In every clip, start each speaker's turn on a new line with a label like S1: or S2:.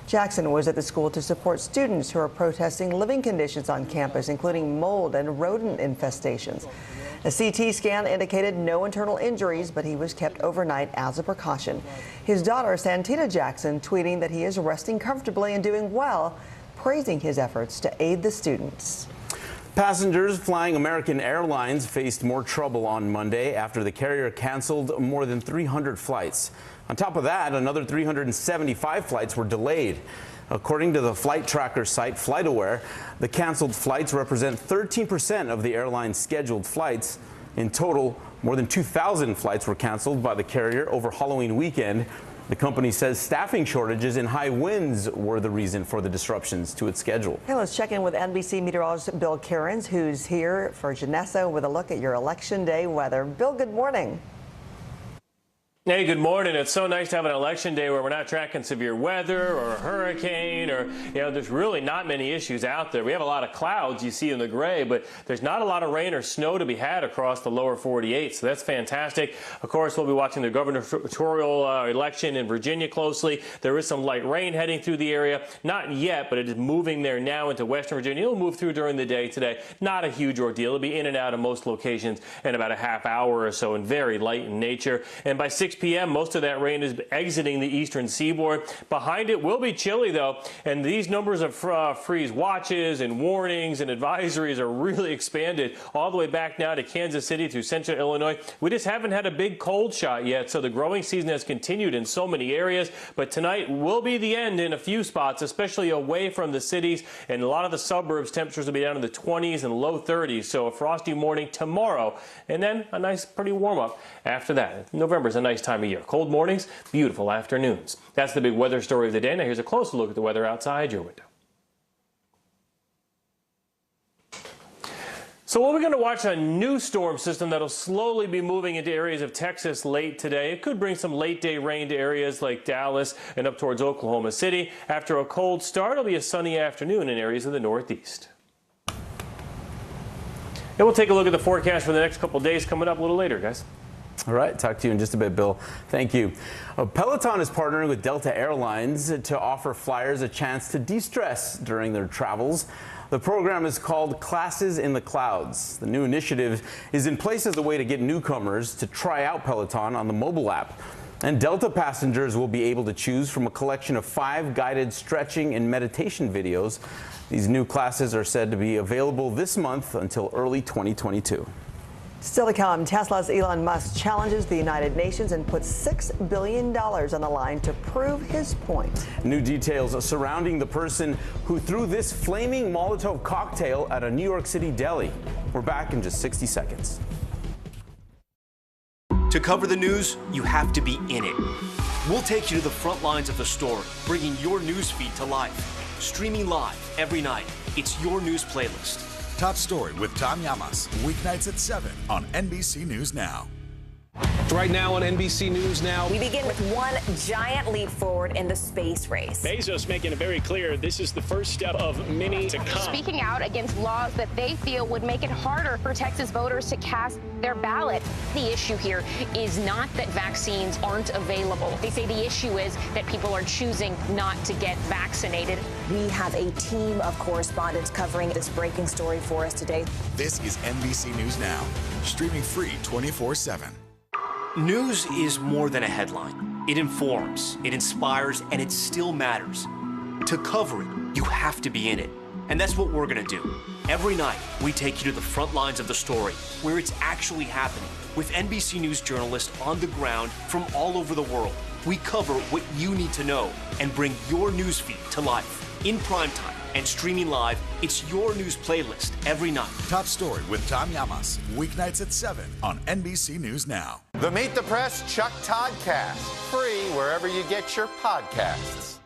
S1: Jackson was at the school to support students who are protesting living conditions on campus, including mold and rodent infestations. A CT scan indicated no internal injuries, but he was kept overnight as a precaution. His daughter, Santita Jackson, tweeting that he is resting comfortably and doing well, praising his efforts to aid the students.
S2: Passengers flying American Airlines faced more trouble on Monday after the carrier canceled more than 300 flights. On top of that, another 375 flights were delayed. According to the flight tracker site FlightAware, the canceled flights represent 13% of the airline's scheduled flights. In total, more than 2,000 flights were canceled by the carrier over Halloween weekend. The company says staffing shortages and high winds were the reason for the disruptions to its schedule.
S1: Hey, let's check in with NBC meteorologist Bill Cairns, who's here for Janessa with a look at your Election Day weather. Bill, good morning.
S3: Hey, good morning. It's so nice to have an election day where we're not tracking severe weather or a hurricane or, there's really not many issues out there. We have a lot of clouds you see in the gray, but there's not a lot of rain or snow to be had across the lower 48, so that's fantastic. Of course, we'll be watching the gubernatorial election in Virginia closely. There is some light rain heading through the area. Not yet, but it is moving there now into Western Virginia. It'll move through during the day today. Not a huge ordeal. It'll be in and out of most locations in about a half hour or so and very light in nature. And by 6 p.m., most of that rain is exiting the eastern seaboard. Behind it will be chilly, though, and these numbers of freeze watches and warnings and advisories are really expanded all the way back now to Kansas City through central Illinois. We just haven't had a big cold shot yet, so the growing season has continued in so many areas, but tonight will be the end in a few spots, especially away from the cities, and a lot of the suburbs temperatures will be down in the 20s and low 30s, so a frosty morning tomorrow, and then a nice pretty warm up after that. November is a nice time of year. Cold mornings, beautiful afternoons. That's the big weather story of the day. Now here's a closer look at the weather outside your window. So we're going to watch a new storm system that'll slowly be moving into areas of Texas late today. It could bring some late day rain to areas like Dallas and up towards Oklahoma City. After a cold start, it'll be a sunny afternoon in areas of the Northeast. And we'll take a look at the forecast for the next couple days coming up a little later, guys.
S2: All right, talk to you in just a bit, Bill. Thank you. Peloton is partnering with Delta Airlines to offer flyers a chance to de-stress during their travels. The program is called Classes in the Clouds. The new initiative is in place as a way to get newcomers to try out Peloton on the mobile app. And Delta passengers will be able to choose from a collection of 5 guided stretching and meditation videos. These new classes are said to be available this month until early 2022.
S1: Still to come, Tesla's Elon Musk challenges the United Nations and puts $6 billion on the line to prove his point.
S2: New details surrounding the person who threw this flaming Molotov cocktail at a New York City deli. We're back in just 60 seconds.
S4: To cover the news, you have to be in it. We'll take you to the front lines of the story, bringing your news feed to life. Streaming live every night. It's your news playlist.
S5: Top Story with Tom Llamas, weeknights at 7 on NBC News Now.
S6: Right now on NBC News Now,
S7: we begin with one giant leap forward in the space race.
S8: Bezos making it very clear this is the first step of many to come.
S9: Speaking out against laws that they feel would make it harder for Texas voters to cast their ballot. The issue here is not that vaccines aren't available. They say the issue is that people are choosing not to get vaccinated.
S7: We have a team of correspondents covering this breaking story for us today.
S5: This is NBC News Now, streaming free 24/7.
S4: News is more than a headline. It informs, it inspires, and it still matters. To cover it, you have to be in it. And that's what we're going to do. Every night, we take you to the front lines of the story, where it's actually happening, with NBC News journalists on the ground from all over the world. We cover what you need to know and bring your newsfeed to life. In prime time and streaming live, it's your news playlist every night.
S5: Top Story with Tom Llamas, weeknights at 7 on NBC News Now.
S10: The Meet the Press Chuck Todd Cast, free wherever you get your podcasts.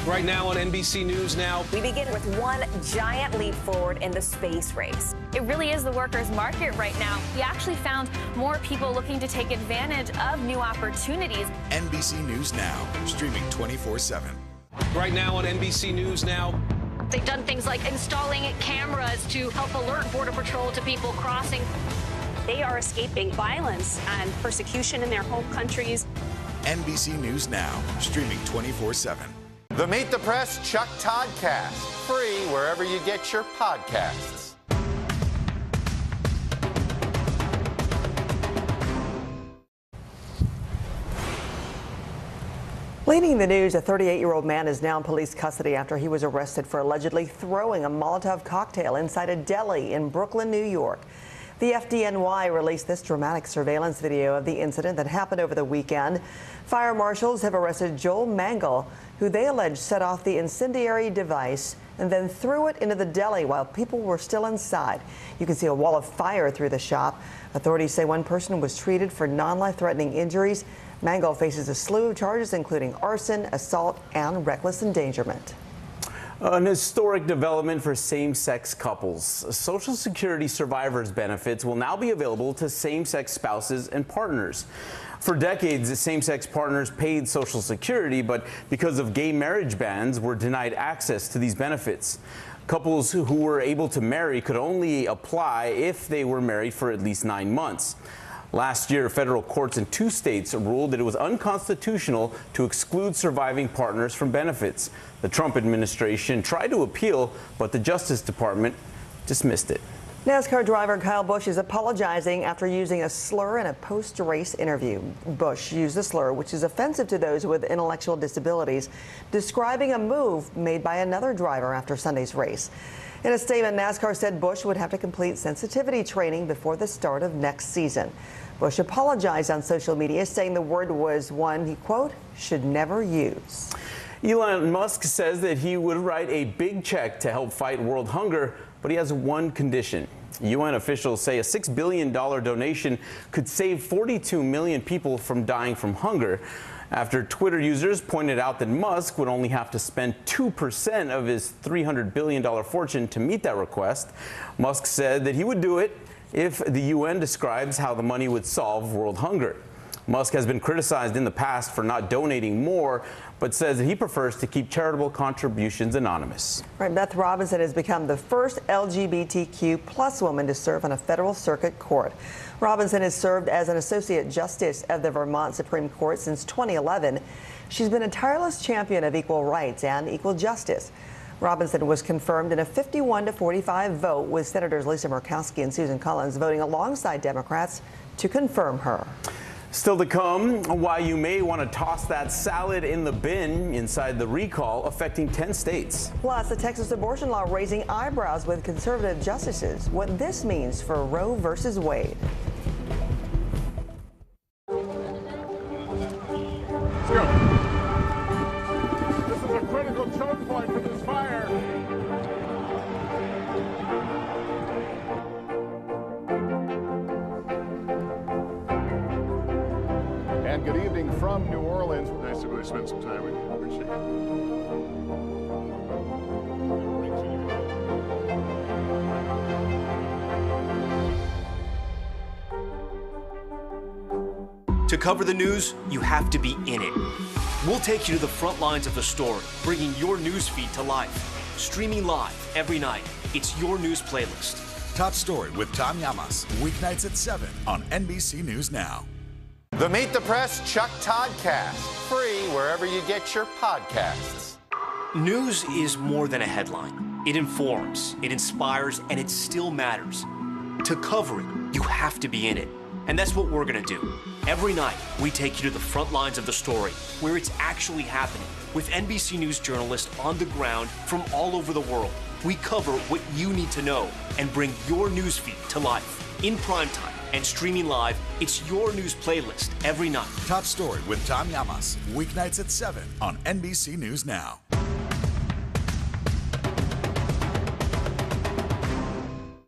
S6: Right now on NBC News Now,
S7: we begin with one giant leap forward in the space race.
S9: It really is the workers' market right now. We actually found more people looking to take advantage of new opportunities.
S5: NBC News Now, streaming 24/7.
S6: Right now on NBC News Now.
S9: They've done things like installing cameras to help alert Border Patrol to people crossing.
S11: They are escaping violence and persecution in their home countries.
S5: NBC News Now, streaming 24/7.
S10: The Meet the Press Chuck Toddcast, free wherever you get your podcasts.
S1: Leading the news, a 38-year-old man is now in police custody after he was arrested for allegedly throwing a Molotov cocktail inside a deli in Brooklyn, New York. The FDNY released this dramatic surveillance video of the incident that happened over the weekend. Fire marshals have arrested Joel Mangle, who they allege set off the incendiary device and then threw it into the deli while people were still inside. You can see a wall of fire through the shop. Authorities say one person was treated for non-life-threatening injuries. Mangle faces a slew of charges, including arson, assault, and reckless endangerment.
S2: An historic development for same-sex couples. Social Security survivors' benefits will now be available to same-sex spouses and partners. For decades, same-sex partners paid Social Security, but because of gay marriage bans, were denied access to these benefits. Couples who were able to marry could only apply if they were married for at least 9 months. Last year, federal courts in 2 states ruled that it was unconstitutional to exclude surviving partners from benefits. The Trump administration tried to appeal, but the Justice Department dismissed it.
S1: NASCAR driver Kyle Busch is apologizing after using a slur in a post-race interview. Busch used a slur which is offensive to those with intellectual disabilities, describing a move made by another driver after Sunday's race. In a statement, NASCAR said Busch would have to complete sensitivity training before the start of next season. Busch apologized on social media, saying the word was one he, quote, should never use.
S2: Elon Musk says that he would write a big check to help fight world hunger, but he has one condition. UN officials say a $6 billion donation could save 42 million people from dying from hunger, after Twitter users pointed out that Musk would only have to spend 2% of his $300 billion fortune to meet that request. Musk said that he would do it if the UN describes how the money would solve world hunger. Musk has been criticized in the past for not donating more, but says that he prefers to keep charitable contributions anonymous.
S1: Right, Beth Robinson has become the first LGBTQ plus woman to serve on a federal circuit court. Robinson has served as an associate justice of the Vermont Supreme Court since 2011. She's been a tireless champion of equal rights and equal justice. Robinson was confirmed in a 51-45 vote, with Senators Lisa Murkowski and Susan Collins voting alongside Democrats to confirm her.
S2: Still to come, why you may want to toss that salad in the bin inside the recall affecting 10 states.
S1: Plus, the Texas abortion law raising eyebrows with conservative justices. What this means for Roe versus Wade.
S12: Let's go. This is a critical choke point for this fire. And good evening from New Orleans. Nice to really spend some time with you. Appreciate
S4: it. To cover the news, you have to be in it. We'll take you to the front lines of the story, bringing your news feed to life. Streaming live every night. It's your news playlist.
S5: Top Story with Tom Llamas, weeknights at 7 on NBC News Now.
S10: The Meet the Press Chuck Toddcast, free wherever you get your podcasts.
S4: News is more than a headline. It informs, it inspires, and it still matters. To cover it, you have to be in it. And that's what we're going to do. Every night, we take you to the front lines of the story, where it's actually happening, with NBC News journalists on the ground from all over the world. We cover what you need to know and bring your newsfeed to life. In primetime and streaming live, it's your news playlist every night.
S5: Top Story with Tom Llamas, weeknights at 7 on NBC News Now.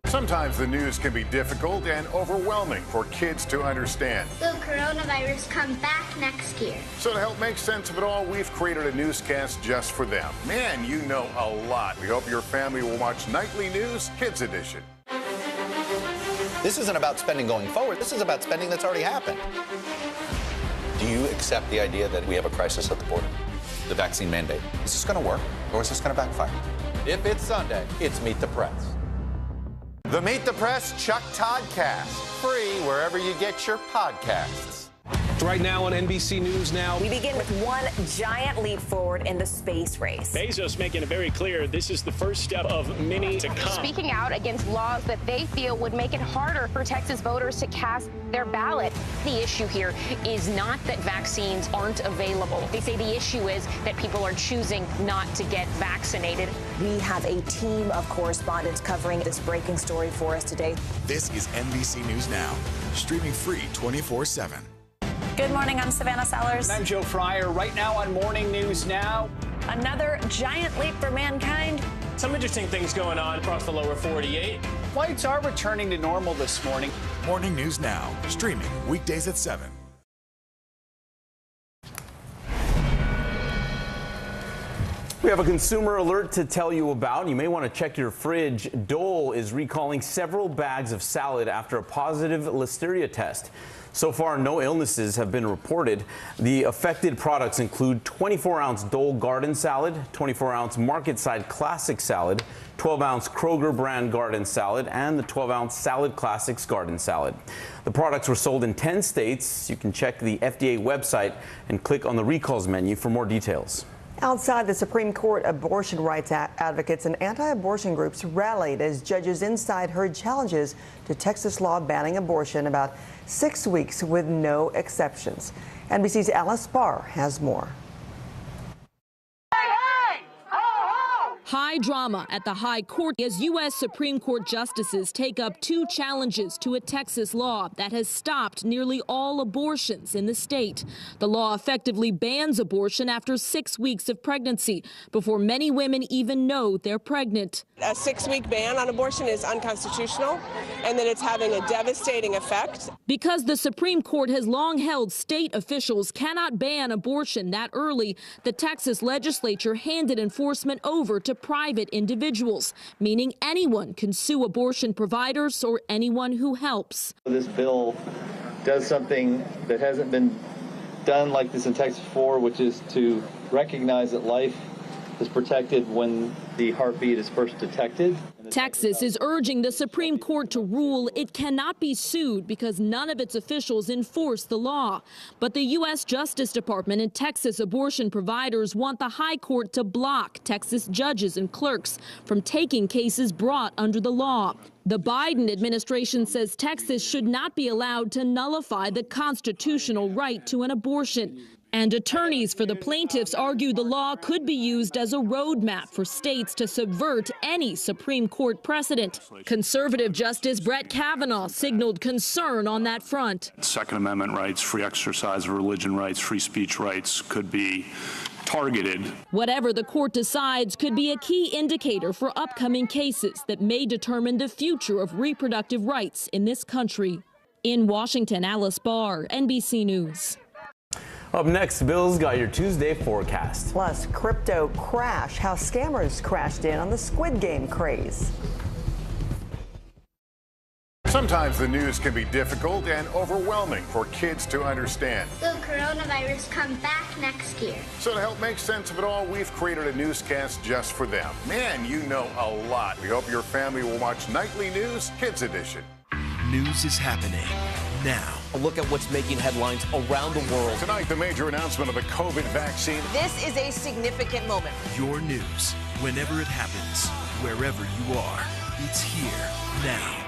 S12: Sometimes the news can be difficult and overwhelming for kids to understand.
S13: Will coronavirus come back next year?
S12: So to help make sense of it all, we've created a newscast just for them. Man, you know a lot. We hope your family will watch Nightly News Kids Edition.
S14: This isn't about spending going forward. This is about spending that's already happened. Do you accept the idea that we have a crisis at the border? The vaccine mandate. Is this going to work, or is this going to backfire? If it's Sunday, it's Meet the Press.
S10: The Meet the Press Chuck Toddcast, free wherever you get your podcasts.
S6: Right now on NBC News Now.
S7: We begin with one giant leap forward in the space race.
S8: Bezos making it very clear this is the first step of many to come.
S9: Speaking out against laws that they feel would make it harder for Texas voters to cast their ballot. The issue here is not that vaccines aren't available. They say the issue is that people are choosing not to get vaccinated.
S7: We have a team of correspondents covering this breaking story for us today.
S5: This is NBC News Now, streaming free 24/7.
S15: Good morning, I'm Savannah Sellers.
S16: I'm Joe Fryer. Right now on Morning News Now.
S15: Another giant leap for mankind.
S3: Some interesting things going on across the lower 48.
S16: Flights are returning to normal this morning.
S5: Morning News Now, streaming weekdays at 7.
S2: We have a consumer alert to tell you about. You may want to check your fridge. Dole is recalling several bags of salad after a positive listeria test. So far, no illnesses have been reported. The affected products include 24-ounce Dole Garden Salad, 24-ounce Market Side Classic Salad, 12-ounce Kroger brand Garden Salad, and the 12-ounce Salad Classics Garden Salad. The products were sold in 10 states. You can check the FDA website and click on the recalls menu for more details.
S1: Outside the Supreme Court, abortion rights advocates and anti-abortion groups rallied as judges inside heard challenges to Texas law banning abortion about 6 weeks with no exceptions. NBC's Alice Barr has more.
S17: High drama at the high court as U.S. Supreme Court justices take up two challenges to a Texas law that has stopped nearly all abortions in the state. The law effectively bans abortion after 6 weeks of pregnancy, before many women even know they're pregnant.
S18: A 6-week ban on abortion is unconstitutional, and that it's having a devastating effect.
S17: Because the Supreme Court has long held state officials cannot ban abortion that early, the Texas legislature handed enforcement over to private individuals, meaning anyone can sue abortion providers or anyone who helps.
S19: This bill does something that hasn't been done like this in Texas before, which is to recognize that life is protected when the heartbeat is first detected.
S17: Texas is urging the Supreme Court to rule it cannot be sued because none of its officials enforce the law. But the U.S. Justice Department and Texas abortion providers want the high court to block Texas judges and clerks from taking cases brought under the law. The Biden administration says Texas should not be allowed to nullify the constitutional right to an abortion. And attorneys for the plaintiffs argue the law could be used as a roadmap for states to subvert any Supreme Court precedent. Conservative Justice Brett Kavanaugh signaled concern on that front.
S20: Second Amendment rights, free exercise of religion rights, free speech rights could be targeted.
S17: Whatever the court decides could be a key indicator for upcoming cases that may determine the future of reproductive rights in this country. In Washington, Alice Barr, NBC News.
S2: Up next, Bill's got your Tuesday forecast.
S1: Plus, crypto crash, how scammers crashed in on the Squid Game craze.
S12: Sometimes the news can be difficult and overwhelming for kids to understand.
S13: Will coronavirus come back next year?
S12: So to help make sense of it all, we've created a newscast just for them. Man, you know a lot. We hope your family will watch Nightly News Kids Edition.
S21: News is happening now.
S4: A look at what's making headlines around the world.
S12: Tonight, the major announcement of the COVID vaccine.
S22: This is a significant moment.
S21: Your news, whenever it happens, wherever you are, it's here now.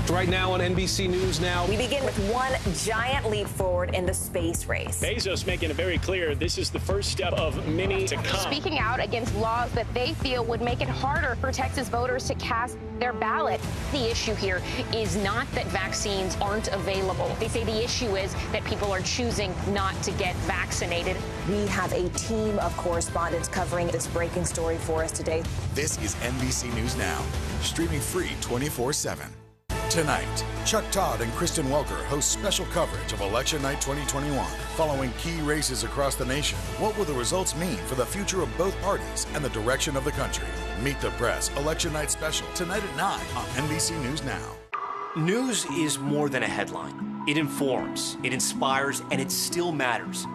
S6: Right now on NBC News Now.
S7: We begin with one giant leap forward in the space race.
S8: Bezos making it very clear this is the first step of many to come.
S9: Speaking out against laws that they feel would make it harder for Texas voters to cast their ballot. The issue here is not that vaccines aren't available. They say the issue is that people are choosing not to get vaccinated.
S7: We have a team of correspondents covering this breaking story for us today.
S5: This is NBC News Now, streaming free 24/7. Tonight, Chuck Todd and Kristen Welker host special coverage of Election Night 2021. Following key races across the nation, what will the results mean for the future of both parties and the direction of the country? Meet the Press Election Night special tonight at 9 on NBC News Now.
S4: News is more than a headline. It informs, it inspires, and it still matters.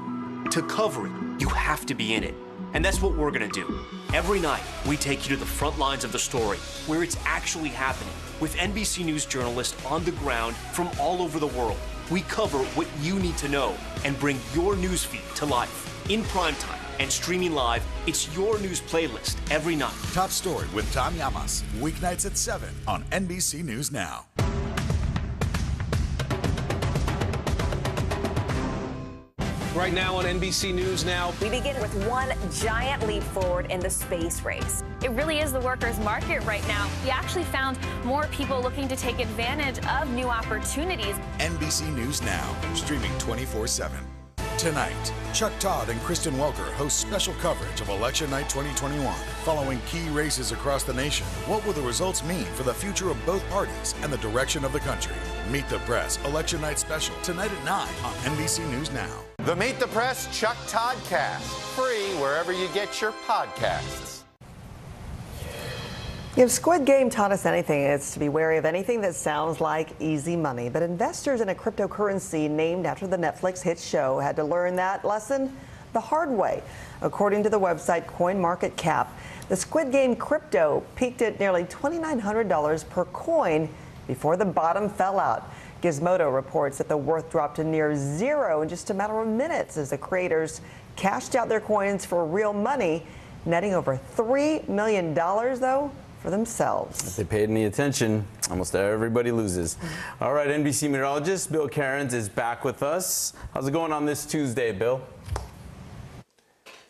S4: To cover it, you have to be in it. And that's what we're going to do. Every night, we take you to the front lines of the story, where it's actually happening. with NBC News journalists on the ground from all over the world. We cover what you need to know and bring your newsfeed to life. In primetime and streaming live, it's your news playlist every night.
S5: Top Story with Tom Llamas, weeknights at 7 on NBC News Now.
S6: Right now on NBC News Now.
S7: We begin with one giant leap forward in the space race.
S15: It really is the workers' market right now. We actually found more people looking to take advantage of new opportunities.
S5: NBC News Now, streaming 24/7. Tonight, Chuck Todd and Kristen Welker host special coverage of Election Night 2021, following key races across the nation. What will the results mean for the future of both parties and the direction of the country? Meet the Press Election Night special tonight at 9 on NBC News Now.
S10: The Meet the Press Chuck Todd Cast, free wherever you get your podcasts.
S1: If Squid Game taught us anything, it's to be wary of anything that sounds like easy money. But investors in a cryptocurrency named after the Netflix hit show had to learn that lesson the hard way. According to the website CoinMarketCap, the Squid Game crypto peaked at nearly $2,900 per coin before the bottom fell out. Gizmodo reports that the worth dropped to near zero in just a matter of minutes as the creators cashed out their coins for real money, netting over $3 million, though, for themselves.
S2: If they paid any attention, almost everybody loses. All right, NBC meteorologist Bill Cairns is back with us. How's it going on this Tuesday, Bill?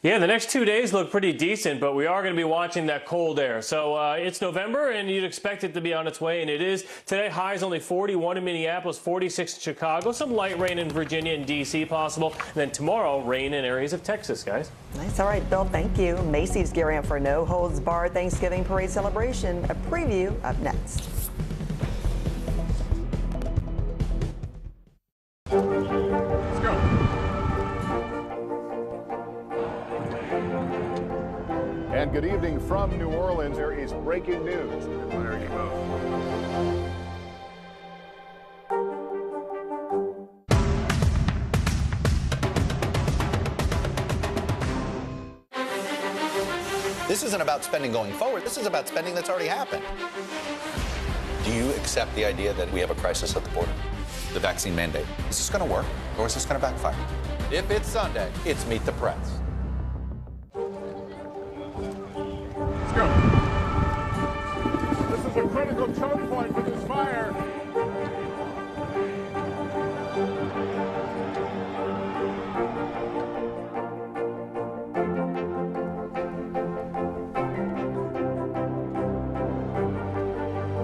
S3: Yeah, the next 2 days look pretty decent, but we are going to be watching that cold air. So it's November, and you'd expect it to be on its way, and it is. Today, highs only 41 in Minneapolis, 46 in Chicago. Some light rain in Virginia and D.C. possible. And then tomorrow, rain in areas of Texas, guys.
S1: Nice. All right, Bill, thank you. Macy's gearing up for a no-holds-barred Thanksgiving parade celebration. A preview up next.
S12: Let's go. And good evening from New Orleans. There is breaking news. There you go.
S10: This isn't about spending going forward. This is about spending that's already happened.
S11: Do you accept the idea that we have a crisis at the border? The vaccine mandate. Is this going to work, or is this going to backfire?
S10: If it's Sunday, it's Meet the Press.
S12: Let's go. This is a critical choke point for this fire.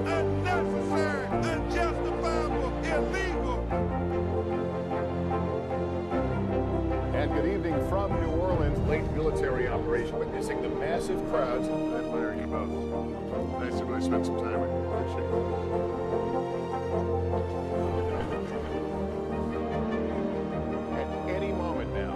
S14: Unnecessary, unjustifiable, illegal.
S12: And good evening from New Orleans. Late military operation witnessing the massive crowds. I admire you both. Nice to really spend some time with you. Appreciate it. At any moment now.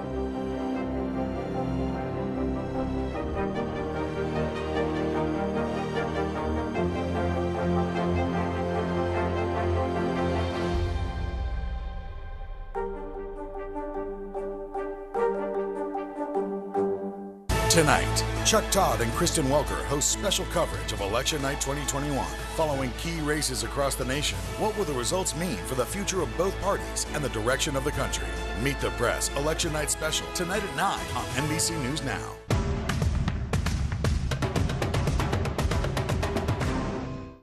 S5: Tonight, Chuck Todd and Kristen Welker host special coverage of Election Night 2021, following key races across the nation. What will the results mean for the future of both parties and the direction of the country? Meet the Press Election Night special tonight at 9 on NBC News Now.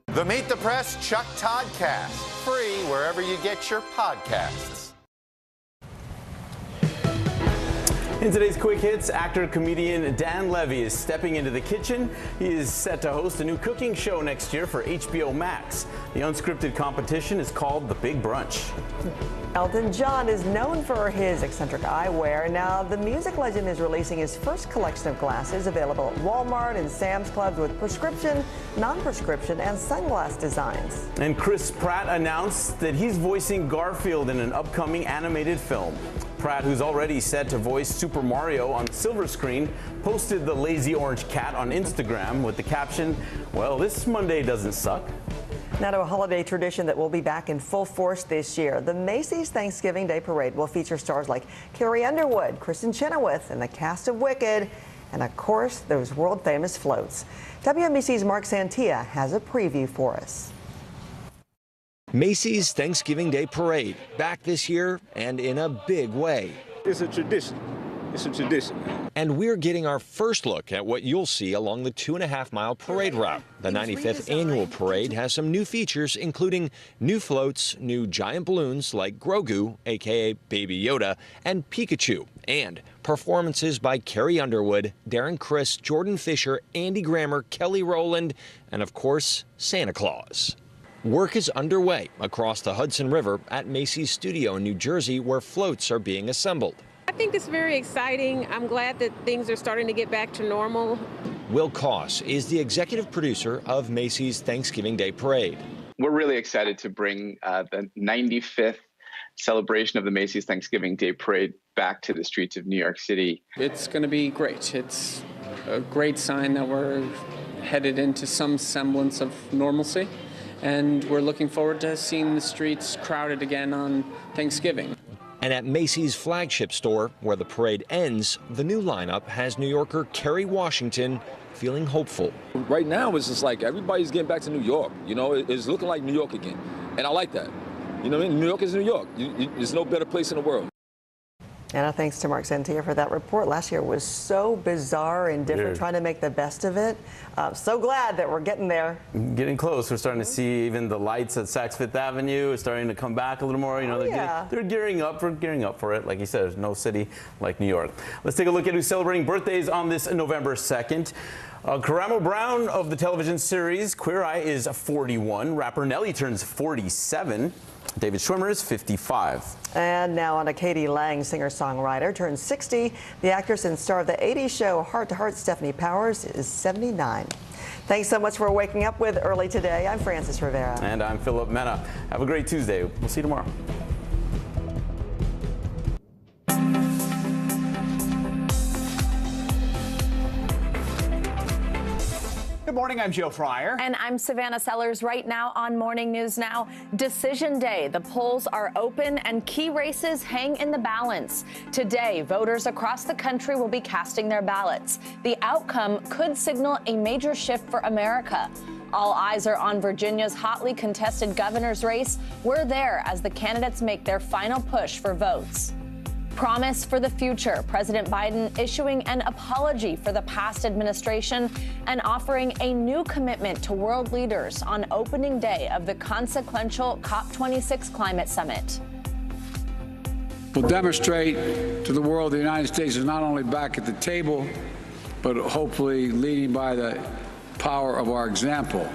S10: The Meet the Press Chuck Todd Cast, free wherever you get your podcasts.
S2: In today's Quick Hits, actor-comedian Dan Levy is stepping into the kitchen. He is set to host a new cooking show next year for HBO Max. The unscripted competition is called The Big Brunch.
S1: Elton John is known for his eccentric eyewear. Now, the music legend is releasing his first collection of glasses, available at Walmart and Sam's Club, with prescription, non-prescription, and sunglass designs.
S2: And Chris Pratt announced that he's voicing Garfield in an upcoming animated film. Pratt, who's already set to voice Super Mario on silver screen, posted the lazy orange cat on Instagram with the caption, "Well, this Monday doesn't suck."
S1: Now to a holiday tradition that will be back in full force this year. The Macy's Thanksgiving Day Parade will feature stars like Carrie Underwood, Kristen Chenoweth, and the cast of Wicked, and of course, those world-famous floats. WNBC's Mark Santia has a preview for us.
S16: Macy's Thanksgiving Day Parade, back this year and in a big way.
S18: It's a tradition. It's a tradition.
S16: And we're getting our first look at what you'll see along the 2.5-mile parade route. The 95th annual parade has some new features, including new floats, new giant balloons like Grogu, aka Baby Yoda, and Pikachu, and performances by Carrie Underwood, Darren Criss, Jordan Fisher, Andy Grammer, Kelly Rowland, and of course, Santa Claus. Work is underway across the Hudson River at Macy's studio in New Jersey, where floats are being assembled.
S23: I think it's very exciting. I'm glad that things are starting to get back to normal.
S16: Will Koss is the executive producer of Macy's Thanksgiving Day Parade.
S24: We're really excited to bring the 95th celebration of the Macy's Thanksgiving Day Parade back to the streets of New York City.
S25: It's going to be great. It's a great sign that we're headed into some semblance of normalcy, and we're looking forward to seeing the streets crowded again on Thanksgiving.
S16: And at Macy's flagship store, where the parade ends, the new lineup has New Yorker Kerry Washington feeling hopeful.
S18: Right now, it's just like everybody's getting back to New York. You know, it's looking like New York again. And I like that. You know what I mean? New York is New York. There's no better place in the world.
S1: Anna, thanks to Mark Santia for that report. Last year was so bizarre and different, trying to make the best of it. So glad that we're getting there.
S2: Getting close. We're starting to see even the lights at Saks Fifth Avenue is starting to come back a little more. You know, they're gearing up. We're gearing up for it. Like you said, there's no city like New York. Let's take a look at who's celebrating birthdays on this November 2nd. Karamo Brown of the television series Queer Eye is 41. Rapper Nelly turns 47. David Schwimmer is 55.
S1: And now on to Katie Lang, singer-songwriter, turns 60. The actress and star of the 80s show Heart to Heart, Stephanie Powers, is 79. Thanks so much for waking up with Early Today. I'm Francis Rivera.
S2: And I'm Philip Mena. Have a great Tuesday. We'll see you tomorrow.
S26: Good morning, I'm Joe Fryer.
S27: And I'm Savannah Sellers. Right now on Morning News Now, Decision Day. The polls are open and key races hang in the balance. Today, voters across the country will be casting their ballots. The outcome could signal a major shift for America. All eyes are on Virginia's hotly contested governor's race. We're there as the candidates make their final push for votes. Promise for the future. President Biden issuing an apology for the past administration and offering a new commitment to world leaders on opening day of the consequential COP26 climate summit.
S28: We'll demonstrate to the world the United States is not only back at the table, but hopefully leading by the power of our example.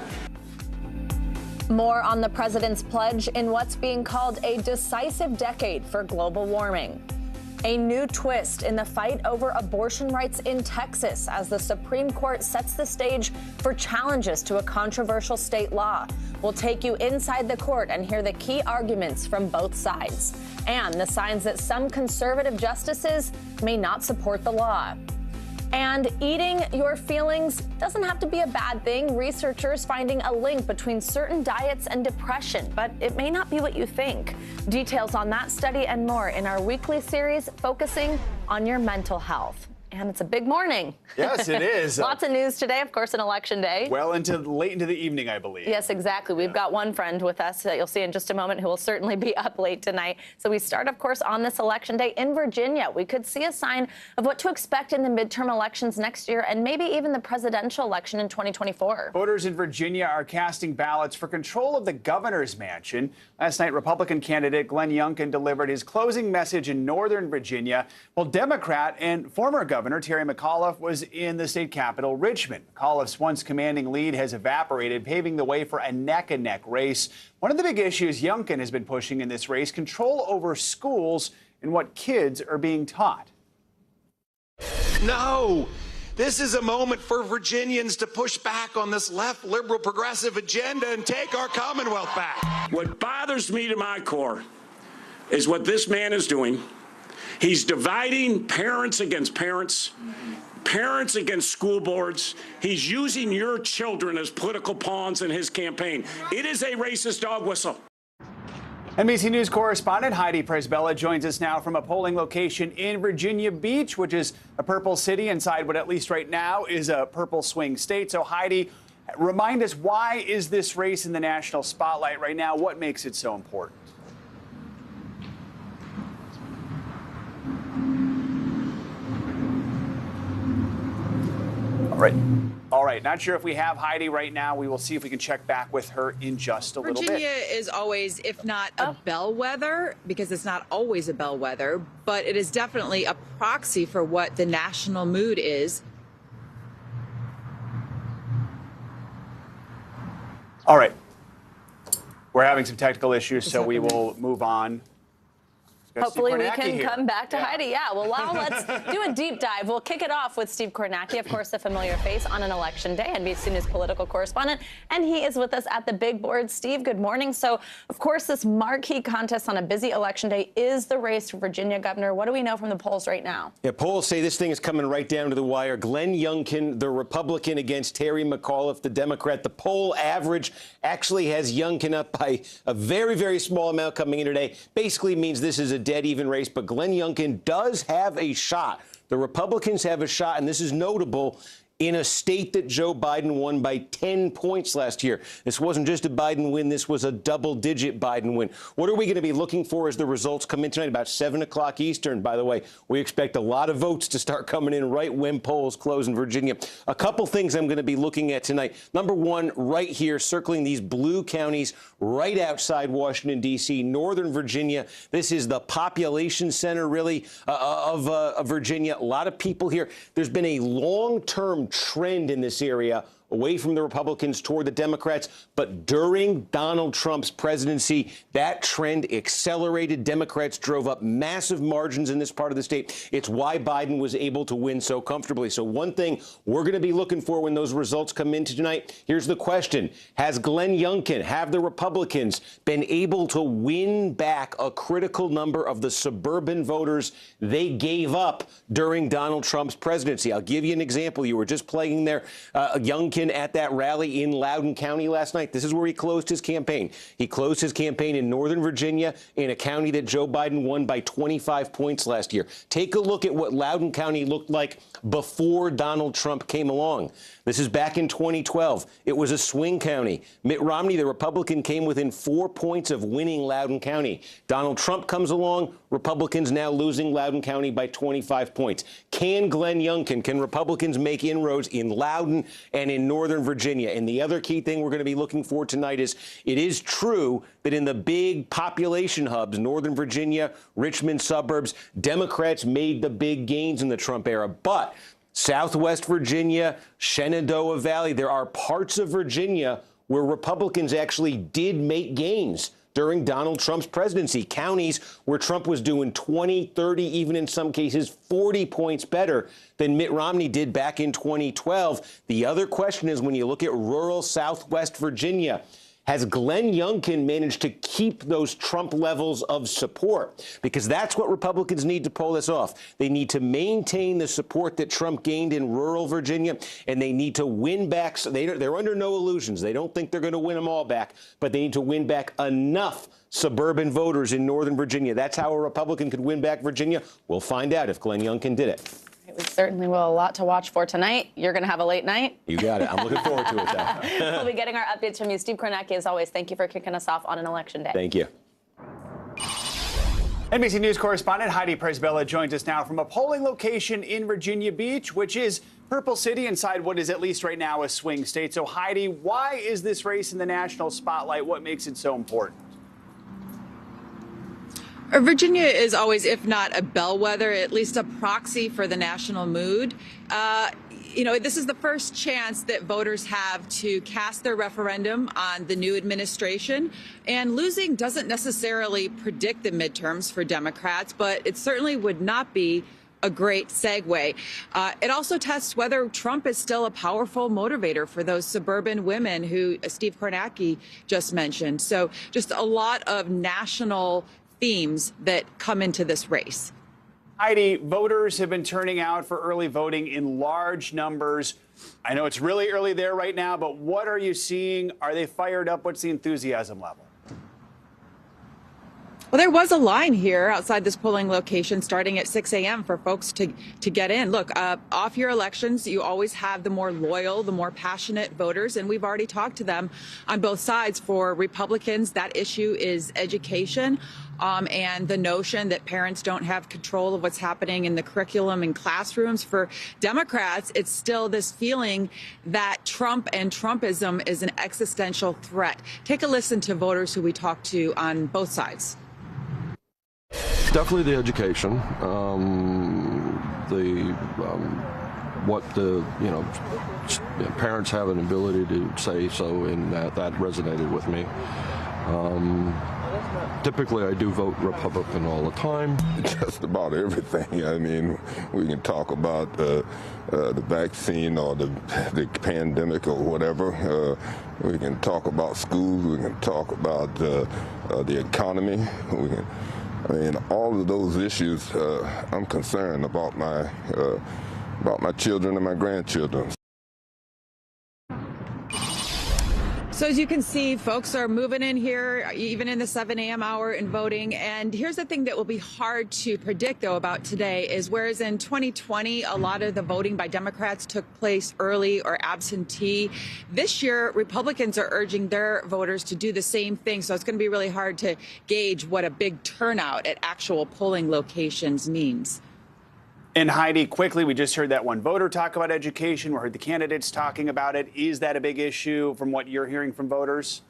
S27: More on the president's pledge in what's being called a decisive decade for global warming. A new twist in the fight over abortion rights in Texas as the Supreme Court sets the stage for challenges to a controversial state law. We'll take you inside the court and hear the key arguments from both sides and the signs that some conservative justices may not support the law. And eating your feelings doesn't have to be a bad thing. Researchers finding a link between certain diets and depression, but it may not be what you think. Details on that study and more in our weekly series focusing on your mental health. And it's a big morning.
S26: Yes, it is.
S27: Lots of news today, of course, an election day.
S26: Well, late into the evening, I believe.
S27: Yes, exactly. We've got one friend with us that you'll see in just a moment who will certainly be up late tonight. So we start, of course, on this election day in Virginia. We could see a sign of what to expect in the midterm elections next year and maybe even the presidential election in 2024.
S26: Voters in Virginia are casting ballots for control of the governor's mansion. Last night, Republican candidate Glenn Youngkin delivered his closing message in Northern Virginia, while Democrat and former Governor Terry McAuliffe was in the state capital, Richmond. McAuliffe's once commanding lead has evaporated, paving the way for a neck-and-neck race. One of the big issues Youngkin has been pushing in this race, control over schools and what kids are being taught.
S29: No! This is a moment for Virginians to push back on this left liberal progressive agenda and take our Commonwealth back.
S30: What bothers me to my core is what this man is doing. He's dividing parents against parents, parents against school boards. He's using your children as political pawns in his campaign. It is a racist dog whistle.
S26: NBC News correspondent Heidi Presbella joins us now from a polling location in Virginia Beach, which is a purple city inside what, at least right now, is a purple swing state. So, Heidi, Remind us, why is this race in the national spotlight right now? What makes it so important? All right. Not sure if we have Heidi right now. We will see if we can check back with her in just a little bit.
S4: Virginia is always, if not a bellwether, because it's not always a bellwether, but it is definitely a proxy for what the national mood is.
S26: All right. We're having some technical issues, so we will move on.
S27: Hopefully we can come back to Heidi. Yeah, well, now let's do a deep dive. We'll kick it off with Steve Kornacki, of course, a familiar face on an election day, NBC News political correspondent, and he is with us at the big board. Steve, good morning. So, of course, this marquee contest on a busy election day is the race for Virginia governor. What do we know from the polls right now?
S6: Yeah, polls say this thing is coming right down to the wire. Glenn Youngkin, the Republican, against Terry McAuliffe, the Democrat. The poll average actually has Youngkin up by a very, very small amount coming in today. Basically means this is a dead even race, but Glenn Youngkin does have a shot. The Republicans have a shot, and this is notable, in a state that Joe Biden won by 10 points last year. This wasn't just a Biden win. This was a double-digit Biden win. What are we going to be looking for as the results come in tonight? About 7 o'clock Eastern, by the way. We expect a lot of votes to start coming in right when polls close in Virginia. A couple things I'm going to be looking at tonight. Number one, right here, circling these blue counties right outside Washington, D.C., Northern Virginia. This is the population center, really, of Virginia. A lot of people here. There's been a long-term trend in this area away from the Republicans toward the Democrats. But during Donald Trump's presidency, that trend accelerated. Democrats drove up massive margins in this part of the state. It's why Biden was able to win so comfortably. So one thing we're going to be looking for when those results come into tonight, here's the question. Has Glenn Youngkin, have the Republicans been able to win back a critical number of the suburban voters they gave up during Donald Trump's presidency? I'll give you an example. You were just playing there, Youngkin at that rally in Loudoun County last night. This is where he closed his campaign. He closed his campaign in Northern Virginia, in a county that Joe Biden won by 25 points last year. Take a look at what Loudoun County looked like before Donald Trump came along. This is back in 2012. It was a swing county. Mitt Romney, the Republican, came within 4 points of winning Loudoun County. Donald Trump comes along. Republicans now losing Loudoun County by 25 points. Can Glenn Youngkin, can Republicans make inroads in Loudoun and in Northern Virginia? And the other key thing we're going to be looking for tonight is it is true that in the big population hubs, Northern Virginia, Richmond suburbs, Democrats made the big gains in the Trump era. But Southwest Virginia, Shenandoah Valley, there are parts of Virginia where Republicans actually did make gains during Donald Trump's presidency. Counties where Trump was doing 20, 30, even in some cases 40 points better than Mitt Romney did back in 2012. The other question is, when you look at rural Southwest Virginia, has Glenn Youngkin managed to keep those Trump levels of support? Because that's what Republicans need to pull this off. They need to maintain the support that Trump gained in rural Virginia, and they need to win back. They're under no illusions. They don't think they're going to win them all back, but they need to win back enough suburban voters in Northern Virginia. That's how a Republican could win back Virginia. We'll find out if Glenn Youngkin did it.
S27: We certainly will. A lot to watch for tonight. You're going to have a late night.
S6: You got it. I'm looking forward to it, though.
S27: We'll be getting our updates from you. Steve Kornacki, as always, thank you for kicking us off on an election day.
S6: Thank you.
S26: NBC News correspondent Heidi Presbella joins us now from a polling location in Virginia Beach, which is Purple City, inside what is at least right now a swing state. So, Heidi, why is this race in the national spotlight? What makes it so important?
S4: Virginia is always, if not a bellwether, at least a proxy for the national mood. This is the first chance that voters have to cast their referendum on the new administration. And losing doesn't necessarily predict the midterms for Democrats, but it certainly would not be a great segue. It also tests whether Trump is still a powerful motivator for those suburban women who Steve Kornacki just mentioned. So just a lot of national themes that come into this race.
S26: Heidi, voters have been turning out for early voting in large numbers. I know it's really early there right now, but what are you seeing? Are they fired up? What's the enthusiasm level?
S4: Well, there was a line here outside this polling location starting at 6 a.m. for folks to get in. Look, off year elections, you always have the more loyal, the more passionate voters, and we've already talked to them on both sides. For Republicans, that issue is education. And the notion that parents don't have control of what's happening in the curriculum in classrooms. For Democrats, it's still this feeling that Trump and Trumpism is an existential threat. Take a listen to voters who we talked to on both sides.
S7: Definitely the education, what the parents have an ability to say so, and that resonated with me. Typically, I do vote Republican all the time.
S8: Just about everything. I mean, we can talk about the vaccine or the pandemic or whatever. We can talk about schools. We can talk about the economy. All of those issues. I'm concerned about my children and my grandchildren.
S4: So as you can see, folks are moving in here, even in the 7 a.m. hour and voting. And here's the thing that will be hard to predict, though, about today is whereas in 2020, a lot of the voting by Democrats took place early or absentee. This year, Republicans are urging their voters to do the same thing. So it's going to be really hard to gauge what a big turnout at actual polling locations means.
S26: And Heidi, quickly, we just heard that one voter talk about education. We heard the candidates talking about it. Is that a big issue from what you're hearing from voters?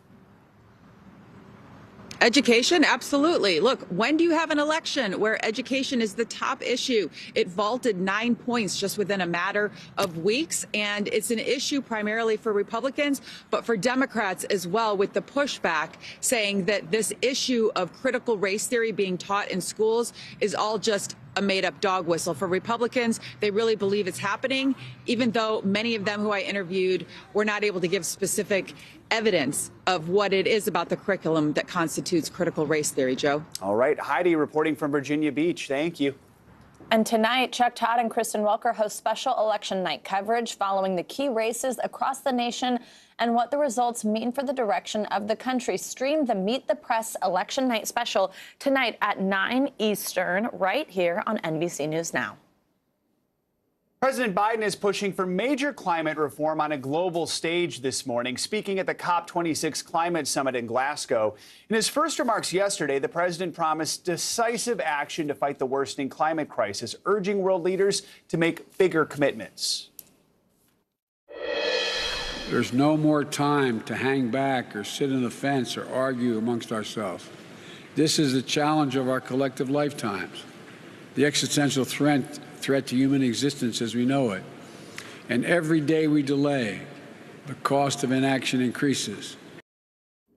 S4: Education, absolutely. Look, when do you have an election where education is the top issue? It vaulted 9 points just within a matter of weeks. And it's an issue primarily for Republicans, but for Democrats as well, with the pushback saying that this issue of critical race theory being taught in schools is all just a made-up dog whistle. For Republicans, they really believe it's happening, even though many of them who I interviewed were not able to give specific evidence of what it is about the curriculum that constitutes critical race theory. Joe?
S26: All right. Heidi reporting from Virginia Beach. Thank you.
S27: And tonight, Chuck Todd and Kristen Welker host special election night coverage following the key races across the nation and what the results mean for the direction of the country. Stream the Meet the Press election night special tonight at 9 Eastern right here on NBC News Now.
S26: President Biden is pushing for major climate reform on a global stage this morning, speaking at the COP26 climate summit in Glasgow. In his first remarks yesterday, the president promised decisive action to fight the worsening climate crisis, urging world leaders to make bigger commitments.
S28: There's no more time to hang back or sit on the fence or argue amongst ourselves. This is the challenge of our collective lifetimes, the existential threat to human existence as we know it. And every day we delay, the cost of inaction increases.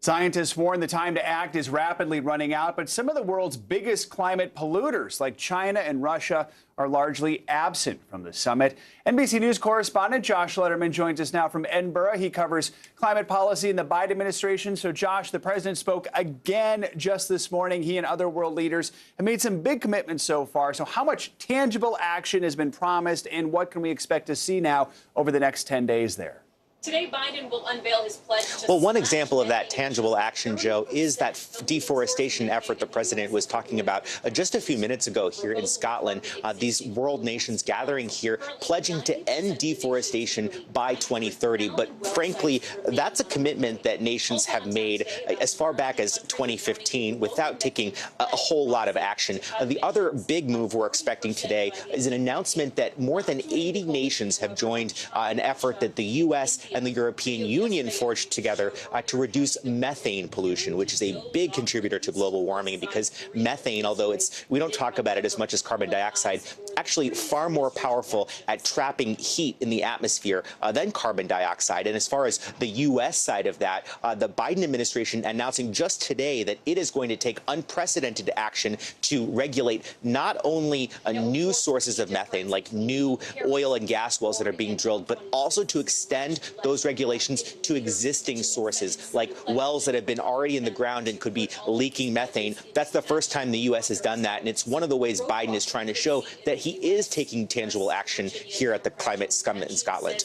S26: Scientists warn the time to act is rapidly running out, but some of the world's biggest climate polluters, like China and Russia, are largely absent from the summit. NBC News correspondent Josh Letterman joins us now from Edinburgh. He covers climate policy in the Biden administration. So, Josh, the president spoke again just this morning. He and other world leaders have made some big commitments so far. So how much tangible action has been promised, and what can we expect to see now over the next 10 days there?
S9: Today, Biden will unveil his pledge to...
S13: Well, one example of that tangible action, Joe, is that deforestation effort the president was talking about just a few minutes ago here in Scotland. These world nations gathering here, pledging to end deforestation by 2030. But frankly, that's a commitment that nations have made as far back as 2015 without taking a whole lot of action. The other big move we're expecting today is an announcement that more than 80 nations have joined an effort that the U.S. and the European Union forged together to reduce methane pollution, which is a big contributor to global warming, because methane, although we don't talk about it as much as carbon dioxide, actually far more powerful at trapping heat in the atmosphere than carbon dioxide. And as far as the U.S. side of that, the Biden administration announcing just today that it is going to take unprecedented action to regulate not only new sources of methane, like new oil and gas wells that are being drilled, but also to extend those regulations to existing sources like wells that have been already in the ground and could be leaking methane. That's the first time the U.S. has done that, and it's one of the ways Biden is trying to show that he is taking tangible action here at the climate summit in Scotland.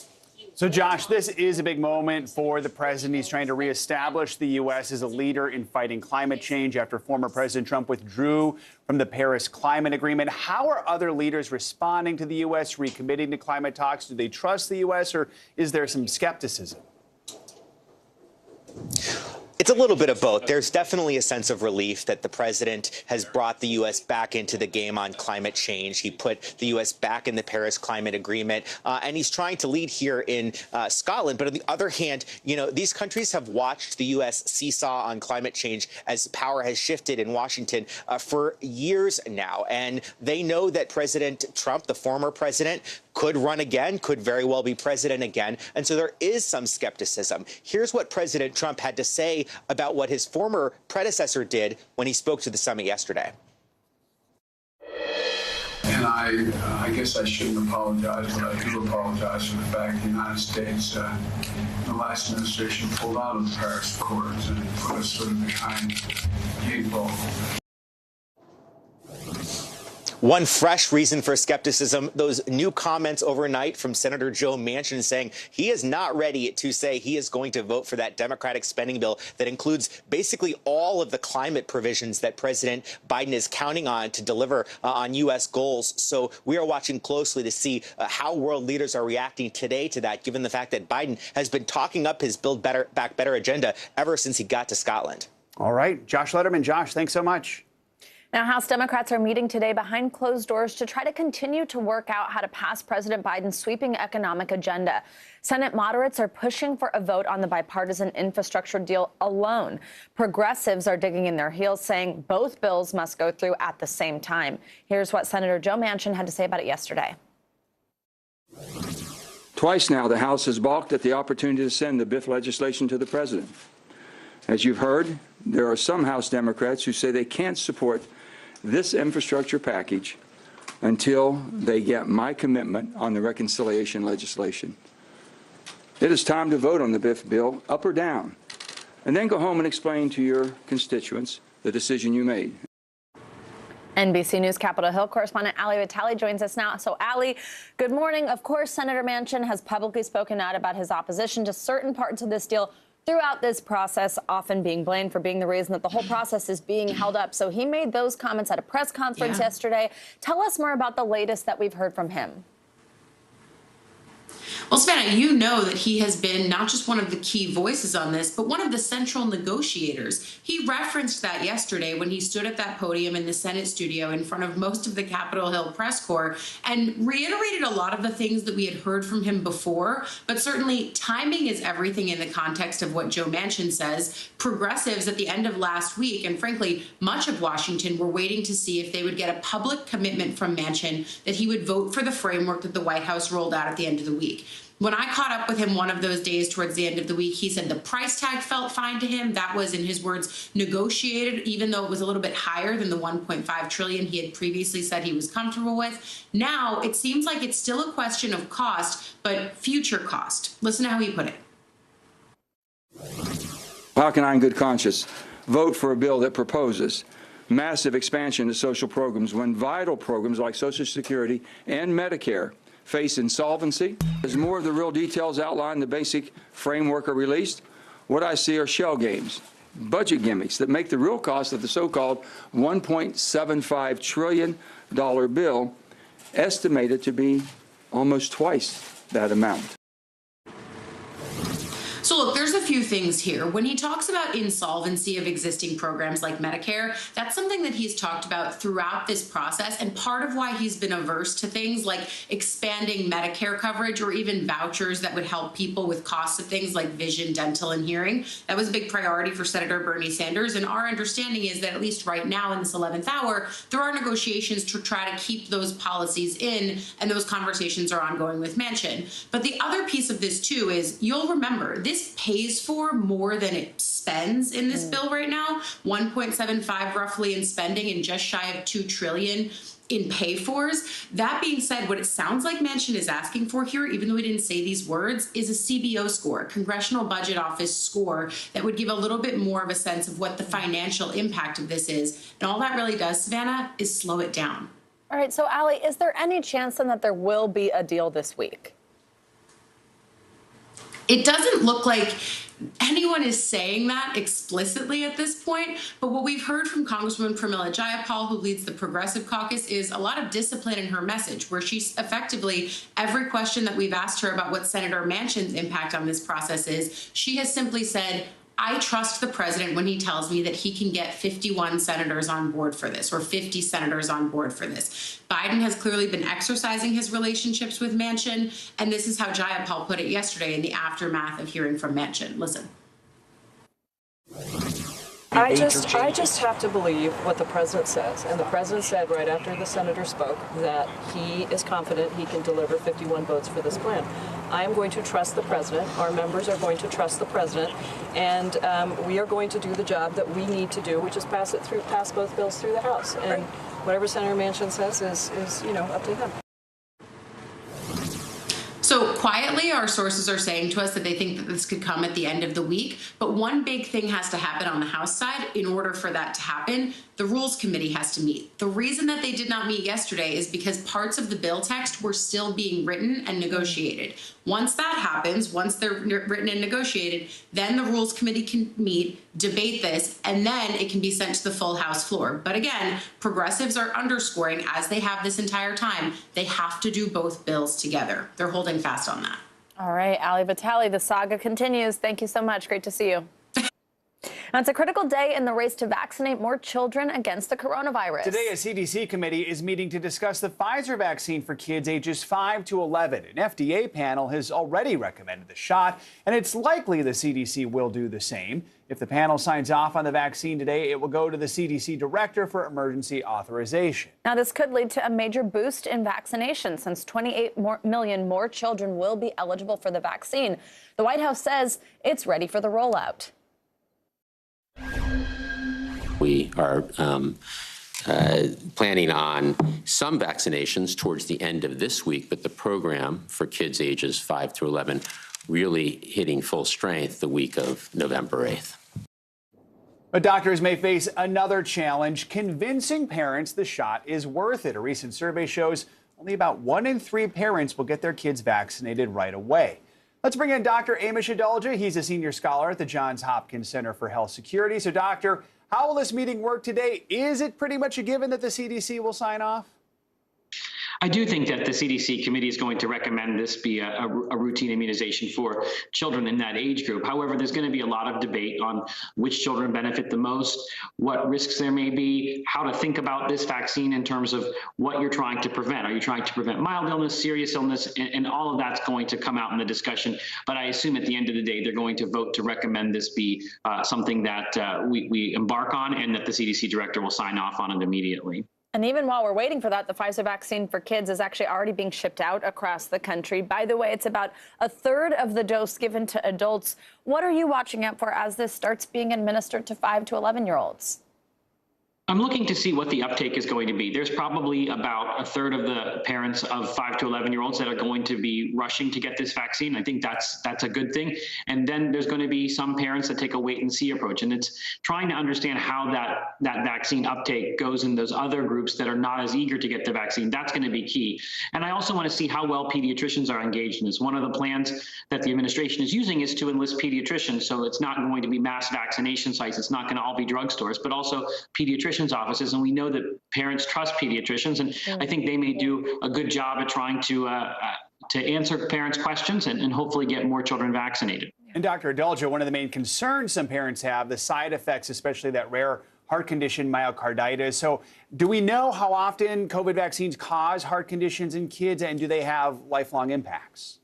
S26: So, Josh, this is a big moment for the president. He's trying to reestablish the U.S. as a leader in fighting climate change after former President Trump withdrew from the Paris Climate Agreement. How are other leaders responding to the U.S. recommitting to climate talks? Do they trust the U.S. or is there some skepticism?
S13: It's a little bit of both. There's definitely a sense of relief that the president has brought the U.S. back into the game on climate change. He put the U.S. back in the Paris Climate Agreement, and he's trying to lead here in Scotland. But on the other hand, you know, these countries have watched the U.S. seesaw on climate change as power has shifted in Washington for years now. And they know that President Trump, the former president, could run again, could very well be president again. And so there is some skepticism. Here's what President Trump had to say about what his former predecessor did when he spoke to the summit yesterday.
S28: And I guess I shouldn't apologize, but I do apologize for the fact the United States, the last administration pulled out of the Paris Accords and put us sort of behind the eight ball.
S13: One fresh reason for skepticism, those new comments overnight from Senator Joe Manchin saying he is not ready to say he is going to vote for that Democratic spending bill that includes basically all of the climate provisions that President Biden is counting on to deliver on U.S. goals. So we are watching closely to see how world leaders are reacting today to that, given the fact that Biden has been talking up his Build Back Better agenda ever since he got to Scotland.
S26: All right. Josh Letterman. Josh, thanks so much.
S27: Now, House Democrats are meeting today behind closed doors to try to continue to work out how to pass President Biden's sweeping economic agenda. Senate moderates are pushing for a vote on the bipartisan infrastructure deal alone. Progressives are digging in their heels, saying both bills must go through at the same time. Here's what Senator Joe Manchin had to say about it yesterday.
S3: Twice now, the House has balked at the opportunity to send the BIF legislation to the president. As you've heard, there are some House Democrats who say they can't support this infrastructure package until they get my commitment on the reconciliation legislation. It is time to vote on the BIF bill, up or down, and then go home and explain to your constituents the decision you made.
S27: NBC News Capitol Hill correspondent Ali Vitale joins us now. So, Ali, good morning. Of course, Senator Manchin has publicly spoken out about his opposition to certain parts of this deal throughout this process, often being blamed for being the reason that the whole process is being held up. So he made those comments at a press conference yesterday. Tell us more about the latest that we've heard from him.
S11: Well, Savannah, you know that he has been not just one of the key voices on this, but one of the central negotiators. He referenced that yesterday when he stood at that podium in the Senate studio in front of most of the Capitol Hill press corps and reiterated a lot of the things that we had heard from him before. But certainly timing is everything in the context of what Joe Manchin says. Progressives at the end of last week, and frankly, much of Washington, were waiting to see if they would get a public commitment from Manchin that he would vote for the framework that the White House rolled out at the end of the week. When I caught up with him one of those days towards the end of the week, he said the price tag felt fine to him. That was, in his words, negotiated, even though it was a little bit higher than the $1.5 trillion he had previously said he was comfortable with. Now, it seems like it's still a question of cost, but future cost. Listen to how he put it.
S3: How can I, in good conscience, vote for a bill that proposes massive expansion of social programs when vital programs like Social Security and Medicare face insolvency? As more of the real details outlined in the basic framework are released, what I see are shell games, budget gimmicks that make the real cost of the so-called $1.75 trillion bill estimated to be almost twice that amount.
S11: So look, there's a few things here. When he talks about insolvency of existing programs like Medicare, that's something that he's talked about throughout this process, and part of why he's been averse to things like expanding Medicare coverage or even vouchers that would help people with costs of things like vision, dental, and hearing. That was a big priority for Senator Bernie Sanders, and our understanding is that at least right now in this 11th hour, there are negotiations to try to keep those policies in, and those conversations are ongoing with Manchin. But the other piece of this too is, you'll remember, this pays for more than it spends in this bill right now. 1.75 roughly in spending and just shy of $2 trillion in pay-fors. That being said, what it sounds like Manchin is asking for here, even though he didn't say these words, is a CBO score, Congressional Budget Office score, that would give a little bit more of a sense of what the financial impact of this is. And all that really does, Savannah, is slow it down.
S27: All right, so Ali, is there any chance then that there will be a deal this week?
S11: It doesn't look like anyone is saying that explicitly at this point, but what we've heard from Congresswoman Pramila Jayapal, who leads the Progressive Caucus, is a lot of discipline in her message, where she's effectively, every question that we've asked her about what Senator Manchin's impact on this process is, she has simply said, I trust the president when he tells me that he can get 51 senators on board for this, or 50 senators on board for this. Biden has clearly been exercising his relationships with Manchin, and this is how Jayapal put it yesterday in the aftermath of hearing from Manchin. Listen.
S5: I just have to believe what the president says. And the president said right after the senator spoke that he is confident he can deliver 51 votes for this plan. I am going to trust the president. Our members are going to trust the president. And we are going to do the job that we need to do, which is pass both bills through the House. And whatever Senator Manchin says is up to him.
S11: So quietly, our sources are saying to us that they think that this could come at the end of the week. But one big thing has to happen on the House side. In order for that to happen, the Rules Committee has to meet. The reason that they did not meet yesterday is because parts of the bill text were still being written and negotiated. Once that happens, once they're written and negotiated, then the Rules Committee can meet, debate this, and then it can be sent to the full House floor. But again, progressives are underscoring, as they have this entire time, they have to do both bills together. They're holding fast on that.
S27: All right, Ali Vitale, the saga continues. Thank you so much. Great to see you. Now, it's a critical day in the race to vaccinate more children against the coronavirus.
S26: Today, a CDC committee is meeting to discuss the Pfizer vaccine for kids ages 5 to 11. An FDA panel has already recommended the shot, and it's likely the CDC will do the same. If the panel signs off on the vaccine today, it will go to the CDC director for emergency authorization.
S27: Now, this could lead to a major boost in vaccination, since 28 million more children will be eligible for the vaccine. The White House says it's ready for the rollout.
S10: We are planning on some vaccinations towards the end of this week, but the program for kids ages 5 through 11 really hitting full strength the week of November 8th.
S26: But doctors may face another challenge, convincing parents the shot is worth it. A recent survey shows only about 1 in 3 parents will get their kids vaccinated right away. Let's bring in Dr. Amish Adalja. He's a senior scholar at the Johns Hopkins Center for Health Security. So, doctor, how will this meeting work today? Is it pretty much a given that the CDC will sign off?
S12: I do think that the CDC committee is going to recommend this be a routine immunization for children in that age group. However, there's going to be a lot of debate on which children benefit the most, what risks there may be, how to think about this vaccine in terms of what you're trying to prevent. Are you trying to prevent mild illness, serious illness, and all of that's going to come out in the discussion. But I assume at the end of the day, they're going to vote to recommend this be something that we embark on, and that the CDC director will sign off on it immediately.
S27: And even while we're waiting for that, the Pfizer vaccine for kids is actually already being shipped out across the country. By the way, it's about a third of the dose given to adults. What are you watching out for as this starts being administered to 5 to 11-year-olds?
S12: I'm looking to see what the uptake is going to be. There's probably about a third of the parents of 5 to 11-year-olds that are going to be rushing to get this vaccine. I think that's a good thing. And then there's going to be some parents that take a wait and see approach. And it's trying to understand how that vaccine uptake goes in those other groups that are not as eager to get the vaccine. That's going to be key. And I also want to see how well pediatricians are engaged in this. One of the plans that the administration is using is to enlist pediatricians. So it's not going to be mass vaccination sites. It's not going to all be drugstores, but also pediatricians offices, and we know that parents trust pediatricians, and I think they may do a good job at trying to answer parents' questions and hopefully get more children vaccinated.
S26: And Dr. Adalja, one of the main concerns some parents have, the side effects, especially that rare heart condition, myocarditis. So do we know how often COVID vaccines cause heart conditions in kids, and do they have lifelong impacts?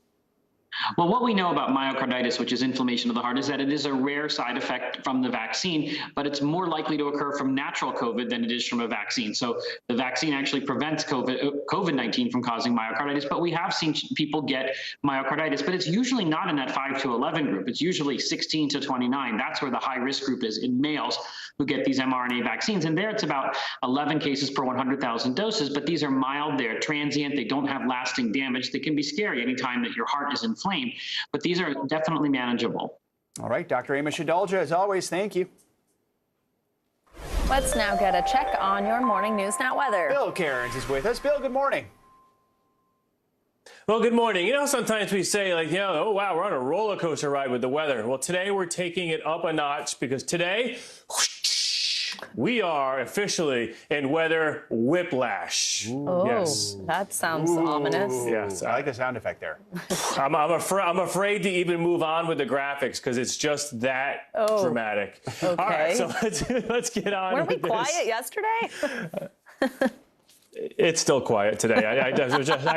S12: Well, what we know about myocarditis, which is inflammation of the heart, is that it is a rare side effect from the vaccine, but it's more likely to occur from natural COVID than it is from a vaccine. So the vaccine actually prevents COVID-19 from causing myocarditis, but we have seen people get myocarditis, but it's usually not in that 5 to 11 group. It's usually 16 to 29. That's where the high risk group is in males who get these mRNA vaccines. And there it's about 11 cases per 100,000 doses, but these are mild, they're transient, they don't have lasting damage. They can be scary anytime that your heart is inflamed. But these are definitely manageable.
S26: All right, Dr. Amish Adalja, as always, thank you.
S27: Let's now get a check on your morning News Now weather.
S26: Bill Cairns is with us. Bill, good morning.
S14: Well, good morning. You know, sometimes we say, like, you know, oh, wow, we're on a roller coaster ride with the weather. Well, today we're taking it up a notch because today we are officially in weather whiplash.
S27: Oh, yes. That sounds ominous.
S14: Yes,
S26: I like the sound effect there.
S14: I'm afraid to even move on with the graphics because it's just that dramatic.
S27: Okay.
S14: All right, so let's get on.
S27: Weren't we
S14: with this.
S27: quiet yesterday?
S14: It's still quiet today. I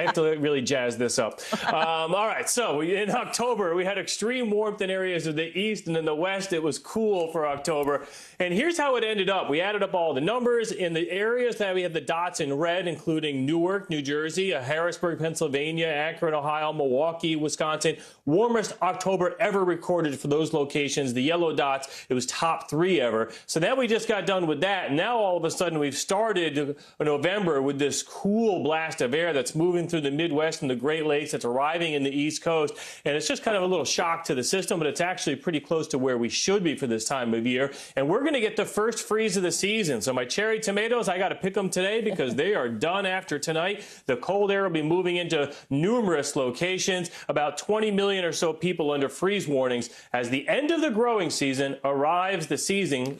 S14: have to really jazz this up. All right, so in October, we had extreme warmth in areas of the east, and in the west, it was cool for October. And here's how it ended up. We added up all the numbers in the areas that we have the dots in red, including Newark, New Jersey, Harrisburg, Pennsylvania, Akron, Ohio, Milwaukee, Wisconsin. Warmest October ever recorded for those locations. The yellow dots, it was top 3 ever. So now we just got done with that. And now all of a sudden we've started November with this cool blast of air that's moving through the Midwest and the Great Lakes, that's arriving in the East Coast. And it's just kind of a little shock to the system, but it's actually pretty close to where we should be for this time of year. And we're going to get the first freeze of the season. So my cherry tomatoes, I got to pick them today because they are done after tonight. The cold air will be moving into numerous locations. About 20 million or so people under freeze warnings as the end of the growing season arrives this evening.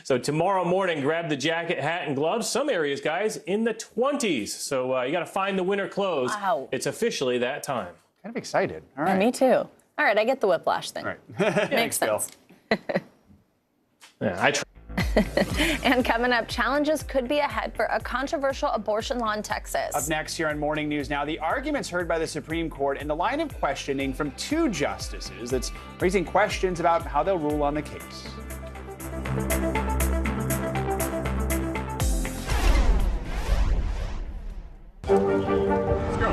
S14: So tomorrow morning, grab the jacket, hat, and gloves. Some areas, guys, in the 20s. So you got to find the winter clothes. Wow. It's officially that time.
S26: Kind of excited. All right.
S27: Yeah, me too. All right, I get the whiplash thing.
S26: All right.
S27: Makes sense.
S14: Yeah,
S27: And coming up, challenges could be ahead for a controversial abortion law in Texas.
S26: Up next here on Morning News Now, the arguments heard by the Supreme Court and the line of questioning from 2 justices that's raising questions about how they'll rule on the case.
S15: Let's go.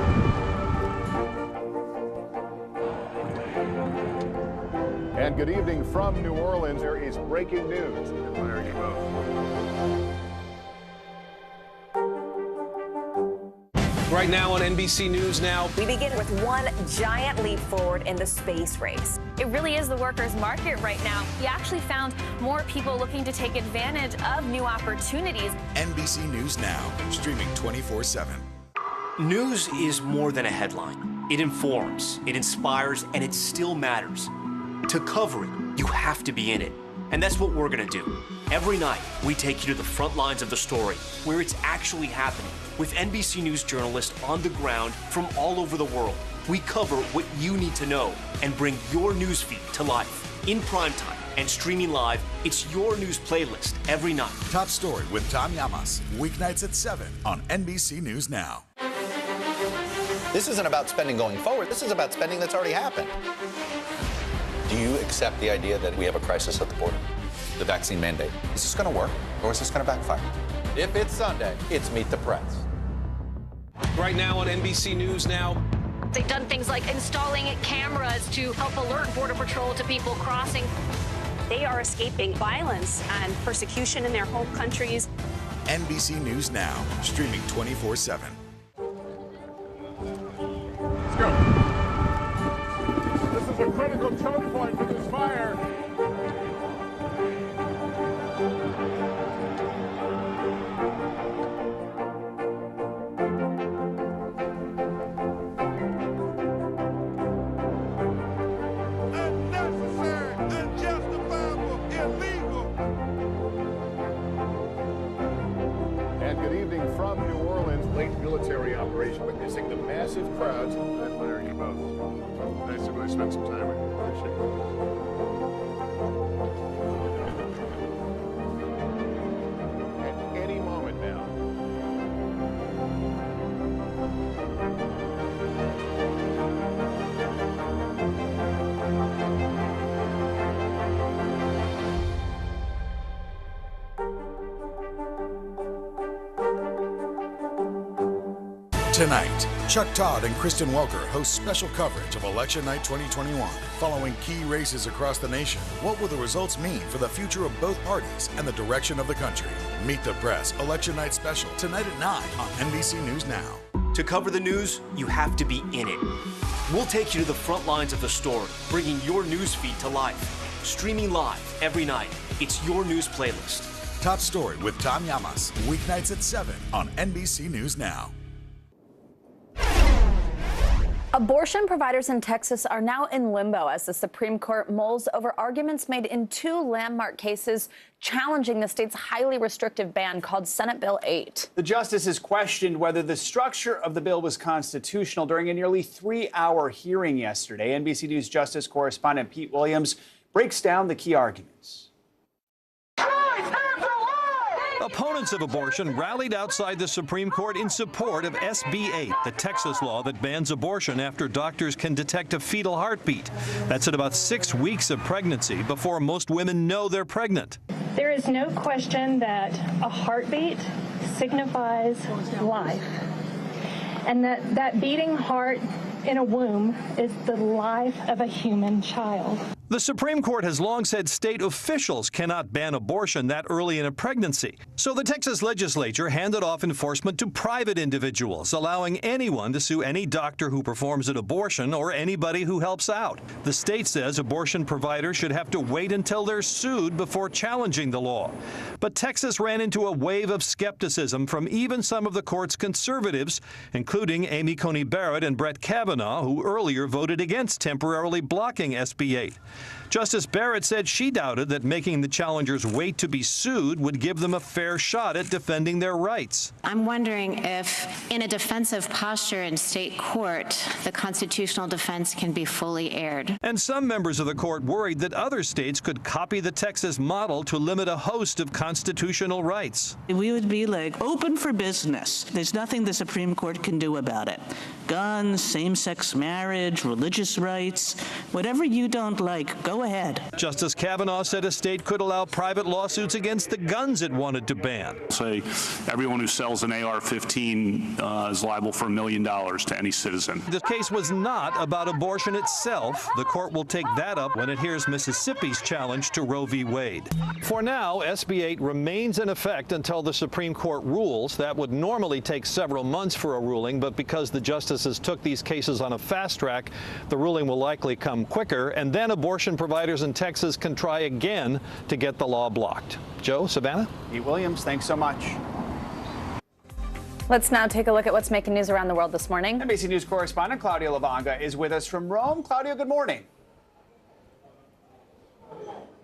S15: And good evening from New Orleans. There is breaking news. There you go.
S17: Right now on NBC News Now.
S19: We begin with one giant leap forward in the space race.
S20: It really is the workers' market right now. We actually found more people looking to take advantage of new opportunities.
S21: NBC News Now, streaming 24/7.
S22: News is more than a headline. It informs, it inspires, and it still matters. To cover it, you have to be in it. And that's what we're gonna do. Every night, we take you to the front lines of the story, where it's actually happening, with NBC News journalists on the ground from all over the world. We cover what you need to know and bring your newsfeed to life. In primetime and streaming live, it's your news playlist every night.
S21: Top Story with Tom Llamas, weeknights at 7 on NBC News Now.
S23: This isn't about spending going forward. This is about spending that's already happened. Do you accept the idea that we have a crisis at the border? The vaccine mandate. Is this going to work, or is this going to backfire? If it's Sunday, it's Meet the Press.
S17: Right now on NBC News Now.
S20: They've done things like installing cameras to help alert Border Patrol to people crossing.
S24: They are escaping violence and persecution in their home countries.
S21: NBC News Now, streaming 24/7.
S15: Let's go. This is a critical choke point for this fire.
S21: Unnecessary, unjustifiable, illegal.
S15: And good evening from New Orleans. Late military operation witnessing the massive crowds. I admire you both. Nice to really spend some time with you. Appreciate it. At any moment now.
S21: Tonight, Chuck Todd and Kristen Welker host special coverage of Election Night 2021. Following key races across the nation, what will the results mean for the future of both parties and the direction of the country? Meet the Press Election Night Special tonight at 9 on NBC News Now.
S22: To cover the news, you have to be in it. We'll take you to the front lines of the story, bringing your news feed to life. Streaming live every night. It's your news playlist.
S21: Top Story with Tom Llamas, weeknights at 7 on NBC News Now.
S27: Abortion providers in Texas are now in limbo as the Supreme Court mulls over arguments made in two landmark cases challenging the state's highly restrictive ban called Senate Bill 8.
S26: The justices questioned whether the structure of the bill was constitutional during a nearly 3-hour hearing yesterday. NBC News Justice correspondent Pete Williams breaks down the key arguments.
S1: Opponents of abortion rallied outside the Supreme Court in support of SB 8, the Texas law that bans abortion after doctors can detect a fetal heartbeat. That's at about 6 weeks of pregnancy before most women know they're pregnant.
S2: There is no question that a heartbeat signifies life, and that beating heart in a womb is the life of a human child.
S1: The Supreme Court has long said state officials cannot ban abortion that early in a pregnancy. So the Texas legislature handed off enforcement to private individuals, allowing anyone to sue any doctor who performs an abortion or anybody who helps out. The state says abortion providers should have to wait until they're sued before challenging the law. But Texas ran into a wave of skepticism from even some of the court's conservatives, including Amy Coney Barrett and Brett Kavanaugh, who earlier voted against temporarily blocking SB 8. Justice Barrett said she doubted that making the challengers wait to be sued would give them a fair shot at defending their rights.
S6: I'm wondering if, in a defensive posture in state court, the constitutional defense can be fully aired.
S1: And some members of the court worried that other states could copy the Texas model to limit a host of constitutional rights.
S7: We would be like open for business. There's nothing the Supreme Court can do about it. Guns, same-sex marriage, religious rights, whatever you don't like, go ahead.
S1: Justice Kavanaugh said a state could allow private lawsuits against the guns it wanted to ban.
S8: Say everyone who sells an AR-15 is liable for $1 million to any citizen.
S1: The case was not about abortion itself. The court will take that up when it hears Mississippi's challenge to Roe v. Wade. For now, SB 8 remains in effect until the Supreme Court rules. That would normally take several months for a ruling, but because the justices took these cases on a fast track, the ruling will likely come quicker, and then abortion providers in Texas can try again to get the law blocked. Joe, Savannah?
S26: Pete Williams, thanks so much.
S27: Let's now take a look at what's making news around the world this morning.
S26: NBC News correspondent Claudia Lavanga is with us from Rome. Claudia, good morning.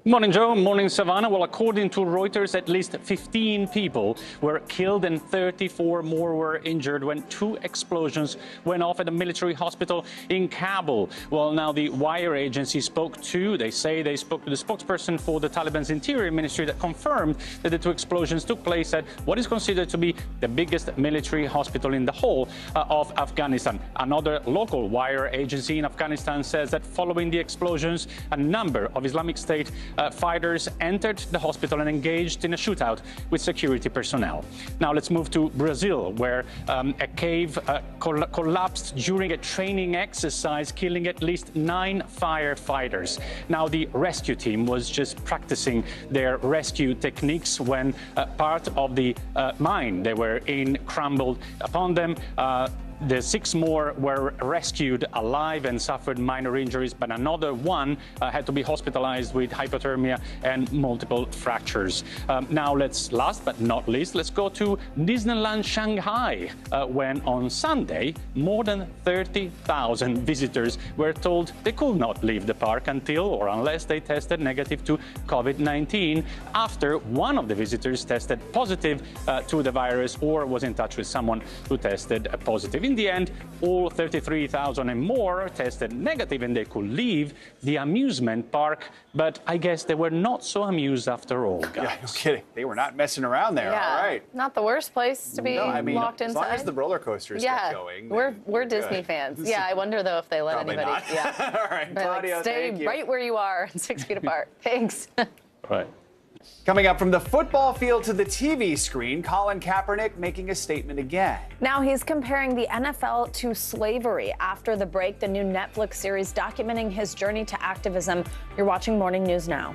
S16: Morning, Joe. Morning, Savannah. Well, according to Reuters, at least 15 people were killed and 34 more were injured when 2 explosions went off at a military hospital in Kabul. Well, now the Wire agency spoke to the spokesperson for the Taliban's Interior Ministry that confirmed that the 2 explosions took place at what is considered to be the biggest military hospital in the whole of Afghanistan. Another local Wire agency in Afghanistan says that following the explosions, a number of Islamic State fighters entered the hospital and engaged in a shootout with security personnel. Now let's move to Brazil, where a cave collapsed during a training exercise, killing at least 9 firefighters. Now the rescue team was just practicing their rescue techniques when part of the mine they were in crumbled upon them. The 6 more were rescued alive and suffered minor injuries, but another one had to be hospitalized with hypothermia and multiple fractures. Now last but not least, let's go to Disneyland Shanghai, when on Sunday, more than 30,000 visitors were told they could not leave the park until or unless they tested negative to COVID-19 after one of the visitors tested positive to the virus or was in touch with someone who tested positive. In the end, all 33,000 and more tested negative and they could leave the amusement park, but I guess they were not so amused after all, guys.
S26: Yeah, no kidding. They were not messing around there.
S27: Yeah,
S26: all right.
S27: not the worst place to be locked inside.
S26: As long as the roller coasters kept going.
S27: We're Disney fans. Yeah, I wonder though if they let
S26: Probably
S27: anybody.
S26: Not.
S27: Yeah.
S26: All right,
S27: They're
S26: Claudia,
S27: like, stay
S26: thank you.
S27: right where you are, 6 feet apart. Thanks.
S16: Right.
S26: Coming up from the football field to the TV screen, Colin Kaepernick making a statement again.
S27: Now he's comparing the NFL to slavery. After the break, the new Netflix series documenting his journey to activism. You're watching Morning News Now.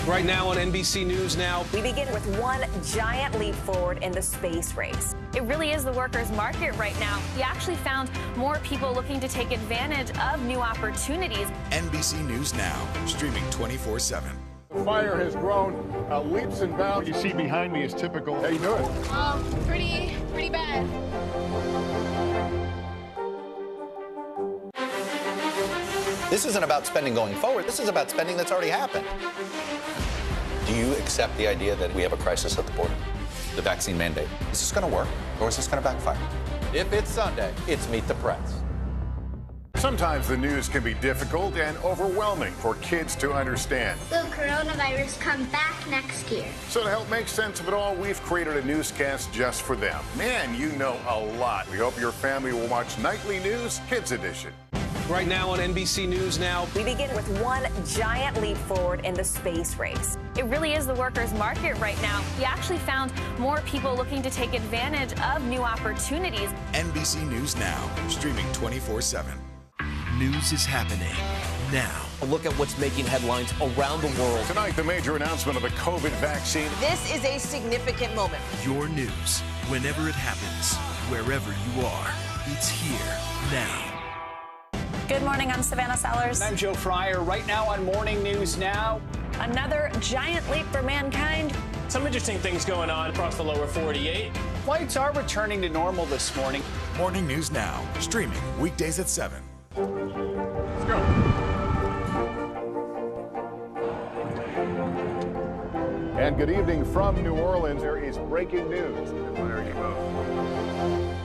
S17: Right now on NBC News Now.
S19: We begin with one giant leap forward in the space race.
S20: It really is the workers' market right now. We actually found more people looking to take advantage of new opportunities.
S21: NBC News Now, streaming 24/7.
S15: The fire has grown leaps and bounds. You see behind me is typical. How you doing?
S20: Pretty bad.
S23: This isn't about spending going forward. This is about spending that's already happened. Do you accept the idea that we have a crisis at the border? The vaccine mandate. Is this going to work, or is this going to backfire? If it's Sunday, it's Meet the Press.
S15: Sometimes the news can be difficult and overwhelming for kids to understand.
S3: Will coronavirus come back next year?
S15: So to help make sense of it all, we've created a newscast just for them. Man, you know a lot. We hope your family will watch Nightly News Kids Edition.
S17: Right now on NBC News Now.
S19: We begin with one giant leap forward in the space race.
S20: It really is the workers' market right now. We actually found more people looking to take advantage of new opportunities.
S21: NBC News Now, streaming 24/7. News is happening now.
S22: A look at what's making headlines around the world.
S15: Tonight, the major announcement of the COVID vaccine.
S19: This is a significant moment.
S21: Your news, whenever it happens, wherever you are, it's here now.
S27: Good morning, I'm Savannah Sellers.
S26: And I'm Joe Fryer. Right now on Morning News Now.
S27: Another giant leap for mankind.
S14: Some interesting things going on across the lower 48.
S26: Flights are returning to normal this morning.
S21: Morning News Now, streaming weekdays at 7.
S15: Let's go. And good evening from New Orleans. There is breaking news. Admire you both.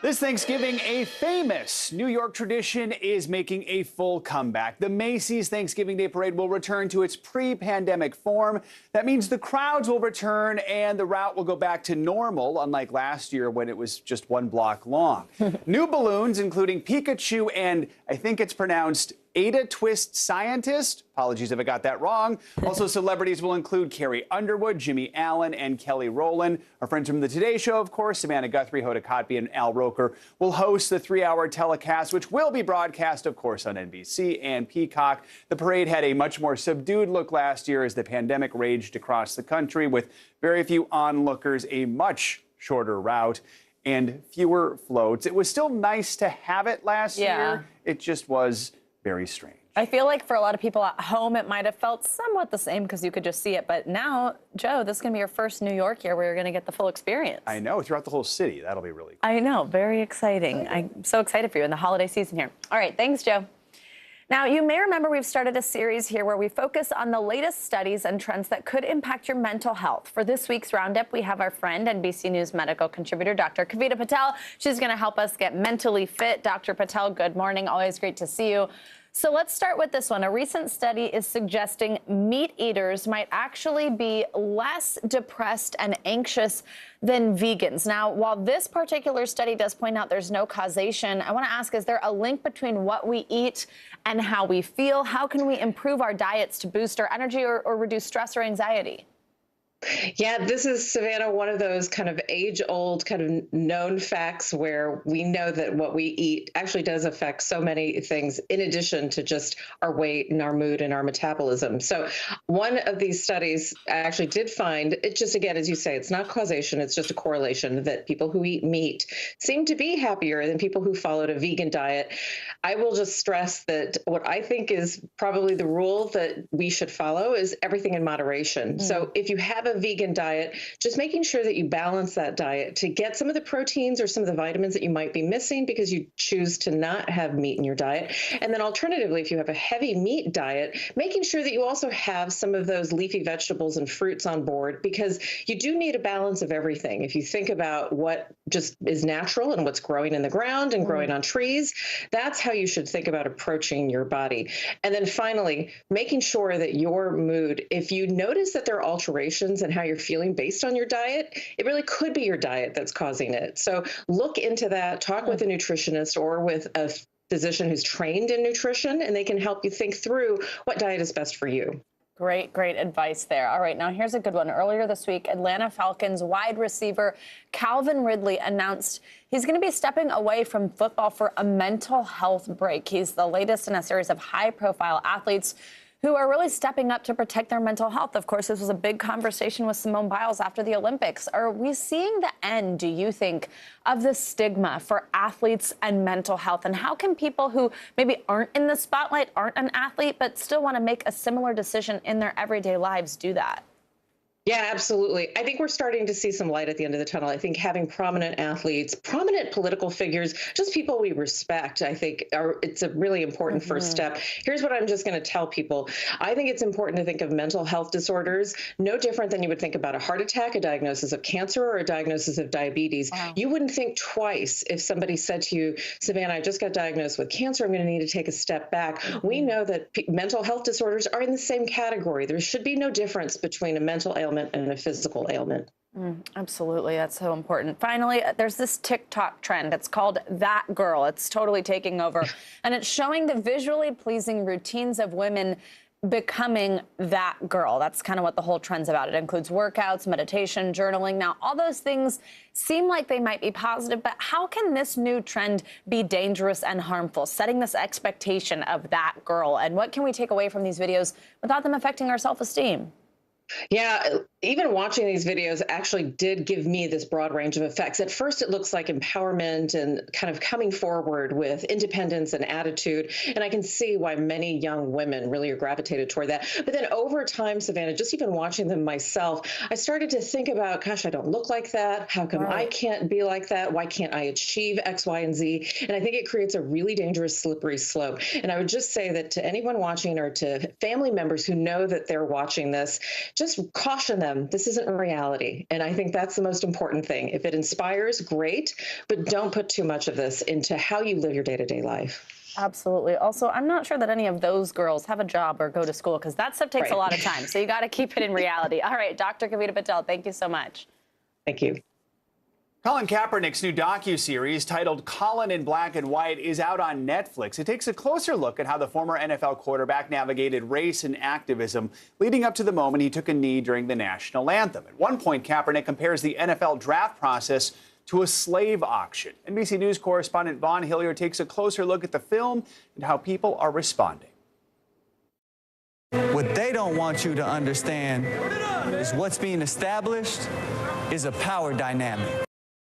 S26: This Thanksgiving, a famous New York tradition is making a full comeback. The Macy's Thanksgiving Day Parade will return to its pre-pandemic form. That means the crowds will return and the route will go back to normal, unlike last year when it was just one block long. New balloons, including Pikachu and I think it's pronounced Ada Twist Scientist. Apologies if I got that wrong. Also, celebrities will include Carrie Underwood, Jimmy Allen, and Kelly Rowland. Our friends from The Today Show, of course, Savannah Guthrie, Hoda Kotb, and Al Roker will host the 3-hour telecast, which will be broadcast, of course, on NBC and Peacock. The parade had a much more subdued look last year as the pandemic raged across the country, with very few onlookers, a much shorter route, and fewer floats. It was still nice to have it last year. It just was very strange.
S27: I feel like for a lot of people at home, it might have felt somewhat the same because you could just see it. But now, Joe, this is going to be your first New York year where you're going to get the full experience.
S26: I know, throughout the whole city. That'll be really cool.
S27: I know, very exciting. I'm so excited for you in the holiday season here. All right, thanks, Joe. Now, you may remember we've started a series here where we focus on the latest studies and trends that could impact your mental health. For this week's roundup, we have our friend, NBC News medical contributor, Dr. Kavita Patel. She's going to help us get mentally fit. Dr. Patel, good morning. Always great to see you. So let's start with this one. A recent study is suggesting meat eaters might actually be less depressed and anxious than vegans. Now, while this particular study does point out there's no causation, I want to ask, is there a link between what we eat and how we feel? How can we improve our diets to boost our energy or reduce stress or anxiety?
S4: Yeah, this is, Savannah, one of those kind of age-old kind of known facts where we know that what we eat actually does affect so many things in addition to just our weight and our mood and our metabolism. So one of these studies actually did find, it just, again, as you say, it's not causation, it's just a correlation that people who eat meat seem to be happier than people who followed a vegan diet. I will just stress that what I think is probably the rule that we should follow is everything in moderation. So if you have a vegan diet, just making sure that you balance that diet to get some of the proteins or some of the vitamins that you might be missing because you choose to not have meat in your diet. And then alternatively, if you have a heavy meat diet, making sure that you also have some of those leafy vegetables and fruits on board, because you do need a balance of everything. If you think about what just is natural and what's growing in the ground and growing on trees, that's how you should think about approaching your body. And then finally, making sure that your mood, if you notice that there are alterations in how you're feeling based on your diet, it really could be your diet that's causing it. So look into that, talk with a nutritionist or with a physician who's trained in nutrition, and they can help you think through what diet is best for you.
S27: Great advice there. All right, now here's a good one. Earlier this week, Atlanta Falcons wide receiver Calvin Ridley announced he's going to be stepping away from football for a mental health break. He's the latest in a series of high-profile athletes who are really stepping up to protect their mental health. Of course, this was a big conversation with Simone Biles after the Olympics. Are we seeing the end, do you think, of the stigma for athletes and mental health? And how can people who maybe aren't in the spotlight, aren't an athlete, but still want to make a similar decision in their everyday lives do that?
S4: Yeah, absolutely. I think we're starting to see some light at the end of the tunnel. I think having prominent athletes, prominent political figures, just people we respect, I think it's a really important first step. Here's what I'm just going to tell people. I think it's important to think of mental health disorders no different than you would think about a heart attack, a diagnosis of cancer, or a diagnosis of diabetes. Wow. You wouldn't think twice if somebody said to you, Savannah, I just got diagnosed with cancer. I'm going to need to take a step back. We know that mental health disorders are in the same category. There should be no difference between a mental ailment and a physical ailment.
S27: Absolutely. That's so important. Finally, there's this TikTok trend. It's called That Girl. It's totally taking over. And it's showing the visually pleasing routines of women becoming that girl. That's kind of what the whole trend's about. It includes workouts, meditation, journaling. Now, all those things seem like they might be positive, but how can this new trend be dangerous and harmful, setting this expectation of that girl? And what can we take away from these videos without them affecting our self-esteem?
S4: Yeah, even watching these videos actually did give me this broad range of effects. At first, it looks like empowerment and kind of coming forward with independence and attitude. And I can see why many young women really are gravitated toward that. But then over time, Savannah, just even watching them myself, I started to think about, gosh, I don't look like that. How come I can't be like that? Why can't I achieve X, Y, and Z? And I think it creates a really dangerous, slippery slope. And I would just say that to anyone watching or to family members who know that they're watching this, just caution them. This isn't reality. And I think that's the most important thing. If it inspires, great, but don't put too much of this into how you live your day-to-day life.
S27: Absolutely. Also, I'm not sure that any of those girls have a job or go to school because that stuff takes a lot of time. So you got to keep it in reality. All right, Dr. Kavita Patel, thank you so much.
S4: Thank you.
S26: Colin Kaepernick's new docuseries titled Colin in Black and White is out on Netflix. It takes a closer look at how the former NFL quarterback navigated race and activism leading up to the moment he took a knee during the national anthem. At one point, Kaepernick compares the NFL draft process to a slave auction. NBC News correspondent Vaughn Hillier takes a closer look at the film and how people are responding.
S5: What they don't want you to understand is what's being established is a power dynamic.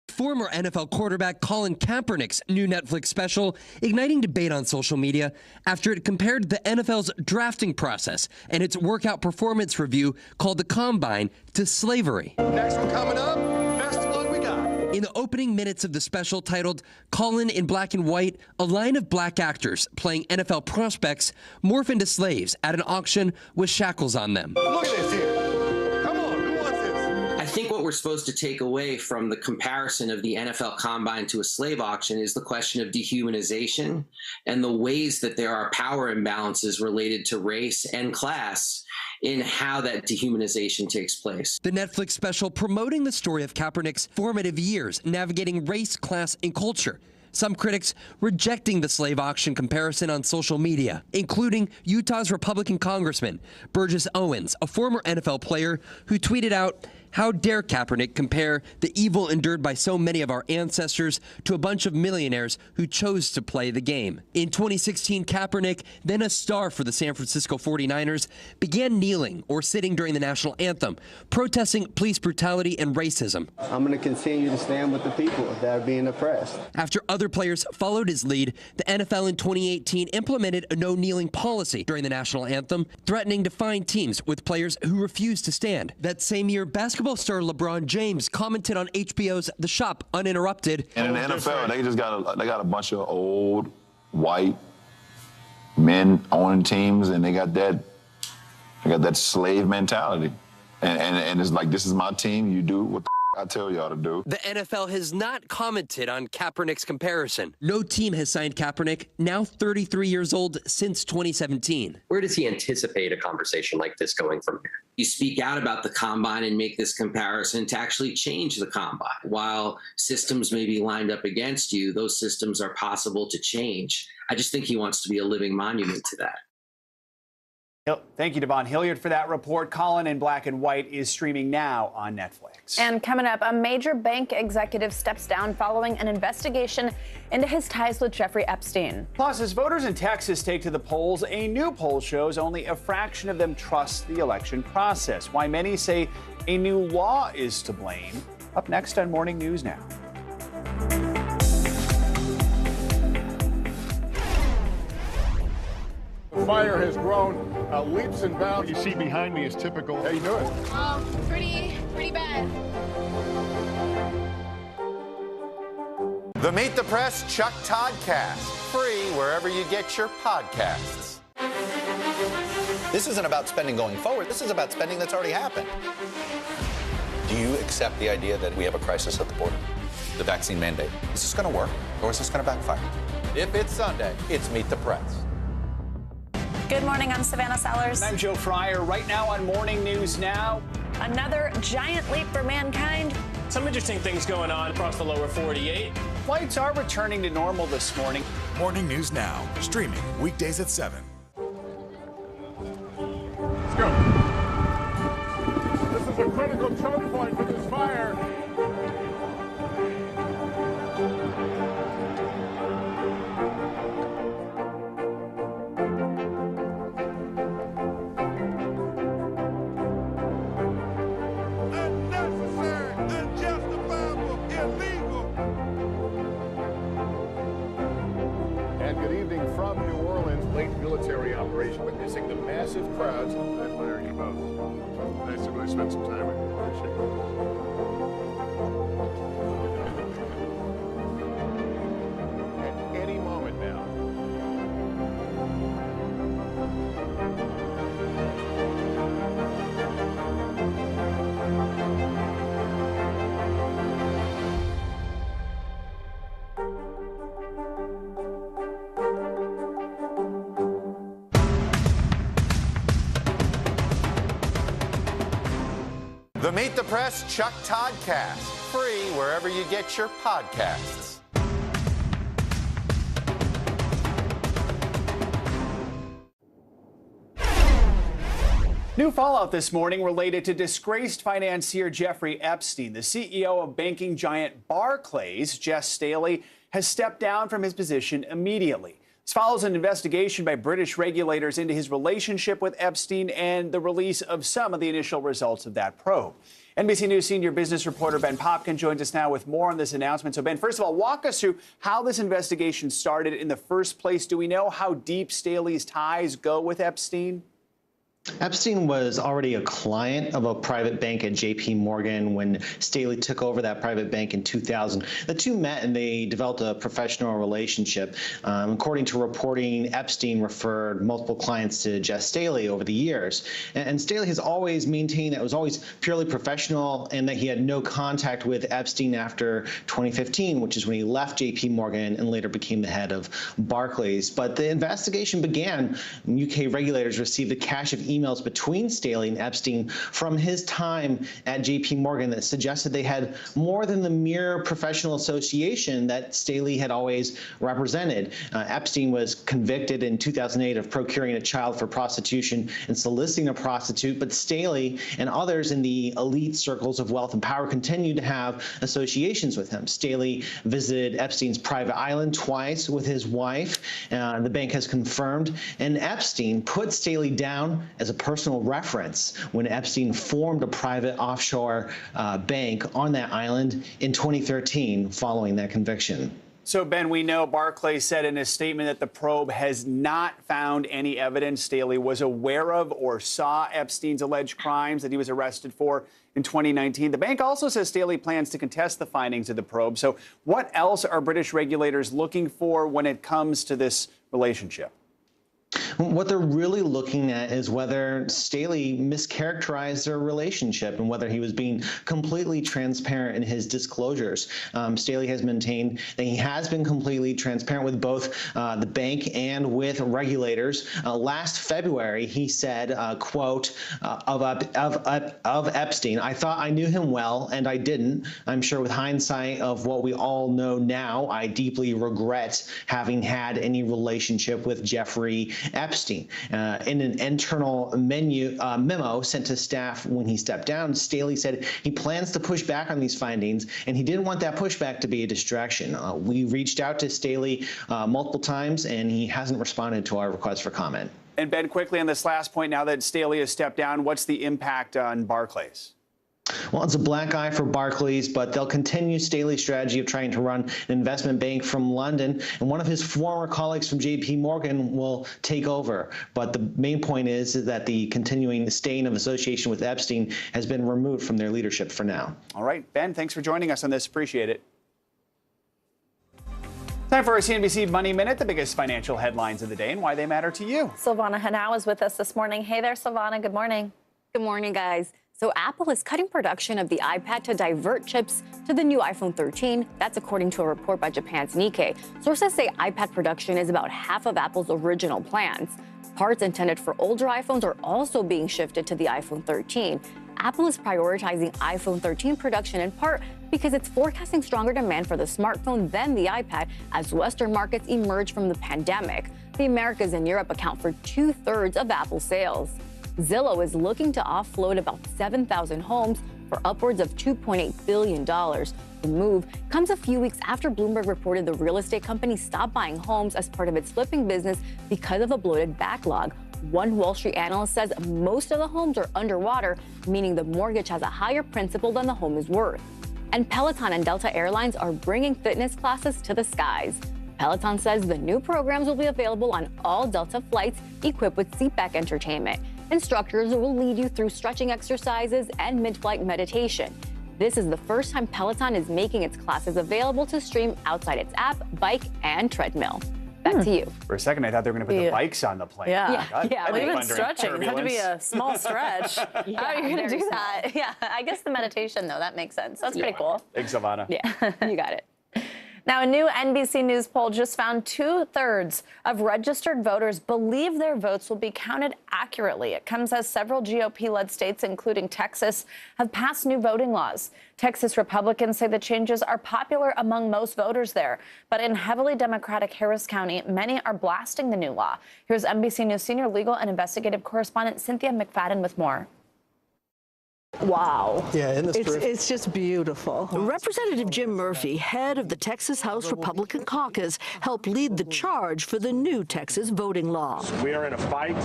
S9: Former NFL quarterback Colin Kaepernick's new Netflix special igniting debate on social media after it compared the NFL's drafting process and its workout performance review called the Combine to slavery.
S15: Next one coming up, best one we got.
S9: In the opening minutes of the special titled Colin in Black and White, a line of black actors playing NFL prospects morph into slaves at an auction with shackles on them.
S15: Look at this here.
S10: I think what we're supposed to take away from the comparison of the NFL Combine to a slave auction is the question of dehumanization and the ways that there are power imbalances related to race and class in how that dehumanization takes place.
S9: The Netflix special promoting the story of Kaepernick's formative years navigating race, class, and culture. Some critics rejecting the slave auction comparison on social media, including Utah's Republican Congressman Burgess Owens, a former NFL player who tweeted out, "How dare Kaepernick compare the evil endured by so many of our ancestors to a bunch of millionaires who chose to play the game." In 2016, Kaepernick, then a star for the San Francisco 49ers, began kneeling or sitting during the national anthem, protesting police brutality and racism.
S11: I'm going to continue to stand with the people that are being oppressed.
S9: After other players followed his lead, the NFL in 2018 implemented a no-kneeling policy during the national anthem, threatening to fine teams with players who refused to stand. That same year, basketball star LeBron James commented on HBO's The Shop uninterrupted.
S13: And in the NFL, they got a bunch of old white men owning teams, and they got that slave mentality. And it's like, this is my team. You do what the I tell y'all to do.
S9: The NFL has not commented on Kaepernick's comparison. No team has signed Kaepernick, now 33 years old, since 2017.
S10: Where does he anticipate a conversation like this going from here? You speak out about the Combine and make this comparison to actually change the Combine. While systems may be lined up against you, those systems are possible to change. I just think he wants to be a living monument to that.
S26: Thank you, Devon Hilliard, for that report. Colin in Black and White is streaming now on Netflix.
S27: And coming up, a major bank executive steps down following an investigation into his ties with Jeffrey Epstein.
S26: Plus, as voters in Texas take to the polls, a new poll shows only a fraction of them trust the election process. Why many say a new law is to blame. Up next on Morning News Now.
S15: The fire has grown leaps and bounds. What you see behind me is typical. How you doing?
S3: Pretty bad.
S23: The Meet the Press Chuck Toddcast, free wherever you get your podcasts. This isn't about spending going forward. This is about spending that's already happened. Do you accept the idea that we have a crisis at the border? The vaccine mandate. Is this going to work or is this going to backfire? If it's Sunday, it's Meet the Press.
S27: Good morning, I'm Savannah Sellers.
S26: I'm Joe Fryer. Right now on Morning News Now.
S27: Another giant leap for mankind.
S14: Some interesting things going on across the lower 48.
S26: Flights are returning to normal this morning.
S21: Morning News Now, streaming weekdays at 7.
S15: Let's go. This is a critical choke point for this fire. From New Orleans, late military operation witnessing the massive crowds. I admire you both. Nice to really spend some time with you. Appreciate it. At any moment now.
S23: The Meet the Press Chuck Toddcast, free wherever you get your podcasts.
S26: New fallout this morning related to disgraced financier Jeffrey Epstein. The CEO of banking giant Barclays, Jess Staley, has stepped down from his position immediately. This follows an investigation by British regulators into his relationship with Epstein and the release of some of the initial results of that probe. NBC News senior business reporter Ben Popkin joins us now with more on this announcement. So, Ben, first of all, walk us through how this investigation started in the first place. Do we know how deep Staley's ties go with Epstein?
S2: Epstein was already a client of a private bank at J.P. Morgan when Staley took over that private bank in 2000. The two met and they developed a professional relationship. According to reporting, Epstein referred multiple clients to Jess Staley over the years. And Staley has always maintained that it was always purely professional and that he had no contact with Epstein after 2015, which is when he left J.P. Morgan and later became the head of Barclays. But the investigation began when UK regulators received a cache of emails between Staley and Epstein from his time at J.P. Morgan that suggested they had more than the mere professional association that Staley had always represented. Epstein was convicted in 2008 of procuring a child for prostitution and soliciting a prostitute, but Staley and others in the elite circles of wealth and power continued to have associations with him. Staley visited Epstein's private island twice with his wife, the bank has confirmed, and Epstein put Staley down as a personal reference when Epstein formed a private offshore bank on that island in 2013 following that conviction.
S26: So, Ben, we know Barclays said in his statement that the probe has not found any evidence Staley was aware of or saw Epstein's alleged crimes that he was arrested for in 2019. The bank also says Staley plans to contest the findings of the probe. So what else are British regulators looking for when it comes to this relationship?
S2: What they're really looking at is whether Staley mischaracterized their relationship and whether he was being completely transparent in his disclosures. Staley has maintained that he has been completely transparent with both the bank and with regulators. Last February, he said, quote, of Epstein, "I thought I knew him well, and I didn't. I'm sure with hindsight of what we all know now, I deeply regret having had any relationship with Jeffrey Epstein." Epstein. In an internal memo sent to staff when he stepped down, Staley said he plans to push back on these findings, and he didn't want that pushback to be a distraction. We reached out to Staley multiple times, and he hasn't responded to our request for comment.
S26: And Ben, quickly on this last point, now that Staley has stepped down, what's the impact on Barclays?
S2: Well, it's a black eye for Barclays, but they'll continue Staley's strategy of trying to run an investment bank from London, and one of his former colleagues from JP Morgan will take over. But the main point is that the continuing stain of association with Epstein has been removed from their leadership for now.
S26: All right, Ben, thanks for joining us on this. Appreciate it. Time for our CNBC Money Minute, the biggest financial headlines of the day and why they matter to you.
S27: Silvana Henao is with us this morning. Hey there, Silvana. Good morning.
S6: Good morning, guys. So Apple is cutting production of the iPad to divert chips to the new iPhone 13. That's according to a report by Japan's Nikkei. Sources say iPad production is about half of Apple's original plans. Parts intended for older iPhones are also being shifted to the iPhone 13. Apple is prioritizing iPhone 13 production in part because it's forecasting stronger demand for the smartphone than the iPad as Western markets emerge from the pandemic. The Americas and Europe account for 2/3 of Apple sales. Zillow is looking to offload about 7,000 homes for upwards of $2.8 billion. The move comes a few weeks after Bloomberg reported the real estate company stopped buying homes as part of its flipping business because of a bloated backlog. One Wall Street analyst says most of the homes are underwater, meaning the mortgage has a higher principal than the home is worth. And Peloton and Delta Airlines are bringing fitness classes to the skies. Peloton says the new programs will be available on all Delta flights equipped with seatback entertainment. Instructors will lead you through stretching exercises and mid-flight meditation. This is the first time Peloton is making its classes available to stream outside its app, bike, and treadmill. Back to you.
S26: For a second, I thought they were going to put the bikes on the plane.
S27: Even stretching. It had to be a small stretch. How are you going to do that? Yeah, I guess the meditation, though, that makes sense. That's pretty cool.
S26: Thanks, Silvana.
S27: Yeah, you got it. Now, a new NBC News poll just found 2/3 of registered voters believe their votes will be counted accurately. It comes as several GOP-led states, including Texas, have passed new voting laws. Texas Republicans say the changes are popular among most voters there. But in heavily Democratic Harris County, many are blasting the new law. Here's NBC News senior legal and investigative correspondent Cynthia McFadden with more.
S7: Wow.
S8: Yeah,
S7: it's just beautiful. Representative Jim Murphy, head of the Texas House Republican caucus, helped lead the charge for the new Texas voting law.
S12: We are in a fight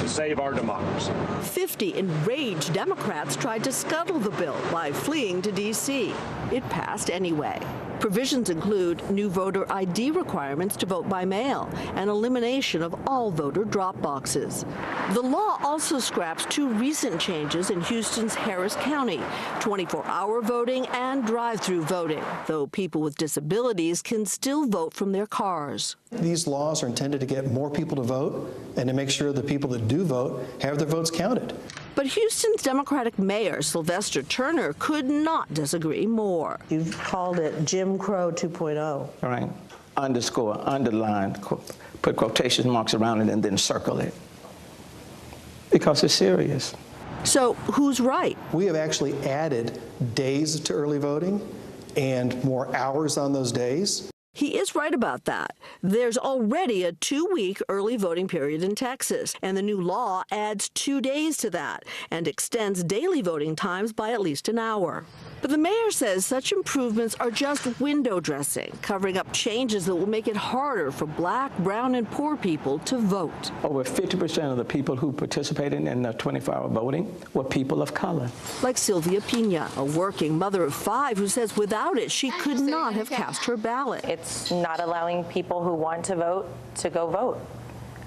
S12: to save our democracy.
S7: 50 enraged Democrats tried to scuttle the bill by fleeing to D.C. It passed anyway. Provisions include new voter ID requirements to vote by mail and elimination of all voter drop boxes. The law also scraps 2 recent changes in Houston's Harris County, 24-hour voting and drive-through voting, though people with disabilities can still vote from their cars.
S8: These laws are intended to get more people to vote and to make sure the people that do vote have their votes counted.
S7: But Houston's Democratic Mayor Sylvester Turner could not disagree more.
S18: You've called it Jim Crow 2.0.
S24: All right. Underscore, underline, put quotation marks around it and then circle it. Because it's serious.
S7: So who's right?
S8: We have actually added days to early voting and more hours on those days.
S7: He is right about that. There's already a 2-week early voting period in Texas, and the new law adds 2 days to that and extends daily voting times by at least an hour. But the mayor says such improvements are just window dressing, covering up changes that will make it harder for Black, brown, and poor people to vote.
S24: Over 50% of the people who participated in the 24-hour voting were people of color.
S7: Like Sylvia Pina, a working mother of 5 who says without it, she could not have cast her ballot.
S25: It's not allowing people who want to vote to go vote.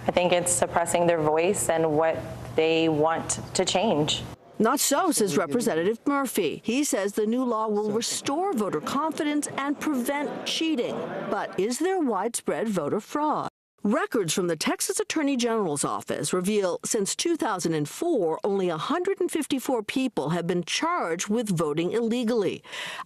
S25: I think it's suppressing their voice and what they want to change.
S7: Not so, says Representative Murphy. He says the new law will restore voter confidence and prevent cheating. But is there widespread voter fraud? Records from the Texas Attorney General's office reveal since 2004, only 154 people have been charged with voting illegally,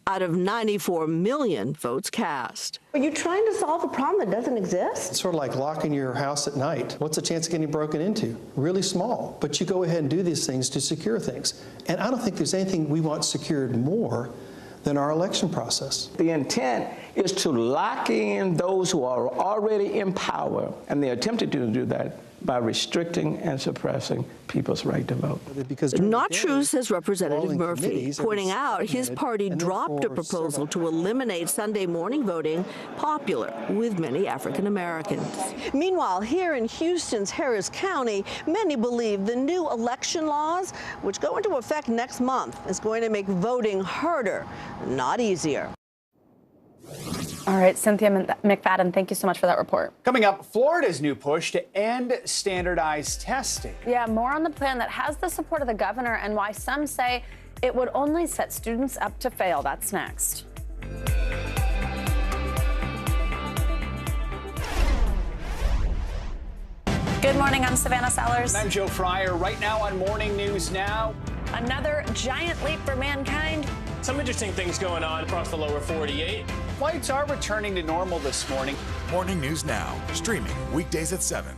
S7: out of 94 million votes cast.
S18: Are you trying to solve a problem that doesn't exist?
S8: It's sort of like locking your house at night. What's the chance of getting broken into? Really small. But you go ahead and do these things to secure things. And I don't think there's anything we want secured more than our election process.
S24: The intent is to lock in those who are already in power, and they attempted to do that by restricting and suppressing people's right to vote.
S7: Not true, says Representative Murphy, pointing out his party dropped a proposal to eliminate Sunday morning voting, popular with many African Americans. Meanwhile, here in Houston's Harris County, many believe the new election laws, which go into effect next month, is going to make voting harder, not easier.
S27: All right, Cynthia McFadden, thank you so much for that report.
S26: Coming up, Florida's new push to end standardized testing.
S27: Yeah, more on the plan that has the support of the governor and why some say it would only set students up to fail. That's next. Good morning, I'm Savannah Sellers.
S26: And I'm Joe Fryer. Right now on Morning News Now.
S27: Another giant leap for mankind.
S14: Some interesting things going on across the lower 48.
S26: Flights are returning to normal this morning.
S21: Morning News Now, streaming weekdays at 7.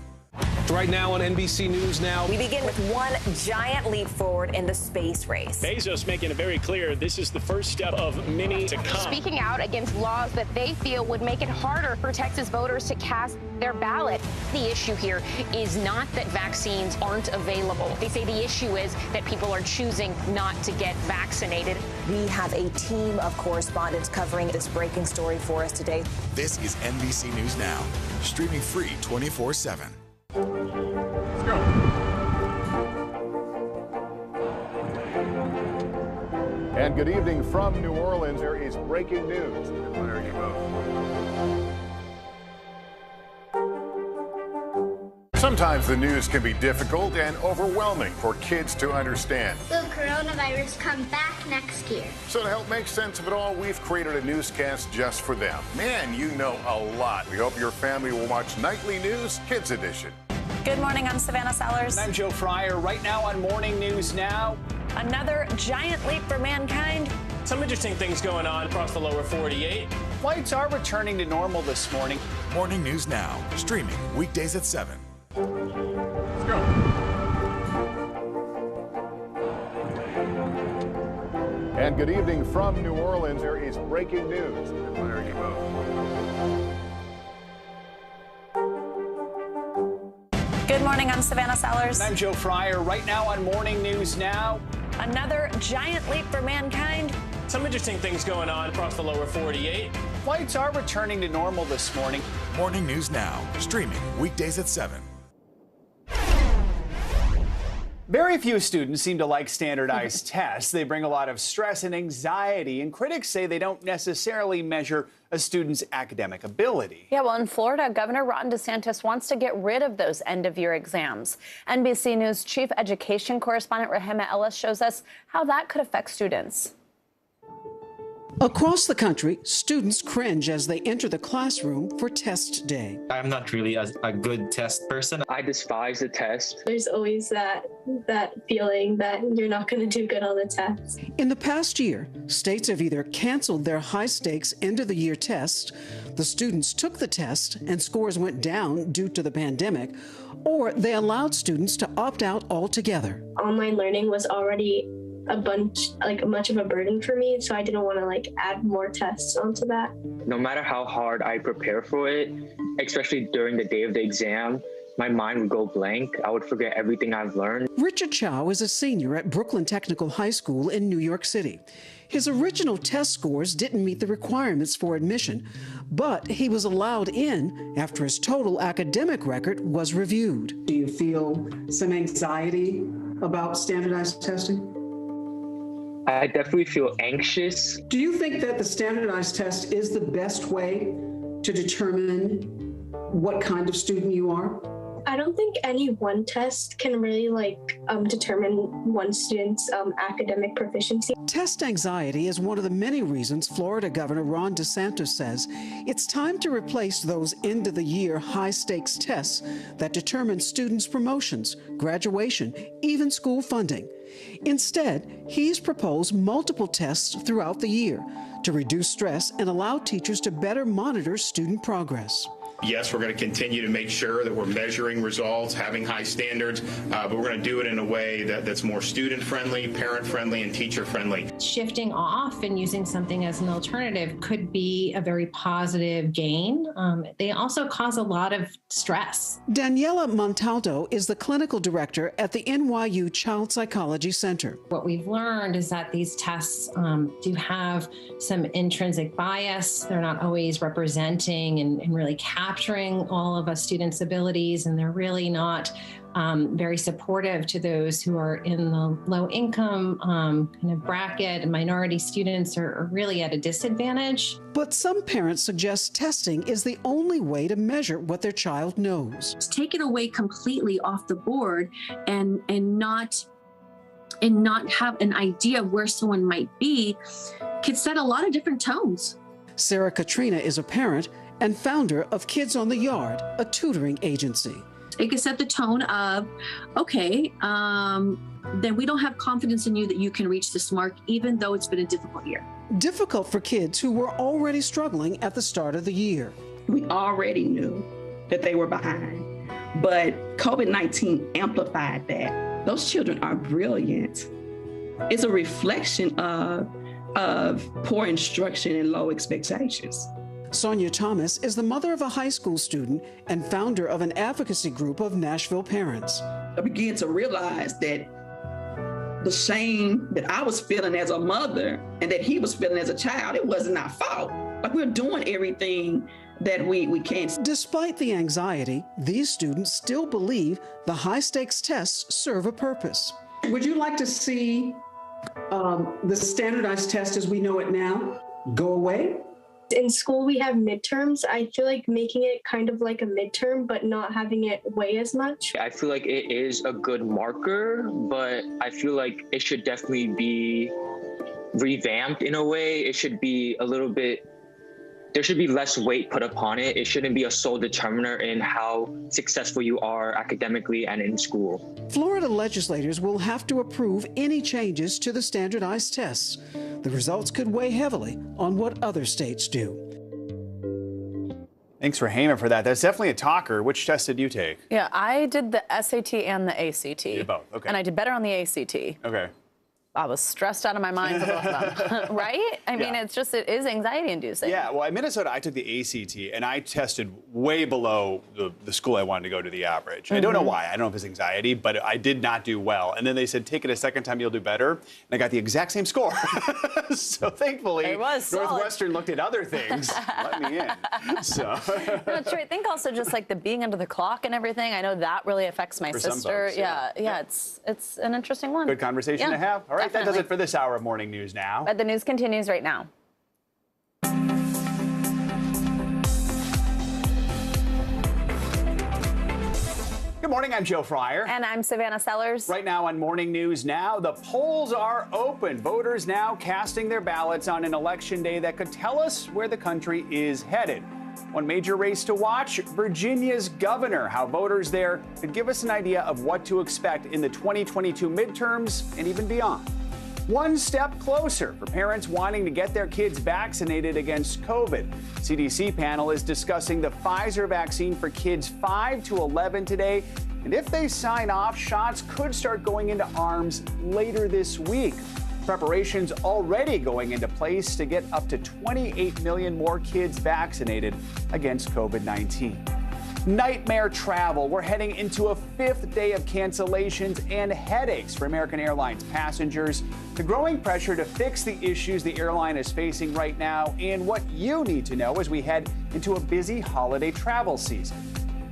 S1: Right now on NBC News Now.
S4: We begin with one giant leap forward in the space race.
S12: Bezos making it very clear this is the first step of many to come.
S3: Speaking out against laws that they feel would make it harder for Texas voters to cast their ballot. The issue here is not that vaccines aren't available. They say the issue is that people are choosing not to get vaccinated.
S4: We have a team of correspondents covering this breaking story for us today.
S21: This is NBC News Now, streaming free 24/7.
S15: Let's go. And good evening from New Orleans. There is breaking news. There you go. Sometimes the news can be difficult and overwhelming for kids to understand.
S16: Will coronavirus come back next year?
S15: So to help make sense of it all, we've created a newscast just for them. Man, you know a lot. We hope your family will watch Nightly News Kids Edition.
S27: Good morning, I'm Savannah Sellers.
S26: And I'm Joe Fryer. Right now on Morning News Now.
S27: Another giant leap for mankind.
S14: Some interesting things going on across the lower 48.
S26: Flights are returning to normal this morning.
S21: Morning News Now, streaming weekdays at 7.
S15: Let's go. And good evening from New Orleans. There is breaking news. There you go.
S27: Good morning, I'm Savannah Sellers.
S26: And I'm Joe Fryer. Right now on Morning News Now.
S27: Another giant leap for mankind.
S14: Some interesting things going on across the lower 48.
S26: Flights are returning to normal this morning.
S21: Morning News Now, streaming weekdays at 7.
S26: Very few students seem to like standardized tests. They bring a lot of stress and anxiety, and critics say they don't necessarily measure a student's academic ability.
S27: Yeah, well, in Florida, Governor Ron DeSantis wants to get rid of those end-of-year exams. NBC News Chief Education Correspondent Rahima Ellis shows us how that could affect students.
S17: Across the country, students cringe as they enter the classroom for test day.
S19: I'm not really a good test person. I despise the test.
S20: There's always that feeling that you're not going to do good on the test.
S17: In the past year, states have either canceled their high-stakes end-of-the-year tests, the students took the test and scores went down due to the pandemic, or they allowed students to opt out altogether.
S20: Online learning was already much of a burden for me, so I didn't want to add more tests onto that.
S19: No matter how hard I prepare for it, especially during the day of the exam, my mind would go blank. I would forget everything I've learned.
S17: Richard Chow is a senior at Brooklyn Technical High School in New York City. His original test scores didn't meet the requirements for admission, but he was allowed in after his total academic record was reviewed.
S22: Do you feel some anxiety about standardized testing?
S19: I definitely feel anxious.
S22: Do you think that the standardized test is the best way to determine what kind of student you are?
S20: I don't think any one test can really determine one student's academic proficiency.
S17: Test anxiety is one of the many reasons Florida Governor Ron DeSantis says it's time to replace those end-of-the-year high-stakes tests that determine students' promotions, graduation, even school funding. Instead, he's proposed multiple tests throughout the year to reduce stress and allow teachers to better monitor student progress.
S2: Yes, we're going to continue to make sure that we're measuring results, having high standards, but we're going to do it in a way that's more student-friendly, parent-friendly, and teacher-friendly.
S5: Shifting off and using something as an alternative could be a very positive gain. They also cause a lot of stress.
S17: Daniela Montaldo is the clinical director at the NYU Child Psychology Center.
S5: What we've learned is that these tests do have some intrinsic bias. They're not always representing and really capturing all of a student's abilities, and they're really not very supportive to those who are in the low income kind of bracket, and minority students are really at a disadvantage.
S17: But some parents suggest testing is the only way to measure what their child knows.
S9: Take it away completely off the board and not have an idea of where someone might be could set a lot of different tones.
S17: Sarah Katrina is a parent and founder of Kids on the Yard, a tutoring agency.
S9: It could set the tone of, okay, then we don't have confidence in you that you can reach this mark, even though it's been a difficult year.
S17: Difficult for kids who were already struggling at the start of the year.
S10: We already knew that they were behind, but COVID-19 amplified that. Those children are brilliant. It's a reflection of poor instruction and low expectations.
S17: Sonia Thomas is the mother of a high school student and founder of an advocacy group of Nashville parents.
S10: I began to realize that the shame that I was feeling as a mother and that he was feeling as a child, it wasn't our fault. Like, we're doing everything that we can.
S17: Despite the anxiety, these students still believe the high-stakes tests serve a purpose.
S22: Would you like to see the standardized test as we know it now go away?
S20: In school, we have midterms. I feel like making it kind of like a midterm, but not having it weigh as much.
S19: I feel like it is a good marker, but I feel like it should definitely be revamped in a way. It should be a little bit, there should be less weight put upon it. It shouldn't be a sole determiner in how successful you are academically and in school.
S17: Florida legislators will have to approve any changes to the standardized tests. The results could weigh heavily on what other states do.
S26: Thanks for Heyman for that. That's definitely a talker. Which test did you take?
S11: Yeah, I did the SAT and the ACT.
S26: You did both, okay.
S11: And I did better on the ACT.
S26: Okay.
S11: I was stressed out of my mind for both of them, right? I mean, it's just, it is anxiety inducing.
S26: Yeah, well, in Minnesota, I took the ACT, and I tested way below the school I wanted to go to the average. I don't know why. I don't know if it's anxiety, but I did not do well. And then they said, take it a second time, you'll do better. And I got the exact same score. So thankfully, Northwestern looked at other things, let me in. So.
S11: No, true. I think also just like the being under the clock and everything, I know that really affects my sister.
S26: Folks,
S11: yeah, it's an interesting one.
S26: Good conversation to have. All right.
S11: Definitely.
S26: That does it for this hour of Morning News Now.
S11: But the news continues right now.
S26: Good morning, I'm Joe Fryer.
S11: And I'm Savannah Sellers.
S26: Right now on Morning News Now, the polls are open. Voters now casting their ballots on an election day that could tell us where the country is headed. One major race to watch, Virginia's governor. How voters there could give us an idea of what to expect in the 2022 midterms and even beyond. One step closer for parents wanting to get their kids vaccinated against COVID. CDC panel is discussing the Pfizer vaccine for kids 5 to 11 today. And if they sign off, shots could start going into arms later this week. Preparations already going into place to get up to 28 million more kids vaccinated against COVID-19. Nightmare travel. We're heading into a 5th day of cancellations and headaches for American Airlines passengers. The growing pressure to fix the issues the airline is facing right now, and what you need to know as we head into a busy holiday travel season.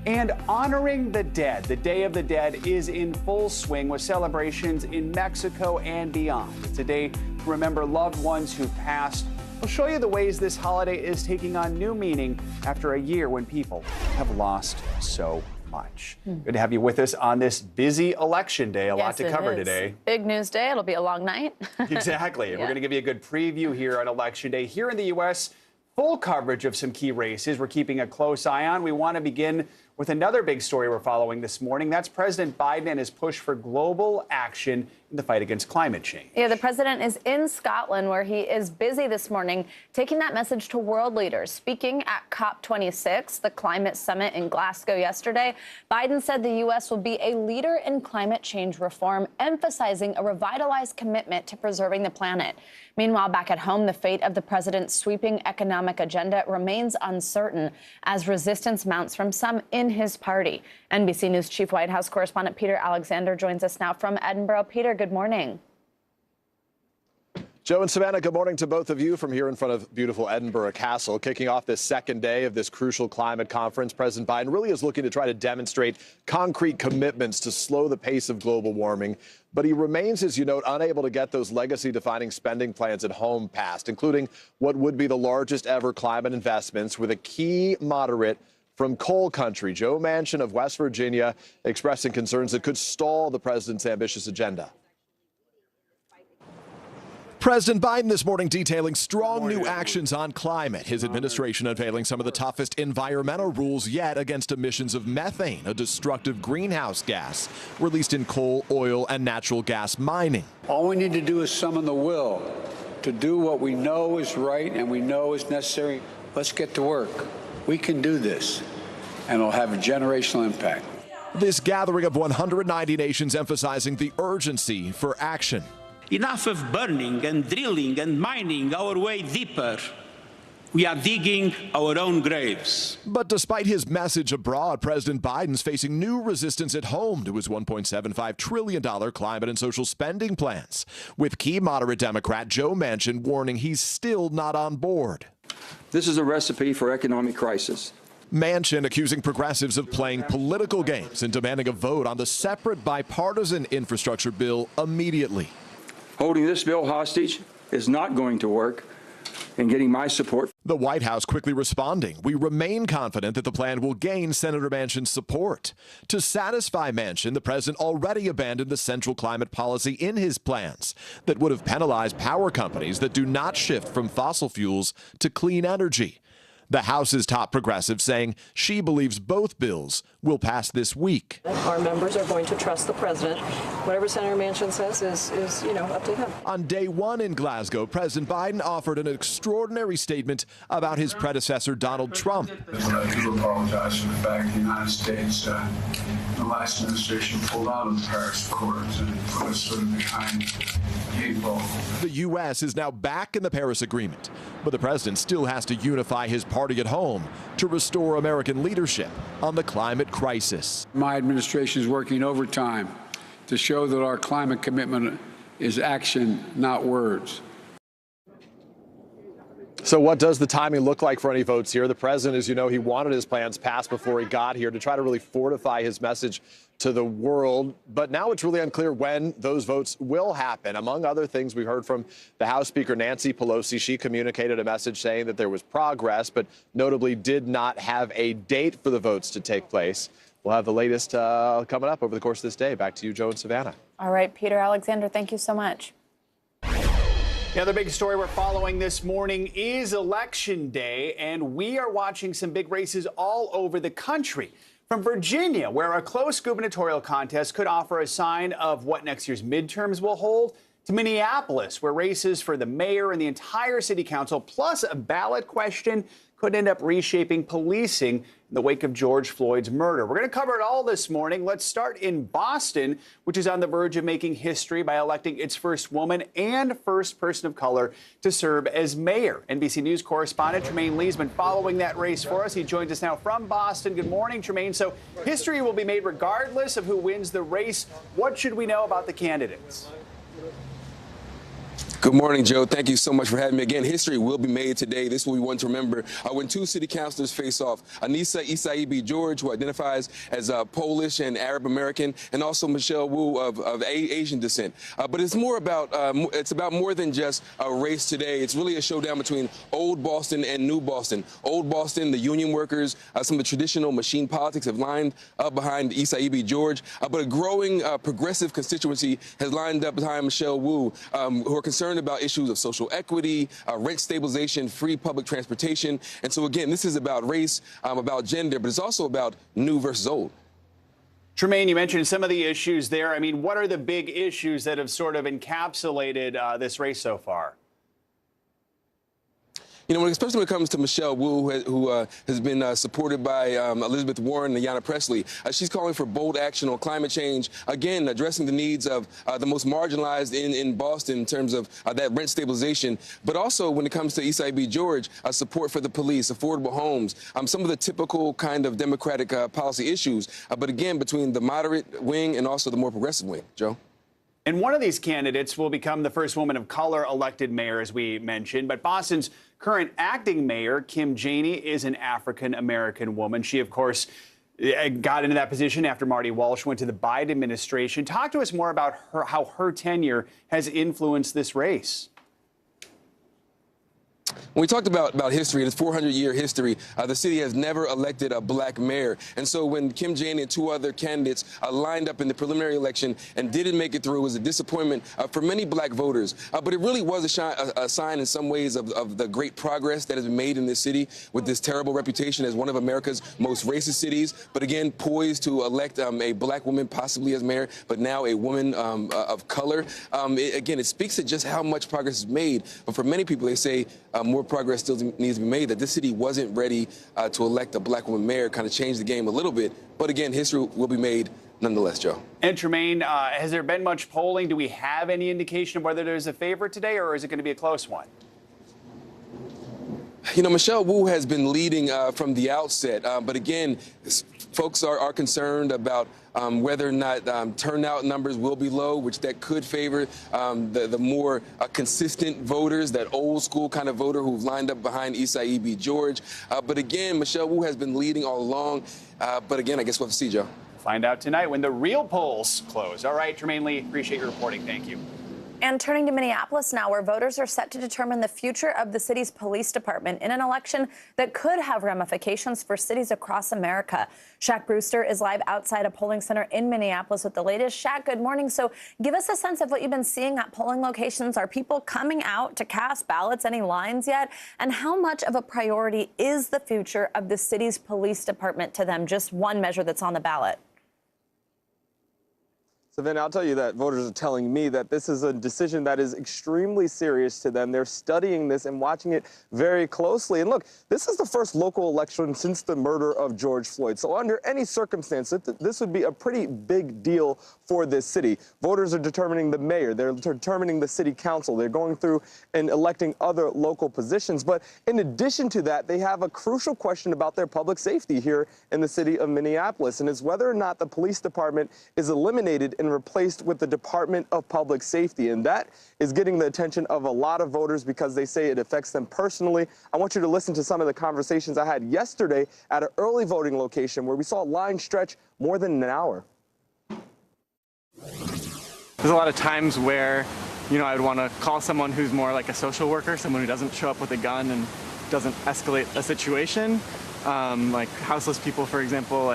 S26: And honoring the dead. The Day of the Dead is in full swing with celebrations in Mexico and beyond. It's a day to remember loved ones who passed. We'll show you the ways this holiday is taking on new meaning after a year when people have lost so much. Good to have you with us on this busy election day. A lot to cover today.
S11: Big news day. It'll be a long night.
S26: Exactly. We're going to give you a good preview here on Election Day. Here in the U.S., full coverage of some key races we're keeping a close eye on. We want to begin With another big story we're following this morning, that's President Biden and his push for global action in the fight against climate change.
S27: Yeah, the president is in Scotland, where he is busy this morning taking that message to world leaders. Speaking at COP26, the climate summit in Glasgow yesterday, Biden said the U.S. will be a leader in climate change reform, emphasizing a revitalized commitment to preserving the planet. Meanwhile, back at home, the fate of the president's sweeping economic agenda remains uncertain as resistance mounts from some in his party. NBC News Chief White House correspondent Peter Alexander joins us now from Edinburgh. Peter, good morning.
S6: Joe and Savannah, good morning to both of you from here in front of beautiful Edinburgh Castle. Kicking off this second day of this crucial climate conference, President Biden really is looking to try to demonstrate concrete commitments to slow the pace of global warming. But he remains, as you note, unable to get those legacy-defining spending plans at home passed, including what would be the largest ever climate investments with a key moderate from coal country, Joe Manchin of West Virginia, expressing concerns that could stall the president's ambitious agenda. President Biden this morning detailing strong new actions on climate. His administration unveiling some of the toughest environmental rules yet against emissions of methane, a destructive greenhouse gas released in coal, oil, and natural gas mining.
S8: All we need to do is summon the will to do what we know is right and we know is necessary. Let's get to work. We can do this, and it'll have a generational impact.
S6: This gathering of 190 nations emphasizing the urgency for action.
S13: Enough of burning and drilling and mining our way deeper. We are digging our own graves.
S6: But despite his message abroad, President Biden's facing new resistance at home to his $1.75 trillion climate and social spending plans, with key moderate Democrat Joe Manchin warning he's still not on board.
S18: This is a recipe for economic crisis.
S6: Manchin accusing progressives of playing political games and demanding a vote on the separate bipartisan infrastructure bill immediately.
S18: Holding this bill hostage is not going to work, and getting my support.
S6: The White House quickly responding. We remain confident that the plan will gain Senator Manchin's support. To satisfy Manchin, the president already abandoned the central climate policy in his plans that would have penalized power companies that do not shift from fossil fuels to clean energy. The House's top progressive saying she believes both bills will pass this week.
S23: Our members are going to trust the president. Whatever Senator Manchin says is up to him.
S6: On day one in Glasgow, President Biden offered an extraordinary statement about his predecessor, Donald Trump.
S24: I do apologize for the fact the United States, the last administration pulled out of the Paris Accords and put us sort of behind the eight ball.
S6: The U.S. is now back in the Paris Agreement, but the president still has to unify his party at home to restore American leadership on the climate crisis.
S24: My administration is working overtime to show that our climate commitment is action, not words.
S6: So what does the timing look like for any votes here? The president, as you know, he wanted his plans passed before he got here to try to really fortify his message to the world. But now it's really unclear when those votes will happen. Among other things, we heard from the House Speaker Nancy Pelosi. She communicated a message saying that there was progress, but notably did not have a date for the votes to take place. We'll have the latest coming up over the course of this day. Back to you, Joe and Savannah.
S27: All right, Peter Alexander, thank you so much.
S26: The other big story we're following this morning is Election Day, and we are watching some big races all over the country. From Virginia, where a close gubernatorial contest could offer a sign of what next year's midterms will hold, to Minneapolis, where races for the mayor and the entire city council, plus a ballot question, could end up reshaping policing in the wake of George Floyd's murder. We're going to cover it all this morning. Let's start in Boston, which is on the verge of making history by electing its first woman and first person of color to serve as mayor. NBC News correspondent Tremaine Lee's been following that race for us. He joins us now from Boston. Good morning, Tremaine. So history will be made regardless of who wins the race. What should we know about the candidates?
S25: Good morning, Joe. Thank you so much for having me again. History will be made today. This will be one to remember when two city councilors face off. Anissa Isaibi George, who identifies as Polish and Arab American, and also Michelle Wu of Asian descent. But it's more about it's about more than just a race today. It's really a showdown between Old Boston and New Boston. Old Boston, the union workers, some of the traditional machine politics have lined up behind Isaibi George, but a growing progressive constituency has lined up behind Michelle Wu, who are concerned concerned about issues of social equity, rent stabilization, free public transportation. And so, again, this is about race, about gender, but it's also about new versus old.
S26: Tremaine, you mentioned some of the issues there. I mean, what are the big issues that have sort of encapsulated this race so far?
S25: You know, especially when it comes to Michelle Wu, who has been supported by Elizabeth Warren and Ayanna Pressley. She's calling for bold action on climate change, again, addressing the needs of the most marginalized in Boston in terms of that rent stabilization. But also when it comes to Isai B. George, support for the police, affordable homes, some of the typical kind of Democratic policy issues. But again, between the moderate wing and also the more progressive wing. Joe?
S26: And one of these candidates will become the first woman of color elected mayor, as we mentioned. But Boston's current acting mayor, Kim Janey, is an African-American woman. She, of course, got into that position after Marty Walsh went to the Biden administration. Talk to us more about how her tenure has influenced this race.
S25: When we talked about history, its 400-year history, the city has never elected a black mayor. And so when Kim Janey and two other candidates lined up in the preliminary election and didn't make it through, it was a disappointment for many black voters. But it really was a sign in some ways of the great progress that has been made in this city with this terrible reputation as one of America's most racist cities. But again, poised to elect a black woman possibly as mayor, but now a woman of color. Again, it speaks to just how much progress is made. But for many people, they say more progress still needs to be made, that this city wasn't ready to elect a black woman mayor, kind of changed the game a little bit. But again, history will be made nonetheless, Joe.
S26: And Tremaine, has there been much polling? Do we have any indication of whether there's a favorite today, or is it going to be a close one?
S25: You know, Michelle Wu has been leading from the outset. But again, folks are concerned about whether or not turnout numbers will be low, which that could favor the more consistent voters, that old school kind of voter who've lined up behind Isai B. George. But again, Michelle Wu has been leading all along. But again, I guess we'll have to see, Joe.
S26: Find out tonight when the real polls close. All right, Tremaine Lee, appreciate your reporting. Thank you.
S27: And turning to Minneapolis now, where voters are set to determine the future of the city's police department in an election that could have ramifications for cities across America. Shaq Brewster is live outside a polling center in Minneapolis with the latest. Shaq, good morning. So give us a sense of what you've been seeing at polling locations. Are people coming out to cast ballots? Any lines yet? And how much of a priority is the future of the city's police department to them? Just one measure that's on the ballot.
S1: So then I'll tell you that voters are telling me that this is a decision that is extremely serious to them. They're studying this and watching it very closely. And look, this is the first local election since the murder of George Floyd. So under any circumstance, this would be a pretty big deal for this city. Voters are determining the mayor. They're determining the city council. They're going through and electing other local positions. But in addition to that, they have a crucial question about their public safety here in the city of Minneapolis. And it's whether or not the police department is eliminated and replaced with the Department of Public Safety. And that is getting the attention of a lot of voters because they say it affects them personally. I want you to listen to some of the conversations I had yesterday at an early voting location where we saw a line stretch more than an hour.
S3: There's a lot of times where, I'd want to call someone who's more like a social worker, someone who doesn't show up with a gun and doesn't escalate a situation. Like houseless people, for example.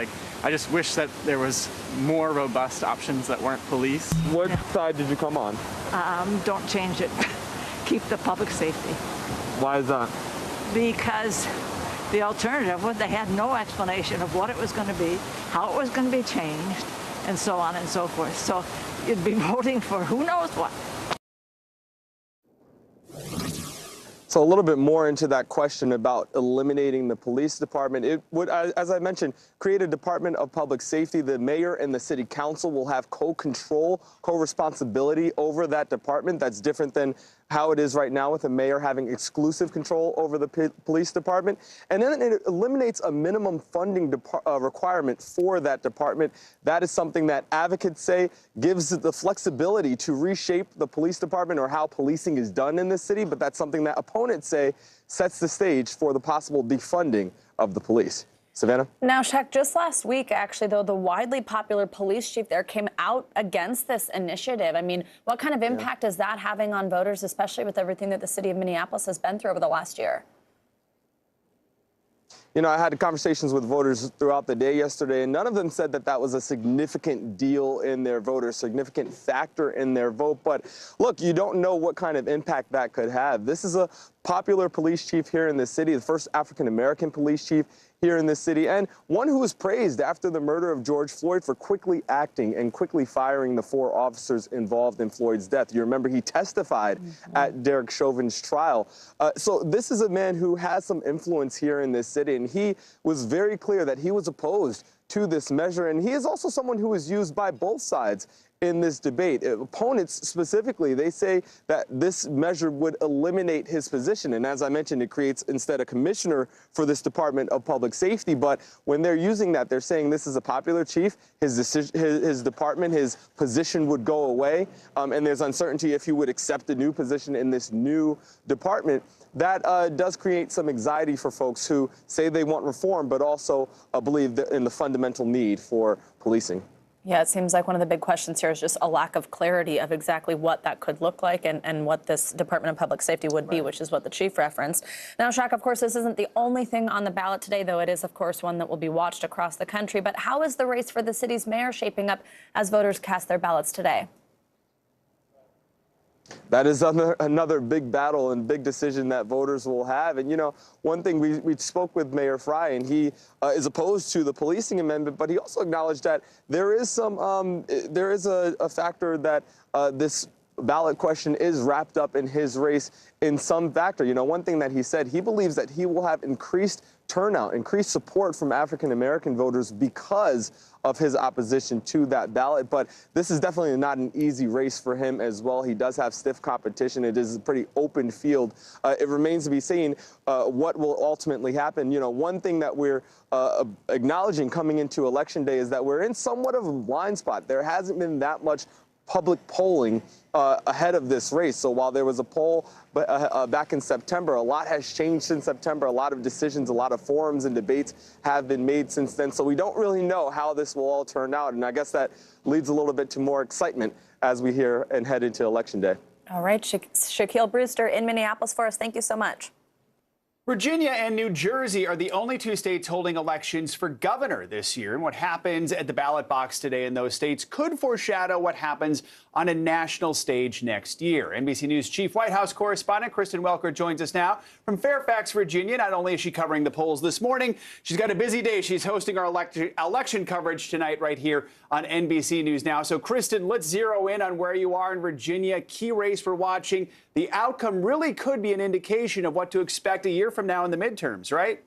S3: I just wish that there was more robust options that weren't police.
S1: What side did you come on?
S4: Don't change it. Keep the public safety.
S1: Why is that?
S4: Because the alternative, they had no explanation of what it was going to be, how it was going to be changed, and so on and so forth. So you'd be voting for who knows what.
S1: So a little bit more into that question about eliminating the police department. It would, as I mentioned, create a Department of Public Safety. The mayor and the city council will have co-control, co-responsibility over that department. That's different than how it is right now with the mayor having exclusive control over the police department. And then it eliminates a minimum funding requirement for that department. That is something that advocates say gives the flexibility to reshape the police department or how policing is done in this city. But that's something that opponents say sets the stage for the possible defunding of the police. Savannah?
S27: Now, Shaq, just last week, actually, though, the widely popular police chief there came out against this initiative. I mean, what kind of impact is that having on voters, especially with everything that the city of Minneapolis has been through over the last year?
S1: You know, I had conversations with voters throughout the day yesterday, and none of them said that that was a significant deal in their vote or significant factor in their vote. But look, you don't know what kind of impact that could have. This is a popular police chief here in the city, the first African-American police chief here in this city, and one who was praised after the murder of George Floyd for quickly acting and quickly firing the 4 officers involved in Floyd's death. You remember he testified at Derek Chauvin's trial. So this is a man who has some influence here in this city, and he was very clear that he was opposed to this measure, and he is also someone who is used by both sides in this debate. Opponents specifically, they say that this measure would eliminate his position. And as I mentioned, it creates instead a commissioner for this Department of Public Safety. But when they're using that, they're saying this is a popular chief. His decision, his department, his position would go away. And there's uncertainty if he would accept a new position in this new department. That does create some anxiety for folks who say they want reform, but also believe in the fundamental need for policing.
S27: Yeah, it seems like one of the big questions here is just a lack of clarity of exactly what that could look like and what this Department of Public Safety would be, which is what the chief referenced. Now, Shaq, of course, this isn't the only thing on the ballot today, though it is, of course, one that will be watched across the country. But how is the race for the city's mayor shaping up as voters cast their ballots today?
S1: That is another big battle and big decision that voters will have. And, you know, one thing we spoke with Mayor Fry, and he is opposed to the policing amendment, but he also acknowledged that there is some there is a factor that this ballot question is wrapped up in his race in some factor. You know, one thing that he said, he believes that he will have increased turnout, increased support from African-American voters because of his opposition to that ballot. But this is definitely not an easy race for him as well. He does have stiff competition. It is a pretty open field. It remains to be seen what will ultimately happen. You know, one thing that we're acknowledging coming into Election Day is that we're in somewhat of a blind spot. There hasn't been that much public polling ahead of this race. So while there was a poll back in September, a lot has changed since September. A lot of decisions, a lot of forums and debates have been made since then. So we don't really know how this will all turn out. And I guess that leads a little bit to more excitement as we hear and head into Election Day.
S27: All right, Shaquille Brewster in Minneapolis for us. Thank you so much.
S26: Virginia and New Jersey are the only 2 states holding elections for governor this year. And what happens at the ballot box today in those states could foreshadow what happens on a national stage next year. NBC News Chief White House correspondent Kristen Welker joins us now from Fairfax, Virginia. Not only is she covering the polls this morning, she's got a busy day. She's hosting our election coverage tonight right here on NBC News Now. So, Kristen, let's zero in on where you are in Virginia. Key race we're watching. The outcome really could be an indication of what to expect a year from now in the midterms, right?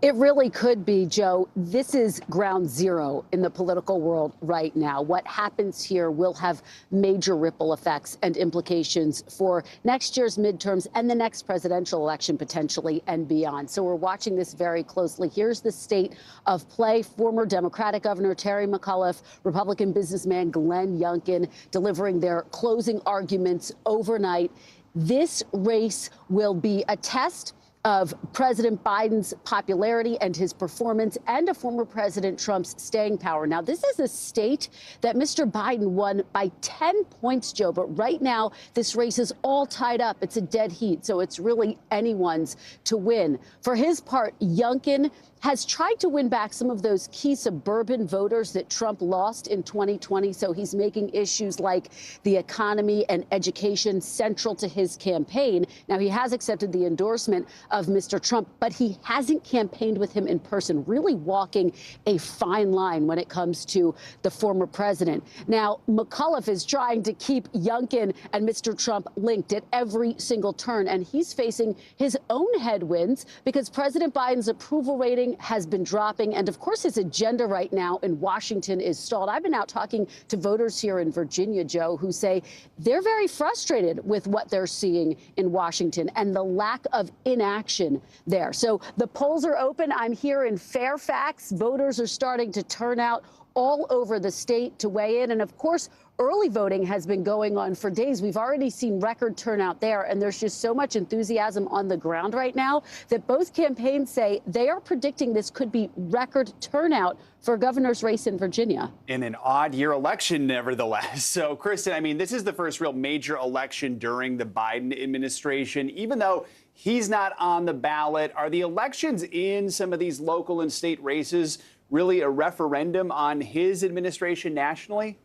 S2: It really could be, Joe. This is ground zero in the political world right now. What happens here will have major ripple effects and implications for next year's midterms and the next presidential election potentially and beyond. So we're watching this very closely. Here's the state of play. Former Democratic Governor Terry McAuliffe, Republican businessman Glenn Youngkin delivering their closing arguments overnight. This race will be a test of President Biden's popularity and his performance and of former President Trump's staying power. Now, this is a state that Mr. Biden won by 10 points, Joe, but right now this race is all tied up. It's a dead heat, so it's really anyone's to win. For his part, Youngkin has tried to win back some of those key suburban voters that Trump lost in 2020. So he's making issues like the economy and education central to his campaign. Now, he has accepted the endorsement of Mr. Trump, but he hasn't campaigned with him in person, really walking a fine line when it comes to the former president. Now, McAuliffe is trying to keep Youngkin and Mr. Trump linked at every single turn, and he's facing his own headwinds because President Biden's approval rating has been dropping. And of course, his agenda right now in Washington is stalled. I've been out talking to voters here in Virginia, Joe, who say they're very frustrated with what they're seeing in Washington and the lack of inaction there. So the polls are open. I'm here in Fairfax. Voters are starting to turn out all over the state to weigh in. And of course, early voting has been going on for days. We've already seen record turnout there, and there's just so much enthusiasm on the ground right now that both campaigns say they are predicting this could be record turnout for a governor's race in Virginia.
S26: In an odd year election, nevertheless. So, Kristen, I mean, this is the first real major election during the Biden administration. Even though he's not on the ballot, are the elections in some of these local and state races really a referendum on his administration nationally?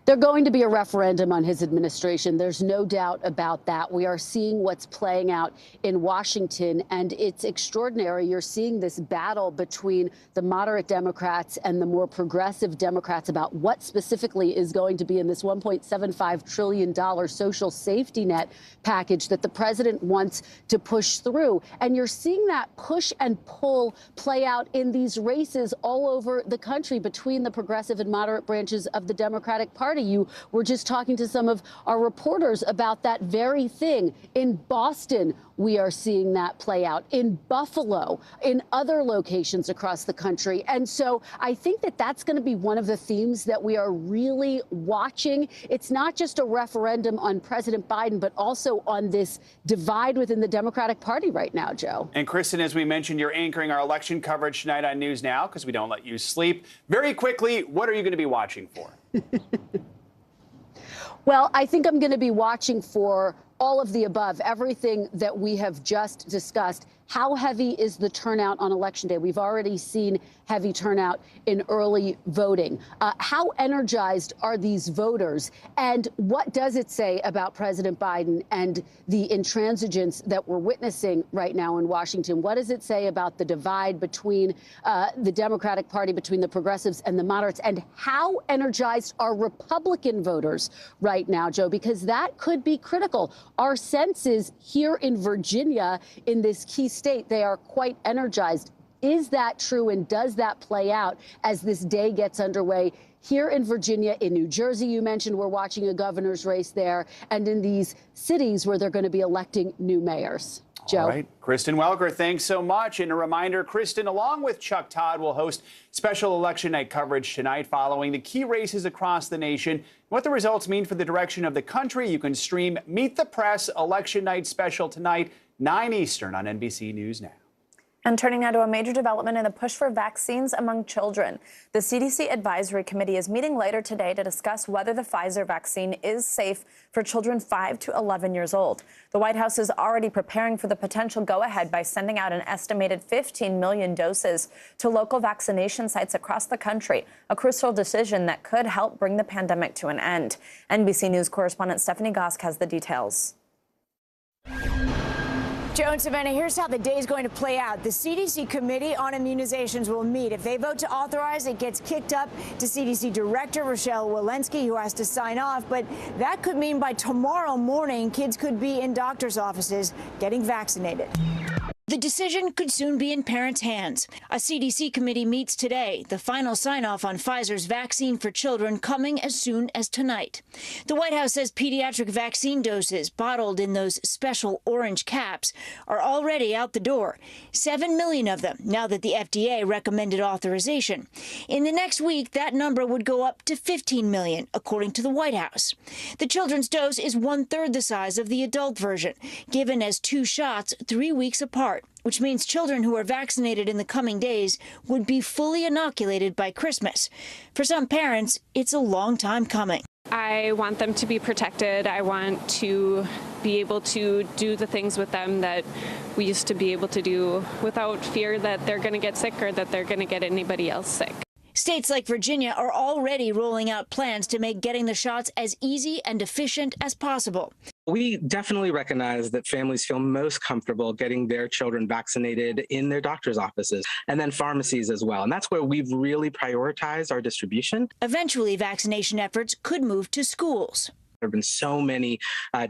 S2: They're going to be a referendum on his administration. There's no doubt about that. We are seeing what's playing out in Washington, and it's extraordinary. You're seeing this battle between the moderate Democrats and the more progressive Democrats about what specifically is going to be in this $1.75 trillion social safety net package that the president wants to push through. And you're seeing that push and pull play out in these races all over the country between the progressive and moderate branches of the Democratic Party. You were just talking to some of our reporters about that very thing. In Boston, we are seeing that play out. In Buffalo, in other locations across the country. And so I think that that's going to be one of the themes that we are really watching. It's not just a referendum on President Biden, but also on this divide within the Democratic Party right now, Joe.
S26: And Kristen, as we mentioned, you're anchoring our election coverage tonight on News Now because we don't let you sleep. Very quickly, what are you going to be watching for?
S2: Well, I think I'm going to be watching for all of the above, everything that we have just discussed. How heavy is the turnout on Election Day? We've already seen heavy turnout in early voting. How energized are these voters? And what does it say about President Biden and the intransigence that we're witnessing right now in Washington? What does it say about the divide between the Democratic Party, between the progressives and the moderates? And how energized are Republican voters right now, Joe? Because that could be critical. Our sense is here in Virginia, in this key state, they are quite energized. Is that true, and does that play out as this day gets underway here in Virginia? In New Jersey, you mentioned we're watching a governor's race there, and in these cities where they're going to be electing new mayors. Joe.
S26: All right. Kristen Welker, thanks so much. And a reminder, Kristen, along with Chuck Todd, will host special election night coverage tonight following the key races across the nation. What the results mean for the direction of the country. You can stream Meet the Press Election Night special tonight, 9 Eastern on NBC News Now.
S27: And turning now to a major development in the push for vaccines among children. The CDC Advisory Committee is meeting later today to discuss whether the Pfizer vaccine is safe for children 5 to 11 years old. The White House is already preparing for the potential go-ahead by sending out an estimated 15 million doses to local vaccination sites across the country, a crucial decision that could help bring the pandemic to an end. NBC News correspondent Stephanie Gosk has the details.
S5: Joe and Savannah, here's how the day is going to play out. The CDC Committee on Immunizations will meet. If they vote to authorize, it gets kicked up to CDC Director Rochelle Walensky, who has to sign off. But that could mean by tomorrow morning, kids could be in doctors' offices getting vaccinated. The decision could soon be in parents' hands. A CDC committee meets today, the final sign-off on Pfizer's vaccine for children coming as soon as tonight. The White House says pediatric vaccine doses bottled in those special orange caps are already out the door. 7 million of them now that the FDA recommended authorization. In the next week, that number would go up to 15 million, according to the White House. The children's dose is 1/3 the size of the adult version, given as 2 shots 3 weeks apart, which means children who are vaccinated in the coming days would be fully inoculated by Christmas. For some parents, it's a long time coming.
S7: I want them to be protected. I want to be able to do the things with them that we used to be able to do without fear that they're going to get sick or that they're going to get anybody else sick.
S5: States like Virginia are already rolling out plans to make getting the shots as easy and efficient as possible.
S12: We definitely recognize that families feel most comfortable getting their children vaccinated in their doctor's offices and then pharmacies as well. And that's where we've really prioritized our distribution.
S5: Eventually, vaccination efforts could move to schools.
S12: There have been so many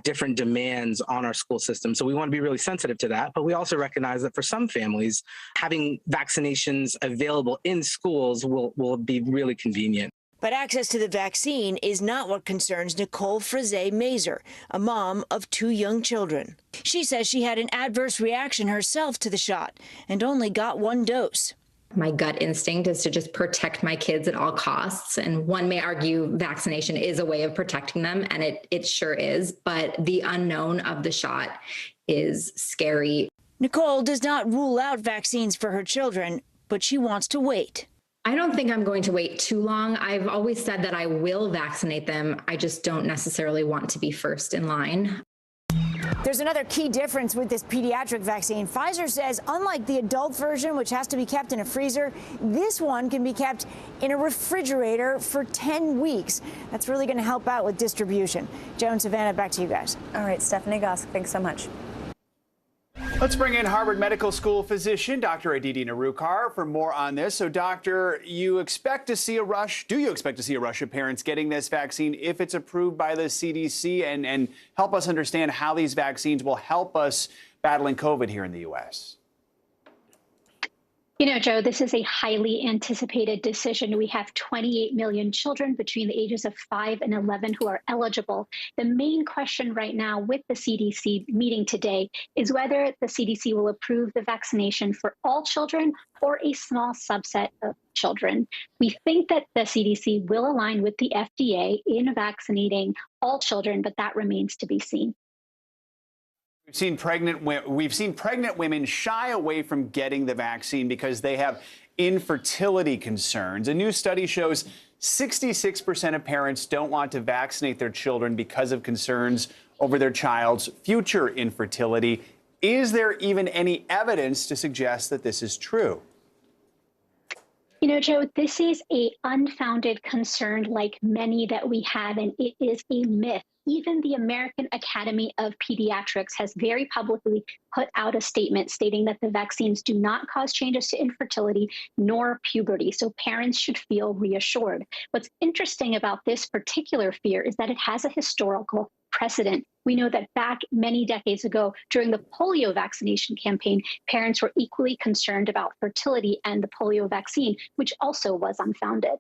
S12: different demands on our school system. So we want to be really sensitive to that. But we also recognize that for some families, having vaccinations available in schools will be really convenient.
S5: But access to the vaccine is not what concerns Nicole Frise-Mazer, a mom of 2 young children. She says she had an adverse reaction herself to the shot and only got 1 dose.
S9: My gut instinct is to just protect my kids at all costs. And one may argue vaccination is a way of protecting them, and it sure is. But the unknown of the shot is scary.
S5: Nicole does not rule out vaccines for her children, but she wants to wait.
S9: I don't think I'm going to wait too long. I've always said that I will vaccinate them. I just don't necessarily want to be first in line.
S5: There's another key difference with this pediatric vaccine. Pfizer says, unlike the adult version, which has to be kept in a freezer, this one can be kept in a refrigerator for 10 weeks. That's really going to help out with distribution. Joe and Savannah, back to you guys.
S27: All right, Stephanie Gosk, thanks so much.
S26: Let's bring in Harvard Medical School physician Dr. Aditi Narukar for more on this. So, doctor, you expect to see a rush? Do you expect to see a rush of parents getting this vaccine if it's approved by the CDC? And help us understand how these vaccines will help us battling COVID here in the U.S.
S10: You know, Joe, this is a highly anticipated decision. We have 28 million children between the ages of 5 and 11 who are eligible. The main question right now with the CDC meeting today is whether the CDC will approve the vaccination for all children or a small subset of children. We think that the CDC will align with the FDA in vaccinating all children, but that remains to be seen.
S26: We've seen pregnant women shy away from getting the vaccine because they have infertility concerns. A new study shows 66% of parents don't want to vaccinate their children because of concerns over their child's future infertility. Is there even any evidence to suggest that this is true?
S10: You know, Joe, this is an unfounded concern like many that we have, and it is a myth. Even the American Academy of Pediatrics has very publicly put out a statement stating that the vaccines do not cause changes to infertility nor puberty, so parents should feel reassured. What's interesting about this particular fear is that it has a historical precedent. We know that back many decades ago, during the polio vaccination campaign, parents were equally concerned about fertility and the polio vaccine, which also was unfounded.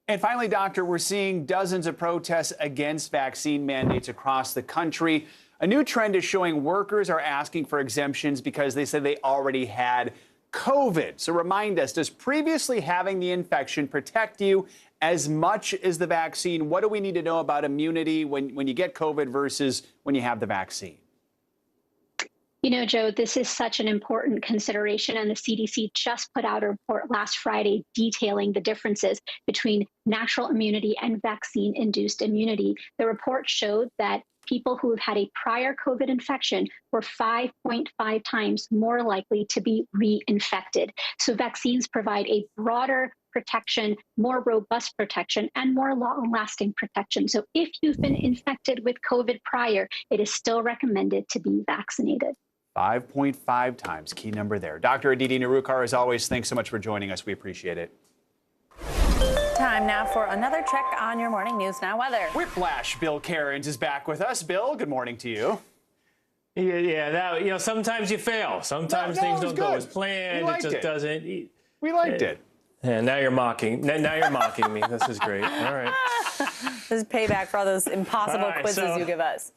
S26: And finally, doctor, we're seeing dozens of protests against vaccine mandates across the country. A new trend is showing workers are asking for exemptions because they said they already had COVID. So remind us, does previously having the infection protect you as much as the vaccine? What do we need to know about immunity when you get COVID versus when you have the vaccine?
S10: You know, Joe, this is such an important consideration, and the CDC just put out a report last Friday detailing the differences between natural immunity and vaccine-induced immunity. The report showed that people who have had a prior COVID infection were 5.5 times more likely to be reinfected. So vaccines provide a broader protection, more robust protection, and more long-lasting protection. So if you've been infected with COVID prior, it is still recommended to be vaccinated.
S26: 5.5 times, key number there. Dr. Aditi Narukar, as always, thanks so much for joining us. We appreciate it.
S27: Time now for another check on your morning News Now weather.
S26: Whiplash Bill Cairns is back with us. Bill, good morning to you.
S14: Yeah, that, you know, sometimes you fail. Sometimes things don't go as planned. It just doesn't.
S26: We liked it.
S14: And now you're mocking. Now you're mocking me. This is great. All right.
S27: This is payback for all those impossible quizzes you give us.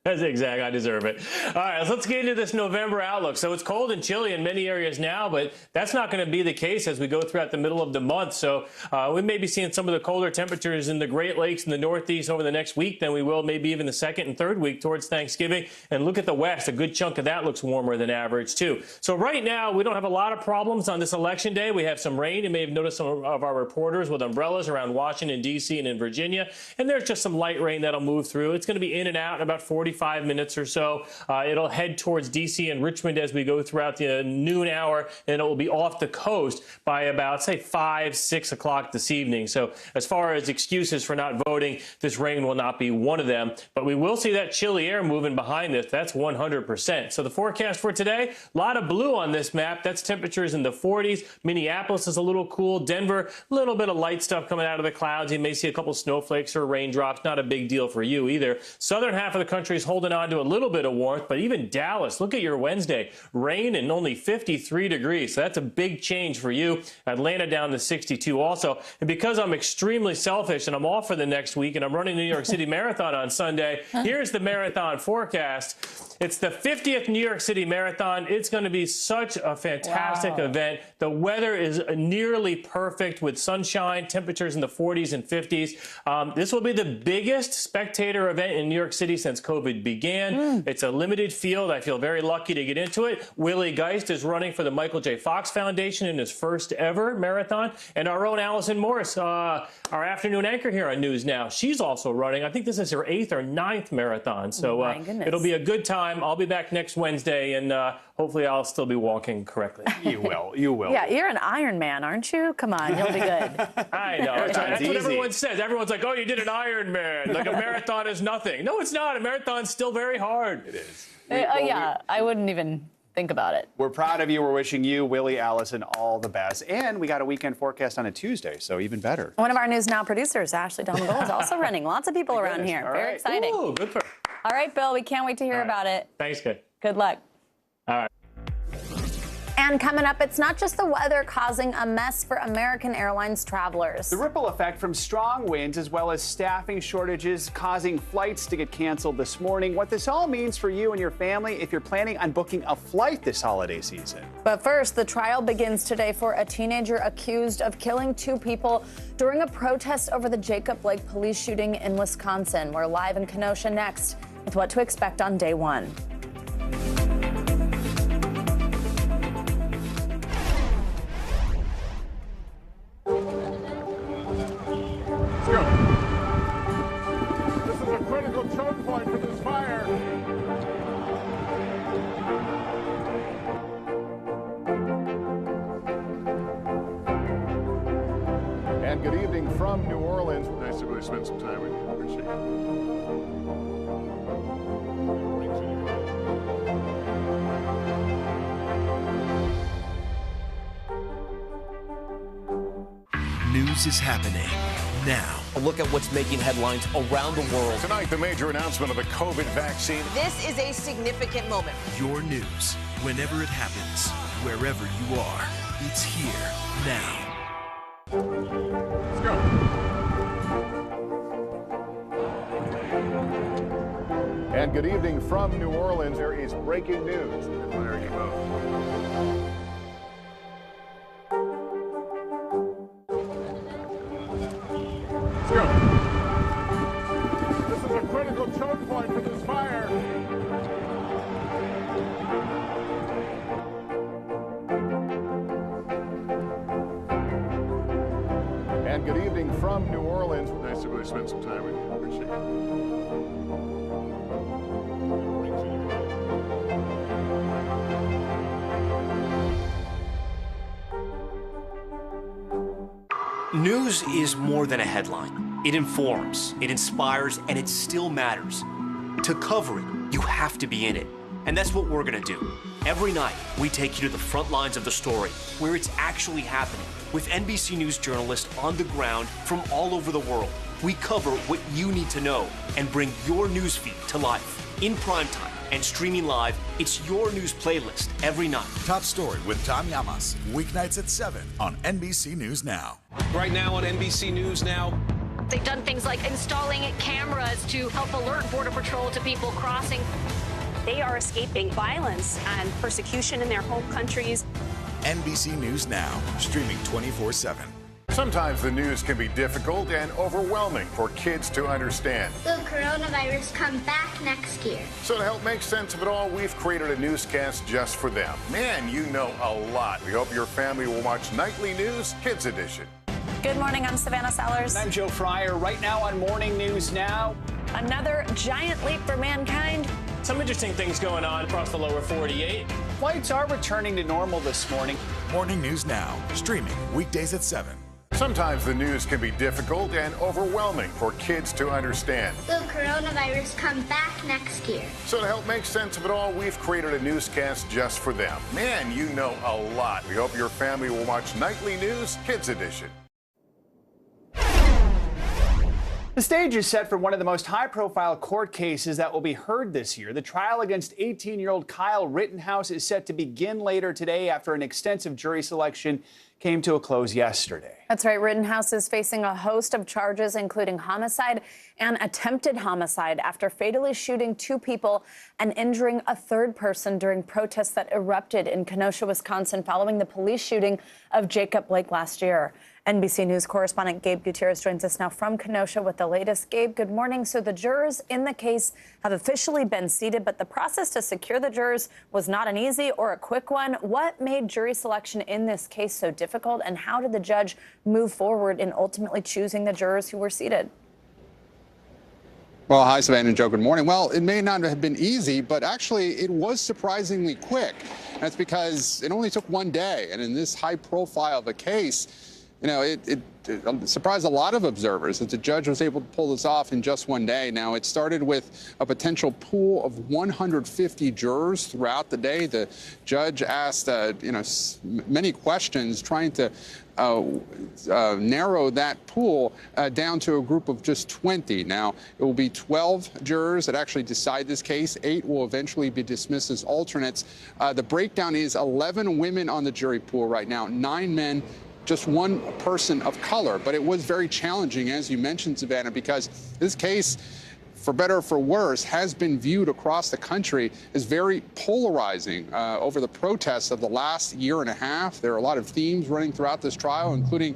S14: That's exactly. I deserve it. All right, let's get into this November outlook. So it's cold and chilly in many areas now, but that's not going to be the case as we go throughout the middle of the month. So we may be seeing some of the colder temperatures in the Great Lakes and the Northeast over the next week than we will maybe even the second and third week towards Thanksgiving. And look at the West. A good chunk of that looks warmer than average, too. So right now, we don't have a lot of problems on this election day. We have some rain. You may have noticed some of our reporters with umbrellas around Washington, D.C. and in Virginia. And there's just some light rain that'll move through. It's going to be in and out in about 45 minutes or so. It'll head towards D.C. and Richmond as we go throughout the noon hour, and it will be off the coast by about, say, 5, 6 o'clock this evening. So as far as excuses for not voting, this rain will not be one of them. But we will see that chilly air moving behind this. That's 100%. So the forecast for today, a lot of blue on this map. That's temperatures in the 40s. Minneapolis is a little cool. Denver, a little bit of light stuff coming out of the clouds. You may see a couple snowflakes or raindrops. Not a big deal for you either. Southern half of the country country's holding on to a little bit of warmth, but even Dallas, look at your Wednesday. Rain and only 53 degrees. So that's a big change for you. Atlanta down to 62 also. And because I'm extremely selfish and I'm off for the next week and I'm running the New York City Marathon on Sunday, here's the marathon forecast. It's the 50th New York City Marathon. It's going to be such a fantastic event. The weather is nearly perfect with sunshine, temperatures in the 40s and 50s. This will be the biggest spectator event in New York City since COVID began. It's a limited field. I feel very lucky to get into it. Willie Geist is running for the Michael J. Fox Foundation in his first ever marathon. And our own Allison Morris, our afternoon anchor here on News Now, she's also running. I think this is her 8th or 9th marathon. So it'll be a good time. I'll be back next Wednesday, and hopefully I'll still be walking correctly.
S26: You will. You will.
S11: Yeah, you're an Iron Man, aren't you? Come on, you'll be good.
S14: I know. That's what everyone says. Everyone's like, oh, you did an Iron Man. Like a marathon is nothing. No, it's not. A marathon's still very hard.
S26: It is.
S11: Yeah, I wouldn't even think about it.
S26: We're proud of you. We're wishing you, Willie, Allison, all the best. And we got a weekend forecast on a Tuesday, so even better.
S11: One of our News Now producers, Ashley Delmagul, is also running. Lots of people around here. Very exciting.
S14: Ooh, good for her.
S11: All right, Bill, we can't wait to hear about it.
S14: Thanks, good.
S11: Good luck.
S14: All right.
S27: And coming up, it's not just the weather causing a mess for American Airlines travelers.
S26: The ripple effect from strong winds as well as staffing shortages causing flights to get canceled this morning. What this all means for you and your family if you're planning on booking a flight this holiday season.
S27: But first, the trial begins today for a teenager accused of killing 2 people during a protest over the Jacob Blake police shooting in Wisconsin. We're live in Kenosha next with what to expect on day 1.
S15: Choke point for this fire. And good evening from New Orleans. Nice to really spend some time with you. Appreciate
S16: it. News is happening now.
S17: A look at what's making headlines around the world.
S15: Tonight, the major announcement of the COVID vaccine.
S19: This is a significant moment.
S16: Your news, whenever it happens, wherever you are, it's here now.
S15: Let's go. And good evening from New Orleans. There is breaking news. There you go. Let's go. This is a critical choke point for this fire. And good evening from New Orleans. Nice to really spend some time with you. Appreciate it.
S17: News is more than a headline. It informs, it inspires, and it still matters. To cover it, you have to be in it. And that's what we're gonna do. Every night, we take you to the front lines of the story, where it's actually happening, with NBC News journalists on the ground from all over the world. We cover what you need to know and bring your newsfeed to life. In prime time and streaming live, it's your news playlist every night.
S20: Top Story with Tom Llamas, weeknights at 7 on NBC News Now.
S25: Right now on NBC News Now.
S21: They've done things like installing cameras to help alert Border Patrol to people crossing. They are escaping violence and persecution in their home countries.
S20: NBC News Now, streaming 24/7.
S15: Sometimes the news can be difficult and overwhelming for kids to understand.
S22: Will coronavirus come back next year?
S15: So to help make sense of it all, we've created a newscast just for them. Man, you know a lot. We hope your family will watch Nightly News Kids Edition.
S27: Good morning, I'm Savannah Sellers.
S26: I'm Joe Fryer. Right now on Morning News Now.
S27: Another giant leap for mankind.
S14: Some interesting things going on across the lower 48.
S26: Flights are returning to normal this morning.
S20: Morning News Now, streaming weekdays at 7.
S15: Sometimes the news can be difficult and overwhelming for kids to understand.
S22: Will coronavirus come back next year?
S15: So to help make sense of it all, we've created a newscast just for them. Man, you know a lot. We hope your family will watch Nightly News Kids Edition.
S26: The stage is set for one of the most high-profile court cases that will be heard this year. The trial against 18-year-old Kyle Rittenhouse is set to begin later today after an extensive jury selection came to a close yesterday.
S27: That's right. Rittenhouse is facing a host of charges, including homicide and attempted homicide after fatally shooting 2 people and injuring a 3rd person during protests that erupted in Kenosha, Wisconsin, following the police shooting of Jacob Blake last year. NBC News correspondent Gabe Gutierrez joins us now from Kenosha with the latest. Gabe, good morning. So the jurors in the case have officially been seated, but the process to secure the jurors was not an easy or a quick one. What made jury selection in this case so difficult, and how did the judge move forward in ultimately choosing the jurors who were seated?
S3: Well, hi, Savannah and Joe. Good morning. Well, it may not have been easy, but actually it was surprisingly quick. That's because it only took 1 day. And in this high profile of a case, you know, it surprised a lot of observers that the judge was able to pull this off in just 1 day. Now, it started with a potential pool of 150 jurors throughout the day. The judge asked, many questions trying to narrow that pool down to a group of just 20. Now, it will be 12 jurors that actually decide this case. 8 will eventually be dismissed as alternates. The breakdown is 11 women on the jury pool right now, 9 men, just 1 person of color. But it was very challenging, as you mentioned, Savannah, because this case, for better or for worse, has been viewed across the country as very polarizing over the protests of the last year and a half. There are a lot of themes running throughout this trial, including,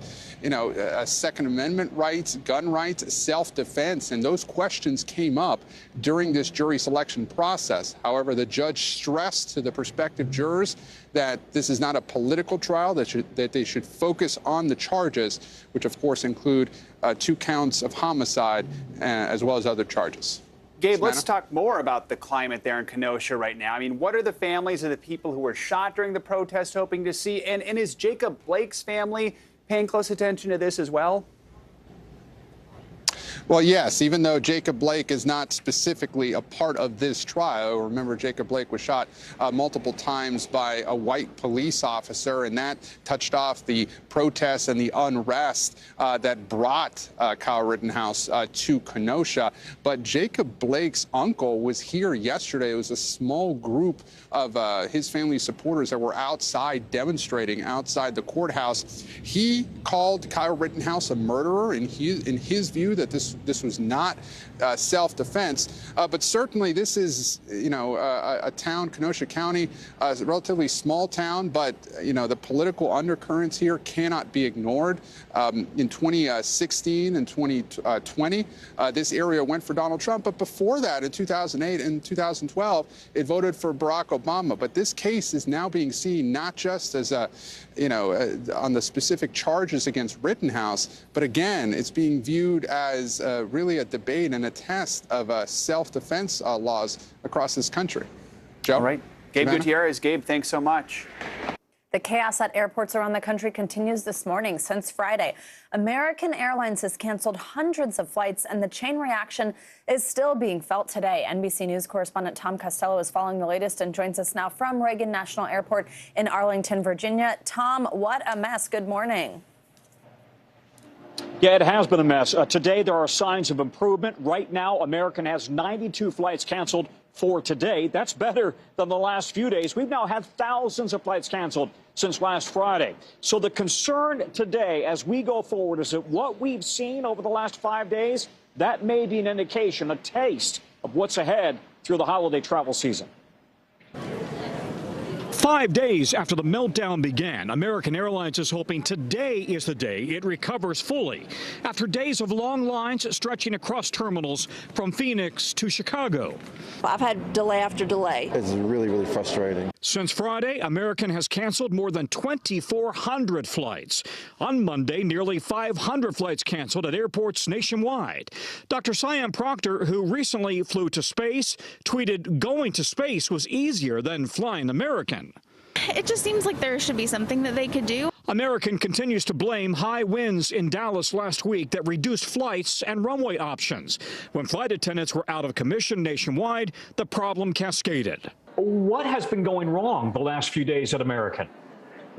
S3: Second Amendment rights, gun rights, self-defense, and those questions came up during this jury selection process. However, the judge stressed to the prospective jurors that this is not a political trial, that they should focus on the charges, which of course include 2 counts of homicide as well as other charges.
S26: Gabe,
S3: Savannah?
S26: let's talk more about the climate there in Kenosha right now. I mean, what are the families of the people who were shot during the protest hoping to see? And is Jacob Blake's family paying close attention to this as well?
S3: Well, yes, even though Jacob Blake is not specifically a part of this trial. Remember, Jacob Blake was shot multiple times by a white police officer, and that touched off the protests and the unrest that brought Kyle Rittenhouse to Kenosha. But Jacob Blake's uncle was here yesterday. It was a small group of his family supporters that were outside demonstrating outside the courthouse. He called Kyle Rittenhouse a murderer, in his view, that this was not self-defense. But certainly this is, a town, Kenosha County, a relatively small town, but, the political undercurrents here cannot be ignored. In 2016 and 2020, this area went for Donald Trump. But before that, in 2008 and 2012, it voted for Barack Obama. But this case is now being seen not just as on the specific charges against Rittenhouse, but again, it's being viewed as really a debate and a test of self-defense laws across this country. Joe?
S26: All right. Gabe
S3: Savannah?
S26: Gutierrez. Gabe, thanks so much.
S27: The chaos at airports around the country continues this morning. Since Friday, American Airlines has canceled hundreds of flights, and the chain reaction is still being felt today. NBC News correspondent Tom Costello is following the latest and joins us now from Reagan National Airport in Arlington, Virginia. Tom, what a mess. Good morning.
S6: Yeah, it has been a mess. Today, there are signs of improvement. Right now, American has 92 flights canceled for today. That's better than the last few days. We've now had thousands of flights canceled since last Friday. So the concern today as we go forward is that what we've seen over the last 5 days, that may be an indication, a taste of what's ahead through the holiday travel season. 5 days after the meltdown began, American Airlines is hoping today is the day it recovers fully. After days of long lines stretching across terminals from Phoenix to Chicago.
S8: I've had delay after delay.
S13: It's really, really frustrating.
S6: Since Friday, American has canceled more than 2,400 flights. On Monday, nearly 500 flights canceled at airports nationwide. Dr. Siam Proctor, who recently flew to space, tweeted going to space was easier than flying American.
S18: It just seems like there should be something that they could do.
S6: American continues to blame high winds in Dallas last week that reduced flights and runway options. When flight attendants were out of commission nationwide, the problem cascaded. What has been going wrong the last few days at American?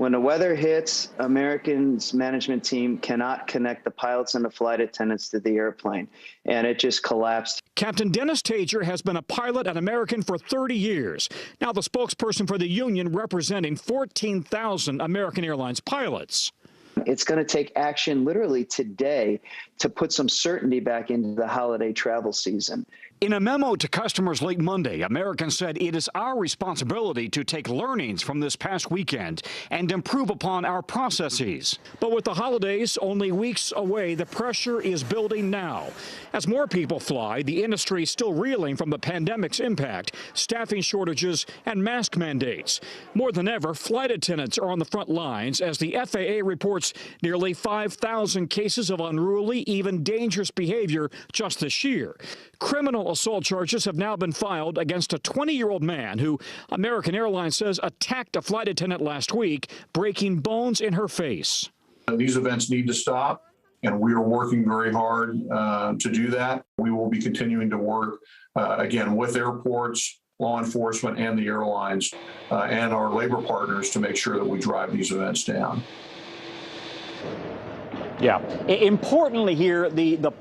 S1: When the weather hits, American's management team cannot connect the pilots and the flight attendants to the airplane, and it just collapsed.
S6: Captain Dennis Tager has been a pilot at American for 30 years. Now the spokesperson for the union representing 14,000 American Airlines pilots.
S1: It's going to take action literally today to put some certainty back into the holiday travel season.
S6: In a memo to customers late Monday, American said it is our responsibility to take learnings from this past weekend and improve upon our processes. But with the holidays only weeks away, the pressure is building now. As more people fly, the industry is still reeling from the pandemic's impact, staffing shortages, and mask mandates. More than ever, flight attendants are on the front lines as the FAA reports nearly 5,000 cases of unruly, even dangerous behavior just this year. Criminal assault charges have now been filed against a 20-year-old man who American Airlines says attacked a flight attendant last week, breaking bones in her face.
S2: These events need to stop, and we are working very hard to do that. We will be continuing to work, again, with airports, law enforcement, and the airlines and our labor partners to make sure that we drive these events down.
S6: Yeah. Importantly here, the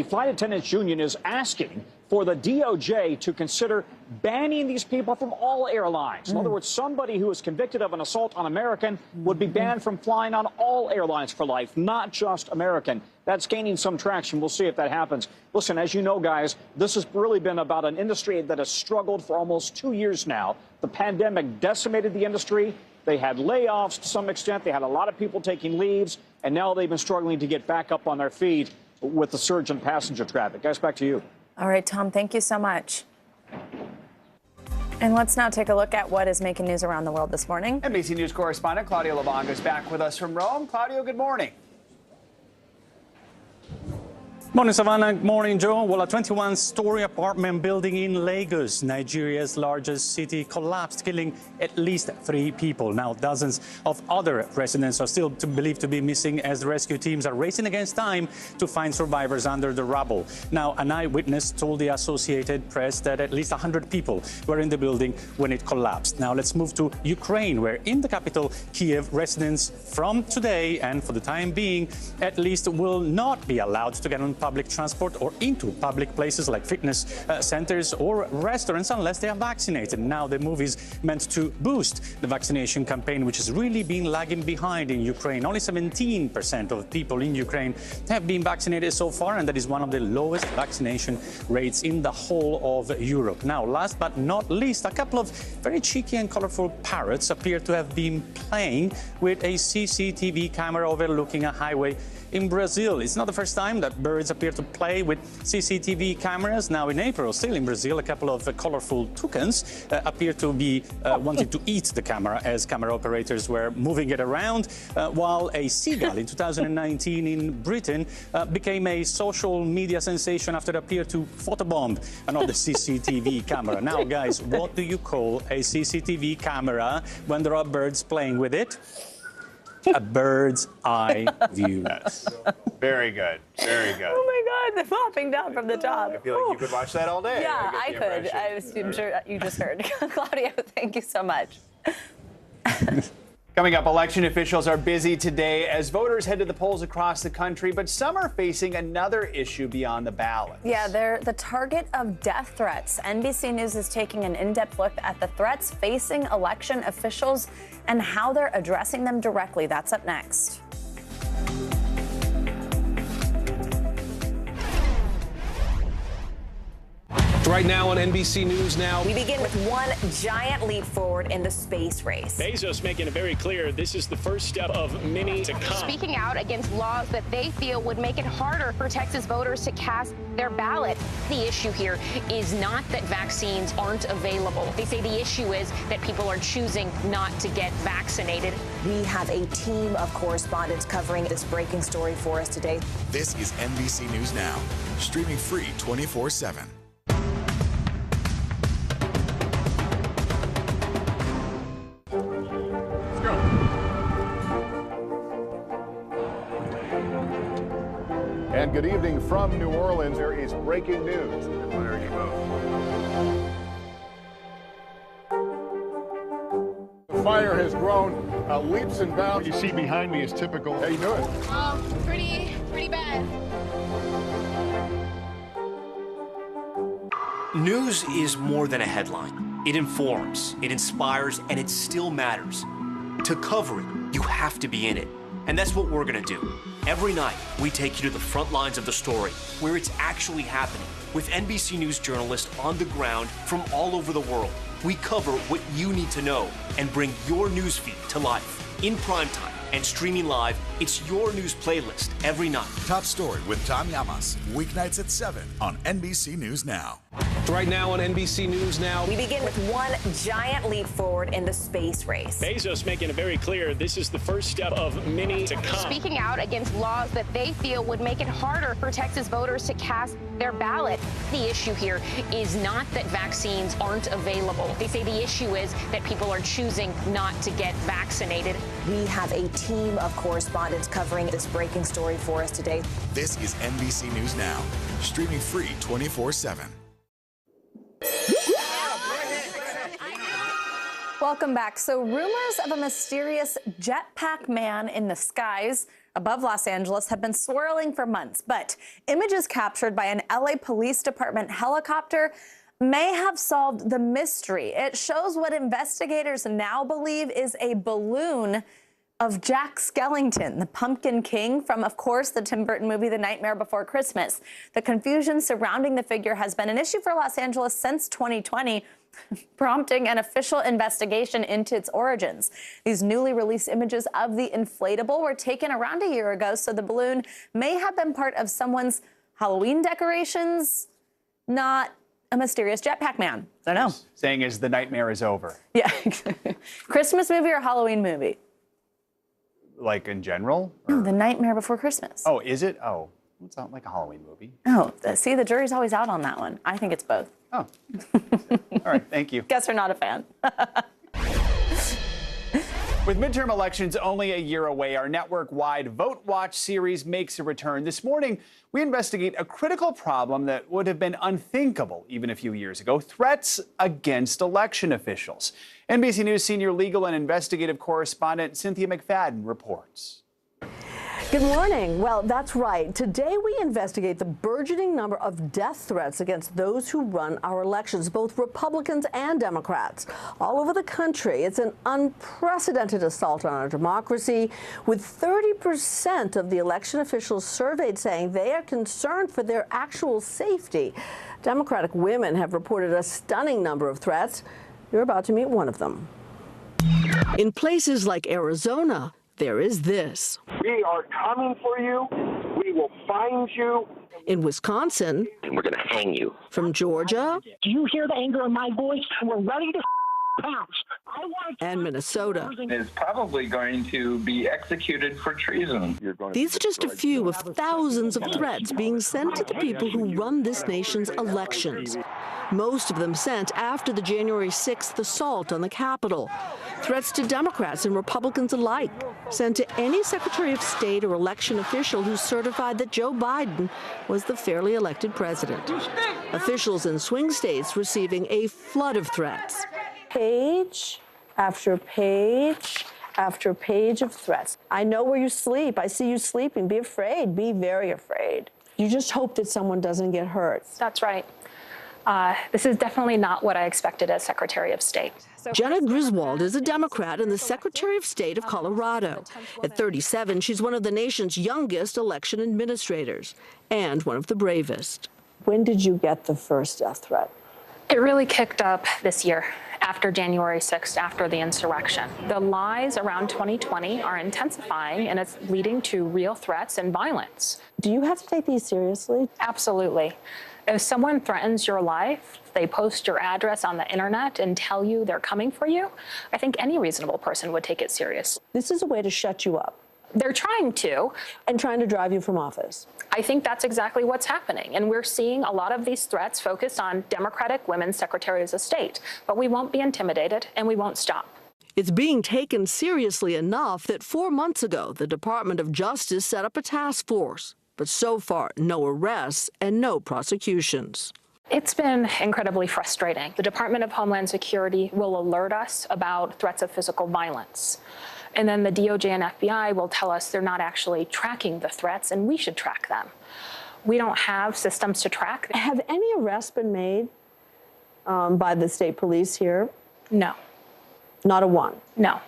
S6: Flight Attendants Union is asking for the DOJ to consider banning these people from all airlines. In other words, somebody who is convicted of an assault on American would be banned from flying on all airlines for life, not just American. That's gaining some traction. We'll see if that happens. Listen, as you know, guys, this has really been about an industry that has struggled for almost 2 years now. The pandemic decimated the industry. They had layoffs to some extent. They had a lot of people taking leaves, and now they've been struggling to get back up on their feet with the surge in passenger traffic. Guys, back to you.
S11: All right, Tom, thank you so much. And let's now take a look at what is making news around the world this morning.
S26: NBC News correspondent Claudio Lavanga is back with us from Rome. Claudio, good morning.
S4: Morning, Savannah. Morning, Joe. Well, a 21-story apartment building in Lagos, Nigeria's largest city, collapsed, killing at least 3 people. Now, dozens of other residents are still believed to be missing as rescue teams are racing against time to find survivors under the rubble. Now, an eyewitness told the Associated Press that at least 100 people were in the building when it collapsed. Now, let's move to Ukraine, where in the capital, Kiev, residents from today and for the time being, at least, will not be allowed to get on public transport or into public places like fitness centers or restaurants unless they are vaccinated. Now the move is meant to boost the vaccination campaign, which has really been lagging behind in Ukraine. Only 17% of people in Ukraine have been vaccinated so far, and that is one of the lowest vaccination rates in the whole of Europe. Now, last but not least, a couple of very cheeky and colorful parrots appear to have been playing with a CCTV camera overlooking a highway in Brazil. It's not the first time that birds appear to play with CCTV cameras. Now in April, still in Brazil, a couple of colorful toucans appear to be wanting to eat the camera as camera operators were moving it around, while a seagull in 2019 in Britain became a social media sensation after it appeared to photobomb another CCTV camera. Now, guys, what do you call a CCTV camera when there are birds playing with it? A bird's eye view.
S26: Yes. Very good. Very good.
S11: Oh my God, the popping down from the top.
S26: I feel like you could watch that all day.
S11: Yeah, I could. I'm sure you just heard. Claudio, thank you so much.
S26: Coming up, election officials are busy today as voters head to the polls across the country, but some are facing another issue beyond the ballot.
S11: Yeah, they're the target of death threats. NBC News is taking an in-depth look at the threats facing election officials and how they're addressing them directly. That's up next.
S7: Right now on NBC News Now.
S19: We begin with one giant leap forward in the space race.
S7: Bezos making it very clear this is the first step of many to come.
S12: Speaking out against laws that they feel would make it harder for Texas voters to cast their ballot. The issue here is not that vaccines aren't available. They say the issue is that people are choosing not to get vaccinated.
S19: We have a team of correspondents covering this breaking story for us today.
S20: This is NBC News Now, streaming free 24/7.
S15: And good evening from New Orleans. There is breaking news. There you go. fire has grown leaps and bounds. You see behind me is typical. How you doing?
S21: Pretty bad.
S5: News is more than a headline. It informs, it inspires, and it still matters. To cover it, you have to be in it. And that's what we're gonna do. Every night, we take you to the front lines of the story, where it's actually happening, with NBC News journalists on the ground from all over the world. We cover what you need to know and bring your newsfeed to life. In primetime and streaming live, it's your news playlist every night.
S20: Top Story with Tom Llamas, weeknights at 7 on NBC News Now.
S9: Right now on NBC News Now.
S19: We begin with one giant leap forward in the space race.
S7: Bezos making it very clear this is the first step of many to come.
S12: Speaking out against laws that they feel would make it harder for Texas voters to cast their ballot. The issue here is not that vaccines aren't available. They say the issue is that people are choosing not to get vaccinated.
S19: We have a team of correspondents covering this breaking story for us today.
S20: This is NBC News Now, streaming free 24/7.
S11: Welcome back. So rumors of a mysterious jetpack man in the skies above Los Angeles have been swirling for months, but images captured by an LA Police Department helicopter may have solved the mystery. It shows what investigators now believe is a balloon of Jack Skellington, the Pumpkin King from, of course, the Tim Burton movie The Nightmare Before Christmas. The confusion surrounding the figure has been an issue for Los Angeles since 2020, prompting an official investigation into its origins. These newly released images of the inflatable were taken around a year ago, so the balloon may have been part of someone's Halloween decorations, not a mysterious jetpack man. I don't know.
S26: Saying as the nightmare is over.
S11: Yeah. Christmas movie or Halloween movie?
S26: Like in general?
S11: No, The Nightmare Before Christmas.
S26: Oh, is it? Oh, it's not like a Halloween movie.
S11: Oh, see, the jury's always out on that one. I think it's both.
S26: Oh. All right, thank you.
S11: Guess we're not a fan.
S26: With midterm elections only a year away, our network-wide Vote Watch series makes a return. This morning, we investigate a critical problem that would have been unthinkable even a few years ago: threats against election officials. NBC News senior legal and investigative correspondent Cynthia McFadden reports.
S10: Good morning. Well, that's right. Today we investigate the burgeoning number of death threats against those who run our elections, both Republicans and Democrats. All over the country, it's an unprecedented assault on our democracy, with 30% of the election officials surveyed saying they are concerned for their actual safety. Democratic women have reported a stunning number of threats. You're about to meet one of them. In places like Arizona, there is this.
S16: We are coming for you. We will find you.
S10: In Wisconsin.
S16: And we're going to hang you.
S10: From Georgia.
S16: Do you hear the anger in my voice? We're ready to pounce.
S10: And Minnesota.
S17: Is probably going to be executed for treason.
S10: These are just a few of thousands of threats being sent to the people who run this nation's elections. Most of them sent after the January 6th assault on the Capitol. Threats to Democrats and Republicans alike, sent to any Secretary of State or election official who certified that Joe Biden was the fairly elected president. Officials in swing states receiving a flood of threats. Page after page after page of threats. I know where you sleep. I see you sleeping. Be afraid. Be very afraid. You just hope that someone doesn't get hurt.
S23: That's right. This is definitely not what I expected as Secretary of State.
S10: Jenna Griswold is a Democrat and the Secretary of State of Colorado. At 37, she's one of the nation's youngest election administrators and one of the bravest. When did you get the first death threat?
S23: It really kicked up this year, after January 6th, after the insurrection. The lies around 2020 are intensifying, and it's leading to real threats and violence.
S10: Do you have to take these seriously?
S23: Absolutely. If someone threatens your life, they post your address on the internet and tell you they're coming for you, I think any reasonable person would take it seriously.
S10: This is a way to shut you up.
S23: They're trying to.
S10: And trying to drive you from office.
S23: I think that's exactly what's happening. And we're seeing a lot of these threats focused on Democratic women secretaries of state. But we won't be intimidated, and we won't stop.
S10: It's being taken seriously enough that 4 months ago, the Department of Justice set up a task force. But so far, no arrests and no prosecutions.
S23: It's been incredibly frustrating. The Department of Homeland Security will alert us about threats of physical violence. And then the DOJ and FBI will tell us they're not actually tracking the threats and we should track them. We don't have systems to track.
S10: Have any arrests been made by the state police here?
S23: No.
S10: Not a one?
S23: No.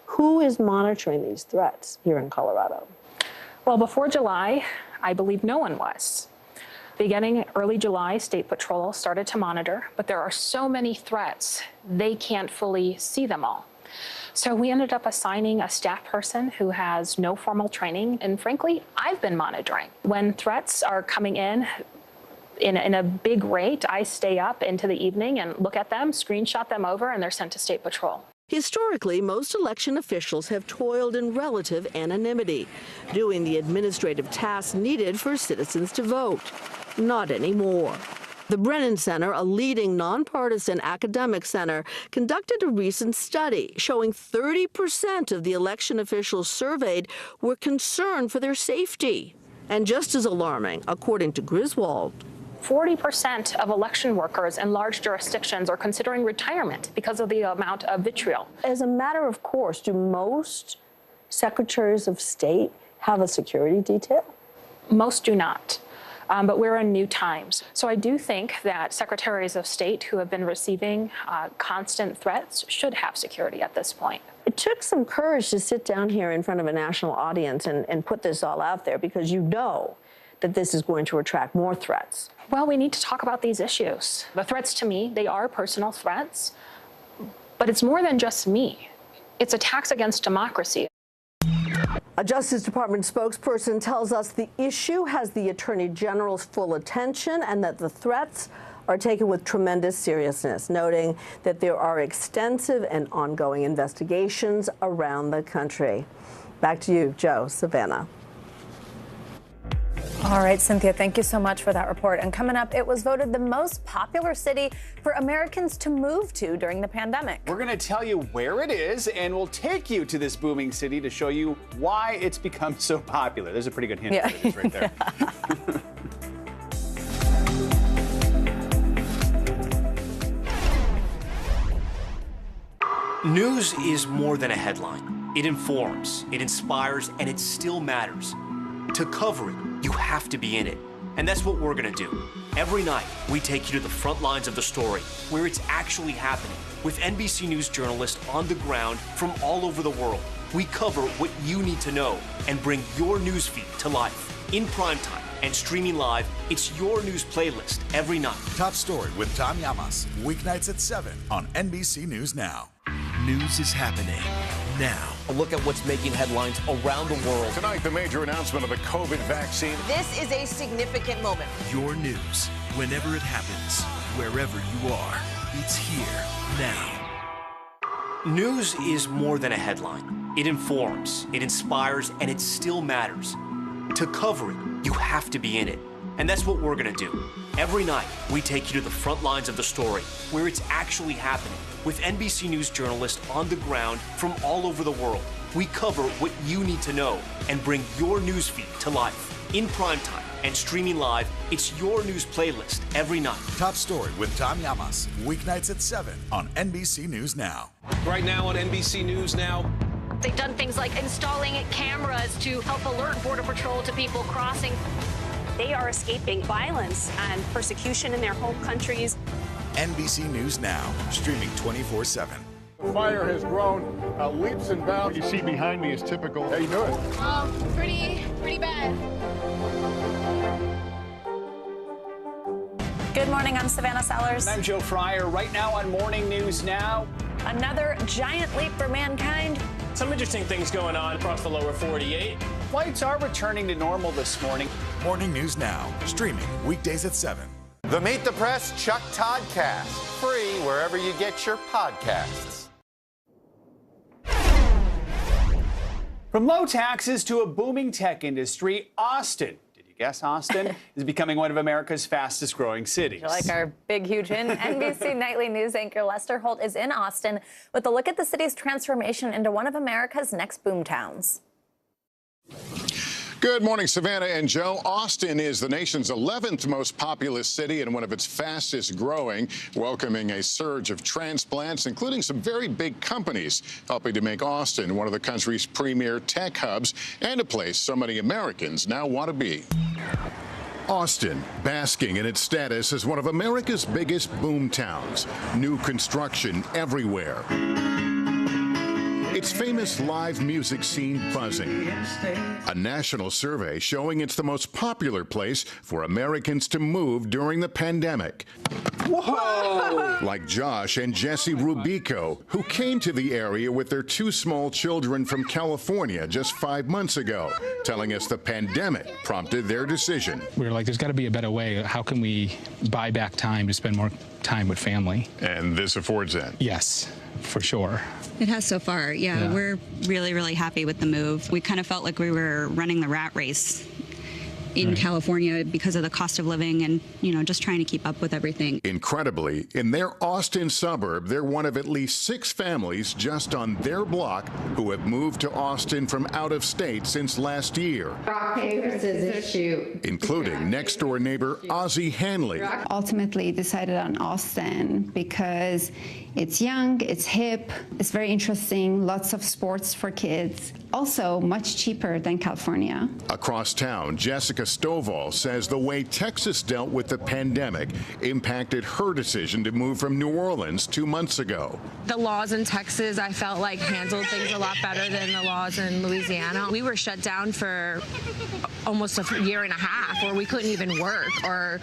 S10: Who is monitoring these threats here in Colorado?
S23: Well, before July, I believe no one was. Beginning early July, State Patrol started to monitor, but there are so many threats, they can't fully see them all. So we ended up assigning a staff person who has no formal training, and frankly, I've been monitoring. When threats are coming in a big rate, I stay up into the evening and look at them, screenshot them over, and they're sent to State Patrol.
S10: Historically, most election officials have toiled in relative anonymity, doing the administrative tasks needed for citizens to vote. Not anymore. The Brennan Center, a leading nonpartisan academic center, conducted a recent study showing 30% of the election officials surveyed were concerned for their safety. And just as alarming, according to Griswold,
S23: 40% of election workers in large jurisdictions are considering retirement because of the amount of vitriol.
S10: As a matter of course, do most secretaries of state have a security detail?
S23: Most do not. But we're in new times. So I do think that secretaries of state who have been receiving constant threats should have security at this point.
S10: It took some courage to sit down here in front of a national audience and put this all out there because you know that this is going to attract more threats.
S23: Well, we need to talk about these issues. The threats to me, they are personal threats, but it's more than just me. It's attacks against democracy.
S10: A Justice Department spokesperson tells us the issue has the Attorney General's full attention and that the threats are taken with tremendous seriousness, noting that there are extensive and ongoing investigations around the country. Back to you, Joe, Savannah.
S11: All right, Cynthia, thank you so much for that report. And coming up, it was voted the most popular city for Americans to move to during the pandemic.
S26: We're going to tell you where it is, and we'll take you to this booming city to show you why it's become so popular. There's a pretty good hint for it is right there.
S5: News is more than a headline. It informs, it inspires, and it still matters. To cover it, you have to be in it. And that's what we're gonna do. Every night, we take you to the front lines of the story, where it's actually happening, with NBC News journalists on the ground from all over the world. We cover what you need to know and bring your newsfeed to life. In primetime and streaming live, it's your news playlist every night.
S20: Top Story with Tom Llamas, weeknights at 7 on NBC News Now.
S3: News is happening now.
S5: A look at what's making headlines around the world.
S15: Tonight, the major announcement of the COVID vaccine.
S19: This is a significant moment.
S3: Your news, whenever it happens, wherever you are, it's here now.
S5: News is more than a headline. It informs, it inspires, and it still matters. To cover it, you have to be in it. And that's what we're gonna do. Every night, we take you to the front lines of the story, where it's actually happening, with NBC News journalists on the ground from all over the world. We cover what you need to know and bring your newsfeed to life. In primetime and streaming live, it's your news playlist every night.
S20: Top Story with Tom Llamas, weeknights at 7 on NBC News Now.
S9: Right now on NBC News Now.
S21: They've done things like installing cameras to help alert Border Patrol to people crossing. They are escaping violence and persecution in their home countries.
S20: NBC News Now, streaming 24/7.
S15: Fire has grown leaps and bounds. What you see behind me is typical. How you doing?
S21: Pretty bad.
S11: Good morning, I'm Savannah Sellers.
S26: I'm Joe Fryer. Right now on Morning News Now.
S11: Another giant leap for mankind.
S7: Some interesting things going on across the lower 48.
S26: Flights are returning to normal this morning.
S20: Morning News Now, streaming weekdays at 7.
S8: The Meet the Press Chuck Todd Cast, free wherever you get your podcasts.
S26: From low taxes to a booming tech industry, Austin, did you guess Austin, is becoming one of America's fastest growing cities.
S11: You like our big, huge hint? NBC Nightly News anchor Lester Holt is in Austin with a look at the city's transformation into one of America's next boom towns.
S15: Good morning, Savannah and Joe. Austin is the nation's 11th most populous city and one of its fastest growing, welcoming a surge of transplants, including some very big companies, helping to make Austin one of the country's premier tech hubs and a place so many Americans now want to be. Austin, basking in its status as one of America's biggest boom towns. New construction everywhere. Its famous live music scene buzzing. A national survey showing it's the most popular place for Americans to move during the pandemic. Whoa! Like Josh and Jesse Rubico, who came to the area with their 2 small children from California just 5 months ago, telling us the pandemic prompted their decision.
S13: We were like, there's got to be a better way. How can we buy back time to spend more time with family?
S15: And this affords that?
S13: Yes, for sure.
S14: It has so far, yeah. We're really, really happy with the move. We kind of felt like we were running the rat race in California because of the cost of living and, you know, just trying to keep up with everything.
S15: Incredibly, in their Austin suburb, they're one of at least 6 families just on their block who have moved to Austin from out of state since last year.
S18: Rock, paper, scissors, shoot.
S15: Including next-door neighbor Ozzie Hanley.
S18: Ultimately decided on Austin because it's young, it's hip, it's very interesting, lots of sports for kids, also much cheaper than California.
S15: Across town, Jessica Stovall says the way Texas dealt with the pandemic impacted her decision to move from New Orleans 2 months ago.
S22: The laws in Texas, I felt like handled things a lot better than the laws in Louisiana. We were shut down for almost a year and a half where we couldn't even work or,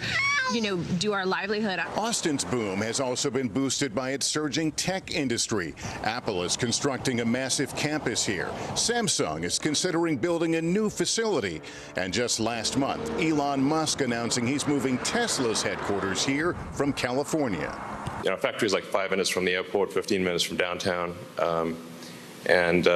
S22: you know, do our livelihood.
S15: Austin's boom has also been boosted by its surging tech industry. Apple is constructing a massive campus here. Samsung is considering building a new facility. And just last month, Elon Musk announcing he's moving Tesla's headquarters here from California.
S24: You know, factory is like 5 minutes from the airport, 15 minutes from downtown. And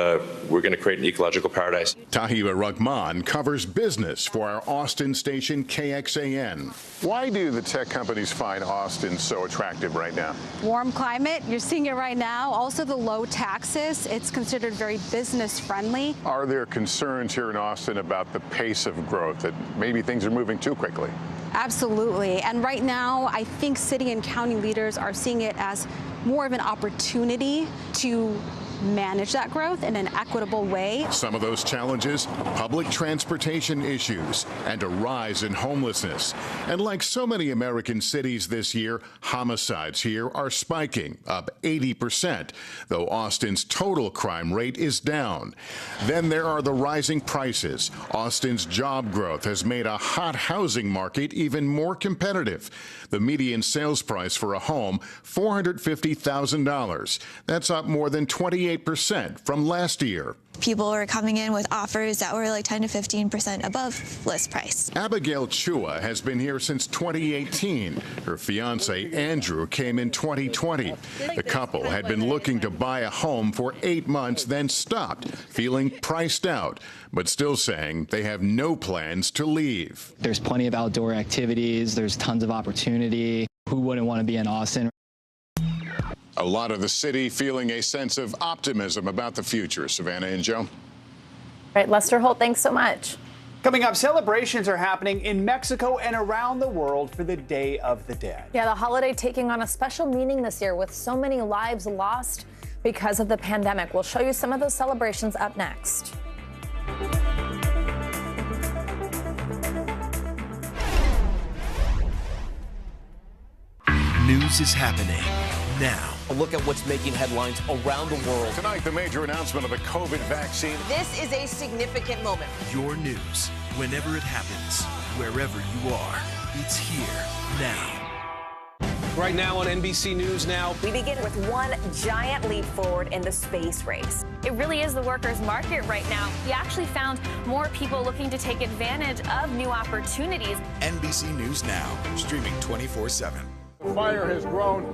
S24: we're going to create an ecological paradise.
S15: Tahiba Rahman covers business for our Austin station KXAN. Why do the tech companies find Austin so attractive right now?
S25: Warm climate, you're seeing it right now. Also the low taxes, it's considered very business friendly.
S15: Are there concerns here in Austin about the pace of growth, that maybe things are moving too quickly?
S25: Absolutely. And right now, I think city and county leaders are seeing it as more of an opportunity to manage that growth in an equitable way.
S15: Some of those challenges, public transportation issues and a rise in homelessness. And like so many American cities this year, homicides here are spiking, up 80%, though Austin's total crime rate is down. Then there are the rising prices. Austin's job growth has made a hot housing market even more competitive. The median sales price for a home, $450,000. That's up more than 28% from last year.
S27: People were coming in with offers that were like 10 to 15% above list price.
S15: Abigail Chua has been here since 2018. Her fiance, Andrew, came in 2020. The couple had been looking to buy a home for 8 months, then stopped, feeling priced out, but still saying they have no plans to leave.
S28: There's plenty of outdoor activities. There's tons of opportunity. Who wouldn't want to be in Austin?
S15: A lot of the city feeling a sense of optimism about the future. Savannah and Joe.
S11: All right, Lester Holt, thanks so much.
S26: Coming up, celebrations are happening in Mexico and around the world for the Day of the Dead.
S11: Yeah, the holiday taking on a special meaning this year with so many lives lost because of the pandemic. We'll show you some of those celebrations up next.
S3: News is happening now.
S5: A look at what's making headlines around the world.
S15: Tonight, the major announcement of the COVID vaccine.
S29: This is a significant moment.
S3: Your news, whenever it happens, wherever you are, it's here now.
S9: Right now on NBC News Now.
S19: We begin with one giant leap forward in the space race.
S21: It really is the workers' market right now. We actually found more people looking to take advantage of new opportunities.
S20: NBC News Now, streaming 24/7.
S15: The fire has grown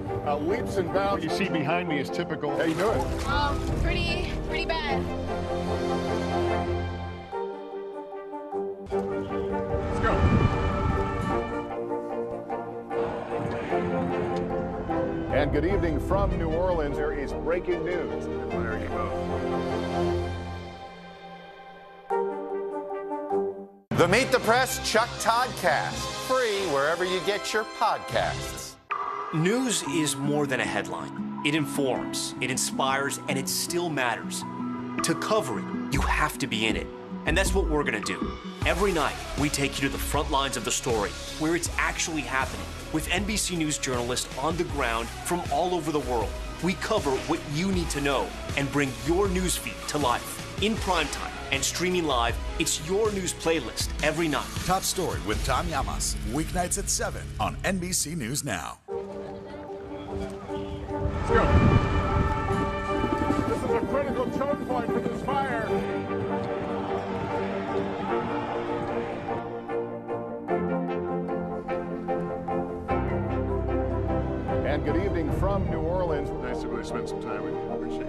S15: leaps and bounds. What you see behind me is typical. How you doing?
S21: Pretty bad.
S15: Let's go. And good evening from New Orleans. There is breaking news. There you go.
S8: The Meet the Press Chuck Toddcast, free wherever you get your podcasts.
S5: News is more than a headline. It informs, it inspires, and it still matters. To cover it, you have to be in it. And that's what we're going to do. Every night, we take you to the front lines of the story, where it's actually happening, with NBC News journalists on the ground from all over the world. We cover what you need to know and bring your newsfeed to life. In primetime and streaming live, it's your news playlist every night.
S20: Top Story with Tom Llamas, weeknights at 7 on NBC News Now.
S1: Let's go. This is a critical choke point for this fire. And good evening from New Orleans. Nice to really spend some time with you. Appreciate it.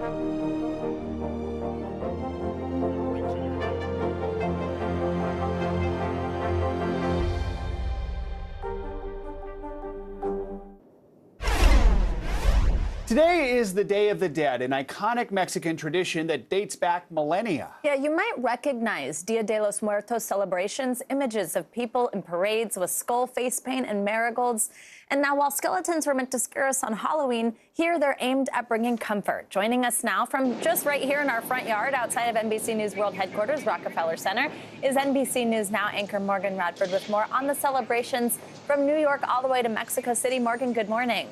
S26: Today is the Day of the Dead, an iconic Mexican tradition that dates back millennia.
S11: Yeah, you might recognize Dia de los Muertos celebrations, images of people in parades with skull face paint and marigolds. And now, while skeletons were meant to scare us on Halloween, here they're aimed at bringing comfort. Joining us now from just right here in our front yard outside of NBC News World Headquarters, Rockefeller Center, is NBC News Now anchor Morgan Radford with more on the celebrations from New York all the way to Mexico City. Morgan, good morning.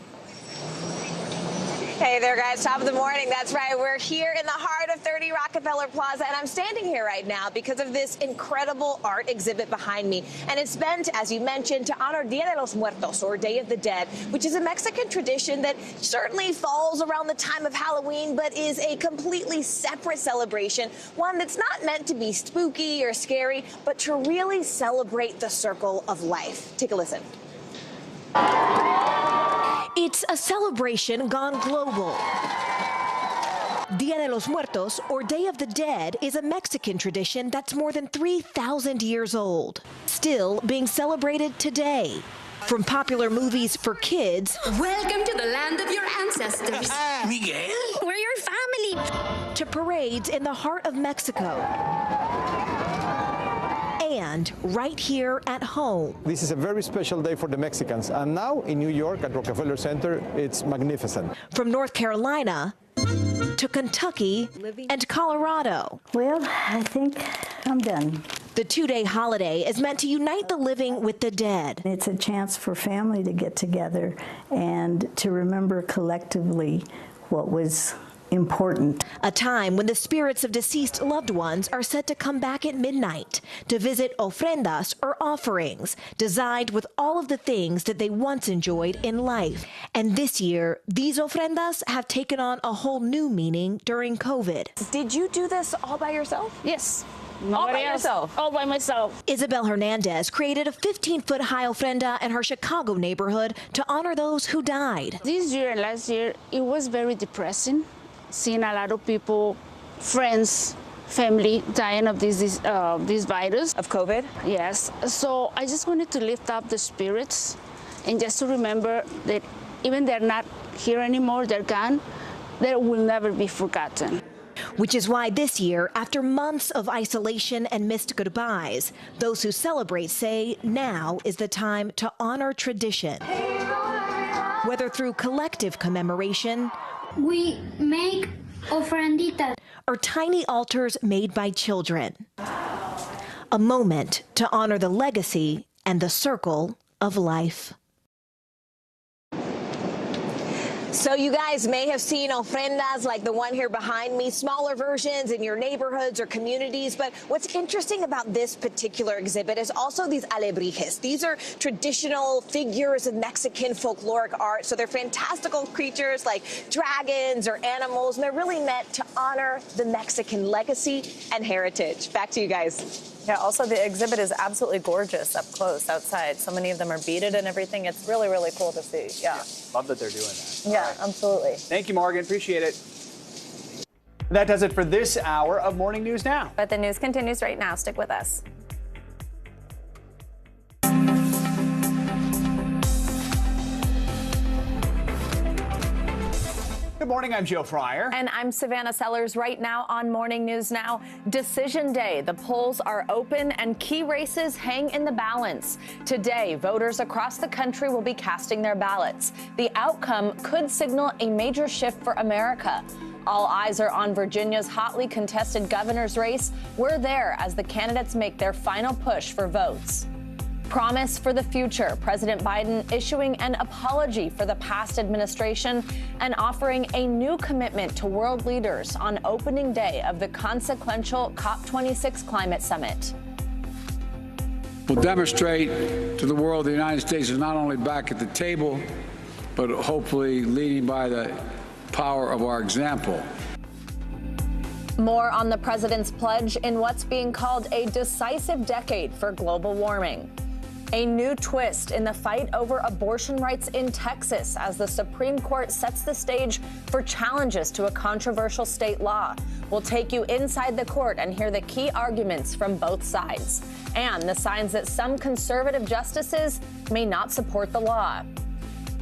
S29: Hey there, guys. Top of the morning. That's right. We're here in the heart of 30 Rockefeller Plaza, and I'm standing here right now because of this incredible art exhibit behind me. And it's meant, as you mentioned, to honor Dia de los Muertos, or Day of the Dead, which is a Mexican tradition that certainly falls around the time of Halloween, but is a completely separate celebration, one that's not meant to be spooky or scary, but to really celebrate the circle of life. Take a listen. It's a celebration gone global. Dia de los Muertos, or Day of the Dead, is a Mexican tradition that's more than 3,000 years old, still being celebrated today. From popular movies for kids,
S2: welcome to the land of your ancestors. Miguel, we're your family.
S29: To parades in the heart of Mexico. And right here at home.
S4: This is a very special day for the Mexicans. And now in New York at Rockefeller Center, it's magnificent.
S29: From North Carolina to Kentucky and Colorado.
S6: Well, I think I'm done.
S29: The two-day holiday is meant to unite the living with the dead.
S6: It's a chance for family to get together and to remember collectively what was important.
S29: A time when the spirits of deceased loved ones are said to come back at midnight to visit ofrendas, or offerings, designed with all of the things that they once enjoyed in life. And this year, these ofrendas have taken on a whole new meaning during COVID. Did you do this all by yourself?
S2: Yes.
S29: All by yourself?
S2: All by myself.
S29: Isabel Hernandez created a 15-foot high ofrenda in her Chicago neighborhood to honor those who died.
S2: This year and last year, it was very depressing, seeing a lot of people, friends, family dying of this virus.
S29: Of COVID?
S2: Yes. So I just wanted to lift up the spirits and just to remember that even they're not here anymore, they're gone, they will never be forgotten.
S29: Which is why this year, after months of isolation and missed goodbyes, those who celebrate say now is the time to honor tradition. Whether through collective commemoration,
S10: we make ofrenditas,
S29: or tiny altars made by children. A moment to honor the legacy and the circle of life. So you guys may have seen ofrendas like the one here behind me, smaller versions in your neighborhoods or communities. But what's interesting about this particular exhibit is also these alebrijes. These are traditional figures of Mexican folkloric art. So they're fantastical creatures like dragons or animals, and they're really meant to honor the Mexican legacy and heritage. Back to you guys.
S11: Yeah, also the exhibit is absolutely gorgeous up close outside. So many of them are beaded and everything. It's really, really cool to see. Yeah.
S26: Love that they're doing that.
S11: Yeah, absolutely.
S26: Thank you, Morgan. Appreciate it. That does it for this hour of Morning News Now.
S11: But the news continues right now. Stick with us.
S26: Good Good morning, I'm Joe Fryer.
S11: And I'm Savannah Sellers. Right now on Morning News Now, Decision Day. The polls are open and key races hang in the balance. Today, voters across the country will be casting their ballots. The outcome could signal a major shift for America. All eyes are on Virginia's hotly contested governor's race. We're there as the candidates make their final push for votes. Promise for the future. President Biden issuing an apology for the past administration and offering a new commitment to world leaders on opening day of the consequential COP26 climate summit.
S7: We'll demonstrate to the world the United States is not only back at the table, but hopefully leading by the power of our example.
S11: More on the president's pledge in what's being called a decisive decade for global warming. A new twist in the fight over abortion rights in Texas as the Supreme Court sets the stage for challenges to a controversial state law. We'll take you inside the court and hear the key arguments from both sides and the signs that some conservative justices may not support the law.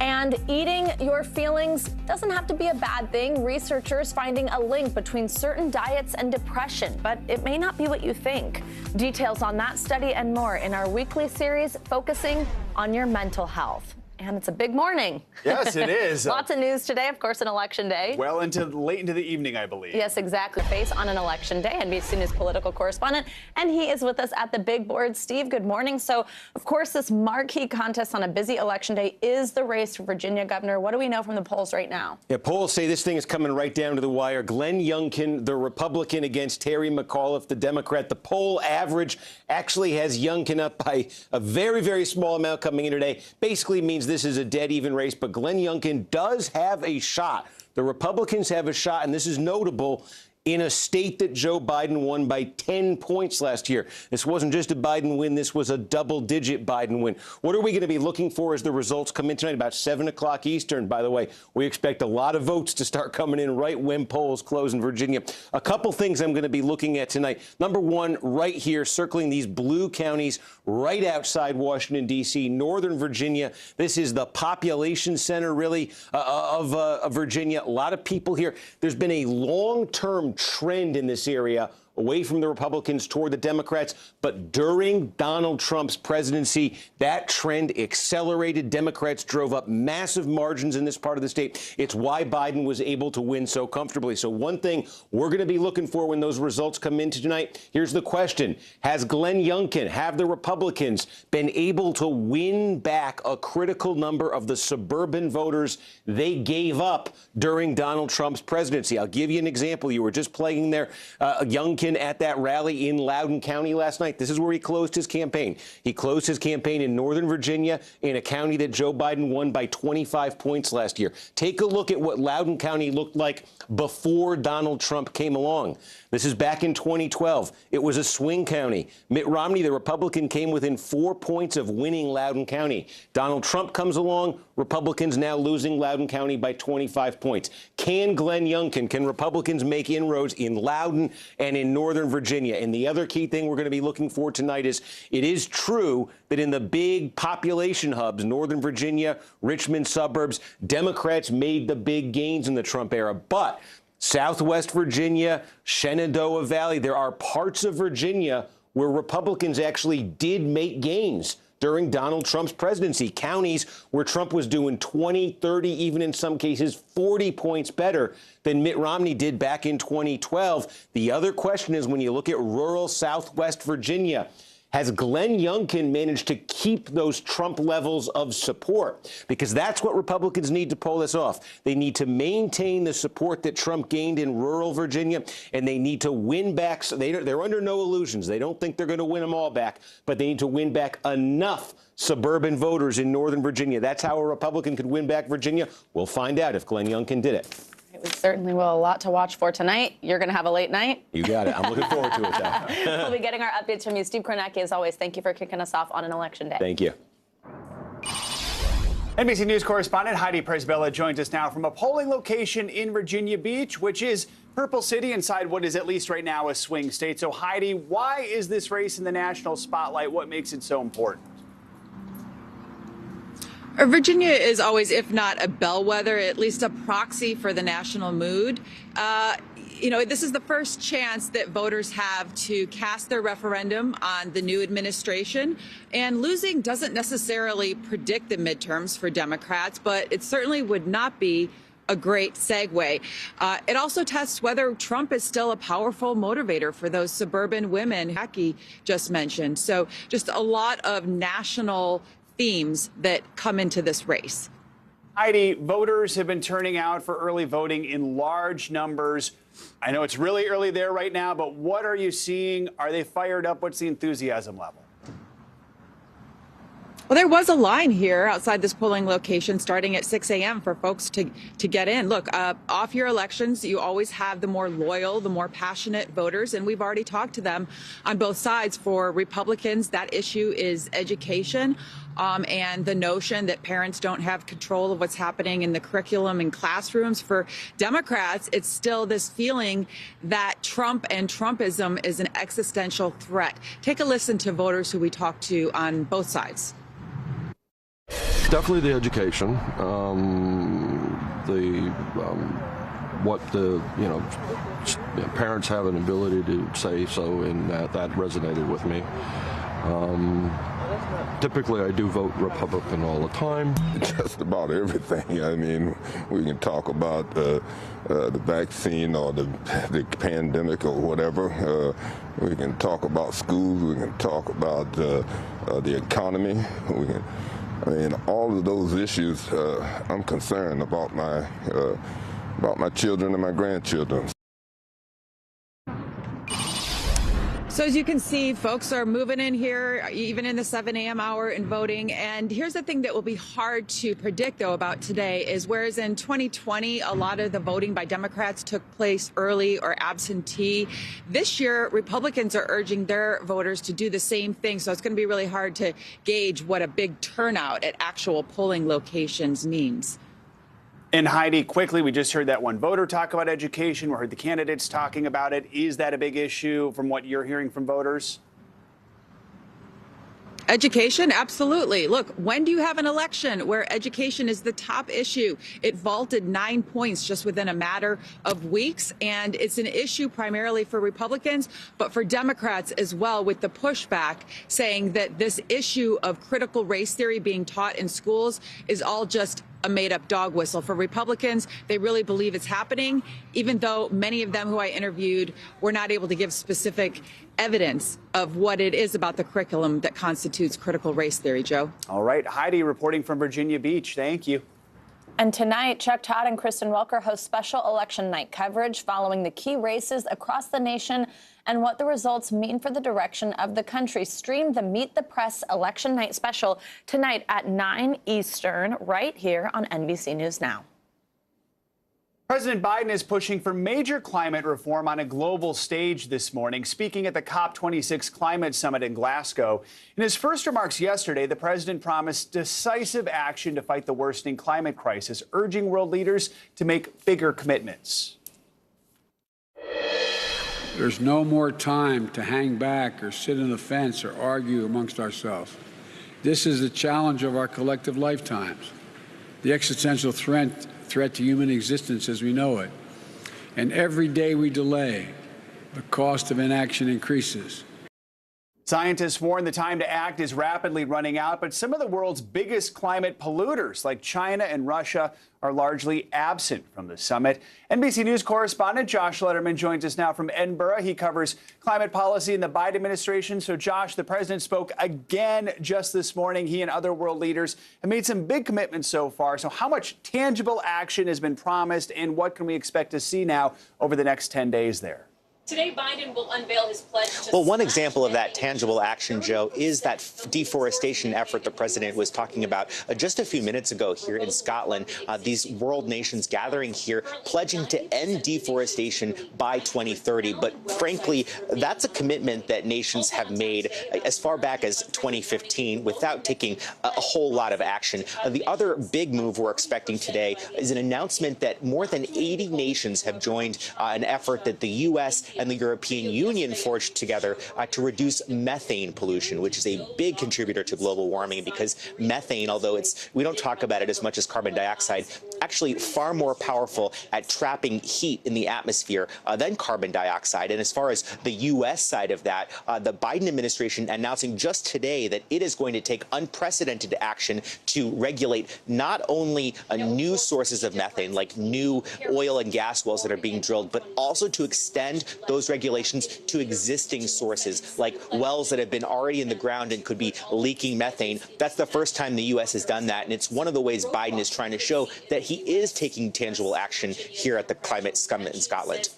S11: And eating your feelings doesn't have to be a bad thing. Researchers finding a link between certain diets and depression, but it may not be what you think. Details on that study and more in our weekly series focusing on your mental health. And it's a big morning.
S26: Yes, it is.
S11: Lots of news today, of course, an election day.
S26: Well, late into the evening, I believe.
S11: Yes, exactly. Face on an election day, NBC News political correspondent, and he is with us at the big board. Steve, good morning. So, of course, this marquee contest on a busy election day is the race for Virginia governor. What do we know from the polls right now?
S12: Yeah, polls say this thing is coming right down to the wire. Glenn Youngkin, the Republican, against Terry McAuliffe, the Democrat. The poll average actually has Youngkin up by a very, very small amount coming in today. Basically means this is a dead even race, but Glenn Youngkin does have a shot. The Republicans have a shot, and this is notable, in a state that Joe Biden won by 10 points last year. This wasn't just a Biden win. This was a double-digit Biden win. What are we going to be looking for as the results come in tonight? About 7 o'clock Eastern, by the way. We expect a lot of votes to start coming in right when polls close in Virginia. A couple things I'm going to be looking at tonight. Number one, right here, circling these blue counties right outside Washington, D.C., Northern Virginia. This is the population center, really, of Virginia. A lot of people here. There's been a long-term trend in this area away from the Republicans toward the Democrats. But during Donald Trump's presidency, that trend accelerated. Democrats drove up massive margins in this part of the state. It's why Biden was able to win so comfortably. So one thing we're going to be looking for when those results come into tonight, here's the question. Has Glenn Youngkin, have the Republicans been able to win back a critical number of the suburban voters they gave up during Donald Trump's presidency? I'll give you an example. You were just playing there, Youngkin at that rally in Loudoun County last night. This is where he closed his campaign. He closed his campaign in Northern Virginia, in a county that Joe Biden won by 25 points last year. Take a look at what Loudoun County looked like before Donald Trump came along. This is back in 2012. It was a swing county. Mitt Romney, the Republican, came within 4 points of winning Loudoun County. Donald Trump comes along. Republicans now losing Loudoun County by 25 points. Can Glenn Youngkin, can Republicans make inroads in Loudoun and in Northern Virginia? And the other key thing we're going to be looking for tonight is it is true that in the big population hubs, Northern Virginia, Richmond suburbs, Democrats made the big gains in the Trump era. But Southwest Virginia, Shenandoah Valley, there are parts of Virginia where Republicans actually did make gains during Donald Trump's presidency. Counties where Trump was doing 20, 30, even in some cases 40 points better than Mitt Romney did back in 2012. The other question is, when you look at rural Southwest Virginia, has Glenn Youngkin managed to keep those Trump levels of support? Because that's what Republicans need to pull this off. They need to maintain the support that Trump gained in rural Virginia, and they need to win back. So they're under no illusions. They don't think they're going to win them all back, but they need to win back enough suburban voters in Northern Virginia. That's how a Republican could win back Virginia. We'll find out if Glenn Youngkin did it.
S11: We certainly will. A lot to watch for tonight. You're going to have a late night.
S12: You got it. I'm looking forward to it, though.
S11: We'll be getting our updates from you. Steve Kornacki, as always, thank you for kicking us off on an election day.
S12: Thank you.
S26: NBC News correspondent Heidi Presbella joins us now from a polling location in Virginia Beach, which is Purple City, inside what is at least right now a swing state. So, Heidi, why is this race in the national spotlight? What makes it so important?
S13: Virginia is always, if not a bellwether, at least a proxy for the national mood. You know, this is the first chance that voters have to cast their referendum on the new administration. And losing doesn't necessarily predict the midterms for Democrats, but it certainly would not be a great segue. It also tests whether Trump is still a powerful motivator for those suburban women Jackie just mentioned. So just a lot of national themes that come into this race.
S26: Heidi, voters have been turning out for early voting in large numbers. I know it's really early there right now, but what are you seeing? Are they fired up? What's the enthusiasm level?
S13: Well, there was a line here outside this polling location starting at 6 a.m. for folks to get in. Look, off year elections, you always have the more loyal, the more passionate voters, and we've already talked to them on both sides. For Republicans, that issue is education and the notion that parents don't have control of what's happening in the curriculum and classrooms. For Democrats, it's still this feeling that Trump and Trumpism is an existential threat. Take a listen to voters who we talked to on both sides.
S14: Definitely the education, what the parents have an ability to say so, and that resonated with me. Typically, I do vote Republican all the time.
S16: Just about everything. I mean, we can talk about the vaccine or the pandemic or whatever. We can talk about schools. We can talk about the economy. I mean, all of those issues, I'm concerned about my children and my grandchildren.
S13: So as you can see, folks are moving in here, even in the 7 a.m. hour and voting. And here's the thing that will be hard to predict, though, about today is whereas in 2020, a lot of the voting by Democrats took place early or absentee. This year, Republicans are urging their voters to do the same thing. So it's going to be really hard to gauge what a big turnout at actual polling locations means.
S26: And Heidi, quickly, we just heard that one voter talk about education. We heard the candidates talking about it. Is that a big issue from what you're hearing from voters?
S13: Education, absolutely. Look, when do you have an election where education is the top issue? It vaulted 9 points just within a matter of weeks, and it's an issue primarily for Republicans, but for Democrats as well, with the pushback saying that this issue of critical race theory being taught in schools is all just a made-up dog whistle. For Republicans, they really believe it's happening, even though many of them who I interviewed were not able to give specific evidence of what it is about the curriculum that constitutes critical race theory. Joe.
S26: All right. Heidi reporting from Virginia Beach. Thank you.
S11: And tonight, Chuck Todd and Kristen Welker host special election night coverage following the key races across the nation and what the results mean for the direction of the country. Stream the Meet the Press election night special tonight at 9 Eastern right here on NBC News Now.
S26: President Biden is pushing for major climate reform on a global stage this morning, speaking at the COP26 Climate Summit in Glasgow. In his first remarks yesterday, the president promised decisive action to fight the worsening climate crisis, urging world leaders to make bigger commitments.
S7: There's no more time to hang back or sit on the fence or argue amongst ourselves. This is the challenge of our collective lifetimes, the existential threat to human existence as we know it. And every day we delay, the cost of inaction increases.
S26: Scientists warn the time to act is rapidly running out, but some of the world's biggest climate polluters, like China and Russia, are largely absent from the summit. NBC News correspondent Josh Letterman joins us now from Edinburgh. He covers climate policy in the Biden administration. So, Josh, the president spoke again just this morning. He and other world leaders have made some big commitments so far. So how much tangible action has been promised, and what can we expect to see now over the next 10 days there?
S17: Today, Biden will unveil his pledge to...
S18: Well, one example of that tangible action, Joe, is that deforestation effort the president was talking about just a few minutes ago here in Scotland. These world nations gathering here, pledging to end deforestation by 2030. But frankly, that's a commitment that nations have made as far back as 2015 without taking a whole lot of action. The other big move we're expecting today is an announcement that more than 80 nations have joined an effort that the U.S. and the European Union forged together to reduce methane pollution, which is a big contributor to global warming, because methane, although we don't talk about it as much as carbon dioxide, actually far more powerful at trapping heat in the atmosphere than carbon dioxide. And as far as the U.S. side of that, the Biden administration announcing just today that it is going to take unprecedented action to regulate not only new sources of methane, like new oil and gas wells that are being drilled, but also to extend those regulations to existing sources, like wells that have been already in the ground and could be leaking methane. That's the first time the U.S. has done that, and it's one of the ways Biden is trying to show that he is taking tangible action here at the climate summit in Scotland.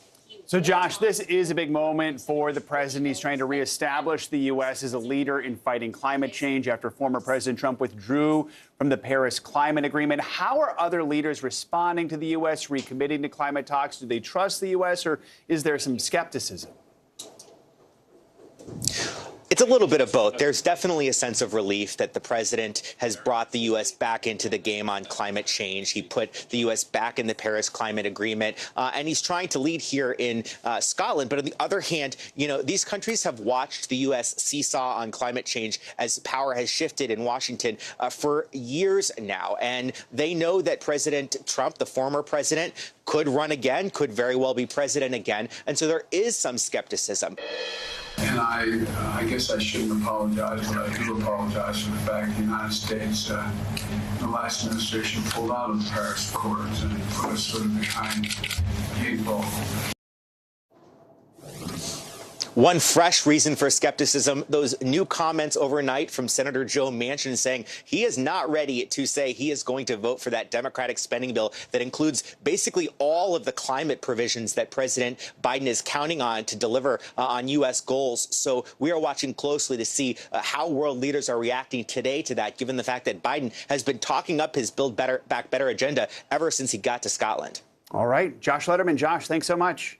S26: So, Josh, this is a big moment for the president. He's trying to reestablish the U.S. as a leader in fighting climate change after former President Trump withdrew from the Paris Climate Agreement. How are other leaders responding to the U.S. recommitting to climate talks? Do they trust the U.S., or is there some skepticism?
S18: It's a little bit of both. There's definitely a sense of relief that the president has brought the U.S. back into the game on climate change. He put the U.S. back in the Paris Climate Agreement, and he's trying to lead here in Scotland. But on the other hand, these countries have watched the U.S. seesaw on climate change as power has shifted in Washington for years now. And they know that President Trump, the former president, could run again, could very well be president again. And so there is some skepticism.
S7: And I guess I shouldn't apologize, but I do apologize for the fact the United States, the last administration pulled out of the Paris Accords and put us sort of behind the eight ball.
S18: One fresh reason for skepticism, those new comments overnight from Senator Joe Manchin saying he is not ready to say he is going to vote for that Democratic spending bill that includes basically all of the climate provisions that President Biden is counting on to deliver on U.S. goals. So we are watching closely to see how world leaders are reacting today to that, given the fact that Biden has been talking up his Build Back Better agenda ever since he got to Scotland.
S26: All right. Josh Letterman. Josh, thanks so much.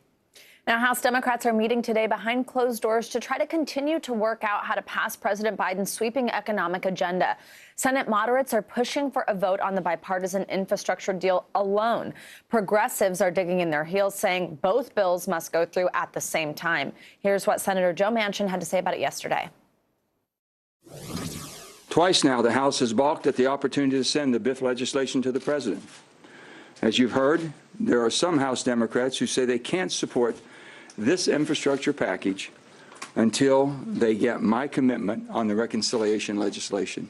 S11: Now, House Democrats are meeting today behind closed doors to try to continue to work out how to pass President Biden's sweeping economic agenda. Senate moderates are pushing for a vote on the bipartisan infrastructure deal alone. Progressives are digging in their heels, saying both bills must go through at the same time. Here's what Senator Joe Manchin had to say about it yesterday.
S3: Twice now, the House has balked at the opportunity to send the BIF legislation to the president. As you've heard, there are some House Democrats who say they can't support this infrastructure package until they get my commitment on the reconciliation legislation.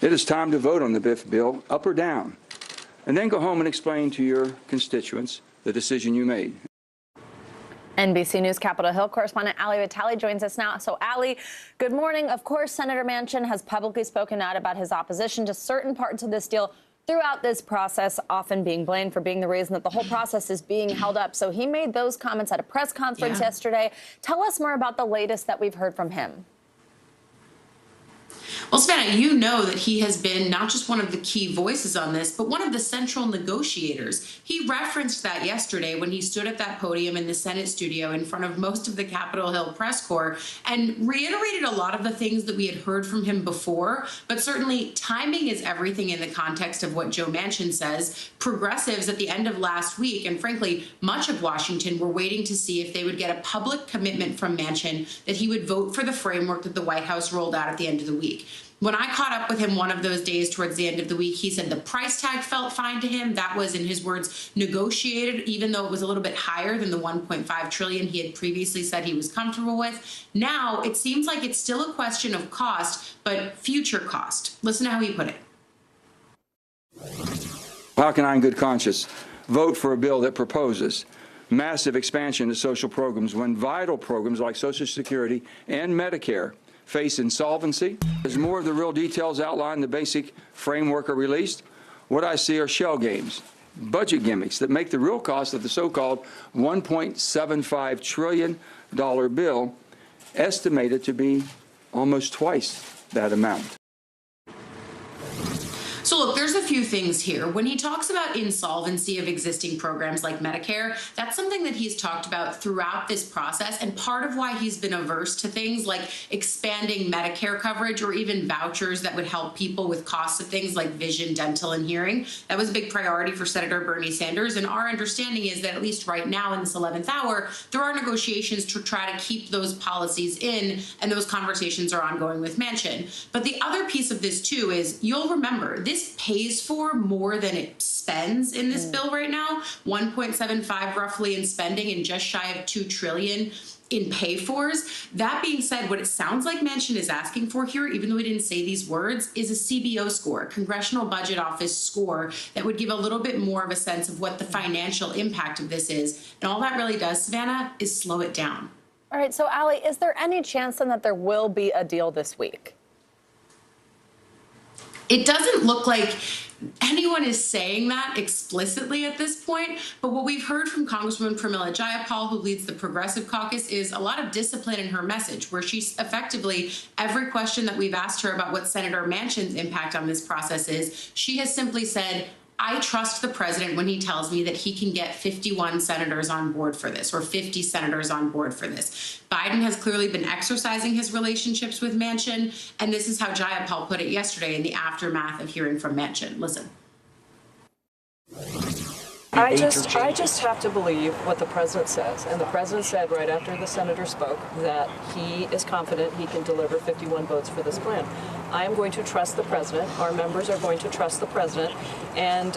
S3: It is time to vote on the BIF bill, up or down, and then go home and explain to your constituents the decision you made.
S11: NBC News Capitol Hill correspondent Ali Vitale joins us now. So, Ali, good morning. Of course, Senator Manchin has publicly spoken out about his opposition to certain parts of this deal throughout this process, often being blamed for being the reason that the whole process is being held up. So he made those comments at a press conference yesterday. Tell us more about the latest that we've heard from him.
S9: Well, Savannah, you know that he has been not just one of the key voices on this, but one of the central negotiators. He referenced that yesterday when he stood at that podium in the Senate studio in front of most of the Capitol Hill press corps and reiterated a lot of the things that we had heard from him before. But certainly timing is everything in the context of what Joe Manchin says. Progressives at the end of last week, and frankly, much of Washington, were waiting to see if they would get a public commitment from Manchin that he would vote for the framework that the White House rolled out at the end of the week. When I caught up with him one of those days towards the end of the week, he said the price tag felt fine to him. That was, in his words, negotiated, even though it was a little bit higher than the $1.5 trillion he had previously said he was comfortable with. Now it seems like it's still a question of cost, but future cost. Listen to how he put it.
S3: How can I, in good conscience, vote for a bill that proposes massive expansion of social programs when vital programs like Social Security and Medicare face insolvency? As more of the real details outlined in the basic framework are released, what I see are shell games, budget gimmicks that make the real cost of the so-called $1.75 trillion bill estimated to be almost twice that amount.
S9: So look, there's a few things here. When he talks about insolvency of existing programs like Medicare, that's something that he's talked about throughout this process, and part of why he's been averse to things like expanding Medicare coverage or even vouchers that would help people with costs of things like vision, dental, and hearing. That was a big priority for Senator Bernie Sanders, and our understanding is that at least right now in this 11th hour, there are negotiations to try to keep those policies in, and those conversations are ongoing with Manchin. But the other piece of this too is, you'll remember, this pays for more than it spends in this bill right now, 1.75 roughly in spending and just shy of $2 trillion in pay-fors. That being said, what it sounds like Manchin is asking for here, even though he didn't say these words, is a CBO score, Congressional Budget Office score, that would give a little bit more of a sense of what the financial impact of this is. And all that really does, Savannah, is slow it down.
S11: All right, so Allie, is there any chance then that there will be a deal this week?
S9: It doesn't look like anyone is saying that explicitly at this point, but what we've heard from Congresswoman Pramila Jayapal, who leads the Progressive Caucus, is a lot of discipline in her message, where she's effectively, every question that we've asked her about what Senator Manchin's impact on this process is, she has simply said, I trust the president when he tells me that he can get 51 senators on board for this, or 50 senators on board for this. Biden has clearly been exercising his relationships with Manchin, and this is how Jayapal put it yesterday in the aftermath of hearing from Manchin. Listen.
S15: I just have to believe what the president says. And the president said right after the senator spoke that he is confident he can deliver 51 votes for this plan. I am going to trust the president. Our members are going to trust the president. And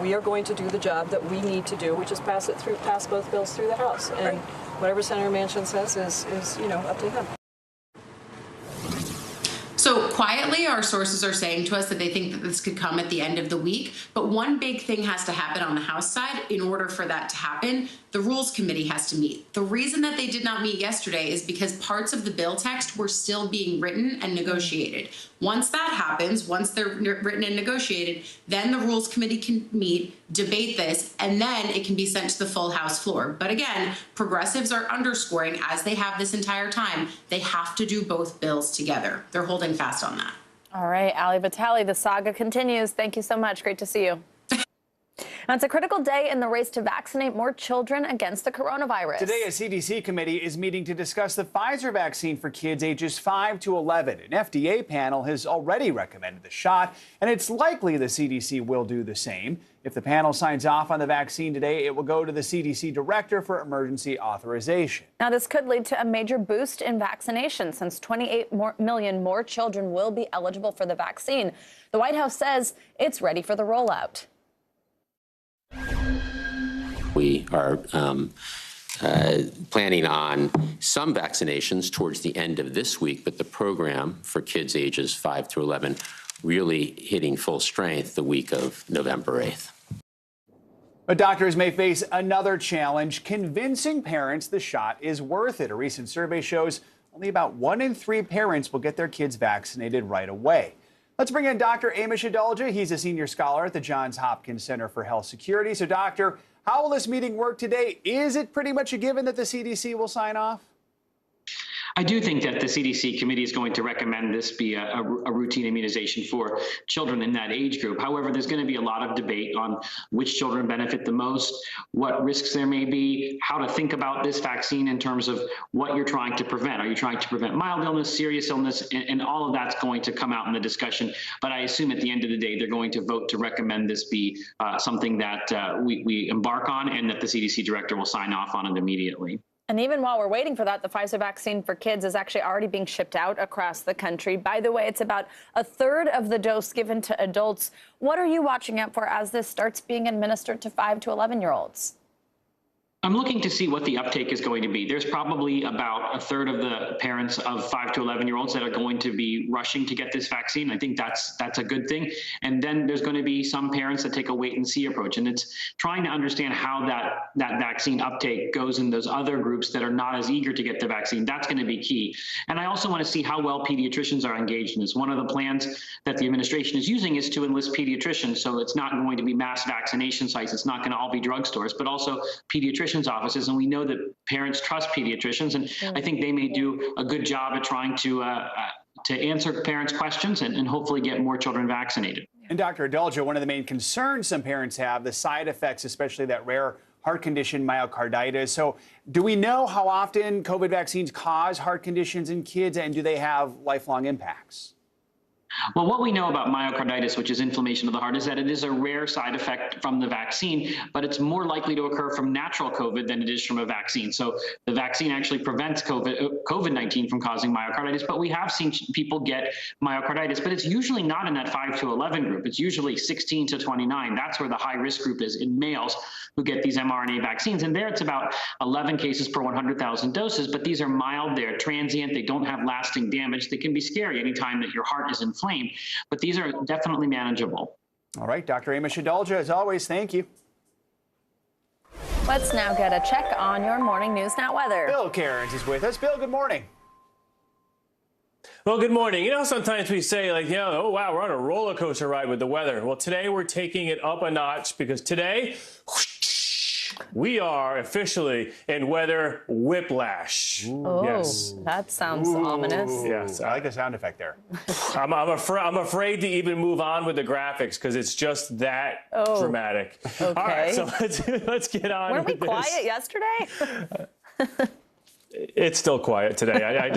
S15: we are going to do the job that we need to do, which is pass both bills through the House. And whatever Senator Manchin says is up to him.
S9: So quietly, our sources are saying to us that they think that this could come at the end of the week. But one big thing has to happen on the House side. In order for that to happen, the Rules Committee has to meet. The reason that they did not meet yesterday is because parts of the bill text were still being written and negotiated. Once that happens, once they're written and negotiated, then the Rules Committee can meet, debate this, and then it can be sent to the full House floor. But again, progressives are underscoring, as they have this entire time, they have to do both bills together. They're holding fast on that.
S11: All right, Ali Vitale, the saga continues. Thank you so much. Great to see you. Now, it's a critical day in the race to vaccinate more children against the coronavirus.
S26: Today, a CDC committee is meeting to discuss the Pfizer vaccine for kids ages 5 to 11. An FDA panel has already recommended the shot, and it's likely the CDC will do the same. If the panel signs off on the vaccine today, it will go to the CDC director for emergency authorization.
S11: Now, this could lead to a major boost in vaccination, since 28 million more children will be eligible for the vaccine. The White House says it's ready for the rollout.
S19: We are planning on some vaccinations towards the end of this week, but the program for kids ages 5 to 11 really hitting full strength the week of November 8th.
S26: But doctors may face another challenge, convincing parents the shot is worth it. A recent survey shows only about 1 in 3 parents will get their kids vaccinated right away. Let's bring in Dr. Amish Adalja. He's a senior scholar at the Johns Hopkins Center for Health Security. So, doctor, how will this meeting work today? Is it pretty much a given that the CDC will sign off?
S21: I do think that the CDC committee is going to recommend this be a routine immunization for children in that age group. However, there's going to be a lot of debate on which children benefit the most, what risks there may be, how to think about this vaccine in terms of what you're trying to prevent. Are you trying to prevent mild illness, serious illness, and all of that's going to come out in the discussion. But I assume at the end of the day, they're going to vote to recommend this be something that we embark on, and that the CDC director will sign off on it immediately.
S11: And even while we're waiting for that, the Pfizer vaccine for kids is actually already being shipped out across the country. By the way, it's about a third of the dose given to adults. What are you watching out for as this starts being administered to 5 to 11-year-olds?
S21: I'm looking to see what the uptake is going to be. There's probably about a third of the parents of 5 to 11-year-olds that are going to be rushing to get this vaccine. I think that's a good thing. And then there's going to be some parents that take a wait and see approach. And it's trying to understand how that vaccine uptake goes in those other groups that are not as eager to get the vaccine. That's going to be key. And I also want to see how well pediatricians are engaged in this. One of the plans that the administration is using is to enlist pediatricians. So it's not going to be mass vaccination sites. It's not going to all be drugstores, but also pediatricians offices, and we know that parents trust pediatricians, and I think they may do a good job at trying to answer parents' questions and hopefully get more children vaccinated.
S26: And Dr. Adolja, one of the main concerns some parents have, the side effects, especially that rare heart condition, myocarditis. So do we know how often COVID vaccines cause heart conditions in kids, and do they have lifelong impacts?
S21: Well, what we know about myocarditis, which is inflammation of the heart, is that it is a rare side effect from the vaccine, but it's more likely to occur from natural COVID than it is from a vaccine. So the vaccine actually prevents COVID-19 from causing myocarditis, but we have seen people get myocarditis, but it's usually not in that 5 to 11 group. It's usually 16 to 29. That's where the high risk group is in males who get these mRNA vaccines. And there it's about 11 cases per 100,000 doses, but these are mild, they're transient, they don't have lasting damage. They can be scary anytime that your heart is inflamed, but these are definitely manageable.
S26: All right, Dr. Amish Adolja, as always, thank you.
S11: Let's now get a check on your morning News Now weather.
S26: Bill Cairns is with us. Bill, good morning.
S5: Well, good morning. You know, sometimes we say, like, oh, wow, we're on a roller coaster ride with the weather. Well, today we're taking it up a notch because today we are officially in weather whiplash.
S11: Oh, yes. That sounds ominous.
S26: Yes, I like the sound effect there.
S5: I'm afraid to even move on with the graphics because it's just that dramatic.
S11: Okay.
S5: All right, so let's get on
S11: Weren't
S5: with
S11: we quiet yesterday?
S5: It's still quiet today. I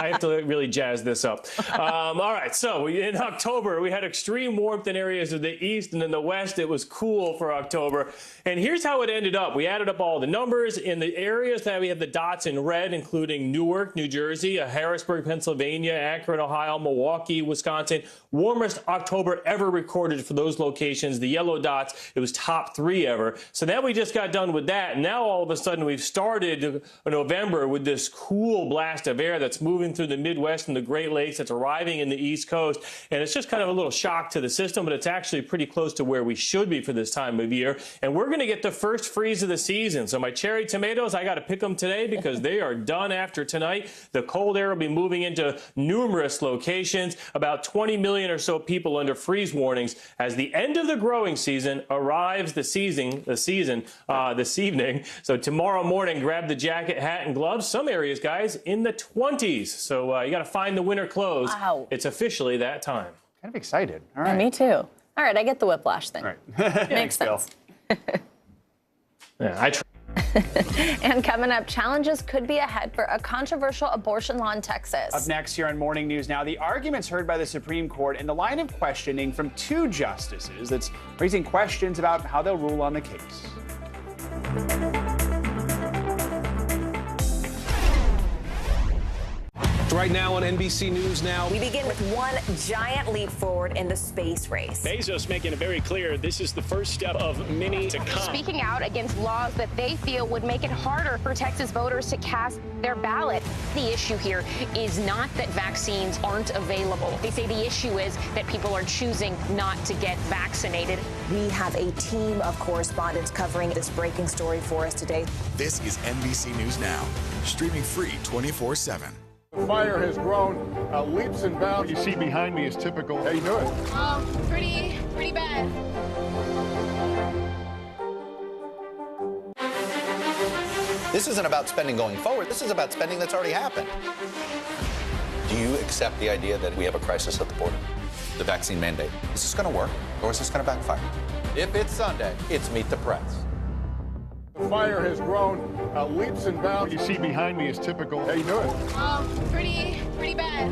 S5: have to really jazz this up. All right, so in October, we had extreme warmth in areas of the east, and in the west, it was cool for October. And here's how it ended up. We added up all the numbers. In the areas that we have the dots in red, including Newark, New Jersey, Harrisburg, Pennsylvania, Akron, Ohio, Milwaukee, Wisconsin, warmest October ever recorded for those locations. The yellow dots, it was top 3 ever. So now we just got done with that. And now all of a sudden, we've started November with this cool blast of air that's moving through the Midwest and the Great Lakes, that's arriving in the East Coast. And it's just kind of a little shock to the system, but it's actually pretty close to where we should be for this time of year. And we're going to get the first freeze of the season. So my cherry tomatoes, I got to pick them today because they are done after tonight. The cold air will be moving into numerous locations. About 20 million or so people under freeze warnings as the end of the growing season arrives this evening. So tomorrow morning, grab the jacket, hat, and gloves. Some areas, guys, in the 20s. So you got to find the winter clothes. Wow. It's officially that time.
S26: Kind of excited. All right.
S11: Yeah, me too. All right, I get the whiplash thing.
S26: All right.
S11: Makes sense.
S5: Yeah,
S11: And coming up, challenges could be ahead for a controversial abortion law in Texas.
S26: Up next here on Morning News Now, the arguments heard by the Supreme Court and the line of questioning from 2 justices that's raising questions about how they'll rule on the case.
S8: Right now on NBC News Now.
S29: We begin with one giant leap forward in the space race.
S20: Bezos making it very clear this is the first step of many to come.
S29: Speaking out against laws that they feel would make it harder for Texas voters to cast their ballot. The issue here is not that vaccines aren't available. They say the issue is that people are choosing not to get vaccinated. We have a team of correspondents covering this breaking story for us today.
S22: This is NBC News Now, streaming free 24/7.
S1: The fire has grown leaps and bounds. You see behind me is typical. How you doing?
S29: Pretty bad.
S23: This isn't about spending going forward. This is about spending that's already happened. Do you accept the idea that we have a crisis at the border? The vaccine mandate. Is this going to work, or is this going to backfire? If it's Sunday, it's Meet the Press.
S1: The fire has grown leaps and bounds. You see behind me is typical. How you doing?
S29: Pretty bad.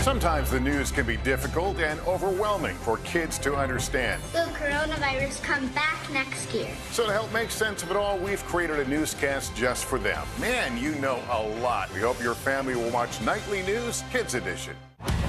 S1: Sometimes the news can be difficult and overwhelming for kids to understand.
S10: Will coronavirus come back next year?
S1: So to help make sense of it all, we've created a newscast just for them. Man, you know a lot. We hope your family will watch Nightly News Kids Edition.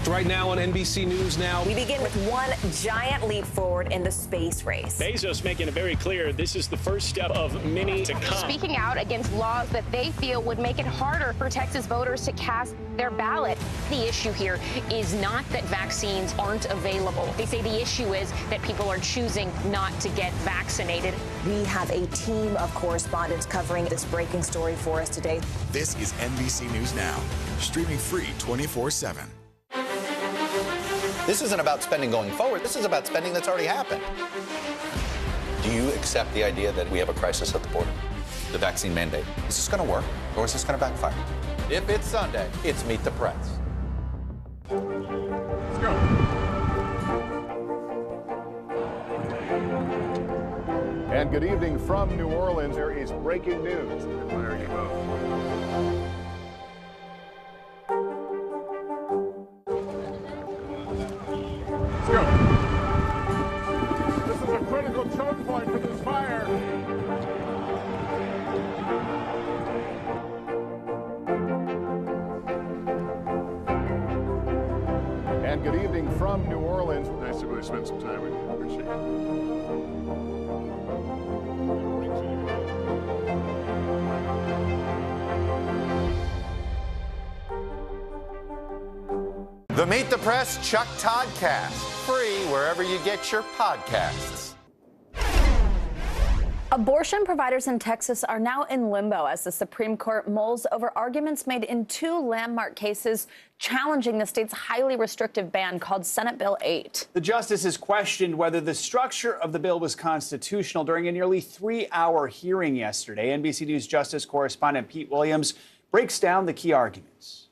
S8: Right now on NBC News Now.
S29: We begin with one giant leap forward in the space race.
S20: Bezos making it very clear this is the first step of many to come.
S29: Speaking out against laws that they feel would make it harder for Texas voters to cast their ballot. The issue here is not that vaccines aren't available. They say the issue is that people are choosing not to get vaccinated. We have a team of correspondents covering this breaking story for us today.
S22: This is NBC News Now, streaming free 24/7.
S23: This isn't about spending going forward. This is about spending that's already happened. Do you accept the idea that we have a crisis at the border? the vaccine mandate. Is this going to work, or is this going to backfire? If it's Sunday, it's Meet the Press.
S1: Let's go. And good evening from New Orleans. There is breaking news. There you go. Let's go. This is a critical choke point for this fire. And good evening from New Orleans. Nice to really spend some time with you. Appreciate it.
S23: The Meet the Press Chuck Toddcast, free wherever you get your podcasts.
S11: Abortion providers in Texas are now in limbo as the Supreme Court mulls over arguments made in two landmark cases challenging the state's highly restrictive ban called Senate Bill 8.
S26: The justices questioned whether the structure of the bill was constitutional during a nearly 3-hour hearing yesterday. NBC News Justice correspondent Pete Williams breaks down the key arguments.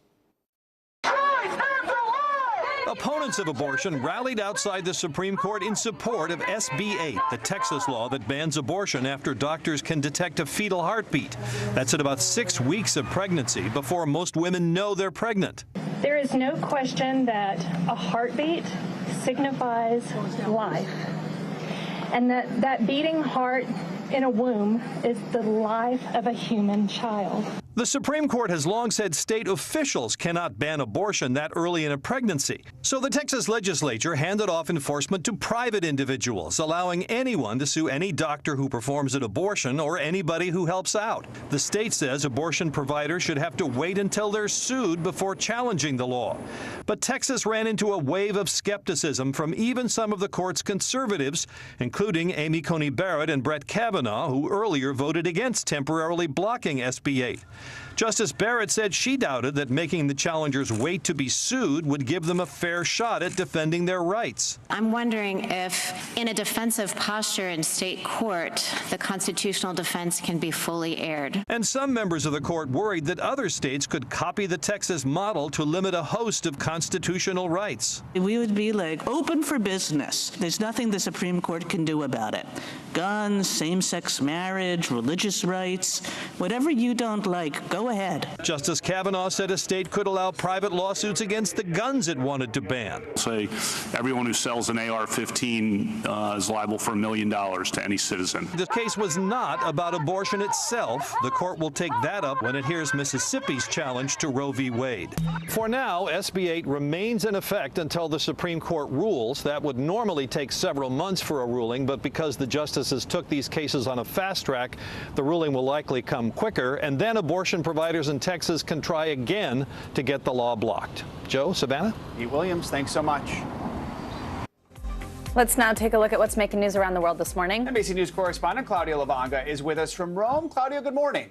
S2: Opponents of abortion rallied outside the Supreme Court in support of SB 8, the Texas law that bans abortion after doctors can detect a fetal heartbeat. That's at about 6 weeks of pregnancy before most women know they're pregnant.
S4: There is no question that a heartbeat signifies life, and that beating heart in a womb is the life of a human child.
S2: The Supreme Court has long said state officials cannot ban abortion that early in a pregnancy. So the Texas legislature handed off enforcement to private individuals, allowing anyone to sue any doctor who performs an abortion or anybody who helps out. The state says abortion providers should have to wait until they're sued before challenging the law. But Texas ran into a wave of skepticism from even some of the court's conservatives, including Amy Coney Barrett and Brett Kavanaugh, who earlier voted against temporarily blocking SB 8. Justice Barrett said she doubted that making the challengers wait to be sued would give them a fair shot at defending their rights.
S6: I'm wondering if, in a defensive posture in state court, the constitutional defense can be fully aired.
S2: And some members of the court worried that other states could copy the Texas model to limit a host of constitutional rights.
S12: We would be like open for business. There's nothing the Supreme Court can do about it. Guns, same-sex marriage, religious rights, whatever you don't like, go ahead.
S2: Justice Kavanaugh said a state could allow private lawsuits against the guns it wanted to ban.
S14: Say everyone who sells an AR-15 is liable for $1 million to any citizen.
S2: The case was not about abortion itself. The court will take that up when it hears Mississippi's challenge to Roe v. Wade. For now, SB 8 remains in effect until the Supreme Court rules. That would normally take several months for a ruling, but because the justices took these cases on a fast track, the ruling will likely come quicker, and then abortion providers in Texas can try again to get the law blocked. Joe, Savannah?
S26: Pete Williams, thanks so much.
S11: Let's now take a look at what's making news around the world this morning.
S26: NBC News correspondent Claudia Lavanga is with us from Rome. Claudia, good morning.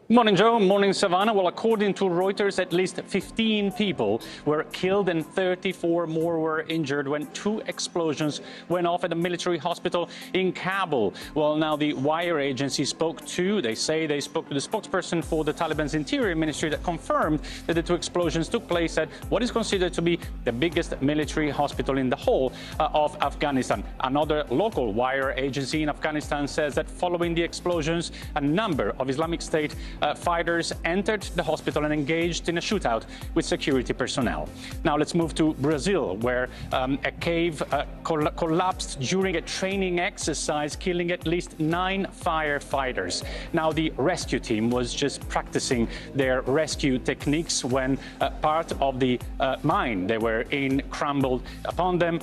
S24: Morning, Joe. Morning, Savannah. Well, according to Reuters, at least 15 people were killed and 34 more were injured when 2 explosions went off at a military hospital in Kabul. Well, now the Wire agency spoke to the spokesperson for the Taliban's interior ministry that confirmed that the 2 explosions took place at what is considered to be the biggest military hospital in the whole of Afghanistan. Another local Wire agency in Afghanistan says that following the explosions, a number of Islamic State fighters entered the hospital and engaged in a shootout with security personnel. Now let's move to Brazil, where a cave collapsed during a training exercise, killing at least 9 firefighters. Now the rescue team was just practicing their rescue techniques when part of the mine they were in crumbled upon them.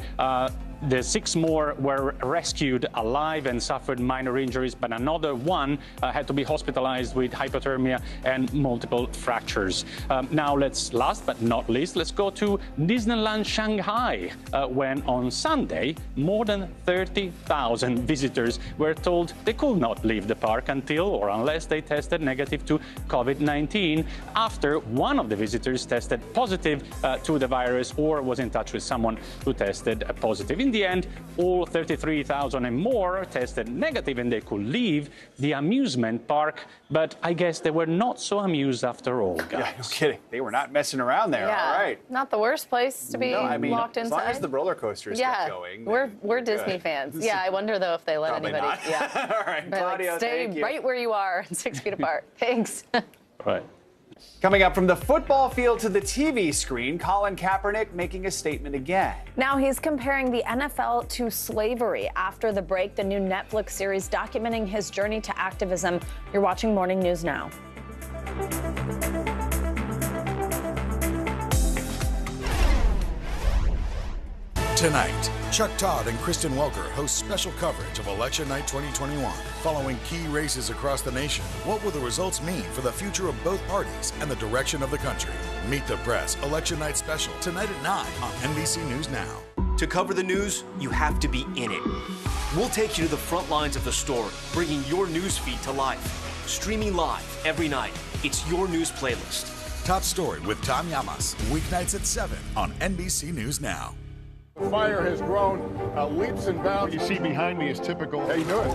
S24: The 6 more were rescued alive and suffered minor injuries, but another one had to be hospitalized with hypothermia and multiple fractures. Now last but not least, let's go to Disneyland Shanghai, when on Sunday, more than 30,000 visitors were told they could not leave the park until or unless they tested negative to COVID-19 after one of the visitors tested positive to the virus or was in touch with someone who tested positive. In the end, all 33,000 and more tested negative and they could leave the amusement park. But I guess they were not so amused after all, guys.
S26: Yeah, no kidding. They were not messing around there.
S11: Yeah,
S26: all right.
S11: not the worst place to be locked inside.
S26: As long as the roller coasters kept going.
S11: We're Disney fans. Yeah, I wonder though if they let
S26: Probably
S11: anybody.
S26: not.
S11: Yeah.
S26: All right,
S11: But,
S26: Claudia,
S11: stay
S26: thank you.
S11: right where you are, 6 feet apart. Thanks.
S24: Right.
S26: Coming up, from the football field to the TV screen, Colin Kaepernick making a statement again.
S11: Now he's comparing the NFL to slavery. After the break, the new Netflix series documenting his journey to activism. You're watching Morning News Now.
S22: Tonight, Chuck Todd and Kristen Welker host special coverage of Election Night 2021. Following key races across the nation, what will the results mean for the future of both parties and the direction of the country? Meet the Press Election Night special tonight at 9 on NBC News Now.
S3: To cover the news, you have to be in it. We'll take you to the front lines of the story, bringing your news feed to life. Streaming live every night. It's your news playlist.
S22: Top Story with Tom Llamas, weeknights at 7 on NBC News Now.
S1: The fire has grown leaps and bounds. You see behind me is typical. How you doing?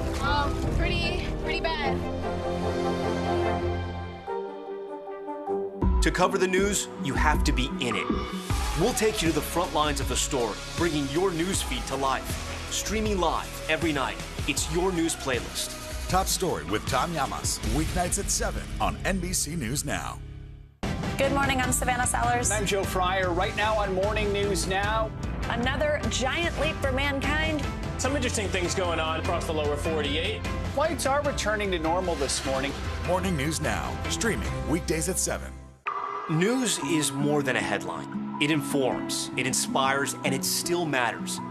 S10: Pretty bad.
S3: To cover the news, you have to be in it. We'll take you to the front lines of the story, bringing your news feed to life. Streaming live every night. It's your news playlist.
S22: Top Story with Tom Llamas, weeknights at 7 on NBC News Now.
S11: Good morning, I'm Savannah Sellers.
S26: And I'm Joe Fryer. Right now on Morning News Now.
S11: Another giant leap for mankind.
S5: Some interesting things going on across the lower 48.
S26: Flights are returning to normal this morning.
S22: Morning News Now, streaming weekdays at 7.
S3: News is more than a headline. It informs, it inspires, and it still matters.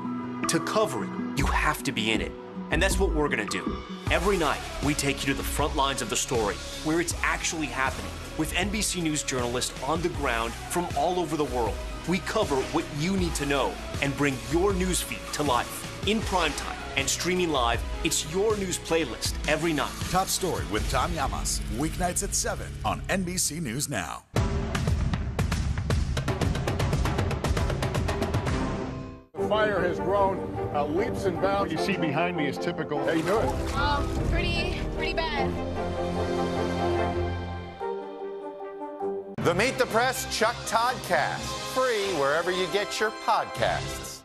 S3: To cover it, you have to be in it. And that's what we're going to do. Every night, we take you to the front lines of the story, where it's actually happening, with NBC News journalists on the ground from all over the world. We cover what you need to know and bring your newsfeed to life. In primetime and streaming live, it's your news playlist every night.
S22: Top Story with Tom Llamas, weeknights at 7 on NBC News Now.
S1: The fire has grown leaps and bounds. You see behind me is typical. How you doing?
S10: Pretty bad.
S23: The Meet the Press Chuck Todd Cast, free wherever you get your podcasts.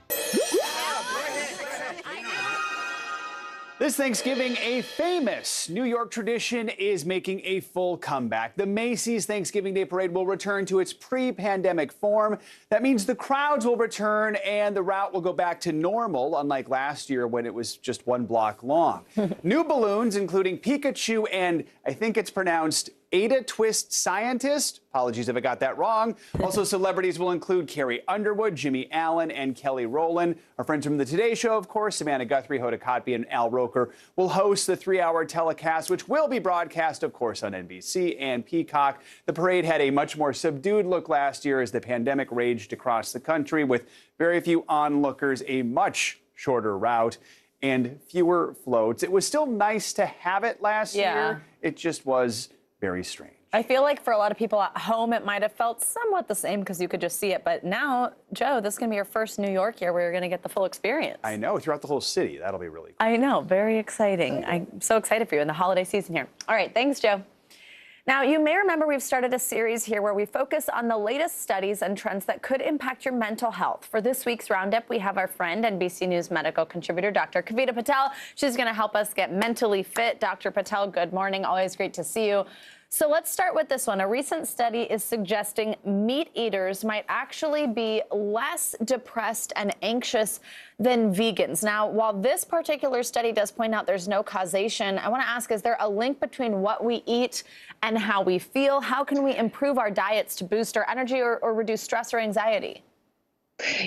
S26: This Thanksgiving, a famous New York tradition is making a full comeback. The Macy's Thanksgiving Day Parade will return to its pre-pandemic form. That means the crowds will return and the route will go back to normal, unlike last year when it was just 1 block long. New balloons, including Pikachu and I think it's pronounced Ada Twist Scientist. Apologies if I got that wrong. Also, celebrities will include Carrie Underwood, Jimmy Allen, and Kelly Rowland. Our friends from the Today Show, of course, Savannah Guthrie, Hoda Kotb, and Al Roker will host the 3-hour telecast, which will be broadcast, of course, on NBC and Peacock. The parade had a much more subdued look last year as the pandemic raged across the country, with very few onlookers, a much shorter route, and fewer floats. It was still nice to have it last year. It just was very strange.
S11: I feel like for a lot of people at home, it might have felt somewhat the same because you could just see it. But now, Joe, this is going to be your first New York year where you're going to get the full experience.
S26: I know, throughout the whole city. That'll be really cool.
S11: I know, very exciting. I'm so excited for you in the holiday season here. All right, thanks, Joe. Now, you may remember we've started a series here where we focus on the latest studies and trends that could impact your mental health. For this week's roundup, we have our friend, NBC News medical contributor, Dr. Kavita Patel. She's going to help us get mentally fit. Dr. Patel, good morning. Always great to see you. So let's start with this one. A recent study is suggesting meat eaters might actually be less depressed and anxious than vegans. Now, while this particular study does point out there's no causation, I want to ask, is there a link between what we eat and how we feel? How can we improve our diets to boost our energy or reduce stress or anxiety?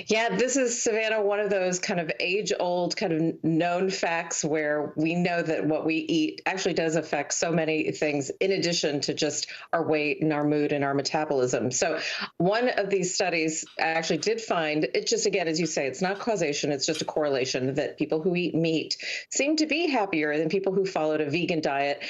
S7: Yeah, this is, Savannah, one of those kind of age-old kind of known facts where we know that what we eat actually does affect so many things in addition to just our weight and our mood and our metabolism. So one of these studies actually did find, it just, again, as you say, it's not causation, it's just a correlation that people who eat meat seem to be happier than people who followed a vegan diet.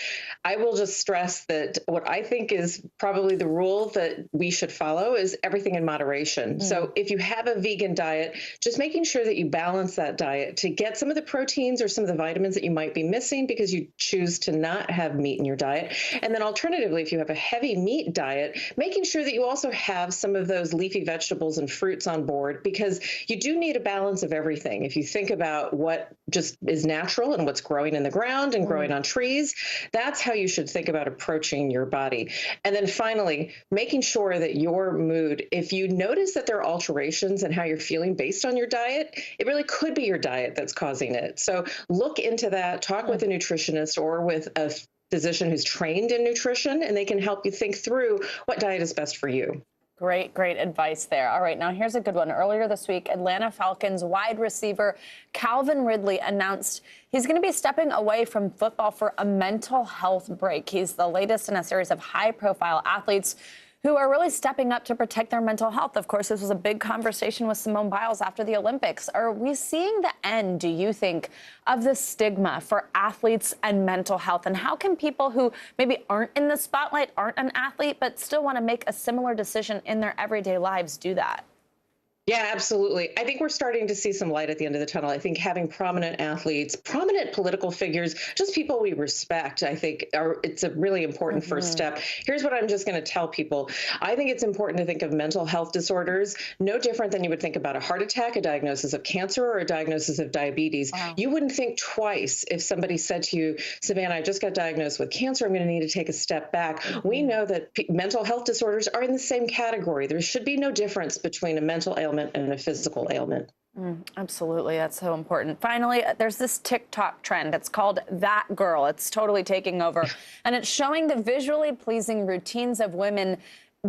S7: I will just stress that what I think is probably the rule that we should follow is everything in moderation. So if you have a vegan diet, just making sure that you balance that diet to get some of the proteins or some of the vitamins that you might be missing because you choose to not have meat in your diet. And then alternatively, if you have a heavy meat diet, making sure that you also have some of those leafy vegetables and fruits on board, because you do need a balance of everything. If you think about what just is natural and what's growing in the ground and growing on trees, that's how you should think about approaching your body. And then finally, making sure that your mood, if you notice that there are alterations in how you're feeling based on your diet, it really could be your diet that's causing it. So look into that, talk with a nutritionist or with a physician who's trained in nutrition, and they can help you think through what diet is best for you.
S11: Great advice there. All right, now here's a good one. Earlier this week, Atlanta Falcons wide receiver Calvin Ridley announced he's going to be stepping away from football for a mental health break. He's the latest in a series of high-profile athletes who are really stepping up to protect their mental health. Of course, this was a big conversation with Simone Biles after the Olympics. Are we seeing the end, do you think, of the stigma for athletes and mental health? And how can people who maybe aren't in the spotlight, aren't an athlete, but still want to make a similar decision in their everyday lives do that?
S7: Yeah, absolutely. I think we're starting to see some light at the end of the tunnel. I think having prominent athletes, prominent political figures, just people we respect, I think it's a really important first step. Here's what I'm just going to tell people. I think it's important to think of mental health disorders no different than you would think about a heart attack, a diagnosis of cancer, or a diagnosis of diabetes. Wow. You wouldn't think twice if somebody said to you, Savannah, I just got diagnosed with cancer. I'm going to need to take a step back. We know that mental health disorders are in the same category. There should be no difference between a mental ailment and a physical ailment.
S11: Absolutely. That's so important. Finally, there's this TikTok trend. It's called That Girl. It's totally taking over. And it's showing the visually pleasing routines of women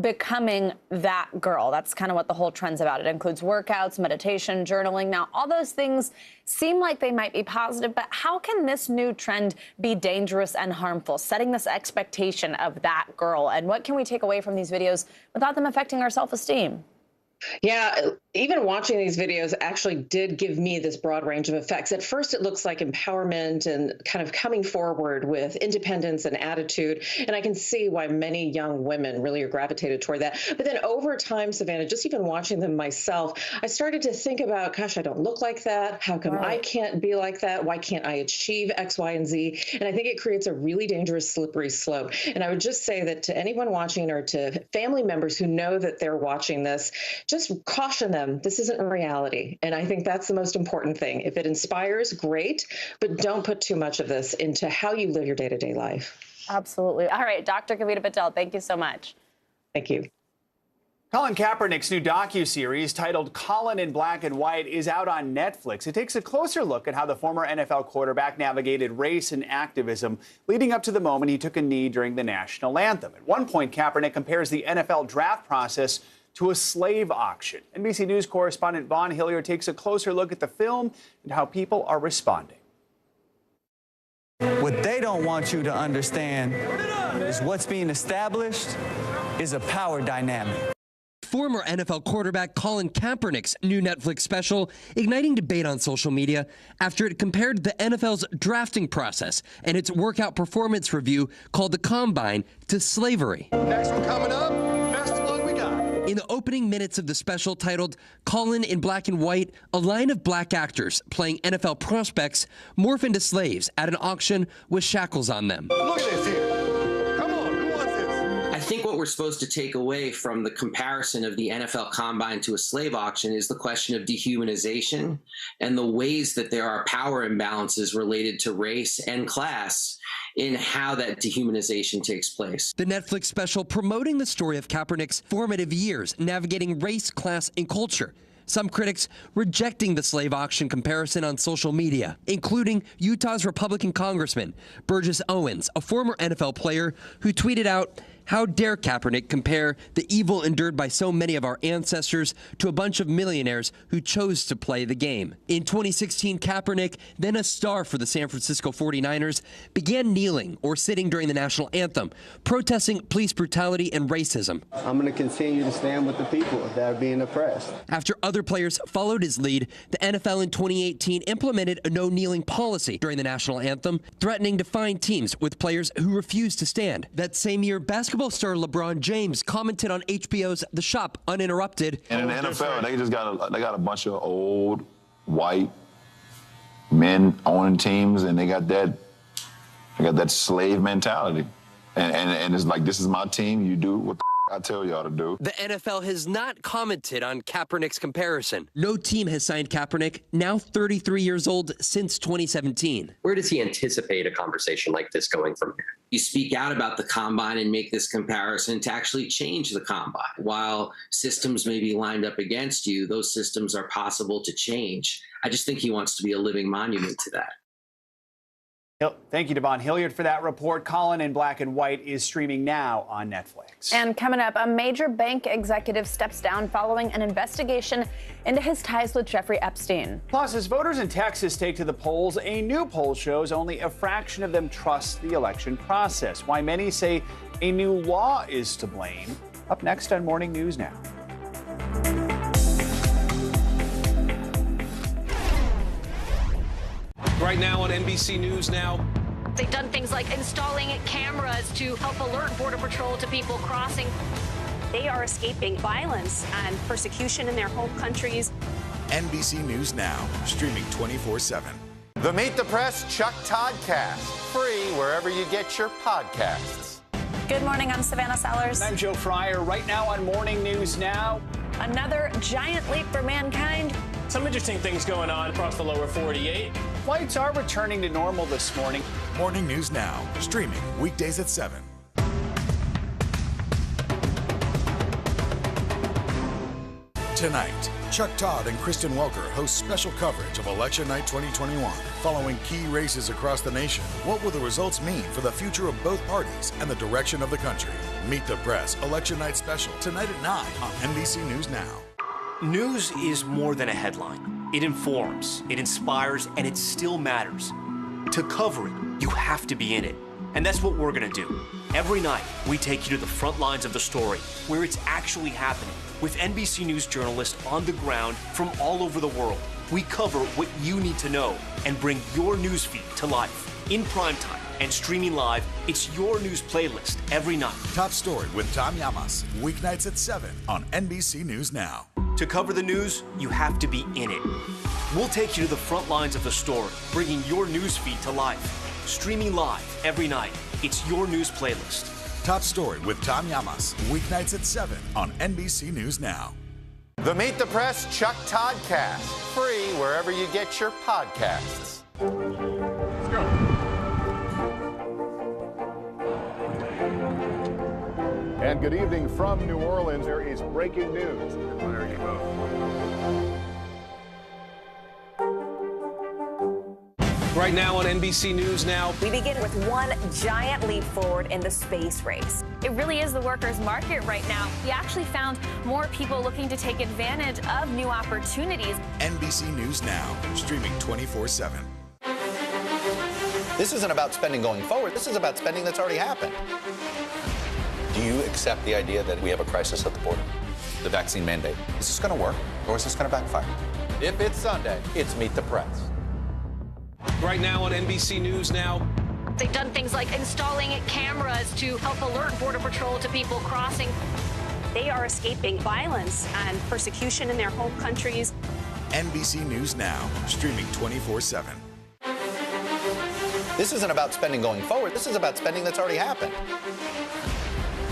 S11: becoming that girl. That's kind of what the whole trend's about. It includes workouts, meditation, journaling. Now, all those things seem like they might be positive, but how can this new trend be dangerous and harmful, setting this expectation of that girl? And what can we take away from these videos without them affecting our self-esteem?
S7: Yeah, even watching these videos actually did give me this broad range of effects. At first, it looks like empowerment and kind of coming forward with independence and attitude. And I can see why many young women really are gravitated toward that. But then over time, Savannah, just even watching them myself, I started to think about, gosh, I don't look like that. How come I can't be like that? Why can't I achieve X, Y, and Z? And I think it creates a really dangerous, slippery slope. And I would just say that to anyone watching or to family members who know that they're watching this, just caution them. This isn't reality. And I think that's the most important thing. If it inspires, great, but don't put too much of this into how you live your day-to-day life.
S11: Absolutely. All right, Dr. Kavita Patel, thank you so much.
S7: Thank you.
S26: Colin Kaepernick's new docuseries titled Colin in Black and White is out on Netflix. It takes a closer look at how the former NFL quarterback navigated race and activism leading up to the moment he took a knee during the national anthem. At one point, Kaepernick compares the NFL draft process to a slave auction. NBC News correspondent Vaughn Hilliard takes a closer look at the film and how people are responding.
S9: What they don't want you to understand is what's being established is a power dynamic.
S13: Former NFL quarterback Colin Kaepernick's new Netflix special igniting debate on social media after it compared the NFL's drafting process and its workout performance review called the Combine to slavery.
S1: Next one coming up, best one we got.
S13: In the opening minutes of the special titled Colin in Black and White, a line of black actors playing NFL prospects morph into slaves at an auction with shackles on them.
S1: Look at this here. Come on, who wants this?
S15: I think what we're supposed to take away from the comparison of the NFL Combine to a slave auction is the question of dehumanization and the ways that there are power imbalances related to race and class in how that dehumanization takes place.
S13: The Netflix special promoting the story of Kaepernick's formative years navigating race, class, and culture. Some critics rejecting the slave auction comparison on social media, including Utah's Republican Congressman Burgess Owens, a former NFL player who tweeted out, "How dare Kaepernick compare the evil endured by so many of our ancestors to a bunch of millionaires who chose to play the game." In 2016, Kaepernick, then a star for the San Francisco 49ers, began kneeling or sitting during the national anthem, protesting police brutality and racism.
S16: I'm going to continue to stand with the people that are being oppressed.
S13: After other players followed his lead, the NFL in 2018 implemented a no-kneeling policy during the national anthem, threatening to fine teams with players who refused to stand. That same year, basketball Basketball star LeBron James commented on HBO's The Shop uninterrupted.
S8: And in the NFL, they got a bunch of old white men owning teams, and they got that slave mentality. And it's like, this is my team. You do what I tell y'all to do.
S13: The NFL has not commented on Kaepernick's comparison. No team has signed Kaepernick, now 33 years old, since 2017.
S17: Where does he anticipate a conversation like this going from here?
S15: You speak out about the combine and make this comparison to actually change the combine. While systems may be lined up against you, those systems are possible to change. I just think he wants to be a living monument to that.
S26: Thank you, Devon Hilliard, for that report. Colin in Black and White is streaming now on Netflix.
S11: And coming up, a major bank executive steps down following an investigation into his ties with Jeffrey Epstein.
S26: Plus, as voters in Texas take to the polls, a new poll shows only a fraction of them trust the election process. Why many say a new law is to blame. Up next on Morning News Now.
S18: Right now on NBC News Now.
S19: They've done things like installing cameras to help alert Border Patrol to people crossing. They are escaping violence and persecution in their home countries.
S22: NBC News Now, streaming 24/7.
S23: The Meet the Press Chuck Todd Cast, free wherever you get your podcasts.
S11: Good morning, I'm Savannah Sellers.
S26: I'm Joe Fryer. Right now on Morning News Now.
S11: Another giant leap for mankind.
S5: Some interesting things going on across the lower 48.
S26: Flights are returning to normal this morning.
S22: Morning News Now, streaming weekdays at 7. Tonight, Chuck Todd and Kristen Welker host special coverage of Election Night 2021, following key races across the nation. What will the results mean for the future of both parties and the direction of the country? Meet the Press Election Night special tonight at 9 on NBC News Now.
S3: News is more than a headline. It informs, it inspires, and it still matters. To cover it, you have to be in it. And that's what we're gonna do. Every night, we take you to the front lines of the story, where it's actually happening, with NBC News journalists on the ground from all over the world. We cover what you need to know and bring your newsfeed to life. In primetime and streaming live, it's your news playlist every night.
S22: Top Story with Tom Llamas, weeknights at 7 on NBC News Now.
S3: To cover the news, you have to be in it. We'll take you to the front lines of the story, bringing your newsfeed to life. Streaming live every night, it's your news playlist.
S22: Top Story with Tom Llamas, weeknights at 7 on NBC News Now.
S23: The Meet the Press Chuck Todd Cast, free wherever you get your podcasts.
S1: Let's go. And good evening from New Orleans. There is breaking news. There you go.
S18: Right now on NBC News Now.
S29: We begin with one giant leap forward in the space race.
S10: It really is the workers' market right now. We actually found more people looking to take advantage of new opportunities.
S22: NBC News Now, streaming 24/7.
S23: This isn't about spending going forward. This is about spending that's already happened. Do you accept the idea that we have a crisis at the border? The vaccine mandate. Is this going to work, or is this going to backfire? If it's Sunday, it's Meet the Press.
S18: Right now on NBC News Now.
S19: They've done things like installing cameras to help alert Border Patrol to people crossing. They are escaping violence and persecution in their home countries.
S22: NBC News Now, streaming 24/7.
S23: This isn't about spending going forward. This is about spending that's already happened.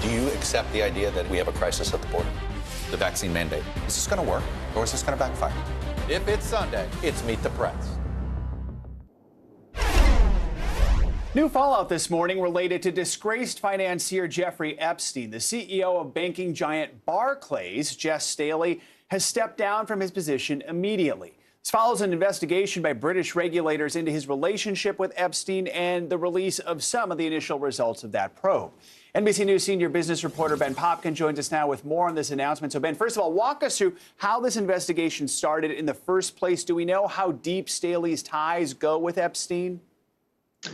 S23: Do you accept the idea that we have a crisis at the border? The vaccine mandate. Is this going to work, or is this going to backfire? If it's Sunday, it's Meet the Press.
S26: New fallout this morning related to disgraced financier Jeffrey Epstein. The CEO of banking giant Barclays, Jess Staley, has stepped down from his position immediately. This follows an investigation by British regulators into his relationship with Epstein and the release of some of the initial results of that probe. NBC News senior business reporter Ben Popkin joins us now with more on this announcement. So, Ben, first of all, walk us through how this investigation started in the first place. Do we know how deep Staley's ties go with Epstein?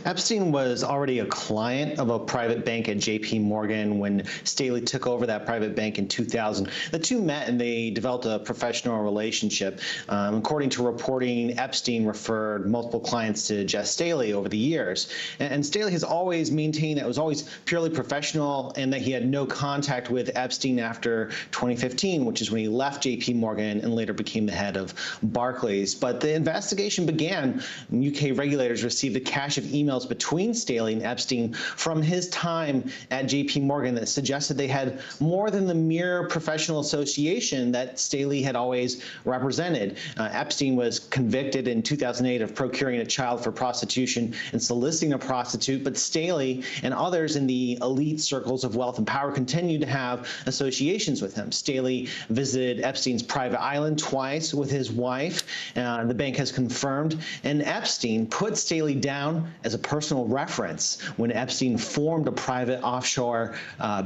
S4: Epstein was already a client of a private bank at JP Morgan when Staley took over that private bank in 2000. The two met and they developed a professional relationship. According to reporting, Epstein referred multiple clients to Jeff Staley over the years. And Staley has always maintained that it was always purely professional and that he had no contact with Epstein after 2015, which is when he left JP Morgan and later became the head of Barclays. But the investigation began when UK regulators received a cache of emails between Staley and Epstein from his time at JP Morgan that suggested they had more than the mere professional association that Staley had always represented. Epstein was convicted in 2008 of procuring a child for prostitution and soliciting a prostitute, but Staley and others in the elite circles of wealth and power continued to have associations with him. Staley visited Epstein's private island twice with his wife, the bank has confirmed, and Epstein put Staley down as a personal reference when Epstein formed a private offshore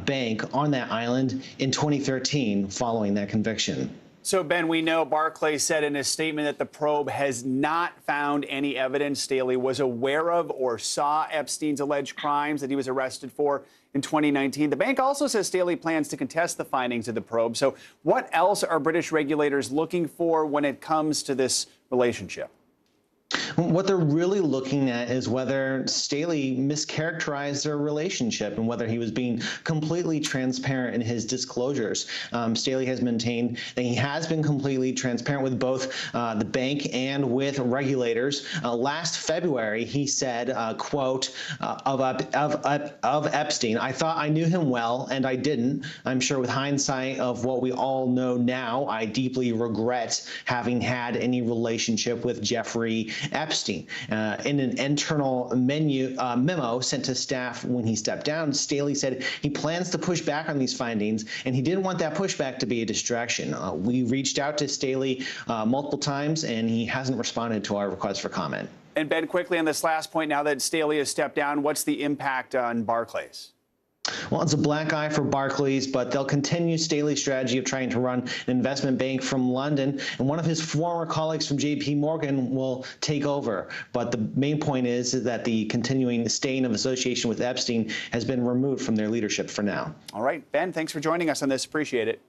S4: bank on that island in 2013 following that conviction.
S26: So, Ben, we know Barclays said in a statement that the probe has not found any evidence Staley was aware of or saw Epstein's alleged crimes that he was arrested for in 2019. The bank also says Staley plans to contest the findings of the probe. So what else are British regulators looking for when it comes to this relationship?
S4: What they're really looking at is whether Staley mischaracterized their relationship and whether he was being completely transparent in his disclosures. Staley has maintained that he has been completely transparent with both the bank and with regulators. Last February, he said, quote, of Epstein, "I thought I knew him well, and I didn't. I'm sure with hindsight of what we all know now, I deeply regret having had any relationship with Jeffrey Epstein." In an internal memo sent to staff when he stepped down, Staley said he plans to push back on these findings, and he didn't want that pushback to be a distraction. We reached out to Staley multiple times, and he hasn't responded to our request for comment.
S26: And Ben, quickly on this last point, now that Staley has stepped down, what's the impact on Barclays?
S4: Well, it's a black eye for Barclays, but they'll continue Staley's strategy of trying to run an investment bank from London, and one of his former colleagues from JP Morgan will take over. But the main point is that the continuing stain of association with Epstein has been removed from their leadership for now.
S26: All right, Ben, thanks for joining us on this. Appreciate it.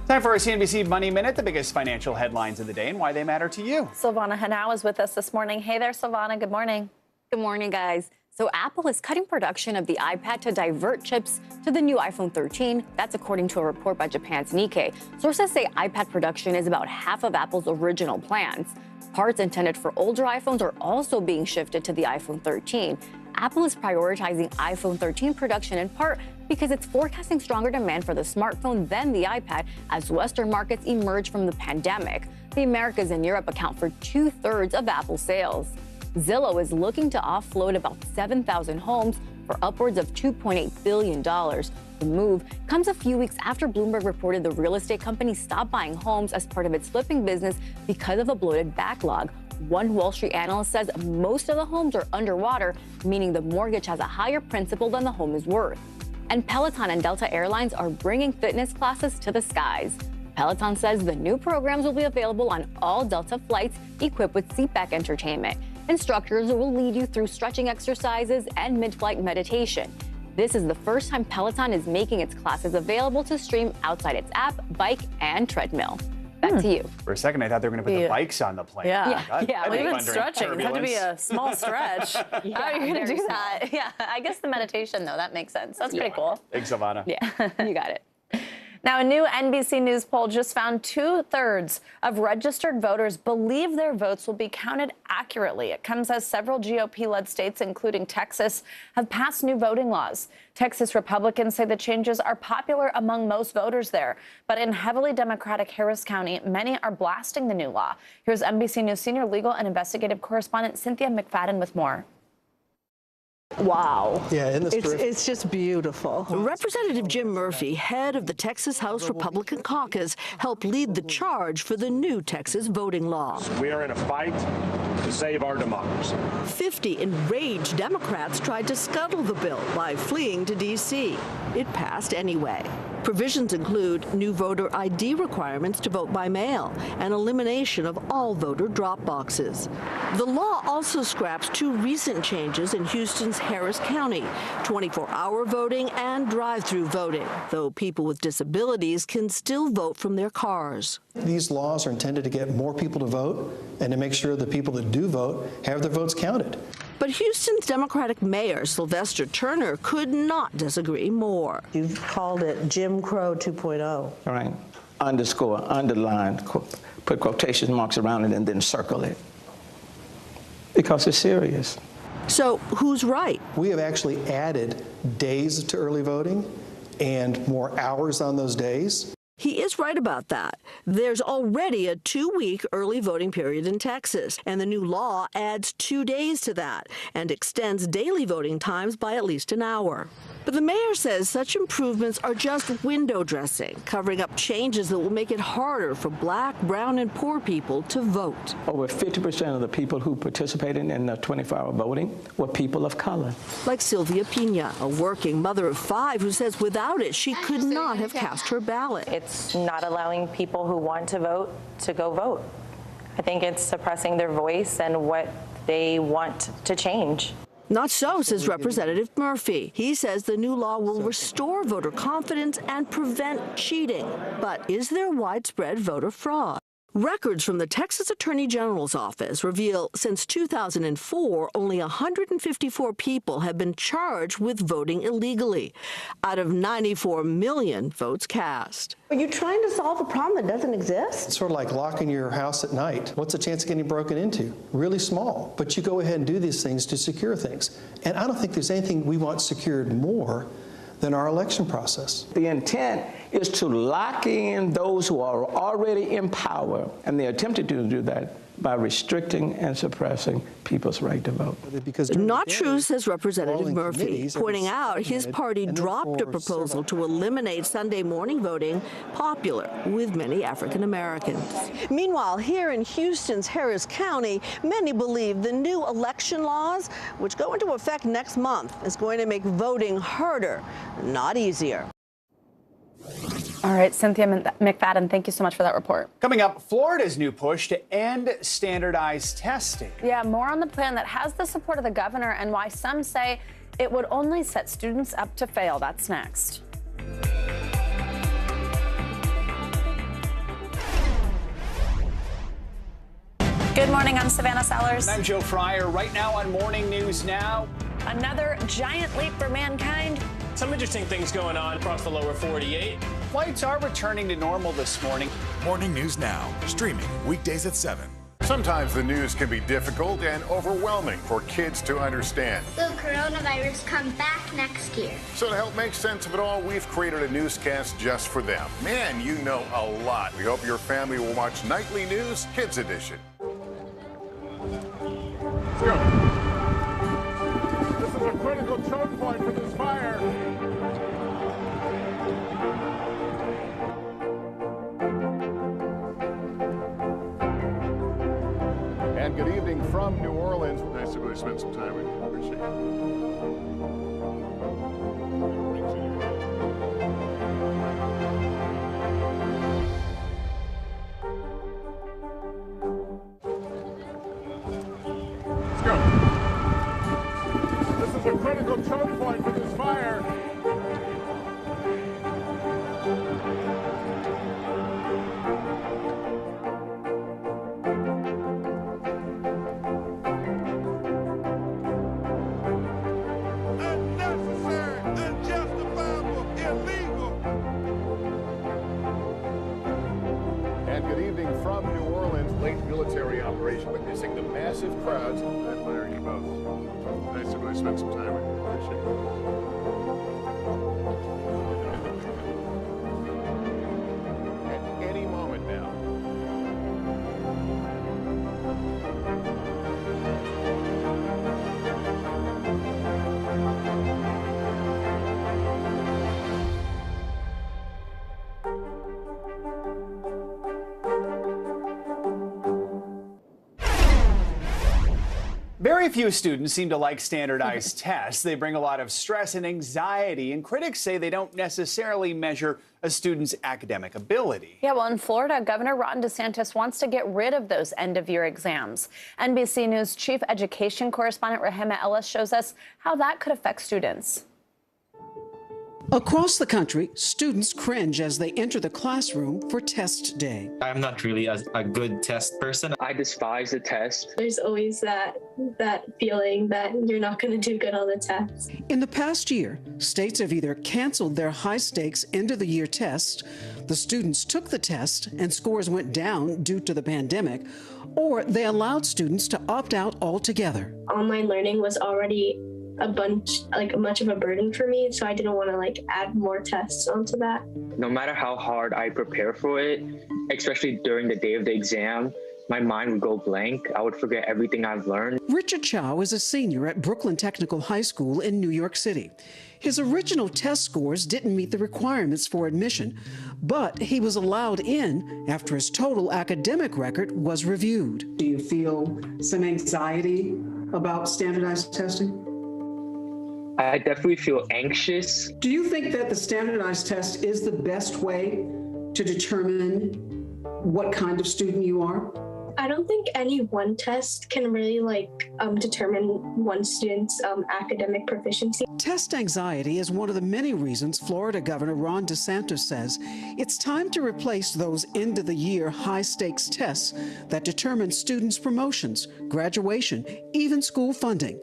S26: Time for our CNBC Money Minute, the biggest financial headlines of the day and why they matter to you.
S11: Silvana Henao is with us this morning. Hey there, Silvana. Good morning.
S6: Good morning, guys. So Apple is cutting production of the iPad to divert chips to the new iPhone 13. That's according to a report by Japan's Nikkei. Sources say iPad production is about half of Apple's original plans. Parts intended for older iPhones are also being shifted to the iPhone 13. Apple is prioritizing iPhone 13 production in part because it's forecasting stronger demand for the smartphone than the iPad as Western markets emerge from the pandemic. The Americas and Europe account for 2/3 of Apple's sales. Zillow is looking to offload about 7,000 homes for upwards of $2.8 billion. The move comes a few weeks after Bloomberg reported the real estate company stopped buying homes as part of its flipping business because of a bloated backlog. One Wall Street analyst says most of the homes are underwater, meaning the mortgage has a higher principal than the home is worth. And Peloton and Delta Airlines are bringing fitness classes to the skies. Peloton says the new programs will be available on all Delta flights equipped with seatback entertainment. Instructors will lead you through stretching exercises and mid-flight meditation. This is the first time Peloton is making its classes available to stream outside its app, bike, and treadmill. Back to you.
S26: For a second, I thought they were going to put the bikes on the plane.
S11: Yeah. Even stretching. It had to be a small stretch. How are you going to do that? Yeah, I guess the meditation, though, that makes sense. That's pretty cool.
S26: Thanks, Silvana.
S11: Yeah, you got it. Now, a new NBC News poll just found 2/3 of registered voters believe their votes will be counted accurately. It comes as several GOP-led states, including Texas, have passed new voting laws. Texas Republicans say the changes are popular among most voters there. But in heavily Democratic Harris County, many are blasting the new law. Here's NBC News senior legal and investigative correspondent Cynthia McFadden with more.
S12: Wow.
S14: Yeah,
S12: it's just beautiful.
S14: Representative Jim Murphy, head of the Texas House Republican caucus, helped lead the charge for the new Texas voting law.
S20: We are in a fight to save our democracy.
S14: 50 enraged Democrats tried to scuttle the bill by fleeing to D.C. it passed anyway. Provisions include new voter ID requirements to vote by mail and elimination of all voter drop boxes. The law also scraps two recent changes in Houston's Harris County, 24-hour voting and drive-through voting, though people with disabilities can still vote from their cars.
S2: These laws are intended to get more people to vote and to make sure the people that do vote have their votes counted.
S14: But Houston's Democratic Mayor, Sylvester Turner, could not disagree more.
S12: You've called it Jim Crow 2.0.
S7: Right. Underscore, underline, put quotation marks around it and then circle it. Because it's serious.
S14: So who's right?
S2: We have actually added days to early voting and more hours on those days.
S14: He is right about that. There's already a 2-week early voting period in Texas, and the new law adds 2 days to that and extends daily voting times by at least an hour. But the mayor says such improvements are just window dressing, covering up changes that will make it harder for Black, brown, and poor people to vote.
S7: Over 50% of the people who participated in the 24-hour voting were people of color.
S14: Like Sylvia Pina, a working mother of 5 who says without it, she could not have cast her ballot.
S9: It's not allowing people who want to vote to go vote. I think it's suppressing their voice and what they want to change.
S14: Not so, says Representative Murphy. He says the new law will restore voter confidence and prevent cheating. But is there widespread voter fraud? Records from the Texas Attorney General's office reveal since 2004, only 154 people have been charged with voting illegally, out of 94 million votes cast.
S12: Are you trying to solve a problem that doesn't exist?
S2: It's sort of like locking your house at night. What's the chance of getting broken into? Really small. But you go ahead and do these things to secure things. And I don't think there's anything we want secured more than our election process.
S7: The intent is to lock in those who are already in power, and they attempted to do that by restricting and suppressing people's right to vote.
S14: Not true, says Representative Murphy, pointing out his party dropped a proposal to eliminate Sunday morning voting, popular with many African Americans. Meanwhile, here in Houston's Harris County, many believe the new election laws, which go into effect next month, is going to make voting harder, not easier.
S11: All right, Cynthia McFadden, thank you so much for that report.
S26: Coming up, Florida's new push to end standardized testing.
S11: Yeah, more on the plan that has the support of the governor and why some say it would only set students up to fail. That's next. Good morning, I'm Savannah Sellers.
S26: And I'm Joe Fryer. Right now on Morning News Now.
S11: Another giant leap for mankind.
S5: Some interesting things going on across the lower 48.
S26: Flights are returning to normal this morning.
S22: Morning News Now, streaming weekdays at 7.
S1: Sometimes the news can be difficult and overwhelming for kids to understand.
S16: Will coronavirus come back next year?
S1: So to help make sense of it all, we've created a newscast just for them. Man, you know a lot. We hope your family will watch Nightly News Kids Edition. Let's go. This is a critical choke point for this fire. And good evening from New Orleans. Nice to really spend some time with you. Appreciate Let's go. This is a critical choke point for this fire. Military operation, witnessing the massive crowds. I admire you both. Nice to really spend some time with you. Appreciate it. At any moment now.
S26: Very few students seem to like standardized tests. They bring a lot of stress and anxiety, and critics say they don't necessarily measure a student's academic ability.
S11: Yeah, well, in Florida, Governor Ron DeSantis wants to get rid of those end-of-year exams. NBC News chief education correspondent Rahima Ellis shows us how that could affect students.
S8: Across the country, students cringe as they enter the classroom for test day.
S13: I'm not really a good test person. I despise the test.
S15: There's always that feeling that you're not going to do good on the test.
S8: In the past year, states have either canceled their high-stakes end-of-the-year tests, the students took the test and scores went down due to the pandemic, or they allowed students to opt out altogether.
S15: Online learning was already much of a burden for me, so I didn't want to add more tests onto that.
S13: No matter how hard I prepare for it, especially during the day of the exam, my mind would go blank. I would forget everything I've learned.
S8: Richard Chow is a senior at Brooklyn Technical High School in New York City. His original test scores didn't meet the requirements for admission, but he was allowed in after his total academic record was reviewed.
S17: Do you feel some anxiety about standardized testing?
S13: I definitely feel anxious.
S17: Do you think that the standardized test is the best way to determine what kind of student you are?
S15: I don't think any one test can really determine one student's academic proficiency.
S8: Test anxiety is one of the many reasons Florida Governor Ron DeSantis says it's time to replace those end-of-the-year high-stakes tests that determine students' promotions, graduation, even school funding.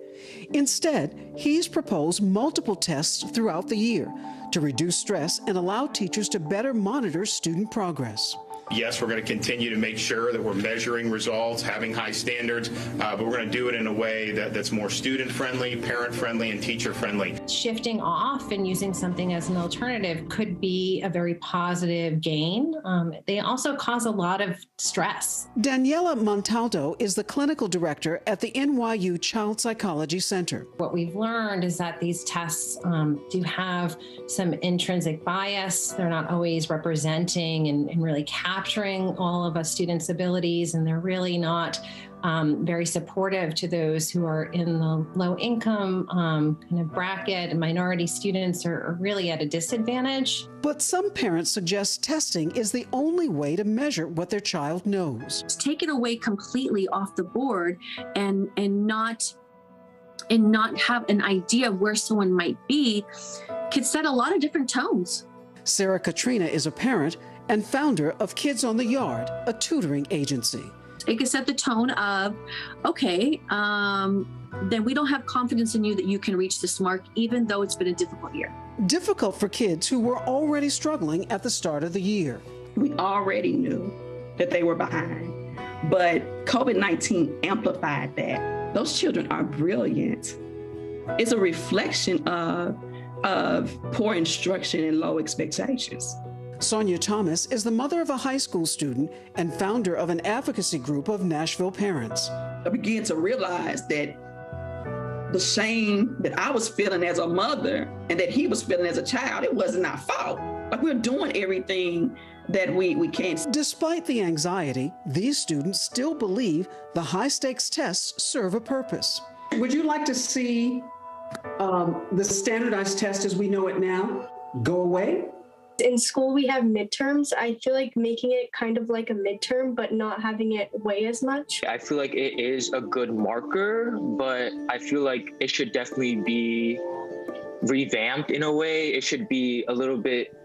S8: Instead, he's proposed multiple tests throughout the year to reduce stress and allow teachers to better monitor student progress.
S21: Yes, we're going to continue to make sure that we're measuring results, having high standards, but we're going to do it in a way that's more student-friendly, parent-friendly, and teacher-friendly.
S24: Shifting off and using something as an alternative could be a very positive gain. They also cause a lot of stress.
S8: Daniela Montaldo is the clinical director at the NYU Child Psychology Center.
S24: What we've learned is that these tests do have some intrinsic bias. They're not always representing and really capturing all of a student's abilities, and they're really not very supportive to those who are in the low income kind of bracket, and minority students are really at a disadvantage.
S8: But some parents suggest testing is the only way to measure what their child knows.
S25: Take it away completely off the board and not have an idea of where someone might be could set a lot of different tones.
S8: Sarah Katrina is a parent and founder of Kids on the Yard, a tutoring agency.
S25: It could set the tone of, okay, then we don't have confidence in you that you can reach this mark, even though it's been a difficult year.
S8: Difficult for kids who were already struggling at the start of the year.
S27: We already knew that they were behind, but COVID-19 amplified that. Those children are brilliant. It's a reflection of poor instruction and low expectations.
S8: Sonia Thomas is the mother of a high school student and founder of an advocacy group of Nashville parents.
S27: I began to realize that the shame that I was feeling as a mother and that he was feeling as a child, it wasn't our fault. We're doing everything that we can.
S8: Despite the anxiety, these students still believe the high-stakes tests serve a purpose.
S17: Would you like to see the standardized test as we know it now go away?
S15: In school, we have midterms. I feel like making it kind of like a midterm, but not having it weigh as much.
S13: I feel like it is a good marker, but I feel like it should definitely be revamped in a way. It should be a little bit,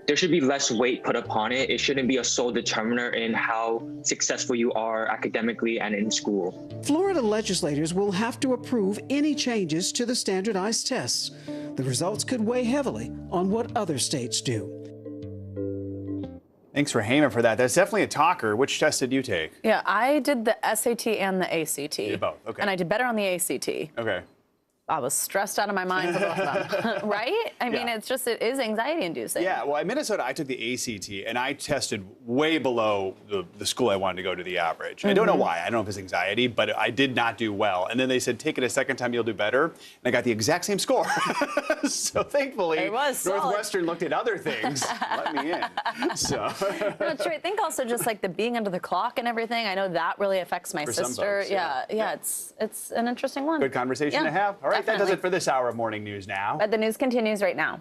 S13: there should be less weight put upon it. It shouldn't be a sole determiner in how successful you are academically and in school.
S8: Florida legislators will have to approve any changes to the standardized tests. The results could weigh heavily on what other states do.
S26: Thanks, Rahima, for that. That's definitely a talker. Which test did you take?
S11: Yeah, I did the SAT and the ACT.
S26: You did both, okay.
S11: And I did better on the ACT.
S26: Okay.
S11: I was stressed out of my mind for both of them, right? I mean, it is anxiety inducing.
S26: Yeah, well, in Minnesota, I took the ACT, and I tested way below the school I wanted to go to the average. I don't know why. I don't know if it's anxiety, but I did not do well. And then they said, take it a second time, you'll do better. And I got the exact same score. So thankfully, Northwestern looked at other things, let me in. So.
S11: No, true. I think also just like the being under the clock and everything. I know that really affects my sister.
S26: Folks,
S11: yeah, it's an interesting one.
S26: Good conversation to have. All right,
S11: definitely.
S26: that does it for this hour of Morning News Now.
S11: But the news continues right now.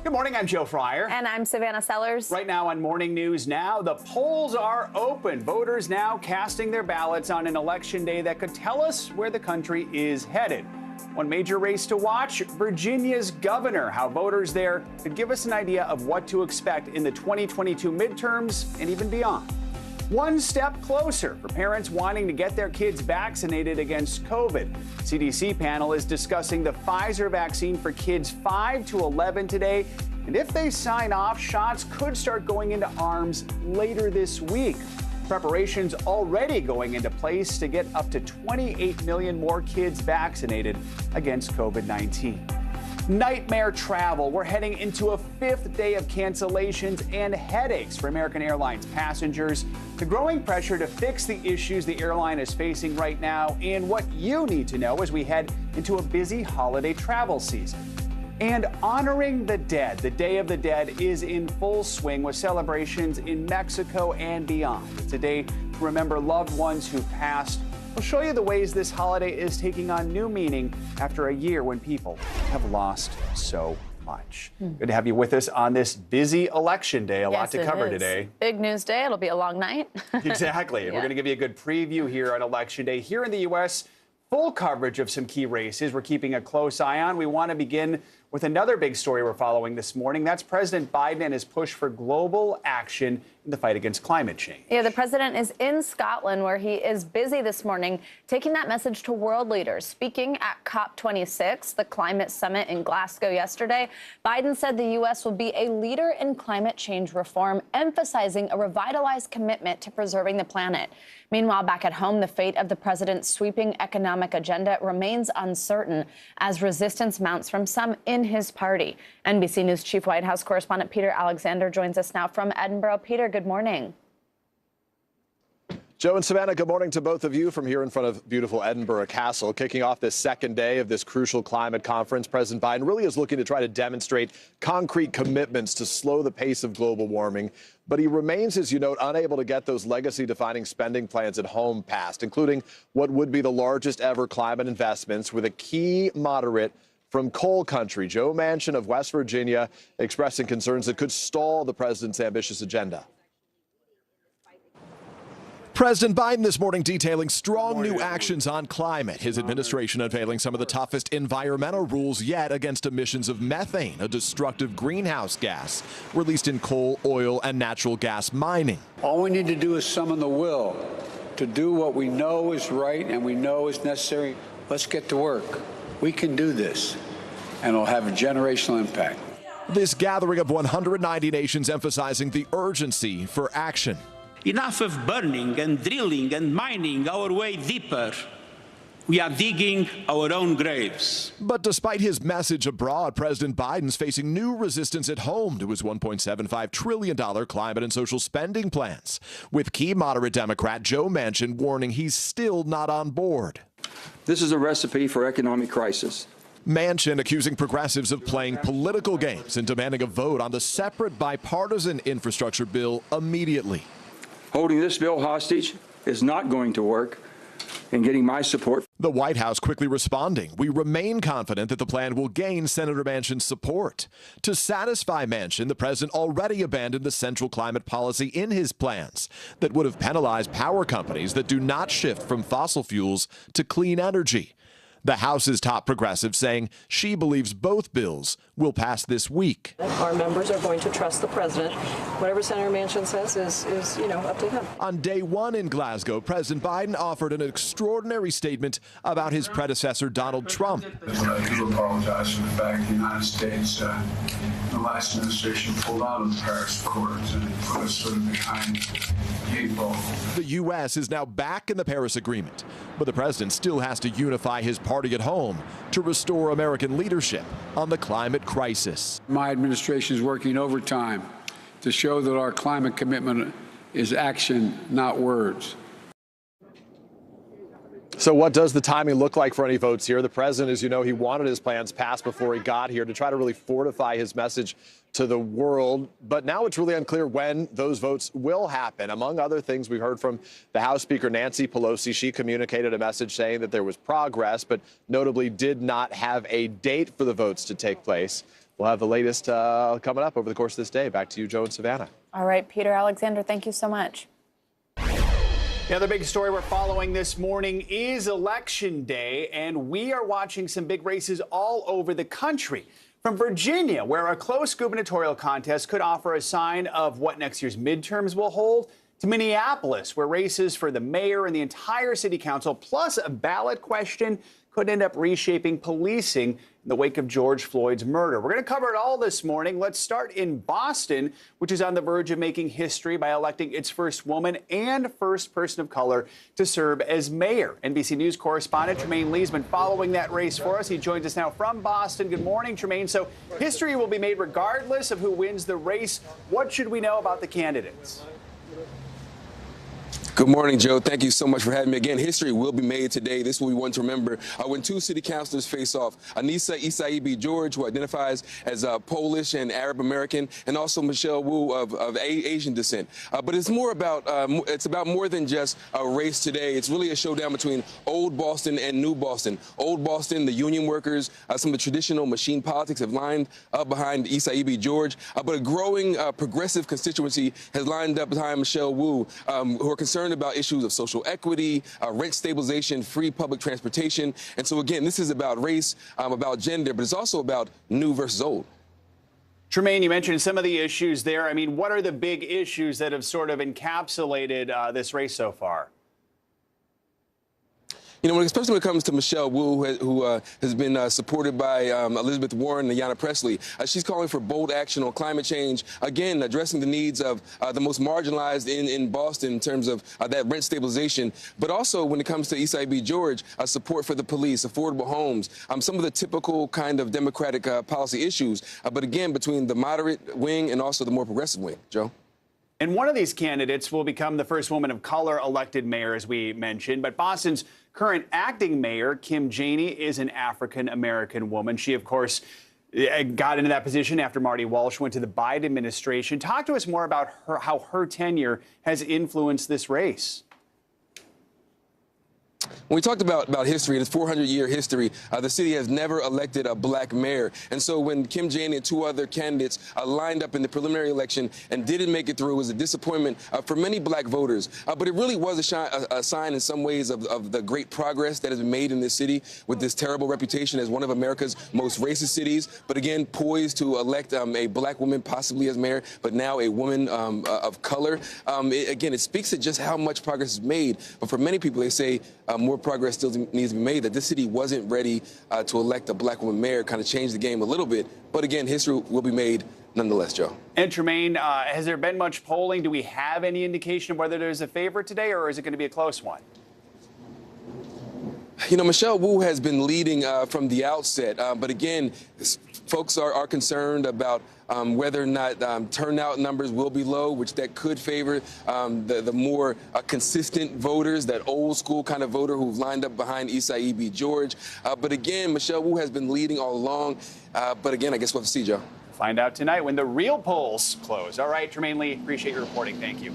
S26: Good morning, I'm Joe Fryer.
S11: And I'm Savannah Sellers.
S26: Right now on Morning News Now, the polls are open. Voters now casting their ballots on an election day that could tell us where the country is headed. One major race to watch, Virginia's governor, how voters there could give us an idea of what to expect in the 2022 midterms and even beyond. One step closer for parents wanting to get their kids vaccinated against COVID. CDC panel is discussing the Pfizer vaccine for kids 5 to 11 today. And if they sign off, shots could start going into arms later this week. Preparations already going into place to get up to 28 million more kids vaccinated against COVID-19. Nightmare travel. We're heading into a 5th day of cancellations and headaches for American Airlines passengers. The growing pressure to fix the issues the airline is facing right now and what you need to know as we head into a busy holiday travel season. And honoring the dead. The Day of the Dead is in full swing with celebrations in Mexico and beyond. It's a day to remember loved ones who passed. We'll show you the ways this holiday is taking on new meaning after a year when people have lost so much. Good to have you with us on this busy election day. A lot to cover today.
S11: Big news day. It'll be a long night.
S26: Exactly. We're going to give you a good preview here on Election Day. Here in the U.S., full coverage of some key races we're keeping a close eye on. We want to begin with another big story we're following this morning. That's President Biden and his push for global action in the fight against climate change.
S11: Yeah, the president is in Scotland, where he is busy this morning taking that message to world leaders. Speaking at COP26, the climate summit in Glasgow yesterday, Biden said the U.S. will be a leader in climate change reform, emphasizing a revitalized commitment to preserving the planet. Meanwhile, back at home, the fate of the president's sweeping economic agenda remains uncertain as resistance mounts from some in his party. NBC News Chief White House correspondent Peter Alexander joins us now from Edinburgh. Peter, good morning.
S3: Joe and Savannah, good morning to both of you from here in front of beautiful Edinburgh Castle. Kicking off this second day of this crucial climate conference, President Biden really is looking to try to demonstrate concrete commitments to slow the pace of global warming. But he remains, as you note, unable to get those legacy-defining spending plans at home passed, including what would be the largest ever climate investments with a key moderate from coal country, Joe Manchin of West Virginia, expressing concerns that could stall the president's ambitious agenda. President Biden this morning detailing strong new actions on climate. His administration unveiling some of the toughest environmental rules yet against emissions of methane, a destructive greenhouse gas released in coal, oil, and natural gas mining.
S4: All we need to do is summon the will to do what we know is right and we know is necessary. Let's get to work. We can do this, and it'll have a generational impact.
S3: This gathering of 190 nations emphasizing the urgency for action.
S6: Enough of burning and drilling and mining our way deeper. We are digging our own graves.
S3: But despite his message abroad, President Biden's facing new resistance at home to his $1.75 trillion climate and social spending plans, with key moderate Democrat Joe Manchin warning he's still not on board.
S10: This is a recipe for economic crisis.
S3: Manchin accusing progressives of playing political games and demanding a vote on the separate bipartisan infrastructure bill immediately.
S10: Holding this bill hostage is not going to work in getting my support.
S3: The White House quickly responding. We remain confident that the plan will gain Senator Manchin's support. To satisfy Manchin, the president already abandoned the central climate policy in his plans that would have penalized power companies that do not shift from fossil fuels to clean energy. The House's top progressive saying she believes both bills will pass this week.
S2: Our members are going to trust the president. Whatever Senator Manchin says is up to him.
S3: On day one in Glasgow, President Biden offered an extraordinary statement about his predecessor, Donald Trump.
S9: I do apologize for the fact the United States, the last administration pulled out of the Paris Accords and put us sort of behind the eight ball.
S3: The U.S. is now back in the Paris Agreement, but the president still has to unify his party at home to restore American leadership on the climate crisis.
S4: My administration is working overtime to show that our climate commitment is action, not words.
S3: So what does the timing look like for any votes here? The president, as you know, he wanted his plans passed before he got here to try to really fortify his message to the world. But now it's really unclear when those votes will happen. Among other things, we heard from the House Speaker Nancy Pelosi. She communicated a message saying that there was progress, but notably did not have a date for the votes to take place. We'll have the latest coming up over the course of this day. Back to you, Joe and Savannah.
S11: All right, Peter Alexander, thank you so much.
S26: The other big story we're following this morning is Election Day, and we are watching some big races all over the country. From Virginia, where a close gubernatorial contest could offer a sign of what next year's midterms will hold, to Minneapolis, where races for the mayor and the entire city council, plus a ballot question, could end up reshaping policing in the wake of George Floyd's murder. We're going to cover it all this morning. Let's start in Boston, which is on the verge of making history by electing its first woman and first person of color to serve as mayor. NBC News correspondent Tremaine Lee's been following that race for us. He joins us now from Boston. Good morning, Tremaine. So history will be made regardless of who wins the race. What should we know about the candidates?
S12: Good morning, Joe. Thank you so much for having me again. History will be made today. This will be one to remember when two city councilors face off. Anissa Isaibi George, who identifies as Polish and Arab American, and also Michelle Wu of Asian descent. But it's more about it's about more than just a race today. It's really a showdown between Old Boston and New Boston. Old Boston, the union workers, some of the traditional machine politics have lined up behind Isaibi George, but a growing progressive constituency has lined up behind Michelle Wu, who are concerned about issues of social equity, rent stabilization, free public transportation. And so, again, this is about race, about gender, but it's also about new versus old.
S26: Tremaine, you mentioned some of the issues there. I mean, what are the big issues that have sort of encapsulated this race so far?
S12: You know, especially when it comes to Michelle Wu, who has been supported by Elizabeth Warren and Ayanna Pressley, she's calling for bold action on climate change, again, addressing the needs of the most marginalized in Boston in terms of that rent stabilization. But also when it comes to Isaibi George, support for the police, affordable homes, some of the typical kind of Democratic policy issues. But again, between the moderate wing and also the more progressive wing. Joe?
S26: And one of these candidates will become the first woman of color elected mayor, as we mentioned. But Boston's current acting mayor, Kim Janey, is an African-American woman. She, of course, got into that position after Marty Walsh went to the Biden administration. Talk to us more about how her tenure has influenced this race.
S12: When we talked about history, its 400-year history, the city has never elected a black mayor. And so when Kim Janey and two other candidates lined up in the preliminary election and didn't make it through, it was a disappointment for many black voters. But it really was a sign in some ways of the great progress that has been made in this city with this terrible reputation as one of America's most racist cities. But again, poised to elect a black woman possibly as mayor, but now a woman of color. Again, it speaks to just how much progress is made. But for many people, they say more progress still needs to be made, that this city wasn't ready to elect a black woman mayor, kind of changed the game a little bit. But again, history will be made nonetheless, Joe.
S26: And Tremaine, has there been much polling? Do we have any indication of whether there's a favorite today, or is it going to be a close one?
S12: You know, Michelle Wu has been leading from the outset. But again, folks are concerned about whether or not turnout numbers will be low, which that could favor the more consistent voters, that old school kind of voter who've lined up behind Isaibi George. But again, Michelle Wu has been leading all along. But again, I guess we'll have to see, Joe.
S26: Find out tonight when the real polls close. All right, Tremaine Lee, appreciate your reporting. Thank you.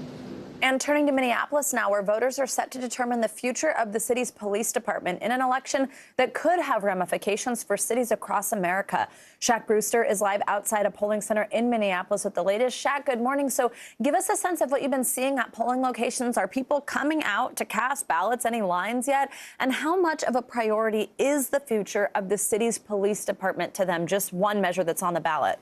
S11: And turning to Minneapolis now, where voters are set to determine the future of the city's police department in an election that could have ramifications for cities across America. Shaq Brewster is live outside a polling center in Minneapolis with the latest. Shaq, good morning. So give us a sense of what you've been seeing at polling locations. Are people coming out to cast ballots? Any lines yet? And how much of a priority is the future of the city's police department to them? Just one measure that's on the ballot.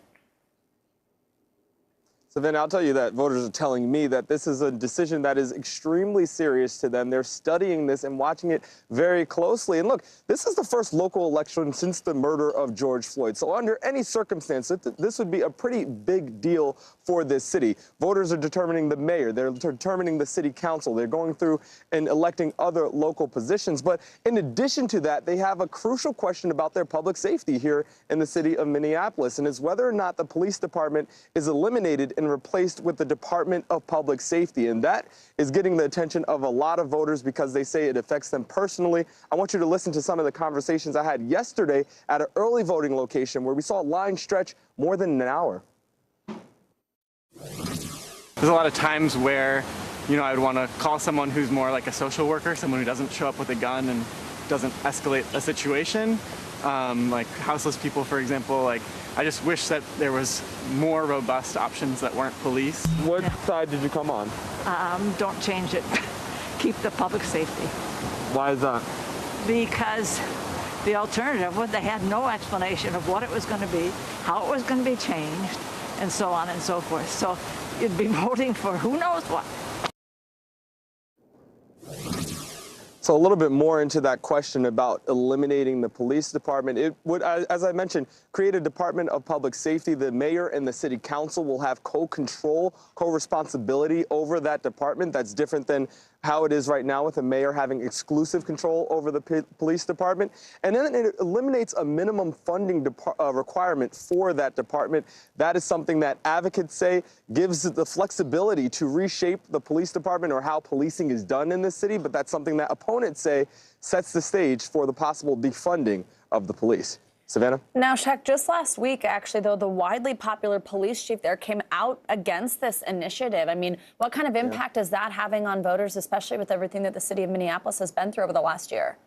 S5: So then I'll tell you that voters are telling me that this is a decision that is extremely serious to them. They're studying this and watching it very closely. And look, this is the first local election since the murder of George Floyd. So under any circumstance, this would be a pretty big deal for this city. Voters are determining the mayor. They're determining the city council. They're going through and electing other local positions. But in addition to that, they have a crucial question about their public safety here in the city of Minneapolis. And it's whether or not the police department is eliminated and replaced with the Department of Public Safety. And that is getting the attention of a lot of voters because they say it affects them personally. I want you to listen to some of the conversations I had yesterday at an early voting location where we saw a line stretch more than an hour.
S7: There's a lot of times where, I would want to call someone who's more like a social worker, someone who doesn't show up with a gun and doesn't escalate a situation. Like houseless people, for example. I just wish that there was more robust options that weren't police.
S5: What side did you come on?
S14: Don't change it. Keep the public safety.
S5: Why is that?
S14: Because the alternative, they had no explanation of what it was going to be, how it was going to be changed, and so on and so forth. So you'd be voting for who knows what.
S5: So a little bit more into that question about eliminating the police department. It would, as I mentioned, create a Department of Public Safety. The mayor and the city council will have co-control, co-responsibility over that department. That's different than how it is right now with the mayor having exclusive control over the police department. And then it eliminates a minimum funding requirement for that department. That is something that advocates say gives the flexibility to reshape the police department or how policing is done in this city, but that's something that opponents say sets the stage for the possible defunding of the police. Savannah?
S11: Now, Shaq, just last week, actually, though, the widely popular police chief there came out against this initiative. I mean, what kind of impact is that having on voters, especially with everything that the city of Minneapolis has been through over the last year?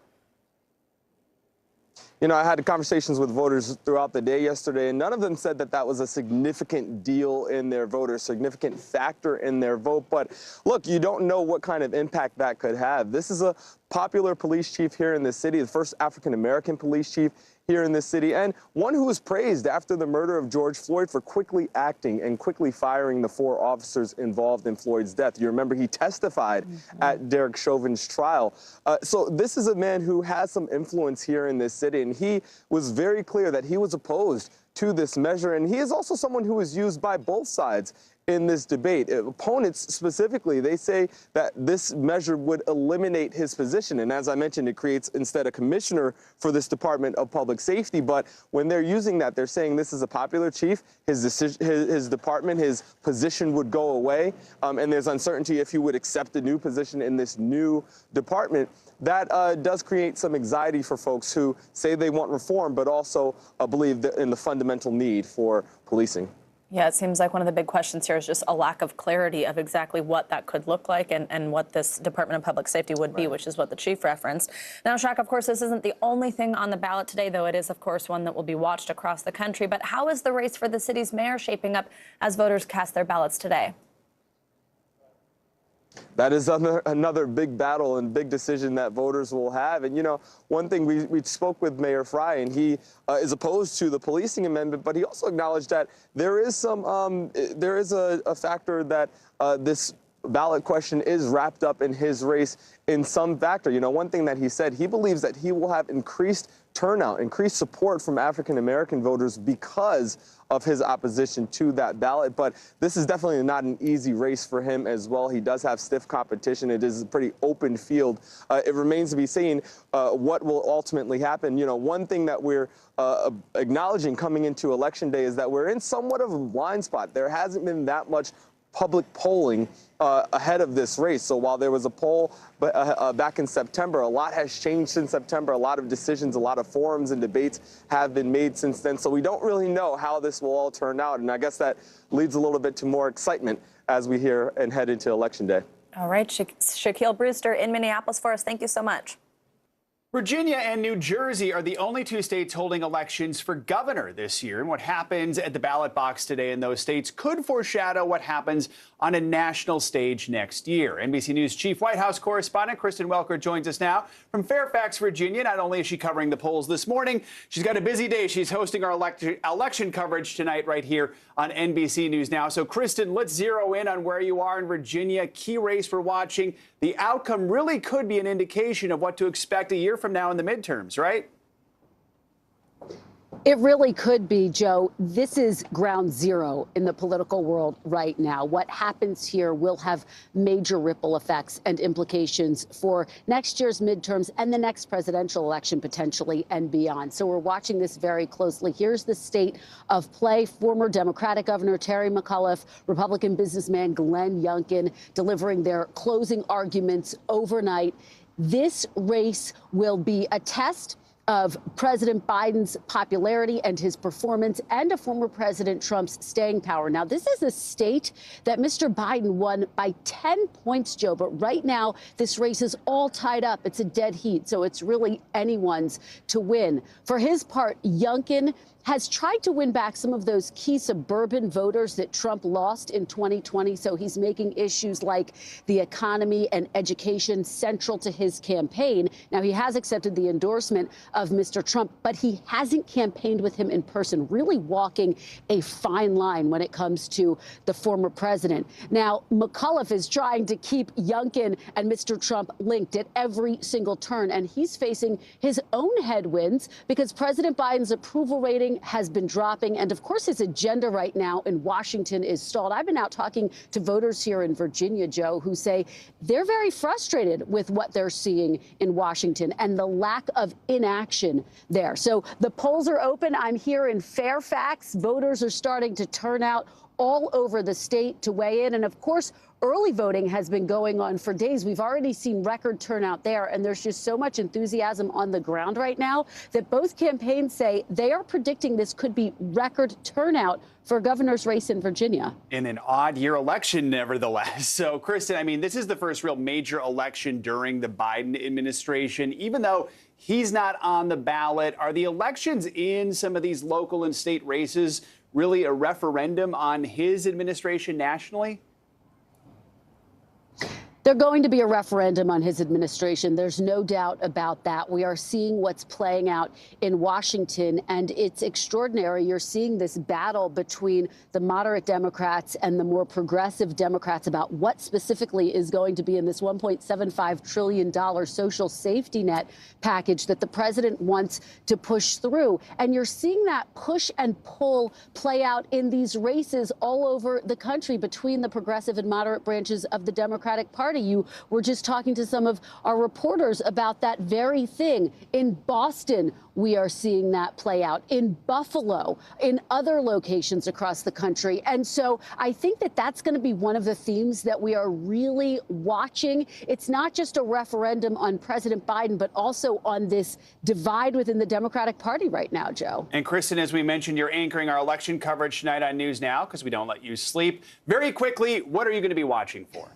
S5: I had conversations with voters throughout the day yesterday, and none of them said that that was a significant deal in their vote or significant factor in their vote. But look, you don't know what kind of impact that could have. This is a popular police chief here in the city, the first African-American police chief here in this city, and one who was praised after the murder of George Floyd for quickly acting and quickly firing the 4 officers involved in Floyd's death. You remember he testified at Derek Chauvin's trial. So this is a man who has some influence here in this city, and he was very clear that he was opposed to this measure, and he is also someone who is used by both sides in this debate. Opponents specifically, they say that this measure would eliminate his position. And as I mentioned, it creates instead a commissioner for this Department of Public Safety. But when they're using that, they're saying this is a popular chief. His decision, his department, his position would go away. And there's uncertainty if he would accept a new position in this new department. That does create some anxiety for folks who say they want reform, but also believe in the fundamental need for policing.
S11: Yeah, it seems like one of the big questions here is just a lack of clarity of exactly what that could look like and what this Department of Public Safety would be, which is what the chief referenced. Now, Shaq, of course, this isn't the only thing on the ballot today, though it is, of course, one that will be watched across the country. But how is the race for the city's mayor shaping up as voters cast their ballots today?
S5: That is another big battle and big decision that voters will have. And, one thing we spoke with Mayor Fry, and he is opposed to the policing amendment, but he also acknowledged that there is a factor that this ballot question is wrapped up in his race in some factor. One thing that he said, he believes that he will have increased turnout, increased support from African-American voters because of his opposition to that ballot. But this is definitely not an easy race for him as well. He does have stiff competition. It is a pretty open field. It remains to be seen what will ultimately happen. One thing that we're acknowledging coming into Election Day is that we're in somewhat of a blind spot. There hasn't been that much public polling ahead of this race. So while there was a poll back in September, a lot has changed since September. A lot of decisions, a lot of forums and debates have been made since then. So we don't really know how this will all turn out. And I guess that leads a little bit to more excitement as we hear and head into Election Day.
S11: All right, Shaquille Brewster in Minneapolis for us. Thank you so much.
S26: Virginia and New Jersey are the only two states holding elections for governor this year. And what happens at the ballot box today in those states could foreshadow what happens on a national stage next year. NBC News Chief White House correspondent Kristen Welker joins us now from Fairfax, Virginia. Not only is she covering the polls this morning, she's got a busy day. She's hosting our election coverage tonight right here on NBC News Now. So, Kristen, let's zero in on where you are in Virginia. Key race we're watching. The outcome really could be an indication of what to expect a year from now in the midterms, right?
S1: It really could be, Joe. This is ground zero in the political world right now. What happens here will have major ripple effects and implications for next year's midterms and the next presidential election potentially and beyond. So we're watching this very closely. Here's the state of play. Former Democratic Governor Terry McAuliffe, Republican businessman Glenn Youngkin delivering their closing arguments overnight. This race will be a test of President Biden's popularity and his performance and of former President Trump's staying power. Now, this is a state that Mr. Biden won by 10 points, Joe, but right now this race is all tied up. It's a dead heat, so it's really anyone's to win. For his part, Youngkin has tried to win back some of those key suburban voters that Trump lost in 2020. So he's making issues like the economy and education central to his campaign. Now, he has accepted the endorsement of Mr. Trump, but he hasn't campaigned with him in person, really walking a fine line when it comes to the former president. Now, McAuliffe is trying to keep Youngkin and Mr. Trump linked at every single turn, and he's facing his own headwinds because President Biden's approval rating has been dropping. And of course, his agenda right now in Washington is stalled. I've been out talking to voters here in Virginia, Joe, who say they're very frustrated with what they're seeing in Washington and the lack of inaction there. So the polls are open. I'm here in Fairfax. Voters are starting to turn out all over the state to weigh in. And of course, early voting has been going on for days. We've already seen record turnout there, and there's just so much enthusiasm on the ground right now that both campaigns say they are predicting this could be record turnout for a governor's race in Virginia.
S26: In an odd year election, nevertheless. So, Kristen, I mean, this is the first real major election during the Biden administration. Even though he's not on the ballot, are the elections in some of these local and state races really a referendum on his administration nationally?
S1: They're going to be a referendum on his administration. There's no doubt about that. We are seeing what's playing out in Washington, and it's extraordinary. You're seeing this battle between the moderate Democrats and the more progressive Democrats about what specifically is going to be in this $1.75 trillion social safety net package that the president wants to push through. And you're seeing that push and pull play out in these races all over the country between the progressive and moderate branches of the Democratic Party. You were just talking to some of our reporters about that very thing. In Boston, we are seeing that play out. In Buffalo, in other locations across the country. And so I think that that's going to be one of the themes that we are really watching. It's not just a referendum on President Biden, but also on this divide within the Democratic Party right now, Joe.
S26: And Kristen, as we mentioned, you're anchoring our election coverage tonight on News Now because we don't let you sleep. Very quickly, what are you going to be watching for?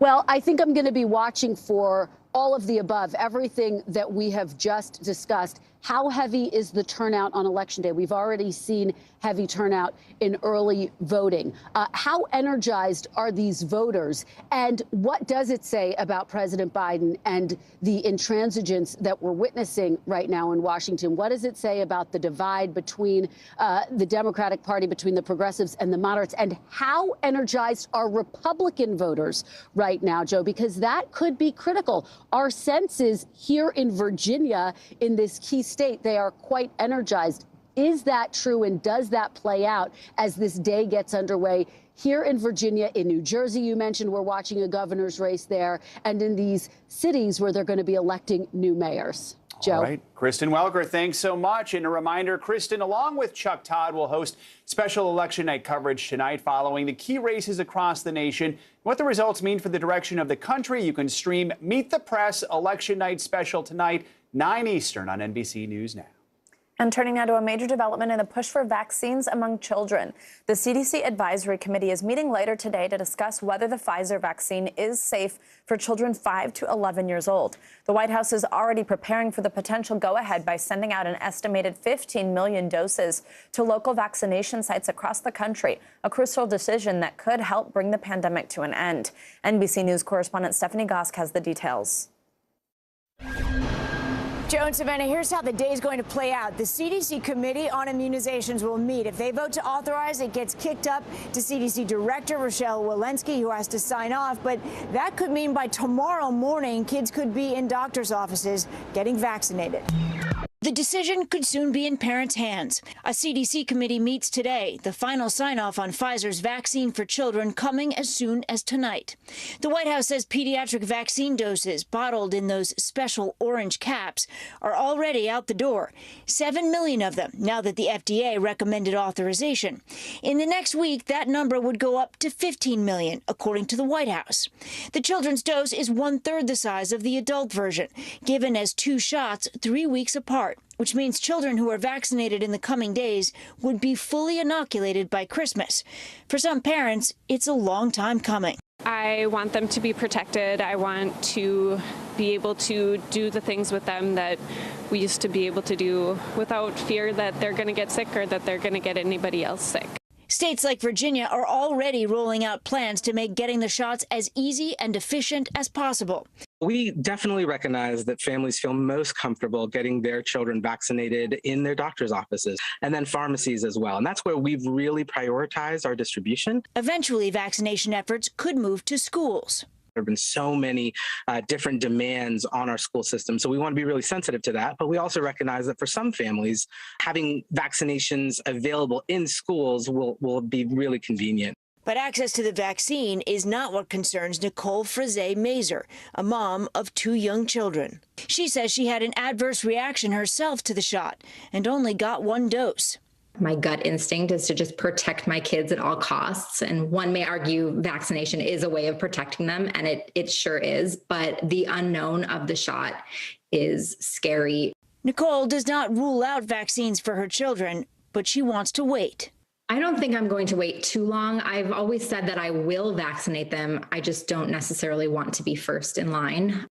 S1: Well, I think I'm going to be watching for all of the above, everything that we have just discussed. How heavy is the turnout on Election Day? We've already seen heavy turnout in early voting. How energized are these voters? And what does it say about President Biden and the intransigence that we're witnessing right now in Washington? What does it say about the divide between the Democratic Party, between the progressives and the moderates? And how energized are Republican voters right now, Joe? Because that could be critical. Our sense is here in Virginia, in this key state, they are quite energized. Is that true, and does that play out as this day gets underway here in Virginia? In New Jersey, you mentioned we're watching a governor's race there, and in these cities where they're going to be electing new mayors. Joe.
S26: All right. Kristen Welker, thanks so much. And a reminder, Kristen, along with Chuck Todd, will host special election night coverage tonight following the key races across the nation. What the results mean for the direction of the country. You can stream Meet the Press Election Night special tonight, 9 Eastern on NBC News Now.
S11: And turning now to a major development in the push for vaccines among children. The CDC Advisory Committee is meeting later today to discuss whether the Pfizer vaccine is safe for children 5 to 11 years old. The White House is already preparing for the potential go-ahead by sending out an estimated 15 million doses to local vaccination sites across the country, a crucial decision that could help bring the pandemic to an end. NBC News correspondent Stephanie Gosk has the details.
S16: Joe and Savannah, here's how the day is going to play out. The CDC Committee on Immunizations will meet. If they vote to authorize, it gets kicked up to CDC Director Rochelle Walensky, who has to sign off. But that could mean by tomorrow morning, kids could be in doctors' offices getting vaccinated. The decision could soon be in parents' hands. A CDC committee meets today. The final sign-off on Pfizer's vaccine for children coming as soon as tonight. The White House says pediatric vaccine doses bottled in those special orange caps are already out the door. 7 million of them now that the FDA recommended authorization. In the next week, that number would go up to 15 million, according to the White House. The children's dose is 1/3 the size of the adult version, given as 2 shots 3 weeks apart, which means children who are vaccinated in the coming days would be fully inoculated by Christmas. For some parents, it's a long time coming.
S18: I want them to be protected. I want to be able to do the things with them that we used to be able to do without fear that they're going to get sick or that they're going to get anybody else sick.
S16: States like Virginia are already rolling out plans to make getting the shots as easy and efficient as possible.
S19: We definitely recognize that families feel most comfortable getting their children vaccinated in their doctor's offices and then pharmacies as well. And that's where we've really prioritized our distribution.
S16: Eventually, vaccination efforts could move to schools.
S19: There have been so many different demands on our school system. So we want to be really sensitive to that. But we also recognize that for some families, having vaccinations available in schools will be really convenient.
S16: But access to the vaccine is not what concerns Nicole Frise-Mazer, a mom of 2 young children. She says she had an adverse reaction herself to the shot and only got 1 dose.
S20: My gut instinct is to just protect my kids at all costs. And one may argue vaccination is a way of protecting them, and it sure is. But the unknown of the shot is scary.
S16: Nicole does not rule out vaccines for her children, but she wants to wait.
S20: I don't think I'm going to wait too long. I've always said that I will vaccinate them. I just don't necessarily want to be first in line.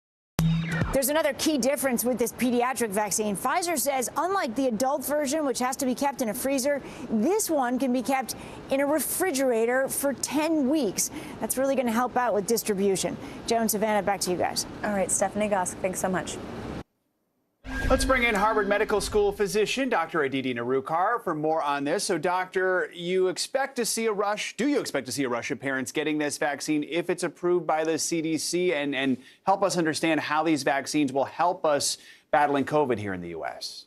S16: There's another key difference with this pediatric vaccine. Pfizer says, unlike the adult version, which has to be kept in a freezer, this one can be kept in a refrigerator for 10 weeks. That's really going to help out with distribution. Joe and Savannah, back to you guys.
S11: All right, Stephanie Gosk, thanks so much.
S26: Let's bring in Harvard Medical School physician Dr. Aditi Narukar for more on this. So, doctor, you expect to see a rush? Do you expect to see a rush of parents getting this vaccine if it's approved by the CDC? And help us understand how these vaccines will help us battling COVID here in the U.S.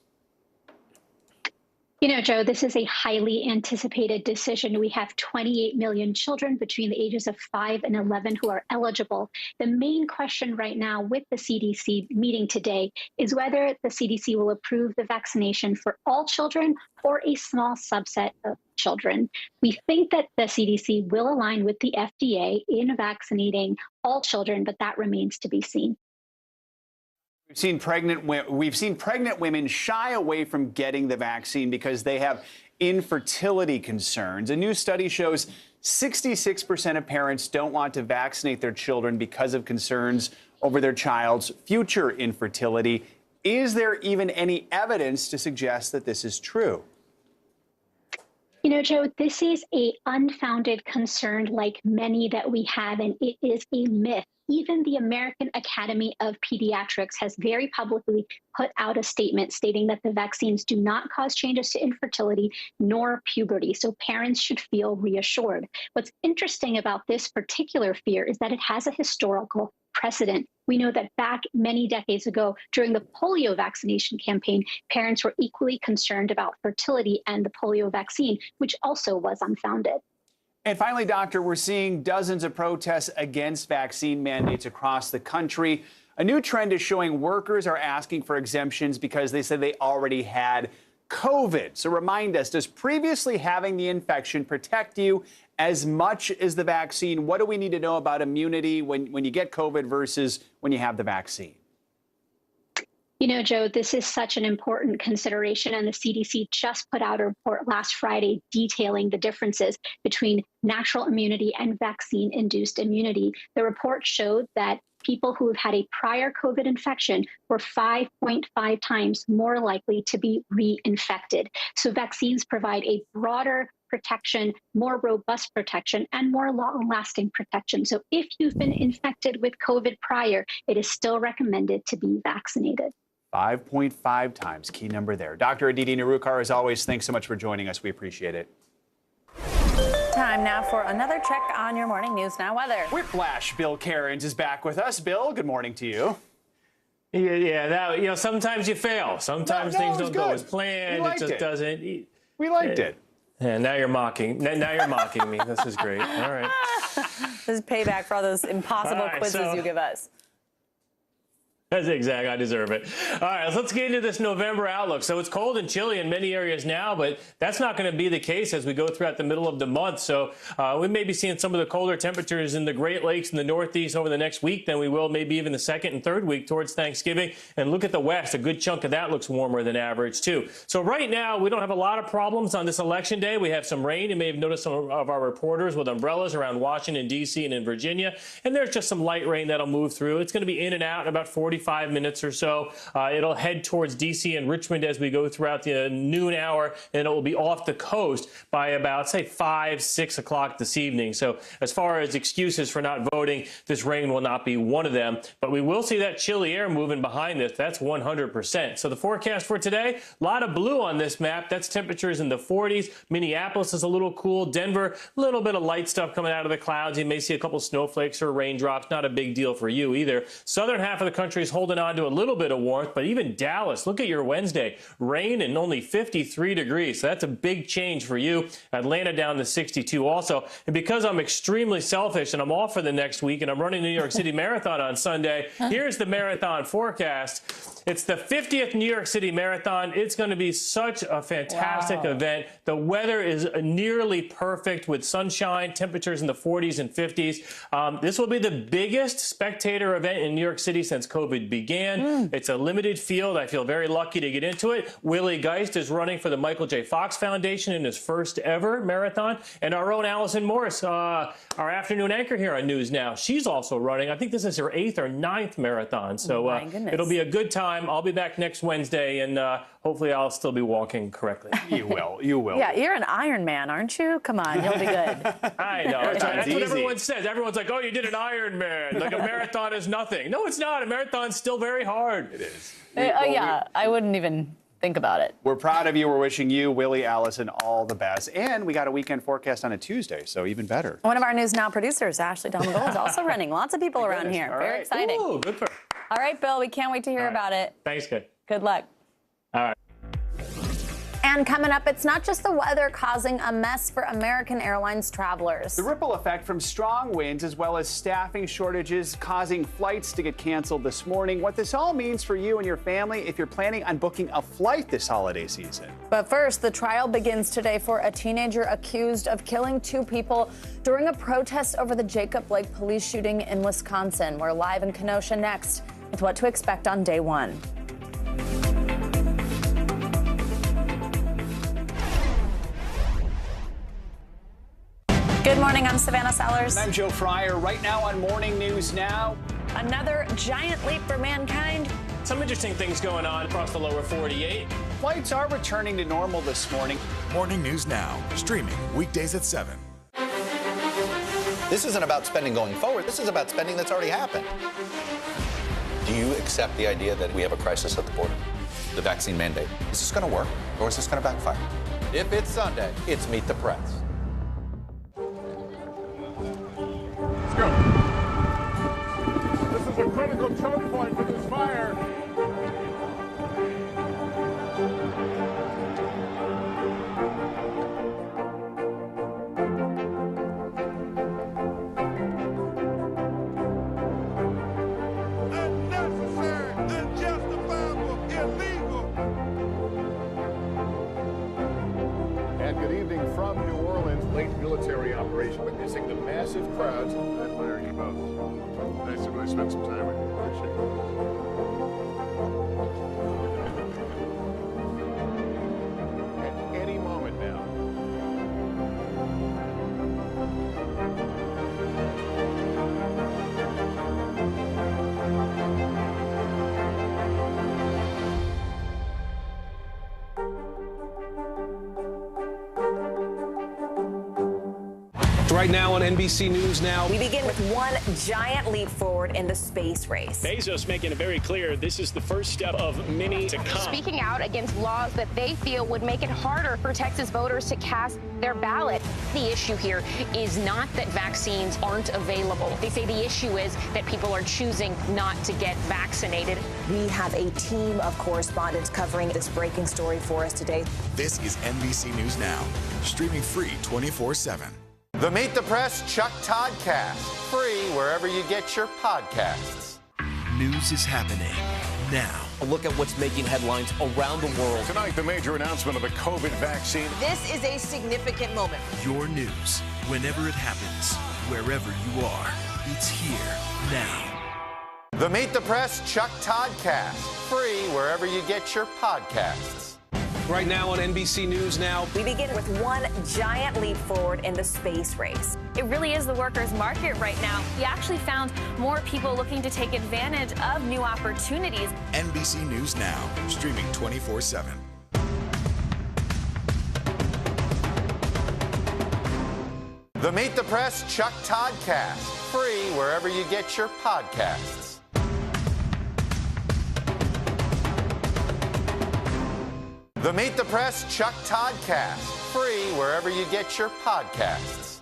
S21: You know, Joe, this is a highly anticipated decision. We have 28 million children between the ages of 5 and 11 who are eligible. The main question right now with the CDC meeting today is whether the CDC will approve the vaccination for all children or a small subset of children. We think that the CDC will align with the FDA in vaccinating all children, but that remains to be seen.
S26: We've seen pregnant women shy away from getting the vaccine because they have infertility concerns. A new study shows 66% of parents don't want to vaccinate their children because of concerns over their child's future infertility. Is there even any evidence to suggest that this is true?
S21: You know, Joe, this is an unfounded concern like many that we have, and it is a myth. Even the American Academy of Pediatrics has very publicly put out a statement stating that the vaccines do not cause changes to infertility nor puberty, so parents should feel reassured. What's interesting about this particular fear is that it has a historical precedent. We know that back many decades ago, during the polio vaccination campaign, parents were equally concerned about fertility and the polio vaccine, which also was unfounded.
S26: And finally, doctor, we're seeing dozens of protests against vaccine mandates across the country. A new trend is showing workers are asking for exemptions because they said they already had COVID. So remind us, does previously having the infection protect you as much as the vaccine? What do we need to know about immunity when you get COVID versus when you have the vaccine?
S21: You know, Joe, this is such an important consideration, and the CDC just put out a report last Friday detailing the differences between natural immunity and vaccine-induced immunity. The report showed that people who have had a prior COVID infection were 5.5 times more likely to be reinfected. So vaccines provide a broader protection, more robust protection, and more long-lasting protection. So if you've been infected with COVID prior, it is still recommended to be vaccinated.
S26: 5.5 times, key number there. Dr. Aditi Nerukar, as always, thanks so much for joining us. We appreciate it.
S11: Time now for another check on your Morning News Now weather.
S26: Whiplash Bill Cairns is back with us. Bill, good morning to you.
S15: Yeah, that, sometimes you fail. Sometimes things don't go as planned. It just doesn't.
S26: We liked it.
S15: Yeah, now you're mocking. Now you're mocking me. This is great. All right.
S11: This is payback for all those impossible quizzes you give us.
S15: That's exactly. I deserve it. All right, let's get into this November outlook. So it's cold and chilly in many areas now, but that's not going to be the case as we go throughout the middle of the month. So we may be seeing some of the colder temperatures in the Great Lakes and the Northeast over the next week than we will maybe even the second and third week towards Thanksgiving. And look at the West. A good chunk of that looks warmer than average, too. So right now, we don't have a lot of problems on this election day. We have some rain. You may have noticed some of our reporters with umbrellas around Washington, D.C. and in Virginia. And there's just some light rain that'll move through. It's going to be in and out in about 45 minutes or so. It'll head towards D.C. and Richmond as we go throughout the noon hour, and it will be off the coast by about, say, 5, 6 o'clock this evening. So as far as excuses for not voting, this rain will not be one of them. But we will see that chilly air moving behind this. That's 100%. So the forecast for today, a lot of blue on this map. That's temperatures in the 40s. Minneapolis is a little cool. Denver, a little bit of light stuff coming out of the clouds. You may see a couple snowflakes or raindrops. Not a big deal for you either. Southern half of the country is holding on to a little bit of warmth, but even Dallas, look at your Wednesday. Rain and only 53 degrees. So that's a big change for you. Atlanta down to 62 also. And because I'm extremely selfish and I'm off for the next week and I'm running the New York City Marathon on Sunday, here's the marathon forecast. It's the 50th New York City Marathon. It's going to be such a fantastic event. The weather is nearly perfect with sunshine, temperatures in the 40s and 50s. This will be the biggest spectator event in New York City since COVID began. It's a limited field. I feel very lucky to get into it. Willie Geist is running for the Michael J. Fox Foundation in his first ever marathon. And our own Allison Morris, our afternoon anchor here on News Now, she's also running. I think this is her 8th or 9th marathon. So it'll be a good time. I'll be back next Wednesday, and hopefully I'll still be walking correctly.
S26: You will. You will.
S11: Yeah, you're an Iron Man, aren't you? Come on, you'll be good.
S15: I know. That's what everyone says. Everyone's like, oh, you did an Iron Man. Like a marathon is nothing. No, it's not. A marathon's still very hard.
S26: It is.
S11: I wouldn't even think about it.
S26: We're proud of you. We're wishing you, Willie, Allison, all the best. And we got a weekend forecast on a Tuesday, so even better.
S11: One of our News Now producers, Ashley Delmagol, is also running. Lots of people around here. Very exciting.
S15: Ooh, good for her.
S11: All right, Bill, we can't wait to hear about it.
S15: Thanks, good.
S11: Good luck.
S15: All right.
S11: And coming up, it's not just the weather causing a mess for American Airlines travelers.
S26: The ripple effect from strong winds as well as staffing shortages causing flights to get canceled this morning. What this all means for you and your family if you're planning on booking a flight this holiday season.
S11: But first, the trial begins today for a teenager accused of killing 2 people during a protest over the Jacob Blake police shooting in Wisconsin. We're live in Kenosha next with what to expect on day 1. Good morning, I'm Savannah Sellers.
S26: And I'm Joe Fryer. Right now on Morning News Now.
S11: Another giant leap for mankind.
S15: Some interesting things going on across the lower 48.
S26: Flights are returning to normal this morning.
S17: Morning News Now, streaming weekdays at 7.
S22: This isn't about spending going forward. This is about spending that's already happened. Do you accept the idea that we have a crisis at the border? The vaccine mandate. Is this going to work, or is this going to backfire? If it's Sunday, it's Meet the Press.
S23: Let's go. This is a critical choke point for this fire. Unnecessary, unjustifiable, illegal. And good evening from New Orleans. Late military operation witnessing the massive crowds. I admire you both. Nice to really spend some time with you. Appreciate it. At any moment now.
S6: Right now on NBC News Now.
S8: We begin with one giant leap forward in the space race.
S10: Bezos making it very clear this is the first step of many to come.
S13: Speaking out against laws that they feel would make it harder for Texas voters to cast their ballot. The issue here is not that vaccines aren't available. They say the issue is that people are choosing not to get vaccinated.
S8: We have a team of correspondents covering this breaking story for us today.
S17: This is NBC News Now, streaming free 24/7.
S22: The Meet the Press Chuck Toddcast, free wherever you get your podcasts.
S17: News is happening now.
S6: A look at what's making headlines around the world.
S23: Tonight, the major announcement of the COVID vaccine.
S8: This is a significant moment.
S17: Your news, whenever it happens, wherever you are, it's here now.
S22: The Meet the Press Chuck Toddcast, free wherever you get your podcasts.
S6: Right now on NBC News Now.
S8: We begin with one giant leap forward in the space race.
S13: It really is the workers' market right now. We actually found more people looking to take advantage of new opportunities.
S17: NBC News Now, streaming 24/7.
S22: The Meet the Press Chuck Toddcast, free wherever you get your podcasts. The Meet the Press Chuck Toddcast, free wherever you get your podcasts.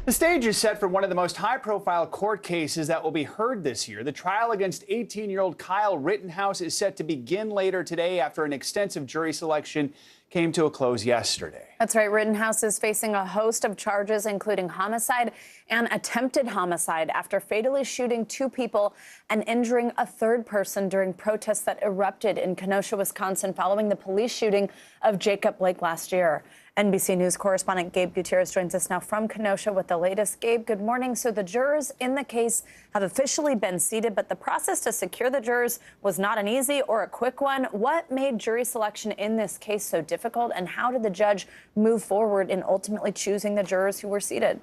S26: The stage is set for one of the most high-profile court cases that will be heard this year. The trial against 18-year-old Kyle Rittenhouse is set to begin later today after an extensive jury selection came to a close yesterday.
S11: That's right. Rittenhouse is facing a host of charges, including homicide and attempted homicide, after fatally shooting 2 people and injuring a 3rd person during protests that erupted in Kenosha, Wisconsin, following the police shooting of Jacob Blake last year. NBC News correspondent Gabe Gutierrez joins us now from Kenosha with the latest. Gabe, good morning. So the jurors in the case have officially been seated, but the process to secure the jurors was not an easy or a quick one. What made jury selection in this case so difficult, and how did the judge move forward in ultimately choosing the jurors who were seated?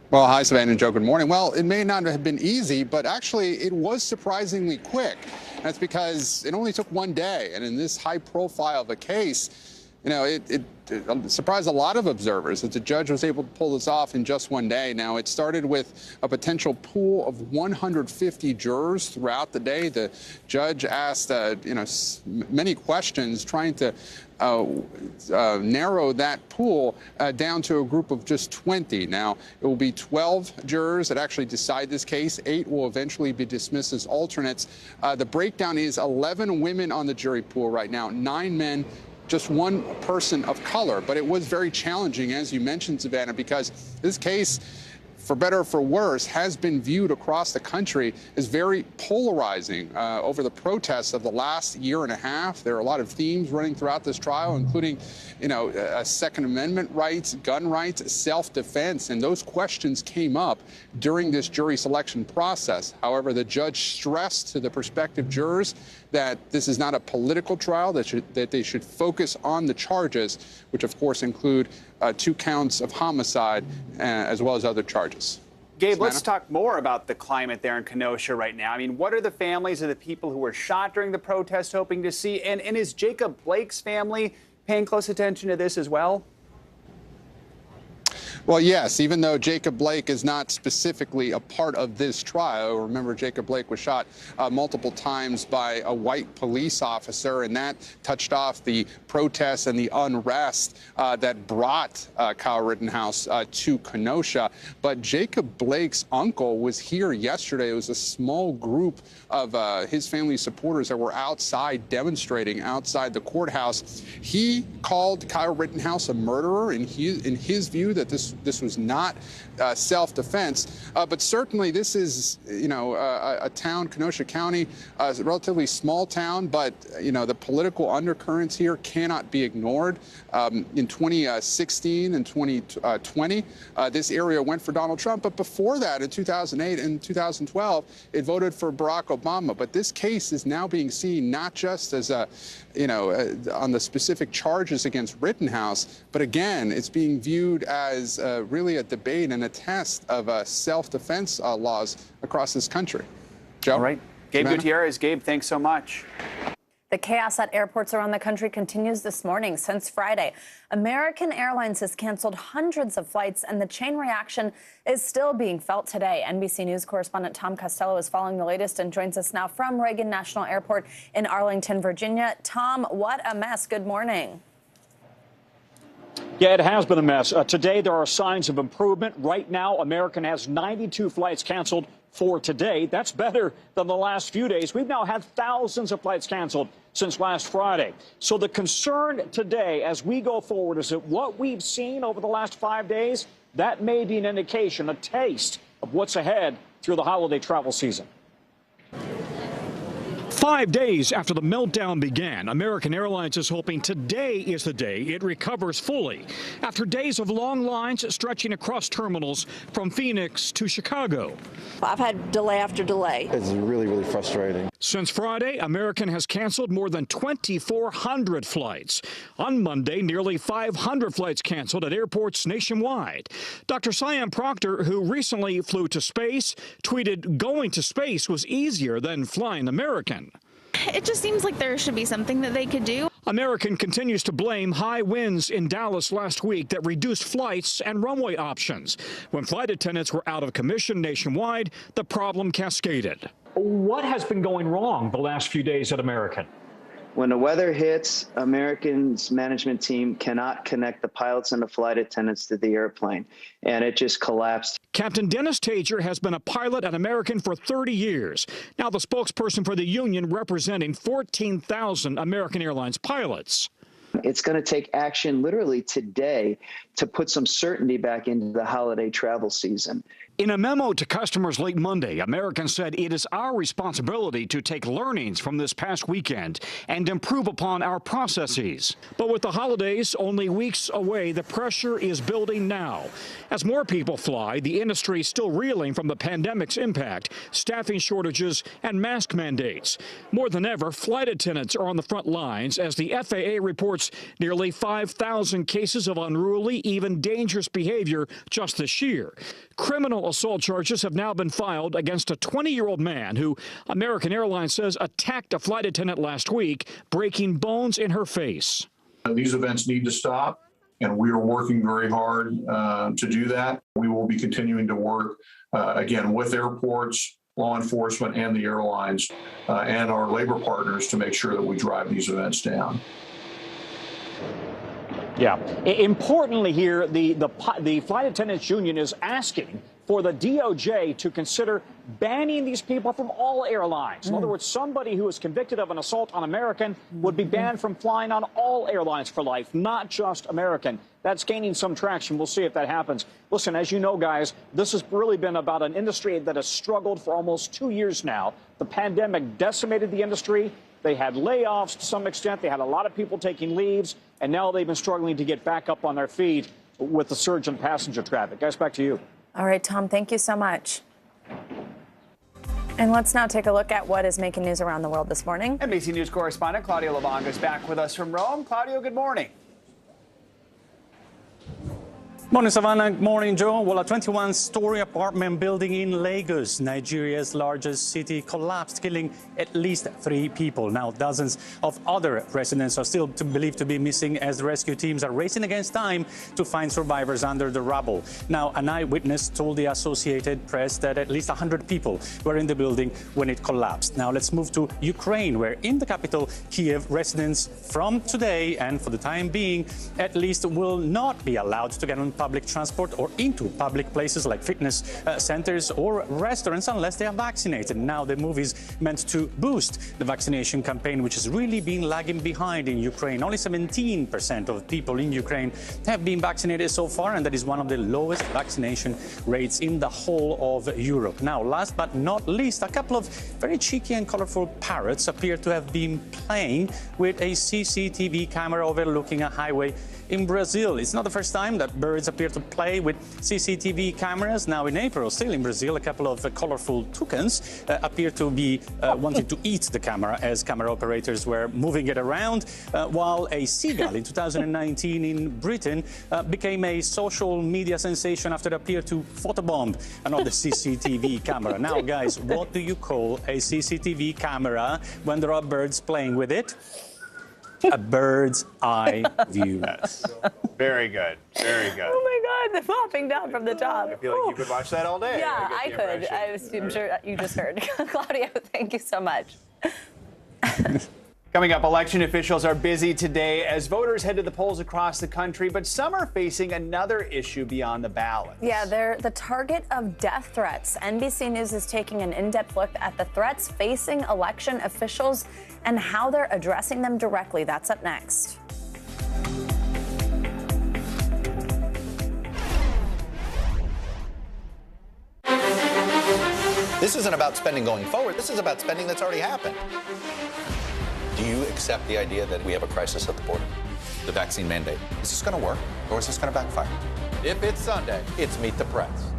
S24: Well, hi, Savannah and Joe. Good morning. Well, it may not have been easy, but actually it was surprisingly quick. That's because it only took one day. And in this high profile of a case, you know, it surprised a lot of observers that the judge was able to pull this off in just one day. Now, it started with a potential pool of 150 jurors throughout the day. The judge asked, many questions, trying to narrow that pool down to a group of just 20. Now, it will be 12 jurors that actually decide this case. 8 will eventually be dismissed as alternates. The breakdown is 11 women on the jury pool right now, 9 men, just 1 person of color. But it was very challenging, as you mentioned, Savannah, because this case, for better or for worse, has been viewed across the country as very polarizing. Over the protests of the last year and a half, there are a lot of themes running throughout this trial, including, Second Amendment rights, gun rights, self-defense, and those questions came up during this jury selection process. However, the judge stressed to the prospective jurors that this is not a political trial, that they should focus on the charges, which of course include 2 counts of homicide as well as other charges.
S26: Gabe, let's talk more about the climate there in Kenosha right now. I mean, what are the families of the people who were shot during the protest hoping to see? And is Jacob Blake's family paying close attention to this as well?
S24: Well, yes, even though Jacob Blake is not specifically a part of this trial. Remember, Jacob Blake was shot multiple times by a white police officer, and that touched off the protests and the unrest that brought Kyle Rittenhouse to Kenosha. But Jacob Blake's uncle was here yesterday. It was a small group of his family supporters that were outside demonstrating outside the courthouse. He called Kyle Rittenhouse a murderer, in his view, that this this was not self-defense. But certainly this is, a town, Kenosha County, a relatively small town, but, the political undercurrents here cannot be ignored. In 2016 and 2020, this area went for Donald Trump. But before that, in 2008 and 2012, it voted for Barack Obama. But this case is now being seen not just as on the specific charges against Rittenhouse, but again, it's being viewed as really a debate and a test of self-defense laws across this country. Joe?
S26: All right. Gabe
S24: Savannah?
S26: Gutierrez. Gabe, thanks so much.
S11: The chaos at airports around the country continues this morning. Since Friday, American Airlines has canceled hundreds of flights, and the chain reaction is still being felt today. NBC News correspondent Tom Costello is following the latest and joins us now from Reagan National Airport in Arlington, Virginia. Tom, what a mess. Good morning.
S2: Yeah, it has been a mess. Today, there are signs of improvement. Right now, American has 92 flights canceled for today. That's better than the last few days. We've now had thousands of flights canceled since last Friday. So the concern today as we go forward is that what we've seen over the last 5 days, that may be an indication, a taste of what's ahead through the holiday travel season. 5 days after the meltdown began, American Airlines is hoping today is the day it recovers fully after days of long lines stretching across terminals from Phoenix to Chicago.
S14: I've had delay after delay.
S3: It's really, really frustrating.
S2: Since Friday, American has canceled more than 2,400 flights. On Monday, nearly 500 flights canceled at airports nationwide. Dr. Siam Proctor, who recently flew to space, tweeted going to space was easier than flying American.
S4: It just seems like there should be something that they could do.
S2: American continues to blame high winds in Dallas last week that reduced flights and runway options. When flight attendants were out of commission nationwide, the problem cascaded. What has been going wrong the last few days at American?
S9: When the weather hits, American's management team cannot connect the pilots and the flight attendants to the airplane, and it just collapsed.
S2: Captain Dennis Tager has been a pilot at American for 30 years. Now the spokesperson for the union representing 14,000 American Airlines pilots.
S9: It's going to take action literally today to put some certainty back into the holiday travel season.
S2: In a memo to customers late Monday, American said it is our responsibility to take learnings from this past weekend and improve upon our processes. But with the holidays only weeks away, the pressure is building now. As more people fly, the industry is still reeling from the pandemic's impact, staffing shortages, and mask mandates. More than ever, flight attendants are on the front lines as the FAA reports nearly 5,000 cases of unruly, even dangerous behavior just this year. Criminal assault charges have now been filed against a 20-year-old man who American Airlines says attacked a flight attendant last week, breaking bones in her face.
S12: These events need to stop, and we are working very hard to do that. We will be continuing to work, again, with airports, law enforcement, and the airlines, and our labor partners to make sure that we drive these events down.
S2: Yeah. Importantly here, the flight attendants union is asking for the DOJ to consider banning these people from all airlines. In other words, somebody who is convicted of an assault on American would be banned from flying on all airlines for life, not just American. That's gaining some traction. We'll see if that happens. Listen, as you know, guys, this has really been about an industry that has struggled for almost 2 years now. The pandemic decimated the industry. They had layoffs to some extent. They had a lot of people taking leaves, and now they've been struggling to get back up on their feet with the surge in passenger traffic. Guys, back to you.
S11: All right, Tom, thank you so much. And let's now take a look at what is making news around the world this morning.
S26: NBC News correspondent Claudio Lubanga is back with us from Rome. Claudio, good morning.
S25: Morning, Savannah. Morning, Joe. Well, a 21-story apartment building in Lagos, Nigeria's largest city, collapsed, killing at least 3 people. Now, dozens of other residents are still believed to be missing as rescue teams are racing against time to find survivors under the rubble. Now, an eyewitness told the Associated Press that at least 100 people were in the building when it collapsed. Now, let's move to Ukraine, where in the capital, Kiev, residents from today and for the time being, at least, will not be allowed to get on public transport or into public places like fitness centers or restaurants unless they are vaccinated. Now the move is meant to boost the vaccination campaign, which has really been lagging behind in Ukraine. Only 17% of people in Ukraine have been vaccinated so far, and that is one of the lowest vaccination rates in the whole of Europe. Now, last but not least, a couple of very cheeky and colorful parrots appear to have been playing with a CCTV camera overlooking a highway in Brazil. It's not the first time that birds appear to play with CCTV cameras. Now in April, still in Brazil, a couple of colorful toucans appear to be wanting to eat the camera as camera operators were moving it around, while a seagull in 2019 in Britain became a social media sensation after it appeared to photobomb another CCTV camera. Now, guys, what do you call a CCTV camera when there are birds playing with it? A bird's eye view.
S26: Yes. Very good. Very good.
S11: Oh my God, the popping down from the top.
S26: I feel like you could watch that all day.
S11: Yeah, I could. I'm sure you just heard. Claudio, thank you so much.
S26: Coming up, election officials are busy today as voters head to the polls across the country, but some are facing another issue beyond the ballot.
S11: Yeah, they're the target of death threats. NBC News is taking an in-depth look at the threats facing election officials and how they're addressing them directly. That's up next.
S22: This isn't about spending going forward. This is about spending that's already happened. Do you accept the idea that we have a crisis at the border? The vaccine mandate. Is this going to work, or is this going to backfire? If it's Sunday, it's Meet the Press.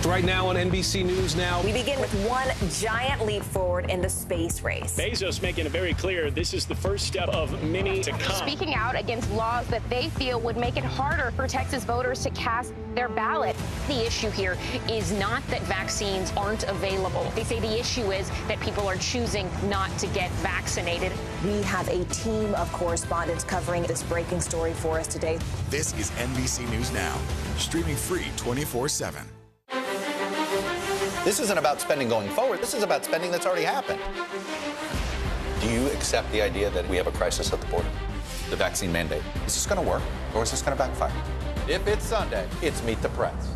S6: Right now on NBC News Now.
S8: We begin with one giant leap forward in the space race.
S10: Bezos making it very clear this is the first step of many to come.
S13: Speaking out against laws that they feel would make it harder for Texas voters to cast their ballot. The issue here is not that vaccines aren't available. They say the issue is that people are choosing not to get vaccinated.
S8: We have a team of correspondents covering this breaking story for us today.
S1: This is NBC News Now, streaming free 24/7.
S22: This isn't about spending going forward. This is about spending that's already happened. Do you accept the idea that we have a crisis at the border? The vaccine mandate. Is this going to work, or is this going to backfire? If it's Sunday, it's Meet the Press.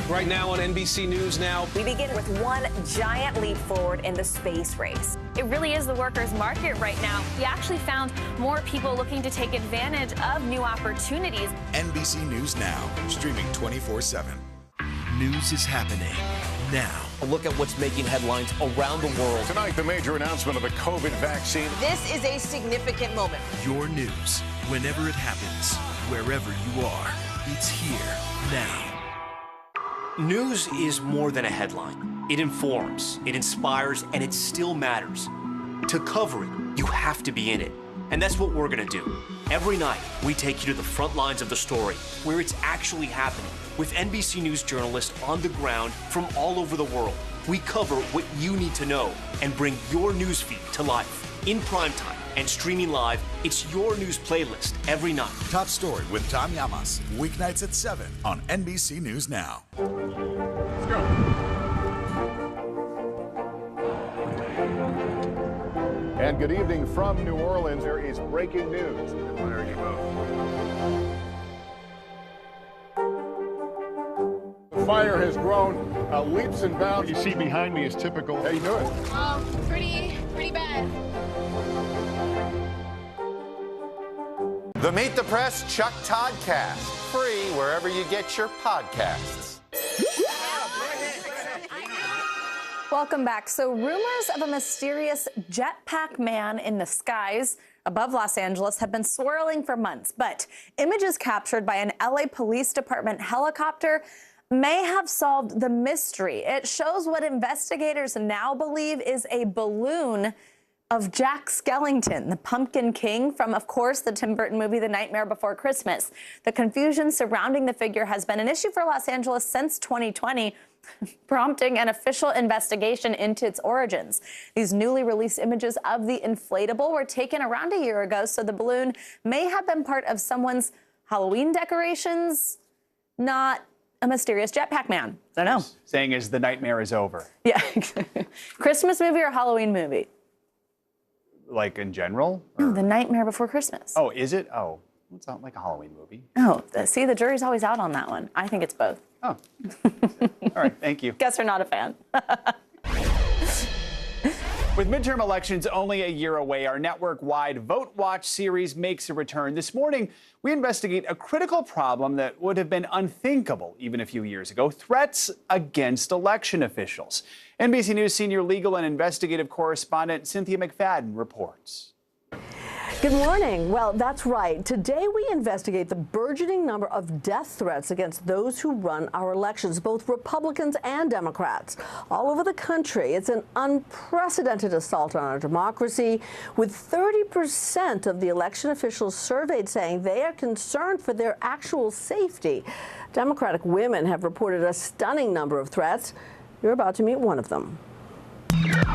S6: Right now on NBC News Now.
S8: We begin with one giant leap forward in the space race.
S4: It really is the workers' market right now. We actually found more people looking to take advantage of new opportunities.
S1: NBC News Now, streaming 24/7. News is happening now.
S6: A look at what's making headlines around the world.
S23: Tonight, the major announcement of the COVID vaccine.
S3: This is a significant moment.
S1: Your news, whenever it happens, wherever you are, it's here now.
S5: News is more than a headline. It informs, it inspires, and it still matters. To cover it, you have to be in it. And that's what we're going to do. Every night, we take you to the front lines of the story, where it's actually happening, with NBC News journalists on the ground from all over the world. We cover what you need to know and bring your newsfeed to life. In primetime and streaming live, it's your news playlist every night.
S1: Top Story with Tom Llamas, weeknights at 7 on NBC News Now.
S23: Let's go. And good evening from New Orleans. There is breaking news. Larry Devoe. The fire has grown leaps and bounds. You see behind me is typical. How you doing?
S7: Pretty bad.
S22: The Meet the Press Chuck Toddcast. Free wherever you get your podcasts.
S11: Welcome back. So rumors of a mysterious jetpack man in the skies above Los Angeles have been swirling for months, but images captured by an LA Police Department helicopter may have solved the mystery. It shows what investigators now believe is a balloon of Jack Skellington, the Pumpkin King from, of course, the Tim Burton movie The Nightmare Before Christmas. The confusion surrounding the figure has been an issue for Los Angeles since 2020, prompting an official investigation into its origins. These newly released images of the inflatable were taken around a year ago, so the balloon may have been part of someone's Halloween decorations, not a mysterious jetpack man. I don't know.
S26: Saying as the nightmare is over.
S11: Yeah. Christmas movie or Halloween movie?
S26: Like in general?
S11: No, The Nightmare Before Christmas.
S26: Oh, is it? Oh. It's not like a Halloween movie.
S11: Oh, see, the jury's always out on that one. I think it's both.
S26: Oh. All right, thank you.
S11: Guess we're not a fan.
S26: With midterm elections only a year away, our network-wide Vote Watch series makes a return. This morning, we investigate a critical problem that would have been unthinkable even a few years ago: threats against election officials. NBC News senior legal and investigative correspondent Cynthia McFadden reports.
S15: Good morning. Well, that's right. Today we investigate the burgeoning number of death threats against those who run our elections, both Republicans and Democrats, all over the country. It's an unprecedented assault on our democracy, with 30% of the election officials surveyed saying they are concerned for their actual safety. Democratic women have reported a stunning number of threats. You're about to meet one of them.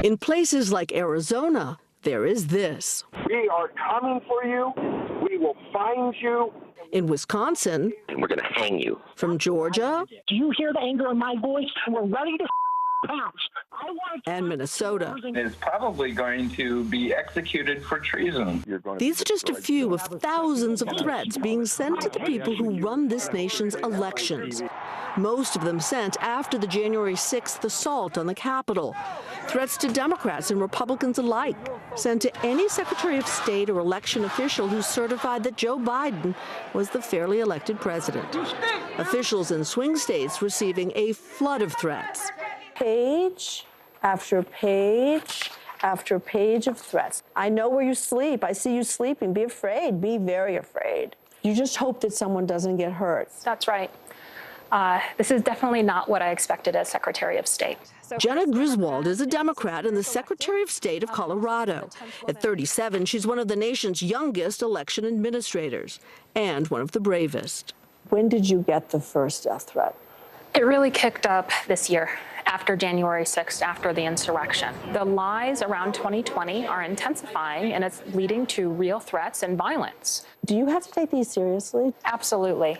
S15: In places like Arizona, there is this.
S16: We are coming for you. We will find you.
S15: In Wisconsin.
S16: And we're going to hang you.
S15: From Georgia.
S16: Do you hear the anger in my voice? We're ready to pounce.
S15: And Minnesota.
S18: Is probably going to be executed for treason.
S15: These are just a few of thousands of threats being sent to the people who run this nation's elections. Most of them sent after the January 6th assault on the Capitol. Threats to Democrats and Republicans alike, sent to any Secretary of State or election official who certified that Joe Biden was the fairly elected president. Officials in swing states receiving a flood of threats. Page after page after page of threats. I know where you sleep. I see you sleeping. Be afraid. Be very afraid. You just hope that someone doesn't get hurt.
S4: That's right. This is definitely not what I expected as Secretary of State.
S15: Jenna Griswold is a Democrat and the Secretary of State of Colorado. At 37, she's one of the nation's youngest election administrators and one of the bravest. When did you get the first death threat?
S4: It really kicked up this year, after January 6th, after the insurrection. The lies around 2020 are intensifying, and it's leading to real threats and violence.
S15: Do you have to take these seriously?
S4: Absolutely.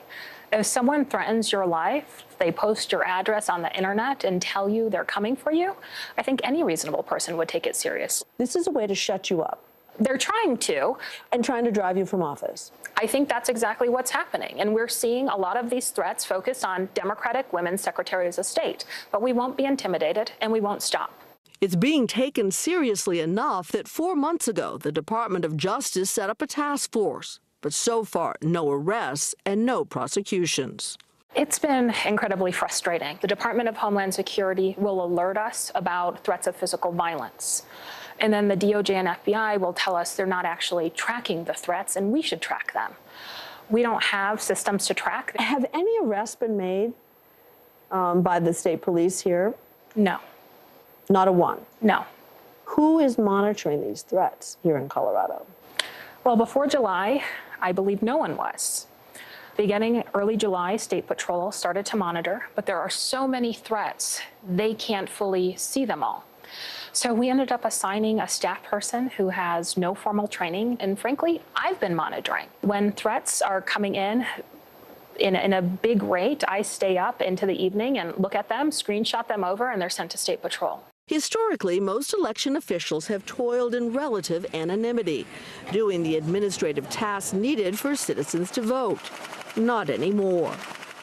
S4: If someone threatens your life, they post your address on the internet and tell you they're coming for you, I think any reasonable person would take it seriously.
S15: This is a way to shut you up.
S4: They're trying to.
S15: And trying to drive you from office.
S4: I think that's exactly what's happening. And we're seeing a lot of these threats focused on Democratic women secretaries of state. But we won't be intimidated, and we won't stop.
S15: It's being taken seriously enough that 4 months ago, the Department of Justice set up a task force. But so far, no arrests and no prosecutions.
S4: It's been incredibly frustrating. The Department of Homeland Security will alert us about threats of physical violence. And then the DOJ and FBI will tell us they're not actually tracking the threats, and we should track them. We don't have systems to track them.
S15: Have any arrests been made by the state police here?
S4: No.
S15: Not a one?
S4: No.
S15: Who is monitoring these threats here in Colorado?
S4: Well, before July, I believe no one was. Beginning early July, State Patrol started to monitor, but there are so many threats, they can't fully see them all. So we ended up assigning a staff person who has no formal training, and frankly, I've been monitoring. When threats are coming in a big rate, I stay up into the evening and look at them, screenshot them over, and they're sent to State Patrol.
S15: Historically, most election officials have toiled in relative anonymity, doing the administrative tasks needed for citizens to vote. Not anymore.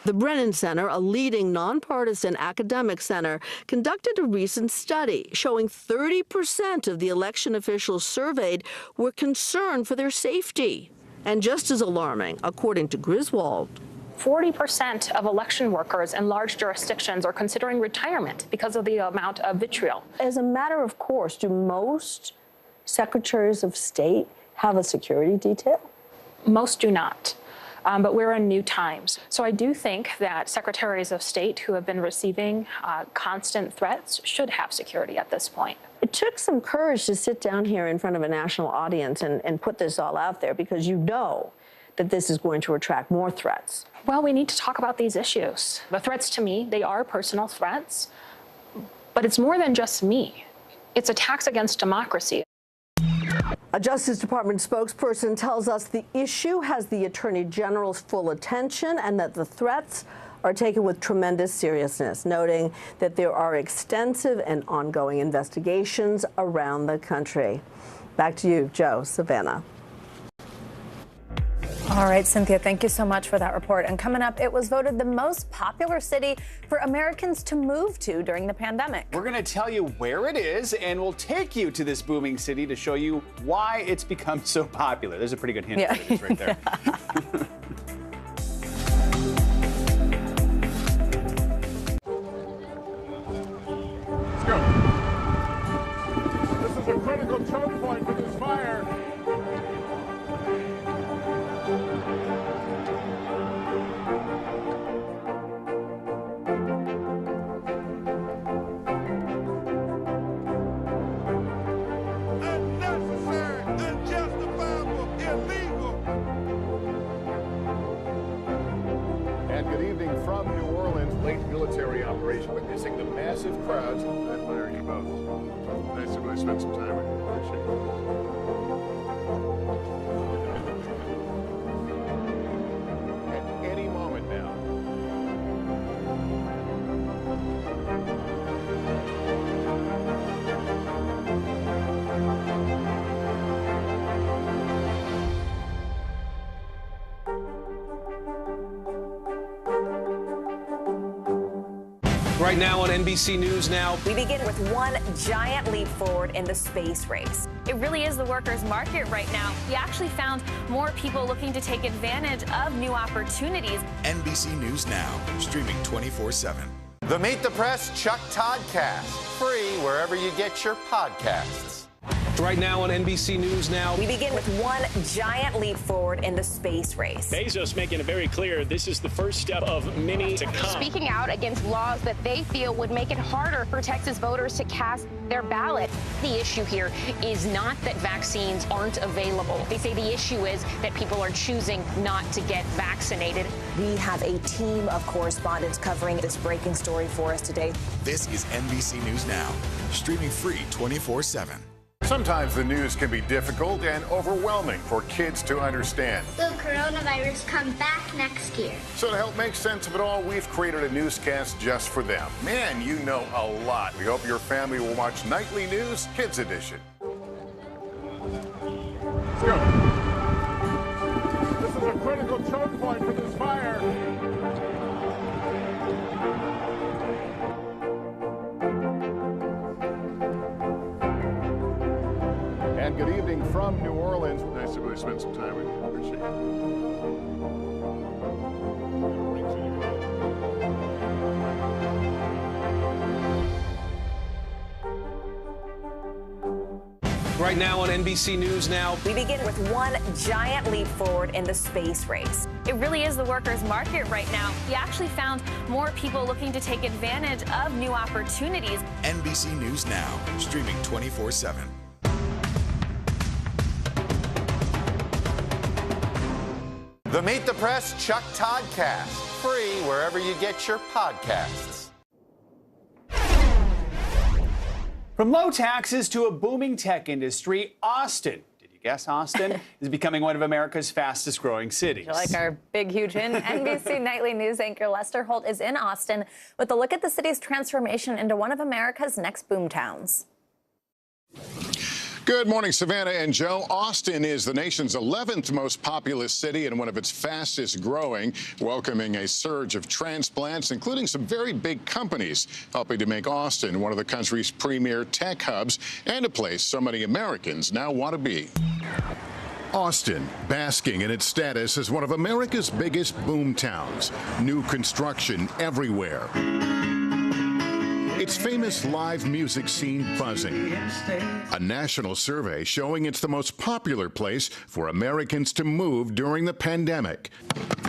S15: The Brennan Center, a leading nonpartisan academic center, conducted a recent study showing 30% of the election officials surveyed were concerned for their safety. And just as alarming, according to Griswold,
S4: 40% of election workers in large jurisdictions are considering retirement because of the amount of vitriol.
S15: As a matter of course, do most secretaries of state have a security detail?
S4: Most do not. But we're in new times. So I do think that secretaries of state who have been receiving constant threats should have security at this point.
S15: It took some courage to sit down here in front of a national audience and put this all out there, because you know that this is going to attract more threats.
S4: Well, we need to talk about these issues. The threats to me, they are personal threats, but it's more than just me. It's attacks against democracy.
S15: A Justice Department spokesperson tells us the issue has the Attorney General's full attention and that the threats are taken with tremendous seriousness, noting that there are extensive and ongoing investigations around the country. Back to you, Joe, Savannah.
S11: All right, Cynthia, thank you so much for that report. And coming up, it was voted the most popular city for Americans to move to during the pandemic.
S26: We're going to tell you where it is, and we'll take you to this booming city to show you why it's become so popular. There's a pretty good hint for it right there.
S23: Let's go. This is a critical choke point for this fire. And good evening from New Orleans. Late military operation witnessing the massive crowds. I admire you both. Nice to really spend some time with you. Appreciate it. At any moment now.
S6: Right now on NBC News Now.
S3: We begin with one giant leap forward in the space race.
S13: It really is the workers' market right now. We actually found more people looking to take advantage of new opportunities.
S1: NBC News Now, streaming 24/7.
S22: The Meet the Press Chuck Todd Cast, free wherever you get your podcasts.
S6: Right now on NBC News Now.
S3: We begin with one giant leap forward in the space race.
S10: Bezos making it very clear this is the first step of many to come.
S13: Speaking out against laws that they feel would make it harder for Texas voters to cast their ballot. The issue here is not that vaccines aren't available. They say the issue is that people are choosing not to get vaccinated.
S8: We have a team of correspondents covering this breaking story for us today.
S1: This is NBC News Now, streaming free 24/7.
S23: Sometimes the news can be difficult and overwhelming for kids to understand.
S7: Will coronavirus come back next year?
S23: So to help make sense of it all, we've created a newscast just for them. Man, you know a lot. We hope your family will watch Nightly News Kids Edition. Let's go. This is a critical choke point for this fire. And good evening from New Orleans. Nice to really spend some time with you. Appreciate
S6: it. Right now on NBC News Now.
S3: We begin with one giant leap forward in the space race.
S13: It really is the workers' market right now. We actually found more people looking to take advantage of new opportunities.
S1: NBC News Now, streaming 24/7.
S22: The Meet the Press Chuck Todd Cast, free wherever you get your podcasts.
S26: From low taxes to a booming tech industry, Austin, did you guess Austin, is becoming one of America's fastest growing cities.
S11: You like our big, huge hint? NBC Nightly News anchor Lester Holt is in Austin with a look at the city's transformation into one of America's next boomtowns.
S23: Good morning, Savannah and Joe. Austin is the nation's 11th most populous city and one of its fastest growing, welcoming a surge of transplants, including some very big companies, helping to make Austin one of the country's premier tech hubs and a place so many Americans now want to be. Austin, basking in its status as one of America's biggest boom towns. New construction everywhere. Its famous live music scene buzzing. A national survey showing it's the most popular place for Americans to move during the pandemic.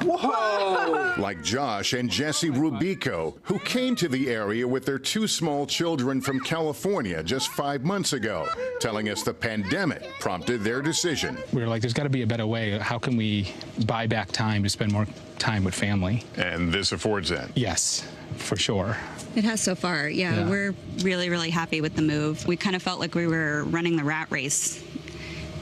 S23: Whoa! Like Josh and Jesse Rubico, who came to the area with their 2 small children from California just 5 months ago, telling us the pandemic prompted their decision.
S14: We were like, there's got to be a better way. How can we buy back time to spend more time with family?
S23: And this affords that?
S14: Yes, for sure.
S17: It has so far. Yeah, we're really, really happy with the move. We kind of felt like we were running the rat race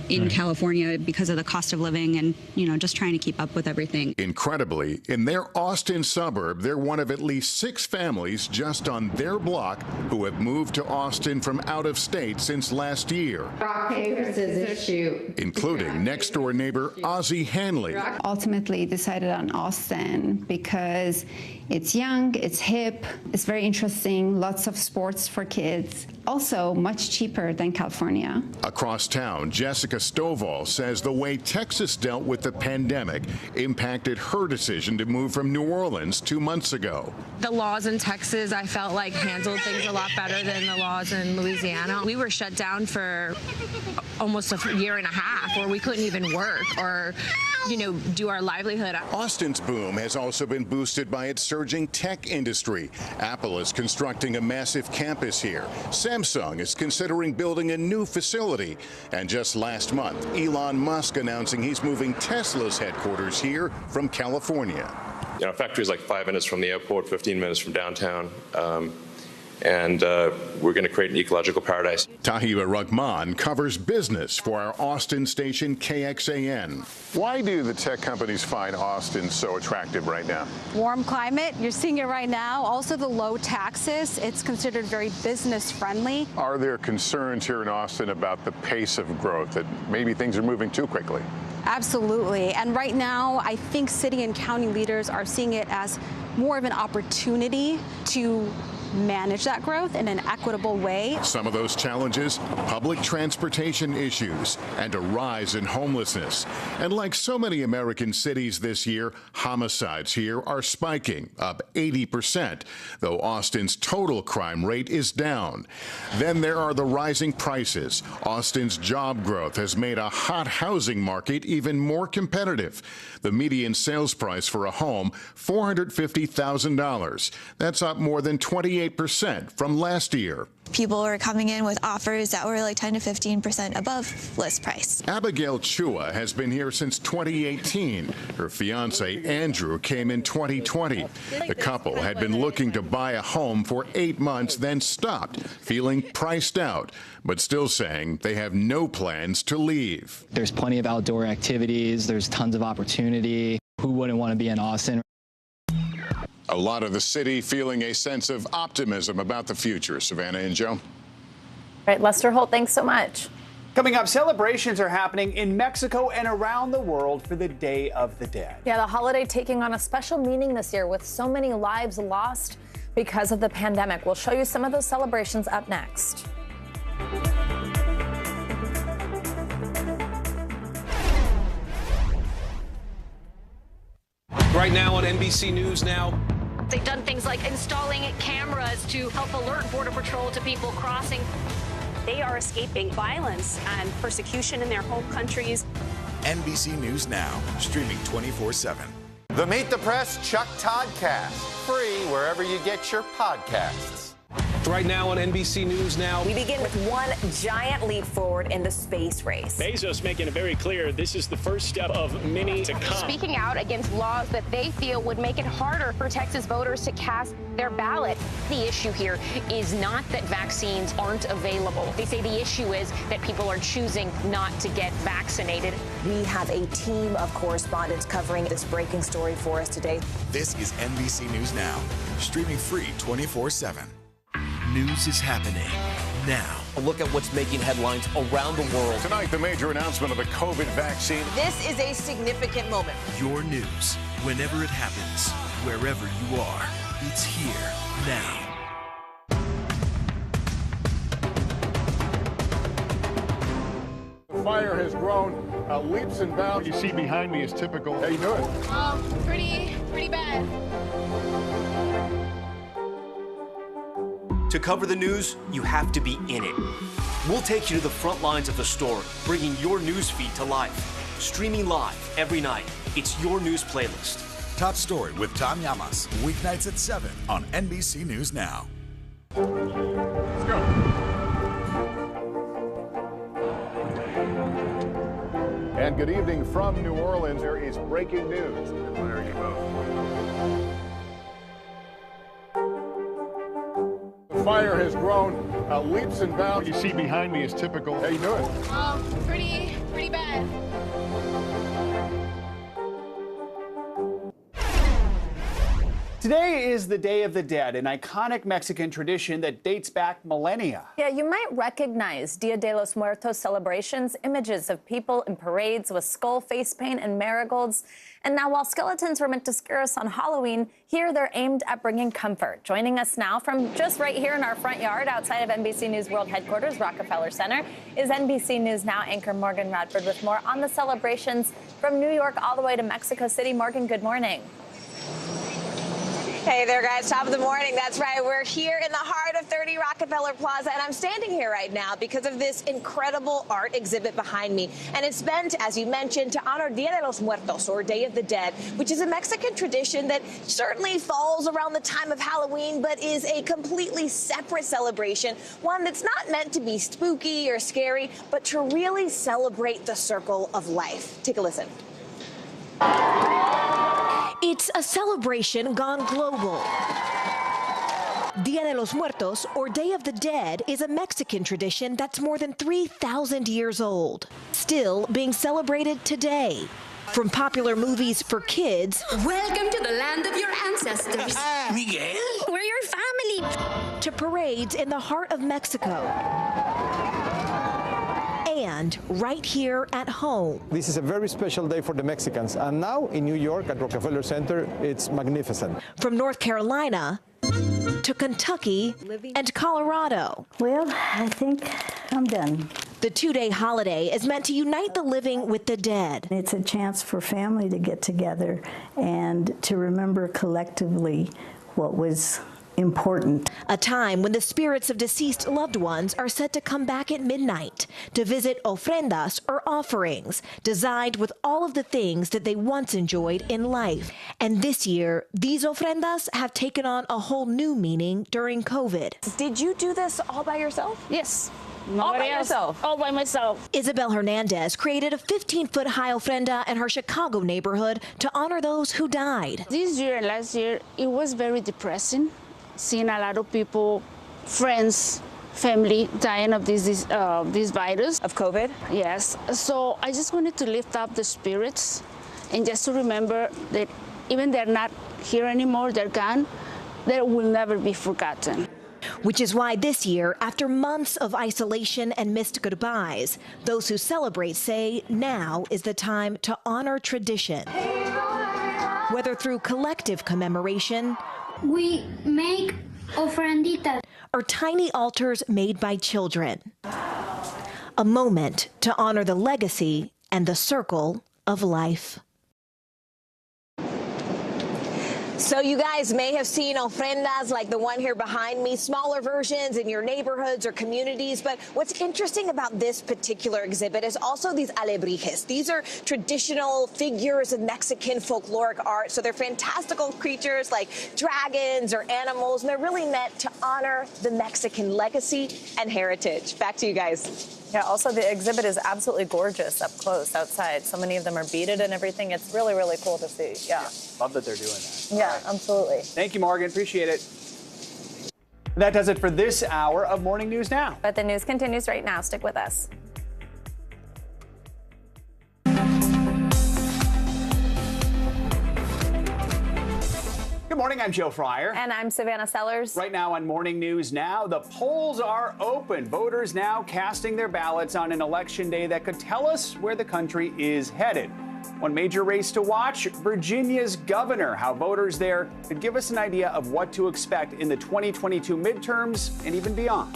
S17: in California because of the cost of living and, just trying to keep up with everything.
S23: Incredibly, in their Austin suburb, they're one of at least 6 families just on their block who have moved to Austin from out of state since last year.
S9: Rock, paper, scissors, shoot.
S23: Including next-door neighbor Ozzie Hanley.
S9: Ultimately decided on Austin because it's young, it's hip, it's very interesting, lots of sports for kids. Also much cheaper than California.
S23: Across town, Jessica Stovall says the way Texas dealt with the pandemic impacted her decision to move from New Orleans 2 months ago.
S12: The laws in Texas, I felt like handled things a lot better than the laws in Louisiana. We were shut down for almost a year and a half where we couldn't even work or do our livelihood.
S23: Austin's boom has also been boosted by its surging tech industry. Apple is constructing a massive campus here. Samsung is considering building a new facility. And just last month, Elon Musk announcing he's moving Tesla's headquarters here from California.
S19: Factory is like 5 minutes from the airport, 15 minutes from downtown. And we're going to create an ecological paradise.
S23: Tahiba Rahman covers business for our Austin station KXAN. Why do the tech companies find Austin so attractive right now?
S20: Warm climate, you're seeing it right now. Also the low taxes, it's considered very business friendly.
S23: Are there concerns here in Austin about the pace of growth, that maybe things are moving too quickly?
S20: Absolutely. And right now, I think city and county leaders are seeing it as more of an opportunity to manage that growth in an equitable way.
S23: Some of those challenges, public transportation issues and a rise in homelessness. And like so many American cities this year, homicides here are spiking, up 80%, though Austin's total crime rate is down. Then there are the rising prices. Austin's job growth has made a hot housing market even more competitive. The median sales price for a home, $450,000. That's up more than 28% from last year.
S21: People were coming in with offers that were like 10 to 15% above list price.
S23: Abigail Chua has been here since 2018. Her fiance, Andrew, came in 2020. The couple had been looking to buy a home for 8 months, then stopped, feeling priced out, but still saying they have no plans to leave.
S24: There's plenty of outdoor activities. There's tons of opportunity. Who wouldn't want to be in Austin?
S23: A lot of the city feeling a sense of optimism about the future. Savannah and Joe.
S11: All right, Lester Holt, thanks so much.
S26: Coming up, celebrations are happening in Mexico and around the world for the Day of the Dead.
S11: Yeah, the holiday taking on a special meaning this year with so many lives lost because of the pandemic. We'll show you some of those celebrations up next.
S6: Right now on NBC News Now.
S13: They've done things like installing cameras to help alert Border Patrol to people crossing. They are escaping violence and persecution in their home countries.
S1: NBC News Now, streaming 24/7.
S22: The Meet the Press Chuck Toddcast, free wherever you get your podcasts.
S6: Right now on NBC News Now.
S3: We begin with one giant leap forward in the space race.
S10: Bezos making it very clear this is the first step of many to come.
S13: Speaking out against laws that they feel would make it harder for Texas voters to cast their ballot. The issue here is not that vaccines aren't available. They say the issue is that people are choosing not to get vaccinated.
S8: We have a team of correspondents covering this breaking story for us today.
S1: This is NBC News Now, streaming free 24/7. News is happening now.
S5: A look at what's making headlines around the world.
S23: Tonight, the major announcement of the COVID vaccine.
S27: This is a significant moment.
S1: Your news, whenever it happens, wherever you are, it's here now.
S23: The fire has grown leaps and bounds. You see behind me is typical. How you doing?
S27: Pretty bad.
S5: To cover the news, you have to be in it. We'll take you to the front lines of the story, bringing your news feed to life. Streaming live every night. It's your news playlist.
S1: Top Story with Tom Llamas, weeknights at 7 on NBC News Now.
S23: Let's go. And good evening from New Orleans. There is breaking news. There you go. fire has grown leaps and bounds. What you see behind me is typical. How you doing?
S27: Oh, pretty bad.
S26: Today is the Day of the Dead, an iconic Mexican tradition that dates back millennia.
S11: Yeah, you might recognize Dia de los Muertos celebrations, images of people in parades with skull face paint and marigolds. And now, while skeletons were meant to scare us on Halloween, here they're aimed at bringing comfort. Joining us now from just right here in our front yard outside of NBC News World Headquarters, Rockefeller Center, is NBC News Now anchor Morgan Radford with more on the celebrations from New York all the way to Mexico City. Morgan, good morning.
S2: Hey there, guys. Top of the morning. That's right. We're here in the heart of 30 Rockefeller Plaza, and I'm standing here right now because of this incredible art exhibit behind me. And it's meant, as you mentioned, to honor Dia de los Muertos, or Day of the Dead, which is a Mexican tradition that certainly falls around the time of Halloween, but is a completely separate celebration, one that's not meant to be spooky or scary, but to really celebrate the circle of life. Take a listen. It's a celebration gone global. Dia de los Muertos, or Day of the Dead, is a Mexican tradition that's more than 3,000 years old, still being celebrated today. From popular movies for kids,
S4: welcome to the land of your ancestors.
S2: Miguel,
S4: we're your family,
S2: to parades in the heart of Mexico. And right here at home.
S7: This is a very special day for the Mexicans. And now in New York at Rockefeller Center, it's magnificent.
S2: From North Carolina to Kentucky and Colorado.
S15: Well, I think I'm done.
S2: The two-day holiday is meant to unite the living with the dead.
S15: It's a chance for family to get together and to remember collectively what was important.
S2: A time when the spirits of deceased loved ones are said to come back at midnight to visit ofrendas, or offerings, designed with all of the things that they once enjoyed in life. And this year, these ofrendas have taken on a whole new meaning during COVID. Did you do this all by yourself?
S16: Yes.
S2: All by yourself?
S16: All by myself.
S2: Isabel Hernandez created a 15-foot high ofrenda in her Chicago neighborhood to honor those who died.
S16: This year and last year, it was very depressing, seeing a lot of people, friends, family dying of this virus.
S2: Of COVID?
S16: Yes. So I just wanted to lift up the spirits and just to remember that even they're not here anymore, they're gone, they will never be forgotten.
S2: Which is why this year, after months of isolation and missed goodbyes, those who celebrate say now is the time to honor tradition. Whether through collective commemoration,
S4: we make ofrenditas,
S2: or tiny altars made by children. A moment to honor the legacy and the circle of life. So you guys may have seen ofrendas like the one here behind me, smaller versions in your neighborhoods or communities. But what's interesting about this particular exhibit is also these alebrijes. These are traditional figures of Mexican folkloric art. So they're fantastical creatures like dragons or animals, and they're really meant to honor the Mexican legacy and heritage. Back to you guys.
S11: Yeah, also the exhibit is absolutely gorgeous up close outside. So many of them are beaded and everything. It's really, really cool to see. Yeah.
S26: Love that they're doing that.
S11: Yeah, right. Absolutely.
S26: Thank you, Morgan. Appreciate it. That does it for this hour of Morning News Now.
S11: But the news continues right now. Stick with us.
S26: Good morning, I'm Joe Fryer.
S11: And I'm Savannah Sellers.
S26: Right now on Morning News Now, the polls are open. Voters now casting their ballots on an election day that could tell us where the country is headed. One major race to watch, Virginia's governor, how voters there could give us an idea of what to expect in the 2022 midterms and even beyond.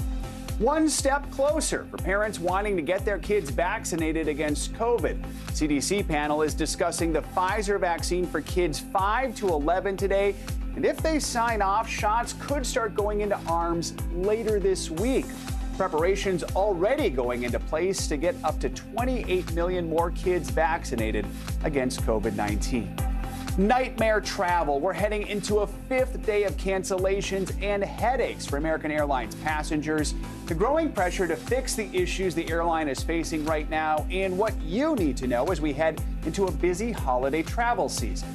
S26: One step closer for parents wanting to get their kids vaccinated against COVID. CDC panel is discussing the Pfizer vaccine for kids 5 to 11 today. And if they sign off, shots could start going into arms later this week. Preparations already going into place to get up to 28 million more kids vaccinated against COVID-19. Nightmare travel. We're heading into a 5th day of cancellations and headaches for American Airlines passengers. The growing pressure to fix the issues the airline is facing right now and what you need to know as we head into a busy holiday travel season.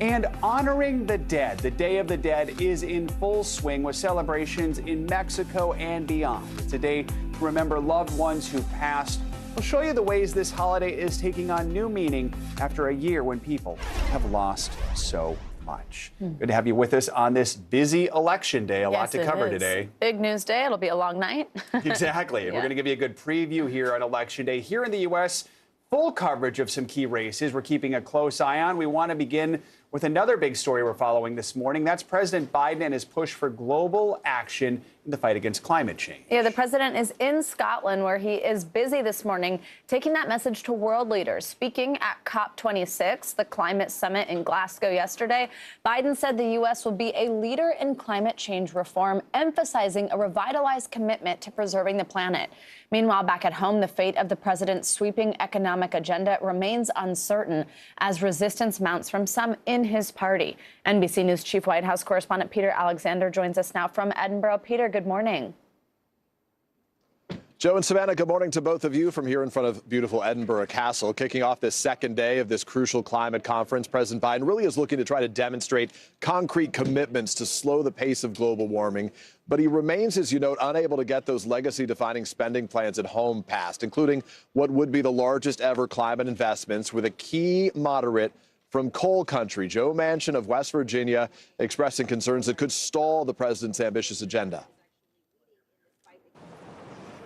S26: And honoring the dead. The Day of the Dead is in full swing with celebrations in Mexico and beyond. It's a day to remember loved ones who passed. We'll show you the ways this holiday is taking on new meaning after a year when people have lost so much. Good to have you with us on this busy election day. A lot to cover today.
S11: Big news day. It'll be a long night.
S26: Exactly. We're going to give you a good preview here on Election Day. Here in the U.S., full coverage of some key races we're keeping a close eye on. We want to begin with another big story we're following this morning. That's President Biden and his push for global action in the fight against climate change.
S11: Yeah, the president is in Scotland, where he is busy this morning taking that message to world leaders. Speaking at COP26, the climate summit in Glasgow yesterday, Biden said the U.S. will be a leader in climate change reform, emphasizing a revitalized commitment to preserving the planet. Meanwhile, back at home, the fate of the president's sweeping economic agenda remains uncertain as resistance mounts from some in his party. NBC News Chief White House correspondent Peter Alexander joins us now from Edinburgh. Peter, good morning.
S9: Joe and Savannah, good morning to both of you from here in front of beautiful Edinburgh Castle. Kicking off this second day of this crucial climate conference, President Biden really is looking to try to demonstrate concrete commitments to slow the pace of global warming. But he remains, as you note, unable to get those legacy-defining spending plans at home passed, including what would be the largest ever climate investments, with a key moderate from coal country, Joe Manchin of West Virginia, expressing concerns that could stall the president's ambitious agenda.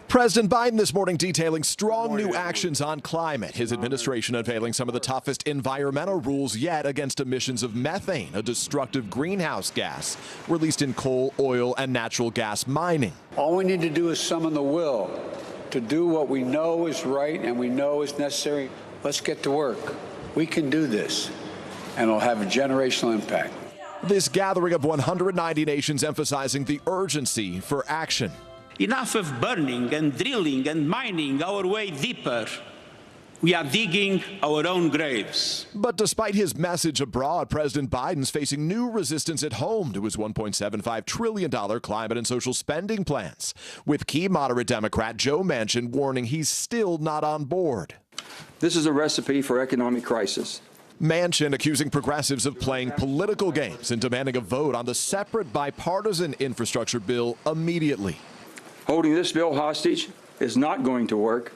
S9: President Biden this morning detailing strong new actions on climate. His administration unveiling some of the toughest environmental rules yet against emissions of methane, a destructive greenhouse gas released in coal, oil, and natural gas mining.
S12: All we need to do is summon the will to do what we know is right and we know is necessary. Let's get to work. We can do this, and it'll have a generational impact.
S9: This gathering of 190 nations emphasizing the urgency for action.
S14: Enough of burning and drilling and mining our way deeper. We are digging our own graves.
S9: But despite his message abroad, President Biden's facing new resistance at home to his $1.75 trillion climate and social spending plans, with key moderate Democrat Joe Manchin warning he's still not on board.
S17: This is a recipe for economic crisis.
S9: Manchin accusing progressives of playing political games and demanding a vote on the separate bipartisan infrastructure bill immediately.
S17: Holding this bill hostage is not going to work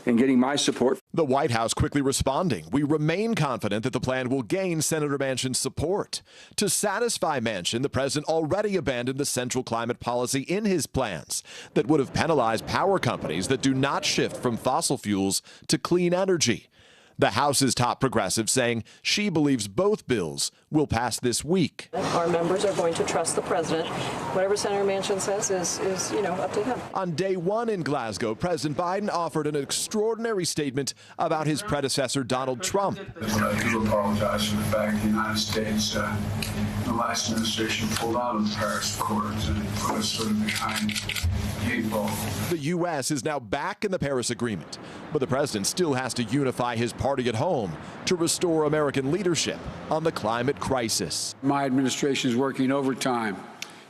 S17: in getting my support.
S9: The White House quickly responding. We remain confident that the plan will gain Senator Manchin's support. To satisfy Manchin, the president already abandoned the central climate policy in his plans that would have penalized power companies that do not shift from fossil fuels to clean energy. The House's top progressive saying she believes both bills will pass this week.
S18: Our members are going to trust the president. Whatever Senator Manchin says is up to him.
S9: On day one in Glasgow, President Biden offered an extraordinary statement about his predecessor, Donald Trump.
S19: I do apologize for the fact the United States, the last administration, pulled out of the Paris Accords and put us sort of behind the eight ball.
S9: The U.S. is now back in the Paris Agreement, but the president still has to unify his party at home to restore American leadership on the climate crisis.
S19: My administration is working overtime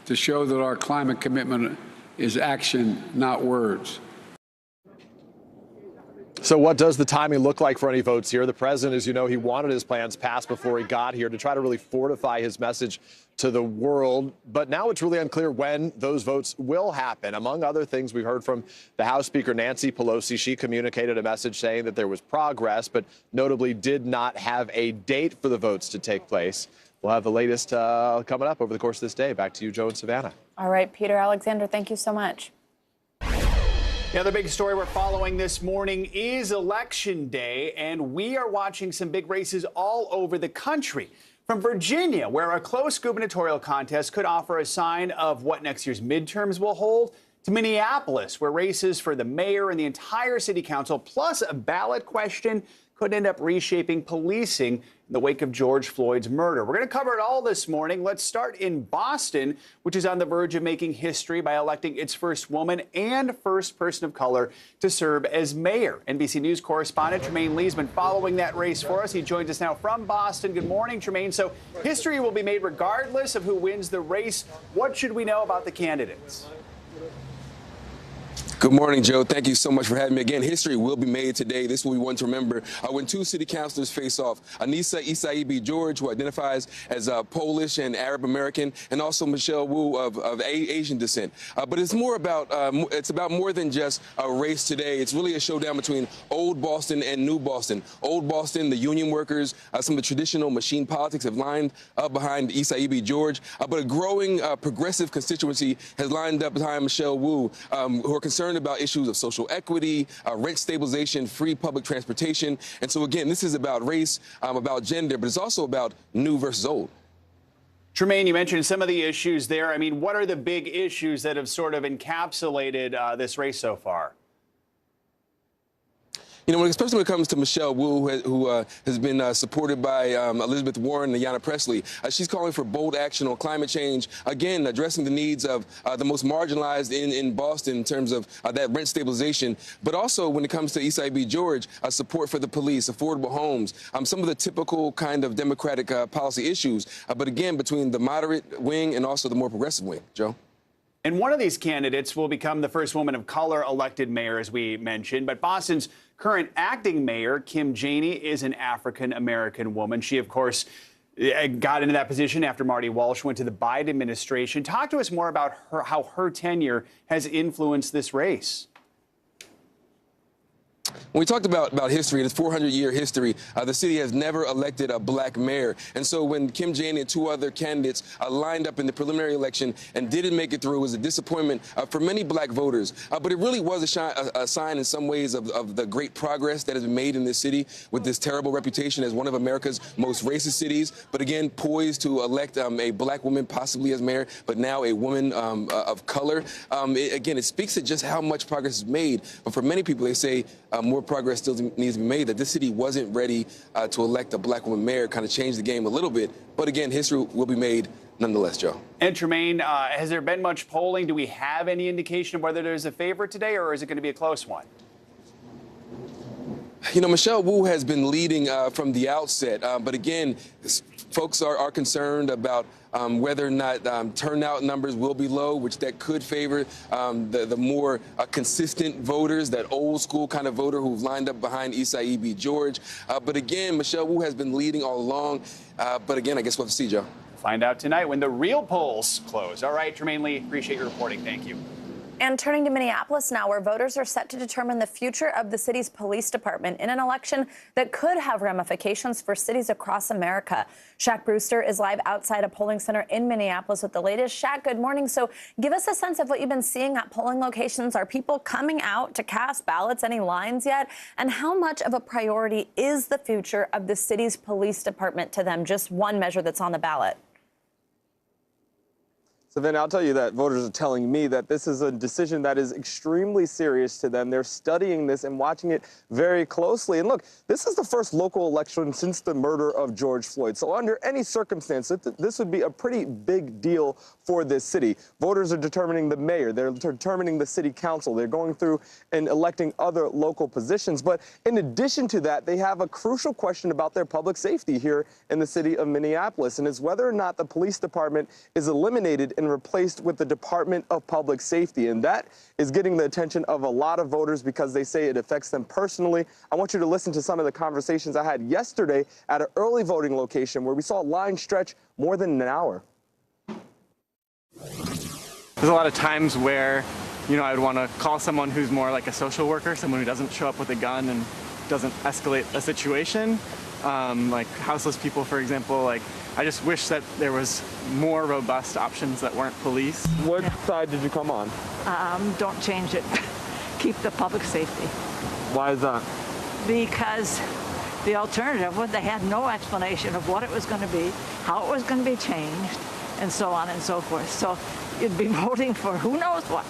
S19: to show that our climate commitment is action, not words.
S9: So what does the timing look like for any votes here? The president, as you know, he wanted his plans passed before he got here to try to really fortify his message to the world. But now it's really unclear when those votes will happen. Among other things, we heard from the House Speaker Nancy Pelosi. She communicated a message saying that there was progress, but notably did not have a date for the votes to take place. We'll have the latest coming up over the course of this day. Back to you, Joe and Savannah.
S11: All right, Peter Alexander, thank you so much.
S26: The other big story we're following this morning is Election Day, and we are watching some big races all over the country. From Virginia, where a close gubernatorial contest could offer a sign of what next year's midterms will hold, to Minneapolis, where races for the mayor and the entire city council, plus a ballot question, could end up reshaping policing in the wake of George Floyd's murder. We're going to cover it all this morning. Let's start in Boston, which is on the verge of making history by electing its first woman and first person of color to serve as mayor. NBC News correspondent Tremaine Lee's been following that race for us. He joins us now from Boston. Good morning, Tremaine. So history will be made regardless of who wins the race. What should we know about the candidates?
S3: Good morning, Joe. Thank you so much for having me. Again, history will be made today. This will be one to remember when two city councilors face off. Anissa Isaibi George, who identifies as Polish and Arab American, and also Michelle Wu of Asian descent. But it's more about it's about more than just a race today. It's really a showdown between Old Boston and New Boston. Old Boston, the union workers, some of the traditional machine politics have lined up behind Isaibi George, but a growing progressive constituency has lined up behind Michelle Wu, who are concerned about issues of social equity, rent stabilization, free public transportation. And so, again, this is about race, about gender, but it's also about new versus old.
S26: Tremaine, you mentioned some of the issues there. I mean, what are the big issues that have sort of encapsulated this race so far?
S3: You know, especially when it comes to Michelle Wu, who has been supported by Elizabeth Warren and Ayanna Pressley, she's calling for bold action on climate change, again, addressing the needs of the most marginalized in Boston in terms of that rent stabilization. But also, when it comes to Isaibi George, support for the police, affordable homes, some of the typical kind of Democratic policy issues. But again, between the moderate wing and also the more progressive wing. Joe?
S26: And one of these candidates will become the first woman of color elected mayor, as we mentioned. But Boston's current acting mayor, Kim Janey, is an African-American woman. She, of course, got into that position after Marty Walsh went to the Biden administration. Talk to us more about how her tenure has influenced this race.
S3: When we talked about history, its 400-year history, the city has never elected a black mayor. And so when Kim Janey and two other candidates lined up in the preliminary election and didn't make it through, it was a disappointment for many black voters. But it really was a sign in some ways of the great progress that has been made in this city with this terrible reputation as one of America's most racist cities. But again, poised to elect a black woman possibly as mayor, but now a woman of color. Again, it speaks to just how much progress is made. But for many people, they say more progress still needs to be made, that this city wasn't ready to elect a black woman mayor, kind of changed the game a little bit. But again, history will be made nonetheless, Joe.
S26: And Tremaine, has there been much polling? Do we have any indication of whether there's a favorite today, or is it going to be a close one?
S3: You know, Michelle Wu has been leading from the outset. But again, folks are concerned about whether or not turnout numbers will be low, which that could favor the more consistent voters, that old school kind of voter who've lined up behind Isaibi George. But again, Michelle Wu has been leading all along. But again, I guess we'll have to see, Joe.
S26: Find out tonight when the real polls close. All right, Tremaine Lee, appreciate your reporting. Thank you.
S11: And turning to Minneapolis now, where voters are set to determine the future of the city's police department in an election that could have ramifications for cities across America. Shaq Brewster is live outside a polling center in Minneapolis with the latest. Shaq, good morning. So give us a sense of what you've been seeing at polling locations. Are people coming out to cast ballots? Any lines yet? And how much of a priority is the future of the city's police department to them? Just one measure that's on the ballot.
S6: So then I'll tell you that voters are telling me that this is a decision that is extremely serious to them. They're studying this and watching it very closely. And look, this is the first local election since the murder of George Floyd. So under any circumstance, this would be a pretty big deal for this city. Voters are determining the mayor. They're determining the city council. They're going through and electing other local positions. But in addition to that, they have a crucial question about their public safety here in the city of Minneapolis. And it's whether or not the police department is eliminated and replaced with the Department of Public Safety. And that is getting the attention of a lot of voters because they say it affects them personally. I want you to listen to some of the conversations I had yesterday at an early voting location where we saw a line stretch more than an hour.
S20: There's a lot of times where, you know, I would want to call someone who's more like a social worker, someone who doesn't show up with a gun and doesn't escalate a situation. Like houseless people, for example. Like, I just wish that there was more robust options that weren't police.
S6: What side did you come on?
S21: Don't change it. Keep the public safety.
S6: Why is that?
S21: Because the alternative, they had no explanation of what it was going to be, how it was going to be changed, and so on and so forth. So you'd be voting for who knows what.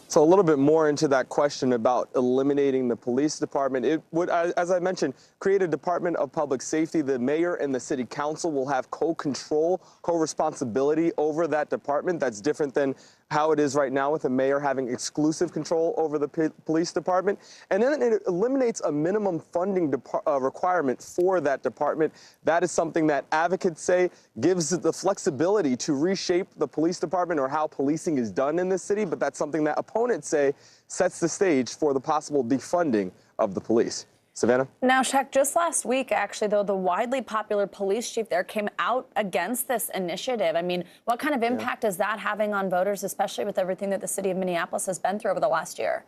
S6: So a little bit more into that question about eliminating the police department. It would, as I mentioned, create a Department of Public Safety. The mayor and the city council will have co-control, co-responsibility over that department. That's different than how it is right now with the mayor having exclusive control over the police department. And then it eliminates a minimum funding requirement for that department. That is something that advocates say gives the flexibility to reshape the police department or how policing is done in this city. But that's something that opponents say sets the stage for the possible defunding of the police. Savannah?
S11: Now, Shaq, just last week, actually, though, the widely popular police chief there came out against this initiative. I mean, what kind of impact is that having on voters, especially with everything that the city of Minneapolis has been through over the last year?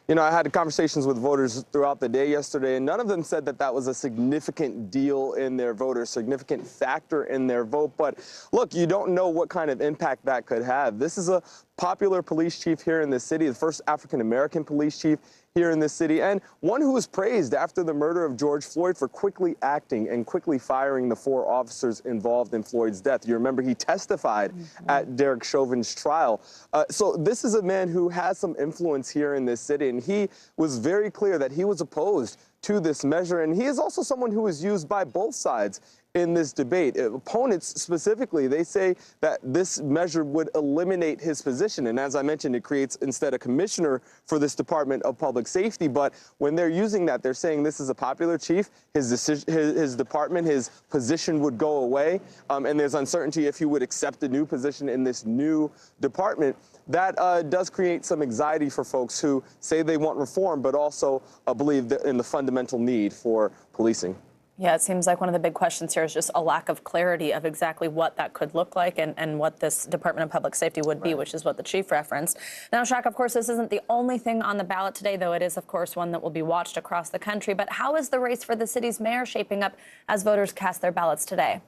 S6: You know, I had conversations with voters throughout the day yesterday, and none of them said that that was a significant deal in their vote or significant factor in their vote. But look, you don't know what kind of impact that could have. This is a popular police chief here in the city, the first African-American police chief here in this city, and one who was praised after the murder of George Floyd for quickly acting and quickly firing the 4 officers involved in Floyd's death. You remember he testified at Derek Chauvin's trial. So this is a man who has some influence here in this city, and he was very clear that he was opposed to this measure, and he is also someone who is used by both sides in this debate. Opponents specifically, they say that this measure would eliminate his position. And as I mentioned, it creates instead a commissioner for this Department of Public Safety. But when they're using that, they're saying this is a popular chief. His decision, his department, his position would go away. And there's uncertainty if he would accept a new position in this new department. That does create some anxiety for folks who say they want reform, but also believe in the fundamental need for policing.
S11: Yeah, it seems like one of the big questions here is just a lack of clarity of exactly what that could look like and what this Department of Public Safety would be, which is what the chief referenced. Now, Shaq, of course, this isn't the only thing on the ballot today, though it is, of course, one that will be watched across the country. But how is the race for the city's mayor shaping up as voters cast their ballots today?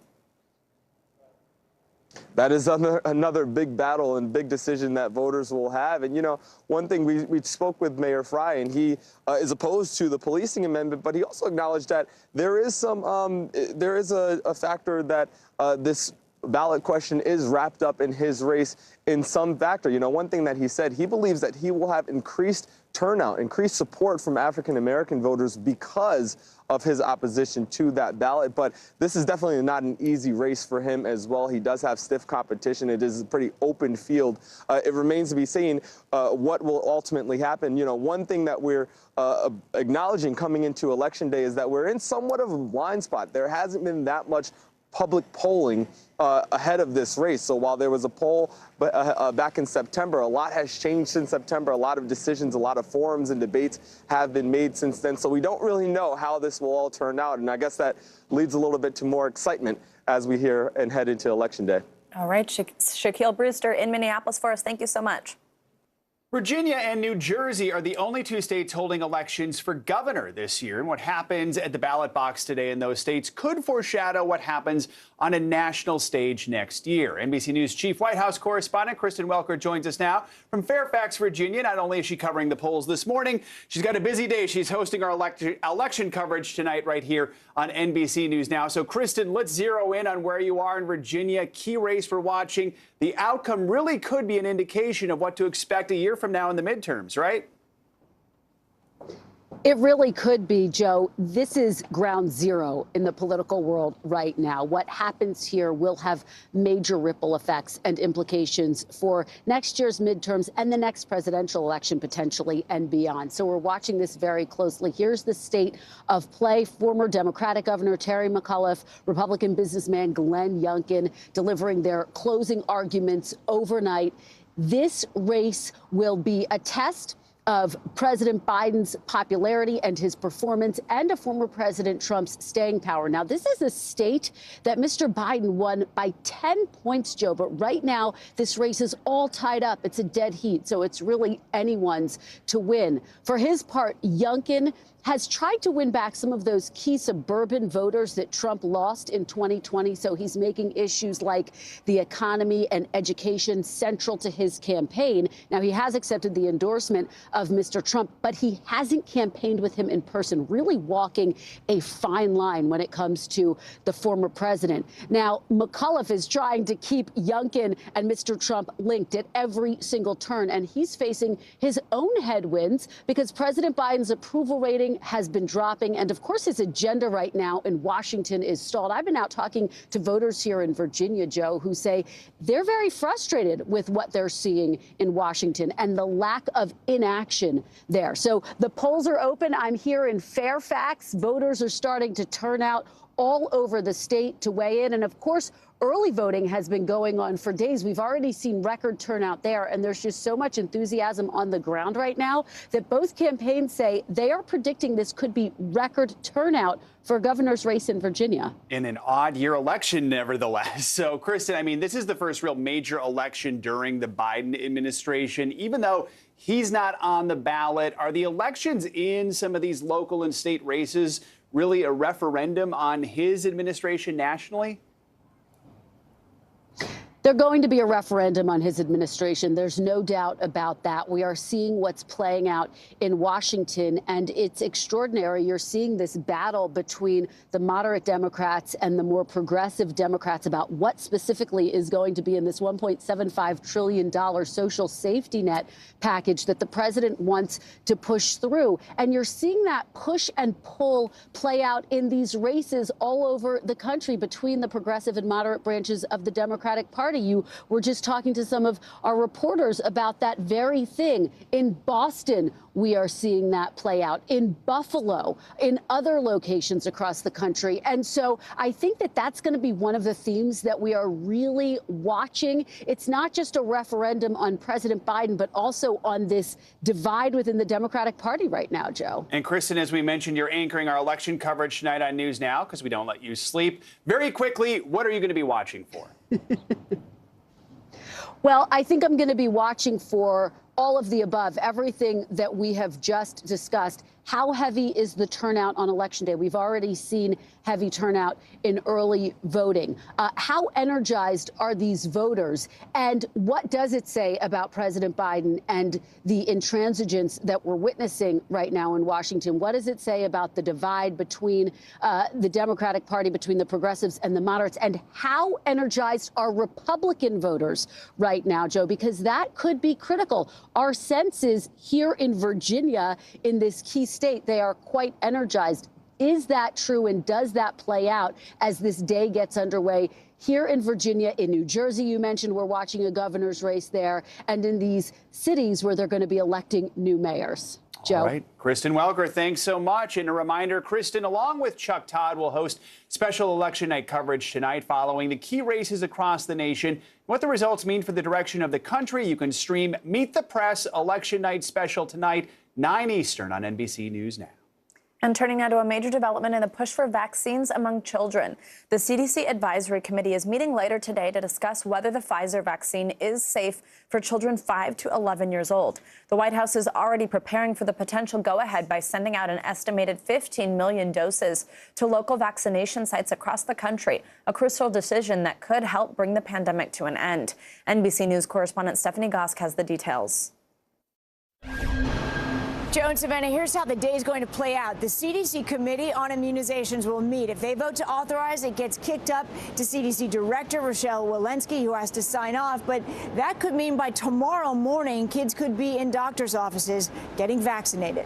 S6: That is another big battle and big decision that voters will have. And, you know, one thing we spoke with Mayor Fry, and he is opposed to the policing amendment, but he also acknowledged that there is some there is a factor that this ballot question is wrapped up in his race in some factor. You know, one thing that he said, he believes that he will have increased turnout, increased support from African-American voters because of his opposition to that ballot. But this is definitely not an easy race for him as well. He does have stiff competition. It is a pretty open field. It remains to be seen what will ultimately happen. You know, one thing that we're acknowledging coming into Election Day is that we're in somewhat of a blind spot. There hasn't been that much public polling ahead of this race. So while there was a poll back in September, a lot has changed since September. A lot of decisions, a lot of forums and debates have been made since then. So we don't really know how this will all turn out. And I guess that leads a little bit to more excitement as we hear and head into Election Day.
S11: All right, Shaquille Brewster in Minneapolis for us. Thank you so much.
S26: Virginia and New Jersey are the only 2 states holding elections for governor this year. And what happens at the ballot box today in those states could foreshadow what happens on a national stage next year. NBC News chief White House correspondent Kristen Welker joins us now from Fairfax, Virginia. Not only is she covering the polls this morning, she's got a busy day. She's hosting our election coverage tonight right here on NBC News Now. So, Kristen, let's zero in on where you are in Virginia. Key race we're watching. The outcome really could be an indication of what to expect a year from now in the midterms, right?
S5: It really could be, Joe. This is ground zero in the political world right now. What happens here will have major ripple effects and implications for next year's midterms and the next presidential election potentially and beyond. So we're watching this very closely. Here's the state of play. Former Democratic Governor Terry McAuliffe, Republican businessman Glenn Youngkin delivering their closing arguments overnight. This race will be a test of President Biden's popularity and his performance and of former President Trump's staying power. Now, this is a state that Mr. Biden won by 10 points, Joe, but right now this race is all tied up. It's a dead heat, so it's really anyone's to win. For his part, Youngkin has tried to win back some of those key suburban voters that Trump lost in 2020. So he's making issues like the economy and education central to his campaign. Now, he has accepted the endorsement of Mr. Trump, but he hasn't campaigned with him in person, really walking a fine line when it comes to the former president. Now, McAuliffe is trying to keep Youngkin and Mr. Trump linked at every single turn, and he's facing his own headwinds because President Biden's approval rating has been dropping, and of course his agenda right now in Washington is stalled. I've been out talking to voters here in Virginia, Joe, who say they're very frustrated with what they're seeing in Washington and the lack of inaction there. So the polls are open. I'm here in Fairfax. Voters are starting to turn out all over the state to weigh in. And of course, early voting has been going on for days. We've already seen record turnout there, and there's just so much enthusiasm on the ground right now that both campaigns say they are predicting this could be record turnout for a governor's race in Virginia.
S26: In an odd year election, nevertheless. So, Kristen, I mean, this is the first real major election during the Biden administration. Even though he's not on the ballot, are the elections in some of these local and state races really a referendum on his administration nationally?
S5: They're going to be a referendum on his administration. There's no doubt about that. We are seeing what's playing out in Washington, and it's extraordinary. You're seeing this battle between the moderate Democrats and the more progressive Democrats about what specifically is going to be in this $1.75 trillion social safety net package that the president wants to push through. And you're seeing that push and pull play out in these races all over the country between the progressive and moderate branches of the Democratic Party. You were just talking to some of our reporters about that very thing. In Boston, we are seeing that play out. In Buffalo, in other locations across the country. And so I think that that's going to be one of the themes that we are really watching. It's not just a referendum on President Biden, but also on this divide within the Democratic Party right now, Joe.
S26: And Kristen, as we mentioned, you're anchoring our election coverage tonight on News Now because we don't let you sleep. Very quickly, what are you going to be watching for?
S5: Well, I think I'm going to be watching for all of the above, everything that we have just discussed. How heavy is the turnout on Election Day? We've already seen heavy turnout in early voting. How energized are these voters? And what does it say about President Biden and the intransigence that we're witnessing right now in Washington? What does it say about the divide between the Democratic Party, between the progressives and the moderates? And how energized are Republican voters right now, Joe? Because that could be critical. Our sense is here in Virginia, in this key state, they are quite energized. Is that true, and does that play out as this day gets underway here in Virginia? In New Jersey, you mentioned we're watching a governor's race there, and in these cities where they're going to be electing new mayors. Joe.
S26: All right. Kristen Welker, thanks so much. And a reminder, Kristen, along with Chuck Todd, will host special election night coverage tonight following the key races across the nation. What the results mean for the direction of the country. You can stream Meet the Press Election Night special tonight, 9 Eastern on NBC News Now.
S11: And turning now to a major development in the push for vaccines among children. The CDC Advisory Committee is meeting later today to discuss whether the Pfizer vaccine is safe for children 5 to 11 years old. The White House is already preparing for the potential go-ahead by sending out an estimated 15 million doses to local vaccination sites across the country, a crucial decision that could help bring the pandemic to an end. NBC News correspondent Stephanie Gosk has the details.
S1: Joe and Savannah, here's how the day is going to play out. The CDC Committee on Immunizations will meet. If they vote to authorize, it gets kicked up to CDC Director Rochelle Walensky, who has to sign off. But that could mean by tomorrow morning, kids could be in doctors' offices getting vaccinated.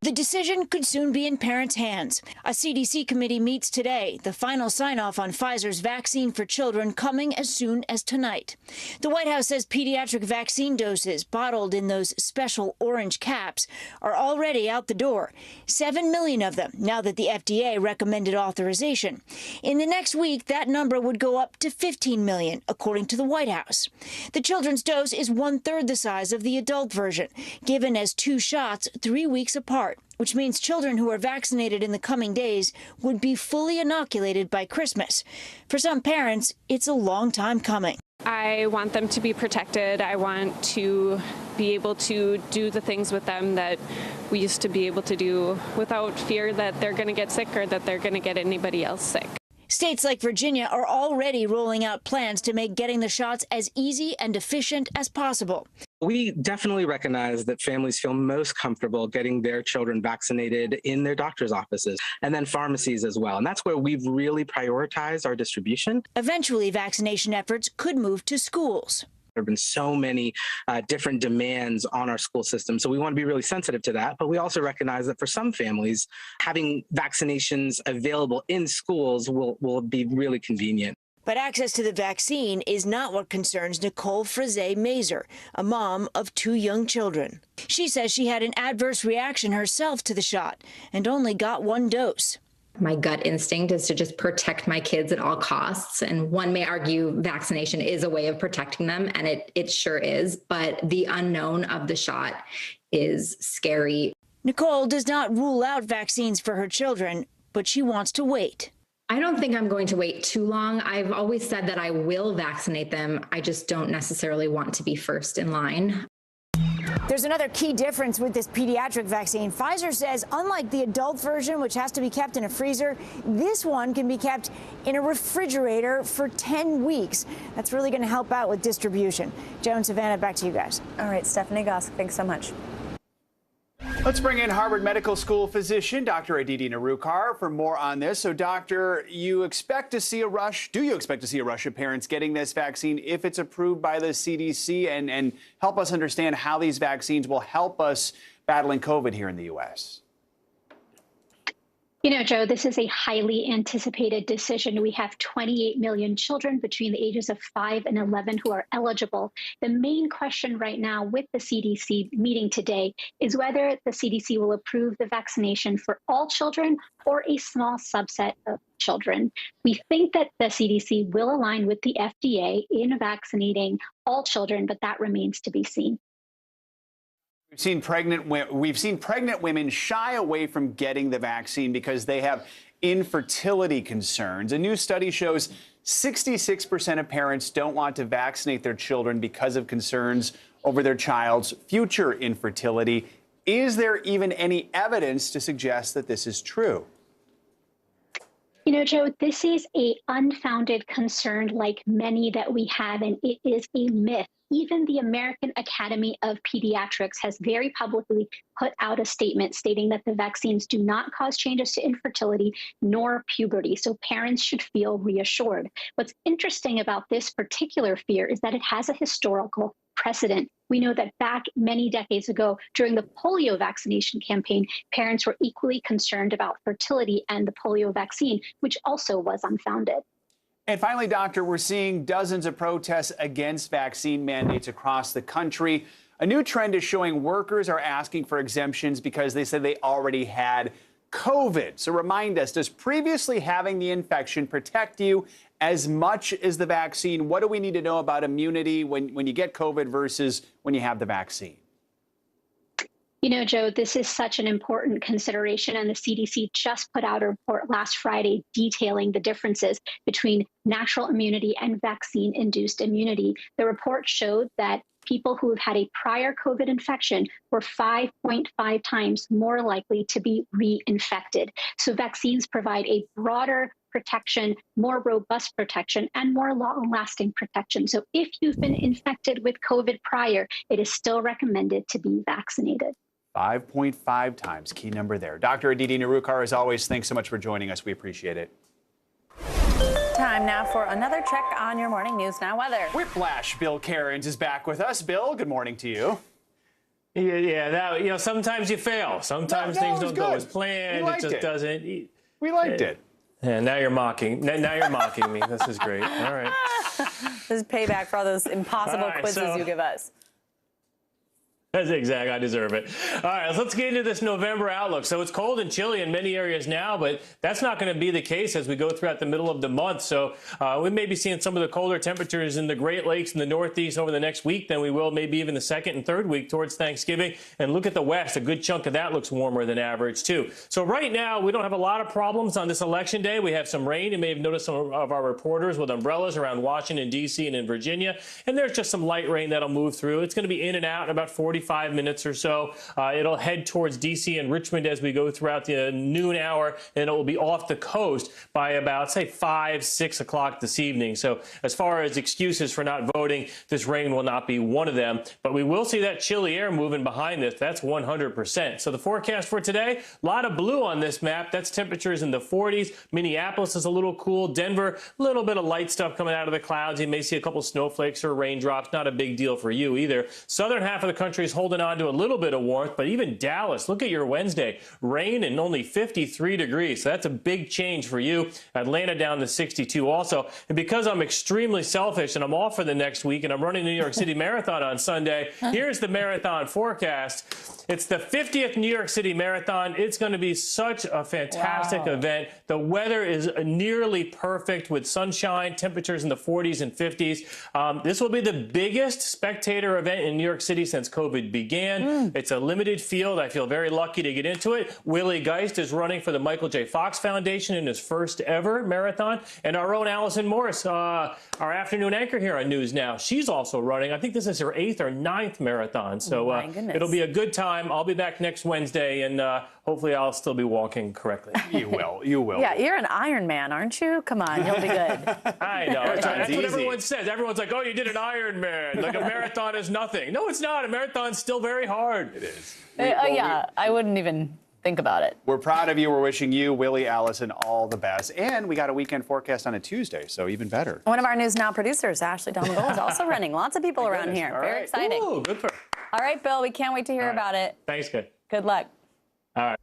S8: The decision could soon be in parents' hands. A CDC committee meets today, the final sign-off on Pfizer's vaccine for children coming as soon as tonight. The White House says pediatric vaccine doses bottled in those special orange caps are already out the door, 7 million of them now that the FDA recommended authorization. In the next week, that number would go up to 15 million, according to the White House. The children's dose is 1/3 the size of the adult version, given as 2 shots 3 weeks apart, which means children who are vaccinated in the coming days would be fully inoculated by Christmas. For some parents, it's a long time coming.
S10: I want them to be protected. I want to be able to do the things with them that we used to be able to do without fear that they're going to get sick or that they're going to get anybody else sick.
S8: States like Virginia are already rolling out plans to make getting the shots as easy and efficient as possible.
S7: We definitely recognize that families feel most comfortable getting their children vaccinated in their doctor's offices and then pharmacies as well. And that's where we've really prioritized our distribution.
S8: Eventually, vaccination efforts could move to schools.
S7: There have been so many different demands on our school system. So we want to be really sensitive to that. But we also recognize that for some families, having vaccinations available in schools will be really convenient.
S8: But access to the vaccine is not what concerns Nicole Frise-Mazer, a mom of 2 young children. She says she had an adverse reaction herself to the shot and only got 1 dose.
S13: My gut instinct is to just protect my kids at all costs. And one may argue vaccination is a way of protecting them, and it sure is. But the unknown of the shot is scary.
S8: Nicole does not rule out vaccines for her children, but she wants to wait.
S13: I don't think I'm going to wait too long. I've always said that I will vaccinate them. I just don't necessarily want to be first in line.
S1: There's another key difference with this pediatric vaccine. Pfizer says, unlike the adult version, which has to be kept in a freezer, this one can be kept in a refrigerator for 10 weeks. That's really going to help out with distribution. Joe and Savannah, back to you guys.
S11: All right, Stephanie Goss, thanks so much.
S26: Let's bring in Harvard Medical School physician Dr. Aditi Narukar for more on this. So, doctor, you expect to see a rush? Do you expect to see a rush of parents getting this vaccine if it's approved by the CDC? And help us understand how these vaccines will help us battling COVID here in the U.S.
S22: You know, Joe, this is a highly anticipated decision. We have 28 million children between the ages of 5 and 11 who are eligible. The main question right now with the CDC meeting today is whether the CDC will approve the vaccination for all children or a small subset of children. We think that the CDC will align with the FDA in vaccinating all children, but that remains to be seen.
S26: We've seen pregnant women shy away from getting the vaccine because they have infertility concerns. A new study shows 66% of parents don't want to vaccinate their children because of concerns over their child's future infertility. Is there even any evidence to suggest that this is true?
S22: You know, Joe, this is an unfounded concern like many that we have, and it is a myth. Even the American Academy of Pediatrics has very publicly put out a statement stating that the vaccines do not cause changes to infertility nor puberty, so parents should feel reassured. What's interesting about this particular fear is that it has a historical precedent. We know that back many decades ago, during the polio vaccination campaign, parents were equally concerned about fertility and the polio vaccine, which also was unfounded.
S26: And finally, doctor, we're seeing dozens of protests against vaccine mandates across the country. A new trend is showing workers are asking for exemptions because they said they already had COVID. So remind us, does previously having the infection protect you as much as the vaccine? What do we need to know about immunity when you get COVID versus when you have the vaccine?
S22: You know, Joe, this is such an important consideration, and the CDC just put out a report last Friday detailing the differences between natural immunity and vaccine-induced immunity. The report showed that people who have had a prior COVID infection were 5.5 times more likely to be reinfected. So vaccines provide a broader protection, more robust protection, and more long-lasting protection. So if you've been infected with COVID prior, it is still recommended to be vaccinated.
S26: 5.5 times, key number there. Dr. Aditi Narukar, as always, thanks so much for joining us. We appreciate it.
S11: Time now for another check on your morning News Now weather.
S26: Whiplash Bill Cairns is back with us. Bill, good morning to you.
S23: Yeah, that, sometimes you fail. Sometimes things don't go as planned. It just doesn't.
S26: We liked it.
S23: Yeah, now you're mocking. Now you're mocking me. This is great. All right.
S11: This is payback for all those impossible quizzes you give us.
S23: That's exactly. I deserve it. All right, let's get into this November outlook. So it's cold and chilly in many areas now, but that's not going to be the case as we go throughout the middle of the month. So we may be seeing some of the colder temperatures in the Great Lakes and the Northeast over the next week than we will maybe even the second and third week towards Thanksgiving. And look at the West. A good chunk of that looks warmer than average, too. So right now, we don't have a lot of problems on this election day. We have some rain. You may have noticed some of our reporters with umbrellas around Washington, D.C. and in Virginia. And there's just some light rain that'll move through. It's going to be in and out in about 40, 45 minutes or so. It'll head towards D.C. and Richmond as we go throughout the noon hour, and it will be off the coast by about, say, 5, 6 o'clock this evening. So as far as excuses for not voting, this rain will not be one of them. But we will see that chilly air moving behind this. That's 100%. So the forecast for today, a lot of blue on this map. That's temperatures in the 40s. Minneapolis is a little cool. Denver, a little bit of light stuff coming out of the clouds. You may see a couple snowflakes or raindrops. Not a big deal for you either. Southern half of the country is holding on to a little bit of warmth, but even Dallas, look at your Wednesday. Rain and only 53 degrees. So that's a big change for you. Atlanta down to 62 also. And because I'm extremely selfish and I'm off for the next week and I'm running the New York City Marathon on Sunday, here's the marathon forecast. It's the 50th New York City Marathon. It's going to be such a fantastic event. The weather is nearly perfect with sunshine, temperatures in the 40s and 50s. This will be the biggest spectator event in New York City since COVID began. It's a limited field. I feel very lucky to get into it. Willie Geist is running for the Michael J. Fox Foundation in his first ever marathon. And our own Allison Morris, our afternoon anchor here on News Now, she's also running. I think this is her 8th or 9th marathon. So it'll be a good time. I'll be back next Wednesday, and hopefully I'll still be walking correctly.
S26: You will. You will.
S11: Yeah, you're an Iron Man, aren't you? Come on, you'll be good.
S23: I know. That's what everyone says. Everyone's like, oh, you did an Iron Man. Like a marathon is nothing. No, it's not. A marathon's still very hard.
S26: It is.
S11: I wouldn't even think about it.
S26: We're proud of you. We're wishing you, Willie, Allison, all the best. And we got a weekend forecast on a Tuesday, so even better.
S11: One of our News Now producers, Ashley Delmagul, is also running. Lots of people around here. Very exciting.
S23: Ooh, good for her.
S11: All right, Bill, we can't wait to hear about it.
S23: Thanks, good.
S11: Good luck.
S23: All right.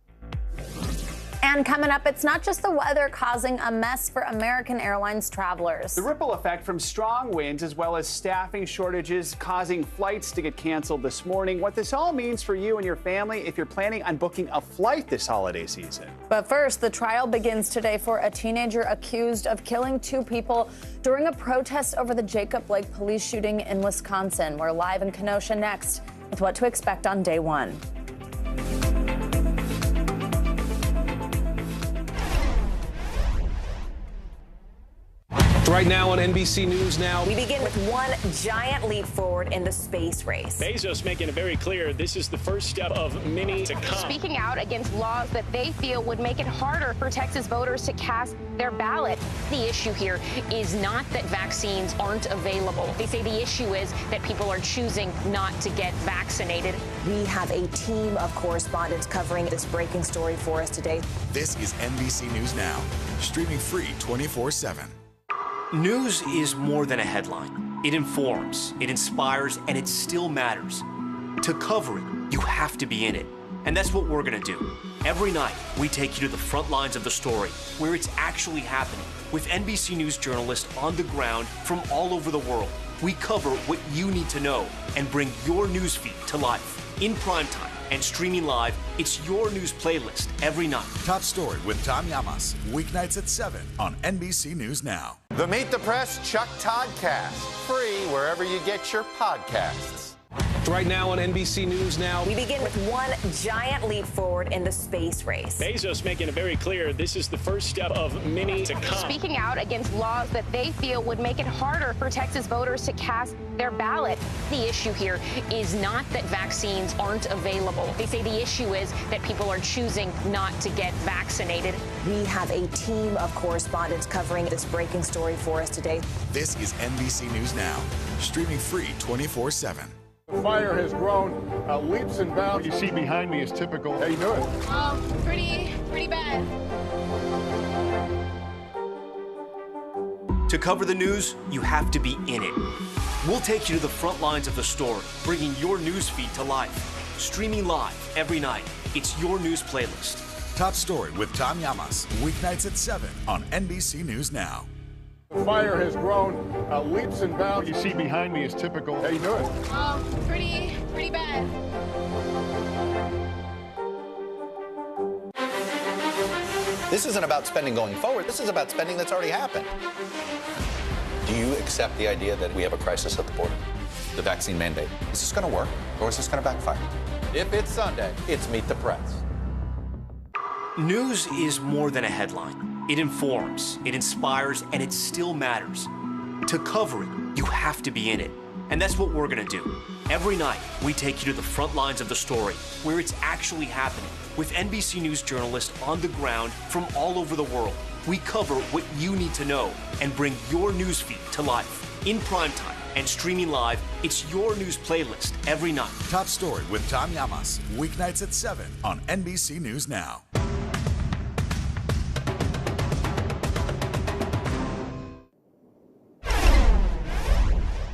S11: And coming up, it's not just the weather causing a mess for American Airlines travelers.
S26: The ripple effect from strong winds as well as staffing shortages causing flights to get canceled this morning. What this all means for you and your family if you're planning on booking a flight this holiday season.
S11: But first, the trial begins today for a teenager accused of killing 2 people during a protest over the Jacob Blake police shooting in Wisconsin. We're live in Kenosha next with what to expect on day 1.
S2: Right now on NBC News Now.
S4: We begin with one giant leap forward in the space race.
S15: Bezos making it very clear this is the first step of many to come.
S16: Speaking out against laws that they feel would make it harder for Texas voters to cast their ballot. The issue here is not that vaccines aren't available. They say the issue is that people are choosing not to get vaccinated.
S4: We have a team of correspondents covering this breaking story for us today.
S24: This is NBC News Now, streaming free 24/7.
S25: News is more than a headline. It informs, it inspires, and it still matters. To cover it, you have to be in it. And that's what we're gonna do. Every night, we take you to the front lines of the story, where it's actually happening, with NBC News journalists on the ground from all over the world. We cover what you need to know and bring your newsfeed to life. In primetime and streaming live, it's your news playlist every night.
S24: Top Story with Tom Llamas, weeknights at 7 on NBC News Now.
S27: The Meet the Press Chuck Toddcast, free wherever you get your podcasts.
S2: Right now on NBC News Now.
S4: We begin with one giant leap forward in the space race.
S15: Bezos making it very clear this is the first step of many to come.
S16: Speaking out against laws that they feel would make it harder for Texas voters to cast their ballot. The issue here is not that vaccines aren't available. They say the issue is that people are choosing not to get vaccinated.
S4: We have a team of correspondents covering this breaking story for us today.
S24: This is NBC News Now, streaming free 24/7.
S28: The fire has grown leaps and bounds. You see behind me is typical. How you doing?
S16: Pretty bad.
S25: To cover the news, you have to be in it. We'll take you to the front lines of the story, bringing your newsfeed to life. Streaming live every night. It's your news playlist.
S24: Top Story with Tom Llamas, weeknights at 7 on NBC News Now.
S28: The fire has grown leaps and bounds. You see behind me is typical. How you doing?
S16: Pretty bad.
S29: This isn't about spending going forward. This is about spending that's already happened. Do you accept the idea that we have a crisis at the border? The vaccine mandate. Is this going to work, or is this going to backfire? If it's Sunday, it's Meet the Press.
S25: News is more than a headline. It informs, it inspires, and it still matters. To cover it, you have to be in it. And that's what we're going to do. Every night, we take you to the front lines of the story, where it's actually happening, with NBC News journalists on the ground from all over the world. We cover what you need to know and bring your newsfeed to life. In primetime and streaming live, it's your news playlist every night.
S24: Top Story with Tom Llamas, weeknights at 7 on NBC News Now.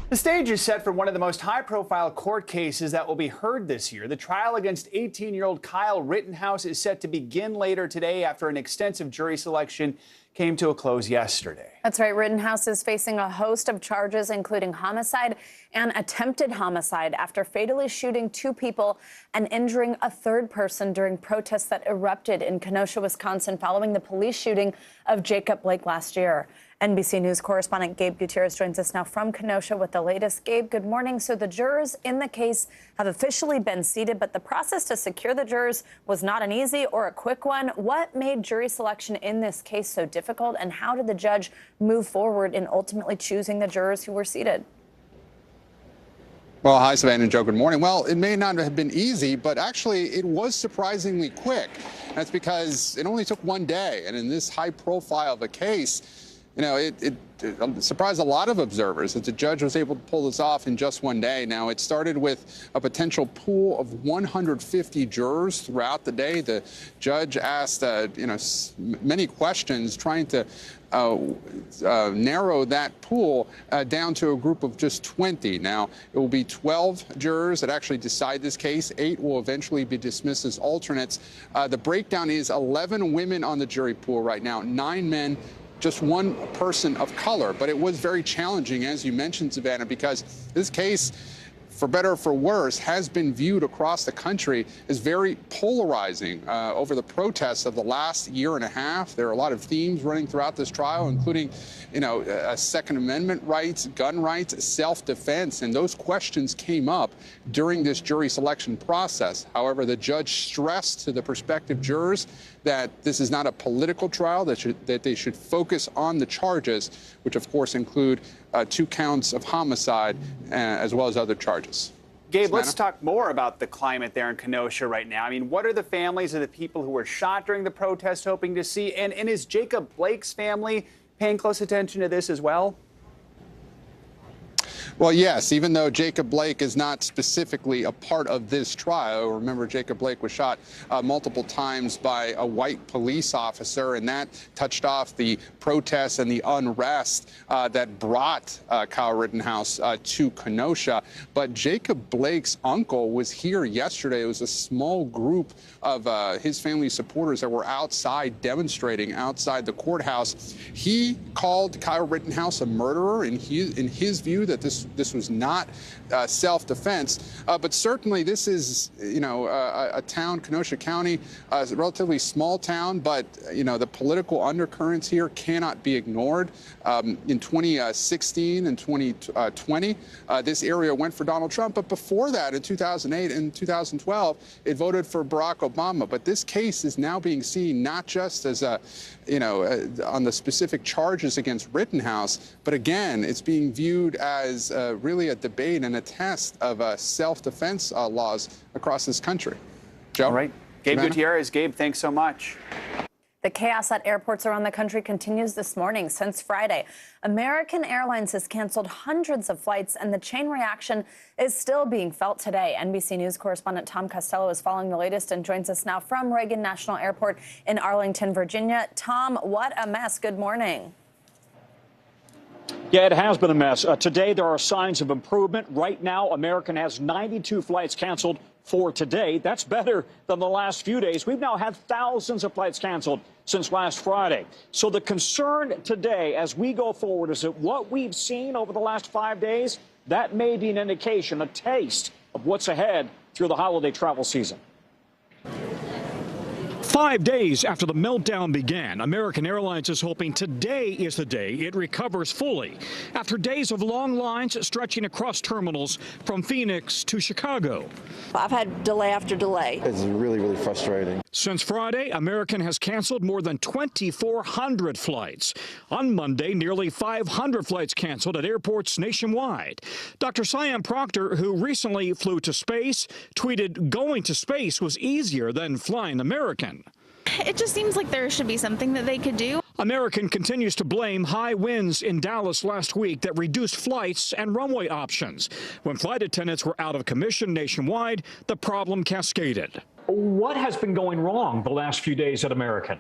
S26: The stage is set for one of the most high-profile court cases that will be heard this year. The trial against 18-year-old Kyle Rittenhouse is set to begin later today after an extensive jury selection came to a close yesterday.
S11: That's right. Rittenhouse is facing a host of charges, including homicide and attempted homicide, after fatally shooting 2 people and injuring a 3rd person during protests that erupted in Kenosha, Wisconsin, following the police shooting of Jacob Blake last year. NBC News correspondent Gabe Gutierrez joins us now from Kenosha with the latest. Gabe, good morning. So the jurors in the case have officially been seated, but the process to secure the jurors was not an easy or a quick one. What made jury selection in this case so difficult, and how did the judge move forward in ultimately choosing the jurors who were seated?
S3: Well, hi, Savannah and Joe. Good morning. Well, it may not have been easy, but actually it was surprisingly quick. That's because it only took one day. And in this high profile of a case, you know, it surprised a lot of observers that the judge was able to pull this off in just one day. Now, it started with a potential pool of 150 jurors throughout the day. The judge asked, many questions, trying to narrow that pool down to a group of just 20. Now, it will be 12 jurors that actually decide this case. 8 will eventually be dismissed as alternates. The breakdown is 11 women on the jury pool right now, 9 men, just 1 person of color. But it was very challenging, as you mentioned, Savannah, because this case, for better or for worse, has been viewed across the country as very polarizing. Over the protests of the last year and a half, there are a lot of themes running throughout this trial, including, Second Amendment rights, gun rights, self-defense, and those questions came up during this jury selection process. However, the judge stressed to the prospective jurors that this is not a political trial, that they should focus on the charges, which of course include 2 counts of homicide as well as other charges.
S26: Gabe, let's talk more about the climate there in Kenosha right now. I mean, what are the families of the people who were shot during the protest hoping to see? And is Jacob Blake's family paying close attention to this as well?
S3: Well, yes, even though Jacob Blake is not specifically a part of this trial. Remember, Jacob Blake was shot multiple times by a white police officer, and that touched off the protests and the unrest that brought Kyle Rittenhouse to Kenosha. But Jacob Blake's uncle was here yesterday. It was a small group of his family supporters that were outside demonstrating outside the courthouse. He called Kyle Rittenhouse a murderer, in his view, that this was not self-defense. But certainly this is, a town, Kenosha County, a relatively small town, but, the political undercurrents here cannot be ignored. In 2016 and 2020, this area went for Donald Trump. But before that, in 2008 and 2012, it voted for Barack Obama. But this case is now being seen not just as on the specific charges against Rittenhouse, but again, it's being viewed as really a debate and a test of self-defense laws across this country. Joe?
S26: All right. Gabe Gutierrez. Gabe, thanks so much.
S11: The chaos at airports around the country continues this morning. Since Friday, American Airlines has canceled hundreds of flights, and the chain reaction is still being felt today. NBC News correspondent Tom Costello is following the latest and joins us now from Reagan National Airport in Arlington, Virginia. Tom, what a mess. Good morning.
S9: Yeah, it has been a mess. Today, there are signs of improvement. Right now, American has 92 flights canceled for today. That's better than the last few days. We've now had thousands of flights canceled since last Friday. So the concern today, as we go forward, is that what we've seen over the last 5 days, that may be an indication, a taste of what's ahead through the holiday travel season. 5 days after the meltdown began, American Airlines is hoping today is the day it recovers fully after days of long lines stretching across terminals from Phoenix to Chicago.
S5: I've had delay after delay.
S6: It's really, really frustrating.
S9: Since Friday, American has canceled more than 2,400 flights. On Monday, nearly 500 flights canceled at airports nationwide. Dr. Siam Proctor, who recently flew to space, tweeted going to space was easier than flying American.
S12: It just seems like there should be something that they could do.
S9: American continues to blame high winds in Dallas last week that reduced flights and runway options. When flight attendants were out of commission nationwide, the problem cascaded. What has been going wrong the last few days at American?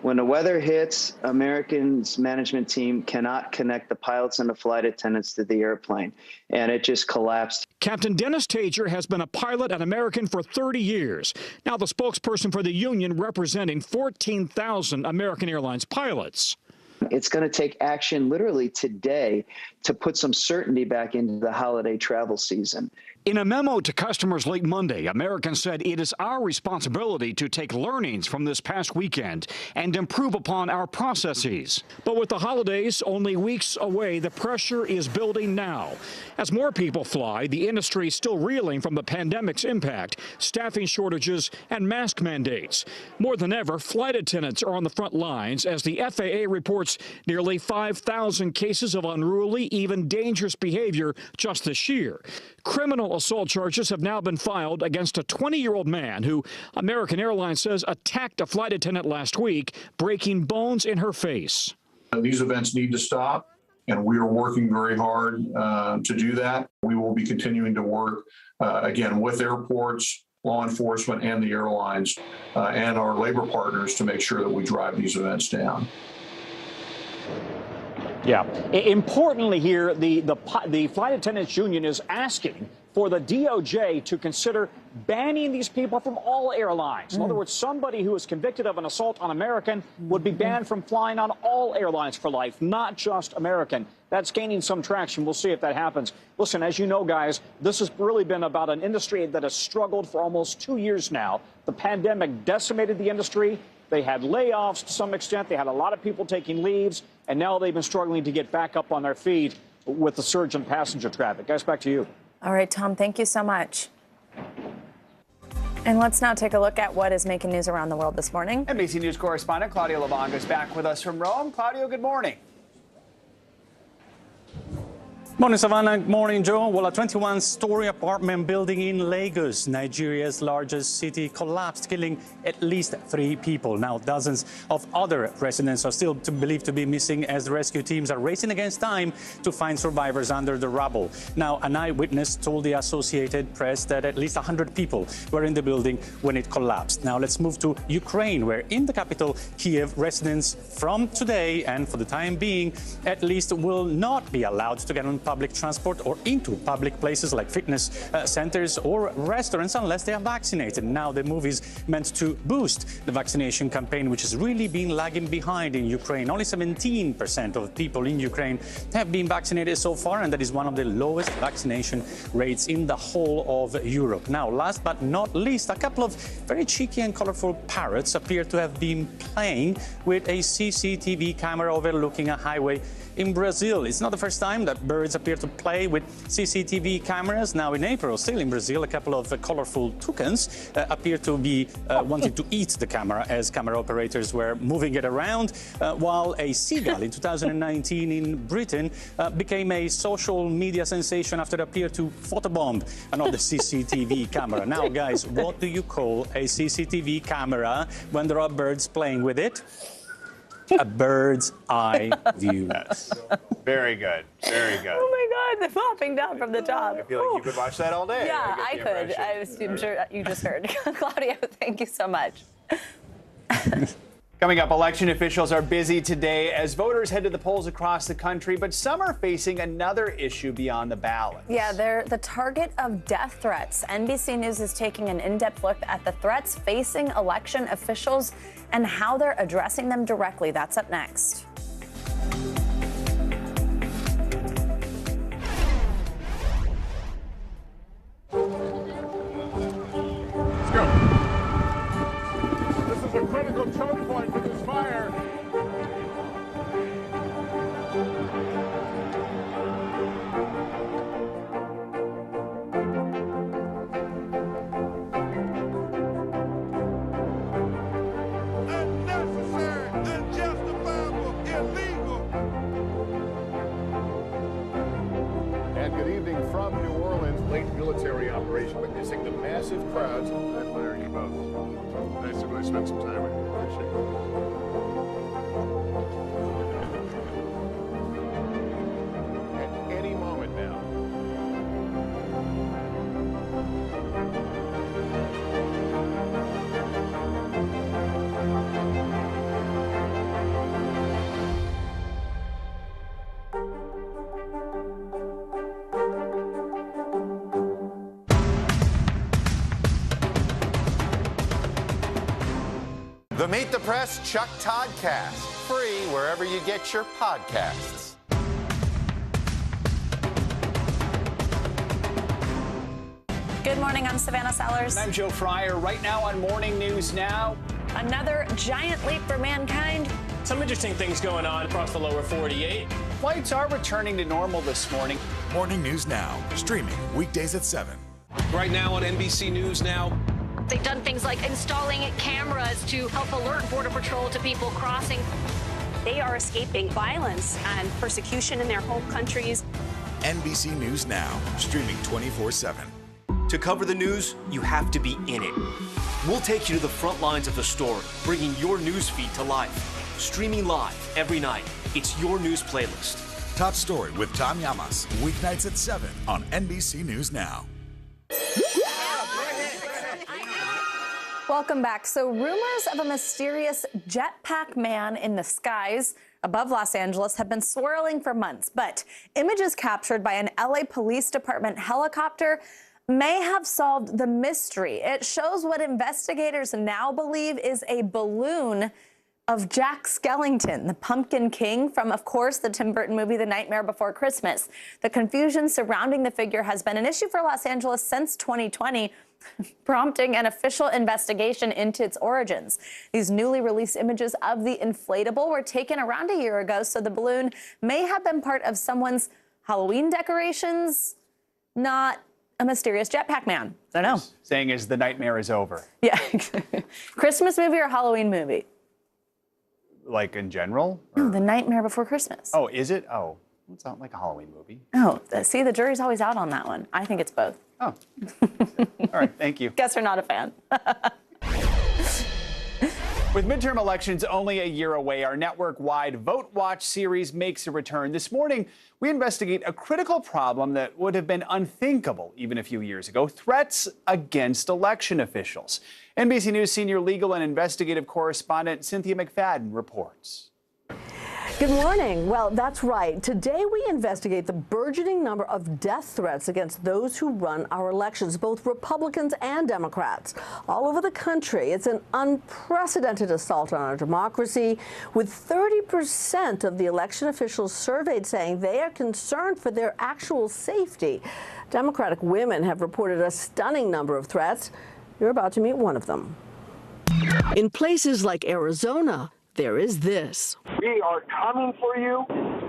S14: When the weather hits, American's management team cannot connect the pilots and the flight attendants to the airplane, and it just collapsed.
S9: Captain Dennis Tager has been a pilot at American for 30 years. Now the spokesperson for the union representing 14,000 American Airlines pilots.
S14: It's going to take action literally today to put some certainty back into the holiday travel season.
S9: In a memo to customers late Monday, American said it is our responsibility to take learnings from this past weekend and improve upon our processes. But with the holidays only weeks away, the pressure is building now. As more people fly, the industry is still reeling from the pandemic's impact, staffing shortages, and mask mandates. More than ever, flight attendants are on the front lines as the FAA reports nearly 5,000 cases of unruly, even dangerous behavior just this year. Criminal assault charges have now been filed against a 20-year-old man who American Airlines says attacked a flight attendant last week, breaking bones in her face.
S17: These events need to stop, and we are working very hard to do that. We will be continuing to work, again, with airports, law enforcement, and the airlines, and our labor partners to make sure that we drive these events down.
S9: Yeah. Importantly here, the flight attendants union is asking for the DOJ to consider banning these people from all airlines. In other words, somebody who is convicted of an assault on American would be banned from flying on all airlines for life, not just American. That's gaining some traction. We'll see if that happens. Listen, as you know, guys, this has really been about an industry that has struggled for almost 2 years now. The pandemic decimated the industry. They had layoffs to some extent. They had a lot of people taking leaves, and now they've been struggling to get back up on their feet with the surge in passenger traffic. Guys, back to you.
S11: All right, Tom, thank you so much. And let's now take a look at what is making news around the world this morning.
S26: NBC News correspondent Claudio Lubanga is back with us from Rome. Claudio, good morning.
S18: Morning, Savannah. Morning, Joe. Well, a 21-story apartment building in Lagos, Nigeria's largest city, collapsed, killing at least 3 people. Now, dozens of other residents are still believed to be missing as the rescue teams are racing against time to find survivors under the rubble. Now, an eyewitness told the Associated Press that at least 100 people were in the building when it collapsed. Now, let's move to Ukraine, where in the capital, Kiev, residents from today and for the time being, at least, will not be allowed to get on public transport or into public places like fitness centers or restaurants unless they are vaccinated. Now the move is meant to boost the vaccination campaign, which has really been lagging behind in Ukraine. Only 17% of people in Ukraine have been vaccinated so far, and that is one of the lowest vaccination rates in the whole of Europe. Now, last but not least, a couple of very cheeky and colorful parrots appear to have been playing with a CCTV camera overlooking a highway in Brazil. It's not the first time that birds appear to play with CCTV cameras. Now in April, still in Brazil, a couple of colorful toucans appear to be wanting to eat the camera as camera operators were moving it around, while a seagull in 2019 in Britain became a social media sensation after it appeared to photobomb another CCTV camera. Now, guys, what do you call a CCTV camera when there are birds playing with it? A bird's eye view.
S26: Yes. Very good. Very good.
S11: Oh, my God, the popping down from the top.
S26: I feel like you could watch that all day.
S11: Yeah, I could. I'm sure you just heard. Claudio, thank you so much.
S26: Coming up, election officials are busy today as voters head to the polls across the country, but some are facing another issue beyond the ballot.
S11: Yeah, they're the target of death threats. NBC News is taking an in-depth look at the threats facing election officials and how they're addressing them directly. That's up next.
S28: critical choke point for this fire. Unnecessary, unjustifiable, illegal. And good evening from New Orleans. Late military operation witnessing the massive crowds. I admire you both. Nice to really spend some time with you. Appreciate it. At any moment now.
S27: The Meet the Press Chuck Toddcast, free wherever you get your podcasts.
S11: Good morning, I'm Savannah Sellers.
S26: I'm Joe Fryer. Right now on Morning News Now.
S11: Another giant leap for mankind.
S23: Some interesting things going on across the lower 48.
S26: Flights are returning to normal this morning.
S24: Morning News Now, streaming weekdays at 7.
S2: Right now on NBC News Now.
S1: They've done things like installing cameras to help alert Border Patrol to people crossing.
S6: They are escaping violence and persecution in their home countries.
S24: NBC News Now, streaming 24/7.
S25: To cover the news, you have to be in it. We'll take you to the front lines of the story, bringing your news feed to life. Streaming live every night. It's your news playlist.
S24: Top Story with Tom Llamas, weeknights at 7 on NBC News Now.
S11: Welcome back. So rumors of a mysterious jetpack man in the skies above Los Angeles have been swirling for months, but images captured by an LA Police Department helicopter may have solved the mystery. It shows what investigators now believe is a balloon of Jack Skellington, the Pumpkin King from, of course, the Tim Burton movie The Nightmare Before Christmas. The confusion surrounding the figure has been an issue for Los Angeles since 2020, prompting an official investigation into its origins. These newly released images of the inflatable were taken around a year ago, so the balloon may have been part of someone's Halloween decorations, not a mysterious jetpack man. I don't know.
S26: Saying as the nightmare is over.
S11: Yeah. Christmas movie or Halloween movie?
S26: Like in general?
S11: No, The Nightmare Before Christmas.
S26: Oh, is it? Oh, it's not like a Halloween movie.
S11: Oh, see, the jury's always out on that one. I think it's both.
S26: Oh. All right, thank you.
S11: Guess you're not a fan.
S26: With midterm elections only a year away, our network-wide Vote Watch series makes a return. This morning, we investigate a critical problem that would have been unthinkable even a few years ago: threats against election officials. NBC News senior legal and investigative correspondent Cynthia McFadden reports.
S7: Good morning. Well, that's right. Today we investigate the burgeoning number of death threats against those who run our elections, both Republicans and Democrats. All over the country, it's an unprecedented assault on our democracy, with 30% of the election officials surveyed saying they are concerned for their actual safety. Democratic women have reported a stunning number of threats. You're about to meet one of them. In places like Arizona, there is this.
S8: We are coming for you.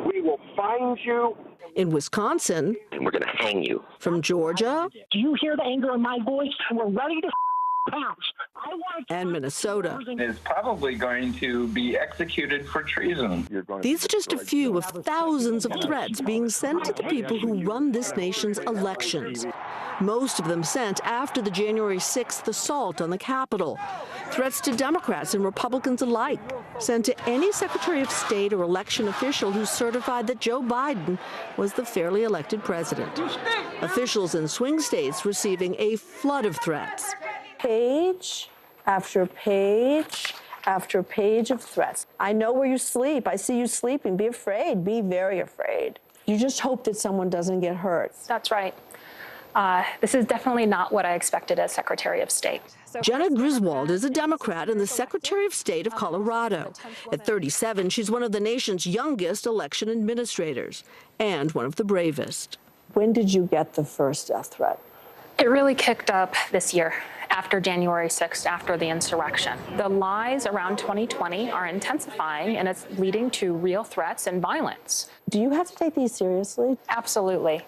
S8: We will find you.
S7: In Wisconsin.
S8: And we're going to hang you.
S7: From Georgia.
S8: Do you hear the anger in my voice? We're ready to pounce.
S7: And Minnesota.
S10: Is probably going to be executed for treason.
S7: These are just a few of thousands of threats being sent to the people who run this nation's elections. Most of them sent after the January 6th assault on the Capitol. Threats to Democrats and Republicans alike, sent to any Secretary of State or election official who certified that Joe Biden was the fairly elected president. Officials in swing states receiving a flood of threats. Page after page after page of threats. I know where you sleep. I see you sleeping. Be afraid. Be very afraid. You just hope that someone doesn't get hurt.
S6: That's right. This is definitely not what I expected as Secretary of State.
S7: Jenna Griswold is a Democrat and the Secretary of State of Colorado. At 37, she's one of the nation's youngest election administrators and one of the bravest. When did you get the first death threat?
S4: It really kicked up this year after January 6th, after the insurrection. The lies around 2020 are intensifying, and it's leading to real threats and violence.
S5: Do you have to take these seriously?
S4: Absolutely.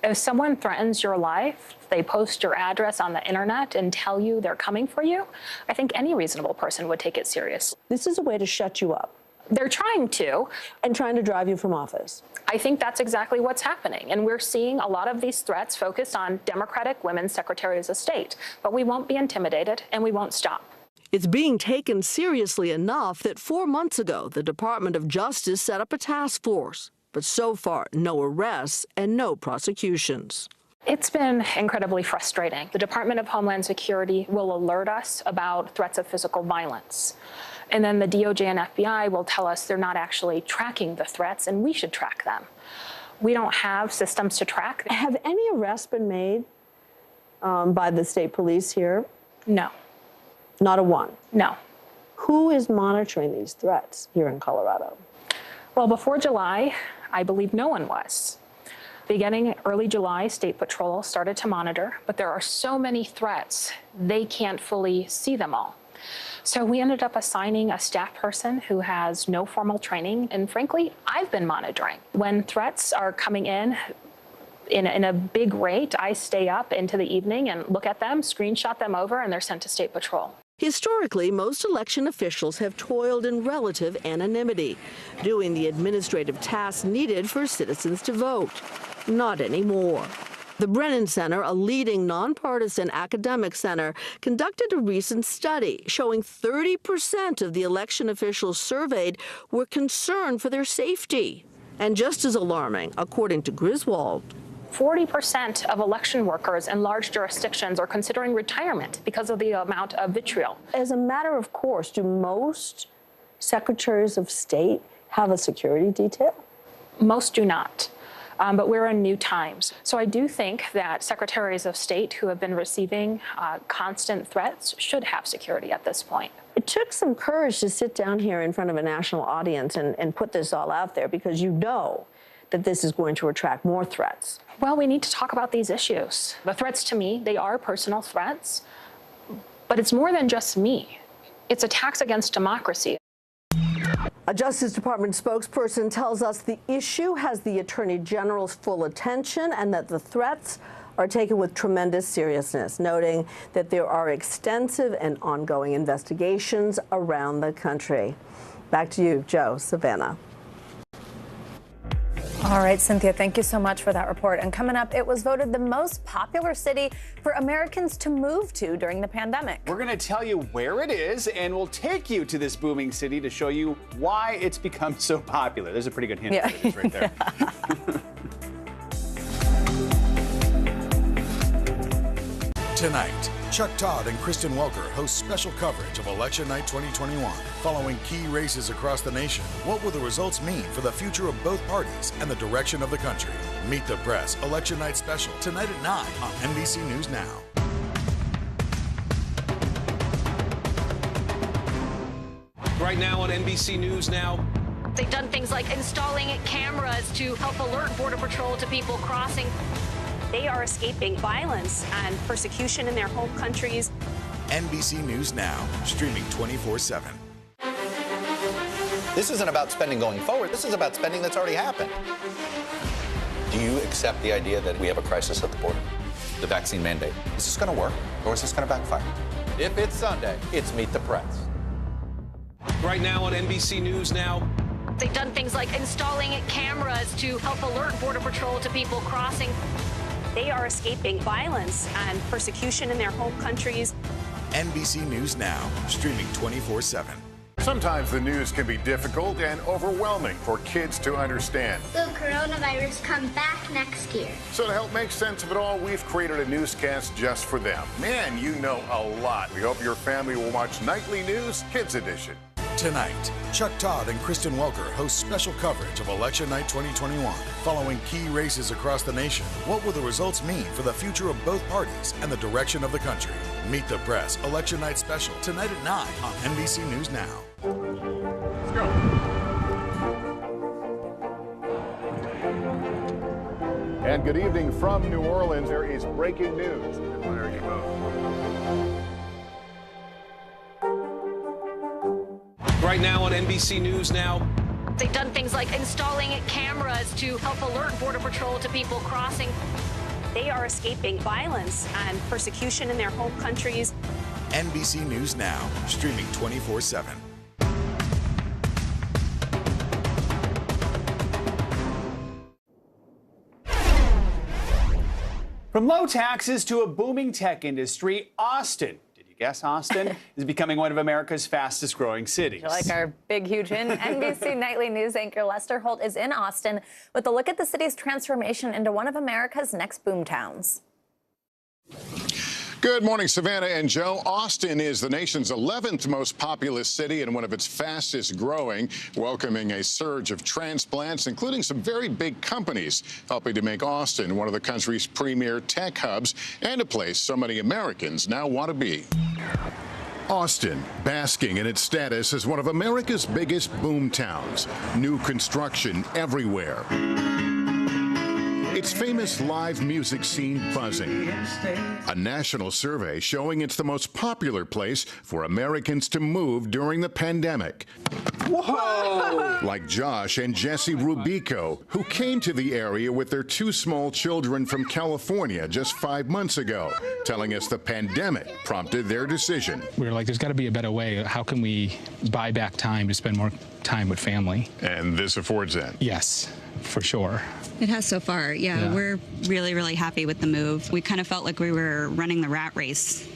S4: If someone threatens your life, they post your address on the internet and tell you they're coming for you, I think any reasonable person would take it seriously.
S5: This is a way to shut you up.
S4: They're trying to.
S5: And trying to drive you from office.
S4: I think that's exactly what's happening. And we're seeing a lot of these threats focused on Democratic women secretaries of state. But we won't be intimidated, and we won't stop.
S7: It's being taken seriously enough that 4 months ago, the Department of Justice set up a task force. But so far, no arrests and no prosecutions.
S4: It's been incredibly frustrating. The Department of Homeland Security will alert us about threats of physical violence. And then the DOJ and FBI will tell us they're not actually tracking the threats, and we should track them. We don't have systems to track.
S5: Have any arrests been made by the state police here?
S4: No.
S5: Not a one?
S4: No.
S5: Who is monitoring these threats here in Colorado?
S4: Well, before July, I believe no one was. Beginning early July, State Patrol started to monitor, but there are so many threats, they can't fully see them all. So we ended up assigning a staff person who has no formal training, and frankly, I've been monitoring. When threats are coming in a big rate, I stay up into the evening and look at them, screenshot them over, and they're sent to State Patrol.
S7: Historically, most election officials have toiled in relative anonymity, doing the administrative tasks needed for citizens to vote. Not anymore. The Brennan Center, a leading nonpartisan academic center, conducted a recent study showing 30% of the election officials surveyed were concerned for their safety. And just as alarming, according to Griswold,
S4: 40% of election workers in large jurisdictions are considering retirement because of the amount of vitriol.
S5: As a matter of course, do most secretaries of state have a security detail?
S4: Most do not. But we're in new times. So I do think that secretaries of state who have been receiving constant threats should have security at this point.
S5: It took some courage to sit down here in front of a national audience and put this all out there, because you know that this is going to attract more threats.
S4: Well, we need to talk about these issues. The threats to me, they are personal threats, but it's more than just me. It's attacks against democracy.
S7: A Justice Department spokesperson tells us the issue has the Attorney General's full attention and that the threats are taken with tremendous seriousness, noting that there are extensive and ongoing investigations around the country. Back to you, Joe, Savannah.
S11: All right, Cynthia, thank you so much for that report. And coming up, it was voted the most popular city for Americans to move to during the pandemic.
S26: We're going to tell you where it is, and we'll take you to this booming city to show you why it's become so popular. There's a pretty good hint of it right there.
S24: Tonight, Chuck Todd and Kristen Welker host special coverage of Election Night 2021. Following key races across the nation, what will the results mean for the future of both parties and the direction of the country? Meet the Press Election Night special tonight at 9 on NBC News Now.
S2: Right now on NBC News Now.
S1: They've done things like installing cameras to help alert Border Patrol to people crossing.
S6: They are escaping violence and persecution in their home countries.
S24: NBC News Now, streaming 24/7.
S13: This isn't about spending going forward. This is about spending that's already happened. Do you accept the idea that we have a crisis at the border? The vaccine mandate. Is this going to work, or is this going to backfire? If it's Sunday, it's Meet the Press.
S2: Right now on NBC News Now.
S1: They've done things like installing cameras to help alert Border Patrol to people crossing.
S6: They are escaping violence and persecution in their home countries.
S24: NBC News Now, streaming 24/7.
S28: Sometimes the news can be difficult and overwhelming for kids to understand.
S15: Will coronavirus come back next year?
S28: So to help make sense of it all, we've created a newscast just for them. Man, you know a lot. We hope your family will watch Nightly News Kids Edition.
S24: Tonight, Chuck Todd and Kristen Welker host special coverage of Election Night 2021. Following key races across the nation, what will the results mean for the future of both parties and the direction of the country? Meet the Press Election Night special tonight at 9 on NBC News Now.
S28: Let's go. And good evening from New Orleans. There is breaking news. Larry
S2: Right now on NBC News Now.
S1: They've done things like installing cameras to help alert Border Patrol to people crossing.
S6: They are escaping violence and persecution in their home countries.
S24: NBC News Now, streaming 24/7.
S26: From low taxes to a booming tech industry, Austin. Did you guess Austin is becoming one of America's fastest growing cities?
S11: You like our big, huge hint? NBC Nightly News anchor Lester Holt is in Austin with a look at the city's transformation into one of America's next boom towns.
S28: Good morning, Savannah and Joe. Austin is the nation's 11th most populous city and one of its fastest growing, welcoming a surge of transplants, including some very big companies, helping to make Austin one of the country's premier tech hubs and a place so many Americans now want to be. Austin, basking in its status as one of America's biggest boom towns. New construction everywhere. Its famous live music scene buzzing. A national survey showing it's the most popular place for Americans to move during the pandemic. Whoa! Like Josh and Jesse Rubico, who came to the area with their 2 small children from California just 5 months ago, telling us the pandemic prompted their decision.
S3: We were like, there's got to be a better way. How can we buy back time to spend more time with family?
S28: And this affords that?
S3: Yes, for sure.
S12: It has so far. Yeah, we're really, really happy with the move. We kind of felt like we were running the rat race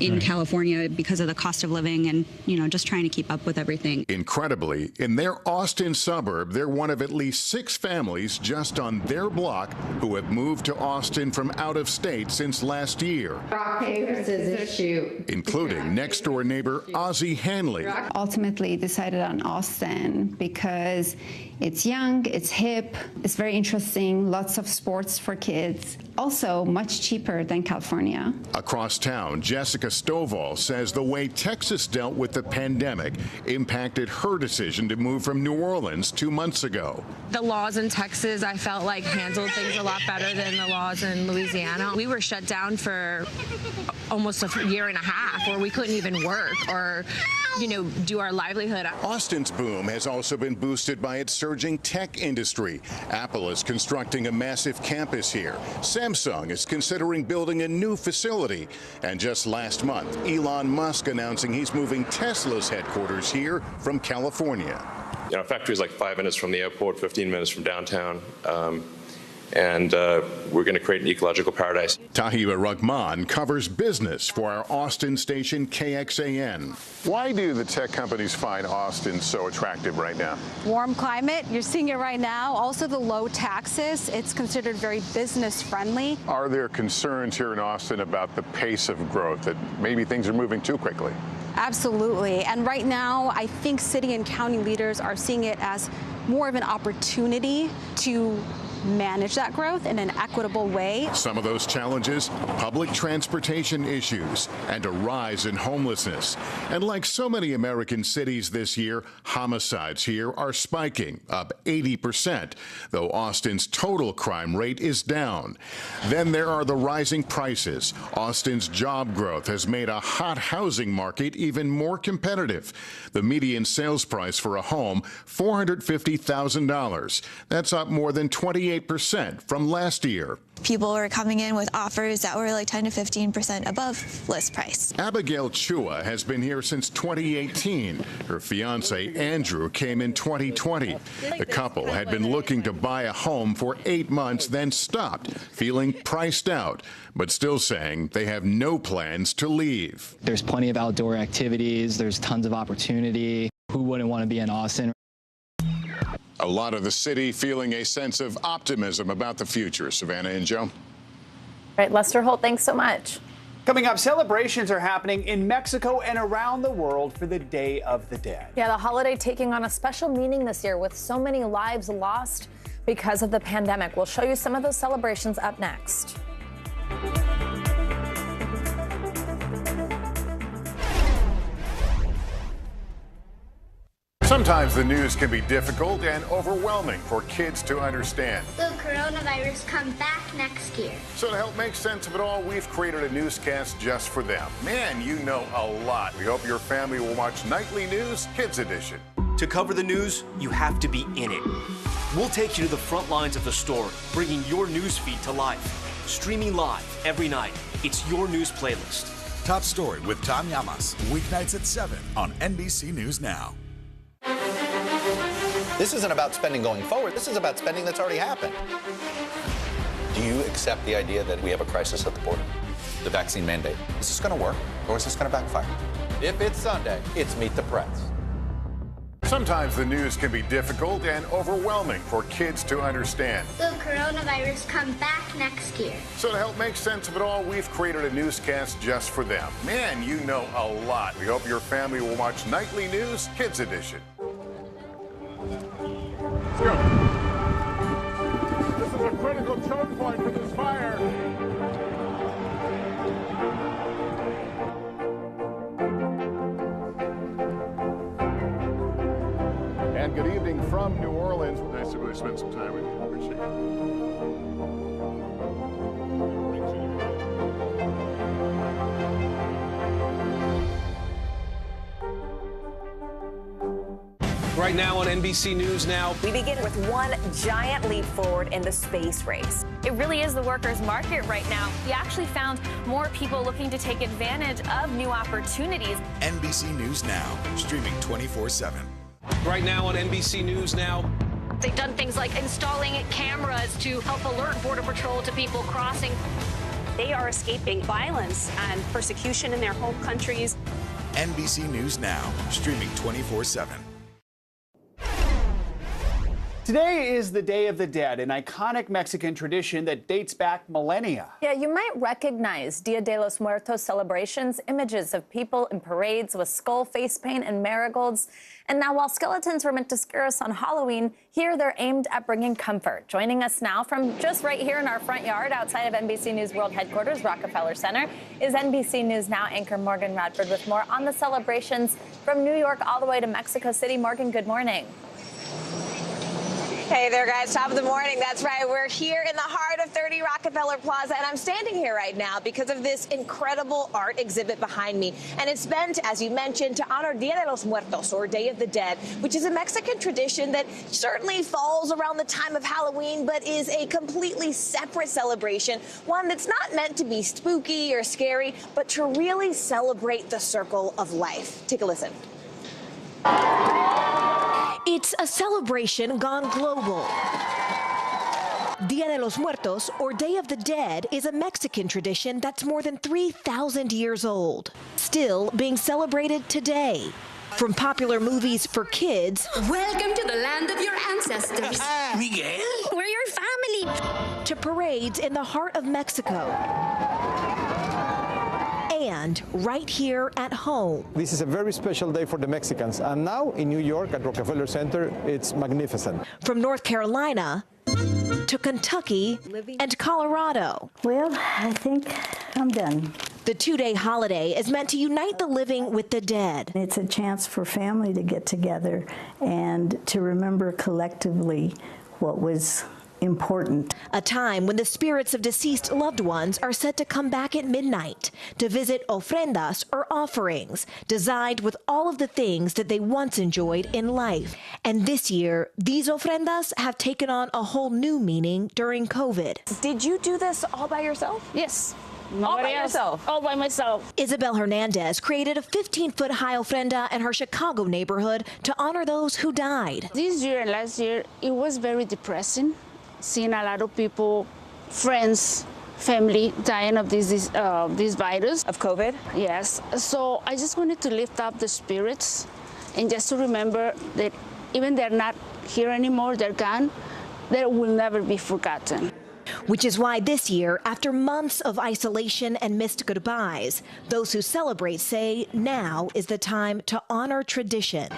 S12: in California because of the cost of living and, you know, just trying to keep up with everything.
S28: Incredibly, in their Austin suburb, they're one of at least 6 families just on their block who have moved to Austin from out of state since last year.
S14: Rock, paper, scissors, shoot.
S28: Including next-door neighbor Ozzie Hanley.
S14: Ultimately decided on Austin because it's young, it's hip, it's very interesting, lots of sports for kids. Also much cheaper than California.
S28: Across town, Jessica Stovall says the way Texas dealt with the pandemic impacted her decision to move from New Orleans 2 months ago.
S16: The laws in Texas, I felt like handled things a lot better than the laws in Louisiana. We were shut down for almost a year and a half where we couldn't even work or, you know, do our livelihood.
S28: Austin's boom has also been boosted by its surging tech industry. Apple is constructing a massive campus here. Samsung is considering building a new facility. And just last month, Elon Musk announcing he's moving Tesla's headquarters here from California.
S19: You know, our factory is like 5 minutes from the airport, 15 minutes from downtown. And we're going to create an ecological paradise.
S28: Tahiba Rahman covers business for our Austin station KXAN. Why do the tech companies find Austin so attractive right now?
S20: Warm climate, you're seeing it right now. Also the low taxes, it's considered very business friendly.
S28: Are there concerns here in Austin about the pace of growth, that maybe things are moving too quickly?
S20: Absolutely. And right now, I think city and county leaders are seeing it as more of an opportunity to manage that growth in an equitable way.
S28: Some of those challenges, public transportation issues and a rise in homelessness. And like so many American cities this year, homicides here are spiking, up 80%, though Austin's total crime rate is down. Then there are the rising prices. Austin's job growth has made a hot housing market even more competitive. The median sales price for a home, $450,000. That's up more than 28% from last year.
S21: People were coming in with offers that were like 10 to 15% above list price.
S28: Abigail Chua has been here since 2018. Her fiance, Andrew, came in 2020. The couple had been looking to buy a home for 8 months, then stopped, feeling priced out, but still saying they have no plans to leave.
S3: There's plenty of outdoor activities. There's tons of opportunity. Who wouldn't want to be in Austin?
S28: A lot of the city feeling a sense of optimism about the future. Savannah and Joe.
S11: Right, Lester Holt, thanks so much.
S26: Coming up, celebrations are happening in Mexico and around the world for the Day of the Dead.
S11: Yeah, the holiday taking on a special meaning this year with so many lives lost because of the pandemic. We'll show you some of those celebrations up next.
S24: Sometimes the news can be difficult and overwhelming for kids to understand.
S15: Will coronavirus come back next year?
S24: So to help make sense of it all, we've created a newscast just for them. Man, you know a lot. We hope your family will watch Nightly News Kids Edition.
S8: To cover the news, you have to be in it. We'll take you to the front lines of the story, bringing your news feed to life. Streaming live every night. It's your news playlist.
S24: Top Story with Tom Llamas, weeknights at 7 on NBC News Now.
S13: This isn't about spending going forward. This is about spending that's already happened. Do you accept the idea that we have a crisis at the border? The vaccine mandate. Is this going to work or is this going to backfire? If it's Sunday, it's Meet the Press.
S24: Sometimes the news can be difficult and overwhelming for kids to understand.
S15: Will coronavirus come back next year?
S24: So to help make sense of it all, we've created a newscast just for them. Man, you know a lot. We hope your family will watch Nightly News Kids Edition. Let's go. This is a critical choke point for this fire. And good evening from New Orleans. Nice to really spend some time with you. Appreciate it.
S2: Right now on NBC News Now.
S9: We begin with one giant leap forward in the space race.
S1: It really is the workers' market right now. We actually found more people looking to take advantage of new opportunities.
S24: NBC News Now, streaming 24/7.
S2: Right now on NBC News Now.
S1: They've done things like installing cameras to help alert Border Patrol to people crossing.
S6: They are escaping violence and persecution in their home countries.
S24: NBC News Now, streaming 24/7.
S26: Today is the Day of the Dead, an iconic Mexican tradition that dates back millennia.
S11: Yeah, you might recognize Dia de los Muertos celebrations, images of people in parades with skull face paint and marigolds. And now, while skeletons were meant to scare us on Halloween, here they're aimed at bringing comfort. Joining us now from just right here in our front yard outside of NBC News World Headquarters, Rockefeller Center, is NBC News Now anchor Morgan Radford with more on the celebrations from New York all the way to Mexico City. Morgan, good morning.
S17: Hey there, guys. Top of the morning. That's right. We're here in the heart of 30 Rockefeller Plaza, and I'm standing here right now because of this incredible art exhibit behind me. And it's meant, as you mentioned, to honor Dia de los Muertos, or Day of the Dead, which is a Mexican tradition that certainly falls around the time of Halloween, but is a completely separate celebration, one that's not meant to be spooky or scary, but to really celebrate the circle of life. Take a listen.
S18: It's a celebration gone global. Dia de los Muertos, or Day of the Dead, is a Mexican tradition that's more than 3,000 years old, still being celebrated today. From popular movies for kids,
S22: welcome to the land of your ancestors.
S18: Miguel,
S22: we're your family,
S18: to parades in the heart of Mexico. And right here at home.
S23: This is a very special day for the Mexicans. And now in New York at Rockefeller Center, it's magnificent.
S18: From North Carolina to Kentucky and Colorado.
S25: Well, I think I'm done.
S18: The two-day holiday is meant to unite the living with the dead.
S25: It's a chance for family to get together and to remember collectively what was important.
S18: A time when the spirits of deceased loved ones are said to come back at midnight to visit ofrendas, or offerings, designed with all of the things that they once enjoyed in life. And this year, these ofrendas have taken on a whole new meaning during COVID.
S17: Did you do this all by yourself?
S27: Yes.
S17: All by yourself?
S27: All by myself.
S18: Isabel Hernandez created a 15-foot high ofrenda in her Chicago neighborhood to honor those who died.
S27: This year and last year, it was very depressing, seeing a lot of people, friends, family dying of this virus.
S17: Of COVID?
S27: Yes. So I just wanted to lift up the spirits and just to remember that even they're not here anymore, they're gone, they will never be forgotten.
S18: Which is why this year, after months of isolation and missed goodbyes, those who celebrate say now is the time to honor tradition.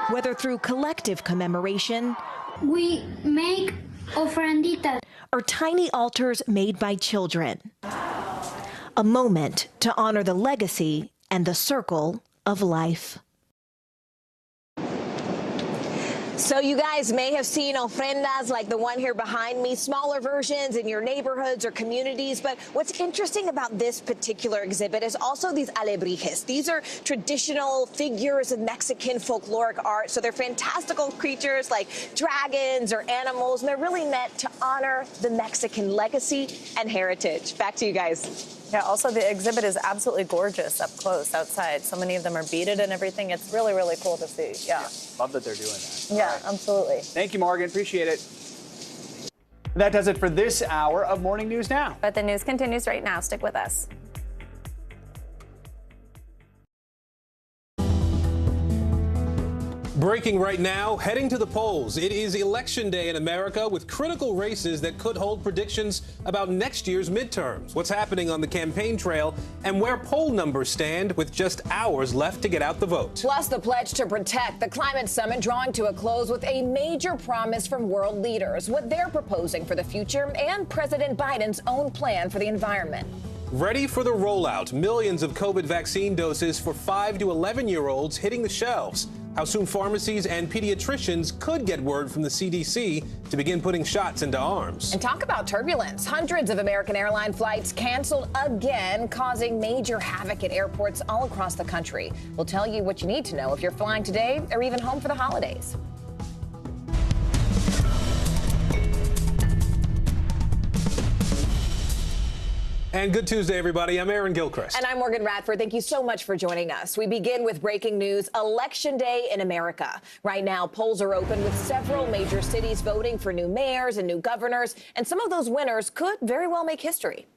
S18: Whether through collective commemoration,
S15: we make ofrenditas,
S18: or tiny altars made by children. A moment to honor the legacy and the circle of life.
S17: So you guys may have seen ofrendas like the one here behind me, smaller versions in your neighborhoods or communities. But what's interesting about this particular exhibit is also these alebrijes. These are traditional figures of Mexican folkloric art. So they're fantastical creatures like dragons or animals, and they're really meant to honor the Mexican legacy and heritage. Back to you guys.
S11: Yeah, also the exhibit is absolutely gorgeous up close outside. So many of them are beaded and everything. It's really, really cool to see. Yeah.
S26: Love that they're doing that.
S11: Yeah, absolutely.
S26: Thank you, Morgan. Appreciate it. That does it for this hour of Morning News Now.
S11: But the news continues right now. Stick with us.
S2: Breaking right now, heading to the polls. It is Election Day in America with critical races that could hold predictions about next year's midterms. What's happening on the campaign trail and where poll numbers stand with just hours left to get out the vote.
S9: Plus, the pledge to protect the climate summit drawing to a close with a major promise from world leaders, what they're proposing for the future, and President Biden's own plan for the environment.
S2: Ready for the rollout. Millions of COVID vaccine doses for 5 to 11-year-olds hitting the shelves. How soon pharmacies and pediatricians could get word from the CDC to begin putting shots into arms.
S9: And talk about turbulence. Hundreds of American airline flights canceled again, causing major havoc at airports all across the country. We'll tell you what you need to know if you're flying today or even home for the holidays.
S2: And good Tuesday, everybody. I'm Aaron Gilchrist.
S9: And I'm Morgan Radford. Thank you so much for joining us. We begin with breaking news, Election Day in America. Right now, polls are open with several major cities voting for new mayors and new governors. And some of those winners could very well make history.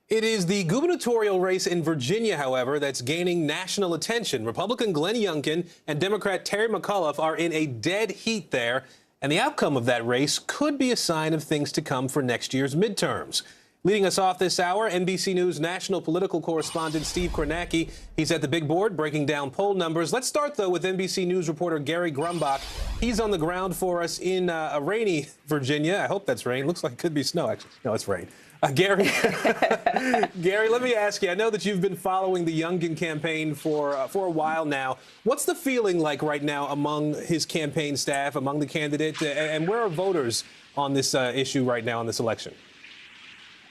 S2: It is the gubernatorial race in Virginia, however, that's gaining national attention. Republican Glenn Youngkin and Democrat Terry McAuliffe are in a dead heat there. And the outcome of that race could be a sign of things to come for next year's midterms. Leading us off this hour, NBC News national political correspondent Steve Kornacki. He's at the big board breaking down poll numbers. Let's start, though, with NBC News reporter Gary Grumbach. He's on the ground for us in a rainy Virginia. I hope that's rain. Looks like it could be snow, actually. No, it's rain. Gary, Gary, let me ask you. I know that you've been following the Youngkin campaign for a while now. What's the feeling like right now among his campaign staff, among the candidate, and where are voters on this issue right now in this election?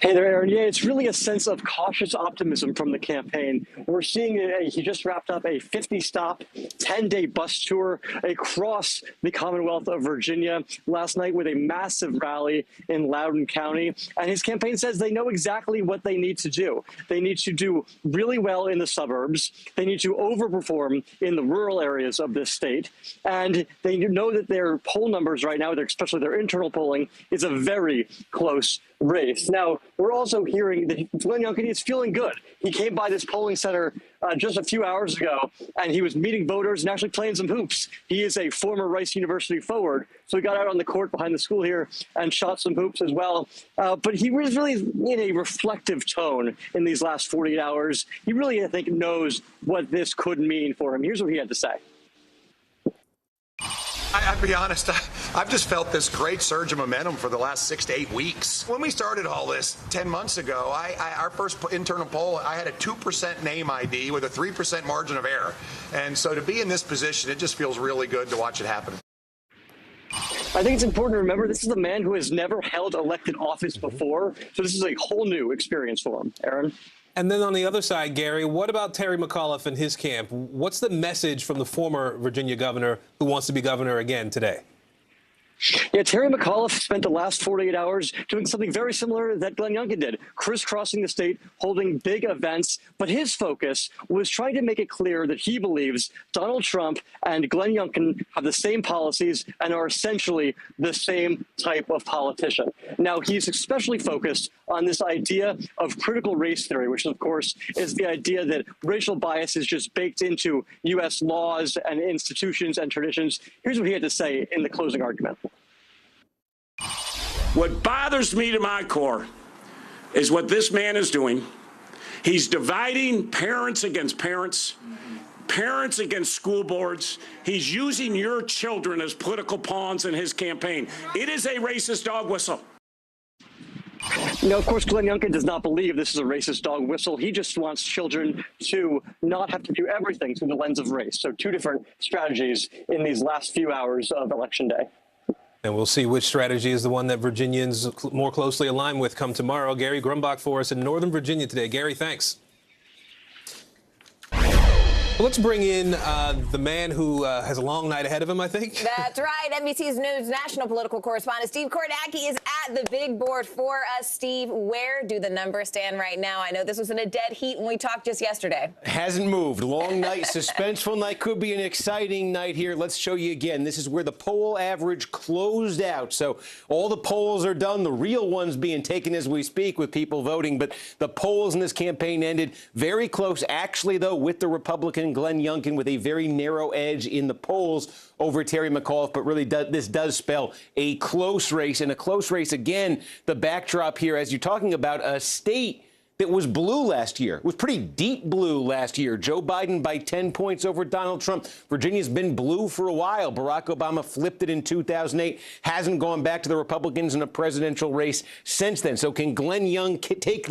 S4: Hey there, Aaron. Yeah, it's really a sense of cautious optimism from the campaign. We're seeing he just wrapped up a 50-stop, 10-day bus tour across the Commonwealth of Virginia last night with a massive rally in Loudoun County. And his campaign says they know exactly what they need to do. They need to do really well in the suburbs. They need to overperform in the rural areas of this state. And they know that their poll numbers right now, especially their internal polling, is a very close race. Now, we're also hearing that Glenn Youngkin is feeling good. He came by this polling center just a few hours ago, and he was meeting voters and actually playing some hoops. He is a former Rice University forward, so he got out on the court behind the school here and shot some hoops as well. But he was really in a reflective tone in these last 48 hours. He really, I think, knows what this could mean for him. Here's what he had to say.
S5: I'll be honest, I've just felt this great surge of momentum for the last 6 to 8 weeks. When we started all this 10 months ago, our first internal poll, I had a 2% name ID with a 3% margin of error. And so to be in this position, it just feels really good to watch it happen.
S4: I think it's important to remember this is a man who has never held elected office before. So this is a whole new experience for him. Aaron?
S2: And then on the other side, Gary, what about Terry McAuliffe and his camp? What's the message from the former Virginia governor who wants to be governor again today?
S4: Yeah, Terry McAuliffe spent the last 48 hours doing something very similar that Glenn Youngkin did, crisscrossing the state, holding big events. But his focus was trying to make it clear that he believes Donald Trump and Glenn Youngkin have the same policies and are essentially the same type of politician. Now, he's especially focused on this idea of critical race theory, which, of course, is the idea that racial bias is just baked into U.S. laws and institutions and traditions. Here's what he had to say in the closing argument.
S7: What bothers me to my core is what this man is doing. He's dividing parents against parents, parents against school boards. He's using your children as political pawns in his campaign. It is a racist dog whistle.
S4: Now, of course, Glenn Youngkin does not believe this is a racist dog whistle. He just wants children to not have to view everything through the lens of race. So two different strategies in these last few hours of Election Day.
S2: And we'll see which strategy is the one that Virginians more closely align with come tomorrow. Gary Grumbach for us in Northern Virginia today. Gary, thanks. Well, let's bring in the man who has a long night ahead of him, I think.
S17: That's right. NBC's News national political correspondent Steve Kornacki is at the big board for us. Steve, where do the numbers stand right now? I know this was in a dead heat when we talked just yesterday.
S3: Hasn't moved. Long night, suspenseful night. Could be an exciting night here. Let's show you again. This is where the poll average closed out. So all the polls are done. The real ones being taken as we speak with people voting. But the polls in this campaign ended very close, actually, though, with the Republican Glenn Youngkin with a very narrow edge in the polls over Terry McAuliffe, but really this does spell a close race, and a close race again. The backdrop here, as you're talking about a state that was blue last year, was pretty deep blue last year. Joe Biden by 10 points over Donald Trump. Virginia's been blue for a while. Barack Obama flipped it in 2008, hasn't gone back to the Republicans in a presidential race since then. So can Glenn Youngkin take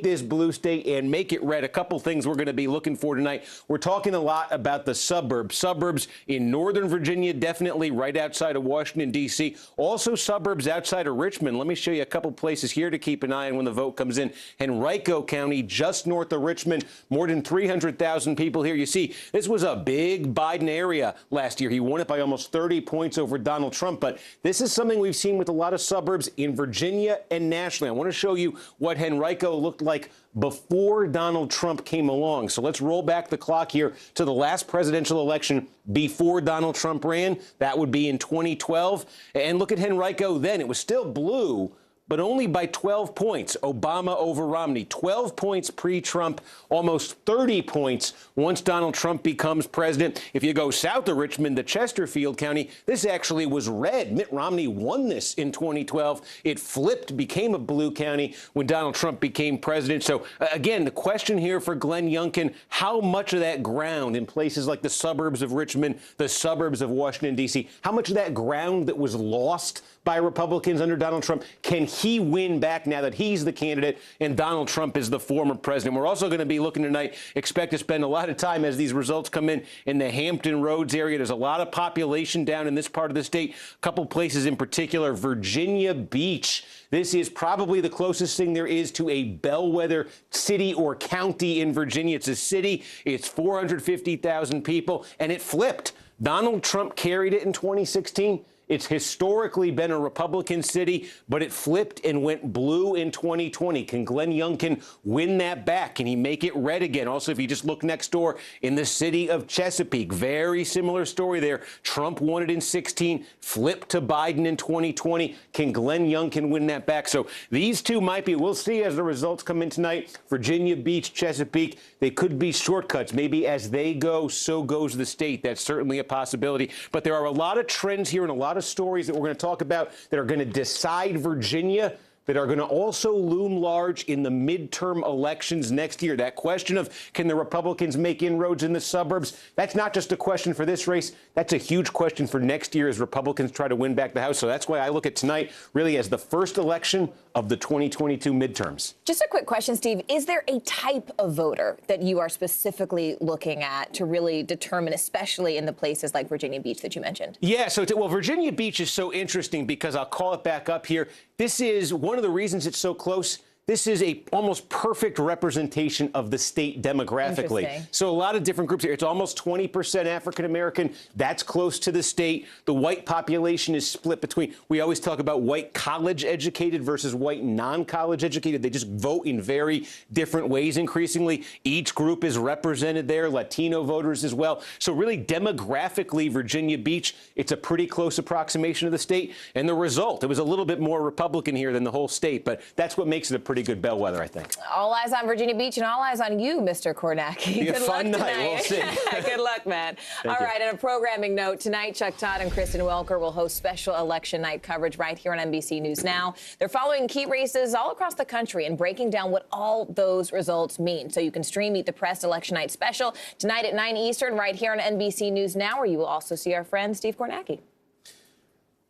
S3: this blue state and make it red? A couple things we're going to be looking for tonight. We're talking a lot about the suburbs in Northern Virginia, definitely right outside of Washington, D.C. Also suburbs outside of Richmond. Let me show you a couple places here to keep an eye on when the vote comes in. Henrico County, just north of Richmond, more than 300,000 people here. You see, this was a big Biden area last year. He won it by almost 30 points over Donald Trump. But this is something we've seen with a lot of suburbs in Virginia and nationally. I want to show you what Henrico looked like before Donald Trump came along. So let's roll back the clock here to the last presidential election before Donald Trump ran. That would be in 2012. And look at Henrico then. It was still blue, but only by 12 points. Obama over Romney. 12 points pre-Trump, almost 30 points once Donald Trump becomes president. If you go south of Richmond to Chesterfield County, this actually was red. Mitt Romney won this in 2012. It flipped, became a blue county when Donald Trump became president. So, again, the question here for Glenn Youngkin, how much of that ground in places like the suburbs of Richmond, the suburbs of Washington, D.C., how much of that ground that was lost by Republicans under Donald Trump can he win back now that he's the candidate and Donald Trump is the former president? We're also going to be looking tonight, expect to spend a lot of time as these results come in the Hampton Roads area. There's a lot of population down in this part of the state. A couple places in particular, Virginia Beach. This is probably the closest thing there is to a bellwether city or county in Virginia. It's a city. It's 450,000 people, and it flipped. Donald Trump carried it in 2016. It's historically been a Republican city, but it flipped and went blue in 2020. Can Glenn Youngkin win that back? Can he make it red again? Also, if you just look next door in the city of Chesapeake, very similar story there. Trump won it in 16, flipped to Biden in 2020. Can Glenn Youngkin win that back? So these two might be, we'll see as the results come in tonight. Virginia Beach, Chesapeake, they could be shortcuts. Maybe as they go, so goes the state. That's certainly a possibility. But there are a lot of trends here and a lot of stories that we're going to talk about that are going to decide Virginia, that are going to also loom large in the midterm elections next year. That question of can the Republicans make inroads in the suburbs, that's not just a question for this race. That's a huge question for next year as Republicans try to win back the House. So that's why I look at tonight really as the first election of the 2022 midterms.
S17: Just a quick question, Steve. Is there a type of voter that you are specifically looking at to really determine, especially in the places like Virginia Beach that you mentioned?
S3: Yeah, well, Virginia Beach is so interesting because I'll call it back up here. This is one of the reasons it's so close. This is a almost perfect representation of the state demographically. So a lot of different groups here. It's almost 20% African-American. That's close to the state. The white population is split between, we always talk about white college-educated versus white non-college educated. They just vote in very different ways increasingly. Each group is represented there, Latino voters as well. So really demographically, Virginia Beach, it's a pretty close approximation of the state. And the result, it was a little bit more Republican here than the whole state, but that's what makes it a pretty good bellwether, I think.
S17: All eyes on Virginia Beach and all eyes on you, Mr. Kornacki.
S3: Good luck tonight. We'll see.
S17: Good luck, man. All right, and a programming note. Tonight, Chuck Todd and Kristen Welker will host special election night coverage right here on NBC News Now. They're following key races all across the country and breaking down what all those results mean. So you can stream Meet the Press Election Night Special tonight at 9 Eastern right here on NBC News Now, where you will also see our friend Steve Kornacki.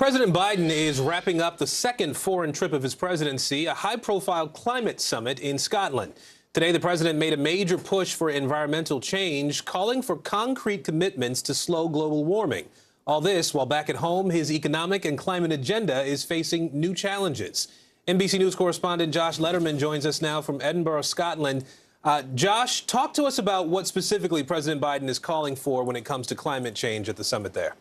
S2: President Biden is wrapping up the second foreign trip of his presidency, a high-profile climate summit in Scotland. Today, the president made a major push for environmental change, calling for concrete commitments to slow global warming. All this while back at home, his economic and climate agenda is facing new challenges. NBC News correspondent Josh Letterman joins us now from Edinburgh, Scotland. Josh, talk to us about what specifically President Biden is calling for when it comes to climate change at the summit there.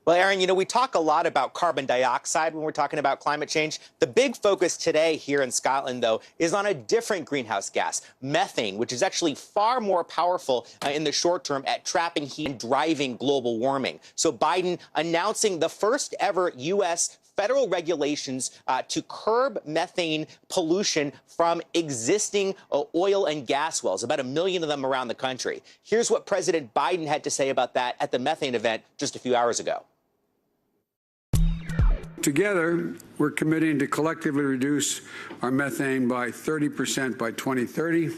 S10: Well, Aaron, we talk a lot about carbon dioxide when we're talking about climate change. The big focus today here in Scotland, though, is on a different greenhouse gas, methane, which is actually far more powerful in the short term at trapping heat and driving global warming. So Biden announcing the first ever U.S. federal regulations to curb methane pollution from existing oil and gas wells, about 1 million of them around the country. Here's what President Biden had to say about that at the methane event just a few hours ago.
S12: Together, we're committing to collectively reduce our methane by 30% by 2030,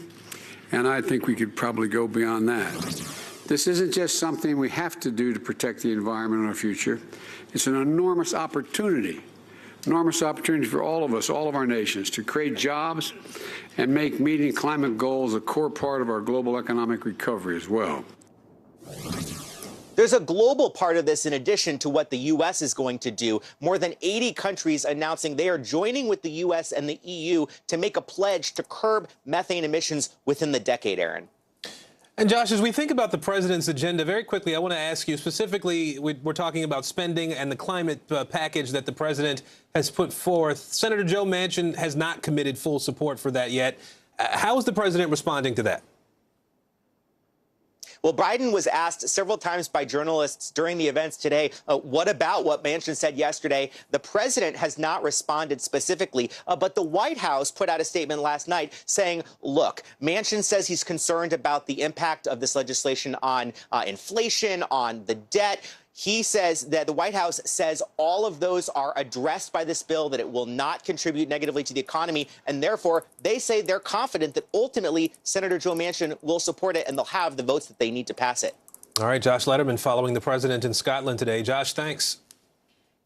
S12: and I think we could probably go beyond that. This isn't just something we have to do to protect the environment in our future. It's an enormous opportunity for all of us, all of our nations, to create jobs and make meeting climate goals a core part of our global economic recovery as well.
S10: There's a global part of this in addition to what the U.S. is going to do. More than 80 countries announcing they are joining with the U.S. and the EU to make a pledge to curb methane emissions within the decade, Aaron.
S2: And Josh, as we think about the president's agenda, very quickly, I want to ask you specifically, we're talking about spending and the climate package that the president has put forth. Senator Joe Manchin has not committed full support for that yet. How is the president responding to that?
S10: Well, Biden was asked several times by journalists during the events today, what about what Manchin said yesterday? The president has not responded specifically, but the White House put out a statement last night saying, look, Manchin says he's concerned about the impact of this legislation on inflation, on the debt. He says that the White House says all of those are addressed by this bill, that it will not contribute negatively to the economy, and therefore they say they're confident that ultimately Senator Joe Manchin will support it and they'll have the votes that they need to pass it.
S2: All right, Josh Letterman following the president in Scotland today. Josh, thanks.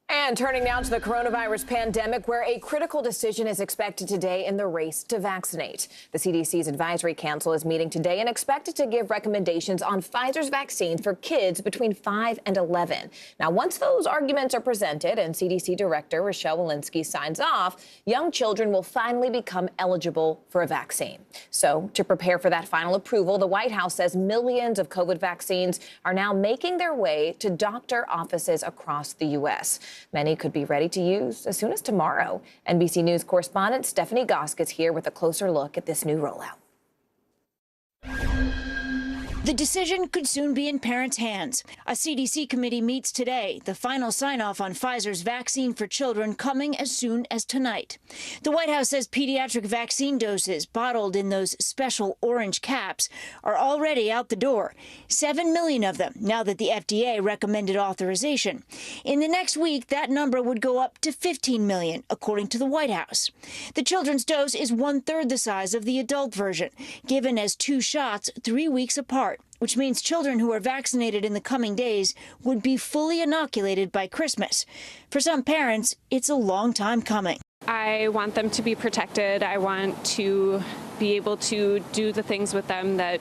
S9: And turning now to the coronavirus pandemic, where a critical decision is expected today in the race to vaccinate. The CDC's Advisory Council is meeting today and expected to give recommendations on Pfizer's vaccine for kids between 5 and 11. Now, once those arguments are presented and CDC Director Rochelle Walensky signs off, young children will finally become eligible for a vaccine. So to prepare for that final approval, the White House says millions of COVID vaccines are now making their way to doctor offices across the U.S. Many could be ready to use as soon as tomorrow. NBC News correspondent Stephanie Gosk is here with a closer look at this new rollout.
S14: The decision could soon be in parents' hands. A CDC committee meets today, the final sign-off on Pfizer's vaccine for children coming as soon as tonight. The White House says pediatric vaccine doses bottled in those special orange caps are already out the door. 7 million of them, now that the FDA recommended authorization. In the next week, that number would go up to 15 million, according to the White House. The children's dose is 1/3 the size of the adult version, given as 2 shots 3 weeks apart, which means children who are vaccinated in the coming days would be fully inoculated by Christmas. For some parents, it's a long time coming.
S16: I want them to be protected. I want to be able to do the things with them that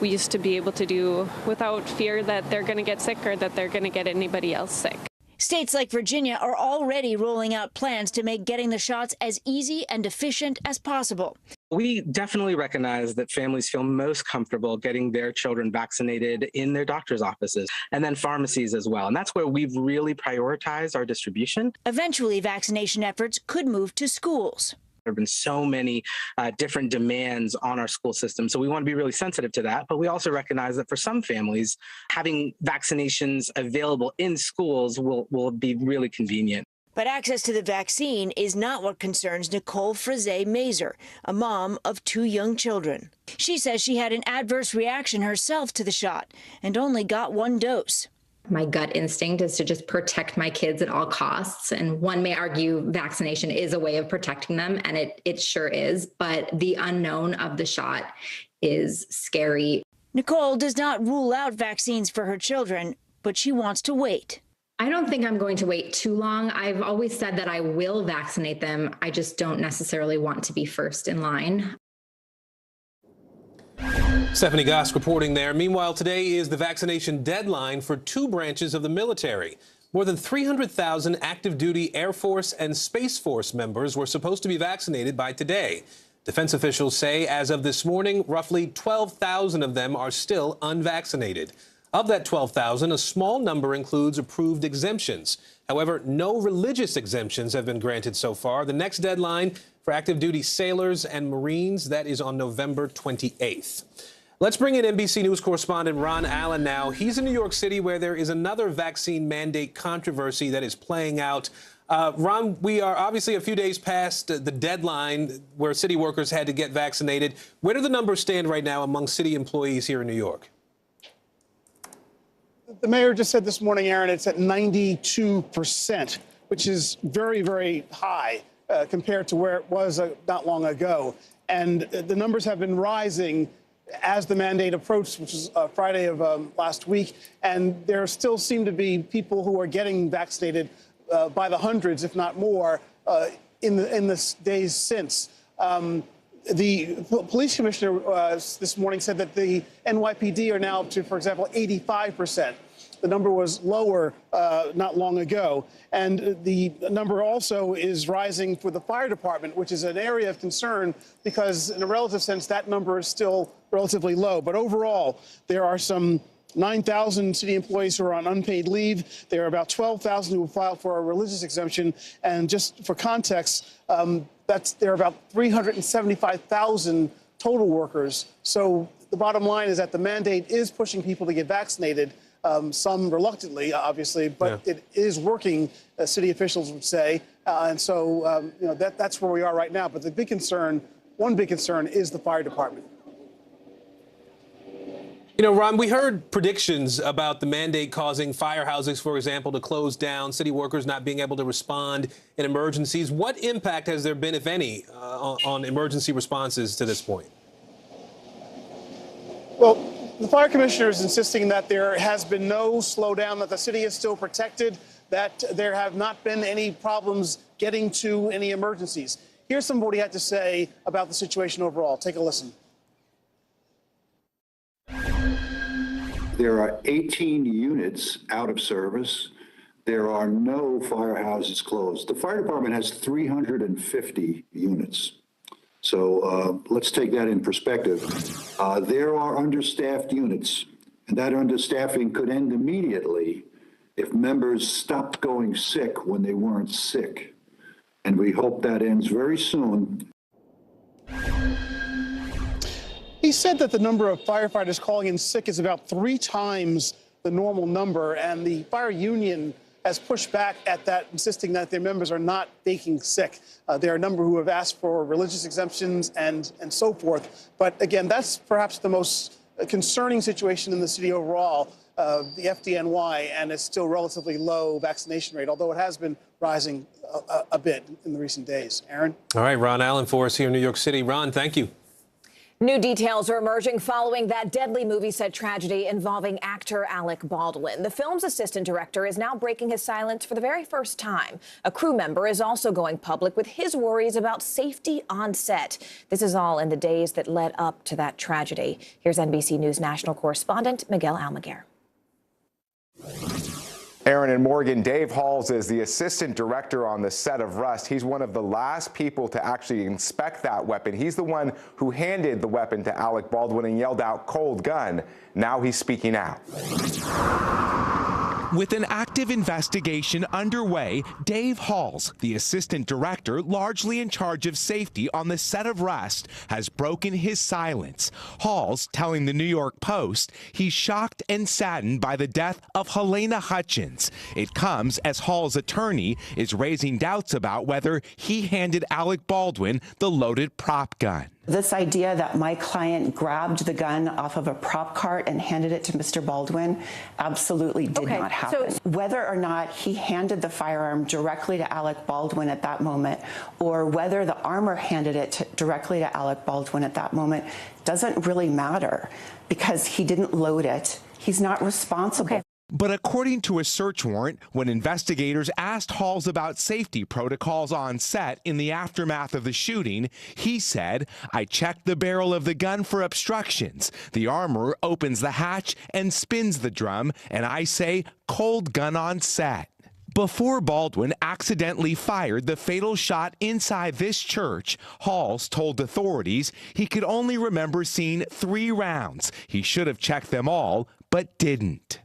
S16: we used to be able to do without fear that they're going to get sick or that they're going to get anybody else sick.
S14: States like Virginia are already rolling out plans to make getting the shots as easy and efficient as possible.
S19: We definitely recognize that families feel most comfortable getting their children vaccinated in their doctor's offices and then pharmacies as well. And that's where we've really prioritized our distribution.
S14: Eventually, vaccination efforts could move to schools.
S19: There have been so many different demands on our school system. So we want to be really sensitive to that. But we also recognize that for some families, having vaccinations available in schools will be really convenient.
S14: But access to the vaccine is not what concerns Nicole Frazee-Mazer, a mom of 2 young children. She says she had an adverse reaction herself to the shot and only got 1 dose.
S20: My gut instinct is to just protect my kids at all costs. And one may argue vaccination is a way of protecting them, and it sure is. But the unknown of the shot is scary.
S14: Nicole does not rule out vaccines for her children, but she wants to wait.
S20: I don't think I'm going to wait too long. I've always said that I will vaccinate them. I just don't necessarily want to be first in line.
S2: Stephanie Gosk reporting there. Meanwhile, today is the vaccination deadline for 2 branches of the military. More than 300,000 active duty Air Force and Space Force members were supposed to be vaccinated by today. Defense officials say as of this morning, roughly 12,000 of them are still unvaccinated. Of that 12,000, a small number includes approved exemptions. However, no religious exemptions have been granted so far. The next deadline for active duty sailors and Marines, that is on November 28th. Let's bring in NBC News correspondent Ron Allen now. He's in New York City, where there is another vaccine mandate controversy that is playing out. Ron, we are obviously a few days past the deadline where city workers had to get vaccinated. Where do the numbers stand right now among city employees here in New York?
S1: The mayor just said this morning, Aaron, it's at 92%, which is very, very high compared to where it was not long ago. And the numbers have been rising as the mandate approached, which was Friday of last week. And there still seem to be people who are getting vaccinated by the hundreds, if not more, in the days since. The police commissioner this morning said that the NYPD are now up to, for example, 85%. The number was lower not long ago. And the number also is rising for the fire department, which is an area of concern because in a relative sense, that number is still relatively low. But overall, there are some 9,000 city employees who are on unpaid leave. There are about 12,000 who have filed for a religious exemption. And just for context, there are about 375,000 total workers. So the bottom line is that the mandate is pushing people to get vaccinated. Some reluctantly, obviously, but it is working, city officials would say. And so, that's where we are right now. But the big concern, one big concern, is the fire department.
S2: You know, Ron, we heard predictions about the mandate causing firehouses, for example, to close down, city workers not being able to respond in emergencies. What impact has there been, if any, on emergency responses to this point?
S1: Well, the fire commissioner is insisting that there has been no slowdown, that the city is still protected, that there have not been any problems getting to any emergencies. Here's some of what he had to say about the situation overall. Take a listen.
S6: There are 18 units out of service. There are no firehouses closed. The fire department has 350 units. So let's take that in perspective. There are understaffed units, and that understaffing could end immediately if members stopped going sick when they weren't sick. And we hope that ends very soon.
S1: He said that the number of firefighters calling in sick is about 3 times the normal number, and the fire union has pushed back at that, insisting that their members are not taking sick. There are a number who have asked for religious exemptions and so forth. But again, that's perhaps the most concerning situation in the city overall, the FDNY, and it's still relatively low vaccination rate, although it has been rising a bit in the recent days. Aaron?
S2: All right, Ron Allen for us here in New York City. Ron, thank you.
S9: New details are emerging following that deadly movie set tragedy involving actor Alec Baldwin. The film's assistant director is now breaking his silence for the very first time. A crew member is also going public with his worries about safety on set. This is all in the days that led up to that tragedy. Here's NBC News national correspondent Miguel Almaguer.
S8: Aaron and Morgan, Dave Halls is the assistant director on the set of Rust. He's one of the last people to actually inspect that weapon. He's the one who handed the weapon to Alec Baldwin and yelled out, "Cold gun." Now he's speaking out.
S13: With an active investigation underway, Dave Halls, the assistant director largely in charge of safety on the set of Rust, has broken his silence. Halls telling the New York Post he's shocked and saddened by the death of Helena Hutchins. It comes as Halls' attorney is raising doubts about whether he handed Alec Baldwin the loaded prop gun.
S21: This idea that my client grabbed the gun off of a prop cart and handed it to Mr. Baldwin absolutely did not happen. Whether or not he handed the firearm directly to Alec Baldwin at that moment, or whether the armor handed it directly to Alec Baldwin at that moment, doesn't really matter because he didn't load it. He's not responsible.
S13: But according to a search warrant, when investigators asked Halls about safety protocols on set in the aftermath of the shooting, he said, "I checked the barrel of the gun for obstructions. The armorer opens the hatch and spins the drum, and I say, cold gun on set." Before Baldwin accidentally fired the fatal shot inside this church, Halls told authorities he could only remember seeing 3 rounds. He should have checked them all, but didn't.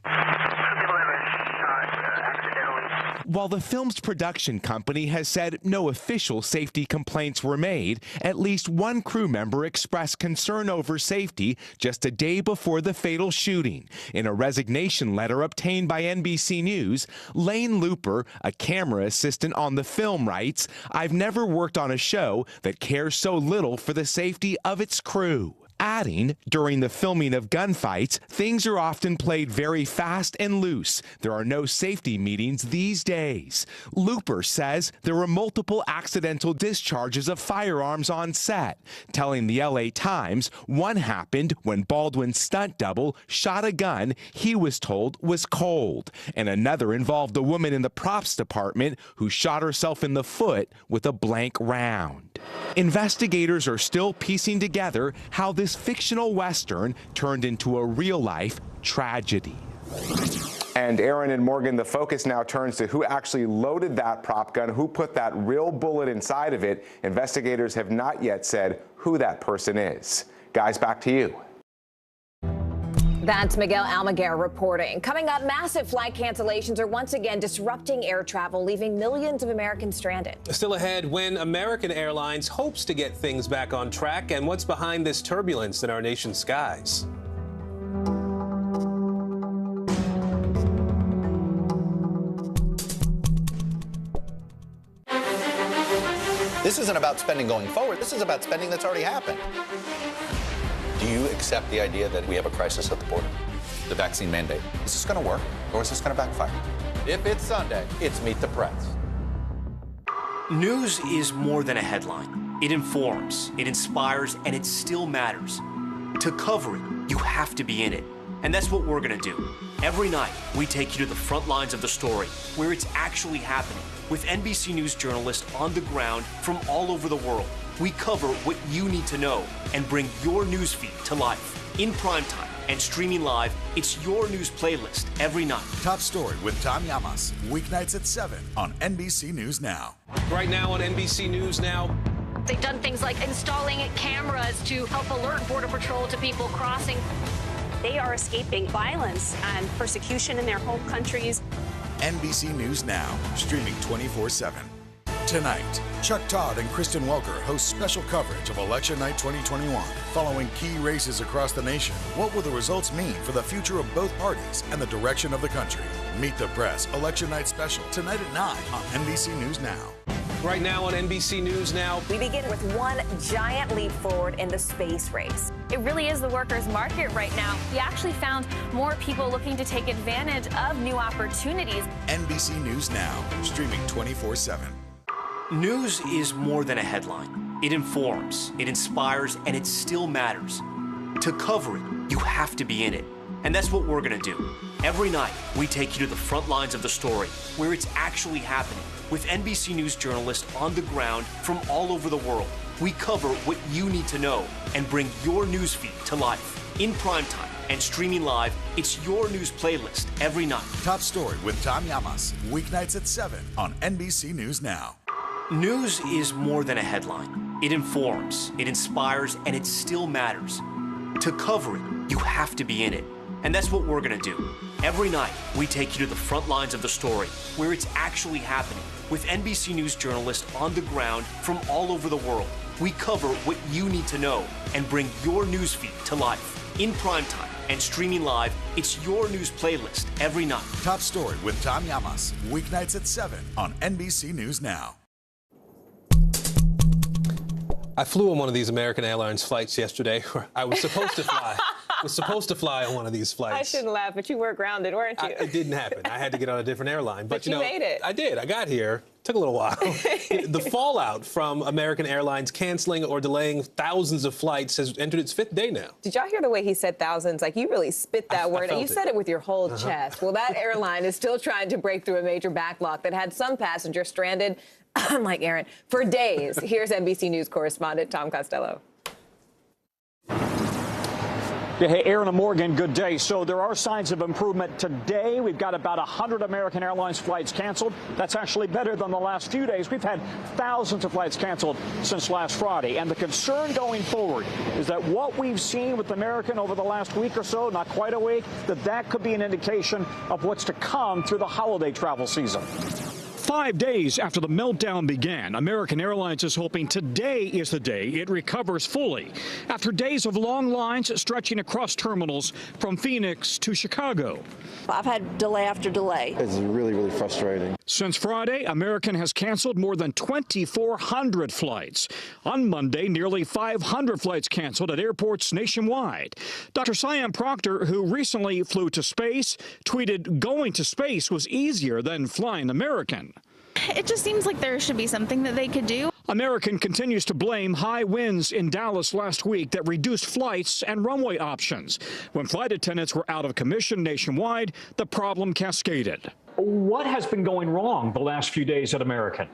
S13: While the film's production company has said no official safety complaints were made, at least one crew member expressed concern over safety just a day before the fatal shooting. In a resignation letter obtained by NBC News, Lane Looper, a camera assistant on the film, writes, "I've never worked on a show that cares so little for the safety of its crew." Adding, during the filming of gunfights, things are often played very fast and loose. There are no safety meetings these days. Looper says there were multiple accidental discharges of firearms on set, telling the LA Times one happened when Baldwin's stunt double shot a gun he was told was cold, and another involved a woman in the props department who shot herself in the foot with a blank round. Investigators are still piecing together how this fictional Western turned into a real-life tragedy.
S8: And Aaron and Morgan, the focus now turns to who actually loaded that prop gun, who put that real bullet inside of it. Investigators have not yet said who that person is. Guys, back to you.
S9: That's Miguel Almaguer reporting. Coming up, massive flight cancellations are once again disrupting air travel, leaving millions of Americans stranded.
S2: Still ahead, when American Airlines hopes to get things back on track, and what's behind this turbulence in our nation's skies.
S15: This isn't about spending going forward. This is about spending that's already happened. Do you accept the idea that we have a crisis at the border? The vaccine mandate. Is this going to work, or is this going to backfire? If it's Sunday, it's Meet the Press.
S18: News is more than a headline. It informs, it inspires, and it still matters. To cover it, you have to be in it. And that's what we're going to do. Every night, we take you to the front lines of the story, where it's actually happening, with NBC News journalists on the ground from all over the world. We cover what you need to know and bring your newsfeed to life. In primetime and streaming live, it's your news playlist every night.
S22: Top Story with Tom Llamas, weeknights at 7 on NBC News Now.
S2: Right now on NBC News Now.
S23: They've done things like installing cameras to help alert Border Patrol to people crossing. They are escaping violence and persecution in their home countries.
S22: NBC News Now, streaming 24/7. Tonight, Chuck Todd and Kristen Welker host special coverage of Election Night 2021, following key races across the nation. What will the results mean for the future of both parties and the direction of the country? Meet the Press Election Night special tonight at 9 on NBC News Now.
S2: Right now on NBC News Now.
S9: We begin with one giant leap forward in the space race.
S24: It really is the workers' market right now. We actually found more people looking to take advantage of new opportunities.
S22: NBC News Now, streaming 24/7.
S18: News is more than a headline. It informs, it inspires, and it still matters. To cover it, you have to be in it. And that's what we're going to do. Every night, we take you to the front lines of the story, where it's actually happening, with NBC News journalists on the ground from all over the world. We cover what you need to know and bring your newsfeed to life. In primetime and streaming live, it's your news playlist every night.
S22: Top Story with Tom Llamas, weeknights at 7 on NBC News Now.
S18: News is more than a headline. It informs, it inspires, and it still matters. To cover it, you have to be in it. And that's what we're going to do. Every night, we take you to the front lines of the story, where it's actually happening, with NBC News journalists on the ground from all over the world. We cover what you need to know and bring your newsfeed to life. In primetime and streaming live, it's your news playlist every night.
S22: Top Story with Tom Llamas, weeknights at 7 on NBC News Now.
S2: I flew on one of these American Airlines flights yesterday. I was supposed to fly was supposed to fly on one of these flights.
S9: I shouldn't laugh, but you were grounded, weren't you?
S2: It didn't happen. I had to get on a different airline. But
S9: you
S2: know,
S9: made it.
S2: I did. I got here. Took a little while. The fallout from American Airlines canceling or delaying thousands of flights has entered its 5th day now.
S9: Did y'all hear the way he said thousands? Like, you really spit that word, and you said it with your whole chest. Well, that airline is still trying to break through a major backlog that had some passengers stranded, like Aaron, for days. Here's NBC News correspondent Tom Costello.
S4: Yeah, hey, Aaron and Morgan, good day. So there are signs of improvement today. We've got about 100 American Airlines flights canceled. That's actually better than the last few days. We've had thousands of flights canceled since last Friday. And the concern going forward is that what we've seen with American over the last week or so, not quite a week, that could be an indication of what's to come through the holiday travel season. 5 days after the meltdown began, American Airlines is hoping today is the day it recovers fully. After days of long lines stretching across terminals from Phoenix to Chicago.
S5: I've had delay after delay.
S7: It's really, really frustrating.
S4: Since Friday, American has canceled more than 2,400 flights. On Monday, nearly 500 flights canceled at airports nationwide. Dr. Siam Proctor, who recently flew to space, tweeted going to space was easier than flying American.
S11: It just seems like there should be something that they could do.
S4: American continues to blame high winds in Dallas last week that reduced flights and runway options. When flight attendants were out of commission nationwide, the problem cascaded. What has been going wrong the last few days at American?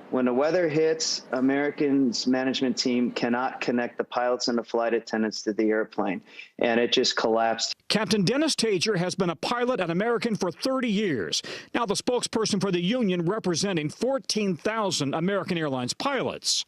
S25: When the weather hits, American's management team cannot connect the pilots and the flight attendants to the airplane, and it just collapsed.
S4: Captain Dennis Tager has been a pilot at American for 30 years. Now the spokesperson for the union representing 14,000 American Airlines pilots.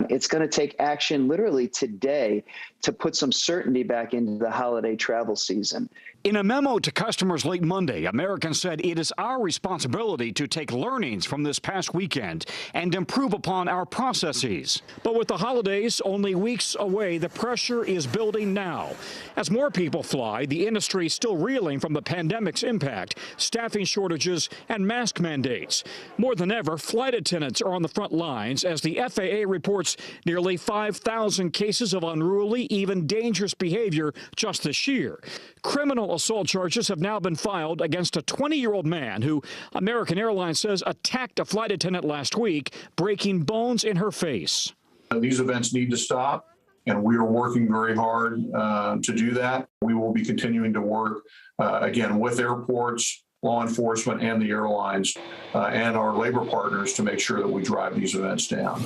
S25: It's going to take action literally today to put some certainty back into the holiday travel season.
S4: In a memo to customers late Monday, American said it is our responsibility to take learnings from this past weekend and improve upon our processes. But with the holidays only weeks away, the pressure is building now. As more people fly, the industry is still reeling from the pandemic's impact, staffing shortages, and mask mandates. More than ever, flight attendants are on the front lines as the FAA reports nearly 5,000 cases of unruly, even dangerous behavior just this year. Criminal assault charges have now been filed against a 20-year-old man who American Airlines says attacked a flight attendant last week, breaking bones in her face.
S26: These events need to stop, and we are working very hard to do that. We will be continuing to work, again, with airports, law enforcement, and the airlines and our labor partners to make sure that we drive these events down.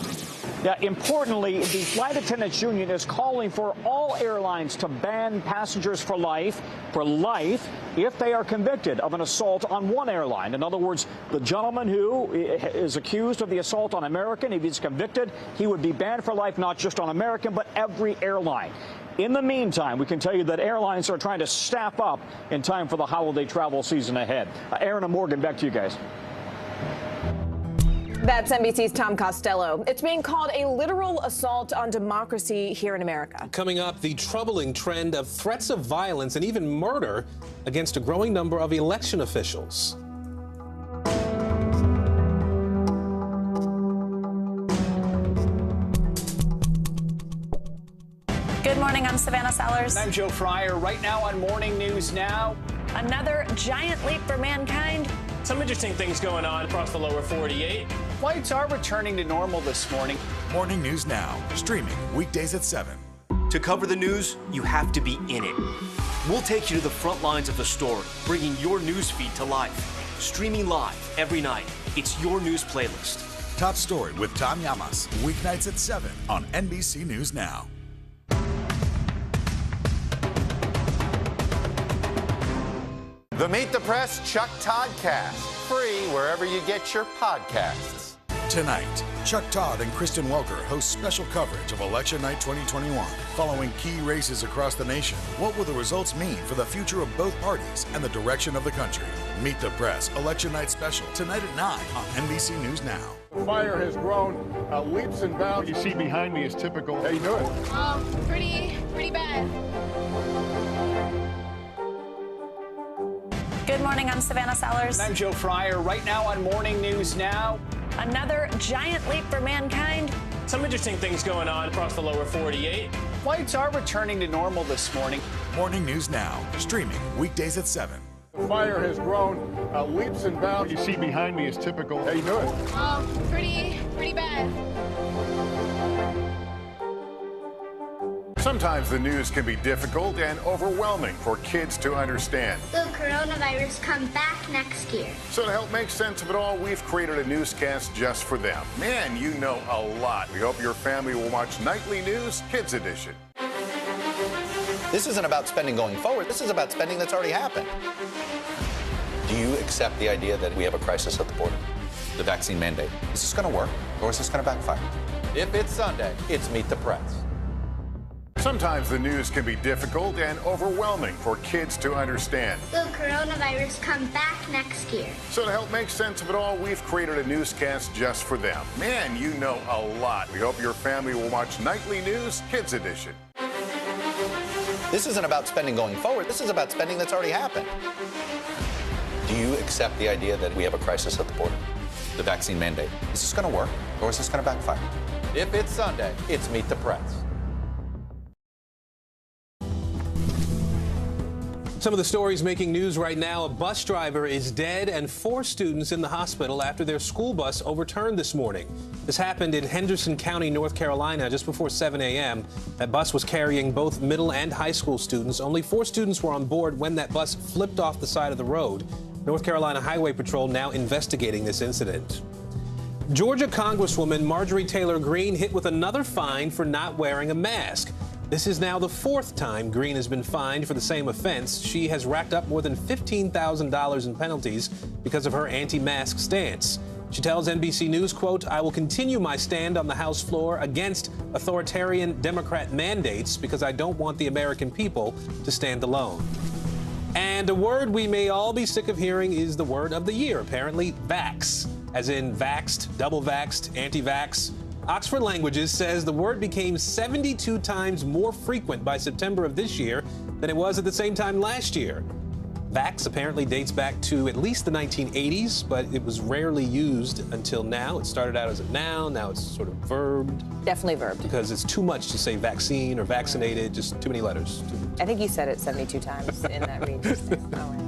S4: Yeah, importantly, the Flight Attendants Union is calling for all airlines to ban passengers for life, if they are convicted of an assault on one airline. In other words, the gentleman who is accused of the assault on American, if he's convicted, he would be banned for life, not just on American, but every airline. In the meantime, we can tell you that airlines are trying to staff up in time for the holiday travel season ahead. Aaron and Morgan, back to you guys.
S9: That's NBC's Tom Costello. It's being called a literal assault on democracy here in America.
S2: Coming up, the troubling trend of threats of violence and even murder against a growing number of election officials.
S24: Good morning, I'm Savannah Sellers.
S27: I'm Joe Fryer. Right now on Morning News Now.
S24: Another giant leap for mankind.
S18: Some interesting things going on across the lower 48.
S27: Flights are returning to normal this morning.
S22: Morning News Now, streaming weekdays at 7.
S18: To cover the news, you have to be in it. We'll take you to the front lines of the story, bringing your news feed to life. Streaming live every night. It's your news playlist.
S22: Top Story with Tom Llamas, weeknights at 7 on NBC News Now.
S28: The Meet the Press Chuck Todd Cast, free wherever you get your podcasts.
S22: Tonight, Chuck Todd and Kristen Welker host special coverage of Election Night 2021, following key races across the nation. What will the results mean for the future of both parties and the direction of the country? Meet the Press Election Night Special, tonight at 9 on NBC News Now.
S29: Fire has grown leaps and bounds. You see behind me is typical. How you doing?
S23: Pretty bad. Good morning, I'm Savannah Sellers.
S27: I'm Joe Fryer. Right now on Morning News Now.
S24: Another giant leap for mankind.
S18: Some interesting things going on across the lower 48.
S27: Flights are returning to normal this morning.
S22: Morning News Now, streaming weekdays at 7.
S29: The fire has grown leaps and bounds. You see behind me is typical. How you doing?
S23: Pretty bad.
S29: Sometimes the news can be difficult and overwhelming for kids to understand.
S23: Will coronavirus come back next year?
S29: So to help make sense of it all, we've created a newscast just for them. Man, you know a lot. We hope your family will watch Nightly News Kids Edition.
S15: This isn't about spending going forward. This is about spending that's already happened. Do you accept the idea that we have a crisis at the border? The vaccine mandate. Is this going to work, or is this going to backfire? If it's Sunday, it's Meet the Press.
S29: Sometimes the news can be difficult and overwhelming for kids to understand.
S23: Will coronavirus come back next year?
S29: So to help make sense of it all, we've created a newscast just for them. Man, you know a lot. We hope your family will watch Nightly News Kids Edition.
S15: This isn't about spending going forward. This is about spending that's already happened. Do you accept the idea that we have a crisis at the border? The vaccine mandate. Is this going to work, or is this going to backfire? If it's Sunday, it's Meet the Press.
S2: Some of the stories making news right now. A bus driver is dead and 4 students in the hospital after their school bus overturned this morning. This happened in Henderson County, North Carolina, just before 7 a.m. That bus was carrying both middle and high school students. Only 4 students were on board when that bus flipped off the side of the road. North Carolina Highway Patrol now investigating this incident. Georgia Congresswoman Marjorie Taylor Greene hit with another fine for not wearing a mask. This is now the 4th time Greene has been fined for the same offense. She has racked up more than $15,000 in penalties because of her anti-mask stance. She tells NBC News, quote, "I will continue my stand on the House floor against authoritarian Democrat mandates because I don't want the American people to stand alone." And a word we may all be sick of hearing is the word of the year, apparently, vax, as in vaxxed, double vaxxed, anti-vax. Oxford Languages says the word became 72 times more frequent by September of this year than it was at the same time last year. Vax apparently dates back to at least the 1980s, but it was rarely used until now. It started out as a noun, now it's sort of verbed.
S9: Definitely verbed.
S2: Because it's too much to say vaccine or vaccinated, just too many letters.
S9: I think you said it 72 times in that region.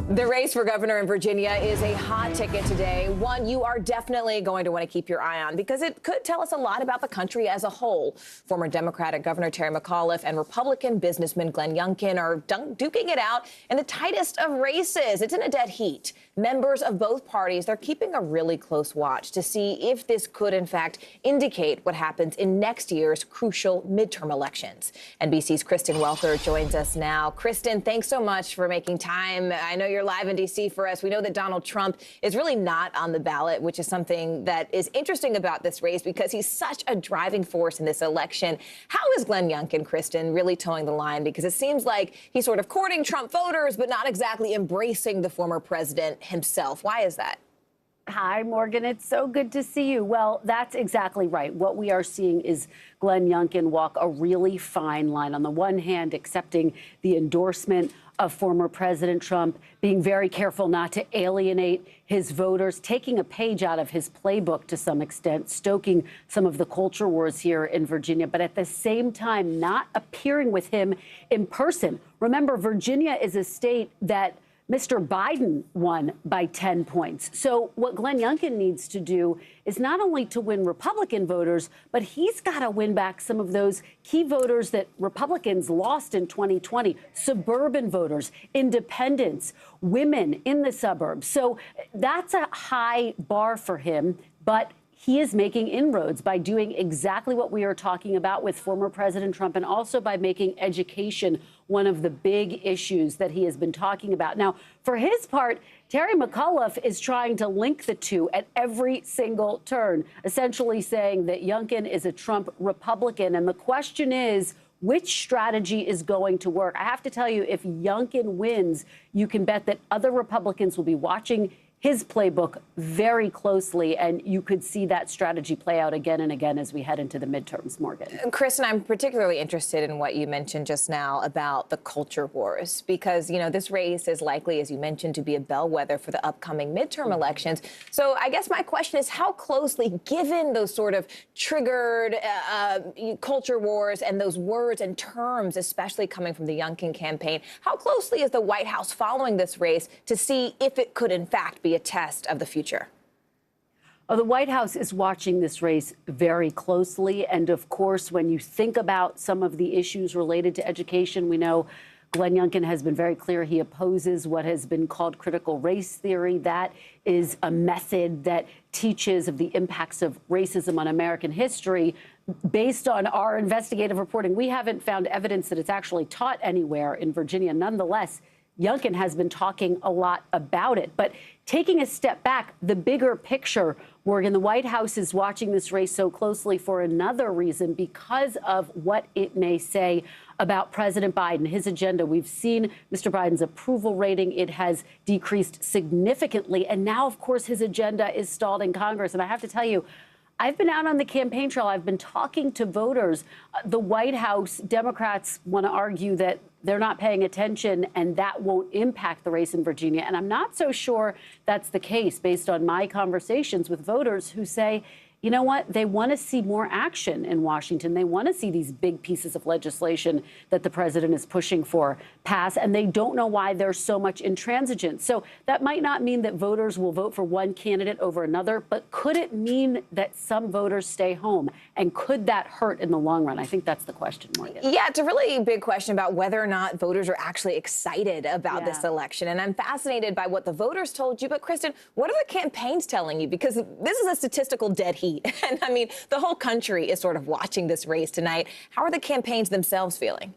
S9: The race for governor in Virginia is a hot ticket today, one you are definitely going to want to keep your eye on because it could tell us a lot about the country as a whole. Former Democratic Governor Terry McAuliffe and Republican businessman Glenn Youngkin are duking it out in the tightest of races. It's in a dead heat. Members of both parties, they're keeping a really close watch to see if this could, in fact, indicate what happens in next year's crucial midterm elections. NBC's Kristen Welker joins us now. Kristen, thanks so much for making time. I know you're live in D.C. for us. We know that Donald Trump is really not on the ballot, which is something that is interesting about this race because he's such a driving force in this election. How is Glenn Youngkin, Kristen, really towing the line? Because it seems like he's sort of courting Trump voters, but not exactly embracing the former president himself. Why is that?
S3: Hi, Morgan. It's so good to see you. Well, that's exactly right. What we are seeing is Glenn Youngkin walk a really fine line. On the one hand, accepting the endorsement of former President Trump, being very careful not to alienate his voters, taking a page out of his playbook to some extent, stoking some of the culture wars here in Virginia, but at the same time, not appearing with him in person. Remember, Virginia is a state that Mr. Biden won by 10 points. So what Glenn Youngkin needs to do is not only to win Republican voters, but he's got to win back some of those key voters that Republicans lost in 2020, suburban voters, independents, women in the suburbs. So that's a high bar for him, but he is making inroads by doing exactly what we are talking about with former President Trump and also by making education one of the big issues that he has been talking about. Now, for his part, Terry McAuliffe is trying to link the two at every single turn, essentially saying that Youngkin is a Trump Republican. And the question is, which strategy is going to work? I have to tell you, if Youngkin wins, you can bet that other Republicans will be watching his playbook very closely, and you could see that strategy play out again and again as we head into the midterms, Morgan.
S9: Kristen, I'm particularly interested in what you mentioned just now about the culture wars, because, you know, this race is likely, as you mentioned, to be a bellwether for the upcoming midterm elections. So I guess my question is, how closely, given those sort of triggered culture wars and those words and terms, especially coming from the Youngkin campaign, how closely is the White House following this race to see if it could, in fact, be a test of the future?
S3: The White House is watching this race very closely. And of course, when you think about some of the issues related to education, we know Glenn Youngkin has been very clear he opposes what has been called critical race theory. That is a method that teaches of the impacts of racism on American history. Based on our investigative reporting, we haven't found evidence that it's actually taught anywhere in Virginia. Nonetheless, Youngkin has been talking a lot about it. But taking a step back, the bigger picture, Morgan, the White House is watching this race so closely for another reason, because of what it may say about President Biden, his agenda. We've seen Mr. Biden's approval rating. It has decreased significantly. And now, of course, his agenda is stalled in Congress. And I have to tell you, I've been out on the campaign trail. I've been talking to voters. The White House Democrats want to argue that they're not paying attention and that won't impact the race in Virginia. And I'm not so sure that's the case based on my conversations with voters who say, you know what? They want to see more action in Washington. They want to see these big pieces of legislation that the president is pushing for pass, and they don't know why there's so much intransigence. So that might not mean that voters will vote for one candidate over another, but could it mean that some voters stay home? And could that hurt in the long run? I think that's the question, Morgan.
S9: Yeah, it's a really big question about whether or not voters are actually excited about this election. And I'm fascinated by what the voters told you. But, Kristen, what are the campaigns telling you? Because this is a statistical dead heat. And I mean, the whole country is sort of watching this race tonight. How are the campaigns themselves feeling?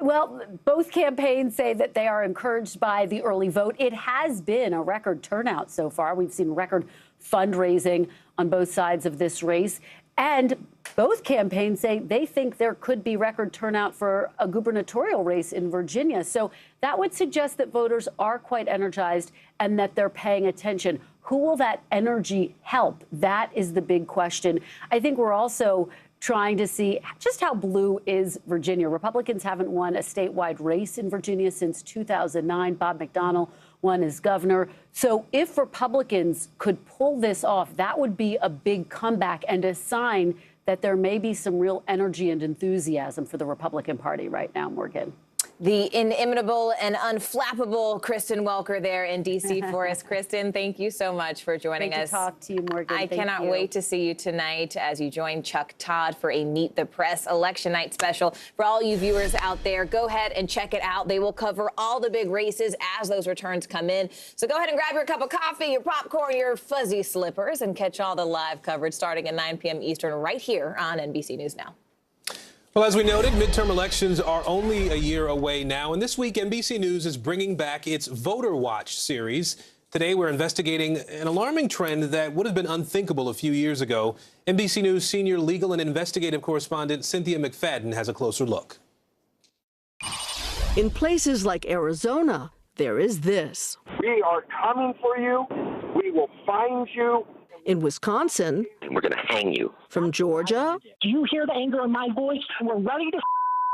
S3: Well, both campaigns say that they are encouraged by the early vote. It has been a record turnout so far. We've seen record fundraising on both sides of this race. And both campaigns say they think there could be record turnout for a gubernatorial race in Virginia. So that would suggest that voters are quite energized and that they're paying attention. Who will that energy help? That is the big question. I think we're also trying to see just how blue is Virginia. Republicans haven't won a statewide race in Virginia since 2009. Bob McDonnell won as governor. So if Republicans could pull this off, that would be a big comeback and a sign that there may be some real energy and enthusiasm for the Republican Party right now, Morgan.
S9: The inimitable and unflappable Kristen Welker there in D.C. for us. Kristen, thank you so much for joining us.
S3: Great to talk to you, Morgan.
S9: I cannot wait to see you tonight as you join Chuck Todd for a Meet the Press election night special. For all you viewers out there, go ahead and check it out. They will cover all the big races as those returns come in. So go ahead and grab your cup of coffee, your popcorn, your fuzzy slippers, and catch all the live coverage starting at 9 p.m. Eastern right here on NBC News Now.
S2: Well, as we noted, midterm elections are only a year away now, and this week NBC News is bringing back its Voter Watch series. Today, we're investigating an alarming trend that would have been unthinkable a few years ago. NBC News senior legal and investigative correspondent Cynthia McFadden has a closer look.
S6: In places like Arizona, there is this.
S7: We are coming for you. We will find you.
S6: In Wisconsin,
S7: and we're going to hang you.
S6: From Georgia,
S7: do you hear the anger in my voice? We're ready to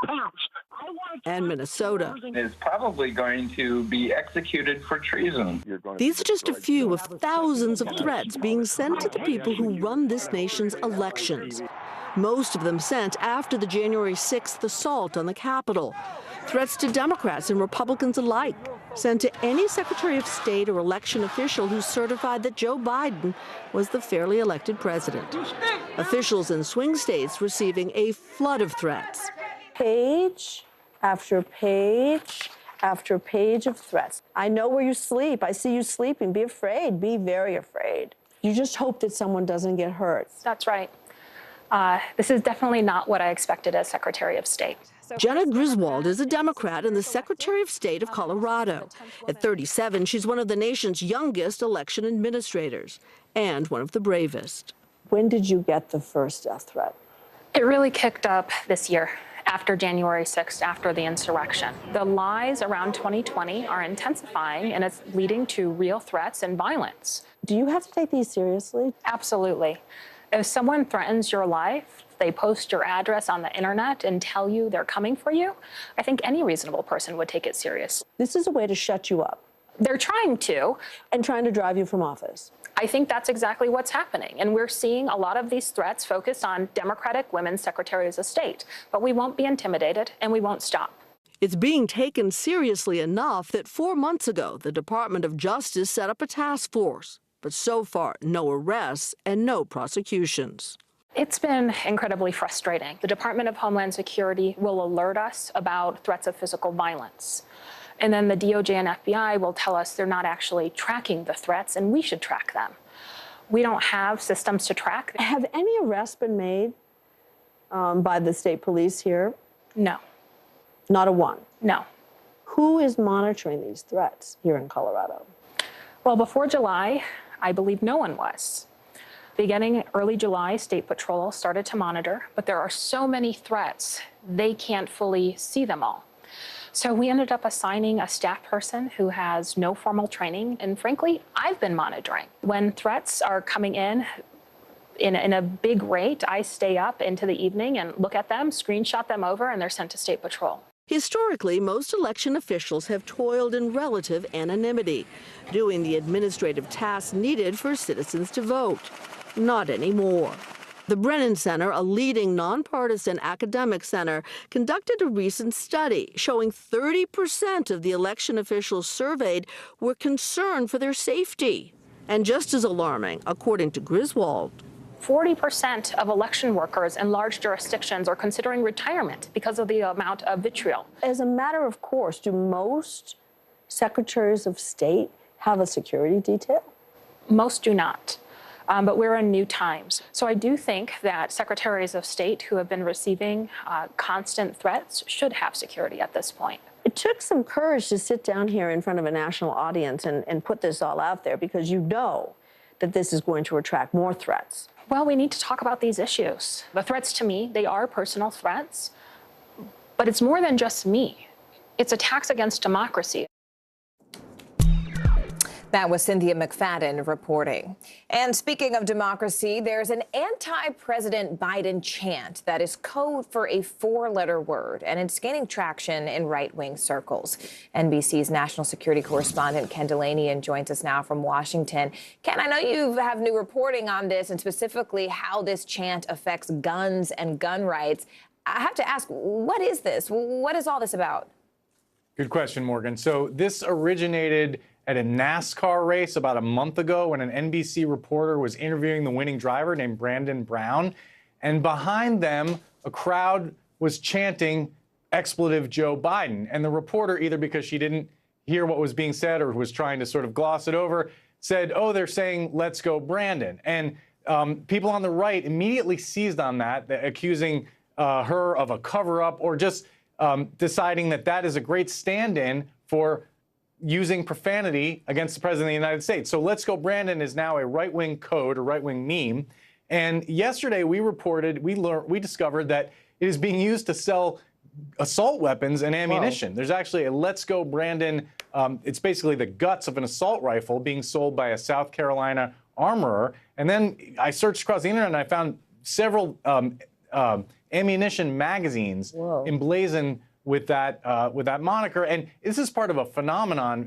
S7: pounce.
S6: And Minnesota.
S10: Is probably going to be executed for treason.
S6: These are just a few of thousands of threats being sent to the people who run this nation's elections. Most of them sent after the January 6th assault on the Capitol. Threats to Democrats and Republicans alike, sent to any Secretary of State or election official who certified that Joe Biden was the fairly elected president. Officials in swing states receiving a flood of threats.
S5: Page after page after page of threats. I know where you sleep. I see you sleeping. Be afraid. Be very afraid. You just hope that someone doesn't get hurt.
S23: That's right. This is definitely not what I expected as Secretary of State.
S6: Jenna Griswold is a Democrat and the Secretary of State of Colorado. At 37, she's one of the nation's youngest election administrators and one of the bravest.
S5: When did you get the first death threat?
S23: It really kicked up this year
S24: after January 6th, after the insurrection. The lies around 2020 are intensifying, and it's leading to real threats and violence.
S5: Do you have to take these seriously?
S24: Absolutely. If someone threatens your life, they post your address on the internet and tell you they're coming for you, I think any reasonable person would take it serious.
S5: This is a way to shut you up.
S24: They're trying to.
S5: And trying to drive you from office.
S24: I think that's exactly what's happening. And we're seeing a lot of these threats focused on Democratic women secretaries of state. But we won't be intimidated, and we won't stop.
S6: It's being taken seriously enough that 4 months ago, the Department of Justice set up a task force. But so far, no arrests and no prosecutions.
S24: It's been incredibly frustrating. The Department of Homeland Security will alert us about threats of physical violence. And then the DOJ and FBI will tell us they're not actually tracking the threats, and we should track them. We don't have systems to track.
S5: Have any arrests been made by the state police here?
S24: No.
S5: Not a one?
S24: No.
S5: Who is monitoring these threats here in Colorado?
S24: Well, before July, I believe no one was. Beginning early July, State Patrol started to monitor, but there are so many threats, they can't fully see them all. So we ended up assigning a staff person who has no formal training, and frankly, I've been monitoring. When threats are coming in a big rate, I stay up into the evening and look at them, screenshot them over, and they're sent to State Patrol.
S6: Historically, most election officials have toiled in relative anonymity, doing the administrative tasks needed for citizens to vote. Not anymore. The Brennan Center, a leading nonpartisan academic center, conducted a recent study showing 30% of the election officials surveyed were concerned for their safety. And just as alarming, according to Griswold,
S24: 40% of election workers in large jurisdictions are considering retirement because of the amount of vitriol.
S5: As a matter of course, do most secretaries of state have a security detail?
S24: Most do not. But we're in new times. So I do think that secretaries of state who have been receiving constant threats should have security at this point.
S5: It took some courage to sit down here in front of a national audience and put this all out there, because you know that this is going to attract more threats.
S24: Well, we need to talk about these issues. The threats to me, they are personal threats, but it's more than just me. It's attacks against democracy.
S9: That was Cynthia McFadden reporting. And speaking of democracy, there's an anti-President Biden chant that is code for a four-letter word, and it's gaining traction in right-wing circles. NBC's national security correspondent Ken Delaney joins us now from Washington. Ken, I know you have new reporting on this, and specifically how this chant affects guns and gun rights. I have to ask, what is this? What is all this about?
S1: Good question, Morgan. So this originated at a NASCAR race about a month ago when an NBC reporter was interviewing the winning driver named Brandon Brown. And behind them, a crowd was chanting expletive Joe Biden. And the reporter, either because she didn't hear what was being said or was trying to sort of gloss it over, said, oh, they're saying, let's go Brandon. And people on the right immediately seized on that, accusing her of a cover-up or just deciding that that is a great stand-in for using profanity against the president of the United States. So let's go Brandon is now a right-wing code, a right-wing meme. And yesterday we discovered that it is being used to sell assault weapons and ammunition. Whoa. There's actually a Let's Go Brandon, it's basically the guts of an assault rifle being sold by a South Carolina armorer. And then I searched across the internet and I found several ammunition magazines emblazoned with that moniker. And this is part of a phenomenon,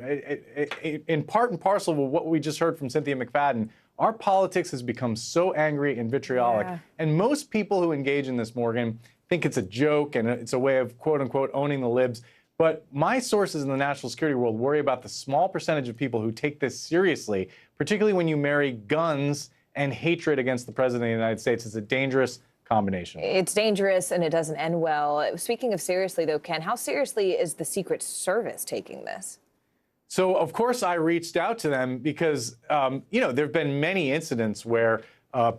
S1: in part and parcel of what we just heard from Cynthia McFadden. Our politics has become so angry and vitriolic. Yeah. And most people who engage in this, Morgan, think it's a joke and it's a way of, quote unquote, owning the libs. But my sources in the national security world worry about the small percentage of people who take this seriously, particularly when you marry guns and hatred against the president of the United States. It's a dangerous combination.
S9: It's dangerous and it doesn't end well. Speaking of seriously, though, Ken, how seriously is the Secret Service taking this?
S1: So, of course, I reached out to them because, there have been many incidents where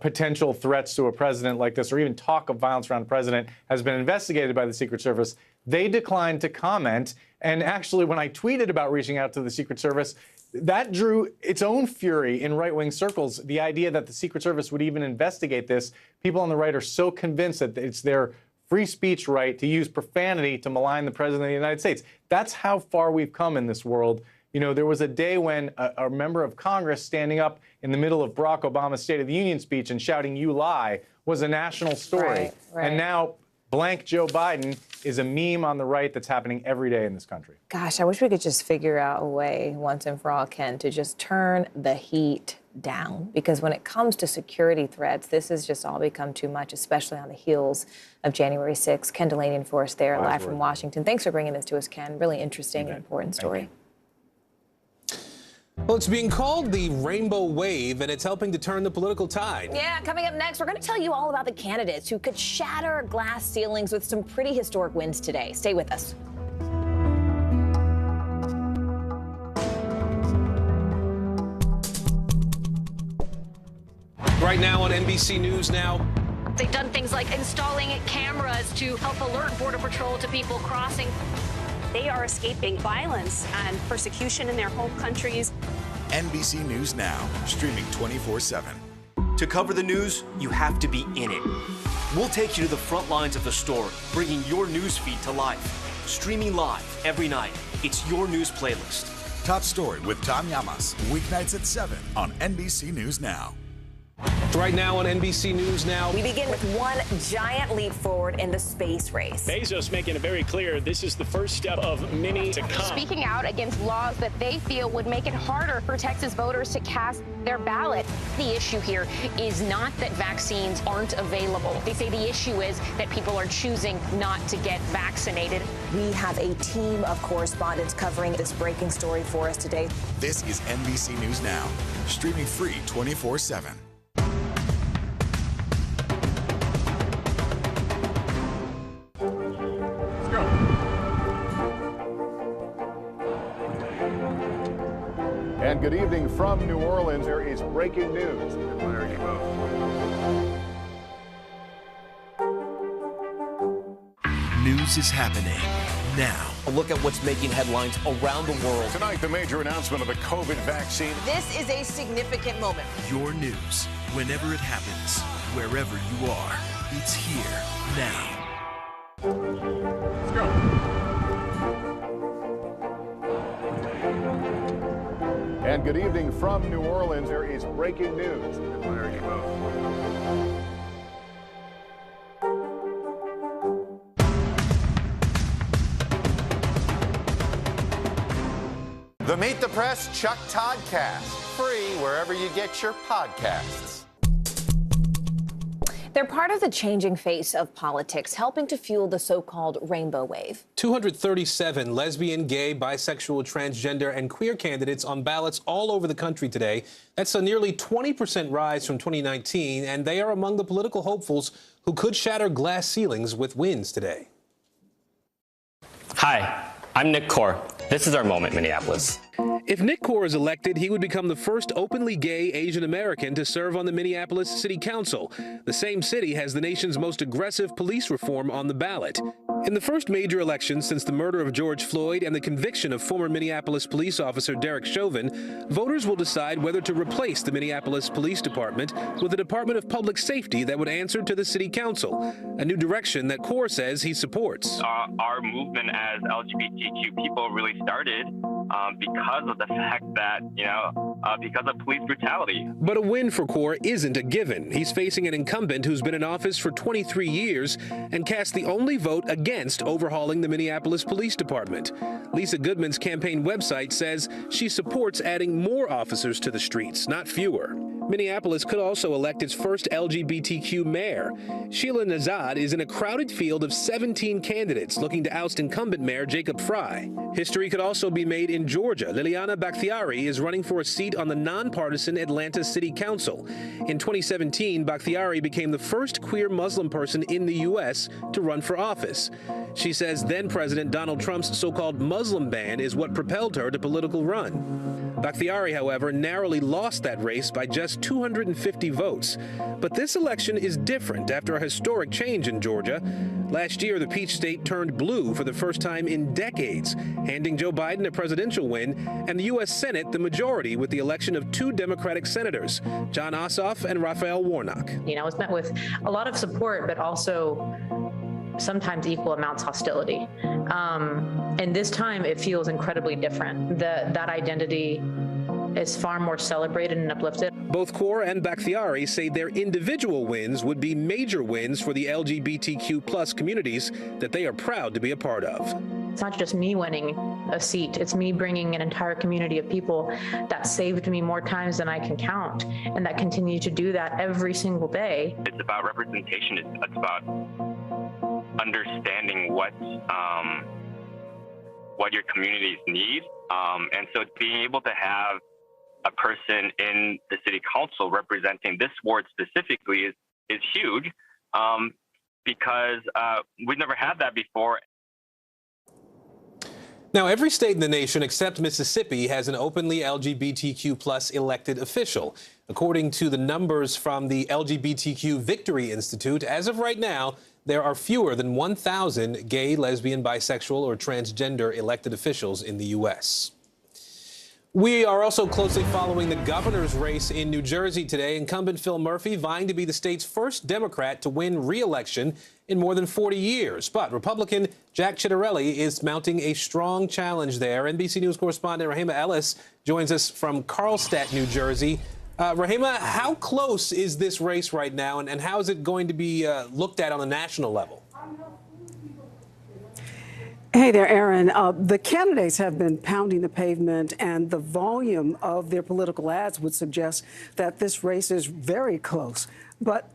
S1: potential threats to a president like this or even talk of violence around a president has been investigated by the Secret Service. They declined to comment. And actually, when I tweeted about reaching out to the Secret Service, that drew its own fury in right-wing circles. The idea that the Secret Service would even investigate this, people on the right are so convinced that it's their free speech right to use profanity to malign the president of the United States. That's how far we've come in this world. You know, there was a day when a member of Congress standing up in the middle of Barack Obama's State of the Union speech and shouting, "You lie," was a national story.
S9: Right.
S1: And now blank Joe Biden is a meme on the right that's happening every day in this country.
S9: Gosh, I wish we could just figure out a way once and for all, Ken, to just turn the heat down. Because when it comes to security threats, this has just all become too much, especially on the heels of January 6th. Ken Delaney for us there, live from Washington. Thanks for bringing this to us, Ken. Really interesting and important story.
S2: Well, it's being called the Rainbow Wave, and it's helping to turn the political tide.
S9: Yeah, coming up next, we're going to tell you all about the candidates who could shatter glass ceilings with some pretty historic wins today. Stay with us.
S2: Right now on NBC News Now.
S23: They've done things like installing cameras to help alert Border Patrol to people crossing. They are escaping violence and persecution in their home countries.
S22: NBC News Now, streaming 24/7.
S18: To cover the news, you have to be in it. We'll take you to the front lines of the story, bringing your news feed to life. Streaming live every night. It's your news playlist.
S22: Top Story with Tom Llamas, weeknights at 7 on NBC News Now.
S2: Right now on NBC News Now.
S9: We begin with one giant leap forward in the space race.
S8: Bezos making it very clear this is the first step of many to come.
S23: Speaking out against laws that they feel would make it harder for Texas voters to cast their ballot. The issue here is not that vaccines aren't available. They say the issue is that people are choosing not to get vaccinated.
S9: We have a team of correspondents covering this breaking story for us today.
S22: This is NBC News Now, streaming free 24/7.
S29: And good evening from New Orleans. There is breaking news. There you go.
S12: News is happening now.
S18: A look at what's making headlines around the world.
S29: Tonight, the major announcement of the COVID vaccine.
S13: This is a significant moment.
S12: Your news, whenever it happens, wherever you are, it's here now.
S29: Let's go. And good evening from New Orleans. There is breaking news. There you go.
S28: The Meet the Press Chuck Toddcast, free wherever you get your podcasts.
S9: They're part of the changing face of politics, helping to fuel the so-called rainbow wave.
S2: 237 lesbian, gay, bisexual, transgender, and queer candidates on ballots all over the country today. That's a nearly 20% rise from 2019, and they are among the political hopefuls who could shatter glass ceilings with wins today.
S14: Hi, I'm Nick Core. This is our moment, Minneapolis.
S2: If Nick Core is elected, he would become the first openly gay Asian American to serve on the Minneapolis City Council. The same city has the nation's most aggressive police reform on the ballot. In the first major election since the murder of George Floyd and the conviction of former Minneapolis police officer Derek Chauvin, voters will decide whether to replace the Minneapolis Police Department with a Department of Public Safety that would answer to the City Council, a new direction that Core says he supports.
S16: Our movement as LGBTQ people really started because of the fact that, because of police brutality.
S2: But a win for Core isn't a given. He's facing an incumbent who's been in office for 23 years and cast the only vote against overhauling the Minneapolis Police Department. Lisa Goodman's campaign website says she supports adding more officers to the streets, not fewer. Minneapolis could also elect its first LGBTQ mayor. Sheila Nazad is in a crowded field of 17 candidates looking to oust incumbent mayor Jacob Fry. History could also be made in Georgia. Liliana Bakhtiari is running for a seat on the nonpartisan Atlanta City Council. In 2017, Bakhtiari became the first queer Muslim person in the U.S. to run for office. She says then-President Donald Trump's so-called Muslim ban is what propelled her to political run. Bakhtiari, however, narrowly lost that race by just 250 votes. But this election is different after a historic change in Georgia. Last year, the Peach State turned blue for the first time in decades, handing Joe Biden a presidential win and the U.S. Senate the majority with the election of two Democratic senators, Jon Ossoff and Raphael Warnock.
S17: It's met with a lot of support, but also
S4: sometimes equal amounts hostility. And this time it feels incredibly different. That identity is far more celebrated and uplifted.
S2: Both Kaur and Bakhtiari say their individual wins would be major wins for the LGBTQ+ communities that they are proud to be a part of.
S4: It's not just me winning a seat, it's me bringing an entire community of people that saved me more times than I can count, and that continue to do that every single day.
S16: It's about representation. It's about understanding what your communities need. And so being able to have a person in the city council representing this ward specifically is huge, because we've never had that before.
S2: Now, every state in the nation except Mississippi has an openly LGBTQ+ elected official. According to the numbers from the LGBTQ Victory Institute, as of right now, there are fewer than 1,000 gay, lesbian, bisexual, or transgender elected officials in the U.S. We are also closely following the governor's race in New Jersey today. Incumbent Phil Murphy vying to be the state's first Democrat to win re-election in more than 40 years. But Republican Jack Ciattarelli is mounting a strong challenge there. NBC News correspondent Rahima Ellis joins us from Carlstadt, New Jersey. Rahima, how close is this race right now, and how is it going to be looked at on the national level?
S11: Hey there, Aaron. The candidates have been pounding the pavement, and the volume of their political ads would suggest that this race is very close. But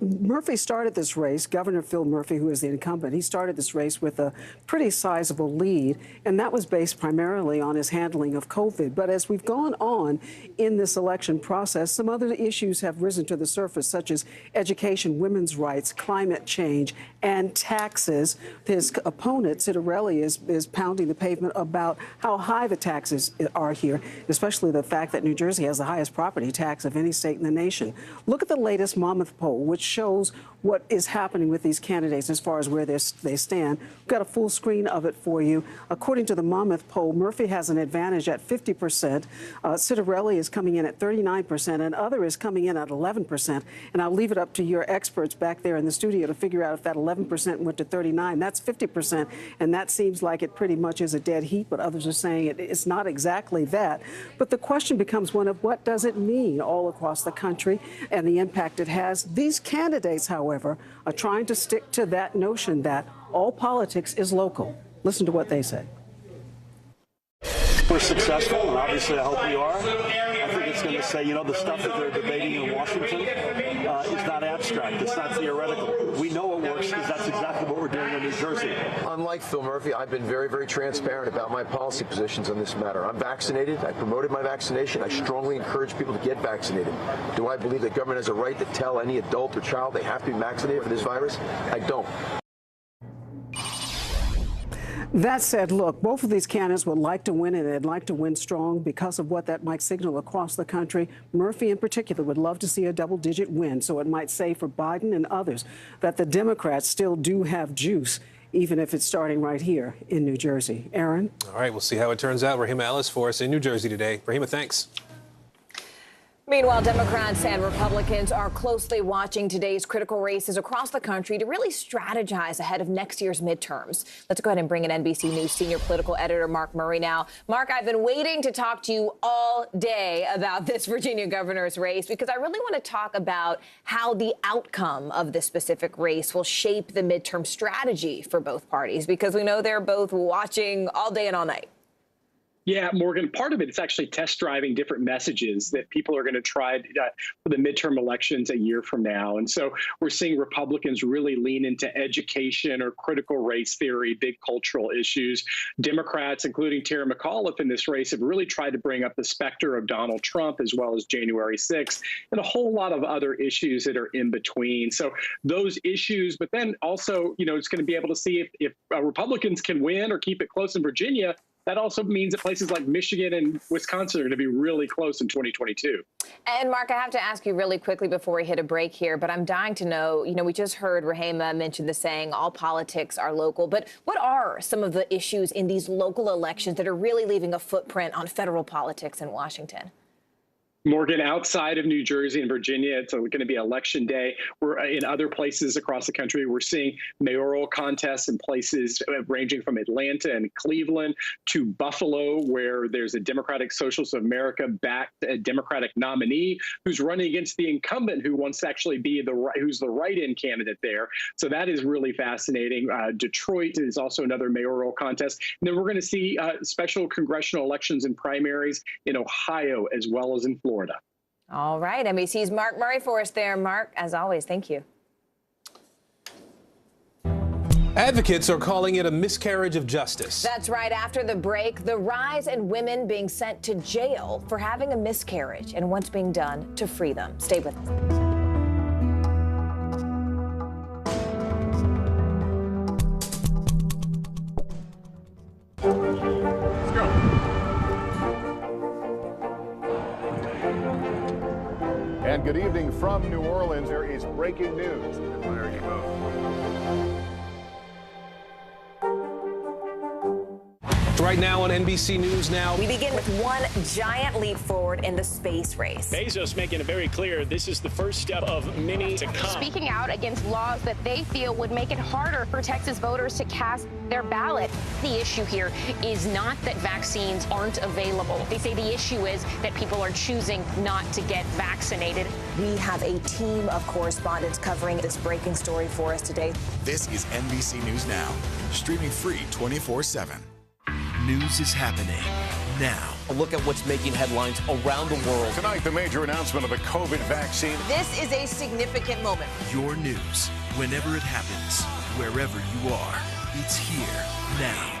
S11: Murphy started this race, Governor Phil Murphy, who is the incumbent, he started this race with a pretty sizable lead, and that was based primarily on his handling of COVID. But as we've gone on in this election process, some other issues have risen to the surface, such as education, women's rights, climate change, and taxes. His opponent, Ciattarelli, is pounding the pavement about how high the taxes are here, especially the fact that New Jersey has the highest property tax of any state in the nation. Look at the latest Monmouth poll, which shows what is happening with these candidates as far as where they stand. We've got a full screen of it for you. According to the Monmouth poll, Murphy has an advantage at 50%. Ciattarelli is coming in at 39%, and other is coming in at 11%. And I'll leave it up to your experts back there in the studio to figure out if that 11% went to 39. That's 50%, and that seems like it pretty much is a dead heat, but others are saying it's not exactly that. But the question becomes one of what does it mean all across the country and the impact it has. These candidates, however, are trying to stick to that notion that all politics is local. Listen to what they said.
S17: We're successful, and obviously I hope we are. I think it's going to say, you know, the stuff that they're debating in Washington is not abstract. It's not theoretical. We know it works because that's exactly what we're doing in New Jersey.
S19: Unlike Phil Murphy, I've been very, very transparent about my policy positions on this matter. I'm vaccinated. I promoted my vaccination. I strongly encourage people to get vaccinated. Do I believe that government has a right to tell any adult or child they have to be vaccinated for this virus? I don't.
S11: That said, look, both of these candidates would like to win, and they'd like to win strong because of what that might signal across the country. Murphy, in particular, would love to see a double-digit win, so it might say for Biden and others that the Democrats still do have juice, even if it's starting right here in New Jersey. Aaron?
S2: All right, we'll see how it turns out. Rahima Ellis for us in New Jersey today. Rahima, thanks.
S9: Meanwhile, Democrats and Republicans are closely watching today's critical races across the country to really strategize ahead of next year's midterms. Let's go ahead and bring in NBC News senior political editor Mark Murray now. Mark, I've been waiting to talk to you all day about this Virginia governor's race because I really want to talk about how the outcome of this specific race will shape the midterm strategy for both parties, because we know they're both watching all day and all night.
S8: Yeah, Morgan, part of it is actually test driving different messages that people are going to try for the midterm elections a year from now. And so we're seeing Republicans really lean into education or critical race theory, big cultural issues. Democrats, including Terry McAuliffe in this race, have really tried to bring up the specter of Donald Trump as well as January 6th and a whole lot of other issues that are in between. So those issues, but then also, you know, it's going to be able to see if Republicans can win or keep it close in Virginia. That also means that places like Michigan and Wisconsin are going to be really close in 2022.
S9: And Mark, I have to ask you really quickly before we hit a break here, but I'm dying to know, you know, we just heard Rahima mention the saying, all politics are local. But what are some of the issues in these local elections that are really leaving a footprint on federal politics in Washington?
S8: Morgan, outside of New Jersey and Virginia, it's going to be election day. We're in other places across the country. We're seeing mayoral contests in places ranging from Atlanta and Cleveland to Buffalo, where there's a Democratic Socialists of America backed a Democratic nominee who's running against the incumbent who wants to actually be who's the write-in candidate there. So that is really fascinating. Detroit is also another mayoral contest. And then we're going to see special congressional elections and primaries in Ohio as well as in Florida.
S9: All right, NBC's Mark Murray for us there. Mark, as always, thank you.
S2: Advocates are calling it a miscarriage of justice.
S9: That's right. After the break, the rise in women being sent to jail for having a miscarriage and what's being done to free them. Stay with us.
S29: And good evening from New Orleans. There is breaking news. There you go.
S2: Right now on NBC News Now.
S9: We begin with one giant leap forward in the space race.
S3: Bezos making it very clear this is the first step of many to come.
S23: Speaking out against laws that they feel would make it harder for Texas voters to cast their ballot. The issue here is not that vaccines aren't available. They say the issue is that people are choosing not to get vaccinated.
S9: We have a team of correspondents covering this breaking story for us today.
S22: This is NBC News Now, streaming free 24/7.
S12: News is happening now.
S18: A look at what's making headlines around the world.
S29: Tonight, the major announcement of the COVID vaccine.
S13: This is a significant moment.
S12: Your news, whenever it happens, wherever you are, it's here now.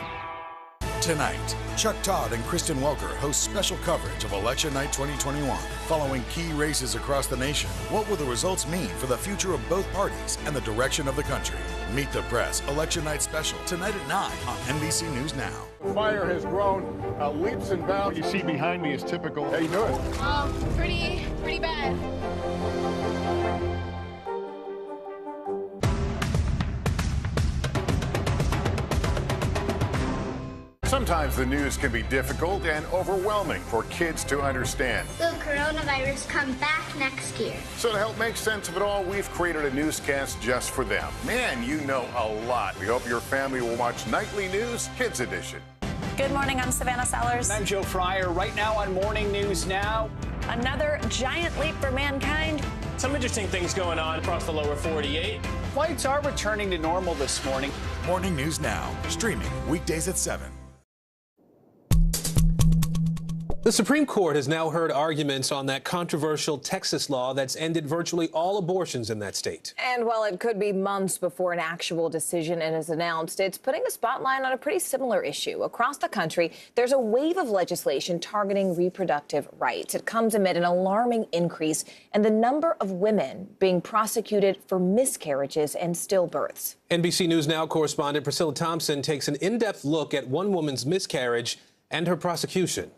S22: Tonight, Chuck Todd and Kristen Welker host special coverage of Election Night 2021, following key races across the nation. What will the results mean for the future of both parties and the direction of the country? Meet the Press Election Night special tonight at 9 on NBC News Now.
S29: Fire has grown leaps and bounds. What you see behind me is typical. How you doing?
S23: Pretty bad.
S29: Sometimes the news can be difficult and overwhelming for kids to understand.
S7: Will coronavirus come back next year?
S29: So to help make sense of it all, we've created a newscast just for them. Man, you know a lot. We hope your family will watch Nightly News Kids Edition.
S10: Good morning, I'm Savannah Sellers.
S15: I'm Joe Fryer. Right now on Morning News Now.
S10: Another giant leap for mankind.
S15: Some interesting things going on across the lower 48. Flights are returning to normal this morning.
S22: Morning News Now, streaming weekdays at 7.
S2: The Supreme Court has now heard arguments on that controversial Texas law that's ended virtually all abortions in that state.
S9: And while it could be months before an actual decision is announced, it's putting a spotlight on a pretty similar issue. Across the country, there's a wave of legislation targeting reproductive rights. It comes amid an alarming increase in the number of women being prosecuted for miscarriages and stillbirths.
S2: NBC News Now correspondent Priscilla Thompson takes an in-depth look at one woman's miscarriage and her prosecution.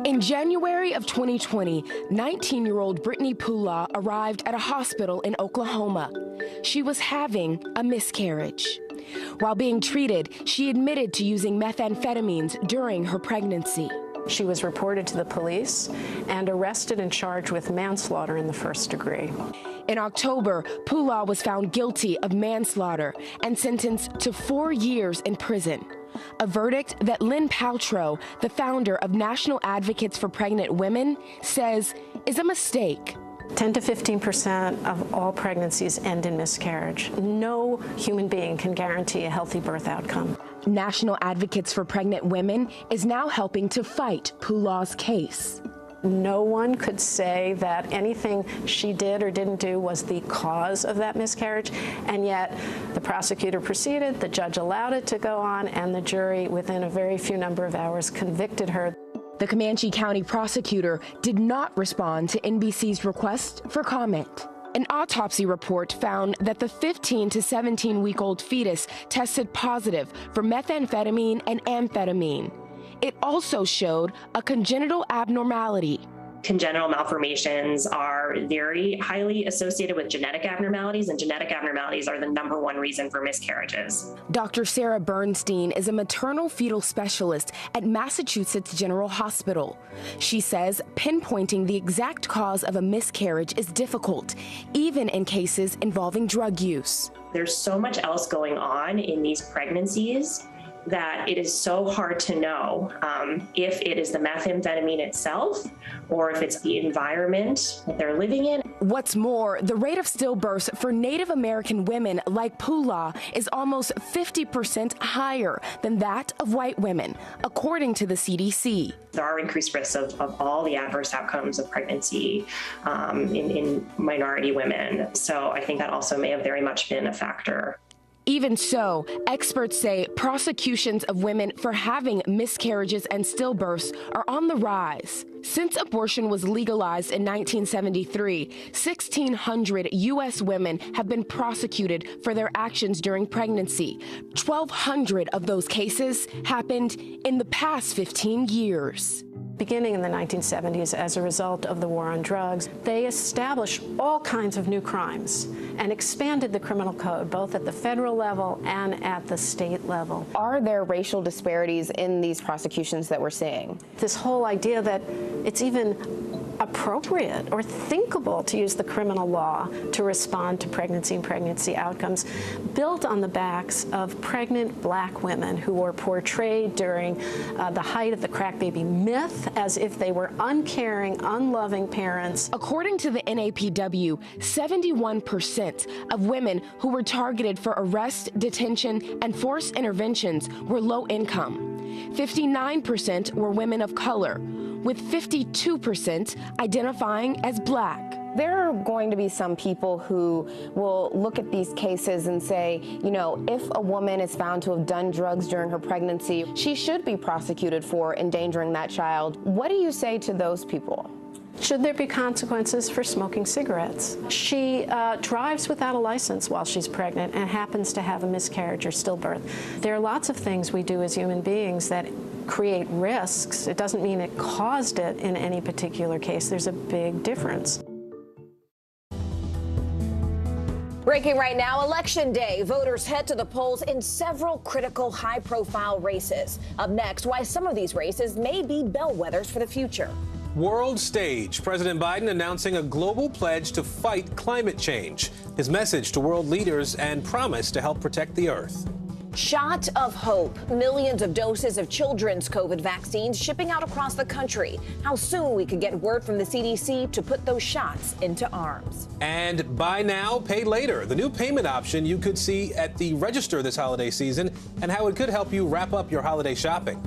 S20: In January of 2020, 19-year-old Brittany Pula arrived at a hospital in Oklahoma. She was having a miscarriage. While being treated, she admitted to using methamphetamines during her pregnancy.
S21: She was reported to the police and arrested and charged with manslaughter in the first degree.
S20: In October, Pula was found guilty of manslaughter and sentenced to 4 years in prison. A verdict that Lynn Paltrow, the founder of National Advocates for Pregnant Women, says is a mistake.
S21: 10 to 15% of all pregnancies end in miscarriage. No human being can guarantee a healthy birth outcome.
S20: National Advocates for Pregnant Women is now helping to fight Pula's case.
S21: No one could say that anything she did or didn't do was the cause of that miscarriage, and yet the prosecutor proceeded, the judge allowed it to go on, and the jury, within a very few number of hours, convicted her.
S20: The Comanche County prosecutor did not respond to NBC's request for comment. An autopsy report found that the 15 to 17-week-old fetus tested positive for methamphetamine and amphetamine. It also showed a congenital abnormality.
S1: Congenital malformations are very highly associated with genetic abnormalities, and genetic abnormalities are the #1 reason for miscarriages.
S20: Dr. Sarah Bernstein is a maternal fetal specialist at Massachusetts General Hospital. She says pinpointing the exact cause of a miscarriage is difficult, even in cases involving drug use.
S1: There's so much else going on in these pregnancies that it is so hard to know if it is the methamphetamine itself or if it's the environment that they're living in.
S20: What's more, the rate of stillbirths for Native American women like Pula is almost 50% higher than that of white women, according to the CDC.
S1: There are increased risks of all the adverse outcomes of pregnancy in minority women. So I think that also may have very much been a factor.
S20: Even so, experts say prosecutions of women for having miscarriages and stillbirths are on the rise. Since abortion was legalized in 1973, 1,600 U.S. women have been prosecuted for their actions during pregnancy. 1,200 of those cases happened in the past 15 years.
S21: Beginning in the 1970s, as a result of the war on drugs, they established all kinds of new crimes and expanded the criminal code, both at the federal level and at the state level.
S5: Are there racial disparities in these prosecutions that we're seeing?
S21: This whole idea that it's even appropriate or thinkable to use the criminal law to respond to pregnancy and pregnancy outcomes, built on the backs of pregnant black women who were portrayed during the height of the crack baby myth as if they were uncaring, unloving parents.
S20: According to the NAPW, 71% of women who were targeted for arrest, detention, and forced interventions were low income. 59% were women of color, with 52% identifying as black.
S5: There are going to be some people who will look at these cases and say, you know, if a woman is found to have done drugs during her pregnancy, she should be prosecuted for endangering that child. What do you say to those people?
S21: Should there be consequences for smoking cigarettes? She drives without a license while she's pregnant and happens to have a miscarriage or stillbirth. There are lots of things we do as human beings that create risks. It doesn't mean it caused it in any particular case. There's a big difference.
S9: Breaking right now, Election Day. Voters head to the polls in several critical high-profile races. Up next, why some of these races may be bellwethers for the future.
S2: World stage. President Biden announcing a global pledge to fight climate change. His message to world leaders and promise to help protect the earth.
S9: Shot of hope. Millions of doses of children's COVID vaccines shipping out across the country. How soon we could get word from the CDC to put those shots into arms.
S2: And buy now, pay later. The new payment option you could see at the register this holiday season and how it could help you wrap up your holiday shopping.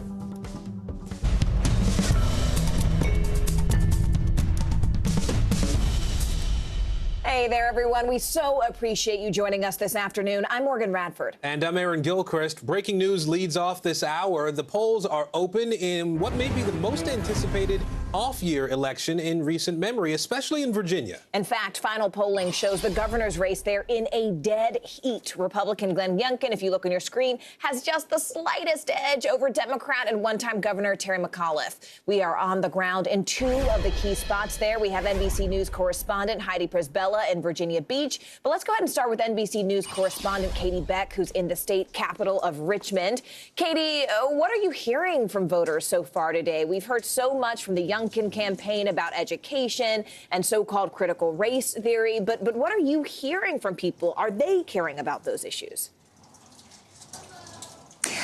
S9: Hey there, everyone. We so appreciate you joining us this afternoon. I'm Morgan Radford.
S2: And I'm Aaron Gilchrist. Breaking news leads off this hour. The polls are open in what may be the most anticipated off-year election in recent memory, especially in Virginia.
S9: In fact, final polling shows the governor's race there in a dead heat. Republican Glenn Youngkin, if you look on your screen, has just the slightest edge over Democrat and one-time Governor Terry McAuliffe. We are on the ground in two of the key spots there. We have NBC News correspondent Heidi Prisbilla in Virginia Beach. But let's go ahead and start with NBC News correspondent Katie Beck, who's in the state capital of Richmond. Katie, what are you hearing from voters so far today? We've heard so much from the Youngkin campaign about education and so-called critical race theory. But what are you hearing from people? Are they caring about those issues?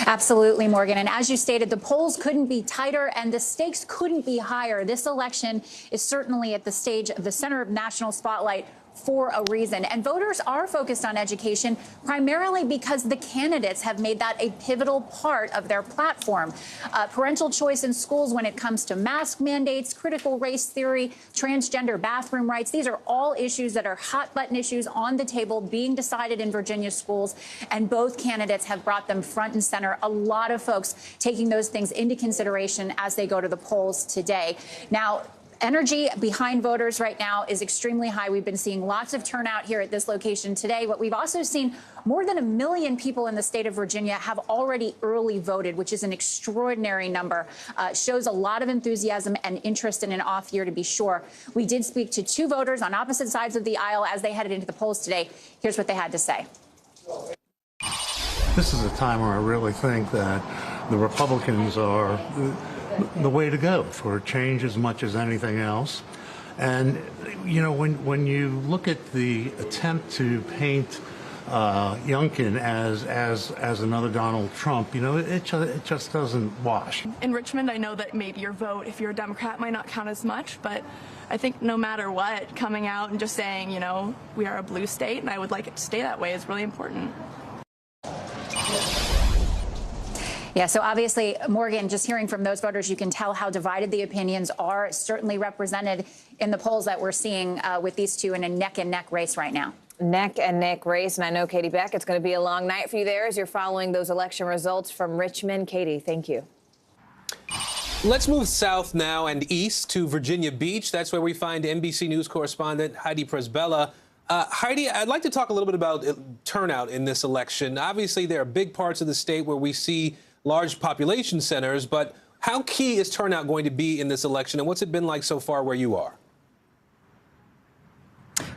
S6: Absolutely, Morgan. And as you stated, the polls couldn't be tighter and the stakes couldn't be higher. This election is certainly at the stage of the center of national spotlight for a reason. And voters are focused on education primarily because the candidates have made that a pivotal part of their platform. Parental choice in schools when it comes to mask mandates, critical race theory, transgender bathroom rights. These are all issues that are hot button issues on the table being decided in Virginia schools. And both candidates have brought them front and center. A lot of folks taking those things into consideration as they go to the polls today. Now, energy behind voters right now is extremely high. We've been seeing lots of turnout here at this location today, but we've also seen more than 1 million people in the state of Virginia have already early voted, which is an extraordinary number. Shows a lot of enthusiasm and interest in an off year, to be sure. We did speak to 2 voters on opposite sides of the aisle as they headed into the polls today. Here's what they had to say.
S4: This is a time where I really think that the Republicans are the way to go for change as much as anything else. And, you know, when you look at the attempt to paint Youngkin as another Donald Trump, you know, it just doesn't wash.
S14: In Richmond, I know that maybe your vote, if you're a Democrat, might not count as much, but I think no matter what, coming out and just saying, you know, we are a blue state and I would like it to stay that way is really important.
S6: Yeah, so obviously, Morgan, just hearing from those voters, you can tell how divided the opinions are, certainly represented in the polls that we're seeing with these two in a neck-and-neck race right now.
S9: Neck-and-neck race, and I know, Katie Beck, it's going to be a long night for you there as you're following those election results from Richmond. Katie, thank you.
S2: Let's move south now and east to Virginia Beach. That's where we find NBC News correspondent Heidi Presbella. Heidi, I'd like to talk a little bit about turnout in this election. Obviously, there are big parts of the state where we see large population centers, but how key is turnout going to be in this election, and what's it been like so far where you are?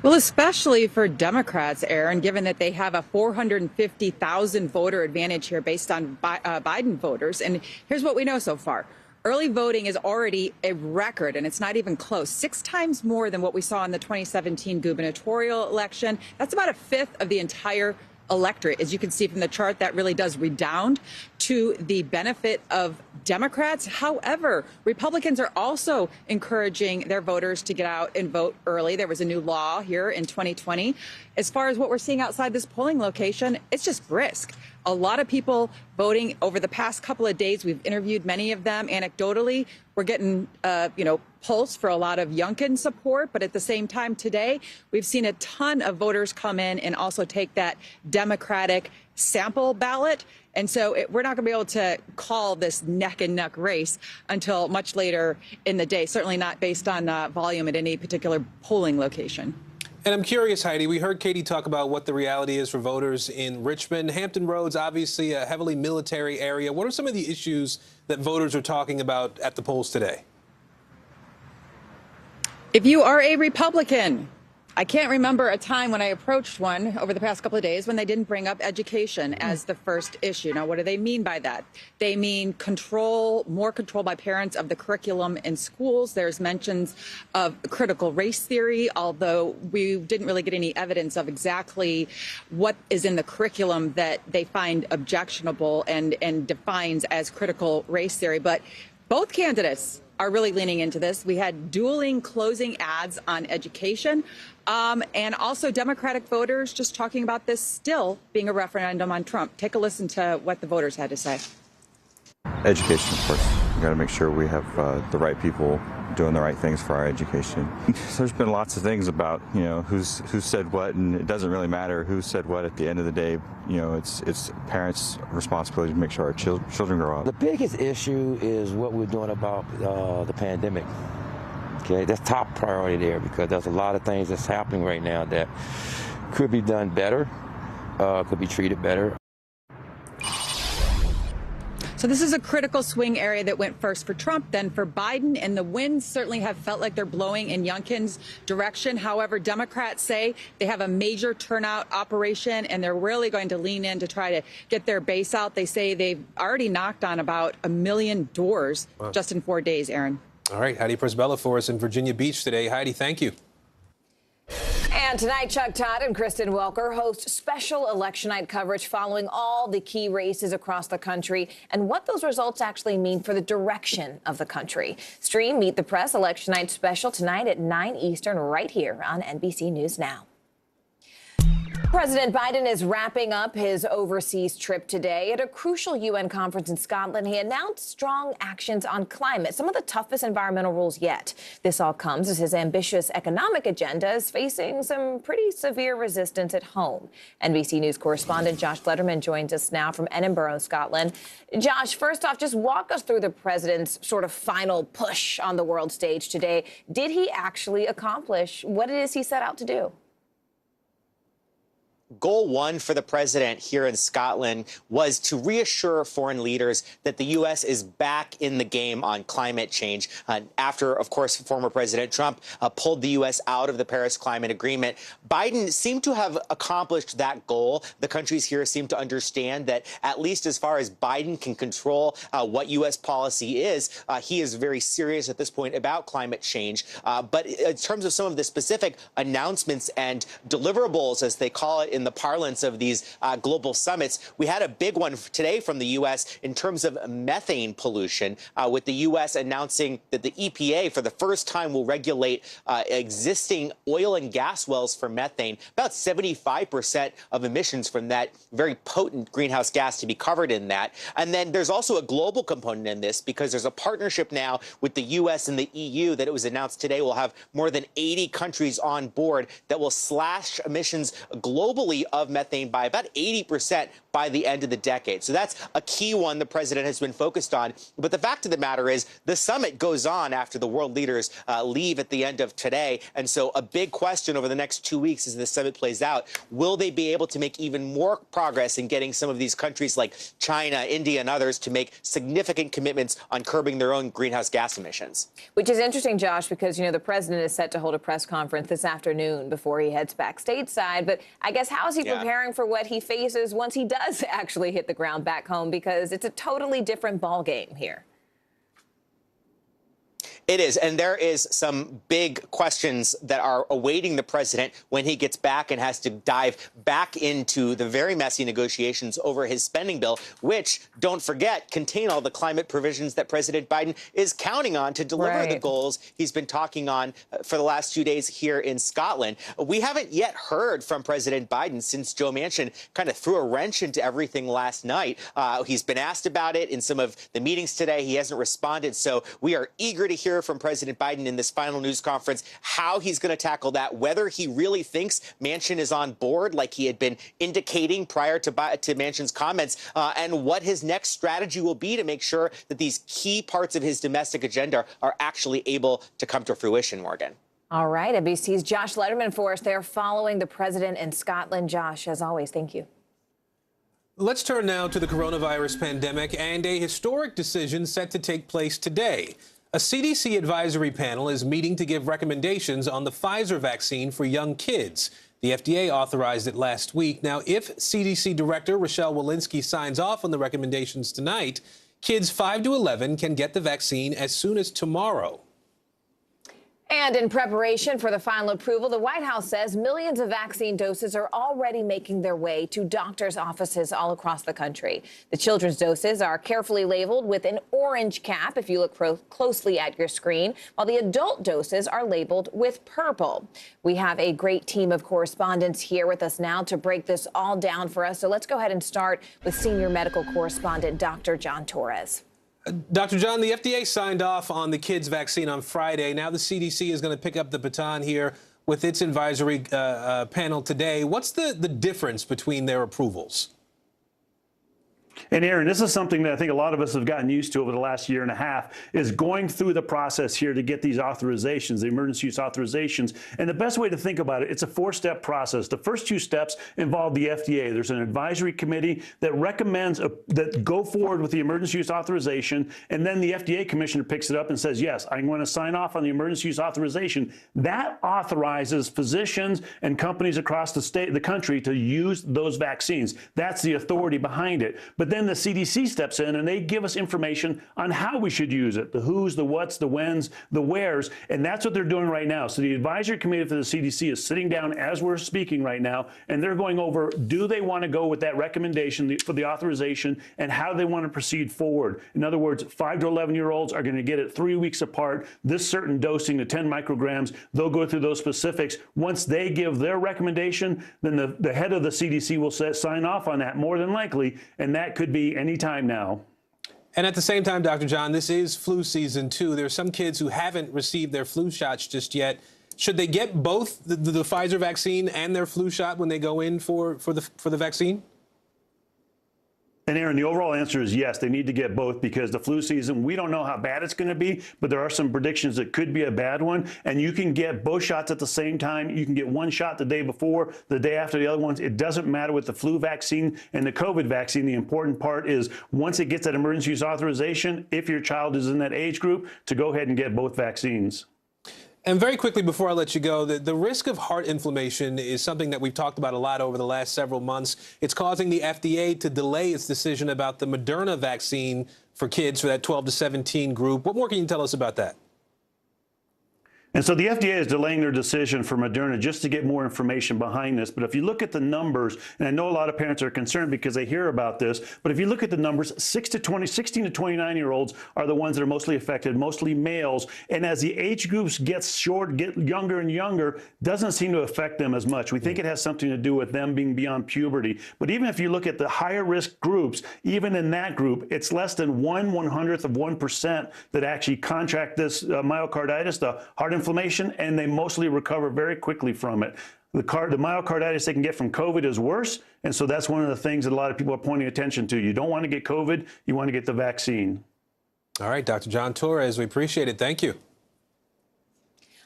S16: Well, especially for Democrats, Aaron, given that they have a 450,000 voter advantage here based on Biden voters. And here's what we know so far. Early voting is already a record, and it's not even close. 6 times more than what we saw in the 2017 gubernatorial election. That's about 1/5 of the entire electorate. As you can see from the chart, that really does redound to the benefit of Democrats. However, Republicans are also encouraging their voters to get out and vote early. There was a new law here in 2020. As far as what we're seeing outside this polling location, it's just brisk. A lot of people voting over the past couple of days. We've interviewed many of them. Anecdotally, we're getting, pulse for a lot of Youngkin support. But at the same time today, we've seen a ton of voters come in and also take that Democratic sample ballot. And so we're not going to be able to call this neck and neck race until much later in the day, certainly not based on volume at any particular polling location.
S2: And I'm curious, Heidi, we heard Katie talk about what the reality is for voters in Richmond. Hampton Roads, obviously a heavily military area. What are some of the issues that voters are talking about at the polls today?
S16: If you are a Republican, I can't remember a time when I approached one over the past couple of days when they didn't bring up education as the first issue. Now, what do they mean by that? They mean more control by parents of the curriculum in schools. There's mentions of critical race theory, although we didn't really get any evidence of exactly what is in the curriculum that they find objectionable and defines as critical race theory. But both candidates are really leaning into this. We had dueling closing ads on education, and also Democratic voters just talking about this still being a referendum on Trump. Take a listen to what the voters had to say.
S17: Education, of course. We've got to make sure we have the right people doing the right things for our education. There's been lots of things about, who said what, and it doesn't really matter who said what at the end of the day. It's parents' responsibility to make sure our children grow up.
S24: The biggest issue is what we're doing about the pandemic. Okay, that's top priority there because there's a lot of things that's happening right now that could be done better, could be treated better.
S16: So this is a critical swing area that went first for Trump, then for Biden, and the winds certainly have felt like they're blowing in Youngkin's direction. However, Democrats say they have a major turnout operation, and they're really going to lean in to try to get their base out. They say they've already knocked on about 1 million doors just in 4 days, Aaron.
S2: All right, Heidi Presbella for us in Virginia Beach today. Heidi, thank you.
S9: And tonight, Chuck Todd and Kristen Welker host special election night coverage following all the key races across the country and what those results actually mean for the direction of the country. Stream Meet the Press Election Night special tonight at 9 Eastern right here on NBC News Now. President Biden is wrapping up his overseas trip today. At a crucial UN conference in Scotland, he announced strong actions on climate, some of the toughest environmental rules yet. This all comes as his ambitious economic agenda is facing some pretty severe resistance at home. NBC News correspondent Josh Letterman joins us now from Edinburgh, Scotland. Josh, first off, just walk us through the president's sort of final push on the world stage today. Did he actually accomplish what it is he set out to do?
S3: Goal one for the president here in Scotland was to reassure foreign leaders that the U.S. is back in the game on climate change after, of course, former President Trump pulled the U.S. out of the Paris Climate Agreement. Biden seemed to have accomplished that goal. The countries here seem to understand that, at least as far as Biden can control what U.S. policy is, he is very serious at this point about climate change. But in terms of some of the specific announcements and deliverables, as they call it in the parlance of these global summits, we had a big one today from the U.S. in terms of methane pollution, with the U.S. announcing that the EPA for the first time will regulate existing oil and gas wells for methane, about 75% of emissions from that very potent greenhouse gas to be covered in that. And then there's also a global component in this, because there's a partnership now with the U.S. and the EU that it was announced today will have more than 80 countries on board that will slash emissions globally of methane by about 80% by the end of the decade. So that's a key one the president has been focused on. But the fact of the matter is the summit goes on after the world leaders leave at the end of today. And so a big question over the next 2 weeks as the summit plays out, will they be able to make even more progress in getting some of these countries like China, India, and others to make significant commitments on curbing their own greenhouse gas emissions?
S9: Which is interesting, Josh, because, you know, the president is set to hold a press conference this afternoon before he heads back stateside. But I guess how is he preparing for what he faces once he does actually hit the ground back home? Because it's a totally different ballgame here.
S3: It is, and there is some big questions that are awaiting the president when he gets back and has to dive back into the very messy negotiations over his spending bill, which, don't forget, contain all the climate provisions that President Biden is counting on to deliver the goals he's been talking on for the last 2 days here in Scotland. We haven't yet heard from President Biden since Joe Manchin kind of threw a wrench into everything last night. He's been asked about it in some of the meetings today. He hasn't responded, so we are eager to hear from President Biden in this final news conference how he's going to tackle that, whether he really thinks Manchin is on board like he had been indicating prior to Manchin's comments, and what his next strategy will be to make sure that these key parts of his domestic agenda are actually able to come to fruition, Morgan.
S9: All right, NBC's Josh Letterman for us. They're following the president in Scotland. Josh, as always, thank you.
S2: Let's turn now to the coronavirus pandemic and a historic decision set to take place today. A CDC advisory panel is meeting to give recommendations on the Pfizer vaccine for young kids. The FDA authorized it last week. Now, if CDC Director Rochelle Walensky signs off on the recommendations tonight, kids 5 to 11 can get the vaccine as soon as tomorrow.
S9: And in preparation for the final approval, the White House says millions of vaccine doses are already making their way to doctors' offices all across the country. The children's doses are carefully labeled with an orange cap if you look closely at your screen, while the adult doses are labeled with purple. We have a great team of correspondents here with us now to break this all down for us. So let's go ahead and start with senior medical correspondent Dr. John Torres.
S2: Dr. John, the FDA signed off on the kids' vaccine on Friday. Now the CDC is going to pick up the baton here with its advisory panel today. What's the difference between their approvals?
S8: And Aaron, this is something that I think a lot of us have gotten used to over the last year and a half, is going through the process here to get these authorizations, the emergency use authorizations. And the best way to think about it, it's a 4-step process. The first 2 steps involve the FDA. There's an advisory committee that recommends that go forward with the emergency use authorization. And then the FDA commissioner picks it up and says, yes, I'm going to sign off on the emergency use authorization. That authorizes physicians and companies across the country to use those vaccines. That's the authority behind it. But then the CDC steps in and they give us information on how we should use it, the who's, the what's, the when's, the where's, and that's what they're doing right now. So the advisory committee for the CDC is sitting down as we're speaking right now, and they're going over, do they want to go with that recommendation for the authorization, and how they want to proceed forward. In other words, 5 to 11-year-olds are going to get it 3 weeks apart, this certain dosing to 10 micrograms. They'll go through those specifics. Once they give their recommendation, then the head of the CDC will sign off on that, more than likely, and that could be any time now.
S2: And at the same time, Dr. John, this is flu season, too. There's some kids who haven't received their flu shots just yet. Should they get both the Pfizer vaccine and their flu shot when they go in for the vaccine?
S8: And Aaron, the overall answer is yes, they need to get both, because the flu season, we don't know how bad it's going to be, but there are some predictions that could be a bad one. And you can get both shots at the same time. You can get one shot the day before, the day after the other ones. It doesn't matter with the flu vaccine and the COVID vaccine. The important part is once it gets that emergency use authorization, if your child is in that age group, to go ahead and get both vaccines.
S2: And very quickly before I let you go, the risk of heart inflammation is something that we've talked about a lot over the last several months. It's causing the FDA to delay its decision about the Moderna vaccine for kids, for that 12 to 17 group. What more can you tell us about that?
S8: And so the FDA is delaying their decision for Moderna just to get more information behind this. But if you look at the numbers, and I know a lot of parents are concerned because they hear about this, but if you look at the numbers, 16 to 29-year-olds are the ones that are mostly affected, mostly males. And as the age groups get younger and younger, doesn't seem to affect them as much. We think it has something to do with them being beyond puberty. But even if you look at the higher risk groups, even in that group, it's less than 1/100th of 1% that actually contract this myocarditis, the heart inflammation, and they mostly recover very quickly from it. The myocarditis they can get from COVID is worse, and so that's one of the things that a lot of people are pointing attention to. You don't want to get COVID, you want to get the vaccine.
S2: All right, Dr. John Torres, we appreciate it. Thank you.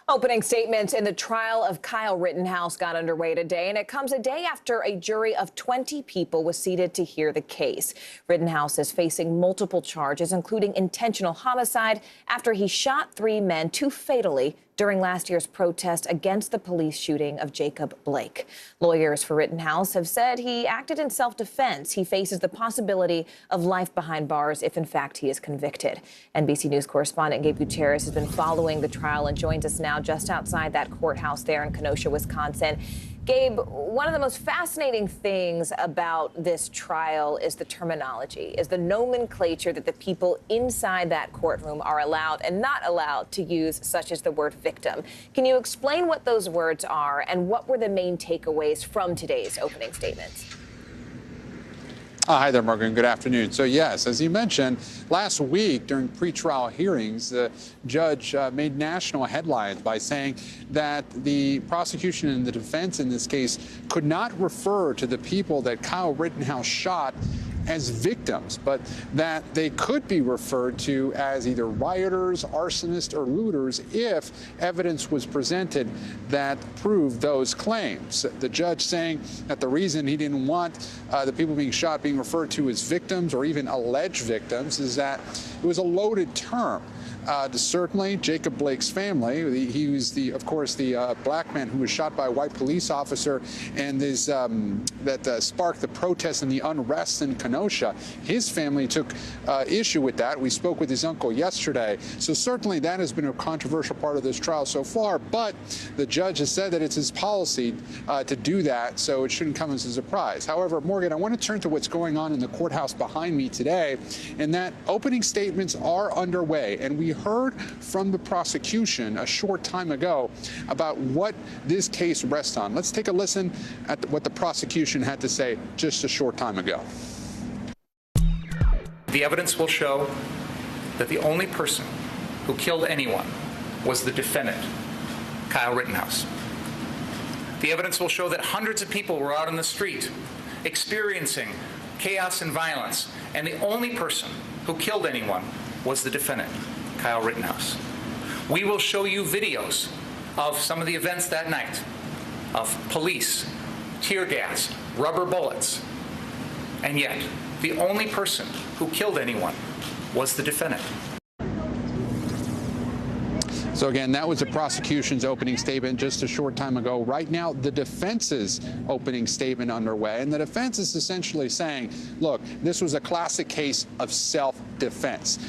S9: Opening statements in the trial of Kyle Rittenhouse got underway today, and it comes a day after a jury of 20 people was seated to hear the case. Rittenhouse is facing multiple charges, including intentional homicide, after he shot 3 men, 2 fatally, during last year's protest against the police shooting of Jacob Blake. Lawyers for Rittenhouse have said he acted in self-defense. He faces the possibility of life behind bars if, in fact, he is convicted. NBC News correspondent Gabe Gutierrez has been following the trial and joins us now just outside that courthouse there in Kenosha, Wisconsin. Gabe, one of the most fascinating things about this trial is the terminology, is the nomenclature that the people inside that courtroom are allowed and not allowed to use, such as the word victim. Can you explain what those words are and what were the main takeaways from today's opening statements?
S11: Hi there, Morgan. Good afternoon. So, yes, as you mentioned, last week during pretrial hearings, the judge made national headlines by saying that the prosecution and the defense in this case could not refer to the people that Kyle Rittenhouse shot as victims, but that they could be referred to as either rioters, arsonists, or looters if evidence was presented that proved those claims. The judge saying that the reason he didn't want the people being shot being referred to as victims or even alleged victims is that it was a loaded term. Certainly, Jacob Blake's family. He was of course, the black man who was shot by a white police officer, and that sparked the protests and the unrest in Kenosha. His family took issue with that. We spoke with his uncle yesterday. So certainly, that has been a controversial part of this trial so far. But the judge has said that it's his policy to do that, so it shouldn't come as a surprise. However, Morgan, I want to turn to what's going on in the courthouse behind me today, and that opening statements are underway, and we heard from the prosecution a short time ago about what this case rests on. Let's take a listen at what the prosecution had to say just a short time ago.
S12: The evidence will show that the only person who killed anyone was the defendant, Kyle Rittenhouse. The evidence will show that hundreds of people were out on the street experiencing chaos and violence, and the only person who killed anyone was the defendant, Kyle Rittenhouse. We will show you videos of some of the events that night, of police, tear gas, rubber bullets, and yet the only person who killed anyone was the defendant.
S11: So again, that was the prosecution's opening statement just a short time ago. Right now, the defense's opening statement underway, and the defense is essentially saying, look, this was a classic case of self-defense.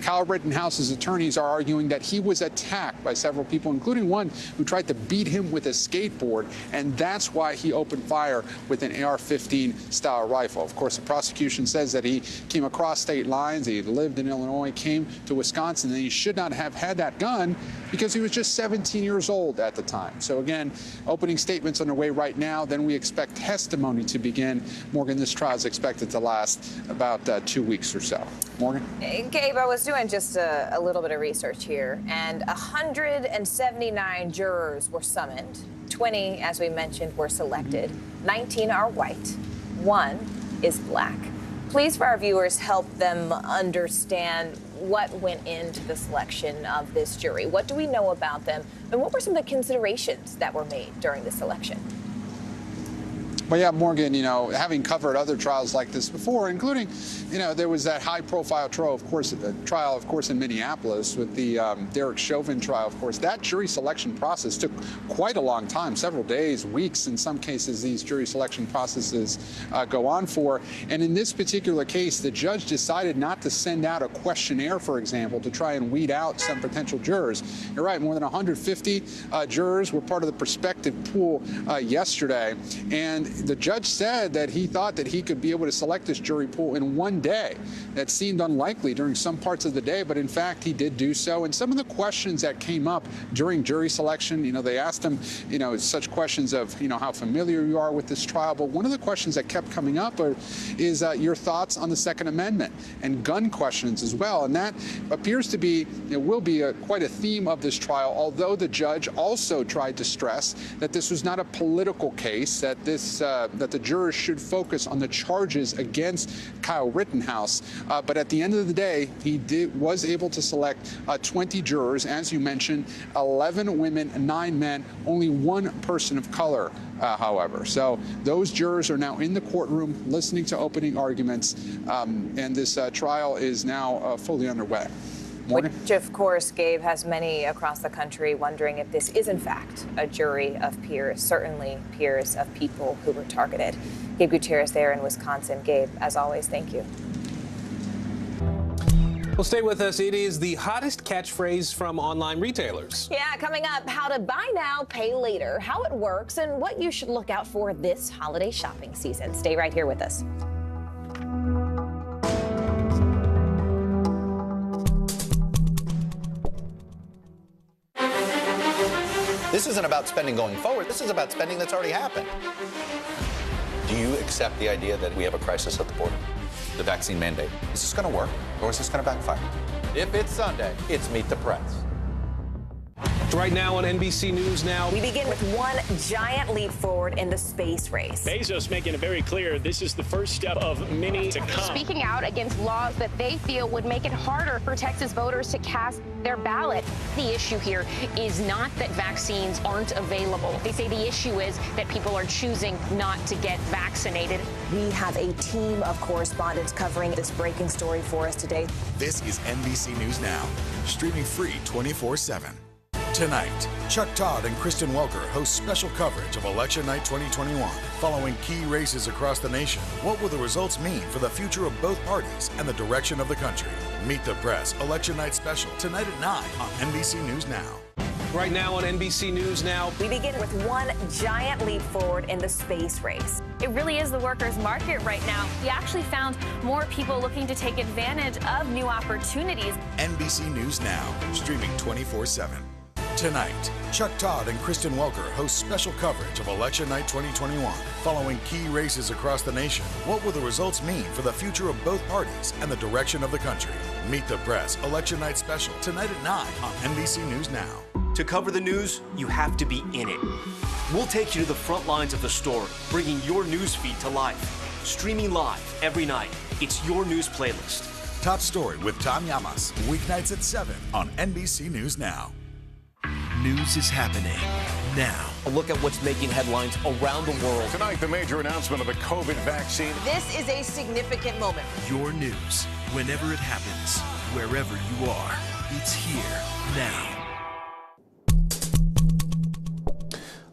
S11: Kyle Rittenhouse's attorneys are arguing that he was attacked by several people, including one who tried to beat him with a skateboard, and that's why he opened fire with an AR-15 style rifle. Of course, the prosecution says that he came across state lines, he lived in Illinois, came to Wisconsin, and he should not have had that gun because he was just 17 years old at the time. So again, opening statements underway right now. Then we expect testimony to begin. Morgan, this trial is expected to last about 2 weeks or so. Morgan?
S9: Gabe, I was doing just a little bit of research here, and 179 jurors were summoned. 20, as we mentioned, were selected. 19 are white. 1 is black. Please, for our viewers, help them understand what went into the selection of this jury. What do we know about them, and what were some of the considerations that were made during the selection?
S11: Well, yeah, Morgan, you know, having covered other trials like this before, including, you know, there was that high-profile trial, of course, in Minneapolis with the Derek Chauvin trial, of course. That jury selection process took quite a long time, several days, weeks. In some cases, these jury selection processes go on for. And in this particular case, the judge decided not to send out a questionnaire, for example, to try and weed out some potential jurors. You're right, more than 150 jurors were part of the prospective pool yesterday. And the judge said that he thought that he could be able to select this jury pool in one day. That seemed unlikely during some parts of the day, but in fact, he did do so. And some of the questions that came up during jury selection, you know, they asked him, you know, such questions of, you know, how familiar you are with this trial. But one of the questions that kept coming up is your thoughts on the Second Amendment and gun questions as well. And that appears to be, it will be quite a theme of this trial, although the judge also tried to stress that this was not a political case, that that the jurors should focus on the charges against Kyle Rittenhouse. But at the end of the day, he was able to select 20 jurors, as you mentioned, 11 women, 9 men, only 1 person of color, however. So those jurors are now in the courtroom listening to opening arguments, and this trial is now fully underway. Morgan?
S9: Which, of course, Gabe, has many across the country wondering if this is, in fact, a jury of peers, certainly peers of people who were targeted. Gabe Gutierrez there in Wisconsin. Gabe, as always, thank you.
S2: Well, stay with us. It is the hottest catchphrase from online retailers.
S9: Yeah, coming up, how to buy now, pay later, how it works, and what you should look out for this holiday shopping season. Stay right here with us.
S7: This isn't about spending going forward. This is about spending that's already happened. Do you accept the idea that we have a crisis at the border? The vaccine mandate. Is this going to work, or is this going to backfire? If it's Sunday, it's Meet the Press.
S2: Right now on NBC News Now.
S9: We begin with one giant leap forward in the space race.
S15: Bezos making it very clear this is the first step of many to come.
S20: Speaking out against laws that they feel would make it harder for Texas voters to cast their ballot. The issue here is not that vaccines aren't available. They say the issue is that people are choosing not to get vaccinated.
S9: We have a team of correspondents covering this breaking story for us today.
S22: This is NBC News Now, streaming free 24/7. Tonight, Chuck Todd and Kristen Welker host special coverage of Election Night 2021, following key races across the nation. What will the results mean for the future of both parties and the direction of the country? Meet the Press Election Night special tonight at 9 on NBC News Now.
S2: Right now on NBC News Now.
S9: We begin with one giant leap forward in the space race.
S10: It really is the workers' market right now. We actually found more people looking to take advantage of new opportunities.
S22: NBC News Now, streaming 24/7. Tonight, Chuck Todd and Kristen Welker host special coverage of Election Night 2021, following key races across the nation. What will the results mean for the future of both parties and the direction of the country? Meet the Press Election Night special tonight at 9 on NBC News Now.
S13: To cover the news, you have to be in it. We'll take you to the front lines of the story, bringing your news feed to life. Streaming live every night. It's your news playlist.
S22: Top Story with Tom Llamas, weeknights at 7 on NBC News Now.
S13: News is happening now. A look at what's making headlines around the world.
S29: Tonight, the major announcement of the COVID vaccine.
S9: This is a significant moment.
S13: Your news, whenever it happens, wherever you are. It's here now.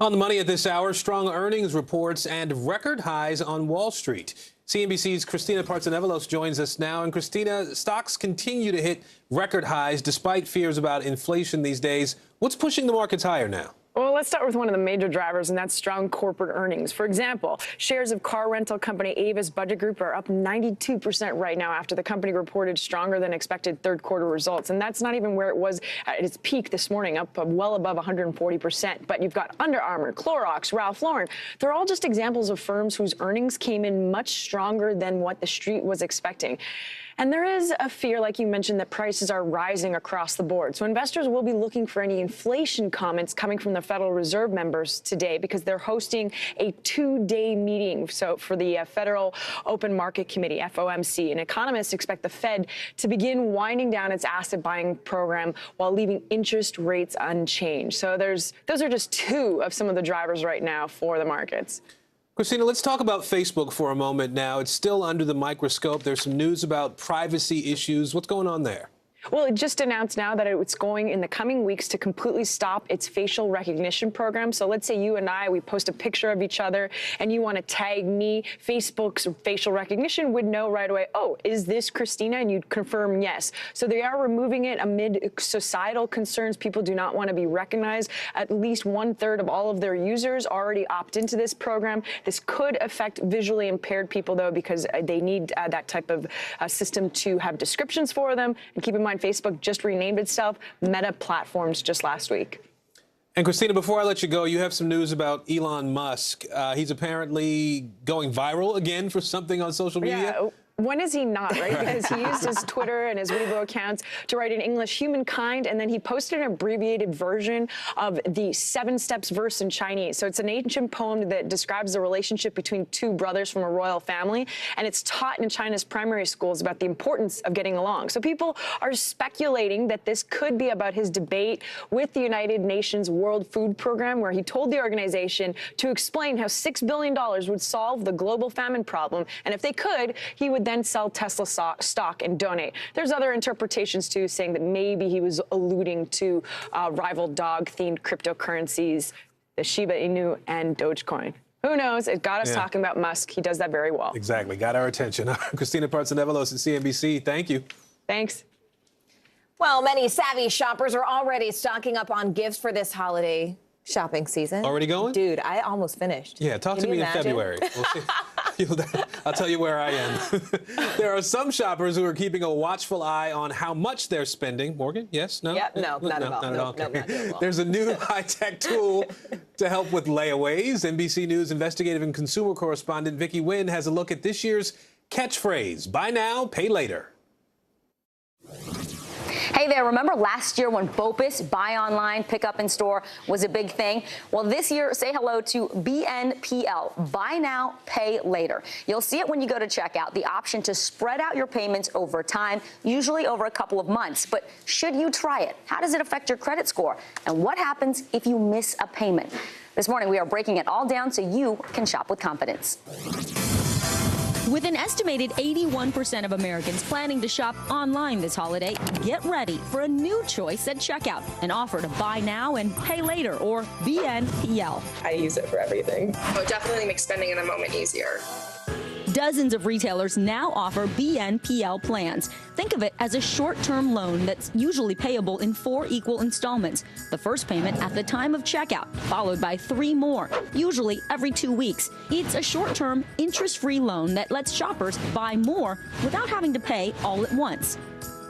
S2: On the money at this hour, strong earnings reports and record highs on Wall Street. CNBC's Christina Partsinevelos joins us now. And Christina, stocks continue to hit record highs despite fears about inflation these days. What's pushing the markets higher now?
S1: Well, let's start with one of the major drivers, and that's strong corporate earnings. For example, shares of car rental company Avis Budget Group are up 92% right now after the company reported stronger than expected third quarter results. And that's not even where it was at its peak this morning, up well above 140%. But you've got Under Armour, Clorox, Ralph Lauren. They're all just examples of firms whose earnings came in much stronger than what the street was expecting. And there is a fear, like you mentioned, that prices are rising across the board. So investors will be looking for any inflation comments coming from the Federal Reserve members today because they're hosting a two-day meeting for the Federal Open Market Committee, FOMC. And economists expect the Fed to begin winding down its asset buying program while leaving interest rates unchanged. So those are just two of some of the drivers right now for the markets.
S2: Christina, let's talk about Facebook for a moment now. It's still under the microscope. There's some news about privacy issues. What's going on there?
S1: Well, it just announced now that it's going in the coming weeks to completely stop its facial recognition program. So let's say you and we post a picture of each other and you want to tag me. Facebook's facial recognition would know right away, oh, is this Christina? And you'd confirm yes. So they are removing it amid societal concerns. People do not want to be recognized. At least 1/3 of all of their users already opt into this program. This could affect visually impaired people, though, because they need that type of system to have descriptions for them. And keep in mind, Facebook just renamed itself Meta Platforms just last week.
S2: And Christina, before I let you go, you have some news about Elon Musk. He's apparently going viral again for something on social media.
S1: Yeah. When is he not, right? Because he used his Twitter and his Weibo accounts to write in English, humankind, and then he posted an abbreviated version of the 7 Steps verse in Chinese. So it's an ancient poem that describes the relationship between two brothers from a royal family, and it's taught in China's primary schools about the importance of getting along. So people are speculating that this could be about his debate with the United Nations World Food Program, where he told the organization to explain how $6 billion would solve the global famine problem, and if they could, he would then sell Tesla stock and donate. There's other interpretations, too, saying that maybe he was alluding to rival dog-themed cryptocurrencies, the Shiba Inu and Dogecoin. Who knows? It got us talking about Musk. He does that very well.
S2: Exactly. Got our attention. Christina Partsinevelos at CNBC. Thank you.
S1: Thanks.
S9: Well, many savvy shoppers are already stocking up on gifts for this holiday shopping season.
S2: Already going?
S9: Dude, I almost finished.
S2: Yeah, talk to me in February. We'll see. I'll tell you where I am. There are some shoppers who are keeping a watchful eye on how much they're spending. Morgan, yes? No?
S9: Yep, no, not at all.
S2: Not at all.
S9: No, not doing well.
S2: There's a new high-tech tool to help with layaways. NBC News investigative and consumer correspondent Vicky Nguyen has a look at this year's catchphrase, buy now, pay later.
S5: Hey there, remember last year when BOPIS, buy online, pick up in store, was a big thing? Well, this year, say hello to BNPL, buy now, pay later. You'll see it when you go to checkout, the option to spread out your payments over time, usually over a couple of months. But should you try it? How does it affect your credit score? And what happens if you miss a payment? This morning, we are breaking it all down so you can shop with confidence.
S18: With an estimated 81% of Americans planning to shop online this holiday, get ready for a new choice at checkout, an offer to buy now and pay later, or BNPL.
S19: I use it for everything. It definitely makes spending in the moment easier.
S18: Dozens of retailers now offer BNPL plans. Think of it as a short-term loan that's usually payable in 4 equal installments. The first payment at the time of checkout, followed by 3 more, usually every 2 weeks. It's a short-term, interest-free loan that lets shoppers buy more without having to pay all at once.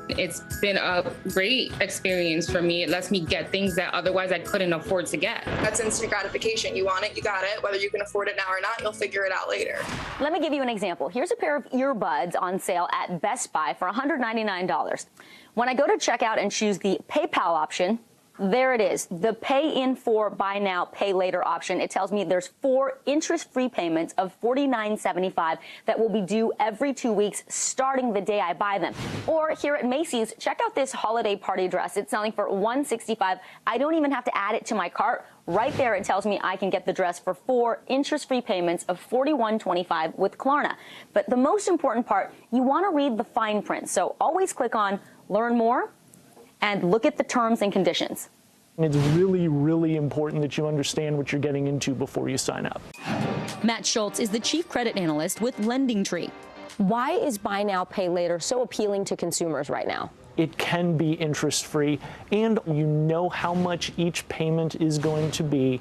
S23: It's been a great experience for me. It lets me get things that otherwise I couldn't afford to get.
S19: That's instant gratification. You want it, you got it. Whether you can afford it now or not, you'll figure it out later.
S5: Let me give you an example. Here's a pair of earbuds on sale at Best Buy for $199. When I go to checkout and choose the PayPal option, there it is, the pay in for buy now, pay later option. It tells me there's 4 interest-free payments of $49.75 that will be due every 2 weeks starting the day I buy them. Or here at Macy's, check out this holiday party dress. It's selling for $165. I don't even have to add it to my cart. Right there, it tells me I can get the dress for 4 interest-free payments of $41.25 with Klarna. But the most important part, you want to read the fine print. So always click on Learn More and look at the terms and conditions.
S4: It's really, really important that you understand what you're getting into before you sign up.
S18: Matt Schultz is the chief credit analyst with LendingTree.
S6: Why is buy now, pay later so appealing to consumers right now?
S4: It can be interest-free, and you know how much each payment is going to be,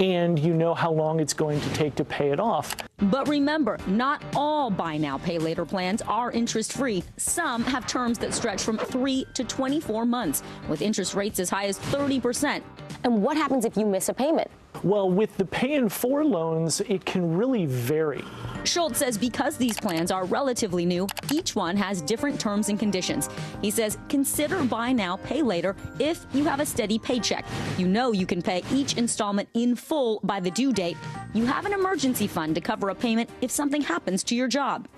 S4: and you know how long it's going to take to pay it off.
S18: But remember, not all buy now, pay later plans are interest-free. Some have terms that stretch from 3 to 24 months, with interest rates as high as 30%.
S6: And what happens if you miss a payment?
S4: Well, with the Pay in 4 loans, it can really vary.
S18: Schultz says because these plans are relatively new, each one has different terms and conditions. He says consider buy now, pay later if you have a steady paycheck. You know you can pay each installment in full by the due date. You have an emergency fund to cover a payment if something happens to your job.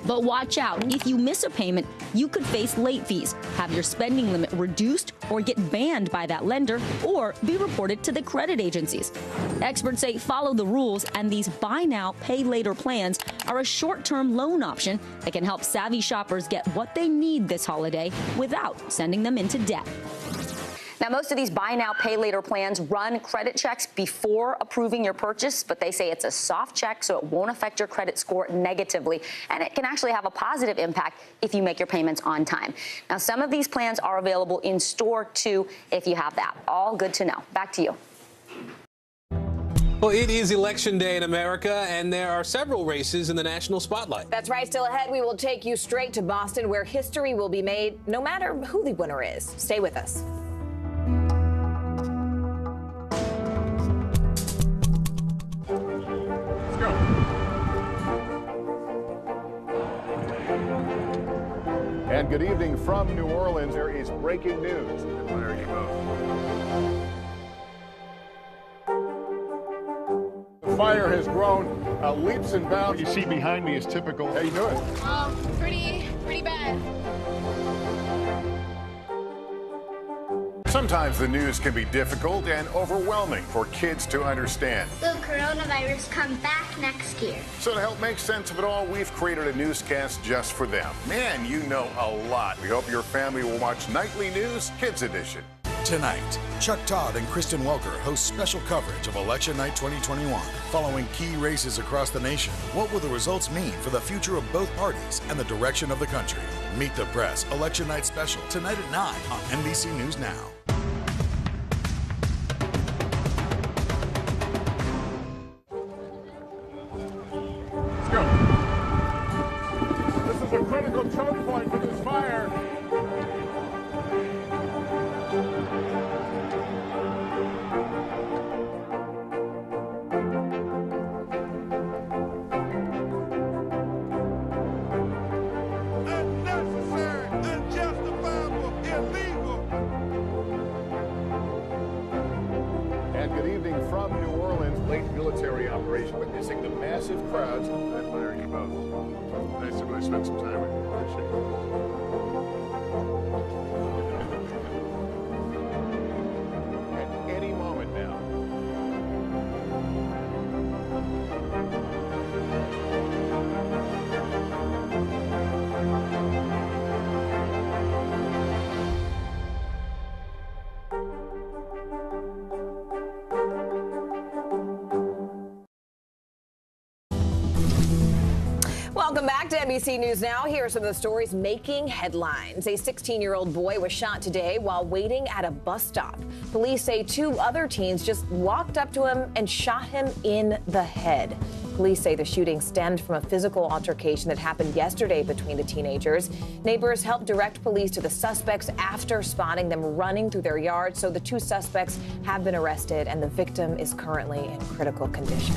S18: But watch out, if you miss a payment, you could face late fees, have your spending limit reduced, or get banned by that lender, or be reported to the credit agencies. Experts say follow the rules, and these buy now, pay later plans are a short-term loan option that can help savvy shoppers get what they need this holiday without sending them into debt.
S5: Now, most of these buy now, pay later plans run credit checks before approving your purchase, but they say it's a soft check, so it won't affect your credit score negatively, and it can actually have a positive impact if you make your payments on time. Now, some of these plans are available in store, too, if you have that. All good to know. Back to you.
S2: Well, it is Election Day in America, and there are several races in the national spotlight.
S9: That's right. Still ahead, we will take you straight to Boston, where history will be made no matter who the winner is. Stay with us.
S29: And good evening from New Orleans. There is breaking news. There you go. The fire has grown leaps and bounds. What you see behind me is typical. How you doing?
S14: Pretty bad.
S29: Sometimes the news can be difficult and overwhelming for kids to understand.
S14: Will coronavirus come back next year?
S29: So to help make sense of it all, we've created a newscast just for them. Man, you know a lot. We hope your family will watch Nightly News Kids Edition.
S22: Tonight, Chuck Todd and Kristen Welker host special coverage of Election Night 2021, following key races across the nation. What will the results mean for the future of both parties and the direction of the country? Meet the Press Election Night special tonight at 9 on NBC News Now.
S29: Let's go. This is a critical choke point for this fire. From New Orleans, late military operation, witnessing the massive crowds. I admire you both. Nice to really spend some time with you. Appreciate it. At any moment now.
S9: Welcome back to NBC News Now. Here are some of the stories making headlines. A 16-year-old boy was shot today while waiting at a bus stop. Police say 2 other teens just walked up to him and shot him in the head. Police say the shooting stemmed from a physical altercation that happened yesterday between the teenagers. Neighbors helped direct police to the suspects after spotting them running through their yard. So the 2 suspects have been arrested, and the victim is currently in critical condition.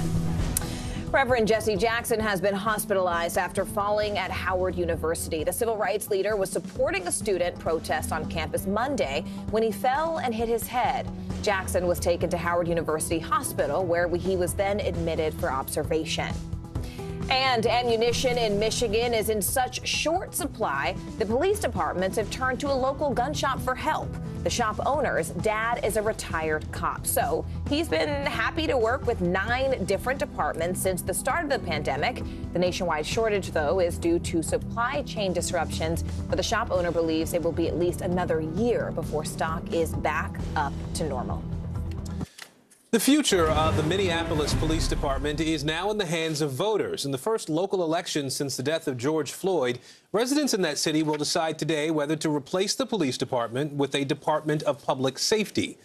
S9: Reverend Jesse Jackson has been hospitalized after falling at Howard University. The civil rights leader was supporting a student protest on campus Monday when he fell and hit his head. Jackson was taken to Howard University Hospital, where he was then admitted for observation. And ammunition in Michigan is in such short supply, the police departments have turned to a local gun shop for help. The shop owner's dad is a retired cop, so he's been happy to work with 9 different departments since the start of the pandemic. The nationwide shortage, though, is due to supply chain disruptions, but the shop owner believes it will be at least another year before stock is back up to normal.
S2: The future of the Minneapolis Police Department is now in the hands of voters. In the first local election since the death of George Floyd, residents in that city will decide today whether to replace the police department with a Department of Public Safety.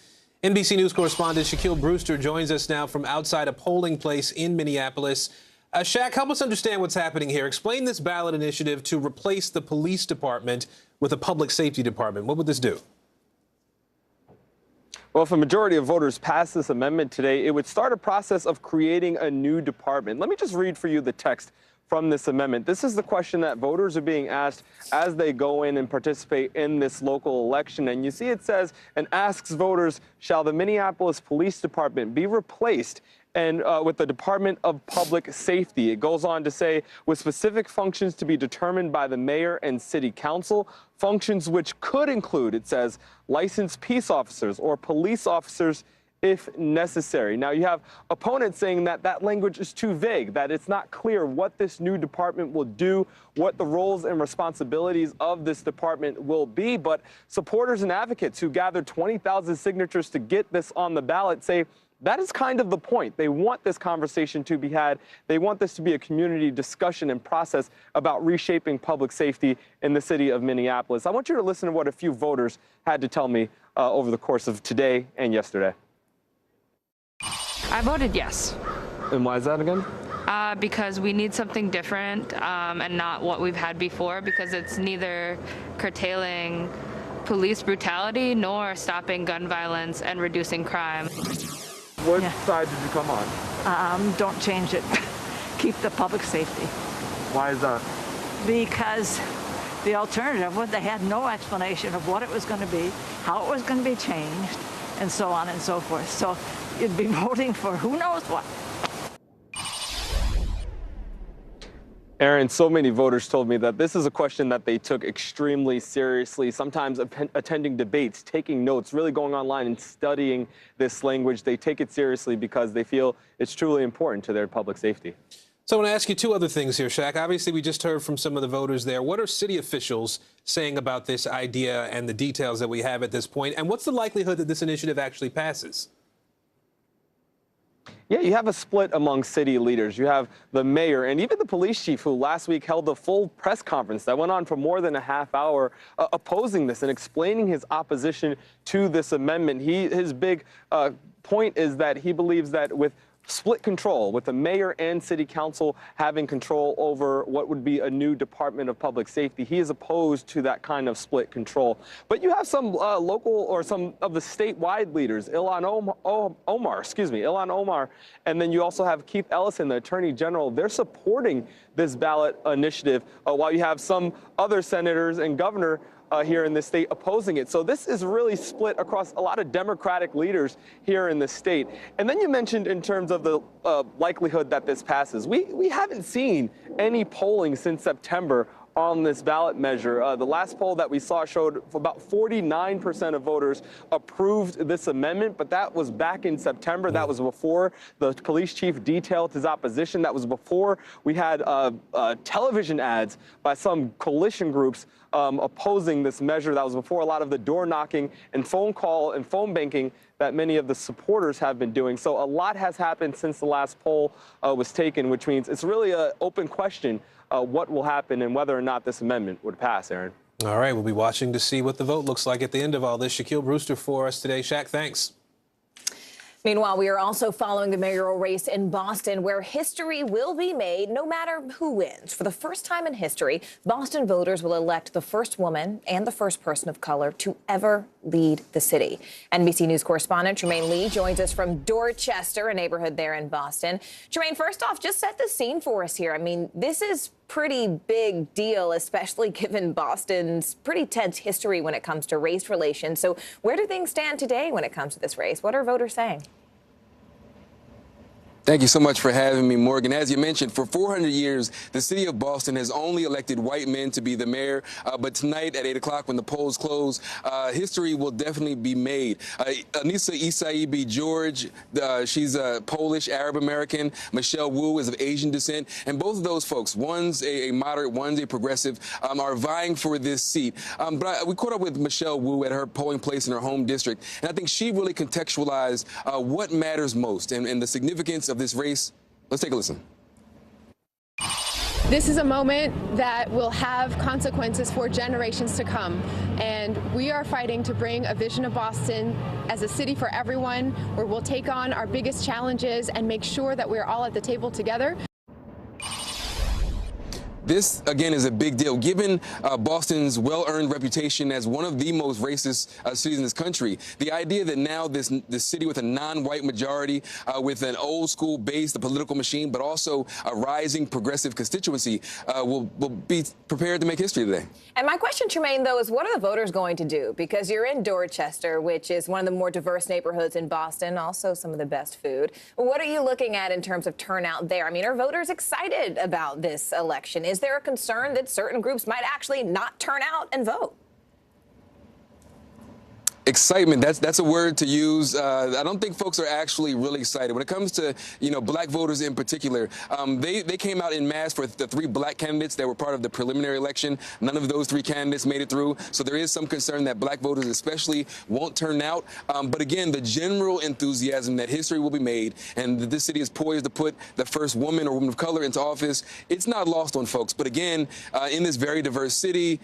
S2: NBC News correspondent Shaquille Brewster joins us now from outside a polling place in Minneapolis. Shaq, help us understand what's happening here. Explain this ballot initiative to replace the police department with a public safety department. What would this do?
S3: Well, if a majority of voters pass this amendment today, it would start a process of creating a new department. Let me just read for you the text from this amendment. This is the question that voters are being asked as they go in and participate in this local election. And you see it says, and asks voters, shall the Minneapolis Police Department be replaced and with the Department of Public Safety? It goes on to say, with specific functions to be determined by the mayor and city council, functions which could include, it says, licensed peace officers or police officers if necessary. Now, you have opponents saying that that language is too vague, that it's not clear what this new department will do, what the roles and responsibilities of this department will be. But supporters and advocates who gathered 20,000 signatures to get this on the ballot say that is kind of the point. They want this conversation to be had. They want this to be a community discussion and process about reshaping public safety in the city of Minneapolis. I want you to listen to what a few voters had to tell me over the course of today and yesterday.
S16: I voted yes.
S3: And why is that again?
S16: Because we need something different and not what we've had before, because it's neither curtailing police brutality nor stopping gun violence and reducing crime.
S3: What side did you come on?
S17: Don't change it. Keep the public safety.
S3: Why is that?
S17: Because the alternative, they had no explanation of what it was going to be, how it was going to be changed, and so on and so forth. So you'd be voting for who knows what.
S3: Aaron, so many voters told me that this is a question that they took extremely seriously, sometimes attending debates, taking notes, really going online and studying this language. They take it seriously because they feel it's truly important to their public safety.
S2: So I want to ask you 2 other things here, Shaq. Obviously, we just heard from some of the voters there. What are city officials saying about this idea and the details that we have at this point? And what's the likelihood that this initiative actually passes?
S3: Yeah, you have a split among city leaders. You have the mayor and even the police chief, who last week held a full press conference that went on for more than a half hour opposing this and explaining his opposition to this amendment. His big point is that he believes that with split control, with the mayor and city council having control over what would be a new Department of Public Safety, he is opposed to that kind of split control. But you have some local or some of the statewide leaders, Ilhan Omar, and then you also have Keith Ellison, the Attorney General. They're supporting this ballot initiative, while you have some other senators and governor here in the state opposing it. So this is really split across a lot of Democratic leaders here in the state. And then you mentioned in terms of the likelihood that this passes. We haven't seen any polling since September on this ballot measure. The last poll that we saw showed about 49% of voters approved this amendment, but that was back in September. That was before the police chief detailed his opposition. That was before we had television ads by some coalition groups opposing this measure. That was before a lot of the door knocking and phone call and phone banking that many of the supporters have been doing. So a lot has happened since the last poll was taken, which means it's really an open question what will happen and whether or not this amendment would pass, Aaron.
S2: All right, we'll be watching to see what the vote looks like at the end of all this. Shaquille Brewster for us today. Shaq, thanks.
S9: Meanwhile, we are also following the mayoral race in Boston, where history will be made no matter who wins. For the first time in history, Boston voters will elect the first woman and the first person of color to ever lead the city. NBC News correspondent Jermaine Lee joins us from Dorchester, a neighborhood there in Boston. Jermaine, first off, just set the scene for us here. I mean, this is pretty big deal, especially given Boston's pretty tense history when it comes to race relations. So where do things stand today when it comes to this race? What are voters saying?
S8: Thank you so much for having me, Morgan. As you mentioned, for 400 years, the city of Boston has only elected white men to be the mayor. But tonight at 8 o'clock when the polls close, history will definitely be made. Anissa Isaibi George, she's Polish, Arab-American. Michelle Wu is of Asian descent. And both of those folks, one's a moderate, one's a progressive, are vying for this seat. But we caught up with Michelle Wu at her polling place in her home district. And I think she really contextualized what matters most and the significance of this race. Let's take a listen.
S11: This is a moment that will have consequences for generations to come, and we are fighting to bring a vision of Boston as a city for everyone, where we'll take on our biggest challenges and make sure that we're all at the table together.
S8: This, again, is a big deal. Given Boston's well-earned reputation as one of the most racist cities in this country, the idea that now this city with a non-white majority, with an old-school base, the political machine, but also a rising progressive constituency, will be prepared to make history today.
S9: And my question, Tremaine, though, is what are the voters going to do? Because you're in Dorchester, which is one of the more diverse neighborhoods in Boston, also some of the best food. What are you looking at in terms of turnout there? I mean, are voters excited about this election? Is there a concern that certain groups might actually not turn out and vote?
S8: Excitement, that's a word to use. I don't think folks are actually really excited. When it comes to, black voters in particular, they came out en masse for the 3 black candidates that were part of the preliminary election. None of those 3 candidates made it through. So there is some concern that black voters especially won't turn out. But again, the general enthusiasm that history will be made and that this city is poised to put the first woman or woman of color into office, it's not lost on folks. But again, in this very diverse city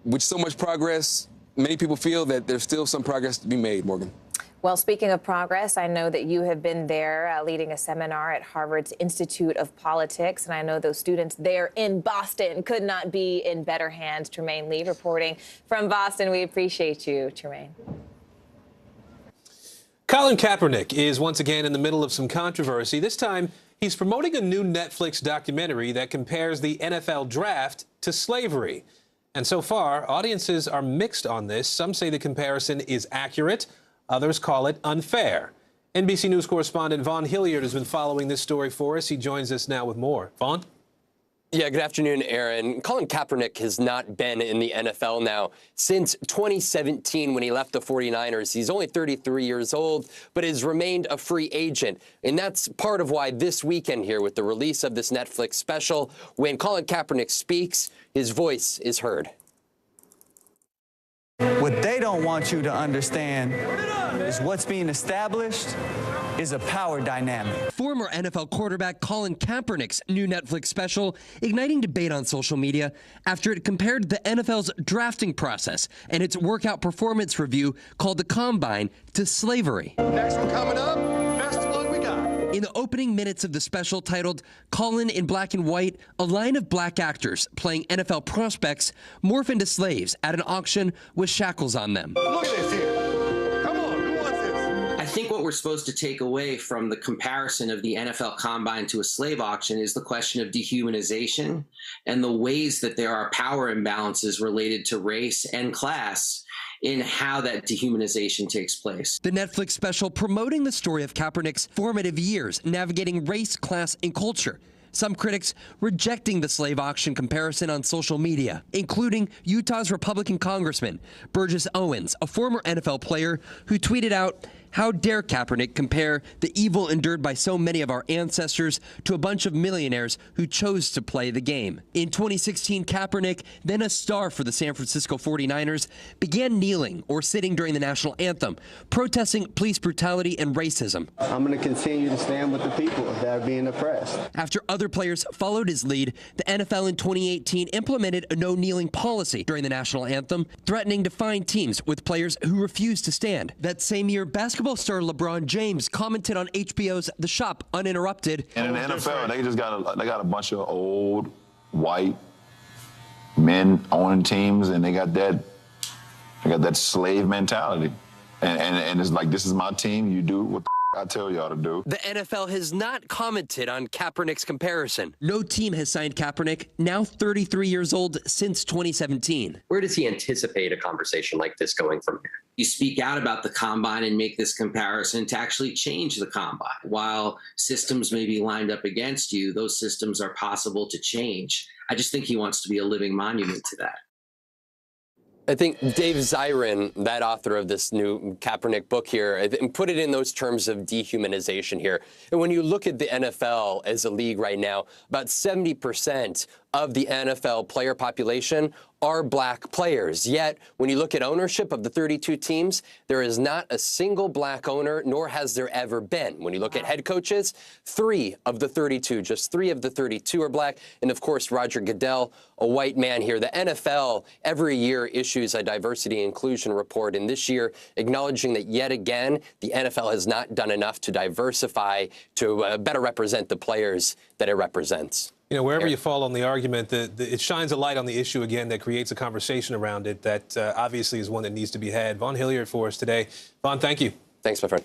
S8: with so much progress, many people feel that there's still some progress to be made, Morgan.
S9: Well, speaking of progress, I know that you have been there leading a seminar at Harvard's Institute of Politics, and I know those students there in Boston could not be in better hands. Tremaine Lee reporting from Boston. We appreciate you, Tremaine.
S2: Colin Kaepernick is once again in the middle of some controversy. This time, he's promoting a new Netflix documentary that compares the NFL draft to slavery. And so far, audiences are mixed on this. Some say the comparison is accurate. Others call it unfair. NBC News correspondent Vaughn Hilliard has been following this story for us. He joins us now with more. Vaughn?
S12: Yeah, good afternoon, Aaron. Colin Kaepernick has not been in the NFL now since 2017 when he left the 49ers. He's only 33 years old, but has remained a free agent. And that's part of why this weekend here, with the release of this Netflix special, when Colin Kaepernick speaks, his voice is heard.
S21: What they don't want you to understand is what's being established is a power dynamic.
S24: Former NFL quarterback Colin Kaepernick's new Netflix special igniting debate on social media after it compared the NFL's drafting process and its workout performance review called the Combine to slavery.
S25: Next one coming up, best one we got.
S24: In the opening minutes of the special titled Colin in Black and White, a line of black actors playing NFL prospects morph into slaves at an auction with shackles on them.
S25: Look at this here. Come on, who wants this?
S26: I think what we're supposed to take away from the comparison of the NFL Combine to a slave auction is the question of dehumanization and the ways that there are power imbalances related to race and class in how that dehumanization takes place.
S24: The Netflix special promoting the story of Kaepernick's formative years navigating race, class, and culture. Some critics rejecting the slave auction comparison on social media, including Utah's Republican Congressman Burgess Owens, a former NFL player who tweeted out, "How dare Kaepernick compare the evil endured by so many of our ancestors to a bunch of millionaires who chose to play the game." In 2016, Kaepernick, then a star for the San Francisco 49ers, began kneeling or sitting during the national anthem, protesting police brutality and racism.
S27: I'm going to continue to stand with the people that are being oppressed.
S24: After other players followed his lead, the NFL in 2018 implemented a no-kneeling policy during the national anthem, threatening to fine teams with players who refused to stand. That same year, basketball star LeBron James commented on HBO's The Shop uninterrupted.
S28: And in the NFL, they got a bunch of old white men owning teams, and they got that slave mentality. And it's like, this is my team. You do what the I tell y'all to do.
S24: The NFL has not commented on Kaepernick's comparison. No team has signed Kaepernick, now 33 years old, since 2017.
S12: Where does he anticipate a conversation like this going from here?
S26: You speak out about the combine and make this comparison to actually change the combine. While systems may be lined up against you, those systems are possible to change. I just think he wants to be a living monument to that.
S12: I think Dave Zirin, that author of this new Kaepernick book here, put it in those terms of dehumanization here. And when you look at the NFL as a league right now, about 70% of the NFL player population are black players. Yet, when you look at ownership of the 32 teams, there is not a single black owner, nor has there ever been. When you look at head coaches, 3 of the 32, just 3 of the 32 are black. And of course, Roger Goodell, a white man here. The NFL every year issues a diversity and inclusion report. And this year, acknowledging that yet again, the NFL has not done enough to diversify, to better represent the players that it represents.
S2: You know, wherever you fall on the argument, it shines a light on the issue again that creates a conversation around it that obviously is one that needs to be had. Vaughn Hilliard for us today. Vaughn, thank you.
S12: Thanks, my friend.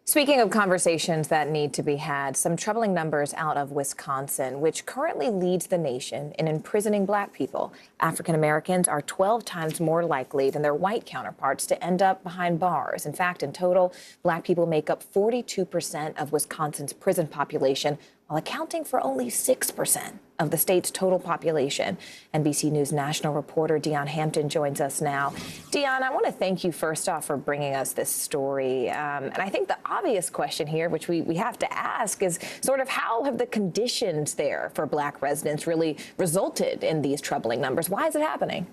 S9: Speaking of conversations that need to be had, some troubling numbers out of Wisconsin, which currently leads the nation in imprisoning black people. African Americans are 12 times more likely than their white counterparts to end up behind bars. In fact, in total, black people make up 42% of Wisconsin's prison population, while accounting for only 6% of the state's total population. NBC News national reporter Dion Hampton joins us now. Dion, I want to thank you first off for bringing us this story. And I think the obvious question here, which we have to ask, is sort of how have the conditions there for black residents really resulted in these troubling numbers? Why is it happening?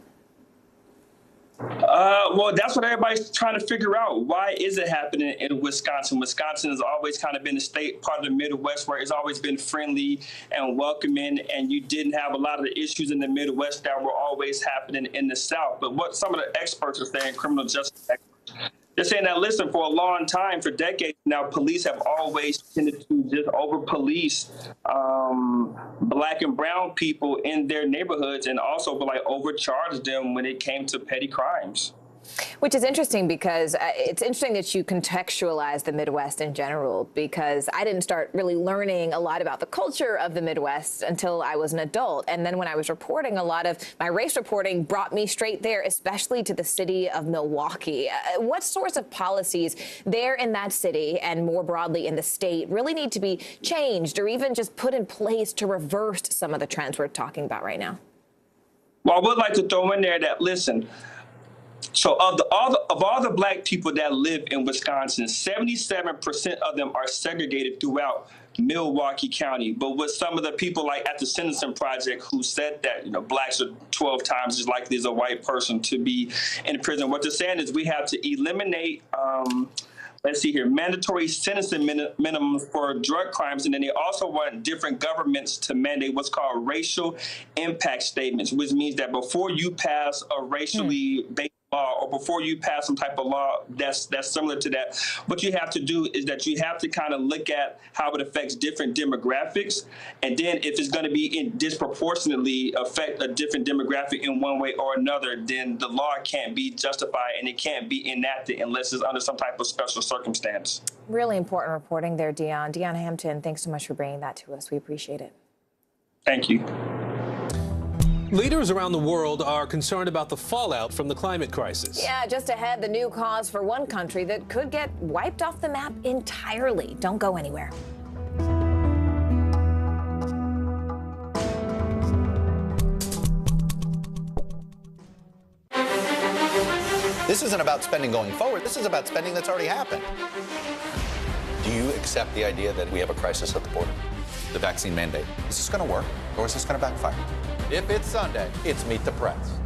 S1: Well, that's what everybody's trying to figure out. Why is it happening in Wisconsin? Wisconsin has always kind of been a state, part of the Midwest, where it's always been friendly and welcoming, and you didn't have a lot of the issues in the Midwest that were always happening in the South. But what some of the experts are saying, criminal justice experts, they're saying that, listen, for a long time, for decades now, police have always tended to just over-police black and brown people in their neighborhoods, and also like overcharge them when it came to petty crimes.
S9: Which is interesting because it's interesting that you contextualize the Midwest in general, because I didn't start really learning a lot about the culture of the Midwest until I was an adult. And then when I was reporting, a lot of my race reporting brought me straight there, especially to the city of Milwaukee. What sorts of policies there in that city and more broadly in the state really need to be changed or even just put in place to reverse some of the trends we're talking about right now?
S1: Well, I would like to throw in there that, listen, so of all the black people that live in Wisconsin, 77% of them are segregated throughout Milwaukee County. But with some of the people like at the Sentencing Project who said that, you know, blacks are 12 times as likely as a white person to be in prison, what they're saying is we have to eliminate let's see here, mandatory sentencing minimums for drug crimes. And then they also want different governments to mandate what's called racial impact statements, which means that before you pass a racially based law or before you pass some type of law that's similar to that, what you have to do is that you have to kind of look at how it affects different demographics. And then if it's going to be disproportionately affect a different demographic in one way or another, then the law can't be justified and it can't be enacted unless it's under some type of special circumstance.
S9: Really important reporting there, Dion. Dion Hampton, thanks so much for bringing that to us. We appreciate it.
S1: Thank you.
S2: Leaders around the world are concerned about the fallout from the climate crisis.
S9: Yeah, just ahead, the new cause for one country that could get wiped off the map entirely. Don't go anywhere.
S6: This isn't about spending going forward. This is about spending that's already happened. Do you accept the idea that we have a crisis at the border? The vaccine mandate. Is this going to work, or is this going to backfire? If it's Sunday, it's Meet the Press.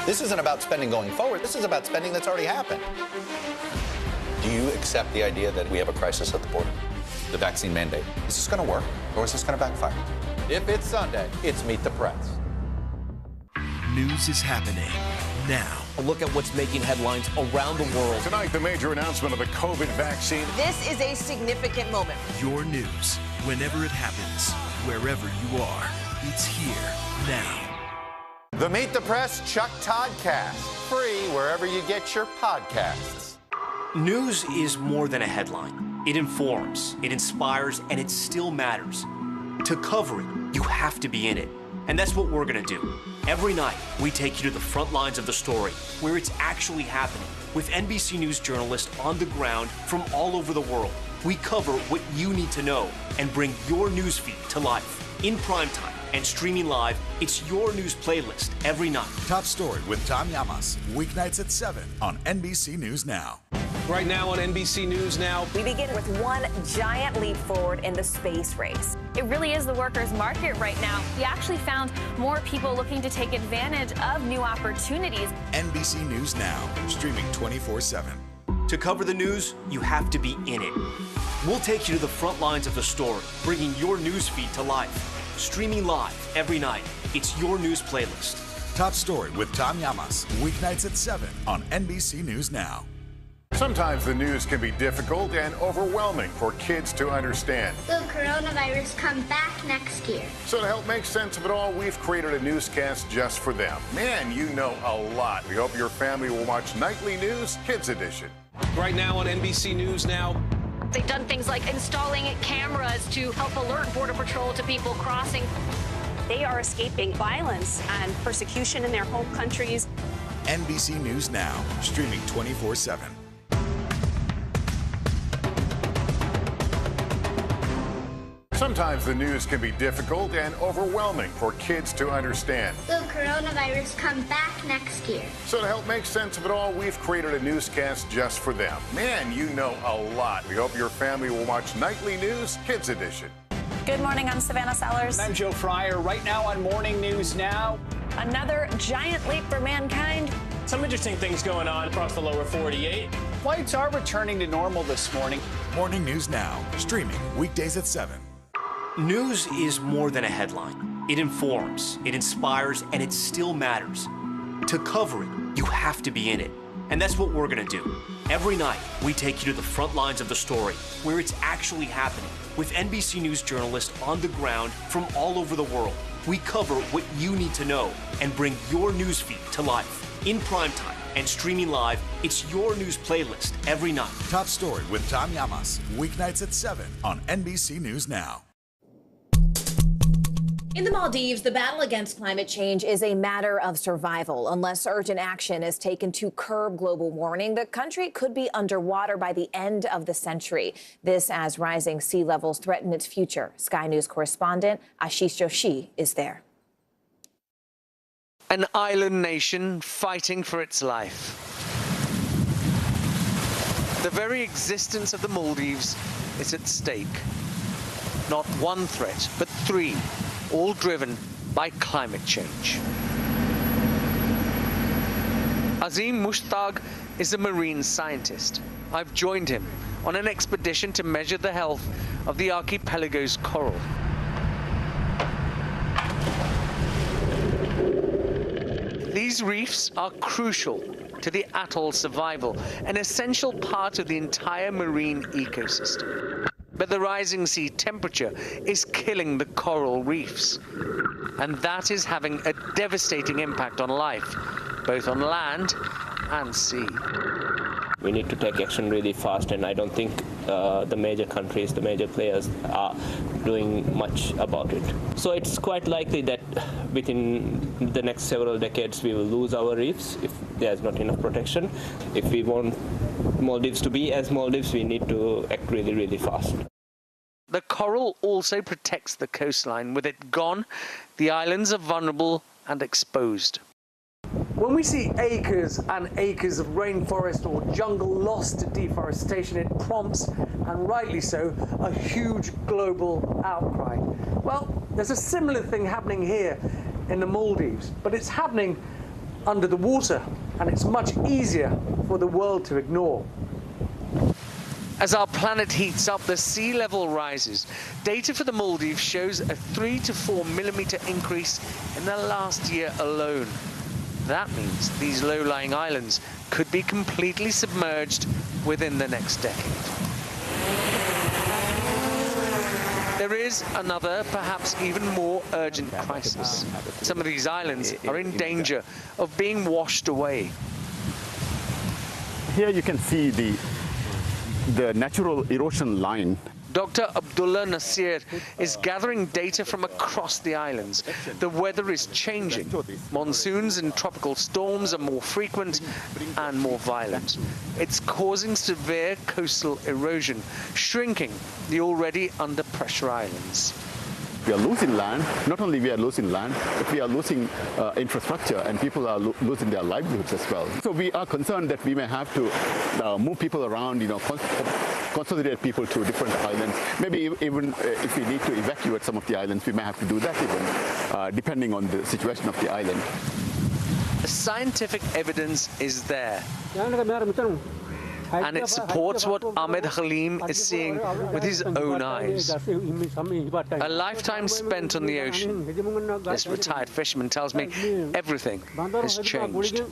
S6: This isn't about spending going forward. This is about spending that's already happened. Do you accept the idea that we have a crisis at the border? The vaccine mandate. Is this going to work, or is this going to backfire? If it's Sunday, it's Meet the Press.
S7: News is happening now.
S10: A look at what's making headlines around the world.
S29: Tonight, the major announcement of the COVID vaccine.
S13: This is a significant moment.
S7: Your news, whenever it happens, wherever you are, it's here now.
S29: The Meet the Press Chuck Toddcast, free wherever you get your podcasts.
S4: News is more than a headline. It informs, it inspires, and it still matters. To cover it, you have to be in it. And that's what we're going to do. Every night, we take you to the front lines of the story, where it's actually happening, with NBC News journalists on the ground from all over the world. We cover what you need to know and bring your newsfeed to life. In primetime and streaming live, it's your news playlist every night.
S5: Top Story with Tom Llamas, weeknights at 7 on NBC News Now.
S2: Right now on NBC News Now.
S9: We begin with one giant leap forward in the space race.
S14: It really is the workers' market right now. We actually found more people looking to take advantage of new opportunities.
S5: NBC News Now, streaming 24/7.
S4: To cover the news, you have to be in it. We'll take you to the front lines of the story, bringing your news feed to life. Streaming live every night. It's your news playlist.
S5: Top Story with Tom Llamas, weeknights at 7 on NBC News Now.
S29: Sometimes the news can be difficult and overwhelming for kids to understand.
S15: Will coronavirus come back next year?
S29: So to help make sense of it all, we've created a newscast just for them. Man, you know a lot. We hope your family will watch Nightly News Kids Edition.
S2: Right now on NBC News Now.
S14: They've done things like installing cameras to help alert Border Patrol to people crossing.
S18: They are escaping violence and persecution in their home countries.
S5: NBC News Now, streaming 24/7.
S29: Sometimes the news can be difficult and overwhelming for kids to understand.
S15: Will coronavirus come back next year?
S29: So to help make sense of it all, we've created a newscast just for them. Man, you know a lot. We hope your family will watch Nightly News Kids Edition.
S18: Good morning, I'm Savannah Sellers.
S19: I'm Joe Fryer. Right now on Morning News Now.
S18: Another giant leap for mankind.
S20: Some interesting things going on across the lower 48.
S19: Flights are returning to normal this morning.
S5: Morning News Now, streaming weekdays at 7.
S4: News is more than a headline. It informs, it inspires, and it still matters. To cover it, you have to be in it. And that's what we're going to do. Every night, we take you to the front lines of the story, where it's actually happening, with NBC News journalists on the ground from all over the world. We cover what you need to know and bring your newsfeed to life. In primetime and streaming live, it's your news playlist every night.
S5: Top Story with Tom Llamas, weeknights at 7 on NBC News Now.
S9: In the Maldives, the battle against climate change is a matter of survival. Unless urgent action is taken to curb global warming, the country could be underwater by the end of the century. This as rising sea levels threaten its future. Sky News correspondent Ashish Joshi is there.
S22: An island nation fighting for its life. The very existence of the Maldives is at stake. Not one threat, but three, all driven by climate change. Azim Mushtaq is a marine scientist. I've joined him on an expedition to measure the health of the archipelago's coral. These reefs are crucial to the atoll's survival, an essential part of the entire marine ecosystem. But the rising sea temperature is killing the coral reefs. And that is having a devastating impact on life, both on land and sea.
S23: We need to take action really fast, and I don't think the major countries, the major players are doing much about it. So it's quite likely that within the next several decades we will lose our reefs if there's not enough protection. If we want Maldives to be as Maldives, we need to act really, really fast.
S22: The coral also protects the coastline. With it gone, the islands are vulnerable and exposed.
S30: When we see acres and acres of rainforest or jungle lost to deforestation, it prompts, and rightly so, a huge global outcry. Well, there's a similar thing happening here in the Maldives, but it's happening under the water, and it's much easier for the world to ignore.
S22: As our planet heats up, the sea level rises. Data for the Maldives shows a 3 to 4 millimeter increase in the last year alone. That means these low-lying islands could be completely submerged within the next decade. there is another, perhaps even more urgent crisis. Some of these islands are in danger of being washed away.
S3: Here you can see the natural erosion line.
S22: Dr. Abdullah Nasir is gathering data from across the islands. The weather is changing. Monsoons and tropical storms are more frequent and more violent. It's causing severe coastal erosion, shrinking the already under pressure islands.
S3: We are losing land. Not only we are losing land, but we are losing infrastructure, and people are losing their livelihoods as well. So we are concerned that we may have to move people around, consolidate people to different islands. Maybe even if we need to evacuate some of the islands, we may have to do that even, depending on the situation of the island.
S22: The scientific evidence is there. And it supports what Ahmed Halim is seeing with his own eyes. A lifetime spent on the ocean. This retired fisherman tells me everything has changed.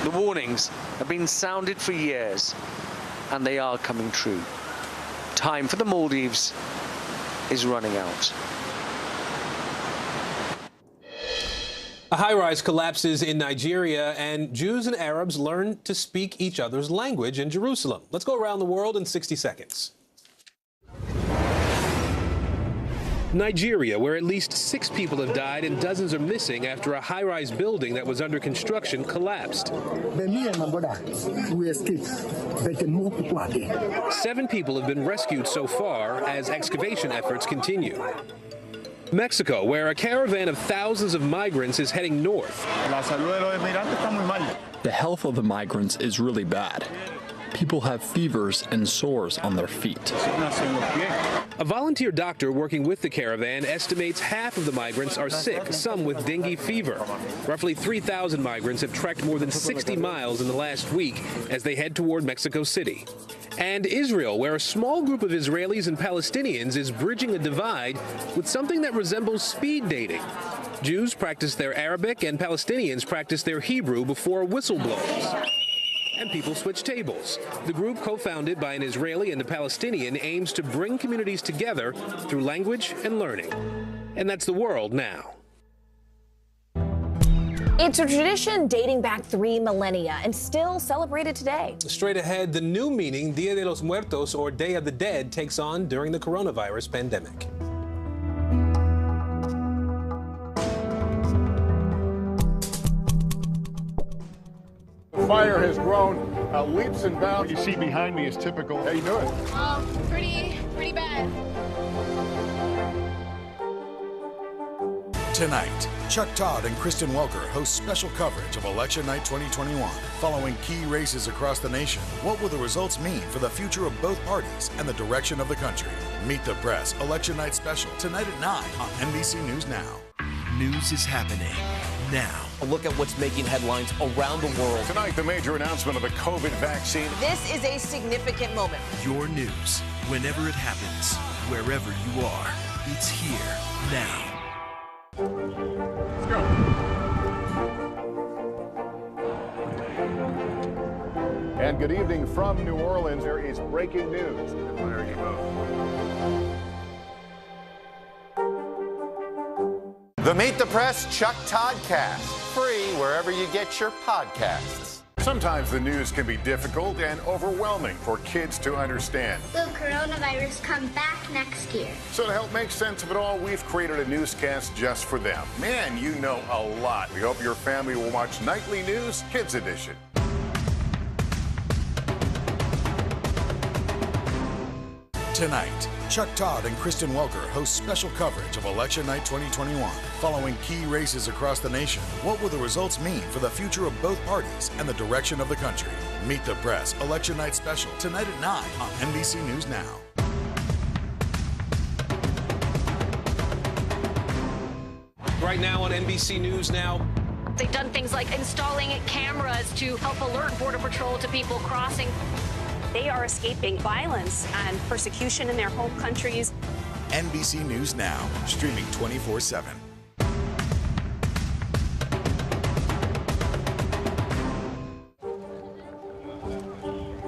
S8: The
S22: warnings have been sounded for years, and they are coming true. Time for the Maldives is running out.
S2: A high-rise collapses in Nigeria, and Jews and Arabs learn to speak each other's language in Jerusalem. Let's go around the world in 60 seconds. Nigeria, where at least 6 people have died and dozens are missing after a high-rise building that was under construction collapsed.
S11: But me and my brother, we escaped, but more people are there.
S2: 7 people have been rescued so far as excavation efforts continue. Mexico, where a caravan of thousands of migrants is heading north.
S16: The health of the migrants is really bad. People have fevers and sores on their feet.
S2: A volunteer doctor working with the caravan estimates half of the migrants are sick, some with dengue fever. Roughly 3,000 migrants have trekked more than 60 miles in the last week as they head toward Mexico City. And Israel, where a small group of Israelis and Palestinians is bridging a divide with something that resembles speed dating. Jews practice their Arabic and Palestinians practice their Hebrew before a whistle blows. And people switch tables. The group, co-founded by an Israeli and a Palestinian, aims to bring communities together through language and learning. And that's the world now.
S9: It's a tradition dating back 3 millennia and still celebrated today.
S2: Straight ahead, the new meaning Dia de los Muertos, or Day of the Dead, takes on during the coronavirus pandemic.
S29: The fire has grown leaps and bounds. You see behind me is typical. How you doing?
S15: Pretty bad.
S5: Tonight, Chuck Todd and Kristen Welker host special coverage of Election Night 2021. Following key races across the nation, what will the results mean for the future of both parties and the direction of the country? Meet the Press Election Night special tonight at 9 on NBC News Now.
S7: News is happening now.
S10: A look at what's making headlines around the world.
S29: Tonight, the major announcement of the COVID vaccine.
S13: This is a significant moment.
S7: Your news, whenever it happens, wherever you are, it's here now.
S29: Let's go. And good evening from New Orleans. There is breaking news. There you go.
S6: The Meet the Press Chuck Todd Cast, free wherever you get your podcasts.
S29: Sometimes the news can be difficult and overwhelming for kids to understand.
S15: Will coronavirus come back next year?
S29: So to help make sense of it all, we've created a newscast just for them. Man, you know a lot. We hope your family will watch Nightly News Kids Edition.
S5: Tonight, Chuck Todd and Kristen Welker host special coverage of Election Night 2021. Following key races across the nation, what will the results mean for the future of both parties and the direction of the country? Meet the Press Election Night special tonight at 9 on NBC News Now.
S2: right now on NBC News Now.
S14: They've done things like installing cameras to help alert Border Patrol to people crossing.
S18: They are escaping violence and persecution in their home countries.
S5: NBC News Now, streaming 24/7.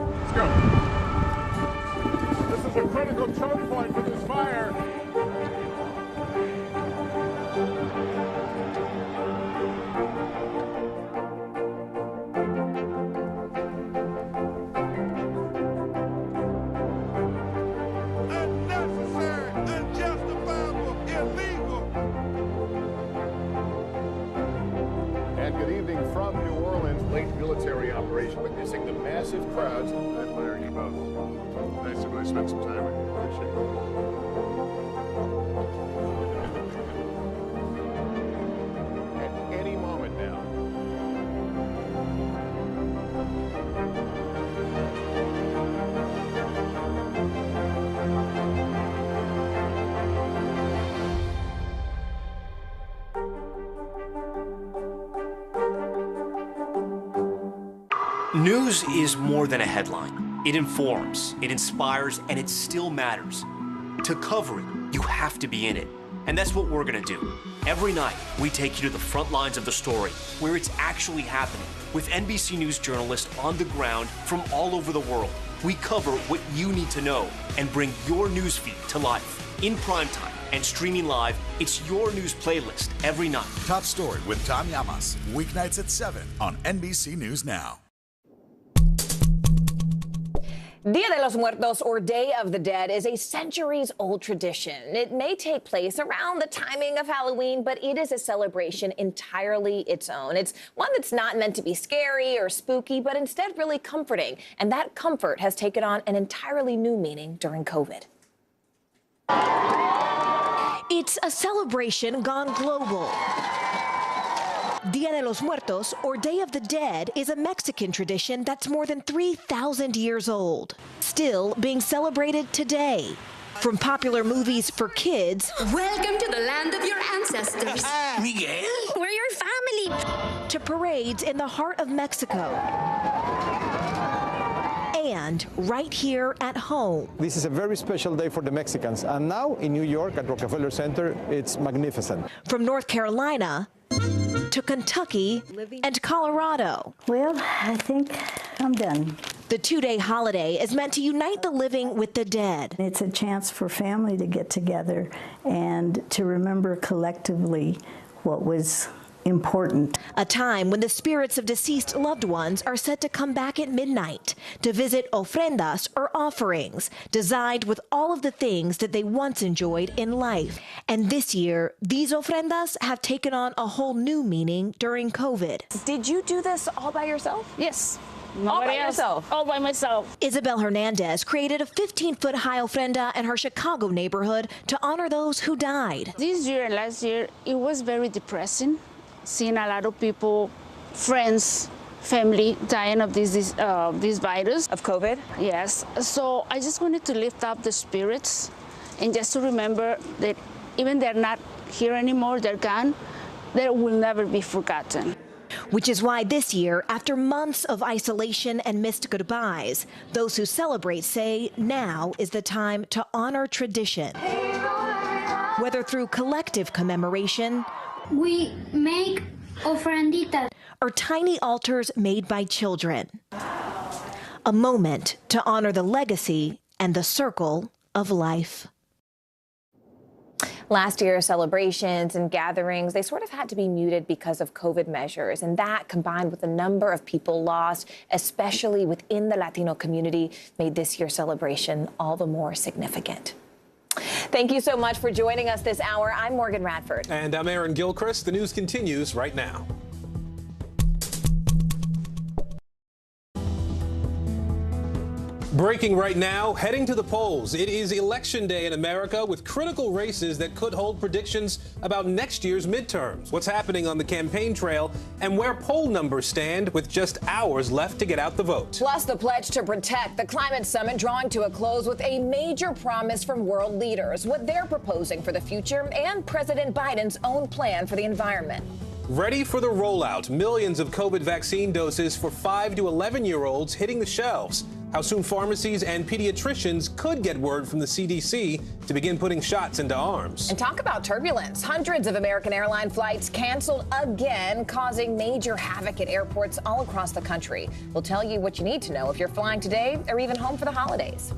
S29: Let's go. This is a critical choke point for this fire. And good evening from New Orleans, late military operation, witnessing the massive crowds. I admire you both. Nice to really spend some time with you. Appreciate it. At any moment now.
S4: News is more than a headline. It informs, it inspires, and it still matters. To cover it, you have to be in it. And that's what we're gonna do. Every night, we take you to the front lines of the story, where it's actually happening, with NBC News journalists on the ground from all over the world. We cover what you need to know and bring your newsfeed to life. In primetime and streaming live, it's your news playlist every night.
S5: Top Story with Tom Llamas, weeknights at 7 on NBC News Now.
S9: Dia de los Muertos, or Day of the Dead, is a centuries-old tradition. It may take place around the timing of Halloween, but it is a celebration entirely its own. It's one that's not meant to be scary or spooky, but instead really comforting. And that comfort has taken on an entirely new meaning during COVID. It's a celebration gone global. Dia de los Muertos, or Day of the Dead, is a Mexican tradition that's more than 3,000 years old, still being celebrated today. From popular movies for kids,
S15: Welcome to the land of your ancestors.
S10: Miguel?
S15: We're your family.
S9: to parades in the heart of Mexico. And right here at home.
S1: This is a very special day for the Mexicans. And now in New York at Rockefeller Center, it's magnificent.
S9: From North Carolina to Kentucky and Colorado.
S8: Well, I think I'm done.
S9: The two-day holiday is meant to unite the living with the dead.
S8: It's a chance for family to get together and to remember collectively what was important.
S9: A time when the spirits of deceased loved ones are said to come back at midnight to visit ofrendas, or offerings, designed with all of the things that they once enjoyed in life. And this year, these ofrendas have taken on a whole new meaning during COVID.
S12: Did you do this all by yourself?
S17: Yes.
S12: All by yourself?
S17: All by myself.
S9: Isabel Hernandez created a 15-foot high ofrenda in her Chicago neighborhood to honor those who died.
S17: This year and last year, it was very depressing, seeing a lot of people, friends, family dying of this virus.
S12: Of COVID?
S17: Yes. So I just wanted to lift up the spirits and just to remember that even they're not here anymore, they're gone, they will never be forgotten.
S9: Which is why this year, after months of isolation and missed goodbyes, those who celebrate say now is the time to honor tradition. Whether through collective commemoration,
S15: We make ofrenditas,
S9: or tiny altars made by children. A moment to honor the legacy and the circle of life. Last year's celebrations and gatherings, they sort of had to be muted because of COVID measures. And that, combined with the number of people lost, especially within the Latino community, made this year's celebration all the more significant. Thank you so much for joining us this hour. I'm Morgan Radford.
S2: And I'm Aaron Gilchrist. The news continues right now. Breaking right now, heading to the polls. It is Election Day in America with critical races that could hold predictions about next year's midterms. What's happening on the campaign trail and where poll numbers stand with just hours left to get out the vote.
S9: Plus, the pledge to protect, the climate summit drawing to a close with a major promise from world leaders, what they're proposing for the future, and President Biden's own plan for the environment.
S2: Ready for the rollout. Millions of COVID vaccine doses for 5 to 11-year-olds hitting the shelves. How soon pharmacies and pediatricians could get word from the CDC to begin putting shots into arms.
S9: And talk about turbulence. Hundreds of American airline flights canceled again, causing major havoc at airports all across the country. We'll tell you what you need to know if you're flying today or even home for the holidays.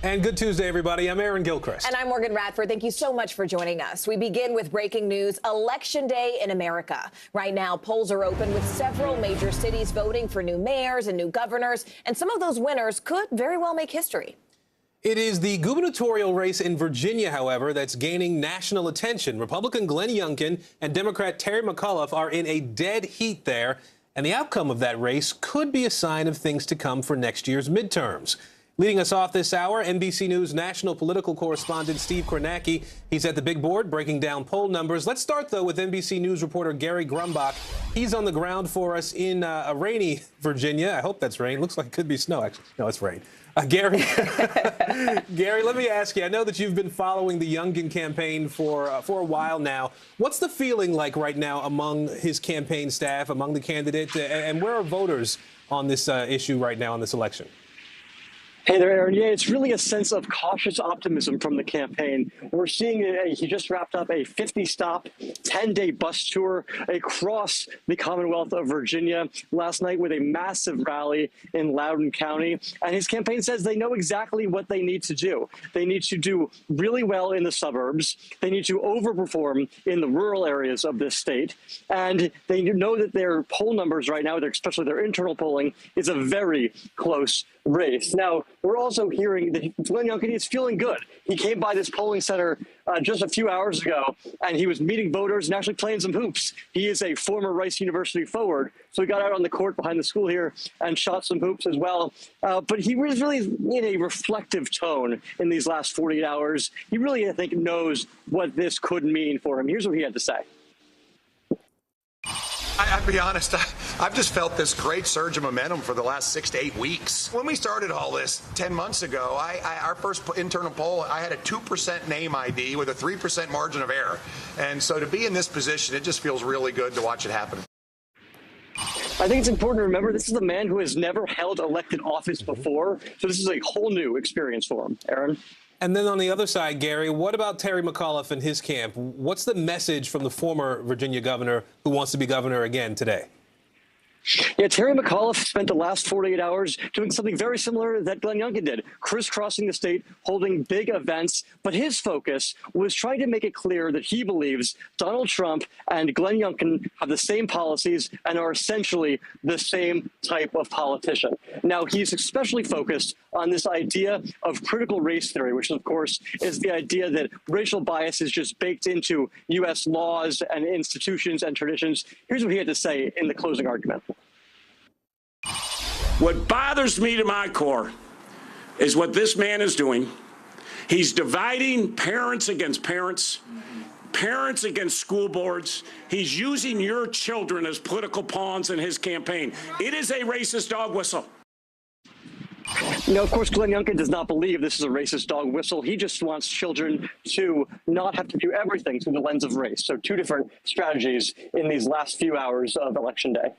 S2: And good Tuesday, everybody. I'm Aaron Gilchrist.
S9: And I'm Morgan Radford. Thank you so much for joining us. We begin with breaking news, Election Day in America. Right now, polls are open with several major cities voting for new mayors and new governors. And some of those winners could very well make history.
S2: It is the gubernatorial race in Virginia, however, that's gaining national attention. Republican Glenn Youngkin and Democrat Terry McAuliffe are in a dead heat there. And the outcome of that race could be a sign of things to come for next year's midterms. Leading us off this hour, NBC News national political correspondent Steve Kornacki. He's at the big board breaking down poll numbers. Let's start, though, with NBC News reporter Gary Grumbach. He's on the ground for us in a rainy Virginia. I hope that's rain. Looks like it could be snow, actually. No, it's rain. Gary, Gary, let me ask you. I know that you've been following the Youngkin campaign for a while now. What's the feeling like right now among his campaign staff, among the candidates, and where are voters on this issue right now on this election?
S19: Hey there, Aaron. Yeah, it's really a sense of cautious optimism from the campaign. We're seeing he just wrapped up a 50-stop, 10-day bus tour across the Commonwealth of Virginia last night with a massive rally in Loudoun County. And his campaign says they know exactly what they need to do. They need to do really well in the suburbs. They need to overperform in the rural areas of this state. And they know that their poll numbers right now, especially their internal polling, is a very close race. Now, we're also hearing that Glenn Youngkin is feeling good. He came by this polling center just a few hours ago, and he was meeting voters and actually playing some hoops. He is a former Rice University forward, so he got out on the court behind the school here and shot some hoops as well. But he was really in a reflective tone in these last 48 hours. He really, I think, knows what this could mean for him. Here's what he had to say.
S20: I'll be honest, I've just felt this great surge of momentum for the last 6 to 8 weeks. When we started all this 10 months ago, our first internal poll, I had a 2% name ID with a 3% margin of error. And so to be in this position, it just feels really good to watch it happen.
S19: I think it's important to remember this is a man who has never held elected office before. So this is a whole new experience for him. Aaron?
S2: And then on the other side, Gary, what about Terry McAuliffe and his camp? What's the message from the former Virginia governor who wants to be governor again today?
S19: Yeah, Terry McAuliffe spent the last 48 hours doing something very similar that Glenn Youngkin did, crisscrossing the state, holding big events. But his focus was trying to make it clear that he believes Donald Trump and Glenn Youngkin have the same policies and are essentially the same type of politician. Now, he's especially focused on this idea of critical race theory, which, of course, is the idea that racial bias is just baked into U.S. laws and institutions and traditions. Here's what he had to say in the closing argument.
S21: What bothers me to my core is what this man is doing. He's dividing parents against parents, parents against school boards. He's using your children as political pawns in his campaign. It is a racist dog whistle.
S19: Now, of course, Glenn Youngkin does not believe this is a racist dog whistle. He just wants children to not have to view everything through the lens of race. So two different strategies in these last few hours of Election Day.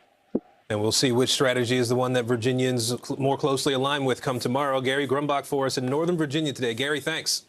S2: And we'll see which strategy is the one that Virginians more closely align with come tomorrow. Gary Grumbach for us in Northern Virginia today. Gary, thanks.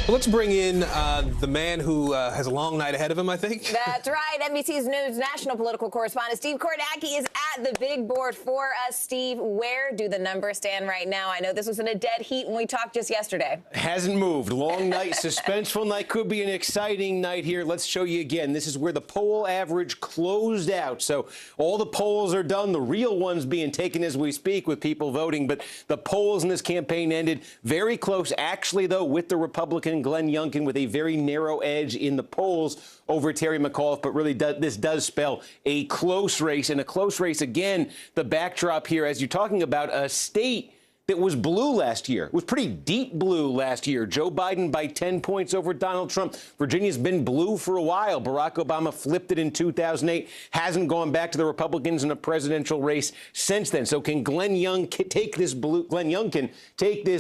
S2: Let's bring in the man who has a long night ahead of him, I think.
S9: That's right. NBC's News national political correspondent Steve Kornacki is at the big board for us. Steve, where do the numbers stand right now? I know this was in a dead heat when we talked just yesterday.
S23: Hasn't moved. Long night, suspenseful night. Could be an exciting night here. Let's show you again. This is where the poll average closed out. So all the polls are done. The real ones being taken as we speak with people voting. But the polls in this campaign ended very close, actually, though, with the Republican Republican Glenn Youngkin with a very narrow edge in the polls over Terry McAuliffe, but really this does spell a close race, and a close race again. The backdrop here, as you're talking about a state that was blue last year. It was pretty deep blue last year. Joe Biden by 10 points over Donald Trump. Virginia's been blue for a while. Barack Obama flipped it in 2008. Hasn't gone back to the Republicans in a presidential race since then. So can Glenn Youngkin take this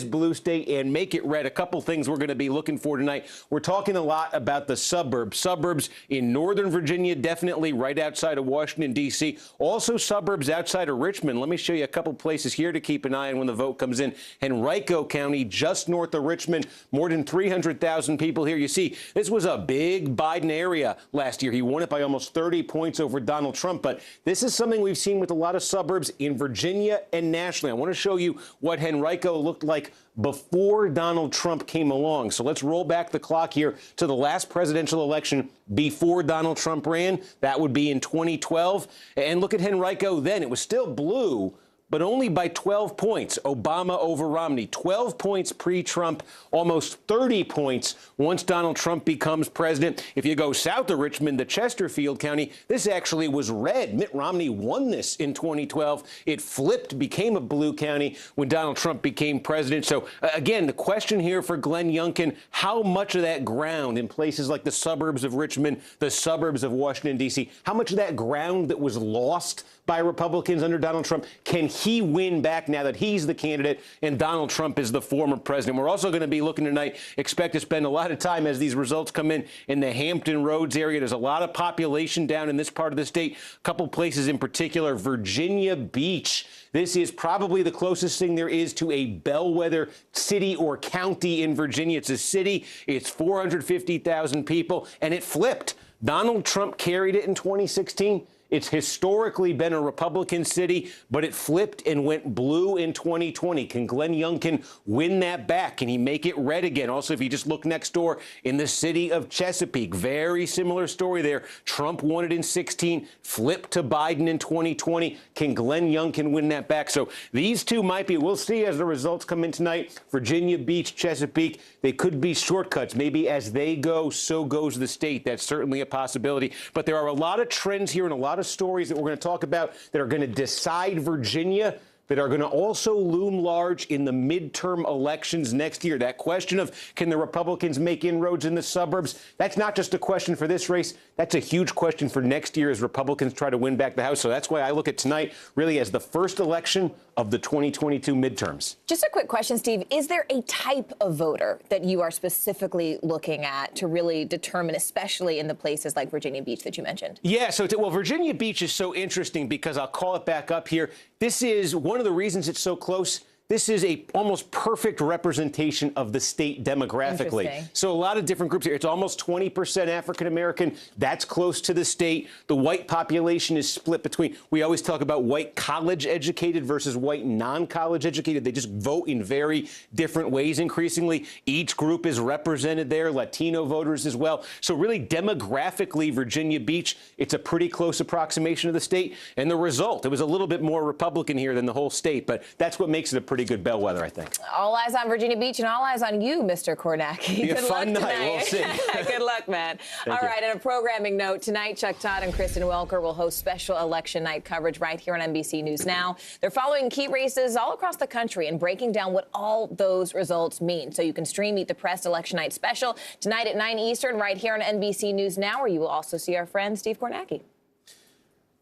S23: blue state and make it red? A couple things we're going to be looking for tonight. We're talking a lot about the suburbs. Suburbs in Northern Virginia, definitely right outside of Washington, D.C. Also suburbs outside of Richmond. Let me show you a couple places here to keep an eye on when the vote comes in. Henrico County, just north of Richmond, more than 300,000 people here. You see, this was a big Biden area last year. He won it by almost 30 points over Donald Trump. But this is something we've seen with a lot of suburbs in Virginia and nationally. I want to show you what Henrico looked like before Donald Trump came along. So let's roll back the clock here to the last presidential election before Donald Trump ran. That would be in 2012. And look at Henrico then. It was still blue, but only by 12 points. Obama over Romney. 12 points pre-Trump, almost 30 points once Donald Trump becomes president. If you go south of Richmond to Chesterfield County, this actually was red. Mitt Romney won this in 2012. It flipped, became a blue county when Donald Trump became president. So, again, the question here for Glenn Youngkin, how much of that ground in places like the suburbs of Richmond, the suburbs of Washington, D.C., how much of that ground that was lost by Republicans under Donald Trump can he win back now that he's the candidate and Donald Trump is the former president? We're also going to be looking tonight, expect to spend a lot of time as these results come in the Hampton Roads area. There's a lot of population down in this part of the state. A couple places in particular, Virginia Beach. This is probably the closest thing there is to a bellwether city or county in Virginia. It's a city. It's 450,000 people, and it flipped. Donald Trump carried it in 2016. It's historically been a Republican city, but it flipped and went blue in 2020. Can Glenn Youngkin win that back? Can he make it red again? Also, if you just look next door in the city of Chesapeake, very similar story there. Trump won it in 16, flipped to Biden in 2020. Can Glenn Youngkin win that back? So these two might be, we'll see as the results come in tonight. Virginia Beach, Chesapeake, they could be shortcuts. Maybe as they go, so goes the state. That's certainly a possibility. But there are a lot of trends here and a lot of stories that we're going to talk about that are going to decide Virginia, that are going to also loom large in the midterm elections next year. That question of can the Republicans make inroads in the suburbs, that's not just a question for this race. That's a huge question for next year as Republicans try to win back the House. So that's why I look at tonight really as the first election of the 2022 midterms.
S9: Just a quick question, Steve. Is there a type of voter that you are specifically looking at to really determine, especially in the places like Virginia Beach that you mentioned?
S23: Yeah, well, Virginia Beach is so interesting because I'll call it back up here. This is one of the reasons it's so close. This is a almost perfect representation of the state demographically. So a lot of different groups here. It's almost 20% African-American. That's close to the state. The white population is split between, we always talk about white college-educated versus white non-college educated. They just vote in very different ways increasingly. Each group is represented there, Latino voters as well. So really demographically, Virginia Beach, it's a pretty close approximation of the state. And the result, it was a little bit more Republican here than the whole state, but that's what makes it a pretty good bellwether, I think.
S9: All eyes on Virginia Beach and all eyes on you, Mr. Kornacki.
S23: Be a fun night. We'll see.
S9: Good luck, man. All right, on a programming note, tonight, Chuck Todd and Kristen Welker will host special election night coverage right here on NBC News Now. They're following key races all across the country and breaking down what all those results mean. So you can stream Meet the Press Election Night Special tonight at 9 Eastern right here on NBC News Now, where you will also see our friend Steve Kornacki.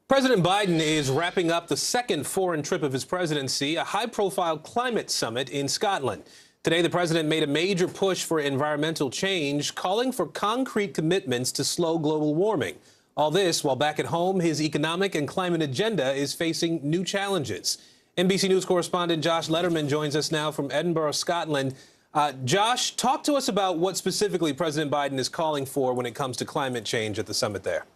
S2: President Biden is wrapping up the second foreign trip of his presidency, a high-profile climate summit in Scotland. Today, the president made a major push for environmental change, calling for concrete commitments to slow global warming. All this while back at home, his economic and climate agenda is facing new challenges. NBC News correspondent Josh Letterman joins us now from Edinburgh, Scotland. Josh, talk to us about what specifically President Biden is calling for when it comes to climate change at the summit there.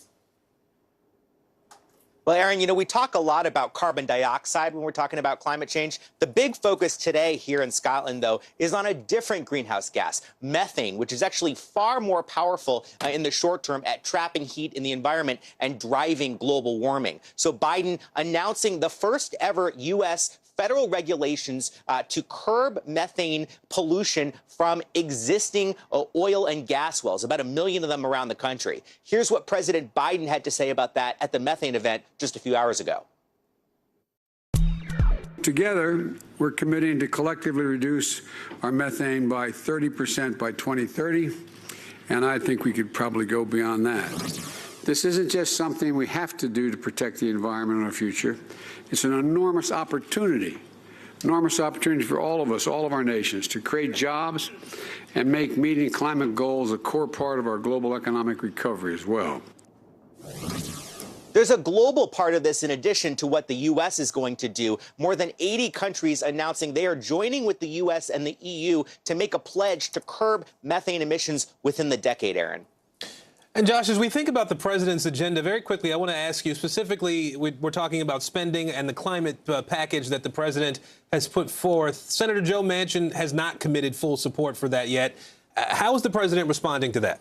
S3: Well, Aaron, we talk a lot about carbon dioxide when we're talking about climate change. The big focus today here in Scotland, though, is on a different greenhouse gas, methane, which is actually far more powerful in the short term at trapping heat in the environment and driving global warming. So Biden announcing the first ever U.S. federal regulations to curb methane pollution from existing oil and gas wells, about 1 million of them around the country. Here's what President Biden had to say about that at the methane event just a few hours ago.
S11: Together, we're committing to collectively reduce our methane by 30% by 2030, and I think we could probably go beyond that. This isn't just something we have to do to protect the environment in our future. It's an enormous opportunity for all of us, all of our nations, to create jobs and make meeting climate goals a core part of our global economic recovery as well.
S3: There's a global part of this in addition to what the U.S. is going to do. More than 80 countries announcing they are joining with the U.S. and the EU to make a pledge to curb methane emissions within the decade, Aaron.
S2: And Josh, as we think about the president's agenda, very quickly, I want to ask you specifically, we're talking about spending and the climate package that the president has put forth. Senator Joe Manchin has not committed full support for that yet. How is the president responding to that?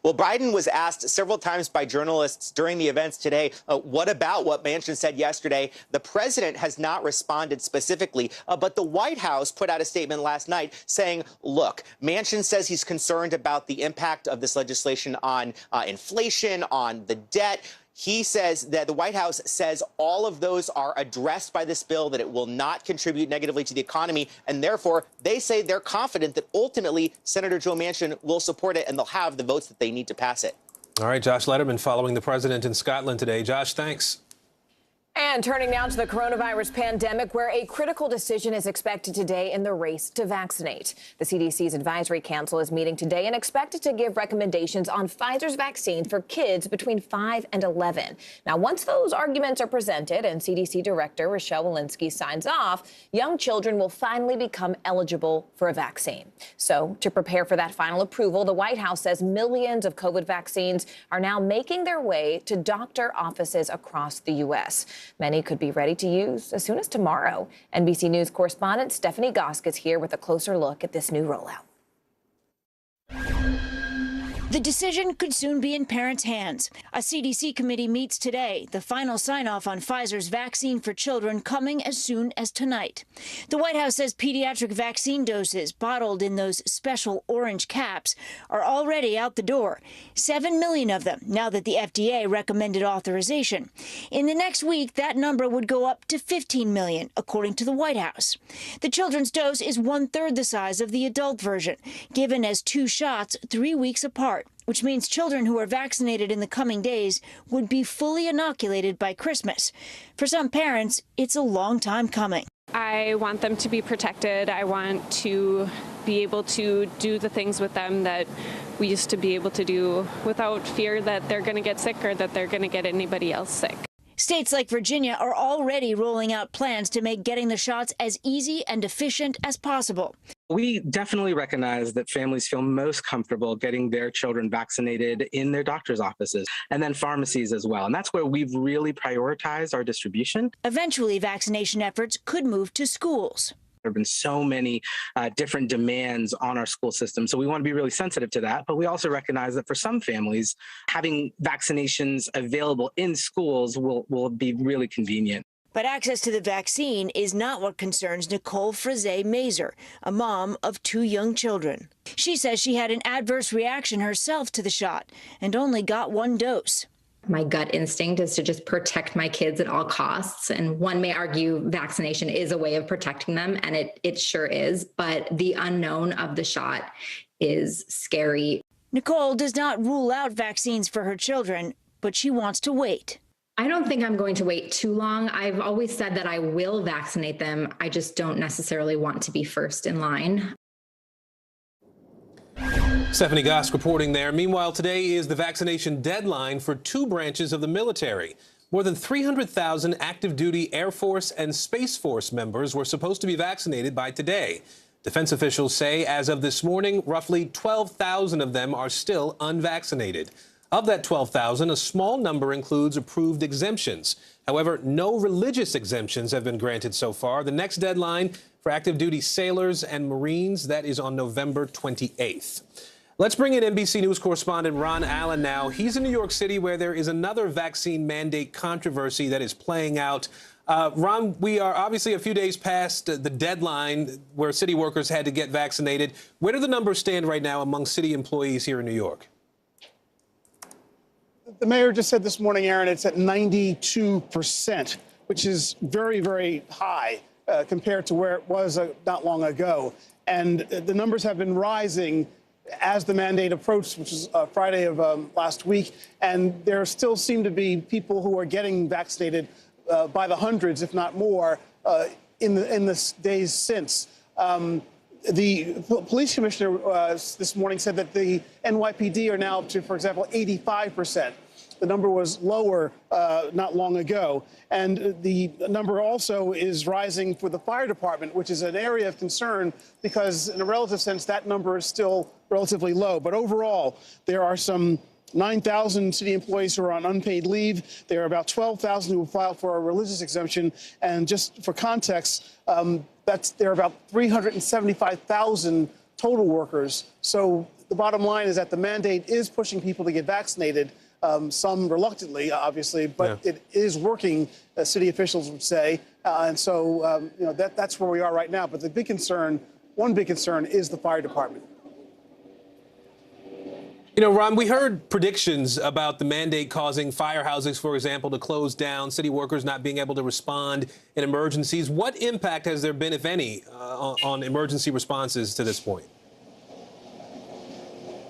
S3: Well, Biden was asked several times by journalists during the events today, what about what Manchin said yesterday? The president has not responded specifically, but the White House put out a statement last night saying, look, Manchin says he's concerned about the impact of this legislation on inflation, on the debt. He says that the White House says all of those are addressed by this bill, that it will not contribute negatively to the economy, and therefore they say they're confident that ultimately Senator Joe Manchin will support it and they'll have the votes that they need to pass it.
S2: All right, Josh Letterman following the president in Scotland today. Josh, thanks.
S9: And turning now to the coronavirus pandemic, where a critical decision is expected today in the race to vaccinate. The CDC's Advisory Council is meeting today and expected to give recommendations on Pfizer's vaccine for kids between 5 and 11. Now, once those arguments are presented and CDC Director Rochelle Walensky signs off, young children will finally become eligible for a vaccine. So to prepare for that final approval, the White House says millions of COVID vaccines are now making their way to doctor offices across the U.S. Many could be ready to use as soon as tomorrow. NBC News correspondent Stephanie Gosk is here with a closer look at this new rollout.
S13: The decision could soon be in parents' hands. A CDC committee meets today, the final sign-off on Pfizer's vaccine for children coming as soon as tonight. The White House says pediatric vaccine doses bottled in those special orange caps are already out the door. 7 million of them now that the FDA recommended authorization. In the next week, that number would go up to 15 million, according to the White House. The children's dose is 1/3 the size of the adult version, given as 2 shots 3 weeks apart, which means children who are vaccinated in the coming days would be fully inoculated by Christmas. For some parents, it's a long time coming.
S18: I want them to be protected. I want to be able to do the things with them that we used to be able to do without fear that they're going to get sick or that they're going to get anybody else sick.
S13: States like Virginia are already rolling out plans to make getting the shots as easy and efficient as possible.
S16: We definitely recognize that families feel most comfortable getting their children vaccinated in their doctor's offices and then pharmacies as well. And that's where we've really prioritized our distribution.
S13: Eventually, vaccination efforts could move to schools.
S16: There have been so many different demands on our school system. So we want to be really sensitive to that. But we also recognize that for some families, having vaccinations available in schools will be really convenient.
S13: But access to the vaccine is not what concerns Nicole Frise-Mazer, a mom of 2 young children. She says she had an adverse reaction herself to the shot and only got 1 dose.
S22: My gut instinct is to just protect my kids at all costs. And one may argue vaccination is a way of protecting them, and it sure is. But the unknown of the shot is scary.
S13: Nicole does not rule out vaccines for her children, but she wants to wait.
S22: I don't think I'm going to wait too long. I've always said that I will vaccinate them. I just don't necessarily want to be first in line.
S2: Stephanie Gosk reporting there. Meanwhile, today is the vaccination deadline for 2 branches of the military. More than 300,000 active duty Air Force and Space Force members were supposed to be vaccinated by today. Defense officials say as of this morning, roughly 12,000 of them are still unvaccinated. Of that 12,000, a small number includes approved exemptions. However, no religious exemptions have been granted so far. The next deadline for active duty sailors and Marines, that is on November 28th. Let's bring in NBC News correspondent Ron Allen now. He's in New York City, where there is another vaccine mandate controversy that is playing out. Ron, we are obviously a few days past the deadline where city workers had to get vaccinated. Where do the numbers stand right now among city employees here in New York?
S6: The mayor just said this morning, Aaron, it's at 92%, which is very, very high compared to where it was not long ago. And the numbers have been rising as the mandate approached, which is Friday of last week. And there still seem to be people who are getting vaccinated by the hundreds, if not more, in the days since. The police commissioner this morning said that the NYPD are now up to, for example, 85%. The number was lower not long ago. And the number also is rising for the fire department, which is an area of concern because in a relative sense, that number is still relatively low. But overall, there are some 9,000 city employees who are on unpaid leave. There are about 12,000 who have filed for a religious exemption. And just for context, there are about 375,000 total workers. So the bottom line is that the mandate is pushing people to get vaccinated. Some reluctantly, obviously, but it is working, city officials would say. And so, that's where we are right now. But the big concern, one big concern, is the fire department.
S2: You know, Ron, we heard predictions about the mandate causing firehouses, for example, to close down, city workers not being able to respond in emergencies. What impact has there been, if any, on emergency responses to this point?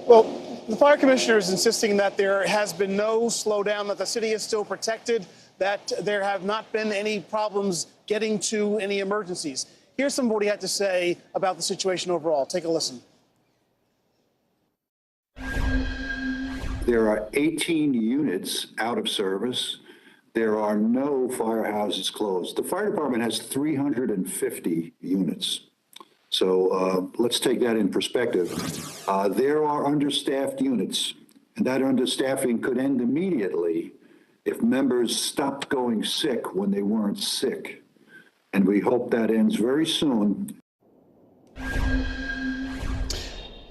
S6: Well, the fire commissioner is insisting that there has been no slowdown, that the city is still protected, that there have not been any problems getting to any emergencies. Here's some of what he had to say about the situation overall. Take a listen.
S7: There are 18 units out of service. There are no firehouses closed. The fire department has 350 units. So let's take that in perspective. There are understaffed units, and that understaffing could end immediately if members stopped going sick when they weren't sick. And we hope that ends very soon.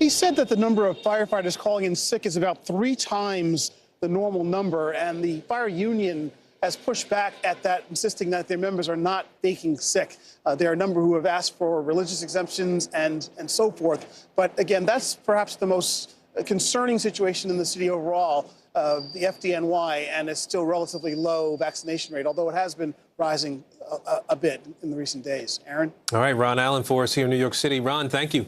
S6: He said that the number of firefighters calling in sick is about 3 times the normal number, and the fire union has pushed back at that, insisting that their members are not taking sick. There are a number who have asked for religious exemptions and so forth. But again, that's perhaps the most concerning situation in the city overall, the FDNY, and it's still relatively low vaccination rate, although it has been rising a bit in the recent days. Aaron?
S2: All right, Ron Allen for us here in New York City. Ron, thank you.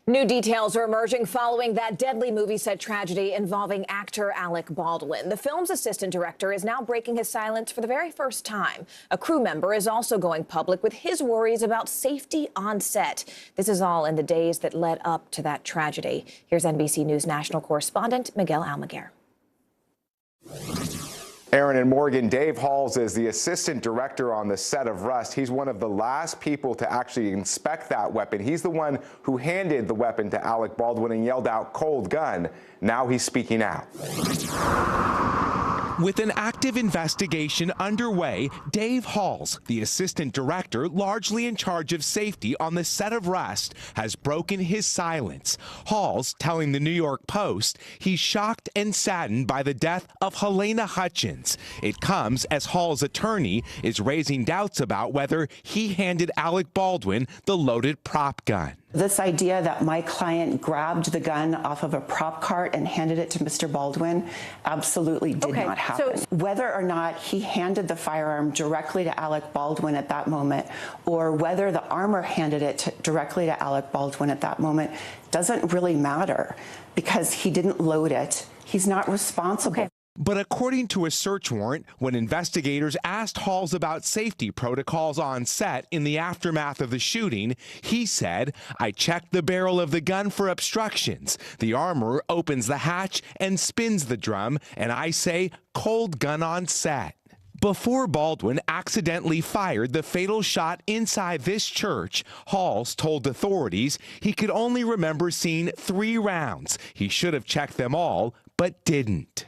S9: New details are emerging following that deadly movie set tragedy involving actor Alec Baldwin. The film's assistant director is now breaking his silence for the very first time. A crew member is also going public with his worries about safety on set. This is all in the days that led up to that tragedy. Here's NBC News national correspondent Miguel Almaguer.
S14: Aaron and Morgan, Dave Halls is the assistant director on the set of Rust. He's one of the last people to actually inspect that weapon. He's the one who handed the weapon to Alec Baldwin and yelled out, "Cold gun." Now he's speaking out.
S24: With an active investigation underway, Dave Halls, the assistant director largely in charge of safety on the set of Rust, has broken his silence. Halls telling the New York Post he's shocked and saddened by the death of Helena Hutchins. It comes as Halls' attorney is raising doubts about whether he handed Alec Baldwin the loaded prop gun.
S25: This idea that my client grabbed the gun off of a prop cart and handed it to Mr. Baldwin absolutely did not happen. Whether or not he handed the firearm directly to Alec Baldwin at that moment, or whether the armor handed it directly to Alec Baldwin at that moment, doesn't really matter because he didn't load it. He's not responsible.
S24: But according to a search warrant, when investigators asked Halls about safety protocols on set in the aftermath of the shooting, he said, "I checked the barrel of the gun for obstructions. The armorer opens the hatch and spins the drum, and I say, 'Cold gun on set.'" Before Baldwin accidentally fired the fatal shot inside this church, Halls told authorities he could only remember seeing 3 rounds. He should have checked them all, but didn't.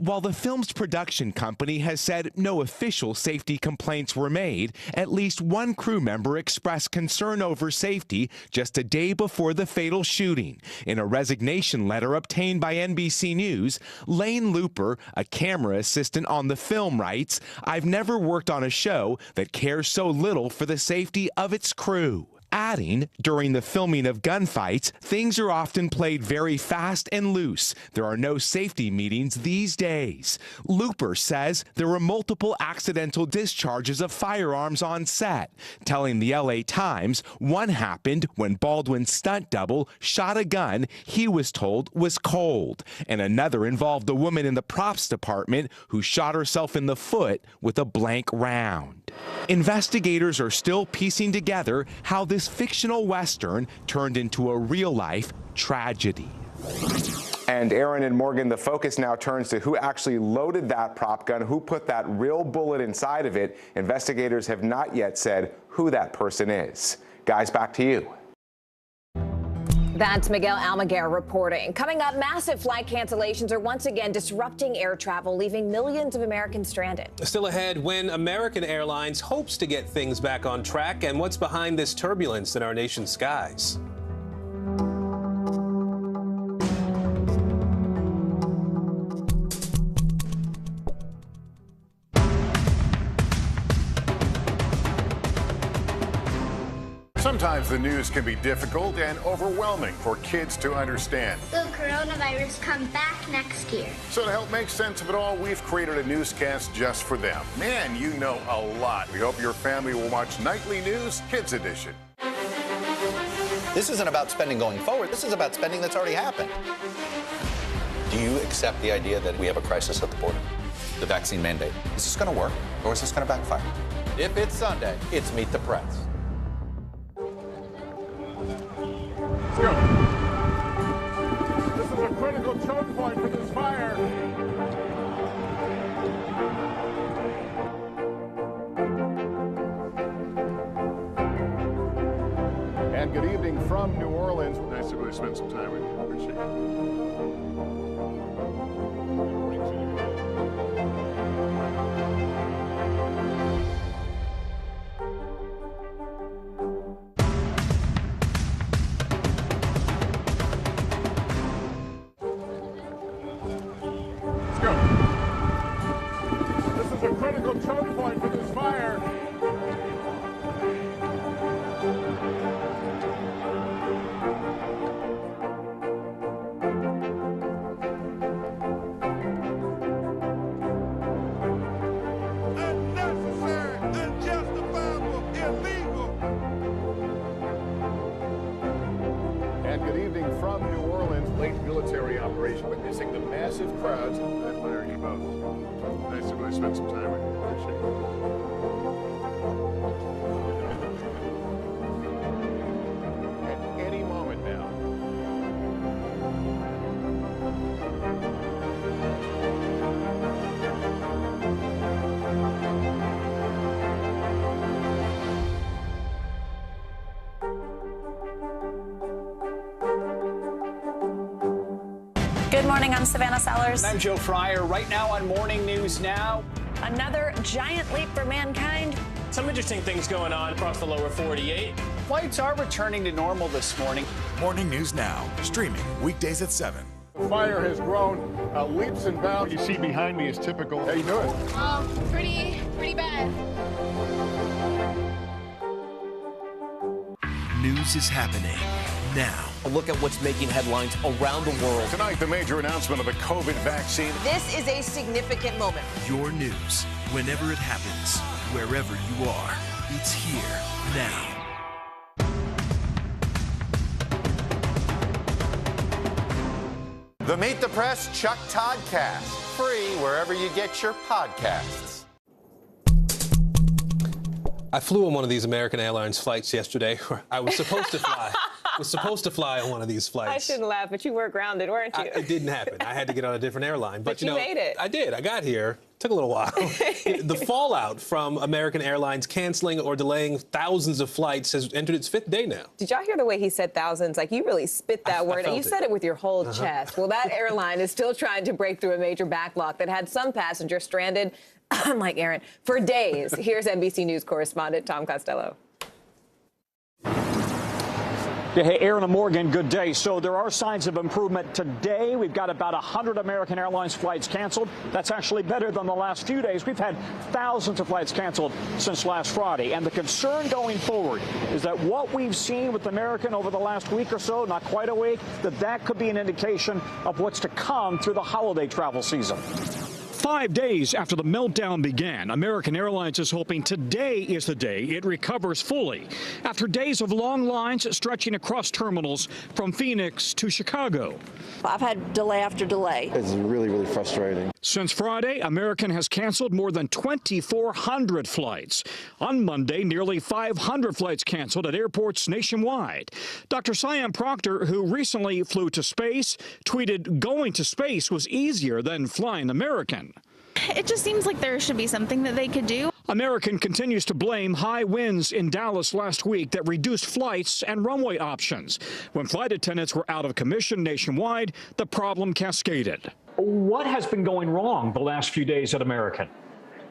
S24: While the film's production company has said no official safety complaints were made, at least one crew member expressed concern over safety just a day before the fatal shooting. In a resignation letter obtained by NBC News, Lane Looper, a camera assistant on the film, writes, "I've never worked on a show that cares so little for the safety of its crew." Adding, during the filming of gunfights, things are often played very fast and loose. There are no safety meetings these days. Looper says there were multiple accidental discharges of firearms on set, telling the LA Times one happened when Baldwin's stunt double shot a gun he was told was cold, and another involved a woman in the props department who shot herself in the foot with a blank round. Investigators are still piecing together how this fictional Western turned into a real-life tragedy.
S14: And Aaron and Morgan, the focus now turns to who actually loaded that prop gun, who put that real bullet inside of it. Investigators have not yet said who that person is. Guys, back to you.
S9: That's Miguel Almaguer reporting. Coming up, massive flight cancellations are once again disrupting air travel, leaving millions of Americans stranded.
S2: Still ahead, when American Airlines hopes to get things back on track, and what's behind this turbulence in our nation's skies.
S1: Sometimes the news can be difficult and overwhelming for kids to understand.
S15: Will coronavirus come back next year?
S1: So to help make sense of it all, we've created a newscast just for them. Man, you know a lot. We hope your family will watch Nightly News Kids Edition.
S4: This isn't about spending going forward. This is about spending that's already happened. Do you accept the idea that we have a crisis at the border? The vaccine mandate. Is this going to work, or is this going to backfire? If it's Sunday, it's Meet the Press.
S1: Let's go. This is a critical choke point for this fire. And good evening from New Orleans. Nice to really spend some time with you. Appreciate it. Choke point for this fire. Unnecessary, unjustifiable, illegal. And good evening from New Orleans. Late military operation witnessing the massive crowds. I admire you both. Nice to really spend some time with you. Appreciate it. At any moment now.
S5: Good morning, I'm Savannah Sellers.
S8: And I'm Joe Fryer. Right now on Morning News Now.
S5: Another giant leap for mankind.
S10: Some interesting things going on across the lower 48.
S8: Flights are returning to normal this morning.
S26: Morning News Now, streaming weekdays at 7.
S1: The fire has grown leaps and bounds. You see behind me is typical. How you doing?
S15: Pretty bad.
S26: News is happening now.
S27: A look at what's making headlines around the world.
S1: Tonight, the major announcement of the COVID vaccine.
S28: This is a significant moment.
S26: Your news, whenever it happens, wherever you are, it's here now.
S29: The Meet the Press Chuck Toddcast, free wherever you get your podcasts.
S2: I flew on one of these American Airlines flights yesterday where I was supposed to fly was supposed to fly on one of these flights.
S9: I shouldn't laugh, but you were grounded, weren't you?
S2: It didn't happen. I had to get on a different airline. But
S9: you made it.
S2: I did. I got here. Took a little while. The fallout from American Airlines canceling or delaying thousands of flights has entered its 5th day now.
S9: Did y'all hear the way he said thousands? Like, you really spit that word, and you said it with your whole chest. Well, that airline is still trying to break through a major backlog that had some passengers stranded, like Aaron, for days. Here's NBC News correspondent Tom Costello.
S3: Hey, Aaron and Morgan, good day. So there are signs of improvement today. We've got about 100 American Airlines flights canceled. That's actually better than the last few days. We've had thousands of flights canceled since last Friday. And the concern going forward is that what we've seen with American over the last week or so, not quite a week, that could be an indication of what's to come through the holiday travel season. 5 days after the meltdown began, American Airlines is hoping today is the day it recovers fully after days of long lines stretching across terminals from Phoenix to Chicago.
S11: I've had delay after delay.
S12: It's really, really frustrating.
S3: Since Friday, American has canceled more than 2,400 flights. On Monday, nearly 500 flights canceled at airports nationwide. Dr. Siam Proctor, who recently flew to space, tweeted going to space was easier than flying American.
S17: It just seems like there should be something that they could do.
S3: American continues to blame high winds in Dallas last week that reduced flights and runway options. When flight attendants were out of commission nationwide, the problem cascaded. What has been going wrong the last few days at American?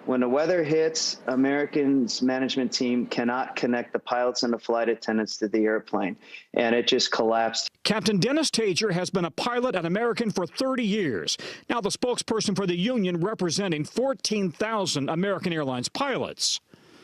S18: When the weather hits, American's management team cannot connect the pilots and the flight attendants to the airplane, and it just collapsed.
S3: Captain Dennis Tager has been a pilot at American for 30 years. Now the spokesperson for the union representing 14,000 American Airlines pilots.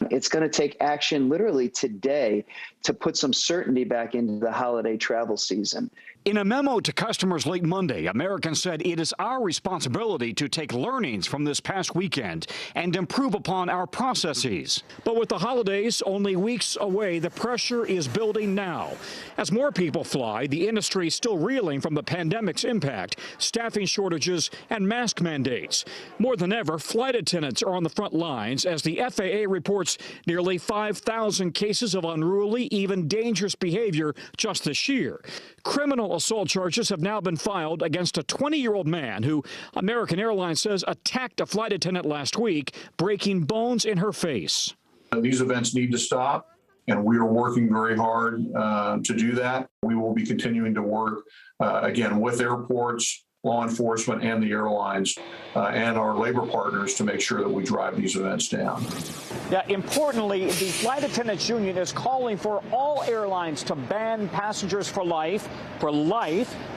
S18: It's going to take action literally today to put some certainty back into the holiday travel season.
S3: In a memo to customers late Monday, American said it is our responsibility to take learnings from this past weekend and improve upon our processes. But with the holidays only weeks away, the pressure is building now. As more people fly, the industry is still reeling from the pandemic's impact, staffing shortages, and mask mandates. More than ever, flight attendants are on the front lines as the FAA reports nearly 5,000 cases of unruly, even dangerous behavior just this year. Criminal assault charges have now been filed against a 20-year-old man who American Airlines says attacked a flight attendant last week, breaking bones in her face.
S19: These events need to stop, and we are working very hard to do that. We will be continuing to work, again, with airports, law enforcement, and the airlines and our labor partners to make sure that we drive these events down.
S3: Yeah, importantly, the Flight Attendants Union is calling for all airlines to ban passengers for life,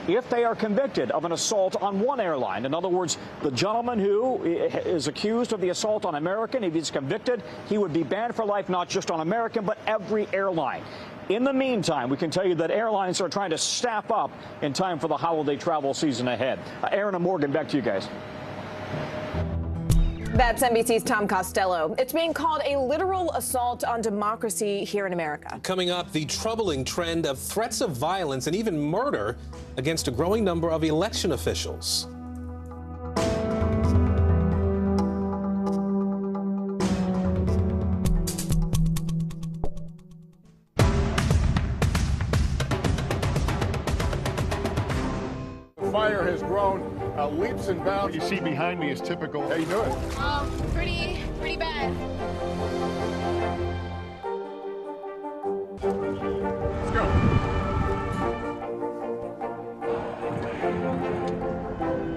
S3: if they are convicted of an assault on one airline. In other words, the gentleman who is accused of the assault on American, if he's convicted, he would be banned for life, not just on American, but every airline. In the meantime, we can tell you that airlines are trying to staff up in time for the holiday travel season ahead. Aaron and Morgan, back to you guys.
S9: That's NBC's Tom Costello. It's being called a literal assault on democracy here in America.
S2: Coming up, the troubling trend of threats of violence and even murder against a growing number of election officials.
S1: The fire has grown leaps and bounds. What you see behind me is typical. How you doing?
S15: Pretty bad.
S1: Let's go.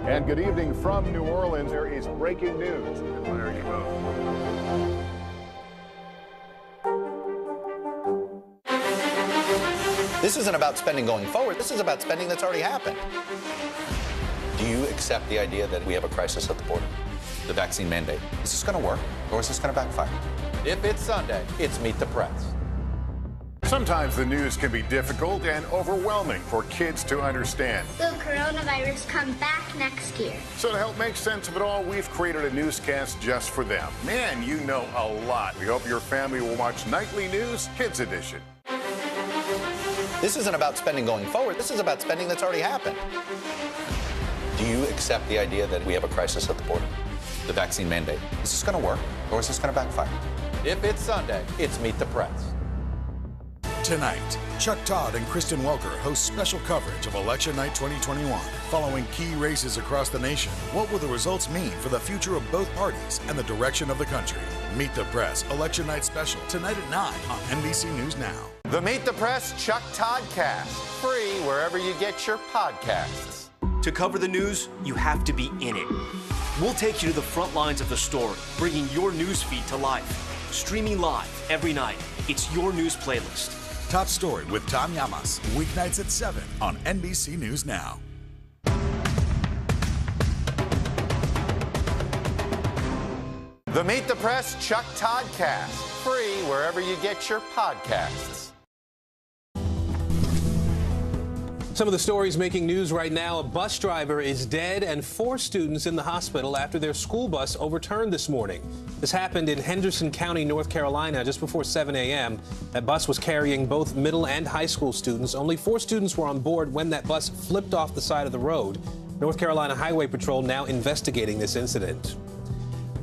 S1: And good evening from New Orleans. There is breaking news. And why are you both?
S4: This isn't about spending going forward. This is about spending that's already happened. Do you accept the idea that we have a crisis at the border? The vaccine mandate. Is this going to work, or is this going to backfire? If it's Sunday, it's Meet the Press.
S1: Sometimes the news can be difficult and overwhelming for kids to understand.
S15: Will coronavirus come back next year?
S1: So to help make sense of it all, we've created a newscast just for them. Man, you know a lot. We hope your family will watch Nightly News Kids Edition.
S4: This isn't about spending going forward. This is about spending that's already happened. Do you accept the idea that we have a crisis at the border? The vaccine mandate. Is this going to work, or is this going to backfire? If it's Sunday, it's Meet the Press.
S6: Tonight, Chuck Todd and Kristen Welker host special coverage of Election Night 2021, following key races across the nation. What will the results mean for the future of both parties and the direction of the country? Meet the Press Election Night special tonight at 9 on NBC News Now.
S29: The Meet the Press Chuck Todd Cast, free wherever you get your podcasts.
S27: To cover the news, you have to be in it. We'll take you to the front lines of the story, bringing your news feed to life. Streaming live every night. It's your news playlist.
S6: Top Story with Tom Llamas, weeknights at 7 on NBC News Now.
S29: The Meet the Press Chuck Todd Cast, free wherever you get your podcasts.
S2: Some of the stories making news right now: a bus driver is dead and 4 students in the hospital after their school bus overturned this morning. This happened in Henderson County, North Carolina, just before 7 a.m. That bus was carrying both middle and high school students. Only 4 students were on board when that bus flipped off the side of the road. North Carolina Highway Patrol now investigating this incident.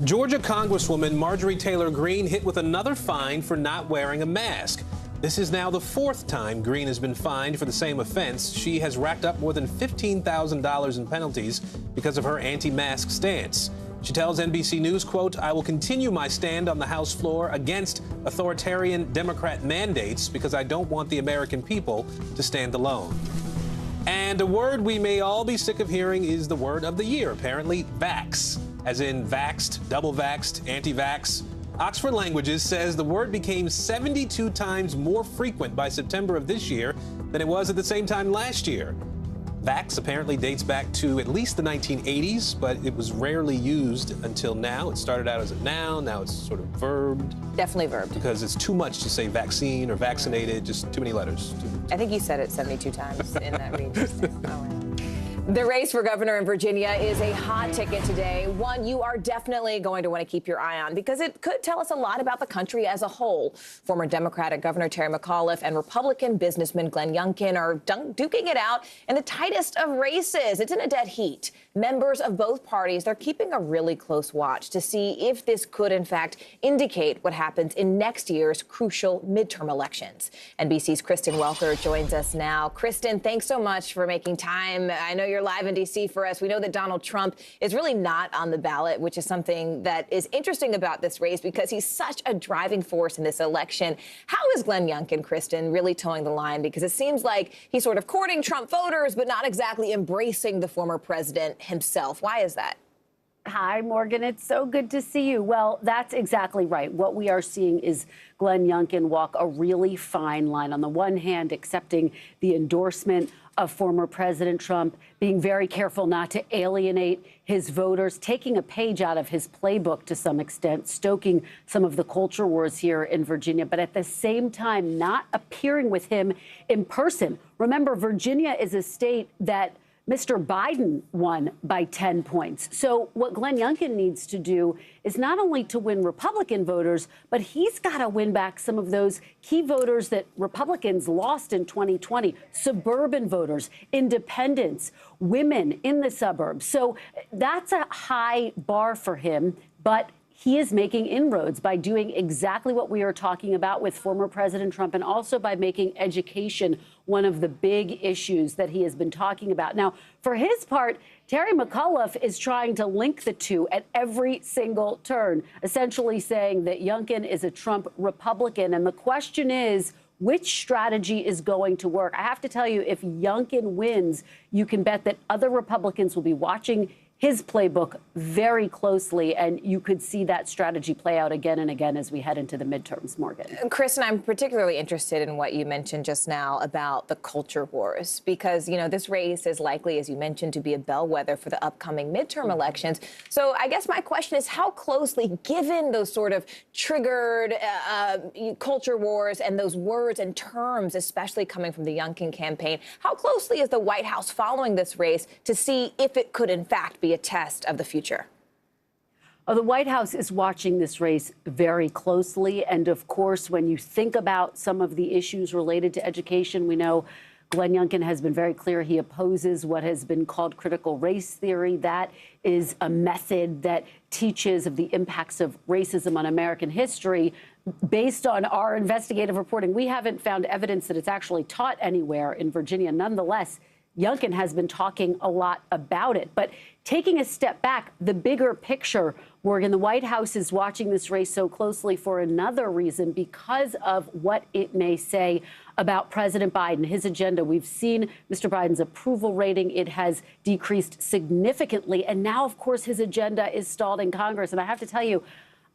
S2: Georgia Congresswoman Marjorie Taylor Greene hit with another fine for not wearing a mask. This is now the 4th time Greene has been fined for the same offense. She has racked up more than $15,000 in penalties because of her anti-mask stance. She tells NBC News, quote, "I will continue my stand on the House floor against authoritarian Democrat mandates because I don't want the American people to stand alone." And a word we may all be sick of hearing is the word of the year, apparently, vax, as in vaxxed, double vaxxed, anti-vax. Oxford Languages says the word became 72 times more frequent by September of this year than it was at the same time last year. Vax apparently dates back to at least the 1980s, but it was rarely used until now. It started out as a noun, now it's sort of verbed.
S9: Definitely verbed.
S2: Because it's too much to say vaccine or vaccinated, just too many letters.
S9: I think you said it 72 times in that read just now. The race for governor in Virginia is a hot ticket today, one you are definitely going to want to keep your eye on because it could tell us a lot about the country as a whole. Former Democratic Governor Terry McAuliffe and Republican businessman Glenn Youngkin are duking it out in the tightest of races. It's in a dead heat. Members of both parties, they're keeping a really close watch to see if this could, in fact, indicate what happens in next year's crucial midterm elections. NBC's Kristen Welker joins us now. Kristen, thanks so much for making time. I know you're live in D.C. for us. We know that Donald Trump is really not on the ballot, which is something that is interesting about this race because he's such a driving force in this election. How is Glenn Youngkin, Kristen, really towing the line? Because it seems like he's sort of courting Trump voters, but not exactly embracing the former president himself. Why is that?
S7: Hi, Morgan. It's so good to see you. Well, that's exactly right. What we are seeing is Glenn Youngkin walk a really fine line. On the one hand, accepting the endorsement of former President Trump, being very careful not to alienate his voters, taking a page out of his playbook to some extent, stoking some of the culture wars here in Virginia, but at the same time not appearing with him in person. Remember, Virginia is a state that Mr. Biden won by 10 points. So what Glenn Youngkin needs to do is not only to win Republican voters, but he's got to win back some of those key voters that Republicans lost in 2020, suburban voters, independents, women in the suburbs. So that's a high bar for him, but he is making inroads by doing exactly what we are talking about with former President Trump and also by making education one of the big issues that he has been talking about. Now, for his part, Terry McAuliffe is trying to link the two at every single turn, essentially saying that Youngkin is a Trump Republican. And the question is, which strategy is going to work? I have to tell you, if Youngkin wins, you can bet that other Republicans will be watching his playbook very closely, and you could see that strategy play out again and again as we head into the midterms, Morgan.
S9: Kristen, I'm particularly interested in what you mentioned just now about the culture wars, because, you know, this race is likely, as you mentioned, to be a bellwether for the upcoming midterm elections. So I guess my question is, how closely, given those sort of triggered culture wars and those words and terms, especially coming from the Youngkin campaign, how closely is the White House following this race to see if it could, in fact, be a test of the future?
S7: Oh, the White House is watching this race very closely. And of course, when you think about some of the issues related to education, we know Glenn Youngkin has been very clear he opposes what has been called critical race theory. That is a method that teaches of the impacts of racism on American history. based on our investigative reporting, we haven't found evidence that it's actually taught anywhere in Virginia. Nonetheless, Youngkin has been talking a lot about it. But taking a step back, the bigger picture, Morgan, the White House is watching this race so closely for another reason, because of what it may say about President Biden, his agenda. We've seen Mr. Biden's approval rating. It has decreased significantly. And now, of course, his agenda is stalled in Congress. And I have to tell you,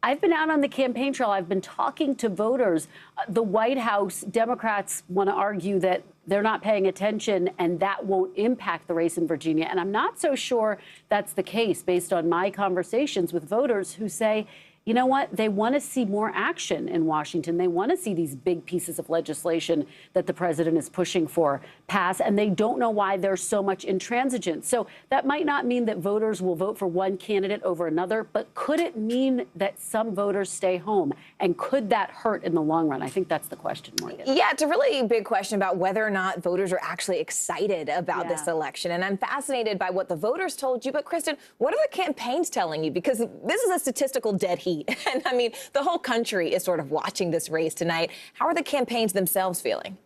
S7: I've been out on the campaign trail. I've been talking to voters. The White House Democrats want to argue that they're not paying attention and that won't impact the race in Virginia. And I'm not so sure that's the case based on my conversations with voters who say, you know what? They want to see more action in Washington. They want to see these big pieces of legislation that the president is pushing for pass, and they don't know why there's so much intransigence. So that might not mean that voters will vote for one candidate over another, but could it mean that some voters stay home? And could that hurt in the long run? I think that's the question, Morgan.
S9: Yeah, it's a really big question about whether or not voters are actually excited about this election. And I'm fascinated by what the voters told you. But, Kristen, what are the campaigns telling you? Because this is a statistical dead heat. And I mean, the whole country is sort of watching this race tonight. How are the campaigns themselves feeling?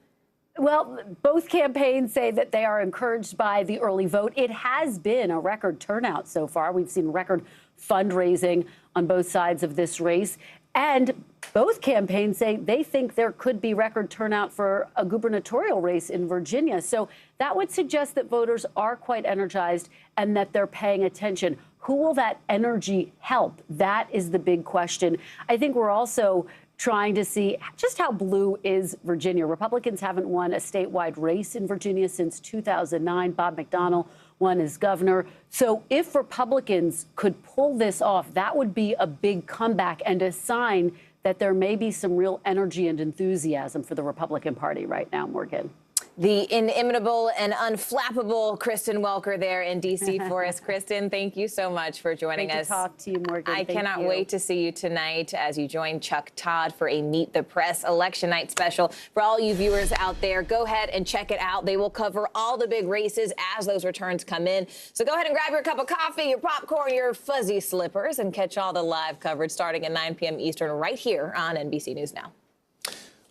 S7: Well, both campaigns say that they are encouraged by the early vote. It has been a record turnout so far. We've seen record fundraising on both sides of this race. And both campaigns say they think there could be record turnout for a gubernatorial race in Virginia. So that would suggest that voters are quite energized and that they're paying attention. Who will that energy help? That is the big question. I think we're also trying to see just how blue is Virginia. Republicans haven't won a statewide race in Virginia since 2009. Bob McDonnell won as governor. So if Republicans could pull this off, that would be a big comeback and a sign that there may be some real energy and enthusiasm for the Republican Party right now, Morgan.
S9: The inimitable and unflappable Kristen Welker there in D.C. for us. Kristen, thank you so much for joining us.
S7: Great to talk to you, Morgan.
S9: I cannot wait to see you tonight as you join Chuck Todd for a Meet the Press election night special. For all you viewers out there, go ahead and check it out. They will cover all the big races as those returns come in. So go ahead and grab your cup of coffee, your popcorn, your fuzzy slippers, and catch all the live coverage starting at 9 p.m. Eastern right here on NBC News Now.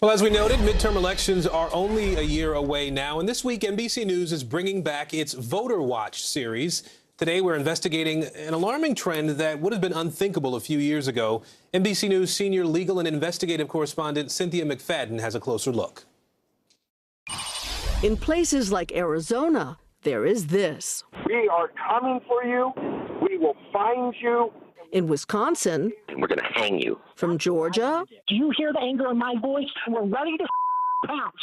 S2: Well, as we noted, midterm elections are only a year away now, and this week NBC News is bringing back its Voter Watch series. Today, we're investigating an alarming trend that would have been unthinkable a few years ago. NBC News senior legal and investigative correspondent Cynthia McFadden has a closer look.
S12: In places like Arizona, there is this.
S13: We are coming for you. We will find you.
S12: In Wisconsin,
S13: And we're going to hang you.
S12: from Georgia,
S13: Do you hear the anger in my voice? We're ready to pounce.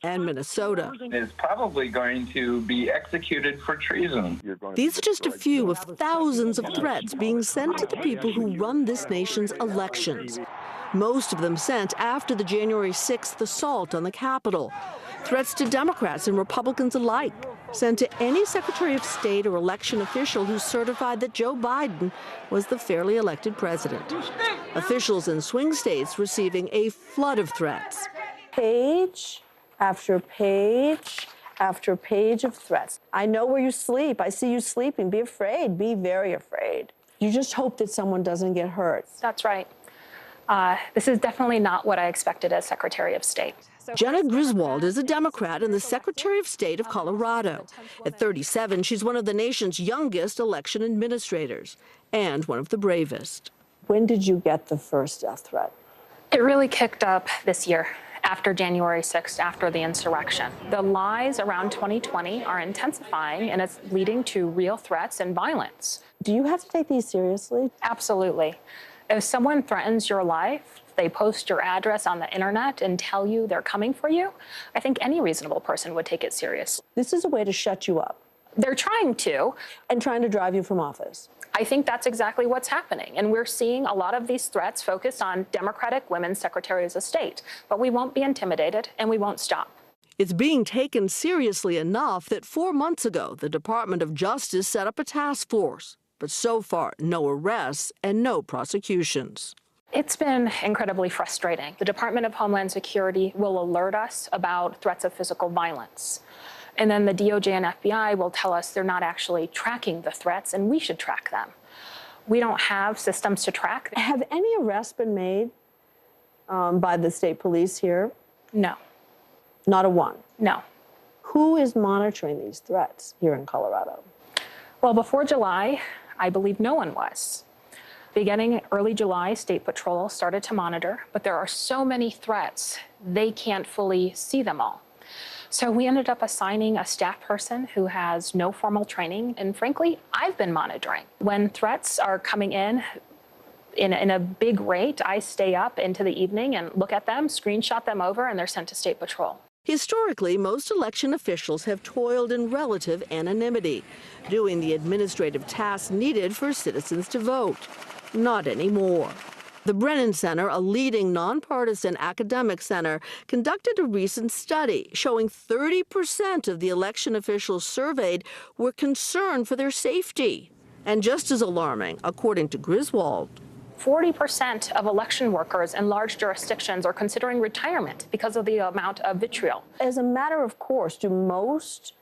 S12: and Minnesota.
S16: Is probably going to be executed for treason.
S12: These are just a few of thousands of threats being sent to the people who run this nation's elections. Most of them sent after the January 6th assault on the Capitol. Threats to Democrats and Republicans alike, sent to any Secretary of State or election official who certified that Joe Biden was the fairly elected president. Officials in swing states receiving a flood of threats.
S11: Page after page after page of threats. I know where you sleep. I see you sleeping. Be afraid. Be very afraid. You just hope that someone doesn't get hurt.
S20: That's right. This is definitely not what I expected as Secretary of State.
S12: Jenna Griswold is a Democrat and the Secretary of State of Colorado. At 37, she's one of the nation's youngest election administrators and one of the bravest.
S11: When did you get the first death threat?
S20: It really kicked up this year after January 6th, after the insurrection. The lies around 2020 are intensifying, and it's leading to real threats and violence.
S11: Do you have to take these seriously?
S20: Absolutely. If someone threatens your life, they post your address on the internet and tell you they're coming for you, I think any reasonable person would take it seriously.
S11: This is a way to shut you up.
S20: They're trying to.
S11: And trying to drive you from office.
S20: I think that's exactly what's happening. And we're seeing a lot of these threats focused on Democratic women secretaries of state. But we won't be intimidated, and we won't stop.
S12: It's being taken seriously enough that 4 months ago, the Department of Justice set up a task force. But so far, no arrests and no prosecutions.
S20: It's been incredibly frustrating. The Department of Homeland Security will alert us about threats of physical violence. And then the DOJ and FBI will tell us they're not actually tracking the threats, and we should track them. We don't have systems to track them.
S11: Have any arrests been made by the state police here?
S20: No.
S11: Not a one?
S20: No.
S11: Who is monitoring these threats here in Colorado?
S20: Well, before July, I believe no one was. Beginning early July, State Patrol started to monitor, but there are so many threats, they can't fully see them all. So we ended up assigning a staff person who has no formal training, and frankly, I've been monitoring. When threats are coming in a big rate, I stay up into the evening and look at them, screenshot them over, and they're sent to State Patrol.
S12: Historically, most election officials have toiled in relative anonymity, doing the administrative tasks needed for citizens to vote. Not anymore. The Brennan Center, a leading nonpartisan academic center, conducted a recent study showing 30% of the election officials surveyed were concerned for their safety. And just as alarming, according to Griswold,
S20: 40% of election workers in large jurisdictions are considering retirement because of the amount of vitriol.
S11: As a matter of course, do most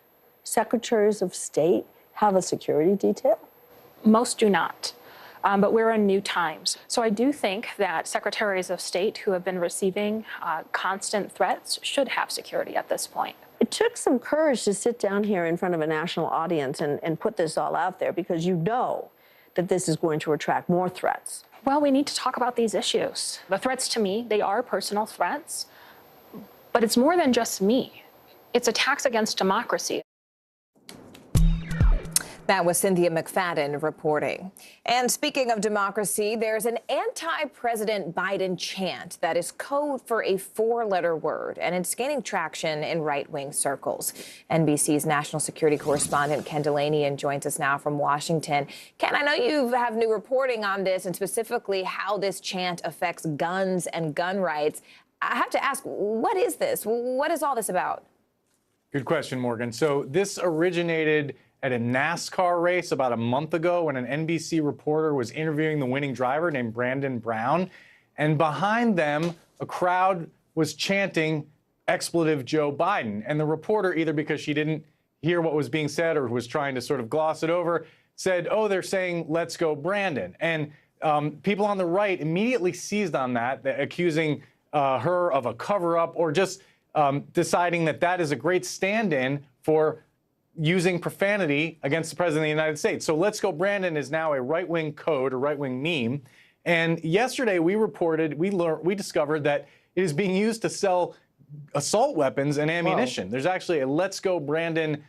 S11: secretaries of state have a security detail?
S20: Most do not. But we're in new times. So I do think that secretaries of state who have been receiving constant threats should have security at this point.
S11: It took some courage to sit down here in front of a national audience and put this all out there, because you know that this is going to attract more threats.
S20: Well, we need to talk about these issues. The threats to me, they are personal threats, but it's more than just me. It's attacks against democracy.
S9: That was Cynthia McFadden reporting. And speaking of democracy, there's an anti-President Biden chant that is code for a four-letter word, and it's gaining traction in right-wing circles. NBC's national security correspondent Ken Delaney joins us now from Washington. Ken, I know you have new reporting on this, and specifically how this chant affects guns and gun rights. I have to ask, what is this? What is all this about?
S5: Good question, Morgan. So this originated at a NASCAR race about a month ago when an NBC reporter was interviewing the winning driver named Brandon Brown. And behind them, a crowd was chanting expletive Joe Biden. And the reporter, either because she didn't hear what was being said or was trying to sort of gloss it over, said, oh, they're saying, let's go Brandon. And people on the right immediately seized on that, accusing her of a cover-up or just deciding that that is a great stand-in for using profanity against the president of the United States. So let's go Brandon is now a right-wing code, a right-wing meme. And yesterday we discovered that it is being used to sell assault weapons and ammunition. Whoa. There's actually a Let's Go Brandon,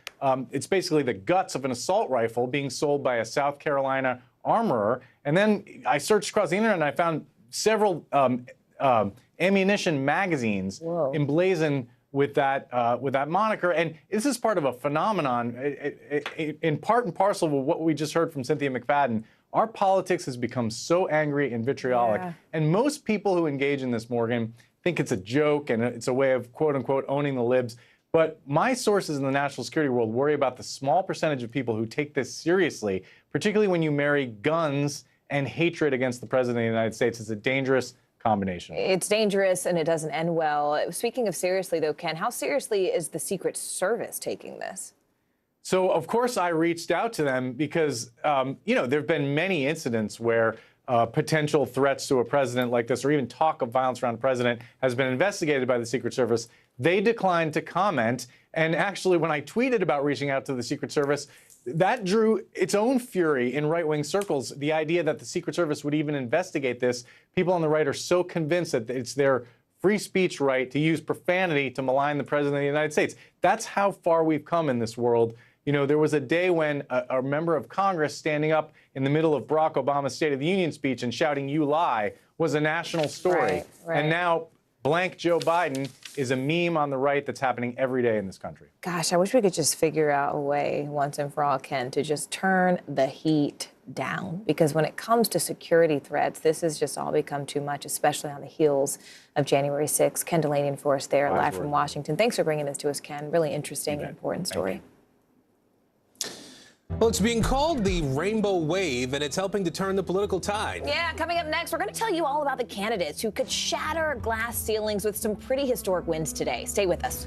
S5: it's basically the guts of an assault rifle being sold by a South Carolina armorer. And then I searched across the internet and I found several ammunition magazines emblazoned with that moniker. And this is part of a phenomenon, in part and parcel with what we just heard from Cynthia McFadden. Our politics has become so angry and vitriolic. Yeah. And most people who engage in this, Morgan, think it's a joke and it's a way of, quote unquote, owning the libs. But my sources in the national security world worry about the small percentage of people who take this seriously, particularly when you marry guns and hatred against the president of the United States. It's a dangerous combination.
S9: It's dangerous and it doesn't end well. Speaking of seriously, though, Ken, how seriously is the Secret Service taking this?
S5: So, of course, I reached out to them because, there have been many incidents where potential threats to a president like this or even talk of violence around a president has been investigated by the Secret Service. They declined to comment. And actually, when I tweeted about reaching out to the Secret Service, that drew its own fury in right-wing circles. The idea that the Secret Service would even investigate this, people on the right are so convinced that it's their free speech right to use profanity to malign the president of the United States. That's how far we've come in this world. You know, there was a day when a member of Congress standing up in the middle of Barack Obama's State of the Union speech and shouting, "You lie," was a national story. Right. And now blank Joe Biden is a meme on the right that's happening every day in this country.
S9: Gosh, I wish we could just figure out a way once and for all, Ken, to just turn the heat down. Because when it comes to security threats, this has just all become too much, especially on the heels of January 6th. Ken Delaney for us there, live from Washington. Thanks for bringing this to us, Ken. Really interesting and important story.
S2: Well, it's being called the rainbow wave, and it's helping to turn the political tide.
S9: Yeah, coming up next, we're going to tell you all about the candidates who could shatter glass ceilings with some pretty historic wins today. Stay with us.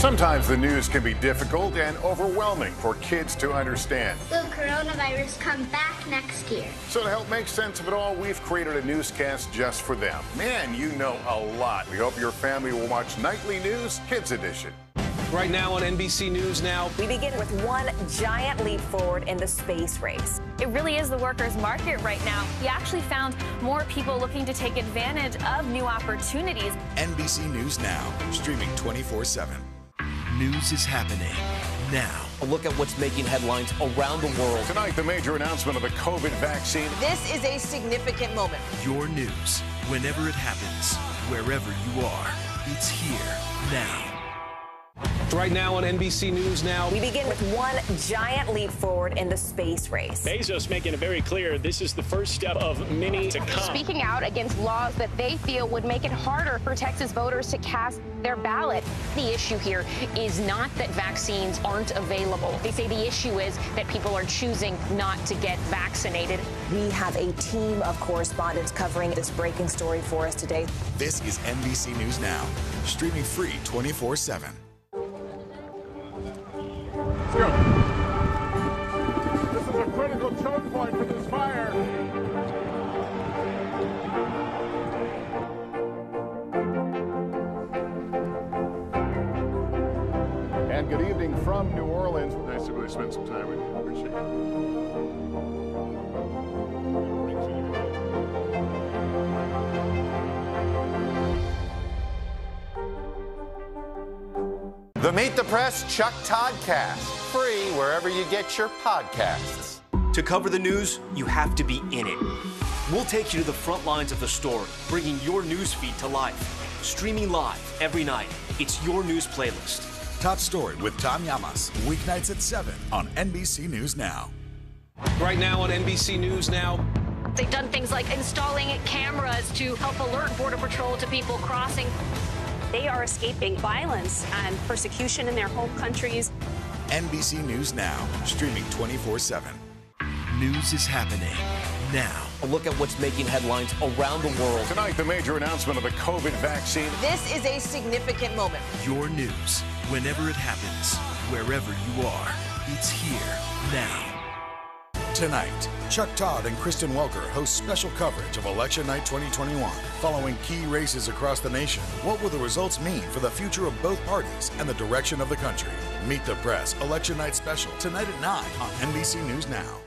S1: Sometimes the news can be difficult and overwhelming for kids to understand.
S15: Will coronavirus come back next year?
S1: So to help make sense of it all, we've created a newscast just for them. Man, you know a lot. We hope your family will watch Nightly News Kids Edition.
S2: Right now on NBC News Now.
S9: We begin with one giant leap forward in the space race.
S8: It really is the workers' market right now. We actually found more people looking to take advantage of new opportunities.
S6: NBC News Now, streaming 24/7.
S26: News is happening now.
S27: A look at what's making headlines around the world.
S1: Tonight, the major announcement of the COVID vaccine.
S9: This is a significant moment.
S26: Your news, whenever it happens, wherever you are, it's here now.
S2: Right now on NBC News Now.
S9: We begin with one giant leap forward in the space race.
S3: Bezos making it very clear this is the first step of many to come.
S8: Speaking out against laws that they feel would make it harder for Texas voters to cast their ballot.
S10: The issue here is not that vaccines aren't available. They say the issue is that people are choosing not to get vaccinated.
S9: We have a team of correspondents covering this breaking story for us today.
S6: This is NBC News Now, streaming free 24/7.
S1: Let's go. This is a critical choke point for this fire. And good evening from New Orleans. Nice to really spend some time with you. Appreciate it.
S29: The Meet the Press Chuck Toddcast, free wherever you get your podcasts.
S27: To cover the news, you have to be in it. We'll take you to the front lines of the story, bringing your news feed to life. Streaming live every night. It's your news playlist.
S6: Top Story with Tom Llamas, weeknights at 7 on NBC News Now.
S2: Right now on NBC News Now.
S8: They've done things like installing cameras to help alert Border Patrol to people crossing. They are escaping violence and persecution in their home countries.
S6: NBC News Now, streaming 24/7.
S26: News is happening now.
S27: A look at what's making headlines around the world.
S1: Tonight, the major announcement of the COVID vaccine.
S9: This is a significant moment.
S26: Your news, whenever it happens, wherever you are, it's here now.
S6: Tonight, Chuck Todd and Kristen Welker host special coverage of Election Night 2021, following key races across the nation. What will the results mean for the future of both parties and the direction of the country? Meet the Press Election Night special tonight at 9 on NBC News Now.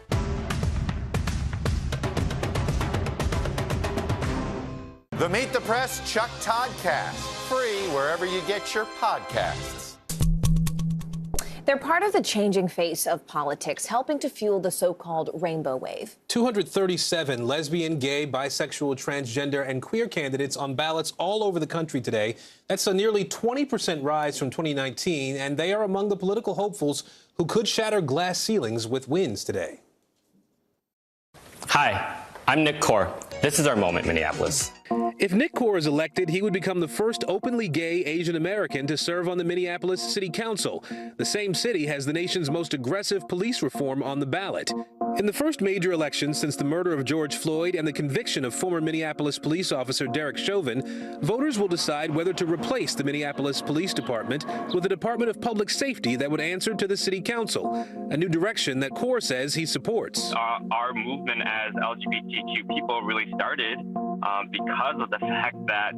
S29: The Meet the Press Chuck Toddcast, free wherever you get your podcasts.
S9: They're part of the changing face of politics, helping to fuel the so-called rainbow wave.
S2: 237 lesbian, gay, bisexual, transgender, and queer candidates on ballots all over the country today. That's a nearly 20% rise from 2019, and they are among the political hopefuls who could shatter glass ceilings with wins today.
S14: Hi, I'm Nick Core. This is our moment, Minneapolis.
S2: If Nick Core is elected, he would become the first openly gay Asian American to serve on the Minneapolis City Council. The same city has the nation's most aggressive police reform on the ballot. In the first major election since the murder of George Floyd and the conviction of former Minneapolis police officer Derek Chauvin, voters will decide whether to replace the Minneapolis Police Department with a Department of Public Safety that would answer to the City Council, a new direction that Core says he supports.
S21: Our movement as LGBTQ people really started because of the fact that,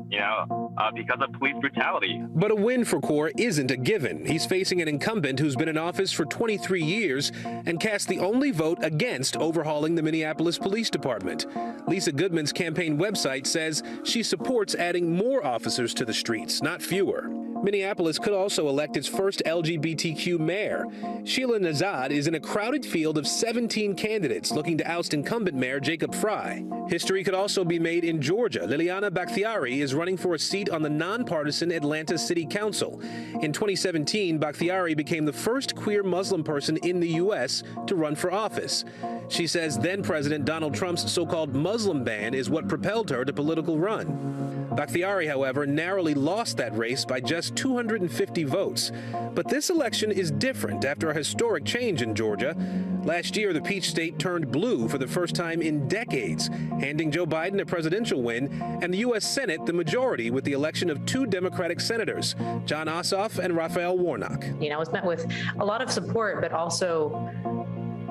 S21: because of police brutality.
S2: But a win for Core isn't a given. He's facing an incumbent who's been in office for 23 years and cast the only vote against overhauling the Minneapolis Police Department. Lisa Goodman's campaign website says she supports adding more officers to the streets, not fewer. Minneapolis could also elect its first LGBTQ mayor. Sheila Nazad is in a crowded field of 17 candidates looking to oust incumbent mayor Jacob Fry. History could also be made in Georgia. Liliana Bakhtiari is running for a seat on the nonpartisan Atlanta City Council. In 2017, Bakhtiari became the first queer Muslim person in the U.S. to run for office. She says then-President Donald Trump's so-called Muslim ban is what propelled her to political run. Bakhtiari, however, narrowly lost that race by just 250 votes. But this election is different after a historic change in Georgia. Last year, the Peach State turned blue for the first time in decades, handing Joe Biden a presidential win and the U.S. Senate the majority with the election of 2 Democratic senators, Jon Ossoff and Raphael Warnock.
S4: You know, it's met with a lot of support, but also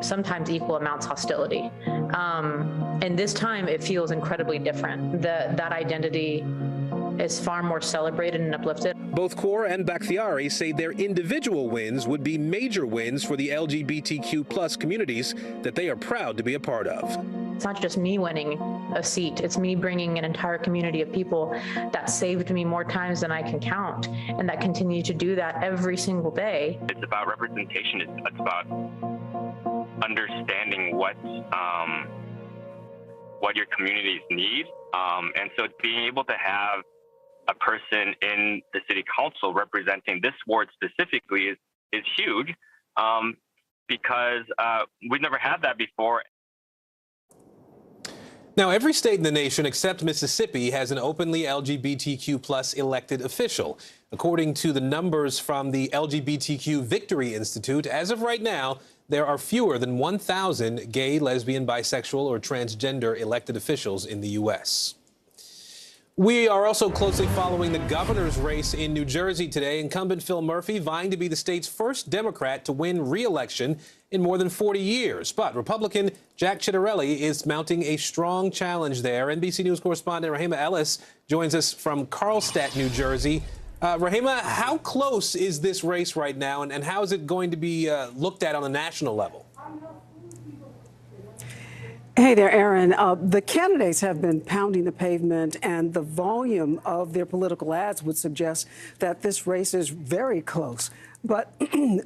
S4: sometimes equal amounts of hostility. And this time it feels incredibly different. That identity is far more celebrated and uplifted.
S2: Both Kaur and Bakhtiari say their individual wins would be major wins for the LGBTQ+ communities that they are proud to be a part of.
S4: It's not just me winning a seat, it's me bringing an entire community of people that saved me more times than I can count, and that continue to do that every single day.
S21: It's about representation. It's about understanding what your communities need, and so being able to have a person in the city council representing this ward specifically is huge, because we've never had that before.
S2: Now, every state in the nation except Mississippi has an openly LGBTQ+ elected official. According to the numbers from the LGBTQ Victory Institute, as of right now, there are fewer than 1,000 gay, lesbian, bisexual, or transgender elected officials in the U.S. We are also closely following the governor's race in New Jersey today. Incumbent Phil Murphy vying to be the state's first Democrat to win re-election in more than 40 years. But Republican Jack Ciattarelli is mounting a strong challenge there. NBC News correspondent Rahima Ellis joins us from Carlstadt, New Jersey. Rahima, how close is this race right now, and how is it going to be looked at on a national level?
S17: Hey there, Aaron. The candidates have been pounding the pavement, and the volume of their political ads would suggest that this race is very close. But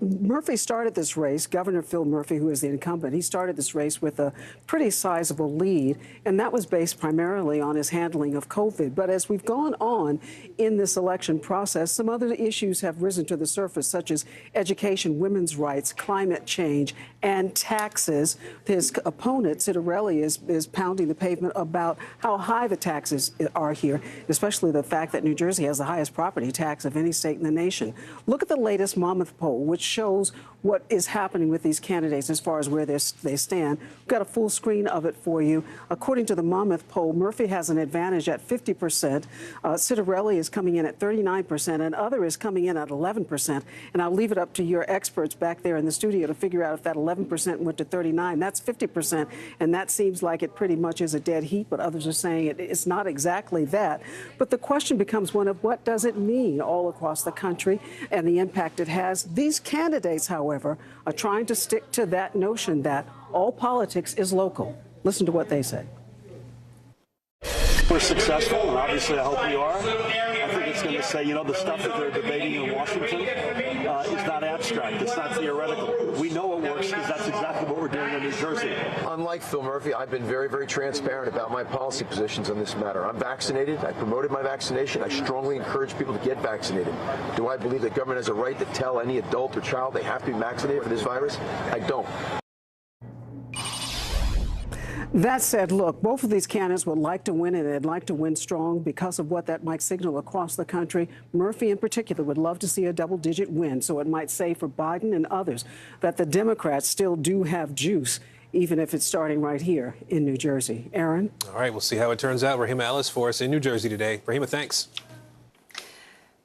S17: Murphy started this race, Governor Phil Murphy, who is the incumbent, he started this race with a pretty sizable lead, and that was based primarily on his handling of COVID. But as we've gone on in this election process, some other issues have risen to the surface, such as education, women's rights, climate change, and taxes. His opponent, Ciattarelli, is pounding the pavement about how high the taxes are here, especially the fact that New Jersey has the highest property tax of any state in the nation. Look at the latest Monmouth poll, which shows what is happening with these candidates as far as where they stand. We've got a full screen of it for you. According to the Monmouth poll, Murphy has an advantage at 50%. Ciattarelli is coming in at 39%, and other is coming in at 11%. And I'll leave it up to your experts back there in the studio to figure out if that 11% went to 39. That's 50%, and that seems like it pretty much is a dead heat, but others are saying it's not exactly that. But the question becomes one of what does it mean all across the country and the impact it has. These candidates, however, are trying to stick to that notion that all politics is local. Listen to what they said.
S18: We're successful, and obviously I hope we are. I think it's going to say, you know, the stuff that they're debating in Washington is not abstract. It's not theoretical. We know it works because that's exactly what we're doing in New Jersey.
S19: Unlike Phil Murphy, I've been very, very transparent about my policy positions on this matter. I'm vaccinated. I promoted my vaccination. I strongly encourage people to get vaccinated. Do I believe that government has a right to tell any adult or child they have to be vaccinated for this virus? I don't.
S17: That said, look, both of these candidates would like to win, and they'd like to win strong because of what that might signal across the country. Murphy, in particular, would love to see a double-digit win, so it might say for Biden and others that the Democrats still do have juice, even if it's starting right here in New Jersey. Aaron?
S2: All right, we'll see how it turns out. Rahima Ellis for us in New Jersey today. Rahima, thanks.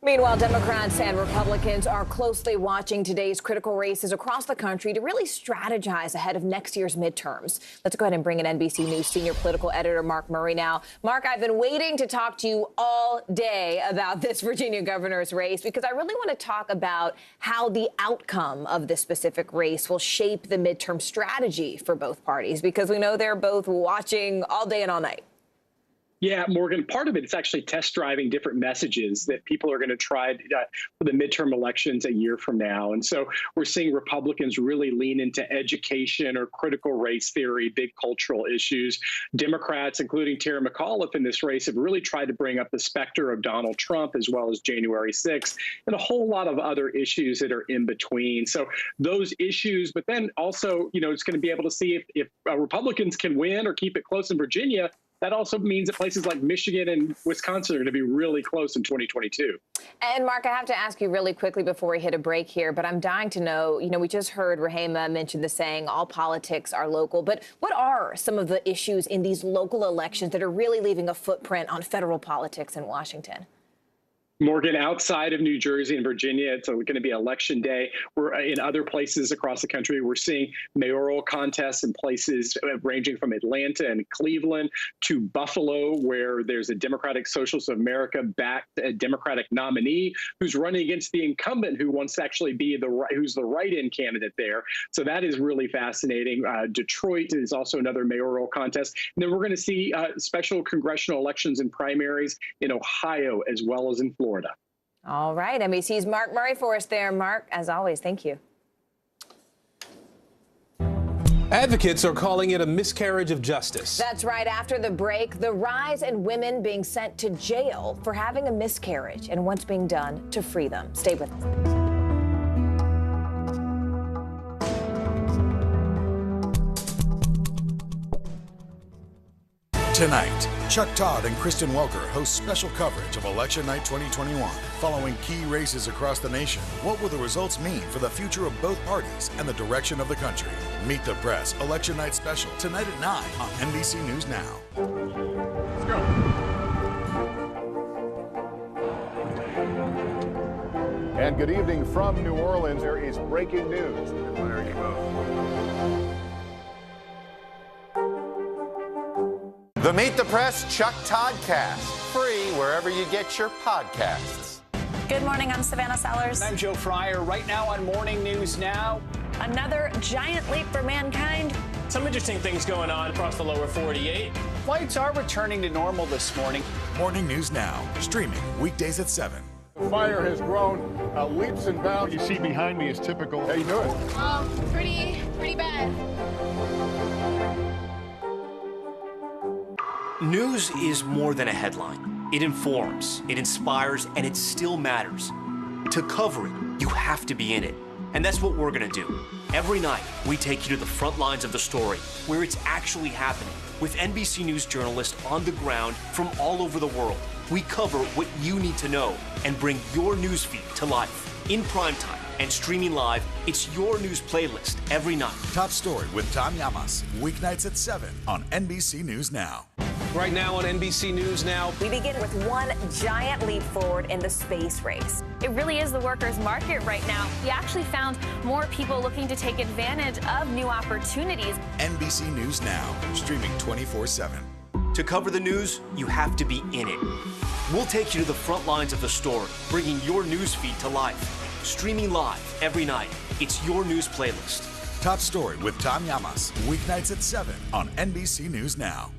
S9: Meanwhile, Democrats and Republicans are closely watching today's critical races across the country to really strategize ahead of next year's midterms. Let's go ahead and bring in NBC News senior political editor Mark Murray now. Mark, I've been waiting to talk to you all day about this Virginia governor's race because I really want to talk about how the outcome of this specific race will shape the midterm strategy for both parties, because we know they're both watching all day and all night.
S22: Yeah, Morgan, part of it is actually test driving different messages that people are going to try for the midterm elections a year from now. And so we're seeing Republicans really lean into education or critical race theory, big cultural issues. Democrats, including Terry McAuliffe in this race, have really tried to bring up the specter of Donald Trump as well as January 6th and a whole lot of other issues that are in between. So those issues, but then also, you know, it's going to be able to see if Republicans can win or keep it close in Virginia. that also means that places like Michigan and Wisconsin are going to be really close in 2022.
S9: And Mark, I have to ask you really quickly before we hit a break here, but I'm dying to know, we just heard Rahema mention the saying, all politics are local, but what are some of the issues in these local elections that are really leaving a footprint on federal politics in Washington?
S22: Morgan, outside of New Jersey and Virginia, it's going to be election day. We're in other places across the country. We're seeing mayoral contests in places ranging from Atlanta and Cleveland to Buffalo, where there's a Democratic Socialists of America backed a Democratic nominee who's running against the incumbent who wants to actually be who's the write-in candidate there. So that is really fascinating. Detroit is also another mayoral contest. And then we're going to see special congressional elections and primaries in Ohio as well as in Florida.
S9: All right. NBC's Mark Murray for us there. Mark, as always, thank you.
S2: Advocates are calling it a miscarriage of justice.
S9: That's right. After the break, the rise in women being sent to jail for having a miscarriage and what's being done to free them. Stay with us.
S6: Tonight, Chuck Todd and Kristen Welker host special coverage of Election Night 2021, following key races across the nation. What will the results mean for the future of both parties and the direction of the country? Meet the Press Election Night special tonight at 9 on NBC News Now.
S1: Let's go. And good evening from New Orleans. There is breaking news. And what are you both?
S29: The Meet the Press Chuck Todd cast, free wherever you get your podcasts.
S7: Good morning, I'm Savannah Sellers.
S11: I'm Joe Fryer. Right now on Morning News Now.
S7: Another giant leap for mankind.
S11: Some interesting things going on across the lower 48. Flights are returning to normal this morning.
S6: Morning News Now, streaming weekdays at 7.
S1: The fire has grown leaps and bounds. You see behind me is typical. How you doing?
S15: Pretty bad.
S27: News is more than a headline. It informs, it inspires, and it still matters. To cover it, you have to be in it. And that's what we're gonna do. Every night, we take you to the front lines of the story, where it's actually happening, with NBC News journalists on the ground from all over the world. We cover what you need to know and bring your newsfeed to life. In primetime and streaming live, it's your news playlist every night.
S6: Top Story with Tom Llamas, weeknights at 7 on NBC News Now.
S2: Right now on NBC News Now.
S9: We begin with one giant leap forward in the space race.
S7: It really is the workers' market right now. We actually found more people looking to take advantage of new opportunities.
S6: NBC News Now, streaming 24/7.
S27: To cover the news, you have to be in it. We'll take you to the front lines of the story, bringing your newsfeed to life. Streaming live every night. It's your news playlist.
S6: Top Story with Tom Llamas, weeknights at 7 on NBC News Now.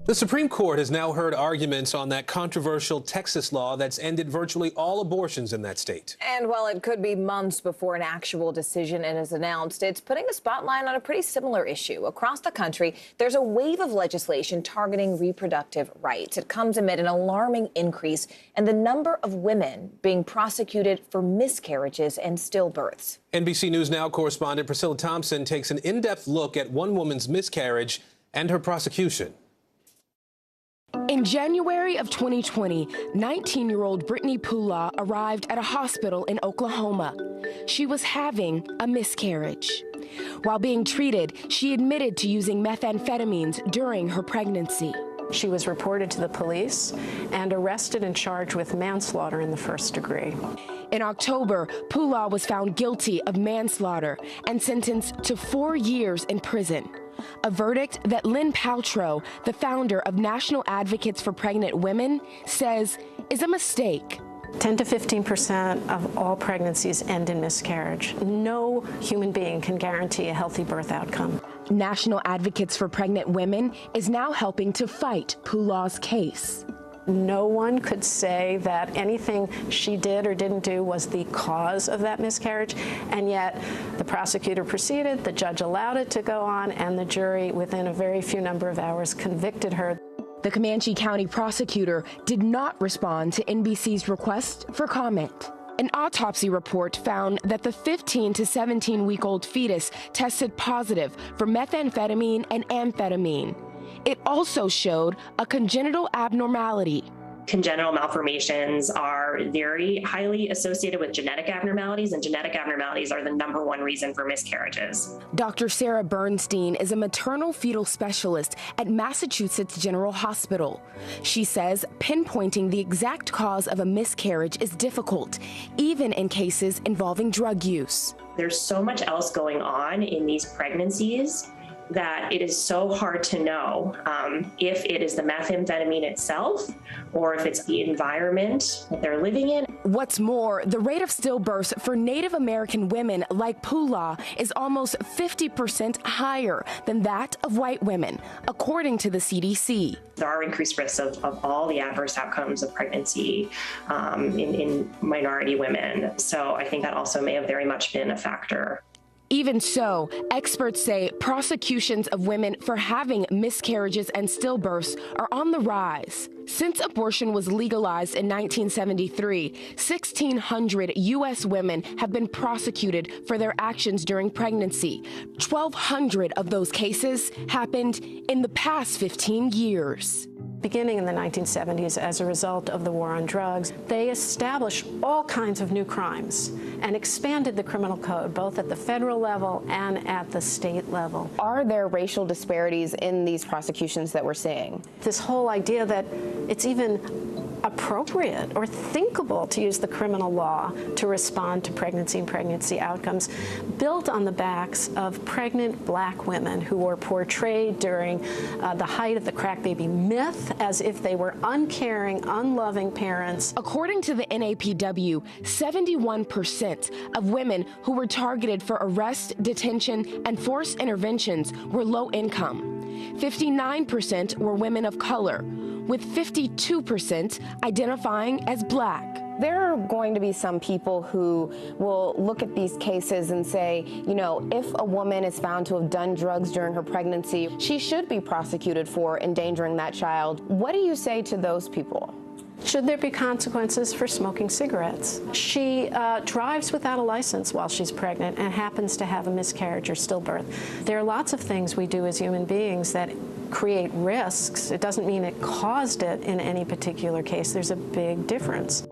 S2: The Supreme Court has now heard arguments on that controversial Texas law that's ended virtually all abortions in that state.
S9: And while it could be months before an actual decision is announced, it's putting a spotlight on a pretty similar issue. Across the country, there's a wave of legislation targeting reproductive rights. It comes amid an alarming increase in the number of women being prosecuted for miscarriages and stillbirths.
S2: NBC News Now correspondent Priscilla Thompson takes an in-depth look at one woman's miscarriage and her prosecution.
S12: In January of 2020, 19-year-old Brittany Pula arrived at a hospital in Oklahoma. She was having a miscarriage. While being treated, she admitted to using methamphetamines during her pregnancy.
S13: She was reported to the police and arrested and charged with manslaughter in the first degree.
S12: In October, Pula was found guilty of manslaughter and sentenced to 4 years in prison. A verdict that Lynn Paltrow, the founder of National Advocates for Pregnant Women, says is a mistake.
S13: 10 to 15% of all pregnancies end in miscarriage. No human being can guarantee a healthy birth outcome.
S12: National Advocates for Pregnant Women is now helping to fight Pula's case.
S13: No one could say that anything she did or didn't do was the cause of that miscarriage, and yet the prosecutor proceeded, the judge allowed it to go on, and the jury, within a very few number of hours, convicted her.
S12: The Comanche County prosecutor did not respond to NBC's request for comment. An autopsy report found that the 15 to 17-week-old fetus tested positive for methamphetamine and amphetamine. It also showed a congenital abnormality.
S3: Congenital malformations are very highly associated with genetic abnormalities, and genetic abnormalities are the #1 reason for miscarriages.
S12: Dr. Sarah Bernstein is a maternal fetal specialist at Massachusetts General Hospital. She says pinpointing the exact cause of a miscarriage is difficult, even in cases involving drug use.
S3: There's so much else going on in these pregnancies that it is so hard to know if it is the methamphetamine itself or if it's the environment that they're living in.
S12: What's more, the rate of stillbirths for Native American women like Pula is almost 50% higher than that of white women, according to the CDC.
S3: There are increased risks of all the adverse outcomes of pregnancy in minority women. So I think that also may have very much been a factor.
S12: Even so, experts say prosecutions of women for having miscarriages and stillbirths are on the rise. Since abortion was legalized in 1973, 1,600 U.S. women have been prosecuted for their actions during pregnancy. 1,200 of those cases happened in the past 15 years.
S13: Beginning in the 1970s, as a result of the war on drugs, they established all kinds of new crimes and expanded the criminal code, both at the federal level and at the state level.
S5: Are there racial disparities in these prosecutions that we're seeing?
S13: This whole idea that it's even appropriate or thinkable to use the criminal law to respond to pregnancy and pregnancy outcomes, built on the backs of pregnant black women who were portrayed during the height of the crack baby myth as if they were uncaring, unloving parents.
S12: According to the NAPW, 71% of women who were targeted for arrest, detention, and forced interventions were low income. 59% were women of color, with 52% identifying as black.
S5: There are going to be some people who will look at these cases and say, you know, if a woman is found to have done drugs during her pregnancy, she should be prosecuted for endangering that child. What do you say to those people?
S13: Should there be consequences for smoking cigarettes? She drives without a license while she's pregnant and happens to have a miscarriage or stillbirth. There are lots of things we do as human beings that create risks. It doesn't mean it caused it in any particular case. There's a big difference.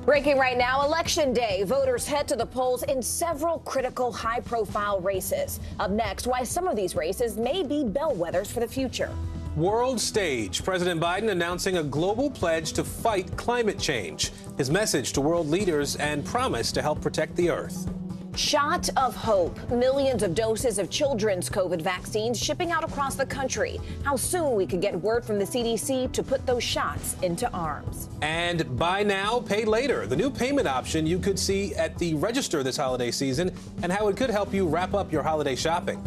S9: Breaking right now, Election Day. Voters head to the polls in several critical high-profile races. Up next, why some of these races may be bellwethers for the future.
S2: World stage. President Biden announcing a global pledge to fight climate change. His message to world leaders and promise to help protect the earth.
S9: Shot of hope. Millions of doses of children's COVID vaccines shipping out across the country. How soon we could get word from the CDC to put those shots into arms.
S2: And buy now, pay later. The new payment option you could see at the register this holiday season and how it could help you wrap up your holiday shopping.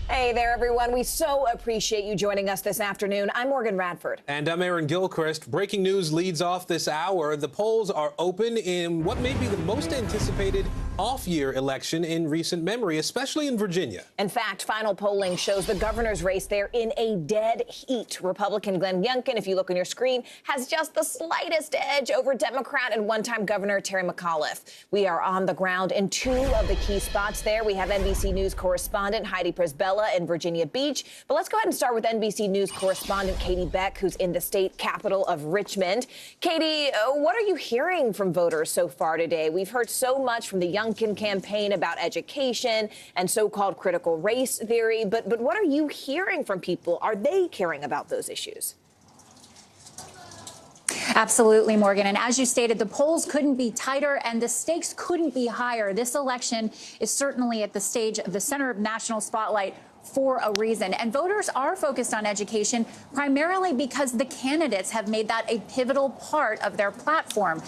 S9: Hey there, everyone. We so appreciate you joining us this afternoon. I'm Morgan Radford.
S2: And I'm Aaron Gilchrist. Breaking news leads off this hour. The polls are open in what may be the most anticipated off-year election in recent memory, especially in Virginia.
S9: In fact, final polling shows the governor's race there in a dead heat. Republican Glenn Youngkin, if you look on your screen, has just the slightest edge over Democrat and one-time Governor Terry McAuliffe. We are on the ground in two of the key spots there. We have NBC News correspondent Heidi Prisbilla in Virginia Beach. But let's go ahead and start with NBC News correspondent Katie Beck, who's in the state capital of Richmond. Katie, what are you hearing from voters so far today? We've heard so much from the Youngkin campaign about education and so-called critical race theory. But what are you hearing from people? Are they caring about those issues?
S10: Absolutely, Morgan. And as you stated, the polls couldn't be tighter and the stakes couldn't be higher. This election is certainly at the stage of the center of national spotlight for a reason. And voters are focused on education primarily because the candidates have made that a pivotal part of their platform.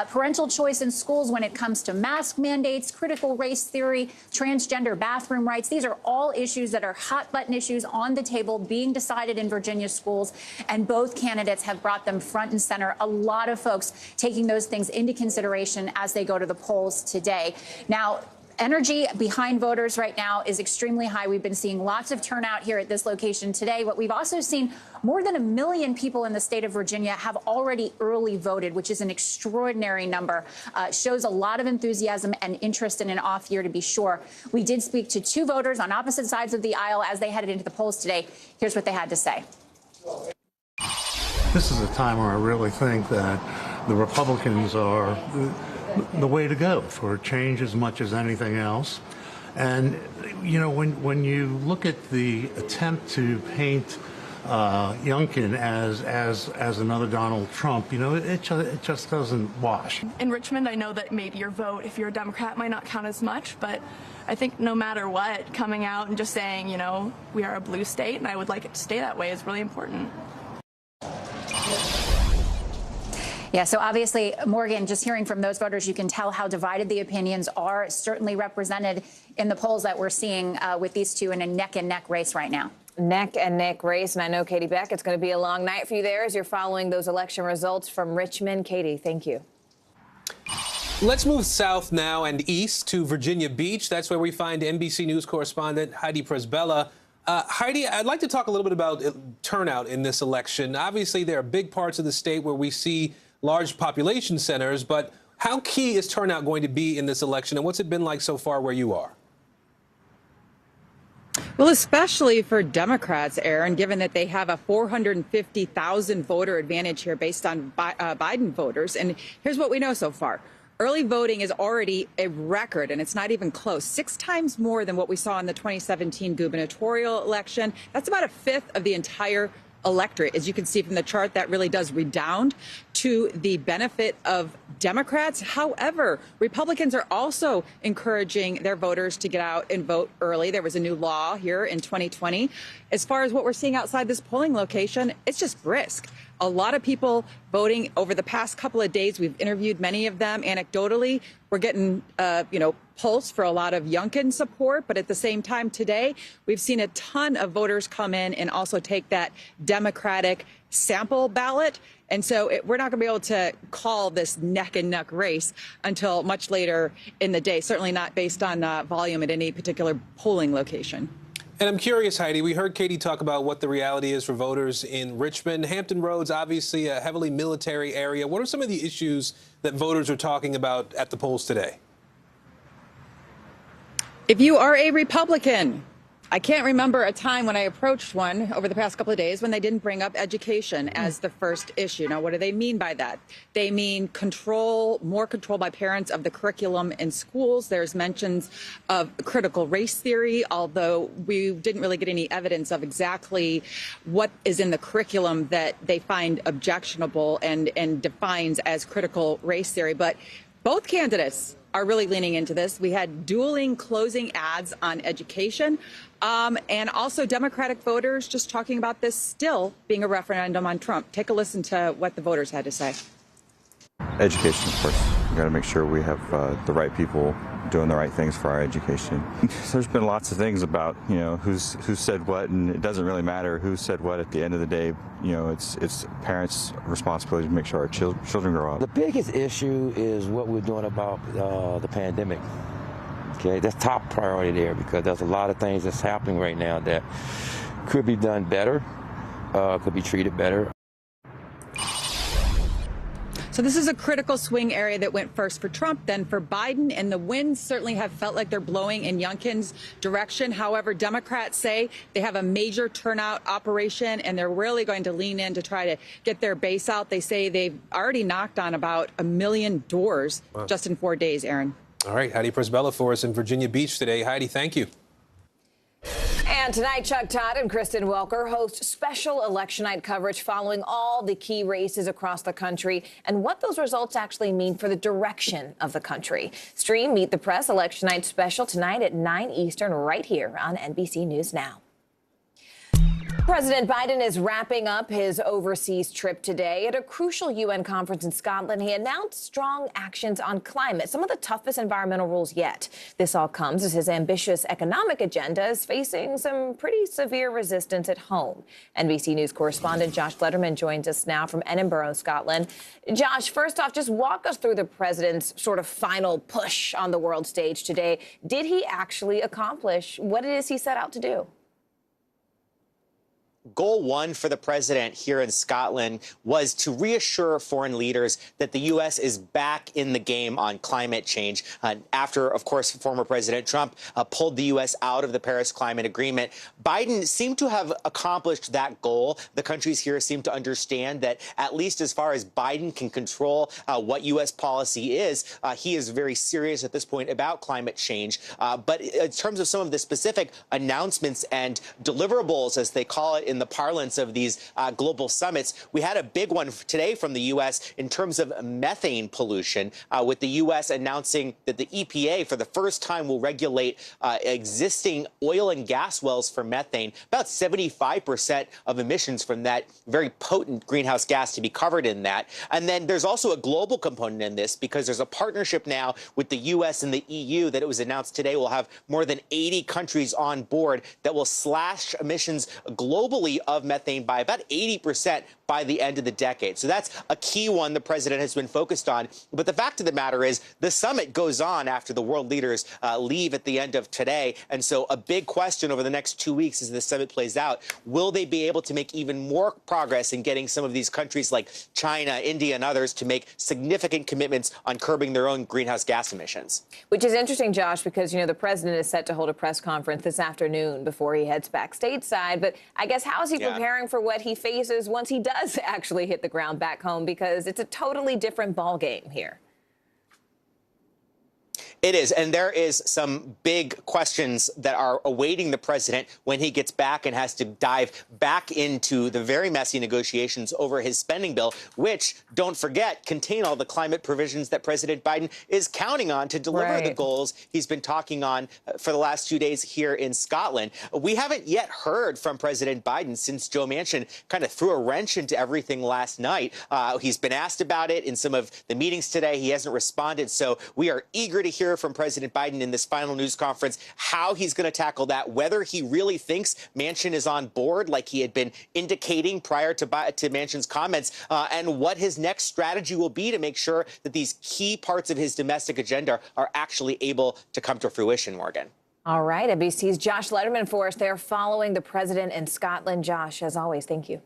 S10: Parental choice in schools when it comes to mask mandates, critical race theory, transgender bathroom rights. These are all issues that are hot button issues on the table being decided in Virginia schools. And both candidates have brought them front and center. A lot of folks taking those things into consideration as they go to the polls today. Now, energy behind voters right now is extremely high. We've been seeing lots of turnout here at this location today, but we've also seen more than 1 million people in the state of Virginia have already early voted, which is an extraordinary number. Shows a lot of enthusiasm and interest in an off year, to be sure. We did speak to 2 voters on opposite sides of the aisle as they headed into the polls today. Here's what they had to say.
S8: This is a time where I really think that the Republicans are the way to go for change as much as anything else. And, you know, when you look at the attempt to paint Youngkin as another Donald Trump, you know, it just doesn't wash.
S14: In Richmond, I know that maybe your vote, if you're a Democrat, might not count as much, but I think no matter what, coming out and just saying, you know, we are a blue state and I would like it to stay that way is really important.
S10: Yeah, so obviously, Morgan, just hearing from those voters, you can tell how divided the opinions are, certainly represented in the polls that we're seeing with these two in a neck-and-neck race right now.
S9: Neck-and-neck race, and I know, Katie Beck, it's going to be a long night for you there as you're following those election results from Richmond. Katie, thank you.
S2: Let's move south now and east to Virginia Beach. That's where we find NBC News correspondent Heidi Presbella. Heidi, I'd like to talk a little bit about turnout in this election. Obviously, there are big parts of the state where we see large population centers, but how key is turnout going to be in this election, and what's it been like so far where you are?
S16: Well, especially for Democrats, Aaron, given that they have a 450,000 voter advantage here based on Biden voters. And here's what we know so far. Early voting is already a record, and it's not even close. 6 times more than what we saw in the 2017 gubernatorial election. That's about a fifth of the entire electorate. As you can see from the chart, that really does redound to the benefit of Democrats. However, Republicans are also encouraging their voters to get out and vote early. There was a new law here in 2020. As far as what we're seeing outside this polling location, it's just brisk. A lot of people voting over the past couple of days. We've interviewed many of them. Anecdotally, we're getting, pulse for a lot of Youngkin support. But at the same time today, we've seen a ton of voters come in and also take that Democratic sample ballot. And so we're not going to be able to call this neck and neck race until much later in the day, certainly not based on volume at any particular polling location.
S2: And I'm curious, Heidi, we heard Katie talk about what the reality is for voters in Richmond. Hampton Roads, obviously a heavily military area. What are some of the issues that voters are talking about at the polls today?
S16: If you are a Republican, I can't remember a time when I approached one over the past couple of days when they didn't bring up education as the first issue. Now, what do they mean by that? They mean more control by parents of the curriculum in schools. There's mentions of critical race theory, although we didn't really get any evidence of exactly what is in the curriculum that they find objectionable and defines as critical race theory. But both candidates are really leaning into this. We had dueling closing ads on education, and also Democratic voters just talking about this still being a referendum on Trump. Take a listen to what the voters had to say.
S20: Education, of course. We've got to make sure we have the right people doing the right things for our education. There's been lots of things about, who said what, and it doesn't really matter who said what at the end of the day. It's parents' responsibility to make sure our children grow up.
S23: The biggest issue is what we're doing about the pandemic. Okay, that's top priority there because there's a lot of things that's happening right now that could be done better, could be treated better.
S16: So this is a critical swing area that went first for Trump, then for Biden, and the winds certainly have felt like they're blowing in Youngkin's direction. However, Democrats say they have a major turnout operation, and they're really going to lean in to try to get their base out. They say they've already knocked on about 1 million doors just in 4 days, Aaron.
S2: All right, Heidi Presbella for us in Virginia Beach today. Heidi, thank you.
S9: And tonight, Chuck Todd and Kristen Welker host special election night coverage following all the key races across the country and what those results actually mean for the direction of the country. Stream Meet the Press Election Night special tonight at 9 Eastern right here on NBC News Now. President Biden is wrapping up his overseas trip today. At a crucial UN conference in Scotland, he announced strong actions on climate, some of the toughest environmental rules yet. This all comes as his ambitious economic agenda is facing some pretty severe resistance at home. NBC News correspondent Josh Lederman joins us now from Edinburgh, Scotland. Josh, first off, just walk us through the president's sort of final push on the world stage today. Did he actually accomplish what it is he set out to do?
S4: Goal one for the president here in Scotland was to reassure foreign leaders that the U.S. is back in the game on climate change after, of course, former President Trump pulled the U.S. out of the Paris Climate Agreement. Biden seemed to have accomplished that goal. The countries here seem to understand that, at least as far as Biden can control what U.S. policy is, he is very serious at this point about climate change. But in terms of some of the specific announcements and deliverables, as they call it in the parlance of these global summits, we had a big one today from the U.S. in terms of methane pollution, with the U.S. announcing that the EPA for the first time will regulate existing oil and gas wells for methane, about 75% of emissions from that very potent greenhouse gas to be covered in that. And then there's also a global component in this, because there's a partnership now with the U.S. and the EU that it was announced today will have more than 80 countries on board that will slash emissions globally of methane by about 80% by the end of the decade. So that's a key one the president has been focused on. But the fact of the matter is the summit goes on after the world leaders leave at the end of today. And so a big question over the next 2 weeks as the summit plays out, will they be able to make even more progress in getting some of these countries like China, India, and others to make significant commitments on curbing their own greenhouse gas emissions?
S9: Which is interesting, Josh, because, you know, the president is set to hold a press conference this afternoon before he heads back stateside. But I guess how is he preparing for what he faces once he does actually hit the ground back home? Because it's a totally different ballgame here.
S4: It is, and there is some big questions that are awaiting the president when he gets back and has to dive back into the very messy negotiations over his spending bill, which, don't forget, contain all the climate provisions that President Biden is counting on to deliver the goals he's been talking on for the last 2 days here in Scotland. We haven't yet heard from President Biden since Joe Manchin kind of threw a wrench into everything last night. He's been asked about it in some of the meetings today. He hasn't responded, so we are eager to hear from President Biden in this final news conference how he's going to tackle that, whether he really thinks Manchin is on board like he had been indicating prior to Manchin's comments, and what his next strategy will be to make sure that these key parts of his domestic agenda are actually able to come to fruition, Morgan.
S9: All right, NBC's Josh Lederman for us there following the president in Scotland. Josh, as always, thank you.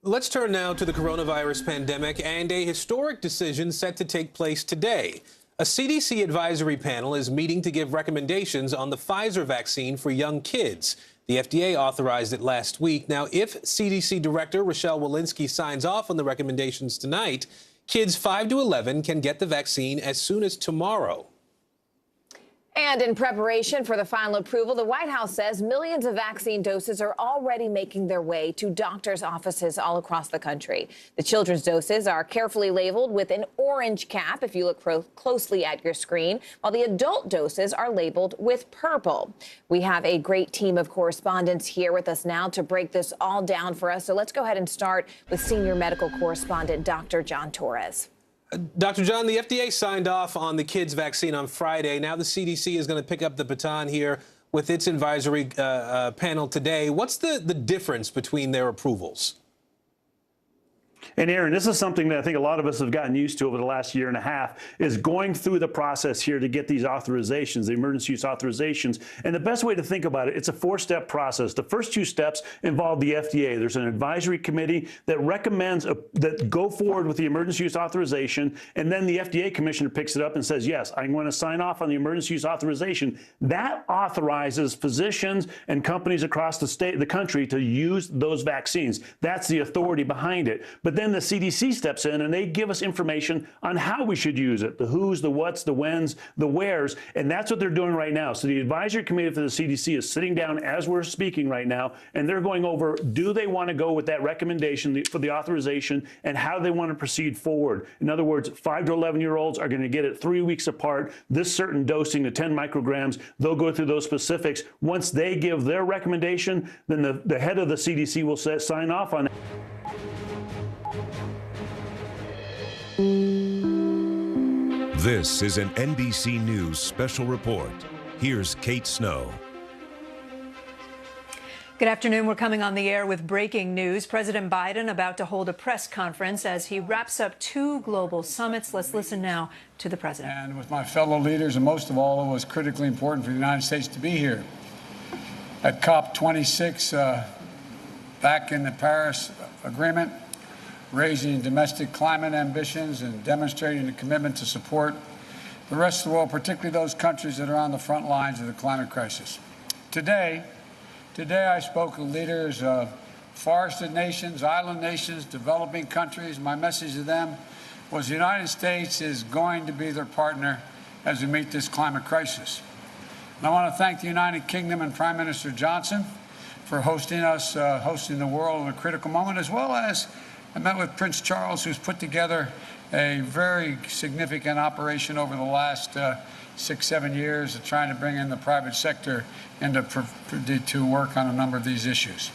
S2: Let's turn now to the coronavirus pandemic and a historic decision set to take place today. A CDC advisory panel is meeting to give recommendations on the Pfizer vaccine for young kids. The FDA authorized it last week. Now, if CDC Director Rochelle Walensky signs off on the recommendations tonight, kids 5 to 11 can get the vaccine as soon as tomorrow.
S9: And in preparation for the final approval, the White House says millions of vaccine doses are already making their way to doctors' offices all across the country. The children's doses are carefully labeled with an orange cap, if you look closely at your screen, while the adult doses are labeled with purple. We have a great team of correspondents here with us now to break this all down for us. So let's go ahead and start with senior medical correspondent Dr. John Torres.
S2: Dr. John, the FDA signed off on the kids' vaccine on Friday. Now the CDC is going to pick up the baton here with its advisory panel today. What's the difference between their approvals?
S17: And Aaron, this is something that I think a lot of us have gotten used to over the last year and a half, is going through the process here to get these authorizations, the emergency use authorizations. And the best way to think about it, it's a 4-step process. The first 2 steps involve the FDA. There's an advisory committee that recommends that go forward with the emergency use authorization, and then the FDA commissioner picks it up and says, yes, I'm going to sign off on the emergency use authorization. That authorizes physicians and companies across the country to use those vaccines. That's the authority behind it. But But then the CDC steps in and they give us information on how we should use it, the who's, the what's, the when's, the where's, and that's what they're doing right now. So the advisory committee for the CDC is sitting down as we're speaking right now, and they're going over, do they want to go with that recommendation for the authorization, and how they want to proceed forward. In other words, 5 to 11-year-olds are going to get it 3 weeks apart, this certain dosing to 10 micrograms. They'll go through those specifics. Once they give their recommendation, then the head of the CDC will sign off on it.
S18: This is an NBC News special report. Here's Kate Snow.
S19: Good afternoon. We're coming on the air with breaking news. President Biden about to hold a press conference as he wraps up 2 global summits. Let's listen now to the president.
S21: And with my fellow leaders, and most of all, it was critically important for the United States to be here. At COP26, back in the Paris Agreement, raising domestic climate ambitions and demonstrating a commitment to support the rest of the world, particularly those countries that are on the front lines of the climate crisis. Today I spoke with leaders of forested nations, island nations, developing countries. My message to them was the United States is going to be their partner as we meet this climate crisis. And I want to thank the United Kingdom and Prime Minister Johnson for hosting us, hosting the world in a critical moment, as well as I met with Prince Charles, who's put together a very significant operation over the last 6-7 years of trying to bring in the private sector to work on a number of these issues.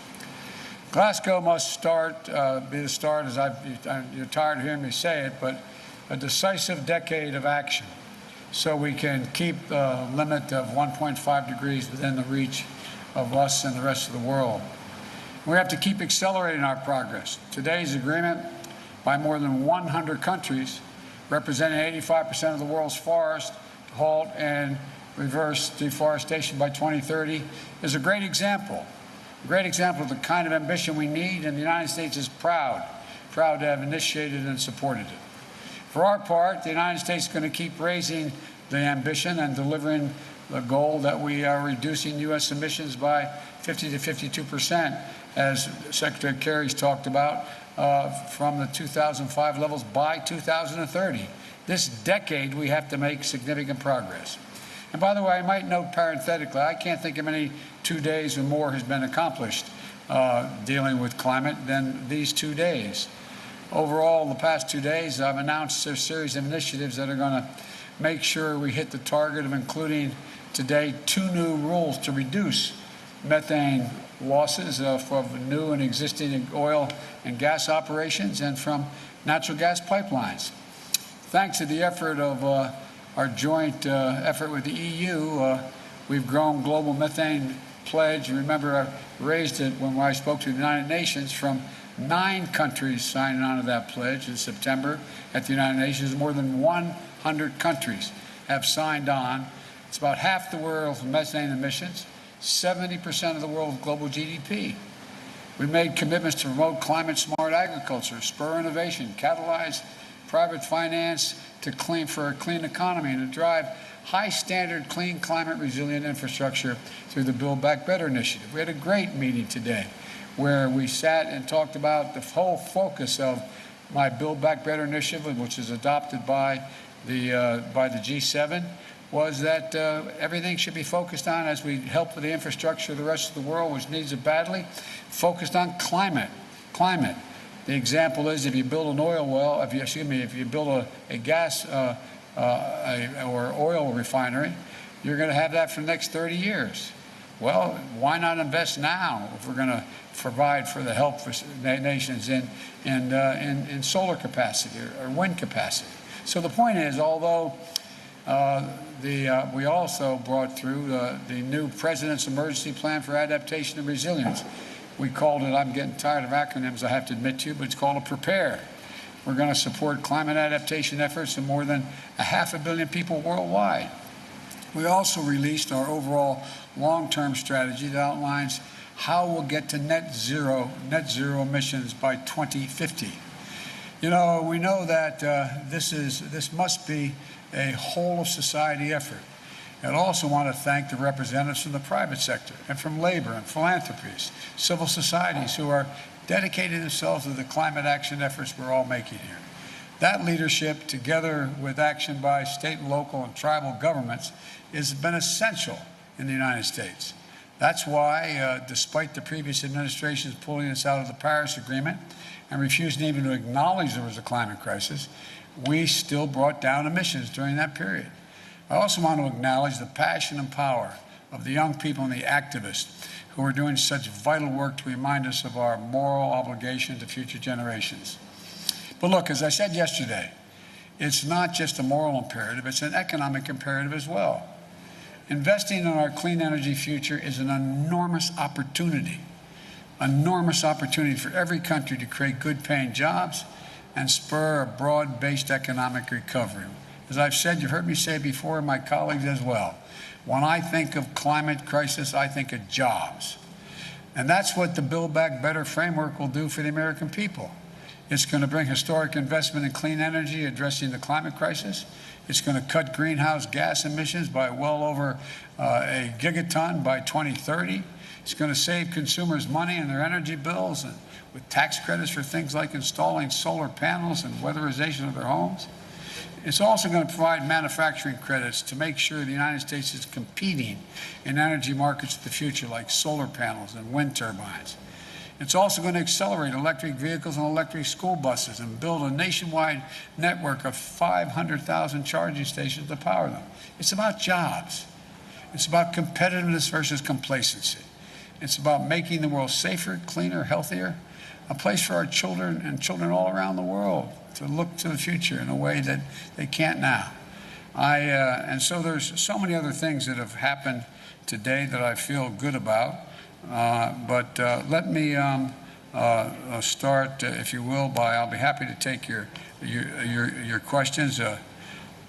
S21: Glasgow must be the start, as you're tired of hearing me say it, but a decisive decade of action so we can keep the limit of 1.5 degrees within the reach of us and the rest of the world. We have to keep accelerating our progress. Today's agreement by more than 100 countries, representing 85% of the world's forests, to halt and reverse deforestation by 2030, is a great example of the kind of ambition we need, and the United States is proud to have initiated and supported it. For our part, the United States is going to keep raising the ambition and delivering the goal that we are reducing U.S. emissions by 50 to 52%, as Secretary Kerry's talked about, from the 2005 levels by 2030. This decade, we have to make significant progress. And by the way, I might note parenthetically, I can't think of any 2 days or more has been accomplished dealing with climate than these 2 days. Overall, the past 2 days, I've announced a series of initiatives that are going to make sure we hit the target of including today 2 new rules to reduce methane losses from new and existing oil and gas operations and from natural gas pipelines. Thanks to the effort of our joint effort with the EU, we've grown global methane pledge. You remember I raised it when I spoke to the United Nations from 9 countries signing on to that pledge in September at the United Nations. More than 100 countries have signed on. It's about half the world's methane emissions, 70% of the world's global GDP. We made commitments to promote climate-smart agriculture, spur innovation, catalyze private finance for a clean economy, and to drive high-standard, clean, climate-resilient infrastructure through the Build Back Better initiative. We had a great meeting today where we sat and talked about the whole focus of my Build Back Better initiative, which is adopted by the G7, was that everything should be focused on, as we help with the infrastructure of the rest of the world, which needs it badly, focused on climate. The example is if you build an oil well, if you build a gas or oil refinery, you're going to have that for the next 30 years. Well, why not invest now if we're going to provide for the help for nations in solar capacity or wind capacity? So the point is, although we also brought through the new President's Emergency Plan for Adaptation and Resilience. We called it, I'm getting tired of acronyms, I have to admit to you, but it's called a PREPARE. We're going to support climate adaptation efforts of more than 500 million people worldwide. We also released our overall long-term strategy that outlines how we'll get to net zero emissions by 2050. You know, we know that this must be a whole of society effort. I also want to thank the representatives from the private sector and from labor and philanthropies, civil societies who are dedicated themselves to the climate action efforts we're all making here. That leadership, together with action by state and local and tribal governments, has been essential in the United States. That's why, despite the previous administration's pulling us out of the Paris Agreement and refusing even to acknowledge there was a climate crisis, we still brought down emissions during that period. I also want to acknowledge the passion and power of the young people and the activists who are doing such vital work to remind us of our moral obligation to future generations. But look, as I said yesterday, it's not just a moral imperative, it's an economic imperative as well. Investing in our clean energy future is an enormous opportunity for every country to create good-paying jobs and spur a broad-based economic recovery. As I've said, you've heard me say before, and my colleagues as well, when I think of climate crisis, I think of jobs. And that's what the Build Back Better framework will do for the American people. It's going to bring historic investment in clean energy, addressing the climate crisis. It's going to cut greenhouse gas emissions by well over a gigaton by 2030. It's going to save consumers money in their energy bills and with tax credits for things like installing solar panels and weatherization of their homes. It's also going to provide manufacturing credits to make sure the United States is competing in energy markets of the future like solar panels and wind turbines. It's also going to accelerate electric vehicles and electric school buses and build a nationwide network of 500,000 charging stations to power them. It's about jobs. It's about competitiveness versus complacency. It's about making the world safer, cleaner, healthier, a place for our children and children all around the world to look to the future in a way that they can't now. And so there's so many other things that have happened today that I feel good about. But let me start, if you will, I'll be happy to take your questions.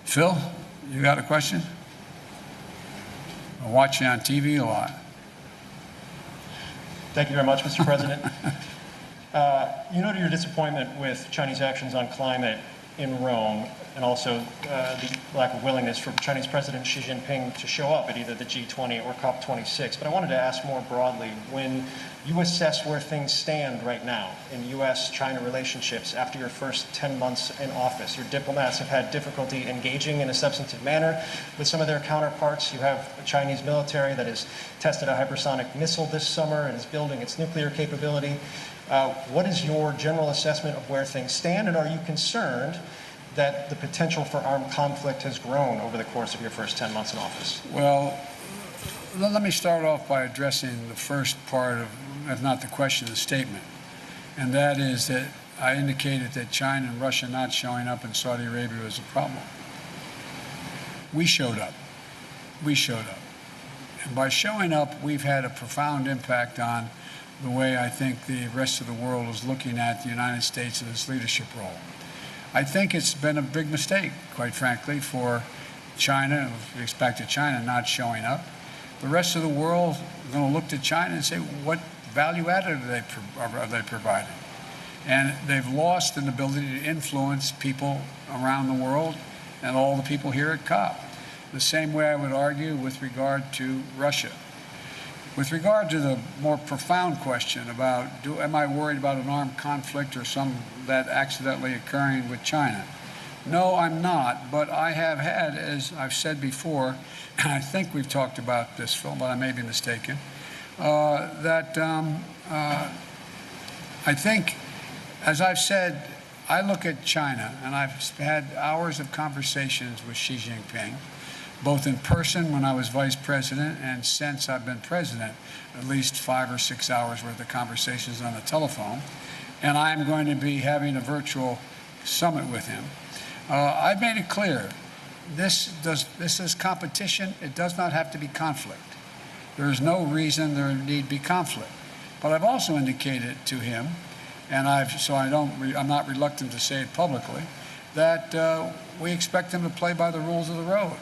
S21: Phil, you got a question? I watch you on TV a lot.
S1: Thank you very much, Mr. President. You noted your disappointment with Chinese actions on climate in Rome, and also the lack of willingness for Chinese President Xi Jinping to show up at either the G20 or COP26. But I wanted to ask more broadly, when you assess where things stand right now in U.S.-China relationships after your first 10 months in office, your diplomats have had difficulty engaging in a substantive manner with some of their counterparts. You have a Chinese military that has tested a hypersonic missile this summer and is building its nuclear capability. What is your general assessment of where things stand, and are you concerned that the potential for armed conflict has grown over the course of your first 10 months in office?
S21: Well, let me start off by addressing the first part of, if not the question, the statement. And that is that I indicated that China and Russia not showing up in Saudi Arabia was a problem. We showed up. We showed up. And by showing up, we've had a profound impact on the way I think the rest of the world is looking at the United States and its leadership role. I think it's been a big mistake, quite frankly, for China, with respect to China not showing up. The rest of the world is going to look to China and say, what value added are they providing? And they've lost an ability to influence people around the world and all the people here at COP. The same way I would argue with regard to Russia. With regard to the more profound question about, am I worried about an armed conflict or some that accidentally occurring with China? No, I'm not, but I have had, as I've said before, and I think we've talked about this, Phil, but I may be mistaken, I think, as I've said, I look at China, and I've had hours of conversations with Xi Jinping, both in person when I was vice president and since I've been president, at least 5 or 6 hours worth of conversations on the telephone. And I'm going to be having a virtual summit with him. I've made it clear, this is competition. It does not have to be conflict. There is no reason there need be conflict. But I've also indicated to him, and I'm not reluctant to say it publicly, that we expect him to play by the rules of the road.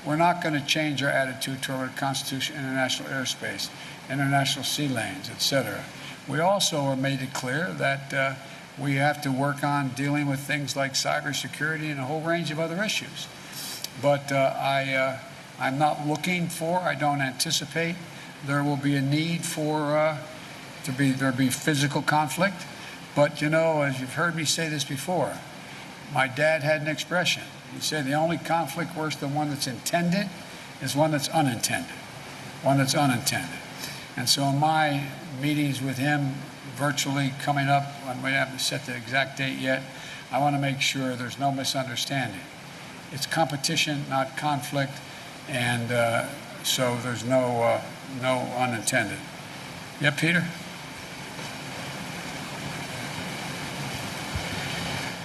S21: We're not going to change our attitude toward Constitution, international airspace, international sea lanes, etc. We also have made it clear that we have to work on dealing with things like cybersecurity and a whole range of other issues. But I'm not looking for, I don't anticipate there will be a need for there be physical conflict. But, you know, as you've heard me say this before, my dad had an expression. He said the only conflict worse than one that's intended is one that's unintended. One that's unintended. And so in my meetings with him virtually coming up, we haven't set the exact date yet, I want to make sure there's no misunderstanding. It's competition, not conflict, and so there's no unintended. Yeah, Peter?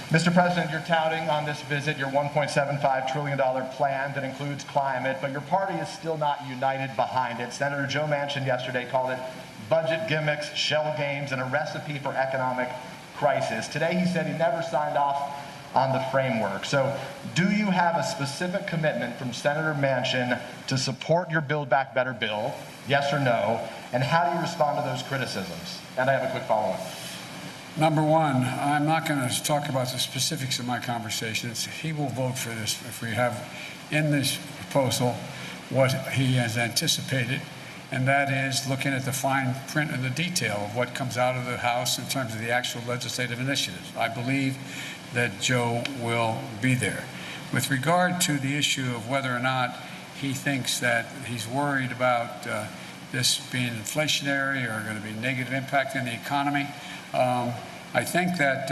S7: Mr. President, you're touting on this visit your $1.75 trillion plan that includes climate, but your party is still not united behind it. Senator Joe Manchin yesterday called it budget gimmicks, shell games, and a recipe for economic crisis. Today he said he never signed off on the framework. So do you have a specific commitment from Senator Manchin to support your Build Back Better bill, yes or no? And how do you respond to those criticisms? And I have a quick follow-up.
S21: Number one, I'm not going to talk about the specifics of my conversation. He will vote for this if we have in this proposal what he has anticipated, and that is looking at the fine print and the detail of what comes out of the House in terms of the actual legislative initiatives. I believe that Joe will be there. With regard to the issue of whether or not he thinks that he's worried about this being inflationary or going to be negative impact in the economy, I think that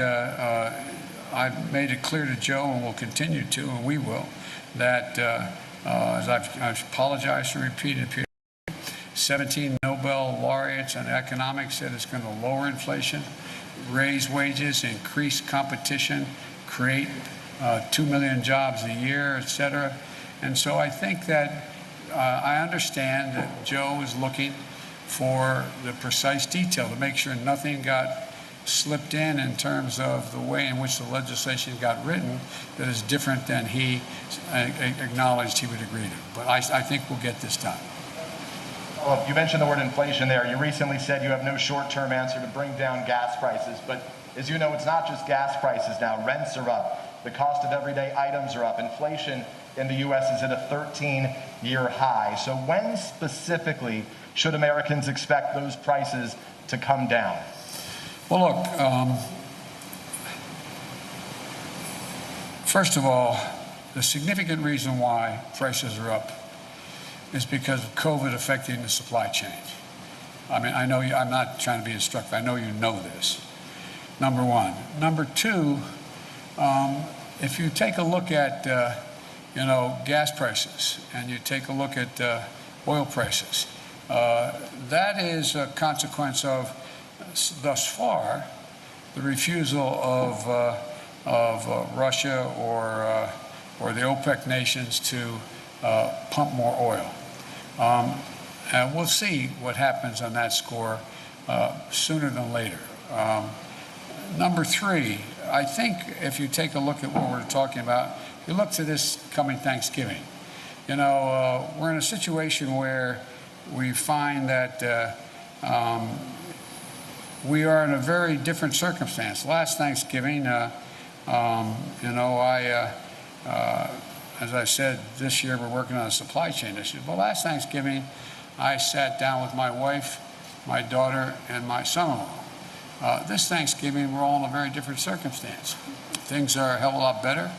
S21: I've made it clear to Joe, and will continue to, and we will, that as I've apologized for repeating it, 17 Nobel laureates in economics said it's going to lower inflation, raise wages, increase competition, create 2 million jobs a year, et cetera. And so I think that I understand that Joe is looking for the precise detail to make sure nothing got slipped in terms of the way in which the legislation got written that is different than he acknowledged he would agree to. But I think we'll get this done.
S7: Well, you mentioned the word inflation there. You recently said you have no short-term answer to bring down gas prices. But as you know, it's not just gas prices now. Rents are up. The cost of everyday items are up. Inflation in the U.S. is at a 13-year high. So when specifically should Americans expect those prices to come down?
S21: Well, look, first of all, the significant reason why prices are up is because of COVID affecting the supply chain. I mean, I know I'm not trying to be instructive. I know you know this. Number one. Number two, if you take a look at, gas prices, and you take a look at oil prices, that is a consequence of, thus far, the refusal of Russia or the OPEC nations to pump more oil. And we'll see what happens on that score sooner than later. Number three, I think if you take a look at what we're talking about, you look to this coming Thanksgiving. We're in a situation where we find that we are in a very different circumstance. Last Thanksgiving, as I said, this year we're working on a supply chain issue. But last Thanksgiving, I sat down with my wife, my daughter, and my son-in-law. This Thanksgiving, we're all in a very different circumstance. Things are a hell of a lot better,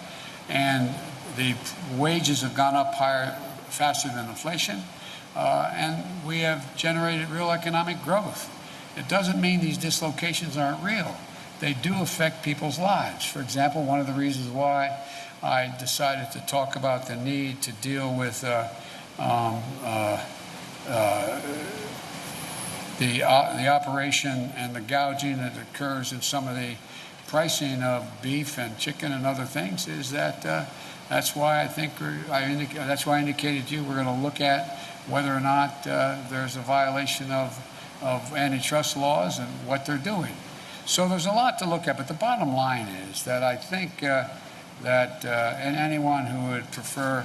S21: and the wages have gone up higher, faster than inflation, and we have generated real economic growth. It doesn't mean these dislocations aren't real. They do affect people's lives. For example, one of the reasons why I decided to talk about the need to deal with the operation and the gouging that occurs in some of the pricing of beef and chicken and other things is that that's why I think that's why I indicated to you we're going to look at whether or not there's a violation of antitrust laws and what they're doing. So there's a lot to look at, but the bottom line is that I think and anyone who would prefer,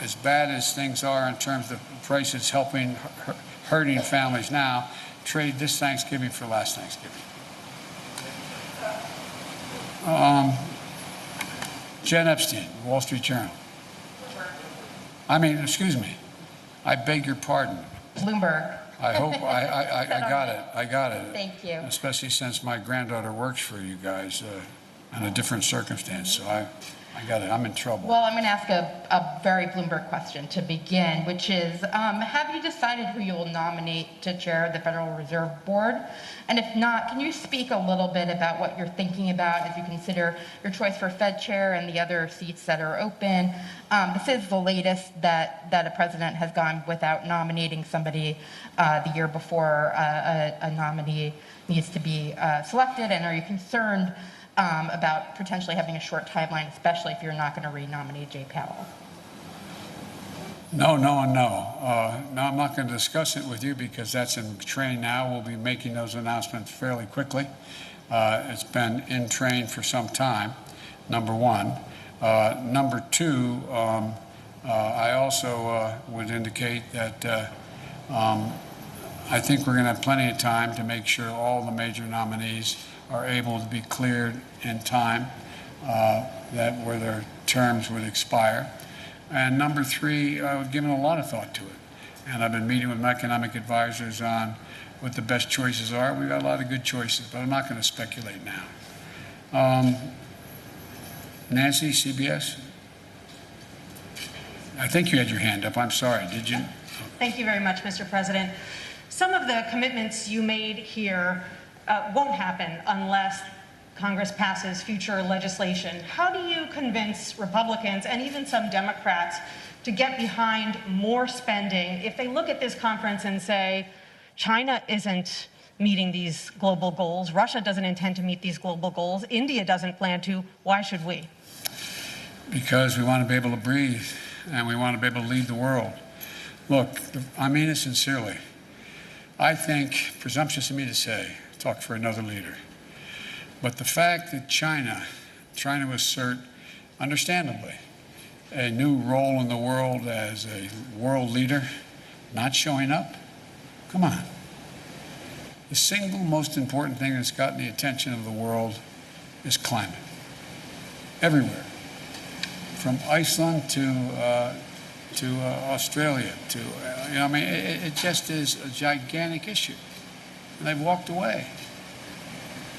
S21: as bad as things are in terms of prices hurting families now, trade this Thanksgiving for last Thanksgiving. Jen Epstein, Wall Street Journal. Excuse me. I beg your pardon.
S11: Bloomberg.
S21: I hope I got it. I got it.
S11: Thank you.
S21: Especially since my granddaughter works for you guys in a different circumstance. So I got it. I'm in trouble.
S11: Well, I'm going to ask a very Bloomberg question to begin, which is, have you decided who you will nominate to chair the Federal Reserve Board? And if not, can you speak a little bit about what you're thinking about as you consider your choice for Fed chair and the other seats that are open? This is the latest that a president has gone without nominating somebody the year before a nominee needs to be selected. And are you concerned about potentially having a short timeline, especially if you're not going to re-nominate Jay Powell?
S21: No, no, and no. No, I'm not going to discuss it with you because that's in train now. We'll be making those announcements fairly quickly. It's been in train for some time, number one. Number two, I also would indicate that I think we're going to have plenty of time to make sure all the major nominees are able to be cleared in time where their terms would expire. And number three, I've given a lot of thought to it. And I've been meeting with my economic advisors on what the best choices are. We've got a lot of good choices, but I'm not going to speculate now. Nancy, CBS? I think you had your hand up. I'm sorry. Did you?
S15: Thank you very much, Mr. President. Some of the commitments you made here won't happen unless Congress passes future legislation. How do you convince Republicans and even some Democrats to get behind more spending if they look at this conference and say, China isn't meeting these global goals, Russia doesn't intend to meet these global goals, India doesn't plan to, why should we?
S21: Because we want to be able to breathe and we want to be able to lead the world. Look, I mean it sincerely. I think, presumptuous of me to say, talk for another leader, but the fact that China, trying to assert, understandably, a new role in the world as a world leader, not showing up, come on. The single most important thing that's gotten the attention of the world is climate. Everywhere. From Iceland to Australia to, I mean, it just is a gigantic issue. And they've walked away.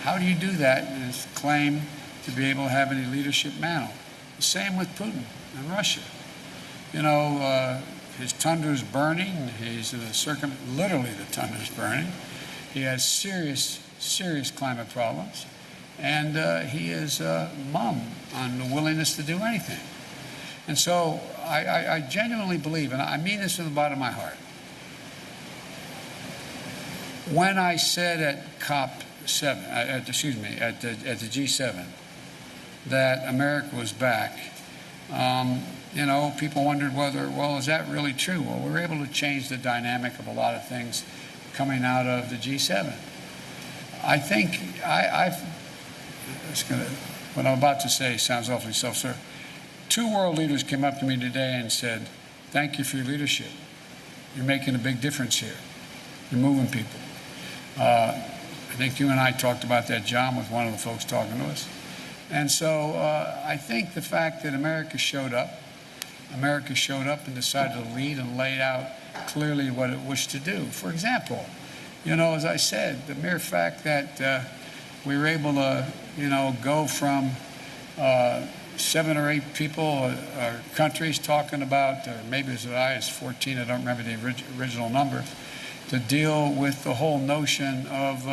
S21: How do you do that and claim to be able to have any leadership mantle? The same with Putin and Russia. You know, his tundra is burning. He's literally the tundra is burning. He has serious, serious climate problems. And he is mum on the willingness to do anything. And so I genuinely believe, and I mean this from the bottom of my heart, when I said at COP7, at the G7, that America was back, you know, people wondered whether, well, is that really true? Well, we were able to change the dynamic of a lot of things coming out of the G7. I think what I'm about to say sounds awfully self-serving. 2 world leaders came up to me today and said, thank you for your leadership. You're making a big difference here. You're moving people. I think you and I talked about that, John, with one of the folks talking to us. And so I think the fact that America showed up and decided to lead and laid out clearly what it wished to do. For example, you know, as I said, the mere fact that we were able to, you know, go from 7 or 8 people or countries talking about, or maybe as high as 14, I don't remember the original number, to deal with the whole notion of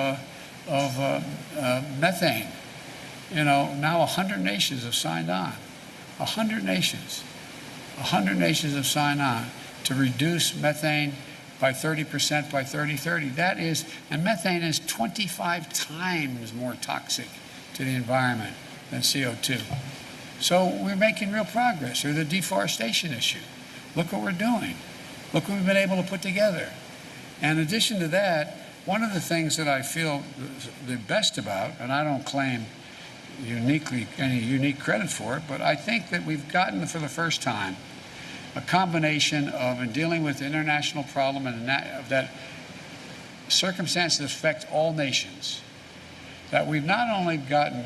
S21: methane. You know, now 100 nations have signed on. 100 nations. 100 nations have signed on to reduce methane by 30% by 2030. That is, and methane is 25 times more toxic to the environment than CO2. So we're making real progress. Or the deforestation issue. Look what we're doing. Look what we've been able to put together. And in addition to that, one of the things that I feel the best about, and I don't claim any unique credit for it, but I think that we've gotten for the first time a combination of, in dealing with the international problem and that circumstances affect all nations, that we've not only gotten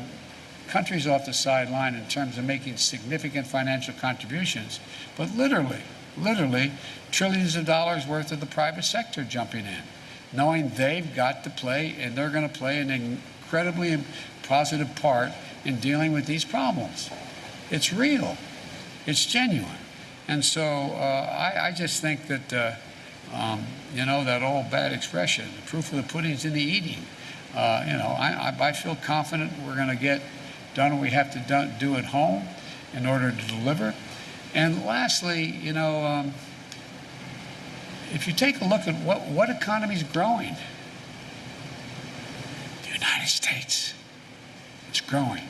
S21: countries off the sideline in terms of making significant financial contributions, but literally literally trillions of dollars worth of the private sector jumping in, knowing they've got to play, and they're going to play an incredibly positive part in dealing with these problems. It's real. It's genuine. And so I just think that, you know, that old bad expression, the proof of the pudding's in the eating. You know, I feel confident we're going to get done what we have to do at home in order to deliver. And lastly, you know, if you take a look at what economy is growing, the United States, it's growing.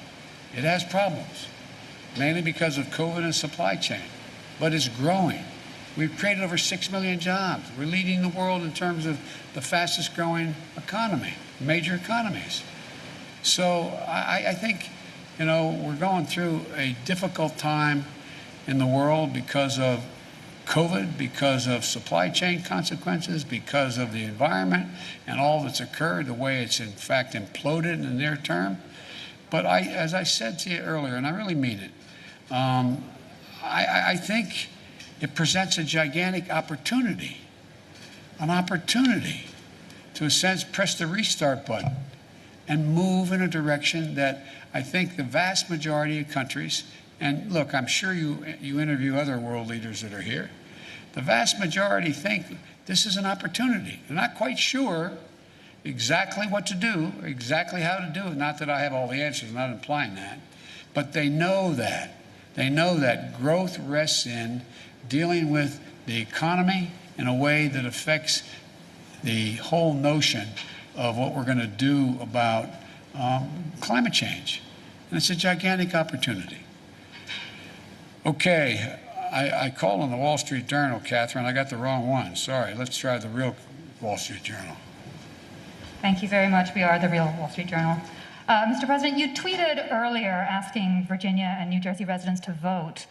S21: It has problems, mainly because of COVID and supply chain, but it's growing. We've created over 6 million jobs. We're leading the world in terms of the fastest growing economy, major economies. So I think, you know, we're going through a difficult time in the world because of COVID, because of supply chain consequences, because of the environment and all that's occurred, the way it's in fact imploded in the near term. But as I said to you earlier, and I really mean it, I think it presents a gigantic opportunity, an opportunity to, in a sense, press the restart button and move in a direction that I think the vast majority of countries, and look, I'm sure you interview other world leaders that are here, the vast majority think this is an opportunity. They're not quite sure exactly what to do, exactly how to do it. Not that I have all the answers, I'm not implying that, but they know that. They know that growth rests in dealing with the economy in a way that affects the whole notion of what we're going to do about climate change. And it's a gigantic opportunity. Okay, I called on the Wall Street Journal, Catherine. I got the wrong one. Sorry, let's try the real Wall Street Journal.
S3: Thank you very much. We are the real Wall Street Journal. Mr. President, you tweeted earlier asking Virginia and New Jersey residents to vote.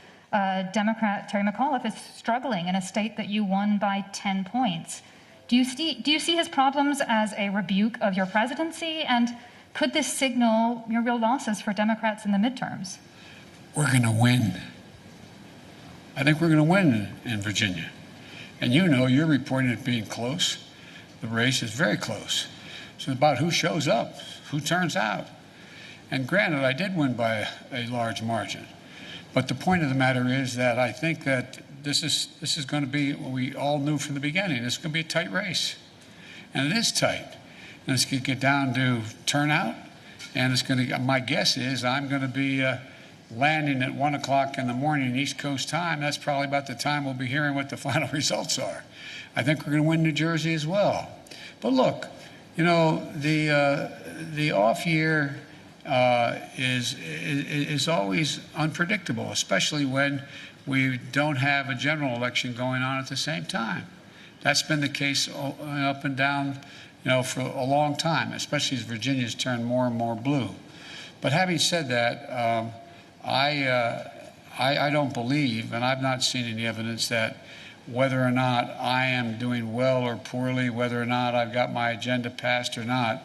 S3: Democrat Terry McAuliffe is struggling in a state that you won by 10 points. Do you see his problems as a rebuke of your presidency? And could this signal your real losses for Democrats in the midterms?
S21: We're going to win. I think we're going to win in Virginia. And you know, you're reporting it being close. The race is very close. It's about who shows up, who turns out. And granted, I did win by a large margin. But the point of the matter is that I think that this is going to be what we all knew from the beginning. It's going to be a tight race. And it is tight. And it's going to get down to turnout. And it's going to, my guess is I'm going to be landing at 1 o'clock in the morning East Coast time. That's probably about the time we'll be hearing what the final results are. I think we're going to win New Jersey as well. But look, you know, the off year is always unpredictable, especially when we don't have a general election going on at the same time. That's been the case up and down, you know, for a long time, especially as Virginia's turned more and more blue. But having said that, I don't believe, and I've not seen any evidence that whether or not I am doing well or poorly, whether or not I've got my agenda passed or not,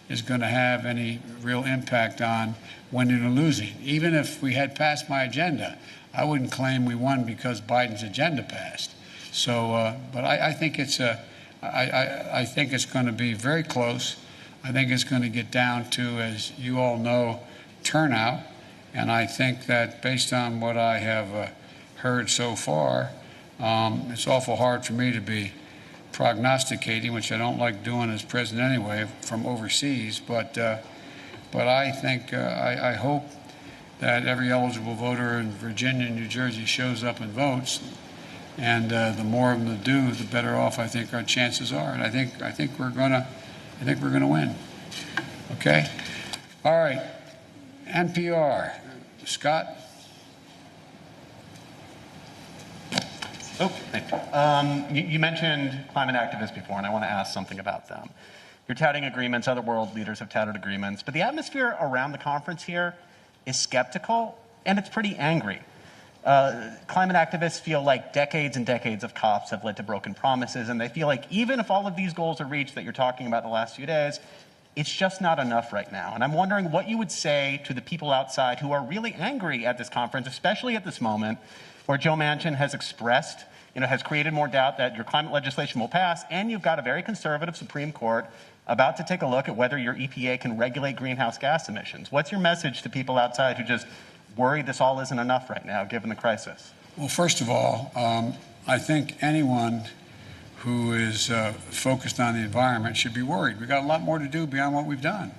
S21: is going to have any real impact on winning or losing. Even if we had passed my agenda, I wouldn't claim we won because Biden's agenda passed. So, but I think it's I think it's going to be very close. I think it's going to get down to, as you all know, turnout. And I think that based on what I have heard so far, it's awful hard for me to be prognosticating, which I don't like doing as president anyway, from overseas. But I think, I hope that every eligible voter in Virginia and New Jersey shows up and votes. And the more of them that do, the better off I think our chances are. And I think we're gonna win. Okay. All right. NPR. Scott.
S6: Oh, thank you. You mentioned climate activists before, and I want to ask something about them. You're touting agreements, other world leaders have touted agreements, but the atmosphere around the conference here is skeptical, and it's pretty angry. Climate activists feel like decades and decades of COPs have led to broken promises, and they feel like even if all of these goals are reached that you're talking about the last few days, it's just not enough right now. And I'm wondering what you would say to the people outside who are really angry at this conference, especially at this moment, where Joe Manchin has expressed has created more doubt that your climate legislation will pass, and you've got a very conservative Supreme Court about to take a look at whether your EPA can regulate greenhouse gas emissions. What's your message to people outside who just worry this all isn't enough right now, given the crisis?
S21: Well, first of all, I think anyone who is focused on the environment should be worried. We've got a lot more to do beyond what we've done.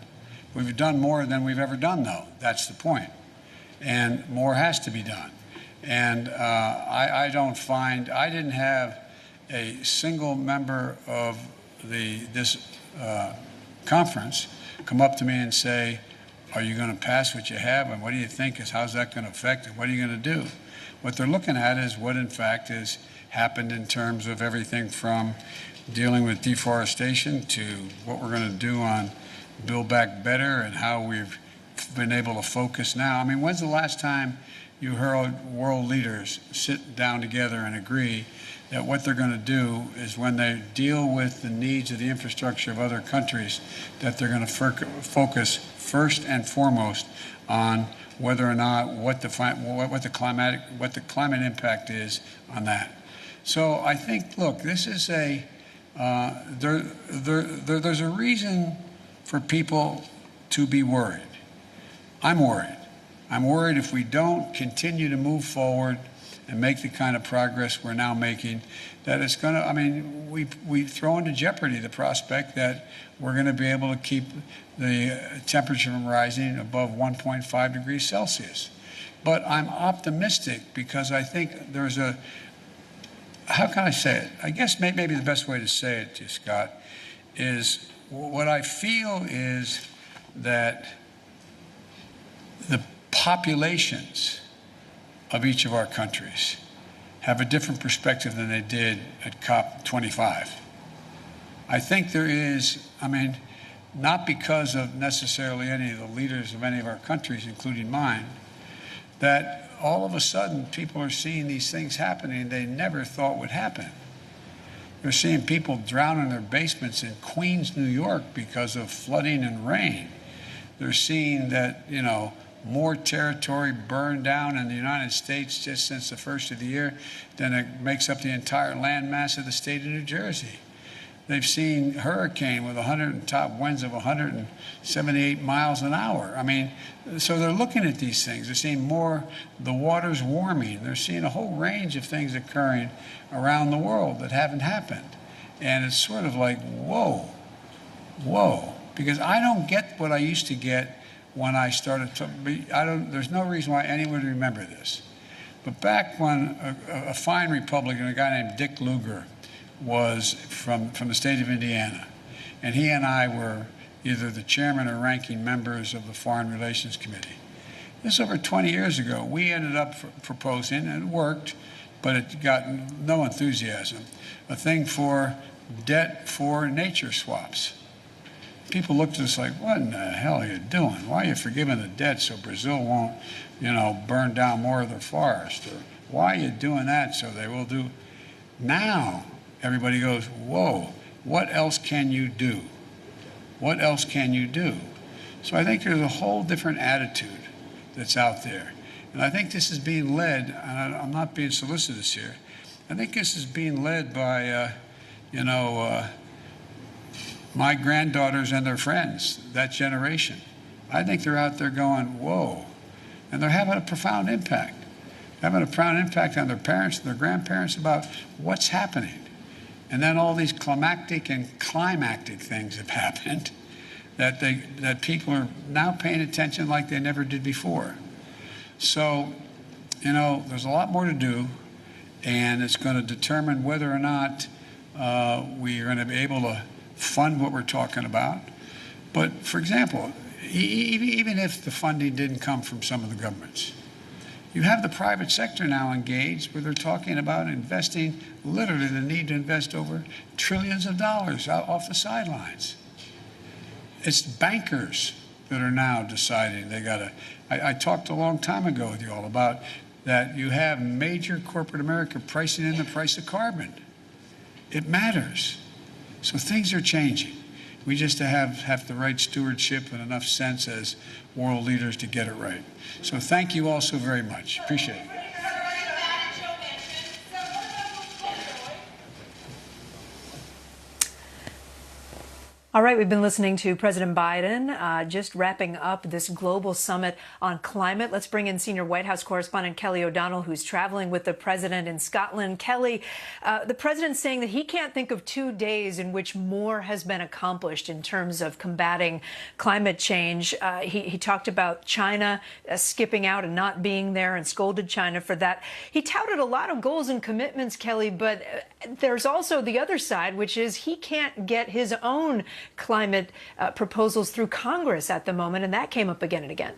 S21: We've done more than we've ever done, though. That's the point. And more has to be done. And I didn't have a single member of this conference come up to me and say, are you going to pass what you have, and what do you think how's that going to affect it? What are you going to do? What they're looking at is what, in fact, has happened in terms of everything from dealing with deforestation to what we're going to do on Build Back Better and how we've been able to focus now. I mean, when's the last time you heard world leaders sit down together and agree that what they're going to do is when they deal with the needs of the infrastructure of other countries, that they're going to focus first and foremost on whether or not what the climate impact is on that. So I think, look, this is there's a reason for people to be worried. I'm worried. I'm worried if we don't continue to move forward and make the kind of progress we're now making, that it's going to, I mean, we throw into jeopardy the prospect that we're going to be able to keep the temperature from rising above 1.5 degrees Celsius. But I'm optimistic because I think there's how can I say it? I guess maybe the best way to say it to you, Scott, is what I feel is that the populations of each of our countries have a different perspective than they did at COP25. I think there is, I mean, not because of necessarily any of the leaders of any of our countries, including mine, that all of a sudden people are seeing these things happening they never thought would happen. They're seeing people drown in their basements in Queens, New York because of flooding and rain. They're seeing that, more territory burned down in the United States just since the first of the year than it makes up the entire land mass of the state of New Jersey. They've seen hurricane with top winds of 178 miles an hour. I mean, so they're looking at these things. They're seeing the water's warming. They're seeing a whole range of things occurring around the world that haven't happened. And it's sort of like, whoa, because I don't get what I used to get when I started there's no reason why anyone would remember this. But back when a fine Republican, a guy named Dick Lugar, was from the state of Indiana, and he and I were either the chairman or ranking members of the Foreign Relations Committee. This is over 20 years ago. We ended up proposing, and it worked, but it got no enthusiasm, a thing for debt for nature swaps. People looked at us like, what in the hell are you doing? Why are you forgiving the debt so Brazil won't, burn down more of their forest? Or why are you doing that so they will do? Now, everybody goes, whoa, what else can you do? What else can you do? So I think there's a whole different attitude that's out there. And I think this is being led, and I'm not being solicitous here, I think this is being led by, my granddaughters and their friends, that generation. I think they're out there going, whoa. And they're having a profound impact. Having a profound impact on their parents and their grandparents about what's happening. And then all these climactic and climactic things have happened that people are now paying attention like they never did before. So, there's a lot more to do, and it's going to determine whether or not we are going to be able to fund what we're talking about. But, for example, even if the funding didn't come from some of the governments, you have the private sector now engaged where they're talking about investing, literally the need to invest over trillions of dollars off the sidelines. It's bankers that are now deciding they got to. I talked a long time ago with you all about that you have major corporate America pricing in the price of carbon. It matters. So things are changing. We just have the right stewardship and enough sense as world leaders to get it right. So thank you all so very much. Appreciate it.
S19: All right, we've been listening to President Biden just wrapping up this global summit on climate. Let's bring in senior White House correspondent Kelly O'Donnell, who's traveling with the president in Scotland. Kelly, the president's saying that he can't think of 2 days in which more has been accomplished in terms of combating climate change. He talked about China skipping out and not being there and scolded China for that. He touted a lot of goals and commitments, Kelly, but there's also the other side, which is he can't get his own climate proposals through Congress at the moment, and that came up again and again.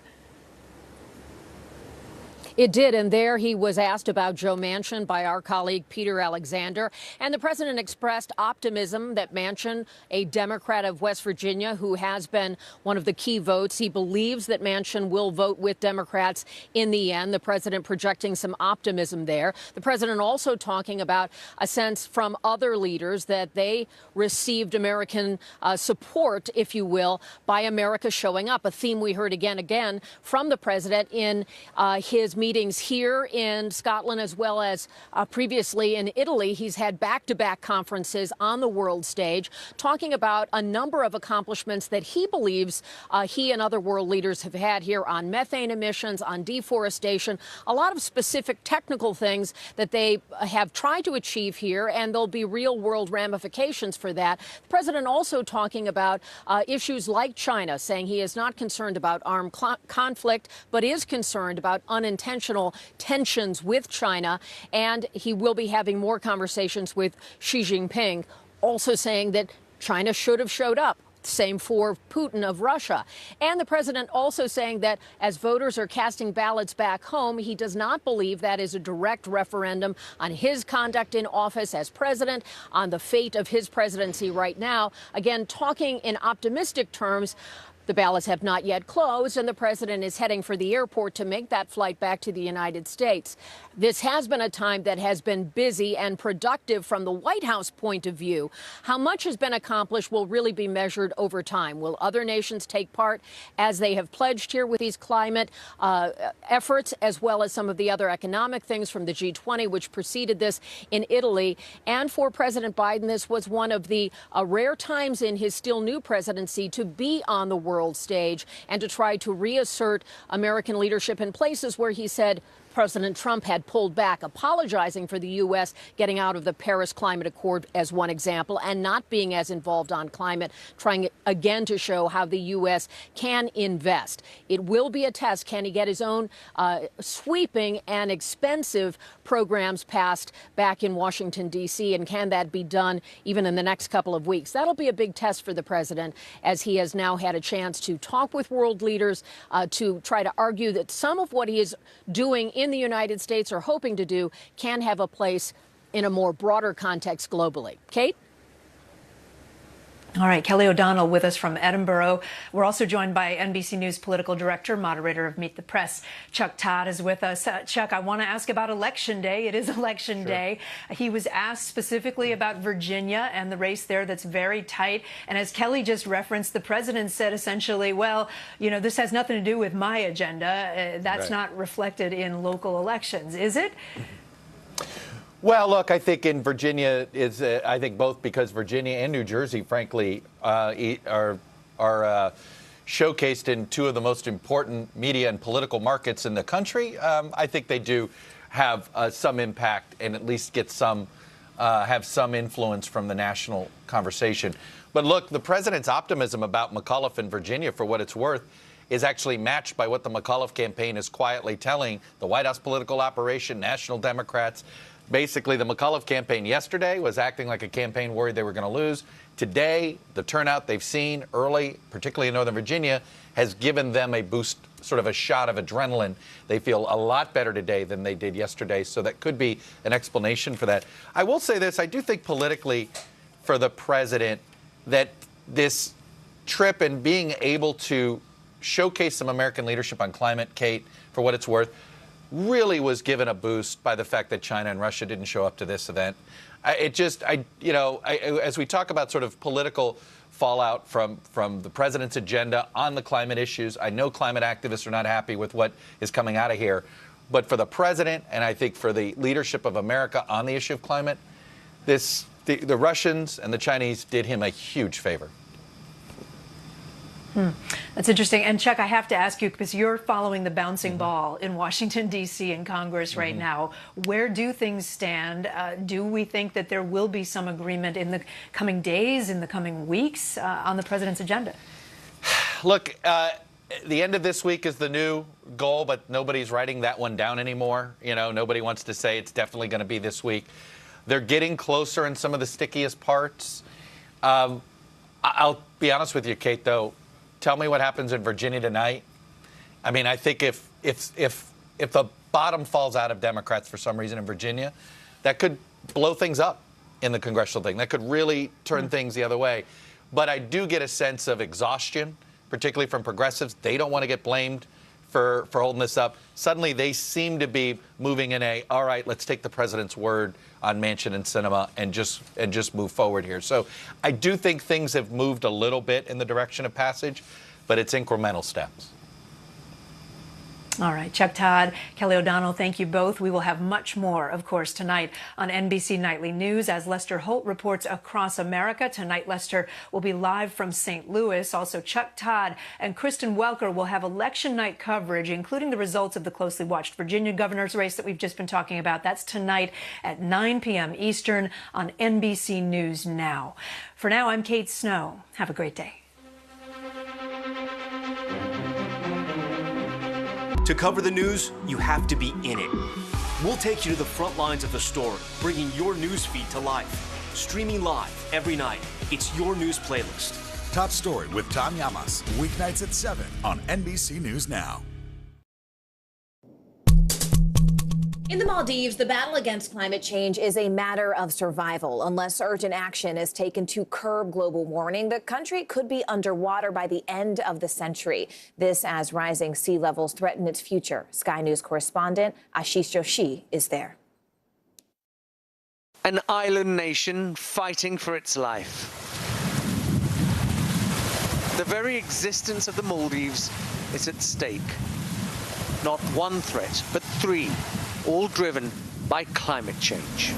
S5: It did, and there he was asked about Joe Manchin by our colleague Peter Alexander, and the president expressed optimism that Manchin, a Democrat of West Virginia who has been one of the key votes, he believes that Manchin will vote with Democrats in the end. The president projecting some optimism there. The president also talking about a sense from other leaders that they received American support, if you will, by America showing up, a theme we heard again from the president in his meetings here in Scotland as well as previously in Italy. He's had back-to-back conferences on the world stage talking about a number of accomplishments that he believes he and other world leaders have had here on methane emissions, on deforestation, a lot of specific technical things that they have tried to achieve here, and there'll be real-world ramifications for that. The president also talking about issues like China, saying he is not concerned about armed conflict, but is concerned about unintentional tensions with China, and he will be having more conversations with Xi Jinping, also saying that China should have showed up. Same for Putin of Russia. And the president also saying that as voters are casting ballots back home, he does not believe that is a direct referendum on his conduct in office as president, on the fate of his presidency right now. Again, talking in optimistic terms. The ballots have not yet closed, and the president is heading for the airport to make that flight back to the United States. This has been a time that has been busy and productive from the White House point of view. How much has been accomplished will really be measured over time. Will other nations take part as they have pledged here with these climate efforts, as well as some of the other economic things from the G20, which preceded this in Italy? And for President Biden, this was one of the rare times in his still new presidency to be on the world stage and to try to reassert American leadership in places where he said President Trump had pulled back, apologizing for the U.S. getting out of the Paris Climate Accord as one example and not being as involved on climate, trying again to show how the U.S. can invest. It will be a test. Can he get his own sweeping and expensive programs passed back in Washington, D.C., and can that be done even in the next couple of weeks? That'll be a big test for the president, as he has now had a chance to talk with world leaders to try to argue that some of what he is doing in the United States or hoping to do can have a place in a more broader context globally. Kate?
S19: All right, Kelly O'Donnell with us from Edinburgh. We're also joined by NBC News political director, moderator of Meet the Press, Chuck Todd is with us. Chuck, I want to ask about Election Day. It is Election Day. He was asked specifically about Virginia and the race there that's very tight. And as Kelly just referenced, the president said essentially, well, you know, this has nothing to do with my agenda. That's not reflected in local elections, is it?
S12: Well, look, I think in Virginia is, I think both because Virginia and New Jersey, frankly, are showcased in two of the most important media and political markets in the country. I think they do have some impact and at least get some, have some influence from the national conversation. But look, the president's optimism about McAuliffe in Virginia, for what it's worth, is actually matched by what the McAuliffe campaign is quietly telling the White House political operation, national Democrats. Basically, the McAuliffe campaign yesterday was acting like a campaign worried they were going to lose. Today, the turnout they've seen early, particularly in Northern Virginia, has given them a boost, sort of a shot of adrenaline. They feel a lot better today than they did yesterday, so that could be an explanation for that. I will say this, I do think politically for the president that this trip and being able to showcase some American leadership on climate, Kate, for what it's worth, really was given a boost by the fact that China and Russia didn't show up to this event. As we talk about sort of political fallout from the president's agenda on the climate issues, I know climate activists are not happy with what is coming out of here. But for the president, and I think for the leadership of America on the issue of climate, the Russians and the Chinese did him a huge favor.
S19: That's interesting. And Chuck, I have to ask you, because you're following the bouncing ball in Washington, D.C. and Congress right now. Where do things stand? Do we think that there will be some agreement in the coming days, in the coming weeks on the president's agenda?
S12: Look, the end of this week is the new goal, but nobody's writing that one down anymore. You know, nobody wants to say it's definitely going to be this week. They're getting closer in some of the stickiest parts. I'll be honest with you, Kate, though. Tell me what happens in Virginia tonight. I mean, I think if the bottom falls out of Democrats for some reason in Virginia, that could blow things up in the congressional thing. That could really turn things the other way. But I do get a sense of exhaustion, particularly from progressives. They don't want to get blamed for holding this up. Suddenly, they seem to be moving in a, all right, let's take the president's word on Manchin and Sinema and just move forward here. So I do think things have moved a little bit in the direction of passage, but it's incremental steps.
S19: All right, Chuck Todd, Kelly O'Donnell, thank you both. We will have much more, of course, tonight on NBC Nightly News as Lester Holt reports across America. Tonight, Lester will be live from St. Louis. Also, Chuck Todd and Kristen Welker will have election night coverage, including the results of the closely watched Virginia governor's race that we've just been talking about. That's tonight at 9 p.m. Eastern on NBC News Now. For now, I'm Kate Snow. Have a great day.
S8: To cover the news, you have to be in it. We'll take you to the front lines of the story, bringing your news feed to life. Streaming live every night. It's your news playlist.
S13: Top Story with Tom Llamas, weeknights at 7 on NBC News Now.
S9: In the Maldives, the battle against climate change is a matter of survival. Unless urgent action is taken to curb global warming, the country could be underwater by the end of the century. This as rising sea levels threaten its future. Sky News correspondent Ashish Joshi is there.
S22: An island nation fighting for its life. The very existence of the Maldives is at stake. Not one threat, but three, all driven by climate change.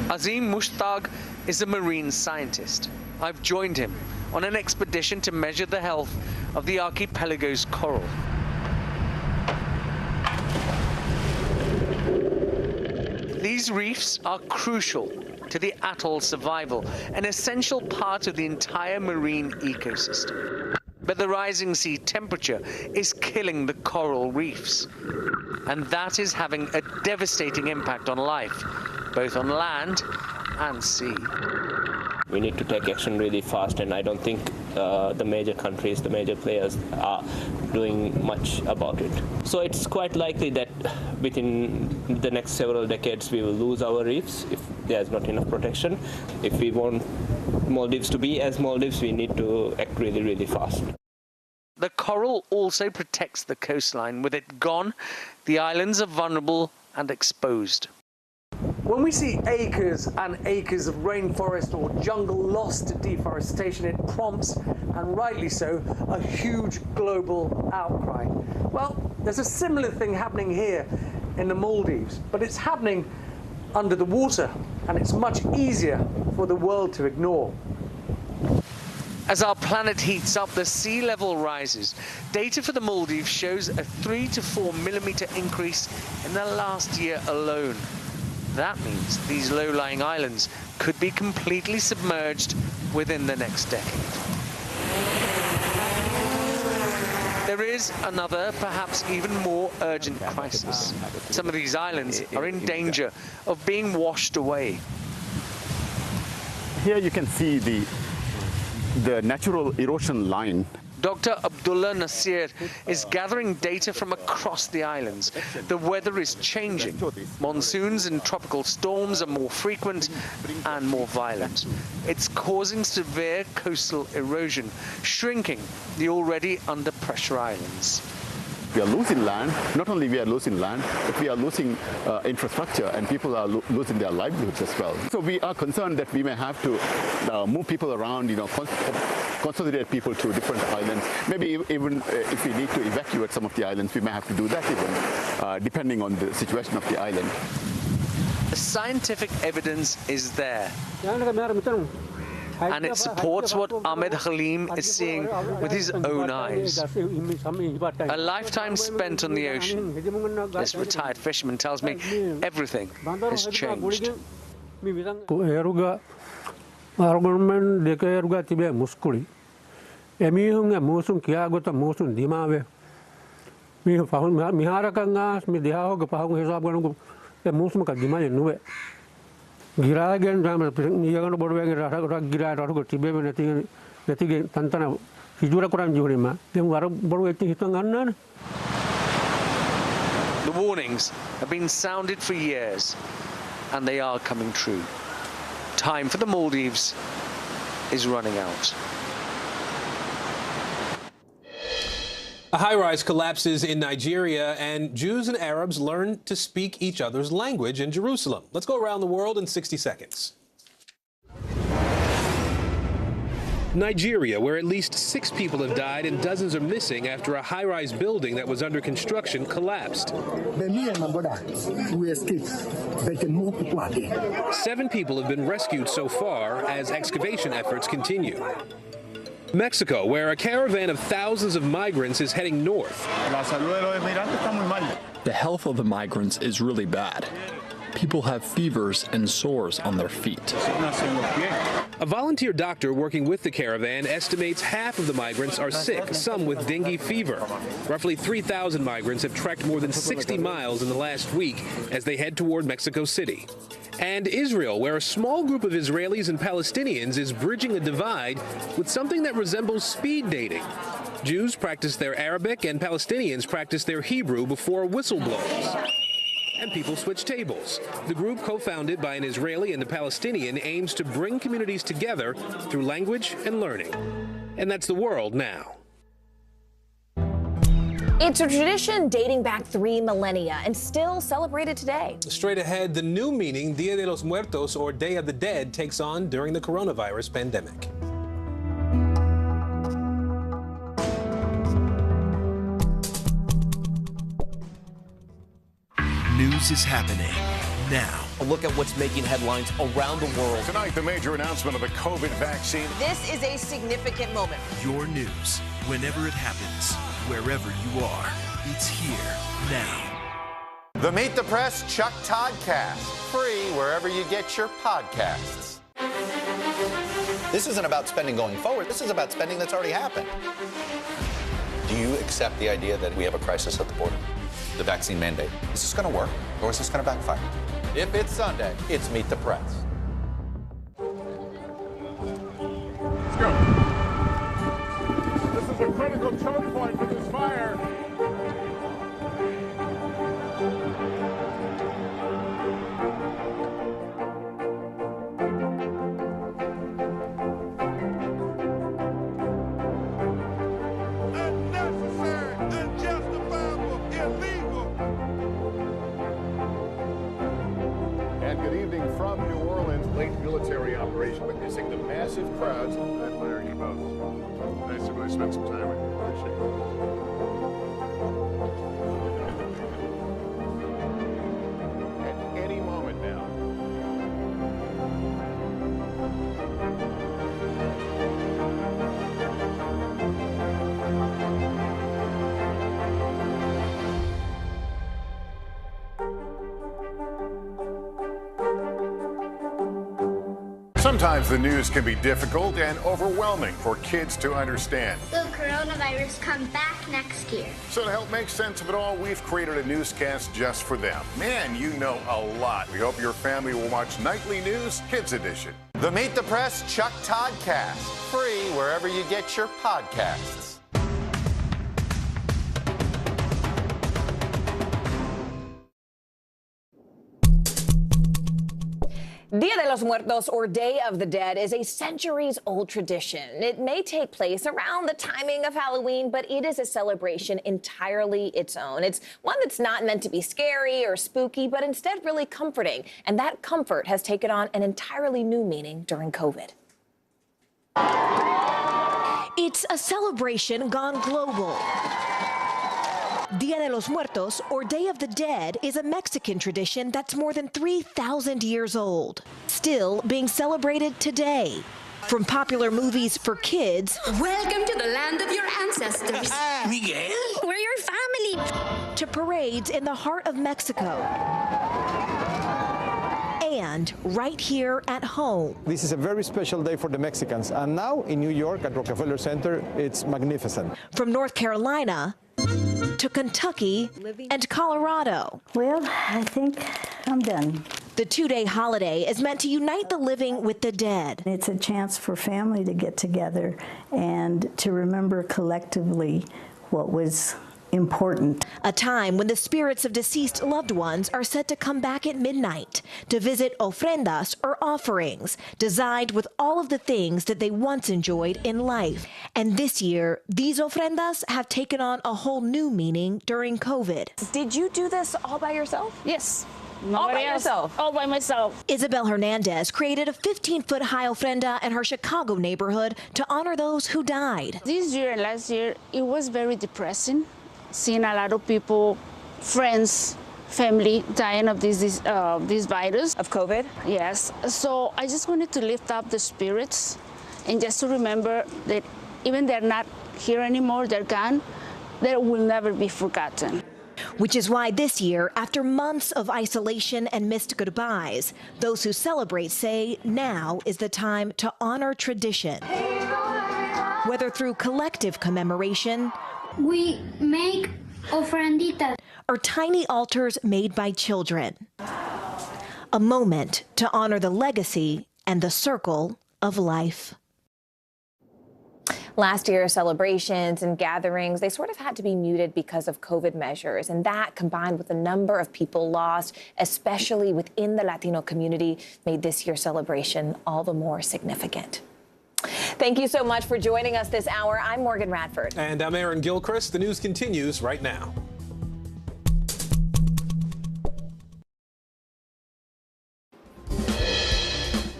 S22: Azim Mushtaq is a marine scientist. I've joined him on an expedition to measure the health of the archipelago's coral. These reefs are crucial to the atoll's survival, an essential part of the entire marine ecosystem. But the rising sea temperature is killing the coral reefs. And that is having a devastating impact on life, both on land and sea.
S24: We need to take action really fast, and I don't think the major countries, the major players are doing much about it. So it's quite likely that within the next several decades we will lose our reefs if there's not enough protection. If we want Maldives to be as Maldives, we need to act really, really fast.
S22: The coral also protects the coastline. With it gone, the islands are vulnerable and exposed.
S25: When we see acres and acres of rainforest or jungle lost to deforestation, it prompts, and rightly so, a huge global outcry. Well, there's a similar thing happening here in the Maldives, but it's happening under the water, and it's much easier for the world to ignore.
S22: As our planet heats up, the sea level rises. Data for the Maldives shows a 3 to 4 millimeter increase in the last year alone. That means these low-lying islands could be completely submerged within the next decade. There is another, perhaps even more urgent crisis. Some of these islands are in danger of being washed away.
S26: Here you can see the natural erosion line.
S22: Dr. Abdullah Nasir is gathering data from across the islands. The weather is changing. Monsoons and tropical storms are more frequent and more violent. It's causing severe coastal erosion, shrinking the already under pressure islands.
S26: We are losing land. Not only we are losing land, but we are losing infrastructure, and people are losing their livelihoods as well. So we are concerned that we may have to move people around, consolidate people to different islands. Maybe even if we need to evacuate some of the islands, we may have to do that even, depending on the situation of the
S22: The scientific evidence is there. and it supports what Ahmed Halim is seeing with his own eyes. A lifetime spent on the ocean, this retired fisherman tells me everything has changed. The warnings have been sounded for years, and they are coming true. Time for the Maldives is running out.
S2: A high-rise collapses in Nigeria, and Jews and Arabs learn to speak each other's language in Jerusalem. Let's go around the world in 60 seconds. Nigeria, where at least 6 people have died and dozens are missing after a high-rise building that was under construction collapsed.
S4: Me and my brother, we escaped, but more people are there.
S2: 7 people have been rescued so far as excavation efforts continue. Mexico, where a caravan of thousands of migrants is heading north.
S10: The health of the migrants is really bad. People have fevers and sores on their feet.
S2: A volunteer doctor working with the caravan estimates half of the migrants are sick, some with dengue fever. Roughly 3,000 migrants have trekked more than 60 miles in the last week as they head toward Mexico City. And Israel, where a small group of Israelis and Palestinians is bridging a divide with something that resembles speed dating. Jews practice their Arabic and Palestinians practice their Hebrew before a whistle blows. And people switch tables. The group, co-founded by an Israeli and a Palestinian, aims to bring communities together through language and learning. And that's the world now.
S9: It's a tradition dating back 3 millennia and still celebrated today.
S2: Straight ahead, the new meaning Dia de los Muertos, or Day of the Dead, takes on during the coronavirus pandemic.
S18: News is happening now.
S8: A look at what's making headlines around the world.
S14: Tonight, the major announcement of the COVID vaccine.
S16: This is a significant moment.
S18: Your news, whenever it happens, wherever you are, it's here now.
S12: The Meet the Press Chuck Toddcast, free wherever you get your podcasts.
S20: This isn't about spending going forward. This is about spending that's already happened. Do you accept the idea that we have a crisis at the border? The vaccine mandate. Is this going to work, or is this going to backfire?
S12: If it's Sunday, it's Meet the Press.
S14: Let's go. This is a critical choke point for this fire. Military operation, witnessing the massive crowds. I admire you both. Nice to really spend some time with you. Appreciate it. At any moment now. Sometimes the news can be difficult and overwhelming for kids to understand.
S23: Will coronavirus come back next year?
S14: So to help make sense of it all, we've created a newscast just for them. Man, you know a lot. We hope your family will watch Nightly News Kids Edition.
S12: The Meet the Press Chuck Toddcast, free wherever you get your podcasts.
S9: Dia de los Muertos, or Day of the Dead, is a centuries-old tradition. It may take place around the timing of Halloween, but it is a celebration entirely its own. It's one that's not meant to be scary or spooky, but instead really comforting. And that comfort has taken on an entirely new meaning during COVID.
S27: It's a celebration gone global. Dia de los Muertos, or Day of the Dead, is a Mexican tradition that's more than 3,000 years old, still being celebrated today. From popular movies for kids.
S1: Welcome to the land of your ancestors. Miguel? We're your family.
S27: To parades in the heart of Mexico. And right here at home.
S3: This is a very special day for the Mexicans. And now in New York at Rockefeller Center, it's magnificent.
S27: From North Carolina to Kentucky and Colorado.
S6: Well, I think I'm done.
S27: The two-day holiday is meant to unite the living with the dead.
S6: It's a chance for family to get together and to remember collectively what was important.
S27: A time when the spirits of deceased loved ones are said to come back at midnight to visit ofrendas or offerings, designed with all of the things that they once enjoyed in life. And this year, these ofrendas have taken on a whole new meaning during COVID.
S9: Did you do this all by yourself?
S7: Yes.
S9: All by yourself?
S7: All by myself.
S27: Isabel Hernandez created a 15-foot high ofrenda in her Chicago neighborhood to honor those who died.
S7: This year and last year, it was very depressing, seeing a lot of people, friends, family dying of this virus.
S9: Of COVID?
S7: Yes. So I just wanted to lift up the spirits and just to remember that even they're not here anymore, they're gone, they will never be forgotten.
S27: Which is why this year, after months of isolation and missed goodbyes, those who celebrate say now is the time to honor tradition. Whether through collective commemoration,
S23: we make ofrenditas,
S27: or tiny altars made by children. A moment to honor the legacy and the circle of life.
S9: Last year's celebrations and gatherings, they sort of had to be muted because of COVID measures. And that, combined with the number of people lost, especially within the Latino community, made this year's celebration all the more significant. Thank you so much for joining us this hour. I'm Morgan Radford.
S2: And I'm Aaron Gilchrist. The news continues right now.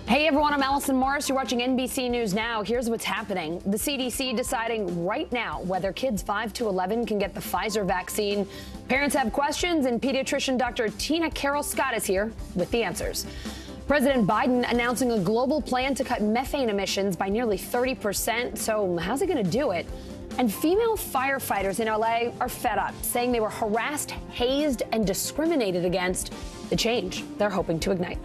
S5: Hey everyone, I'm Allison Morris. You're watching NBC News Now. Here's what's happening. The CDC deciding right now whether kids 5 to 11 can get the Pfizer vaccine. Parents have questions, and pediatrician Dr. Tina Carroll Scott is here with the answers. President Biden announcing a global plan to cut methane emissions by nearly 30%. So how's he going to do it? And female firefighters in LA are fed up, saying they were harassed, hazed, and discriminated against. The change they're hoping to ignite.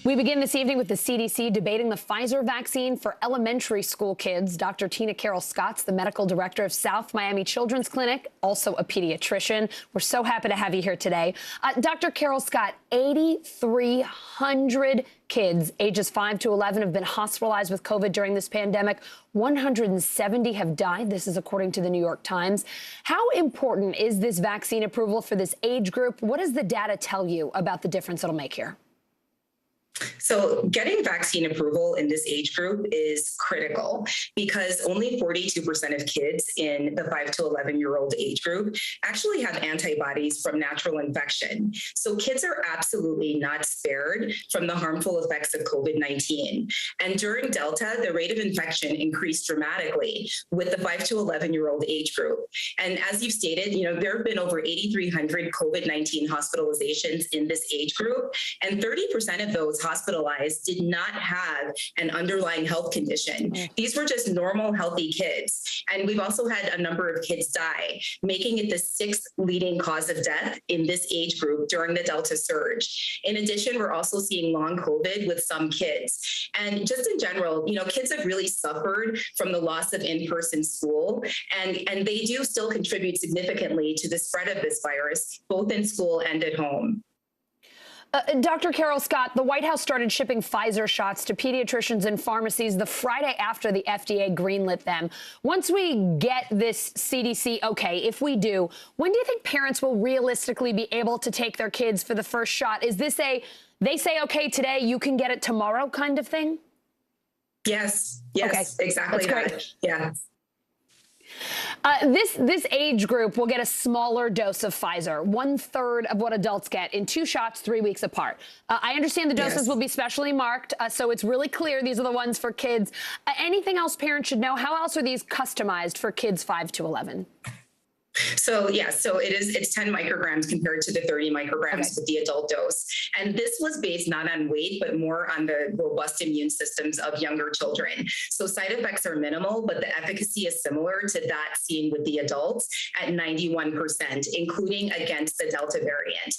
S5: We begin this evening with the CDC debating the Pfizer vaccine for elementary school kids. Dr. Tina Carroll Scott's the medical director of South Miami Children's Clinic, also a pediatrician. We're so happy to have you here today. Dr. Carroll Scott, 8,300 kids ages 5 to 11 have been hospitalized with COVID during this pandemic. 170 have died. This is according to the New York Times. How important is this vaccine approval for this age group? What does the data tell you about the difference it'll make here?
S11: So getting vaccine approval in this age group is critical because only 42% of kids in the 5 to 11-year-old age group actually have antibodies from natural infection. So kids are absolutely not spared from the harmful effects of COVID-19. And during Delta, the rate of infection increased dramatically with the 5 to 11-year-old age group. And as you've stated, there have been over 8,300 COVID-19 hospitalizations in this age group, and 30% of those hospitalized did not have an underlying health condition. These were just normal, healthy kids. And we've also had a number of kids die, making it the 6th leading cause of death in this age group during the Delta surge. In addition, we're also seeing long COVID with some kids. And just in general, kids have really suffered from the loss of in-person school, and they do still contribute significantly to the spread of this virus, both in school and at home.
S5: Dr. Carroll Scott, the White House started shipping Pfizer shots to pediatricians and pharmacies the Friday after the FDA greenlit them. Once we get this CDC okay, if we do, when do you think parents will realistically be able to take their kids for the first shot? Is this they say, okay, today, you can get it tomorrow kind of thing?
S11: Yes,
S5: okay.
S11: Exactly.
S5: That's great.
S11: Yeah.
S5: This age group will get a smaller dose of Pfizer, 1/3 of what adults get in 2 shots 3 weeks apart. I understand the doses will be specially marked, so it's really clear these are the ones for kids. Anything else parents should know? How else are these customized for kids 5 to 11?
S11: So it's 10 micrograms compared to the 30 micrograms with the adult dose. And this was based not on weight, but more on the robust immune systems of younger children. So side effects are minimal, but the efficacy is similar to that seen with the adults at 91%, including against the Delta variant.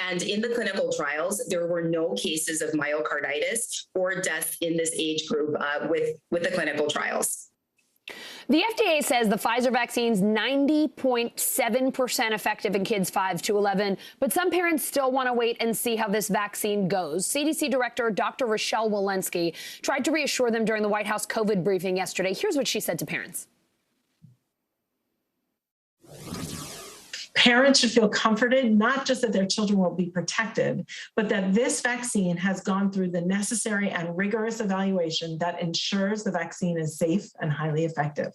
S11: And in the clinical trials, there were no cases of myocarditis or deaths in this age group with the clinical trials.
S13: The FDA says the Pfizer vaccine's 90.7% effective in kids 5 to 11, but some parents still want to wait and see how this vaccine goes. CDC Director Dr. Rochelle Walensky tried to reassure them during the White House COVID briefing yesterday. Here's what she said to parents.
S15: Parents should feel comforted, not just that their children will be protected, but that this vaccine has gone through the necessary and rigorous evaluation that ensures the vaccine is safe and highly effective.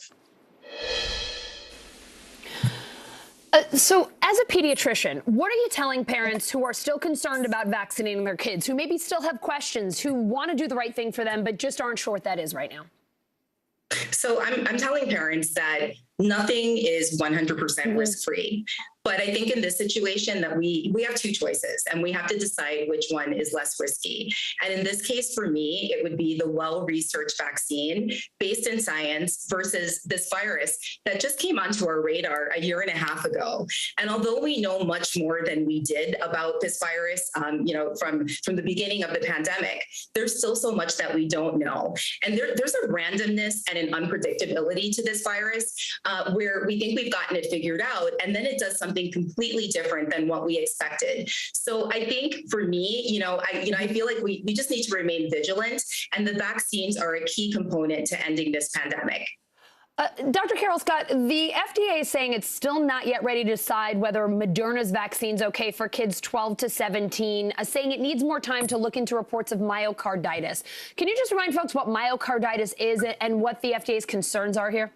S13: So as a pediatrician, what are you telling parents who are still concerned about vaccinating their kids, who maybe still have questions, who want to do the right thing for them, but just aren't sure what that is right now?
S11: So I'm telling parents that nothing is 100% risk-free. But I think in this situation that we have two choices and we have to decide which one is less risky. And in this case, for me, it would be the well-researched vaccine based in science versus this virus that just came onto our radar a year and a half ago. And although we know much more than we did about this virus, from the beginning of the pandemic, there's still so much that we don't know. And there's a randomness and an unpredictability to this virus where we think we've gotten it figured out, and then it does something completely different than what we expected. So I think for me, I feel like we just need to remain vigilant, and the vaccines are a key component to ending this pandemic.
S13: Dr. Carol Scott, the FDA is saying it's still not yet ready to decide whether Moderna's vaccine is okay for kids 12 to 17, saying it needs more time to look into reports of myocarditis. Can you just remind folks what myocarditis is and what the FDA's concerns are here?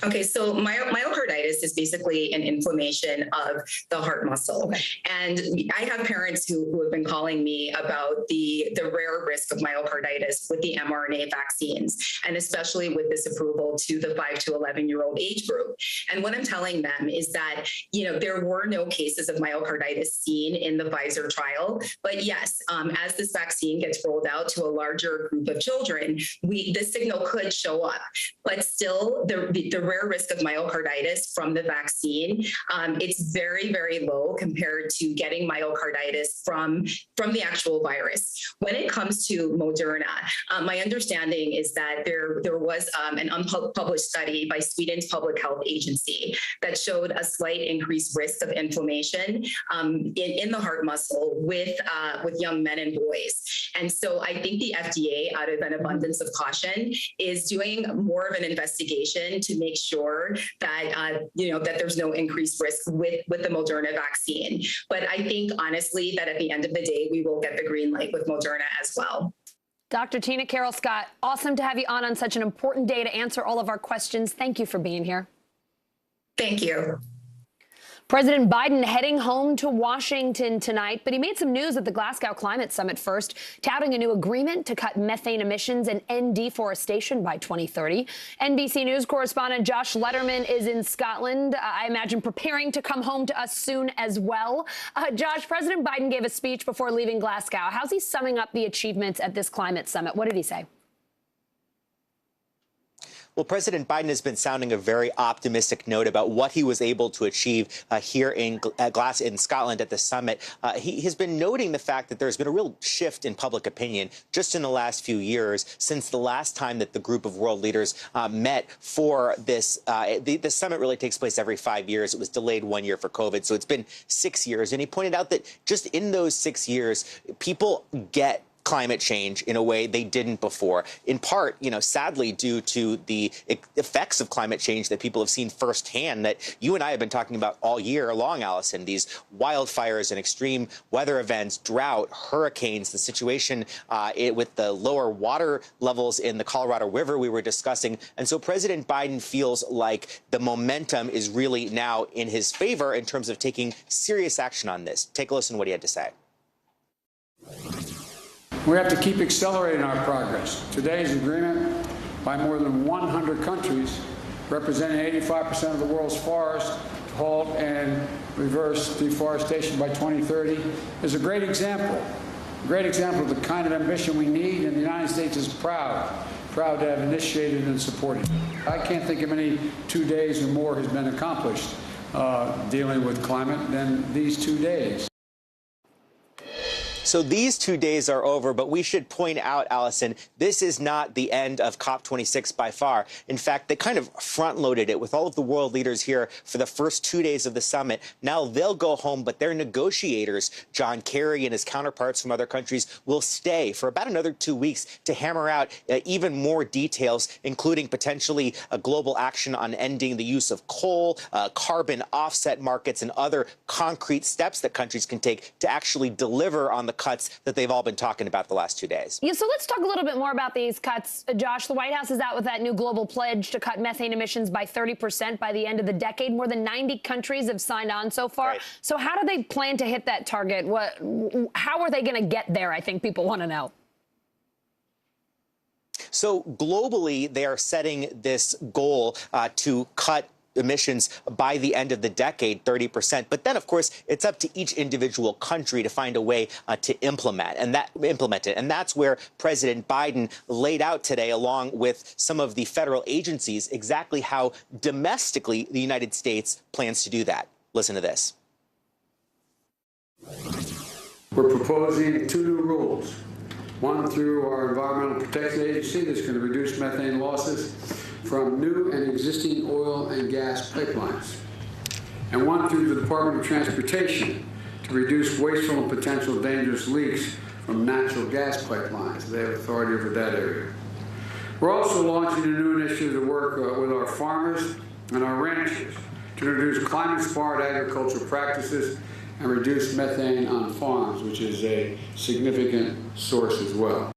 S11: Okay, so myocarditis is basically an inflammation of the heart muscle. Okay. And I have parents who have been calling me about the rare risk of myocarditis with the mRNA vaccines, and especially with this approval to the 5 to 11-year-old age group. And what I'm telling them is that, there were no cases of myocarditis seen in the Pfizer trial. But yes, as this vaccine gets rolled out to a larger group of children, this signal could show up. But still, the rare risk of myocarditis from the vaccine, it's very, very low compared to getting myocarditis from the actual virus. When it comes to Moderna, my understanding is that there was an unpublished study by Sweden's public health agency that showed a slight increased risk of inflammation in the heart muscle with young men and boys. And so I think the FDA, out of an abundance of caution, is doing more of an investigation to make sure that that there's no increased risk with the Moderna vaccine. But I think honestly that at the end of the day, we will get the green light with Moderna as well.
S13: Dr. Tina Carol Scott, awesome to have you on such an important day to answer all of our questions. Thank you for being here.
S11: Thank you.
S13: President Biden heading home to Washington tonight, but he made some news at the Glasgow Climate Summit first, touting a new agreement to cut methane emissions and end deforestation by 2030. NBC News correspondent Josh Letterman is in Scotland, I imagine preparing to come home to us soon as well. Josh, President Biden gave a speech before leaving Glasgow. How's he summing up the achievements at this climate summit? What did he say?
S17: Well, President Biden has been sounding a very optimistic note about what he was able to achieve here in Scotland at the summit. He has been noting the fact that there's been a real shift in public opinion just in the last few years since the last time that the group of world leaders met for this. The summit really takes place every 5 years. It was delayed 1 year for COVID, so it's been 6 years. And he pointed out that just in those 6 years, people get climate change in a way they didn't before, in part, sadly, due to the effects of climate change that people have seen firsthand that you and I have been talking about all year long, Allison, these wildfires and extreme weather events, drought, hurricanes, the situation with the lower water levels in the Colorado River we were discussing. And so President Biden feels like the momentum is really now in his favor in terms of taking serious action on this. Take a listen to what he had to say.
S19: We have to keep accelerating our progress. Today's agreement by more than 100 countries
S4: representing 85% of the world's forests, to halt and reverse deforestation by 2030, is a great example of the kind of ambition we need, and the United States is proud to have initiated and supported. I can't think of any 2 days or more has been accomplished dealing with climate than these 2 days.
S17: So these 2 days are over, but we should point out, Allison, this is not the end of COP26 by far. In fact, they kind of front-loaded it with all of the world leaders here for the first 2 days of the summit. Now they'll go home, but their negotiators, John Kerry and his counterparts from other countries, will stay for about another 2 weeks to hammer out even more details, including potentially a global action on ending the use of coal, carbon offset markets, and other concrete steps that countries can take to actually deliver on the cuts that they've all been talking about the last 2 days.
S13: Yeah, so let's talk a little bit more about these cuts. Josh, the White House is out with that new global pledge to cut methane emissions by 30% by the end of the decade. More than 90 countries have signed on so far. Right. So how do they plan to hit that target? How are they going to get there? I think people want to know.
S17: So globally, they are setting this goal to cut emissions by the end of the decade, 30%. But then, of course, it's up to each individual country to find a way to implement it. And that's where President Biden laid out today, along with some of the federal agencies, exactly how domestically the United States plans to do that. Listen to this.
S4: We're proposing 2 new rules. One through our Environmental Protection Agency that's going to reduce methane losses from new and existing oil and gas pipelines, and one through the Department of Transportation to reduce wasteful and potential dangerous leaks from natural gas pipelines. They have authority over that area. We're also launching a new initiative to work with our farmers and our ranchers to introduce climate-smart agricultural practices and reduce methane on farms, which is a significant source as well.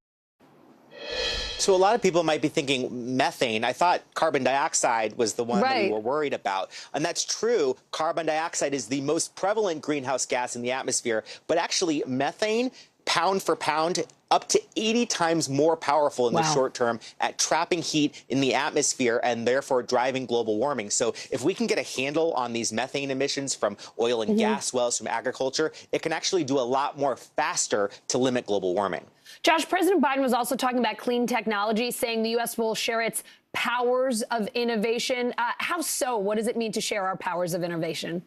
S17: So a lot of people might be thinking methane. I thought carbon dioxide was the one that we were worried about. And that's true. Carbon dioxide is the most prevalent greenhouse gas in the atmosphere. But actually, methane, pound for pound, up to 80 times more powerful in the short term at trapping heat in the atmosphere and therefore driving global warming. So if we can get a handle on these methane emissions from oil and gas wells, from agriculture, it can actually do a lot more faster to limit global warming.
S13: Josh, President Biden was also talking about clean technology, saying the U.S. will share its powers of innovation. How so? What does it mean to share our powers of innovation?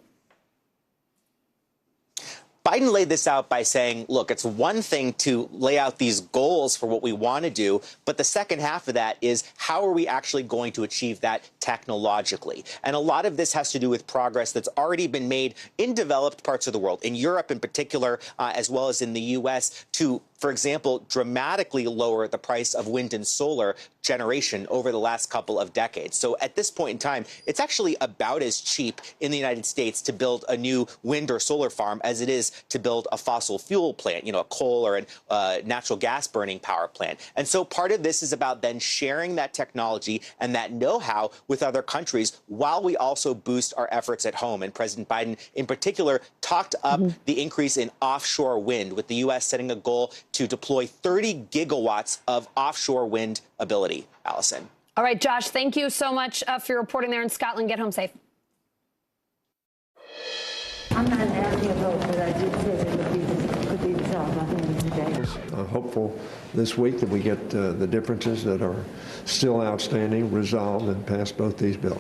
S17: Biden laid this out by saying, look, it's one thing to lay out these goals for what we want to do, but the second half of that is how are we actually going to achieve that technologically? And a lot of this has to do with progress that's already been made in developed parts of the world, in Europe in particular, as well as in the U.S., to, for example, dramatically lower the price of wind and solar generation over the last couple of decades. So at this point in time, it's actually about as cheap in the United States to build a new wind or solar farm as it is to build a fossil fuel plant, you know, a coal or a natural gas burning power plant. And so part of this is about then sharing that technology and that know-how with other countries while we also boost our efforts at home. And President Biden, in particular, talked up the increase in offshore wind, with the U.S. setting a goal to deploy 30 gigawatts of offshore wind ability. Allison.
S13: All right, Josh, thank you so much for your reporting there in Scotland. Get home safe.
S19: I'm not asking a vote, but I did say that could be resolved by the end of the day.
S21: I'm hopeful this week that we get the differences that are still outstanding resolved and pass both these bills.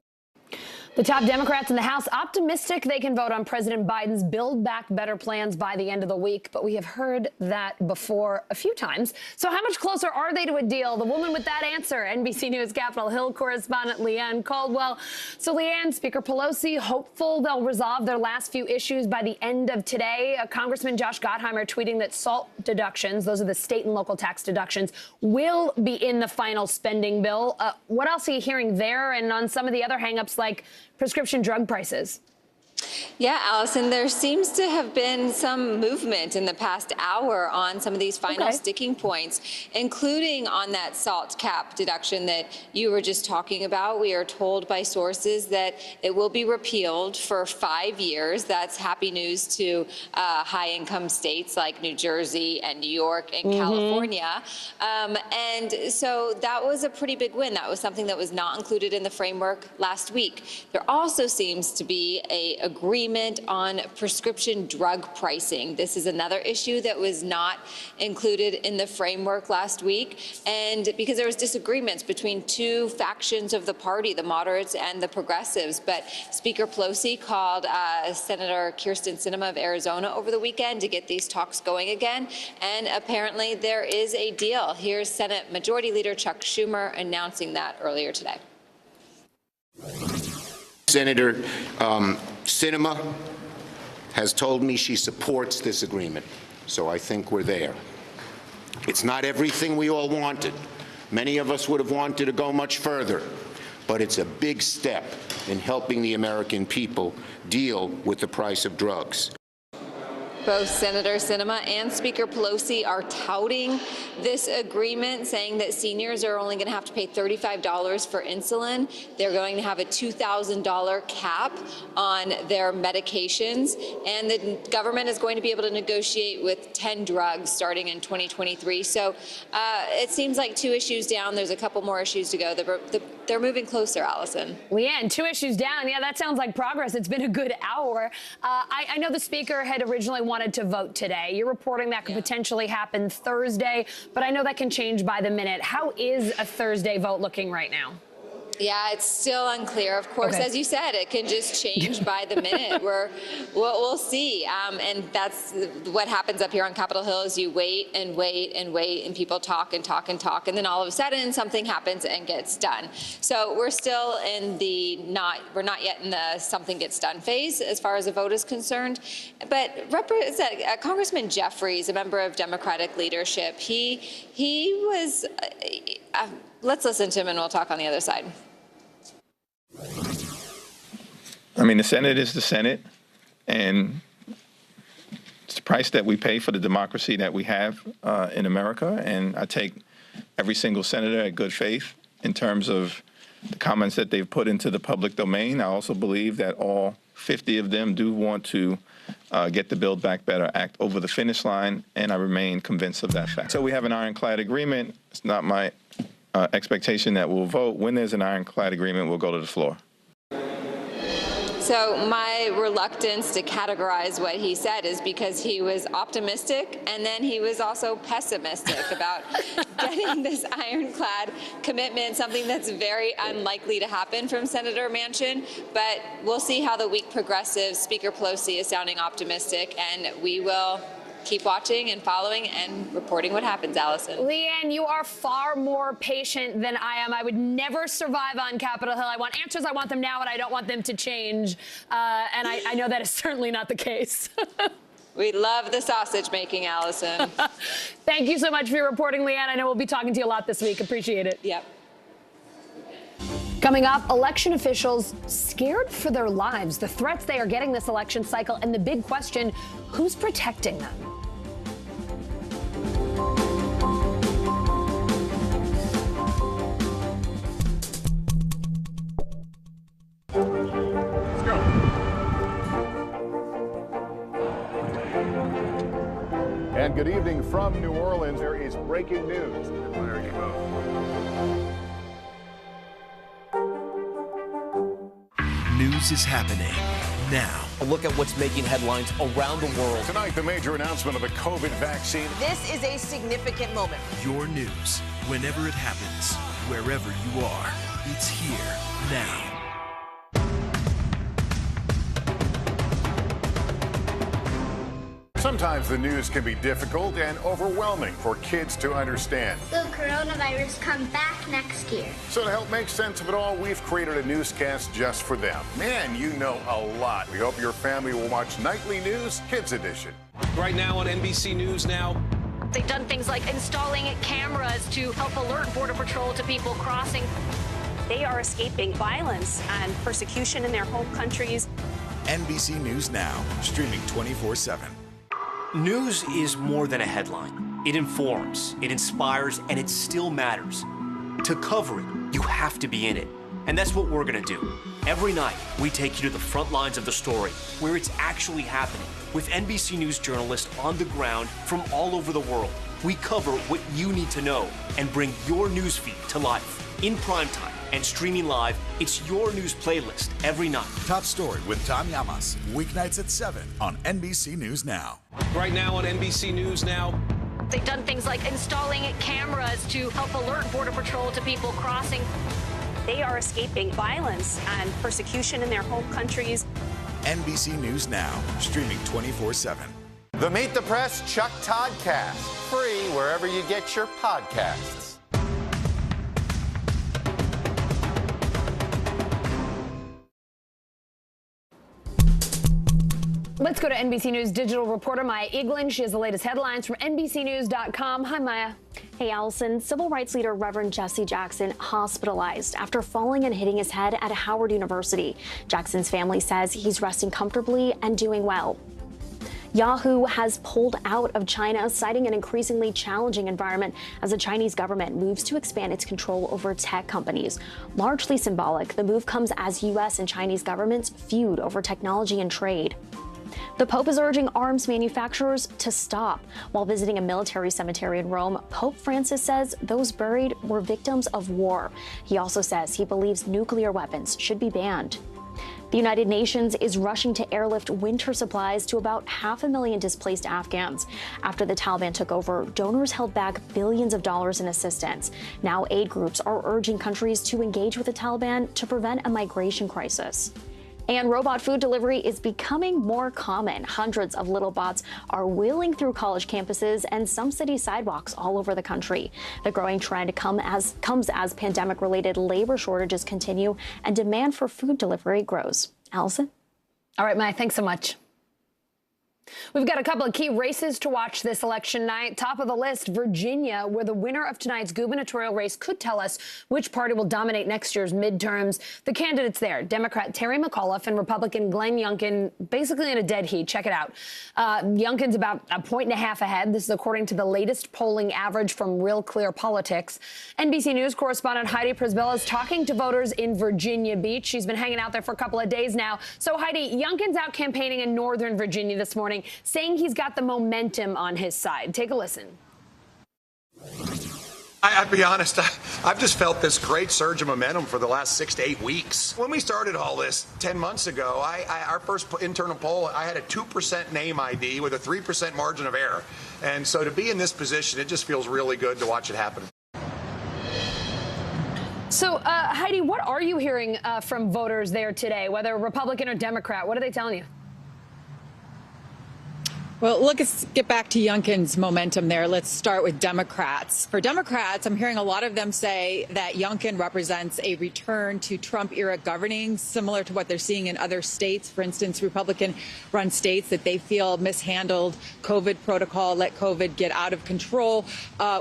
S13: The top Democrats in the House optimistic they can vote on President Biden's Build Back Better plans by the end of the week, but we have heard that before a few times. So how much closer are they to a deal? The woman with that answer, NBC News Capitol Hill correspondent Leanne Caldwell. So Leanne, Speaker Pelosi hopeful they'll resolve their last few issues by the end of today. Congressman Josh Gottheimer tweeting that SALT deductions, those are the state and local tax deductions, will be in the final spending bill. What else are you hearing there and on some of the other hangups like prescription drug prices?
S8: Yeah, Allison, there seems to have been some movement in the past hour on some of these final sticking points, including on that SALT cap deduction that you were just talking about. We are told by sources that it will be repealed for 5 years. That's happy news to high-income states like New Jersey and New York and California. And so that was a pretty big win. That was something that was not included in the framework last week. There also seems to be an agreement on prescription drug pricing. This is another issue that was not included in the framework last week, and because there was disagreements between two factions of the party, the moderates and the progressives. But Speaker Pelosi called Senator Kyrsten Sinema of Arizona over the weekend to get these talks going again, and apparently there is a deal. Here's Senate Majority Leader Chuck Schumer announcing that earlier today.
S10: Senator Sinema has told me she supports this agreement, so I think we're there. It's not everything we all wanted. Many of us would have wanted to go much further, but it's a big step in helping the American people deal with the price of drugs.
S8: Both Senator Sinema and Speaker Pelosi are touting this agreement, saying that seniors are only going to have to pay $35 for insulin. They're going to have a $2,000 cap on their medications, and the government is going to be able to negotiate with 10 drugs starting in 2023. So it seems like 2 issues down. There's a couple more issues to go. They're moving closer, Allison.
S13: Leanne, 2 issues down. Yeah, that sounds like progress. It's been a good hour. I know the speaker had originally wanted to vote today. You're reporting that could potentially happen Thursday, but I know that can change by the minute. How is a Thursday vote looking right now?
S8: Yeah, it's still unclear. Of course, as you said, it can just change by the minute. We'll see. And that's what happens up here on Capitol Hill is you wait and wait and wait, and people talk and talk and talk, and then all of a sudden something happens and gets done. So we're still in the we're not yet in the something gets done phase as far as a vote is concerned. But Congressman Jeffries, a member of Democratic leadership, he was. Let's listen to him, and we'll talk on the other side.
S16: I mean, the Senate is the Senate, and it's the price that we pay for the democracy that we have in America. And I take every single senator at good faith in terms of the comments that they've put into the public domain. I also believe that all 50 of them do want to get the Build Back Better Act over the finish line, and I remain convinced of that fact. So we have an ironclad agreement. It's not my expectation that we'll vote. When there's an ironclad agreement, we'll go to the floor.
S8: So my reluctance to categorize what he said is because he was optimistic, and then he was also pessimistic about getting this ironclad commitment, something that's very unlikely to happen from Senator Manchin. But we'll see how the week progresses. Speaker Pelosi is sounding optimistic, and we will keep watching and following and reporting what happens, Allison.
S13: Leanne, you are far more patient than I am. I would never survive on Capitol Hill. I want answers. I want them now, and I don't want them to change. And I know that is certainly not the case.
S8: We love the sausage making, Allison.
S13: Thank you so much for your reporting, Leanne. I know we'll be talking to you a lot this week. Appreciate it.
S8: Yep.
S13: Coming up, election officials scared for their lives, the threats they are getting this election cycle, and the big question, who's protecting them?
S14: And good evening from New Orleans. There is breaking news. There you go.
S18: News is happening now.
S22: A look at what's making headlines around the world.
S14: Tonight, the major announcement of the COVID vaccine.
S27: This is a significant moment.
S18: Your news, whenever it happens, wherever you are, it's here now.
S14: Sometimes the news can be difficult and overwhelming for kids to understand.
S23: Will coronavirus come back next year?
S14: So to help make sense of it all, we've created a newscast just for them. Man, you know a lot. We hope your family will watch Nightly News Kids Edition.
S2: Right now on NBC News Now.
S24: They've done things like installing cameras to help alert Border Patrol to people crossing. They are escaping violence and persecution in their home countries.
S1: NBC News Now, streaming 24/7.
S22: News is more than a headline. It informs, it inspires, and it still matters. To cover it, you have to be in it. And that's what we're going to do. Every night, we take you to the front lines of the story, where it's actually happening, with NBC News journalists on the ground from all over the world. We cover what you need to know and bring your newsfeed to life. In primetime and streaming live, it's your news playlist every night.
S1: Top Story with Tom Llamas, weeknights at 7 on NBC News Now.
S2: Right now on NBC News Now.
S24: They've done things like installing cameras to help alert Border Patrol to people crossing.
S3: They are escaping violence and persecution in their home countries.
S1: NBC News Now, streaming 24/7.
S6: The Meet the Press Chuck Todd Cast, free wherever you get your podcasts.
S13: Let's go to NBC News Digital reporter Maya Eaglin. She has the latest headlines from NBCnews.com. Hi, Maya.
S3: Hey, Allison. Civil rights leader Reverend Jesse Jackson hospitalized after falling and hitting his head at Howard University. Jackson's family says he's resting comfortably and doing well. Yahoo has pulled out of China, citing an increasingly challenging environment as the Chinese government moves to expand its control over tech companies. Largely symbolic, the move comes as U.S. and Chinese governments feud over technology and trade. The Pope is urging arms manufacturers to stop. While visiting a military cemetery in Rome, Pope Francis says those buried were victims of war. He also says he believes nuclear weapons should be banned. The United Nations is rushing to airlift winter supplies to about 500,000 displaced Afghans. After the Taliban took over, donors held back billions of dollars in assistance. Now aid groups are urging countries to engage with the Taliban to prevent a migration crisis. And robot food delivery is becoming more common. Hundreds of little bots are wheeling through college campuses and some city sidewalks all over the country. The growing trend comes as pandemic-related labor shortages continue and demand for food delivery grows. Allison?
S13: All right, Maya, thanks so much. We've got a couple of key races to watch this election night. Top of the list, Virginia, where the winner of tonight's gubernatorial race could tell us which party will dominate next year's midterms. The candidates there, Democrat Terry McAuliffe and Republican Glenn Youngkin, basically in a dead heat. Check it out. Youngkin's about 1.5 points ahead. This is according to the latest polling average from Real Clear Politics. NBC News correspondent Heidi Prisbilla is talking to voters in Virginia Beach. She's been hanging out there for a couple of days now. So, Heidi, Youngkin's out campaigning in Northern Virginia this morning, saying he's got the momentum on his side. Take a listen.
S12: I'll be honest, I've just felt this great surge of momentum for the last 6 to 8 weeks. When we started all this 10 months ago, our first internal poll, I had a 2% name ID with a 3% margin of error. And so to be in this position, it just feels really good to watch it happen.
S13: So, Heidi, what are you hearing from voters there today, whether Republican or Democrat? What are they telling you?
S20: Well, let's get back to Youngkin's momentum there. Let's start with Democrats. For Democrats, I'm hearing a lot of them say that Youngkin represents a return to Trump-era governing, similar to what they're seeing in other states. For instance, Republican-run states that they feel mishandled COVID protocol, let COVID get out of control,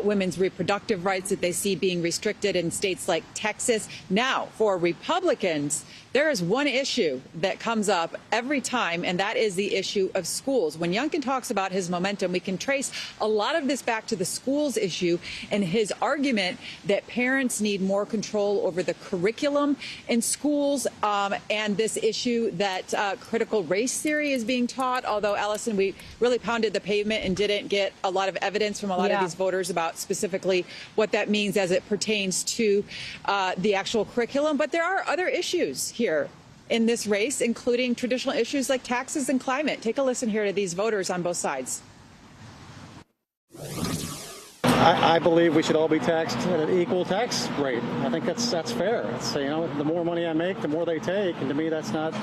S20: women's reproductive rights that they see being restricted in states like Texas. Now, for Republicans, there is one issue that comes up every time, and that is the issue of schools. When Youngkin talks about his momentum, we can trace a lot of this back to the schools issue and his argument that parents need more control over the curriculum in schools, and this issue that critical race theory is being taught. Although, Allison, we really pounded the pavement and didn't get a lot of evidence from a lot of these voters about specifically what that means as it pertains to the actual curriculum. But there are other issues here in this race, including traditional issues like taxes and climate. Take a listen here to these voters on both sides.
S25: I believe we should all be taxed at an equal tax rate. I think that's fair. It's, you know, the more money I make, the more they take, and to me, that's not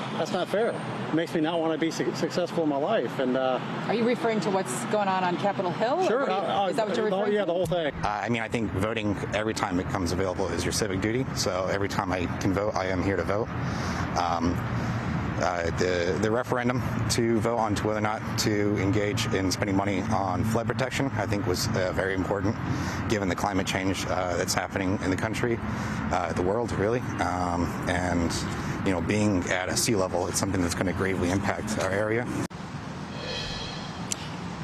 S25: fair. It makes me not want to be successful in my life. And
S20: are you referring to what's going on Capitol Hill?
S25: Sure.
S20: Is that what you're referring to?
S25: Yeah, the whole thing.
S26: I mean, I think voting every time it comes available is your civic duty. So every time I can vote, I am here to vote. The referendum to vote on whether or not to engage in spending money on flood protection, I think, was very important, given the climate change that's happening in the country, the world, really. And being at a sea level, it's something that's going to gravely impact our area.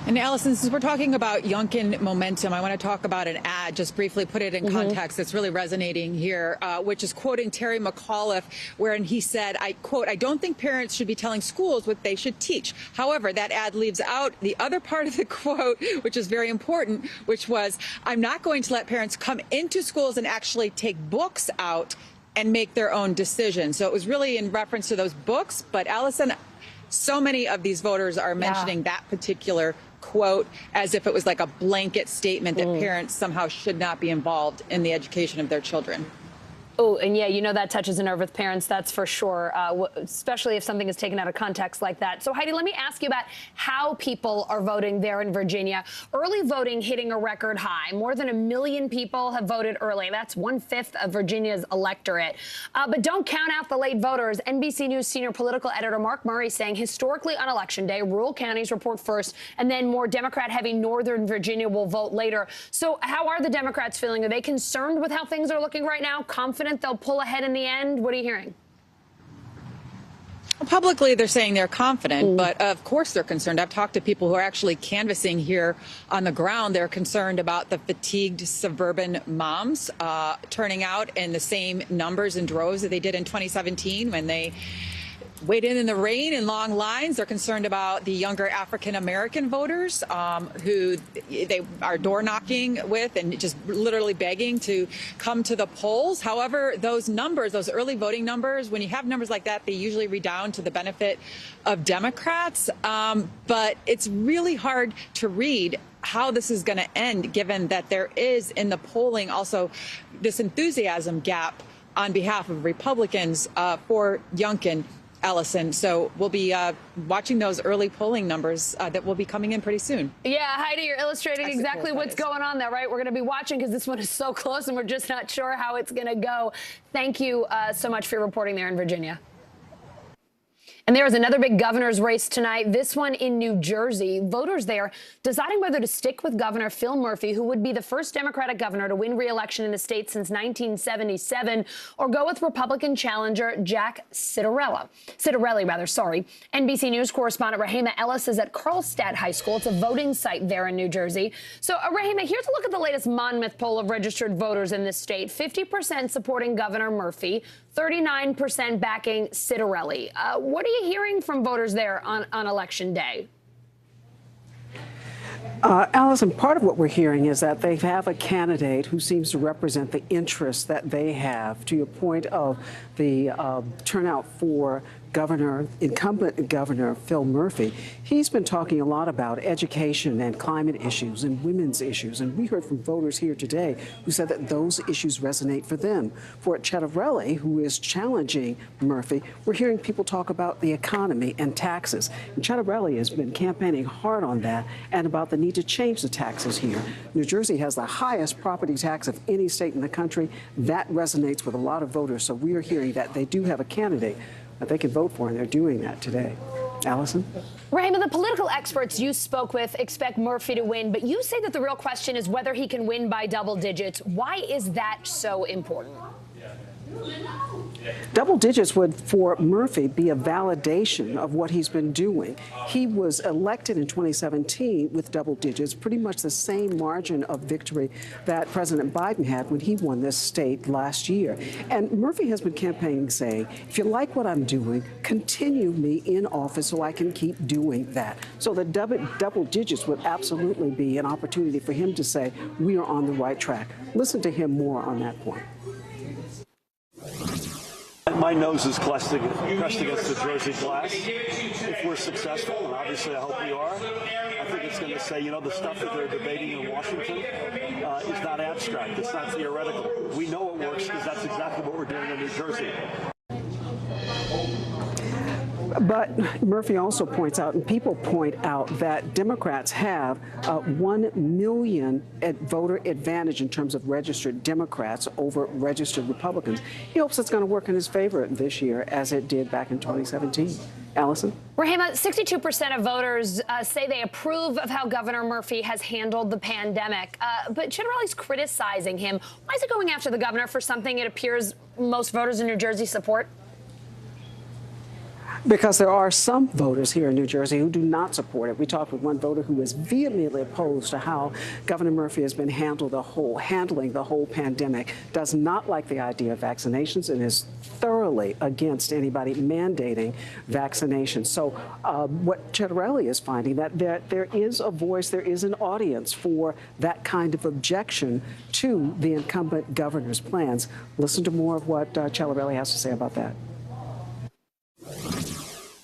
S20: And Allison, since we're talking about Youngkin momentum, I want to talk about an ad, just briefly put it in context that's really resonating here, which is quoting Terry McAuliffe, wherein he said, I quote, "I don't think parents should be telling schools what they should teach." However, that ad leaves out the other part of the quote, which is very important, which was, "I'm not going to let parents come into schools and actually take books out and make their own decisions." So it was really in reference to those books. But Allison, so many of these voters are mentioning that particular quote as if it was like a blanket statement that parents somehow should not be involved in the education of their children.
S13: Oh, and yeah, you know that touches a nerve with parents, that's for sure, especially if something is taken out of context like that. So, Heidi, let me ask you about how people are voting there in Virginia. Early voting hitting a record high. More than 1 million people have voted early. That's 1/5 of Virginia's electorate. But don't count out the late voters. NBC News senior political editor Mark Murray saying historically on Election Day, rural counties report first, and then more Democrat-heavy Northern Virginia will vote later. So how are the Democrats feeling? Are they concerned with how things are looking right now? Confident they'll pull ahead in the end? What are you hearing?
S20: Publicly, they're saying they're confident, but of course they're concerned. I've talked to people who are actually canvassing here on the ground. They're concerned about the fatigued suburban moms turning out in the same numbers and droves that they did in 2017 when they waited in the rain in long lines. They're concerned about the younger African-American voters who they are door knocking with and just literally begging to come to the polls. However, those numbers, those early voting numbers, when you have numbers like that, they usually redound to the benefit of Democrats. But it's really hard to read how this is going to end, given that there is in the polling also this enthusiasm gap on behalf of Republicans for Youngkin. Allison, so we'll be watching those early polling numbers that will be coming in pretty soon.
S13: Yeah, Heidi, you're illustrating exactly what's going on there, right? We're going to be watching because this one is so close and we're just not sure how it's going to go. Thank you so much for your reporting there in Virginia. And there is another big governor's race tonight, this one in New Jersey. Voters there deciding whether to stick with Governor Phil Murphy, who would be the first Democratic governor to win re-election in the state since 1977, or go with Republican challenger Jack Ciattarelli. NBC News correspondent Rahima Ellis is at Carlstadt High School. It's a voting site there in New Jersey. So, Rahima, here's a look at the latest Monmouth poll of registered voters in this state. 50% supporting Governor Murphy, 39% backing Ciattarelli. What are you hearing from voters there on Election Day?
S4: Allison, part of what we're hearing is that they have a candidate who seems to represent the interests that they have, to your point of the turnout for incumbent Governor Phil Murphy. He's been talking a lot about education and climate issues and women's issues. And we heard from voters here today who said that those issues resonate for them. For Ciattarelli, who is challenging Murphy, we're hearing people talk about the economy and taxes. And Ciattarelli has been campaigning hard on that and about the need to change the taxes here. New Jersey has the highest property tax of any state in the country. That resonates with a lot of voters. So we are hearing that they do have a candidate that they can vote for, and they're doing that today. Allison?
S13: Rahima, the political experts you spoke with expect Murphy to win, but you say that the real question is whether he can win by double digits. Why is that so important?
S4: Double digits would, for Murphy, be a validation of what he's been doing. He was elected in 2017 with double digits, pretty much the same margin of victory that President Biden had when he won this state last year. And Murphy has been campaigning saying, if you like what I'm doing, continue me in office so I can keep doing that. So the double digits would absolutely be an opportunity for him to say, we are on the right track. Listen to him more on that point.
S5: My nose is pressed against the Jersey glass. If we're successful, and obviously I hope we are, I think it's going to say, you know, the stuff that they're debating in Washington is not abstract. It's not theoretical. We know it works because that's exactly what we're doing in New Jersey.
S4: But Murphy also points out, and people point out, that Democrats have 1 million voter advantage in terms of registered Democrats over registered Republicans. He hopes it's going to work in his favor this year, as it did back in 2017. Allison?
S13: Rahima, 62% of voters say they approve of how Governor Murphy has handled the pandemic. But Ciattarelli's criticizing him. Why is he going after the governor for something it appears most voters in New Jersey support?
S4: Because there are some voters here in New Jersey who do not support it. We talked with one voter who is vehemently opposed to how Governor Murphy has been handling the whole pandemic, does not like the idea of vaccinations, and is thoroughly against anybody mandating vaccinations. So what Chettarelli is finding, that there is a voice, there is an audience for that kind of objection to the incumbent governor's plans. Listen to more of what Chettarelli has to say about that.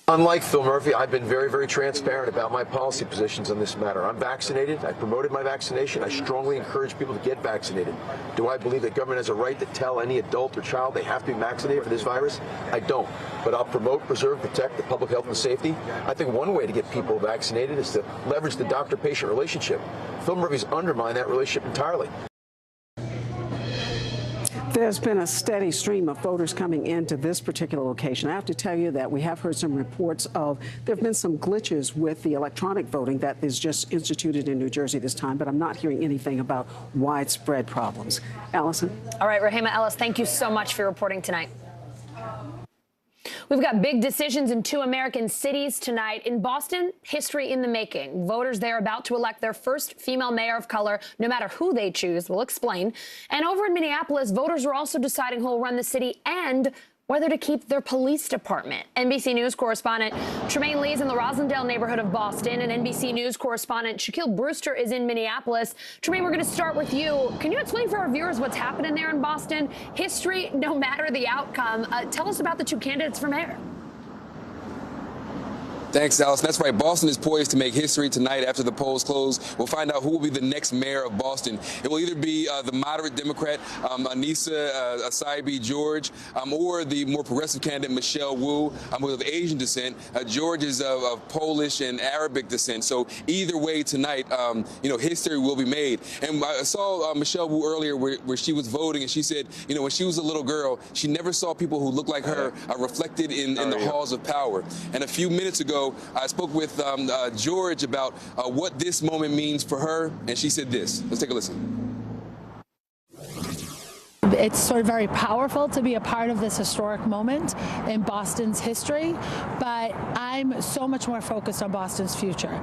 S7: Unlike Phil Murphy, I've been very, very transparent about my policy positions on this matter. I'm vaccinated. I promoted my vaccination. I strongly encourage people to get vaccinated. Do I believe that government has a right to tell any adult or child they have to be vaccinated for this virus? I don't. But I'll promote, preserve, protect the public health and safety. I think one way to get people vaccinated is to leverage the doctor-patient relationship. Phil Murphy's undermined that relationship entirely.
S4: There's been a steady stream of voters coming into this particular location. I have to tell you that we have heard some reports of there have been some glitches with the electronic voting that is just instituted in New Jersey this time, but I'm not hearing anything about widespread problems. Allison?
S13: All right, Rahima Ellis, thank you so much for reporting tonight. We've got big decisions in 2 American cities tonight. In Boston, history in the making. Voters there about to elect their first female mayor of color, no matter who they choose. We'll explain. And over in Minneapolis, voters are also deciding who will run the city and whether to keep their police department. NBC News correspondent Tremaine Lee's in the Rosendale neighborhood of Boston, and NBC News correspondent Shaquille Brewster is in Minneapolis. Tremaine, we're going to start with you. Can you explain for our viewers what's happening there in Boston? History, no matter the outcome. Tell us about the 2 candidates for mayor.
S9: Thanks, Allison. That's right. Boston is poised to make history tonight after the polls close. We'll find out who will be the next mayor of Boston. It will either be the moderate Democrat, Anissa Asaibi George, or the more progressive candidate, Michelle Wu, who is of Asian descent. George is of Polish and Arabic descent. So either way tonight, history will be made. And I saw Michelle Wu earlier where she was voting, and she said, when she was a little girl, she never saw people who looked like her reflected in the halls of power. And a few minutes ago, I spoke with George about what this moment means for her, and she said this. Let's take a listen.
S11: It's sort of very powerful to be a part of this historic moment in Boston's history, but I'm so much more focused on Boston's future.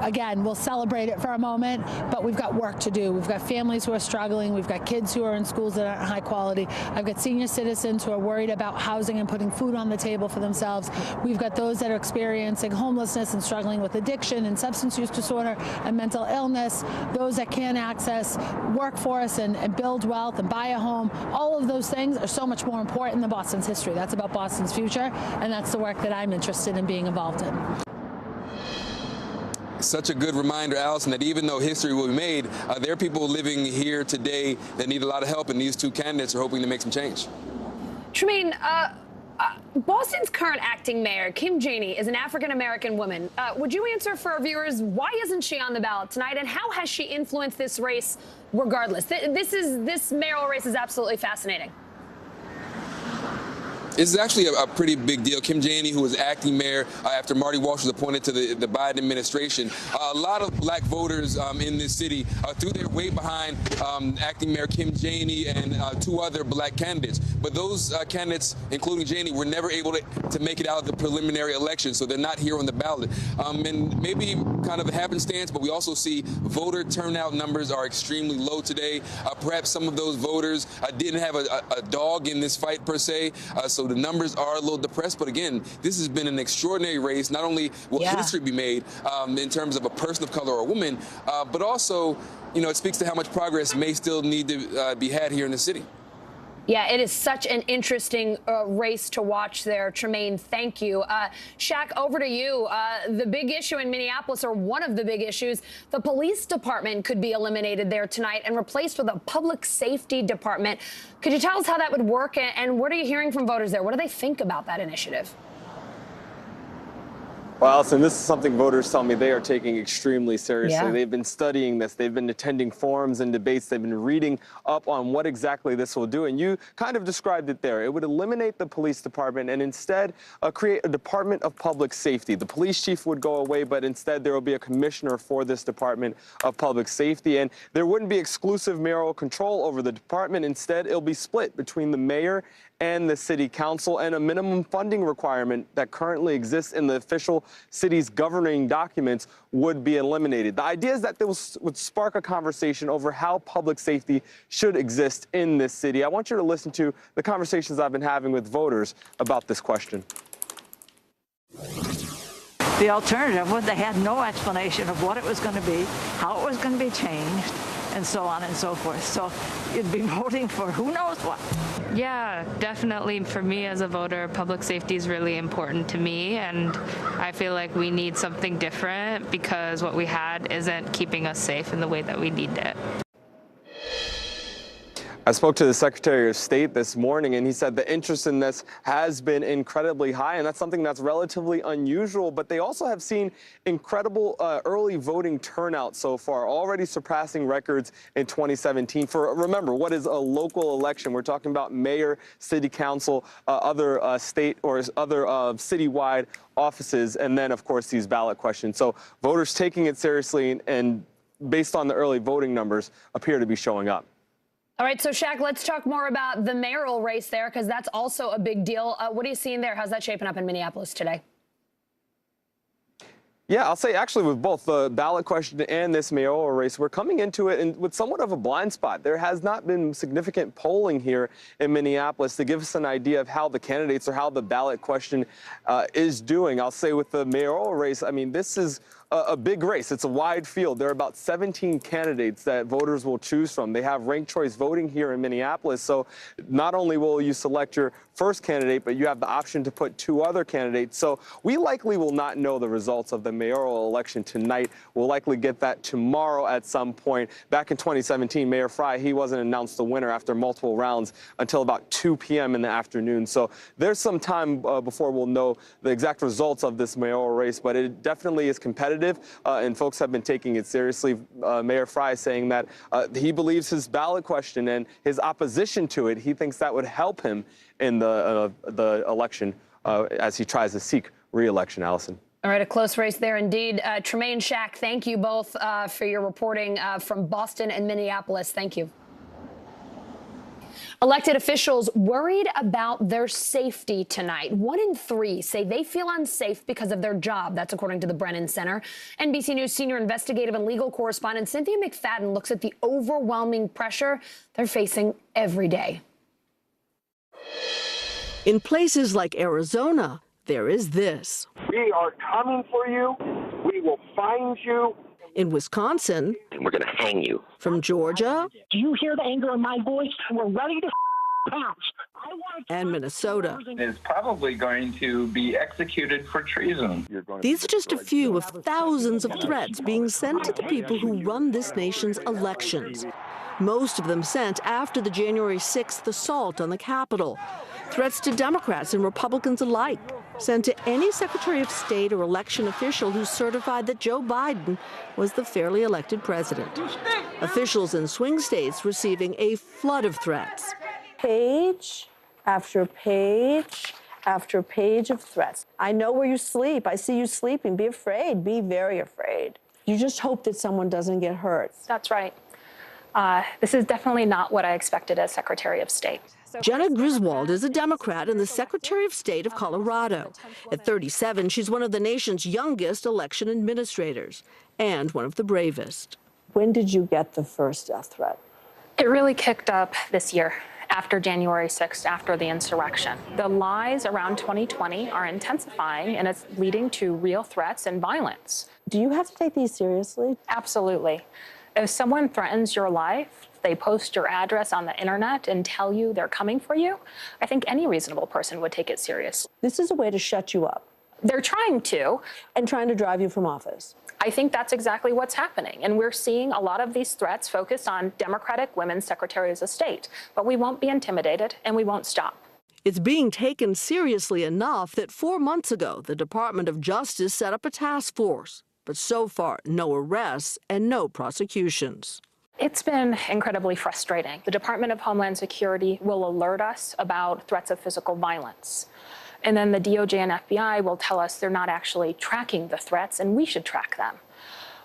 S11: Again, we'll celebrate it for a moment, but we've got work to do. We've got families who are struggling. We've got kids who are in schools that aren't high quality. I've got senior citizens who are worried about housing and putting food on the table for themselves. We've got those that are experiencing homelessness and struggling with addiction and substance use disorder and mental illness, those that can't access workforce and build wealth and buy a home. All of those things are so much more important than Boston's history. That's about Boston's future, and that's the work that I'm interested in being involved in.
S9: Such a good reminder, Allison, that even though history will be made, there are people living here today that need a lot of help, and these 2 candidates are hoping to make some change.
S13: Tremaine, Boston's current acting mayor, Kim Janey, is an African-American woman. Would you answer for our viewers, why isn't she on the ballot tonight, and how has she influenced this race regardless? This mayoral race is absolutely fascinating.
S9: This is actually a pretty big deal. Kim Janey, who was acting mayor after Marty Walsh was appointed to the Biden administration. A lot of black voters in this city threw their weight behind acting mayor Kim Janey and 2 other black candidates. But those candidates, including Janey, were never able to make it out of the preliminary election, so they're not here on the ballot. And maybe kind of a happenstance, but we also see voter turnout numbers are extremely low today. Perhaps some of those voters didn't have a dog in this fight per se, so the numbers are a little depressed. But again, this has been an extraordinary race. Not only will history be made in terms of a person of color or a woman, but also, it speaks to how much progress may still need to be had here in the city.
S13: Yeah, it is such an interesting race to watch there. Tremaine, thank you. Shaq, over to you. The big issue in Minneapolis, or one of the big issues, the police department could be eliminated there tonight and replaced with a public safety department. Could you tell us how that would work, and what are you hearing from voters there? What do they think about that initiative?
S15: Well, Allison, this is something voters tell me they are taking extremely seriously.
S13: Yeah.
S15: They've been studying this. They've been attending forums and debates. They've been reading up on what exactly this will do. And you kind of described it there. It would eliminate the police department and instead create a Department of Public Safety. The police chief would go away, but instead there will be a commissioner for this Department of Public Safety. And there wouldn't be exclusive mayoral control over the department. Instead, it'll be split between the mayor and the city council, and a minimum funding requirement that currently exists in the official city's governing documents would be eliminated. The idea is that this would spark a conversation over how public safety should exist in this city. I want you to listen to the conversations I've been having with voters about this question.
S8: The alternative was they had no explanation of what it was going to be, how it was going to be changed, and so on and so forth. So you'd be voting for who knows what.
S10: Yeah, definitely for me as a voter, public safety is really important to me, and I feel like we need something different because what we had isn't keeping us safe in the way that we need it.
S15: I spoke to the Secretary of State this morning, and he said the interest in this has been incredibly high, and that's something that's relatively unusual. But they also have seen incredible early voting turnout so far, already surpassing records in 2017 for, remember, what is a local election. We're talking about mayor, city council, other state or other citywide offices, and then, of course, these ballot questions. So voters taking it seriously and based on the early voting numbers, appear to be showing up.
S13: All right, so Shaq, let's talk more about the mayoral race there, because that's also a big deal. What are you seeing there? How's that shaping up in Minneapolis today?
S15: Yeah, I'll say actually with both the ballot question and this mayoral race, we're coming into it with somewhat of a blind spot. There has not been significant polling here in Minneapolis to give us an idea of how the candidates or how the ballot question is doing. I'll say with the mayoral race, I mean, this is a big race. It's a wide field. There are about 17 candidates that voters will choose from. They have ranked choice voting here in Minneapolis. So not only will you select your first candidate, but you have the option to put two other candidates. So we likely will not know the results of the mayoral election tonight. We'll likely get that tomorrow at some point. Back in 2017, Mayor Frey, he wasn't announced the winner after multiple rounds until about 2 p.m. in the afternoon. So there's some time before we'll know the exact results of this mayoral race, but it definitely is competitive. And folks have been taking it seriously. Mayor Frey saying that he believes his ballot question and his opposition to it, he thinks that would help him in the election as he tries to seek re-election. Allison.
S13: All right, a close race there indeed. Tremaine, Shaq, thank you both for your reporting from Boston and Minneapolis. Thank you. Elected officials worried about their safety tonight. 1 in 3 say they feel unsafe because of their job. That's according to the Brennan Center. NBC News senior investigative and legal correspondent Cynthia McFadden looks at the overwhelming pressure they're facing every day.
S16: In places like Arizona, there is this.
S17: We are coming for you. We will find you.
S16: In Wisconsin,
S19: and we're going to hang you.
S16: From Georgia,
S21: do you hear the anger in my voice? We're ready to pounce.
S16: And Minnesota.
S27: Is probably going to be executed for treason.
S16: These are just a few of thousands of threats being sent to the people who run this nation's elections. Most of them sent after the January 6th assault on the Capitol. Threats to Democrats and Republicans alike, sent to any Secretary of State or election official who certified that Joe Biden was the fairly elected president. Officials in swing states receiving a flood of threats.
S28: Page after page after page of threats. I know where you sleep. I see you sleeping. Be afraid. Be very afraid. You just hope that someone doesn't get hurt.
S29: That's right. This is definitely not what I expected as Secretary of State.
S16: Jenna Griswold is a Democrat and the Secretary of State of Colorado. At 37, she's one of the nation's youngest election administrators and one of the bravest.
S28: When did you get the first death threat?
S29: It really kicked up this year, after January 6th, after the insurrection. The lies around 2020 are intensifying, and it's leading to real threats and violence.
S28: Do you have to take these seriously?
S29: Absolutely. If someone threatens your life, they post your address on the internet and tell you they're coming for you, I think any reasonable person would take it serious.
S28: This is a way to shut you up.
S29: They're trying to.
S28: And trying to drive you from office.
S29: I think that's exactly what's happening. And we're seeing a lot of these threats focused on Democratic women secretaries of state. But we won't be intimidated, and we won't stop.
S16: It's being taken seriously enough that 4 months ago, the Department of Justice set up a task force. But so far, no arrests and no prosecutions.
S29: It's been incredibly frustrating. The Department of Homeland Security will alert us about threats of physical violence. And then the DOJ and FBI will tell us they're not actually tracking the threats, and we should track them.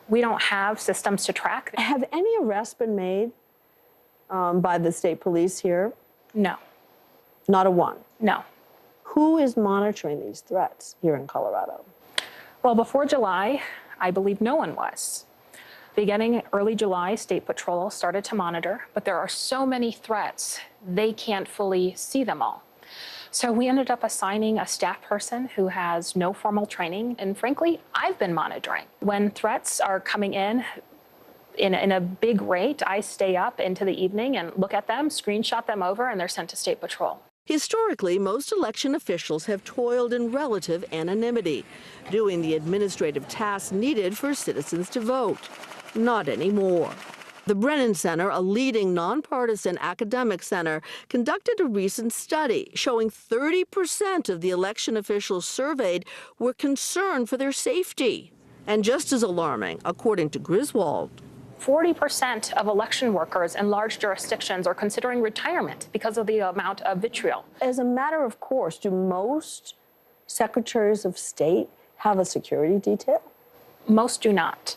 S29: We don't have systems to track.
S28: Have any arrests been made by the state police here?
S29: No.
S28: Not a one?
S29: No.
S28: Who is monitoring these threats here in Colorado?
S29: Well, before July, I believe no one was. Beginning early July, State Patrol started to monitor, but there are so many threats, they can't fully see them all. So we ended up assigning a staff person who has no formal training, and frankly, I've been monitoring. When threats are coming in a big rate, I stay up into the evening and look at them, screenshot them over, and they're sent to State Patrol.
S16: Historically, most election officials have toiled in relative anonymity, doing the administrative tasks needed for citizens to vote. Not anymore. The Brennan Center, a leading nonpartisan academic center, conducted a recent study showing 30% of the election officials surveyed were concerned for their safety. And just as alarming, according to Griswold,
S29: 40% of election workers in large jurisdictions are considering retirement because of the amount of vitriol.
S28: As a matter of course, do most secretaries of state have a security detail?
S29: Most do not.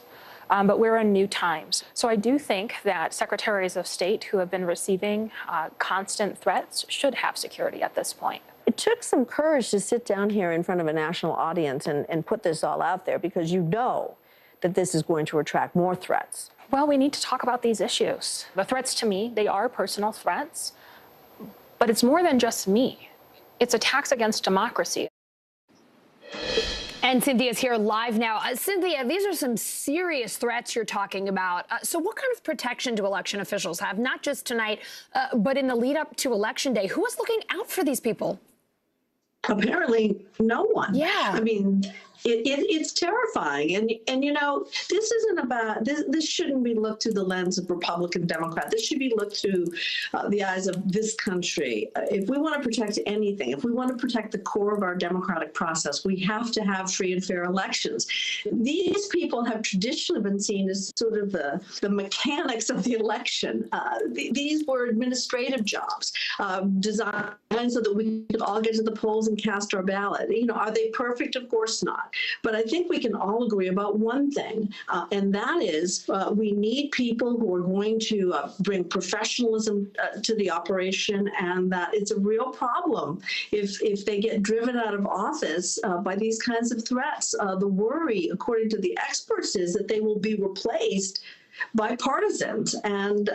S29: But we're in new times. So I do think that secretaries of state who have been receiving constant threats should have security at this point.
S28: It took some courage to sit down here in front of a national audience and put this all out there, because you know that this is going to attract more threats.
S29: Well, we need to talk about these issues. The threats to me, they are personal threats, but it's more than just me. It's attacks against democracy.
S13: And Cynthia's here live now. Cynthia, these are some serious threats you're talking about. So what kind of protection do election officials have, not just tonight, but in the lead up to Election Day? Who is looking out for these people?
S1: Apparently no one.
S13: Yeah.
S1: I mean, it's terrifying. And you know, this isn't about, this shouldn't be looked through the lens of Republican, Democrat. This should be looked through the eyes of this country. If we want to protect anything, if we want to protect the core of our democratic process, we have to have free and fair elections. These people have traditionally been seen as sort of the mechanics of the election. These were administrative jobs designed so that we could all get to the polls and cast our ballot. You know, are they perfect? Of course not. But I think we can all agree about one thing, and that is we need people who are going to bring professionalism to the operation, and that it's a real problem if they get driven out of office by these kinds of threats. The worry, according to the experts, is that they will be replaced by partisans, and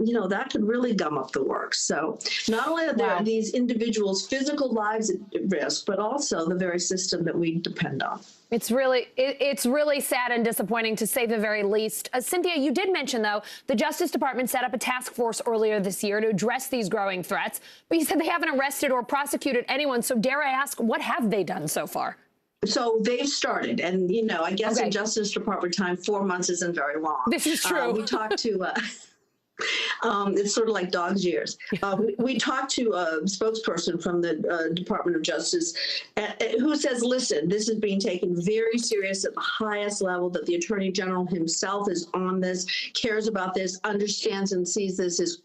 S1: you know, that could really gum up the works. So not only are there these individuals' physical lives at risk, but also the very system that we depend on.
S13: It's really sad and disappointing, to say the very least. Cynthia, you did mention, though, the Justice Department set up a task force earlier this year to address these growing threats, but you said they haven't arrested or prosecuted anyone. So dare I ask, what have they done so far?
S1: So they've started, and you know, I guess in Justice Department time, 4 months isn't very long.
S13: This is true.
S1: We talked to, it's sort of like dog's years. We talked to a spokesperson from the Department of Justice who says, listen, this is being taken very serious at the highest level, that the Attorney General himself is on this, cares about this, understands and sees this as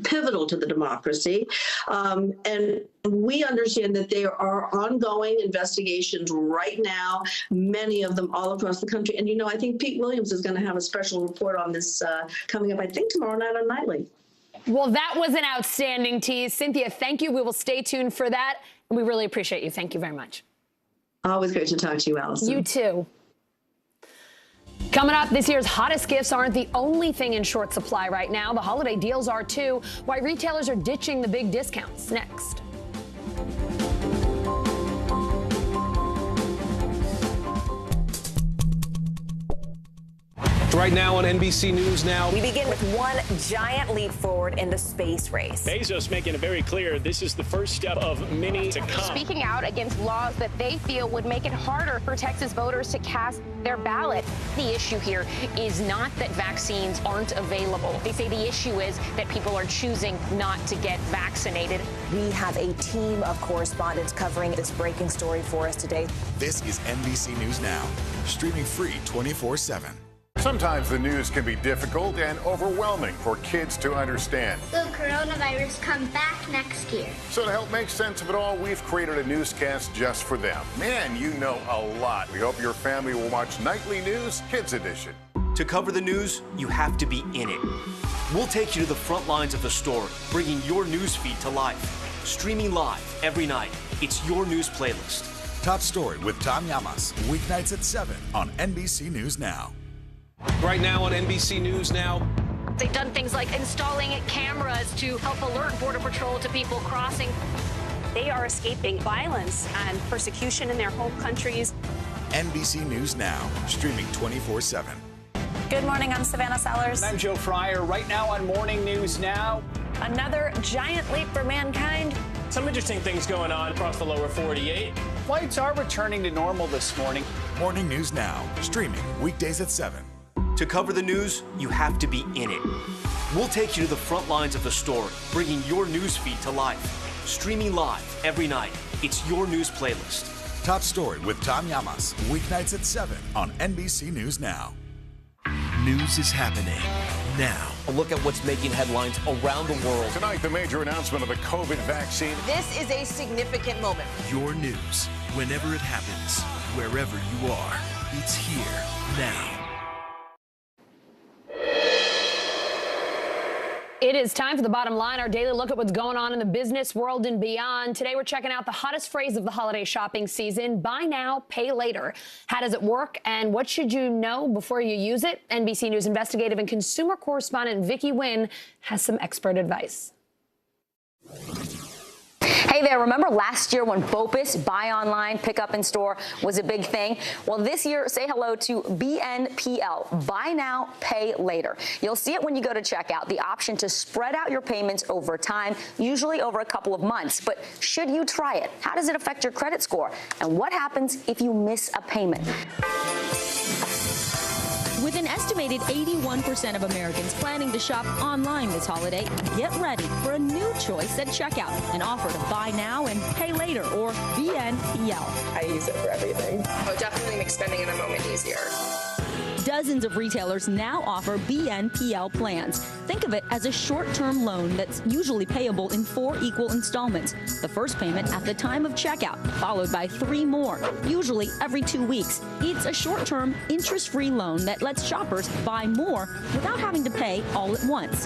S1: pivotal to the democracy. And we understand that there are ongoing investigations right now, many of them all across the country. And, you know, I think Pete Williams is going to have a special report on this coming up, I think, tomorrow night on Nightly.
S13: Well, that was an outstanding tease. Cynthia, thank you. We will stay tuned for that. And we really appreciate you. Thank you very much.
S1: Always great to talk to you, Allison.
S13: You too. Coming up, this year's hottest gifts aren't the only thing in short supply right now. The holiday deals are too. Why retailers are ditching the big discounts. Next.
S2: Right now on NBC News Now.
S6: We begin with one giant leap forward in the space race.
S14: Bezos making it very clear this is the first step of many to come.
S18: Speaking out against laws that they feel would make it harder for Texas voters to cast their ballot. The issue here is not that vaccines aren't available. They say the issue is that people are choosing not to get vaccinated.
S6: We have a team of correspondents covering this breaking story for us today.
S19: This is NBC News Now, streaming free 24/7.
S22: Sometimes the news can be difficult and overwhelming for kids to understand.
S23: Will coronavirus come back next year?
S22: So to help make sense of it all, we've created a newscast just for them. Man, you know a lot. We hope your family will watch Nightly News Kids Edition.
S24: To cover the news, you have to be in it. We'll take you to the front lines of the story, bringing your news feed to life. streaming live every night. It's your news playlist.
S19: Top Story with Tom Llamas, weeknights at 7 on NBC News Now.
S2: Right now on NBC News Now.
S3: They've done things like installing cameras to help alert Border Patrol to people crossing.
S4: They are escaping violence and persecution in their home countries.
S19: NBC News Now, streaming 24/7.
S5: Good morning, I'm Savannah Sellers.
S7: I'm Joe Fryer. Right now on Morning News Now.
S5: Another giant leap for mankind.
S14: Some interesting things going on across the lower 48.
S7: Flights are returning to normal this morning.
S19: Morning News Now, streaming weekdays at 7.
S24: To cover the news, you have to be in it. We'll take you to the front lines of the story, bringing your news feed to life. Streaming live every night. It's your news playlist.
S19: Top Story with Tom Llamas, weeknights at 7 on NBC News Now.
S11: News is happening now.
S24: A look at what's making headlines around the world.
S22: Tonight, the major announcement of the COVID vaccine.
S12: This is a significant moment.
S11: Your news, whenever it happens, wherever you are, it's here now.
S13: It is time for The Bottom Line, our daily look at what's going on in the business world and beyond. Today, we're checking out the hottest phrase of the holiday shopping season, buy now, pay later. How does it work, and what should you know before you use it? NBC News investigative and consumer correspondent Vicki Nguyen has some expert advice.
S20: Hey there, remember last year when BOPUS, buy online, pick up in store, was a big thing? Well, this year, say hello to BNPL, buy now, pay later. You'll see it when you go to checkout, the option to spread out your payments over time, usually over a couple of months. But should you try it? How does it affect your credit score? And what happens if you miss a payment?
S25: With an estimated 81% of Americans planning to shop online this holiday, get ready for a new choice at checkout, an offer to buy now and pay later, or BNPL.
S26: I use it for everything. Oh, definitely makes spending in the moment easier.
S25: Dozens of retailers now offer BNPL plans. Think of it as a short-term loan that's usually payable in 4 equal installments. The first payment at the time of checkout, followed by 3 more, usually every 2 weeks. It's a short-term, interest-free loan that lets shoppers buy more without having to pay all at once.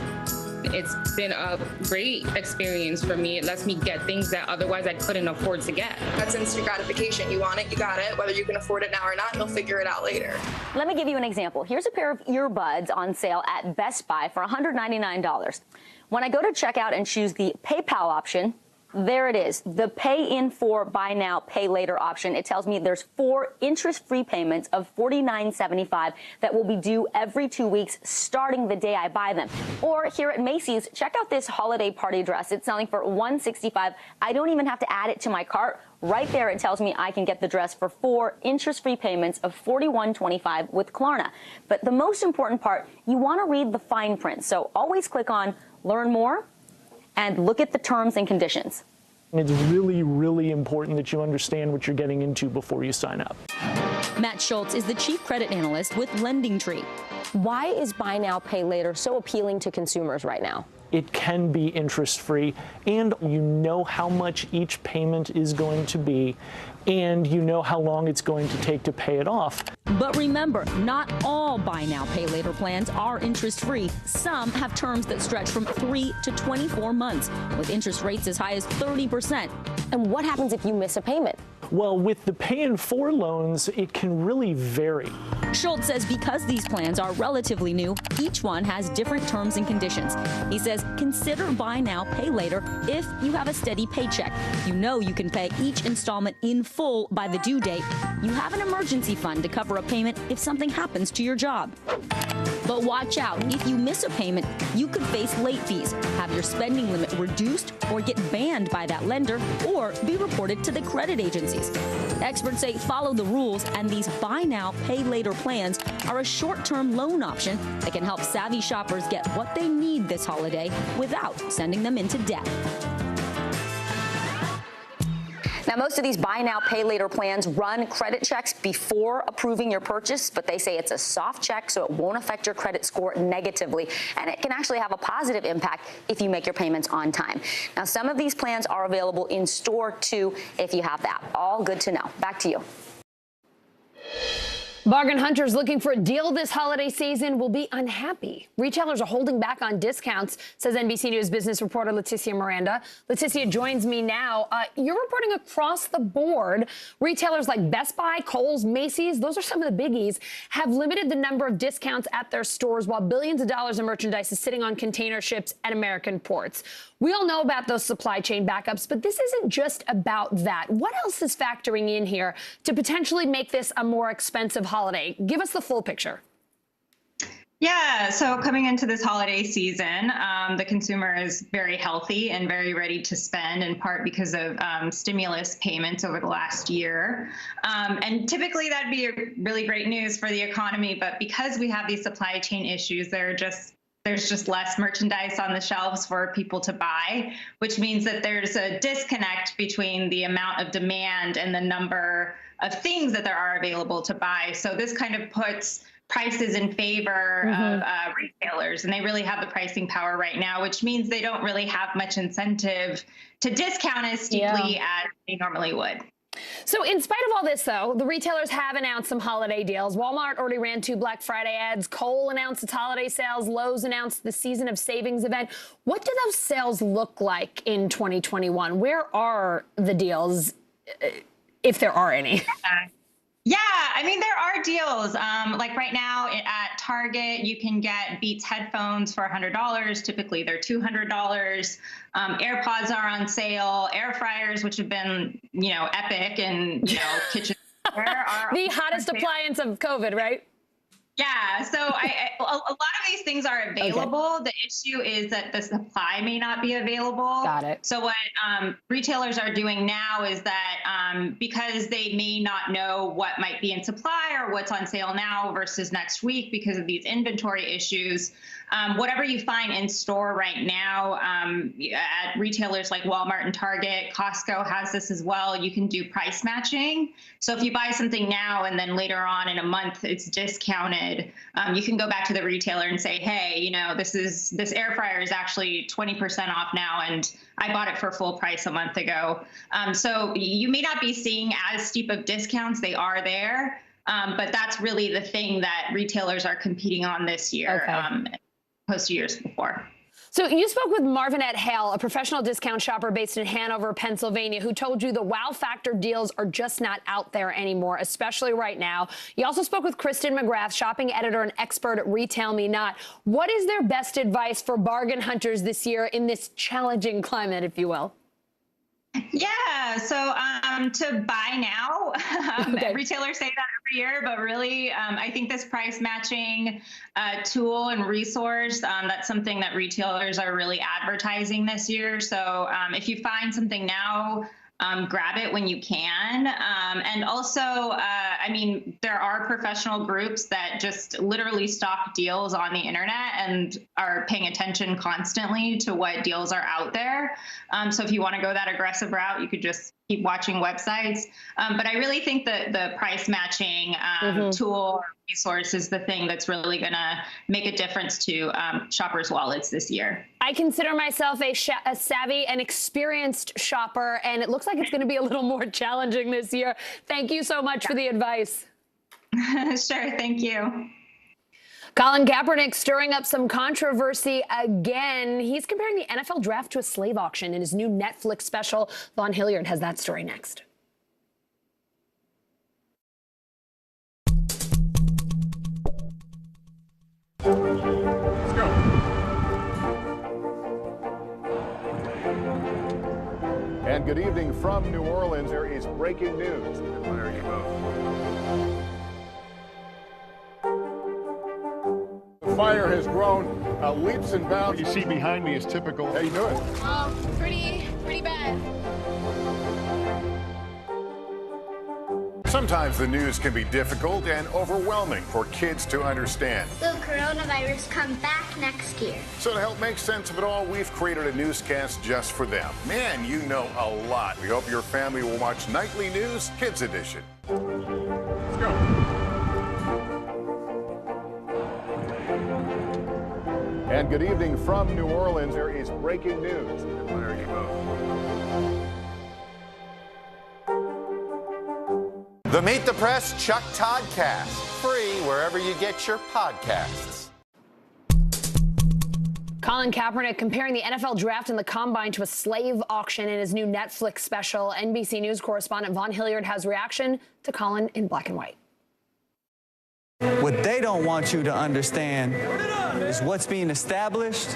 S30: It's been a great experience for me. It lets me get things that otherwise I couldn't afford to get.
S26: That's instant gratification. You want it, you got it. Whether you can afford it now or not, you'll figure it out later.
S20: Let me give you an example. Here's a pair of earbuds on sale at Best Buy for $199. When I go to checkout and choose the PayPal option, there it is, the pay in for buy now, pay later option. It tells me there's 4 interest-free payments of $49.75 that will be due every 2 weeks starting the day I buy them. Or here at Macy's, check out this holiday party dress. It's selling for $165. I don't even have to add it to my cart. Right there, it tells me I can get the dress for 4 interest-free payments of $41.25 with Klarna. But the most important part, you want to read the fine print. So always click on Learn More and look at the terms and conditions.
S31: It's really, really important that you understand what you're getting into before you sign up.
S25: Matt Schultz is the chief credit analyst with LendingTree.
S5: Why is buy now, pay later so appealing to consumers right now?
S31: It can be interest-free, and you know how much each payment is going to be, and you know how long it's going to take to pay it off.
S25: But remember, not all buy now, pay later plans are interest-free. Some have terms that stretch from 3 to 24 months, with interest rates as high as 30%.
S5: And what happens if you miss a payment?
S31: Well, with the pay in 4 loans, it can really vary.
S25: Schultz says because these plans are relatively new, each one has different terms and conditions. He says consider buy now, pay later if you have a steady paycheck. You know you can pay each installment in full by the due date. You have an emergency fund to cover a payment if something happens to your job. But watch out, if you miss a payment, you could face late fees, have your spending limit reduced, or get banned by that lender, or be reported to the credit agencies. Experts say follow the rules, and these buy now, pay later plans are a short-term loan option that can help savvy shoppers get what they need this holiday without sending them into debt.
S20: Now, most of these buy now, pay later plans run credit checks before approving your purchase, but they say it's a soft check, so it won't affect your credit score negatively, and it can actually have a positive impact if you make your payments on time. Now, some of these plans are available in store, too, if you have that. All good to know. Back to you.
S13: Bargain hunters looking for a deal this holiday season will be unhappy. Retailers are holding back on discounts, says NBC News business reporter Leticia Miranda. Leticia joins me now. You're reporting across the board. Retailers like Best Buy, Kohl's, Macy's, those are some of the biggies, have limited the number of discounts at their stores while billions of dollars in merchandise is sitting on container ships at American ports. We all know about those supply chain backups, but this isn't just about that. What else is factoring in here to potentially make this a more expensive holiday? Give us the full picture.
S1: Yeah, so coming into this holiday season, the consumer is very healthy and very ready to spend, in part because of stimulus payments over the last year. And typically that'd be really great news for the economy, but because we have these supply chain issues, there's just less merchandise on the shelves for people to buy, which means that there's a disconnect between the amount of demand and the number of things that there are available to buy. So this kind of puts prices in favor of retailers, and they really have the pricing power right now, which means they don't really have much incentive to discount as steeply as they normally would.
S13: So in spite of all this, though, the retailers have announced some holiday deals. Walmart already ran 2 Black Friday ads. Kohl announced its holiday sales. Lowe's announced the Season of Savings event. What do those sales look like in 2021? Where are the deals, if there are any?
S1: Yeah, I mean, there are deals. Like right now at Target, you can get Beats headphones for $100. Typically, they're $200. AirPods are on sale. Air fryers, which have been, epic and, kitchen.
S13: The hottest appliance of COVID, right?
S1: Yeah, so a lot of these things are available. Okay. The issue is that the supply may not be available.
S13: Got it.
S1: So what retailers are doing now is that because they may not know what might be in supply or what's on sale now versus next week because of these inventory issues, whatever you find in store right now at retailers like Walmart and Target, Costco has this as well. You can do price matching. So if you buy something now and then later on in a month it's discounted, you can go back to the retailer and say, hey, this air fryer is actually 20% off now, and I bought it for full price a month ago. So you may not be seeing as steep of discounts. They are there, but that's really the thing that retailers are competing on this year.
S13: Okay.
S1: Opposed to years before.
S13: So you spoke with Marvinette Hale, a professional discount shopper based in Hanover, Pennsylvania, who told you the wow factor deals are just not out there anymore, especially right now. You also spoke with Kristen McGrath, shopping editor and expert at Retail Me Not. What is their best advice for bargain hunters this year in this challenging climate, if you will?
S1: Yeah, so to buy now, retailers say that every year, but really, I think this price matching tool and resource, that's something that retailers are really advertising this year. So if you find something now, grab it when you can. And also, there are professional groups that just literally stock deals on the internet and are paying attention constantly to what deals are out there. So if you want to go that aggressive route, you could just keep watching websites. But I really think that the price matching tool or resource is the thing that's really going to make a difference to shoppers' wallets this year.
S13: I consider myself a savvy and experienced shopper, and it looks like it's going to be a little more challenging this year. Thank you so much for the advice.
S1: Sure, thank you.
S13: Colin Kaepernick stirring up some controversy again. He's comparing the NFL draft to a slave auction in his new Netflix special. Vaughn Hilliard has that story next.
S22: Let's go. And good evening from New Orleans. There is breaking news. There you go. The fire has grown leaps and bounds. What you see behind me is typical. How you doing?
S23: Pretty bad.
S22: Sometimes the news can be difficult and overwhelming for kids to understand.
S23: Will coronavirus come back next year?
S22: So to help make sense of it all, we've created a newscast just for them. Man, you know a lot. We hope your family will watch Nightly News Kids Edition. Let's go. And good evening from New Orleans. There is breaking news. There you go. The The Meet the Press Chuck Toddcast, free wherever you get your podcasts.
S13: Colin Kaepernick comparing the NFL draft and the combine to a slave auction in his new Netflix special. NBC News correspondent Vaughn Hilliard has reaction to Colin in black and white.
S8: What they don't want you to understand is what's being established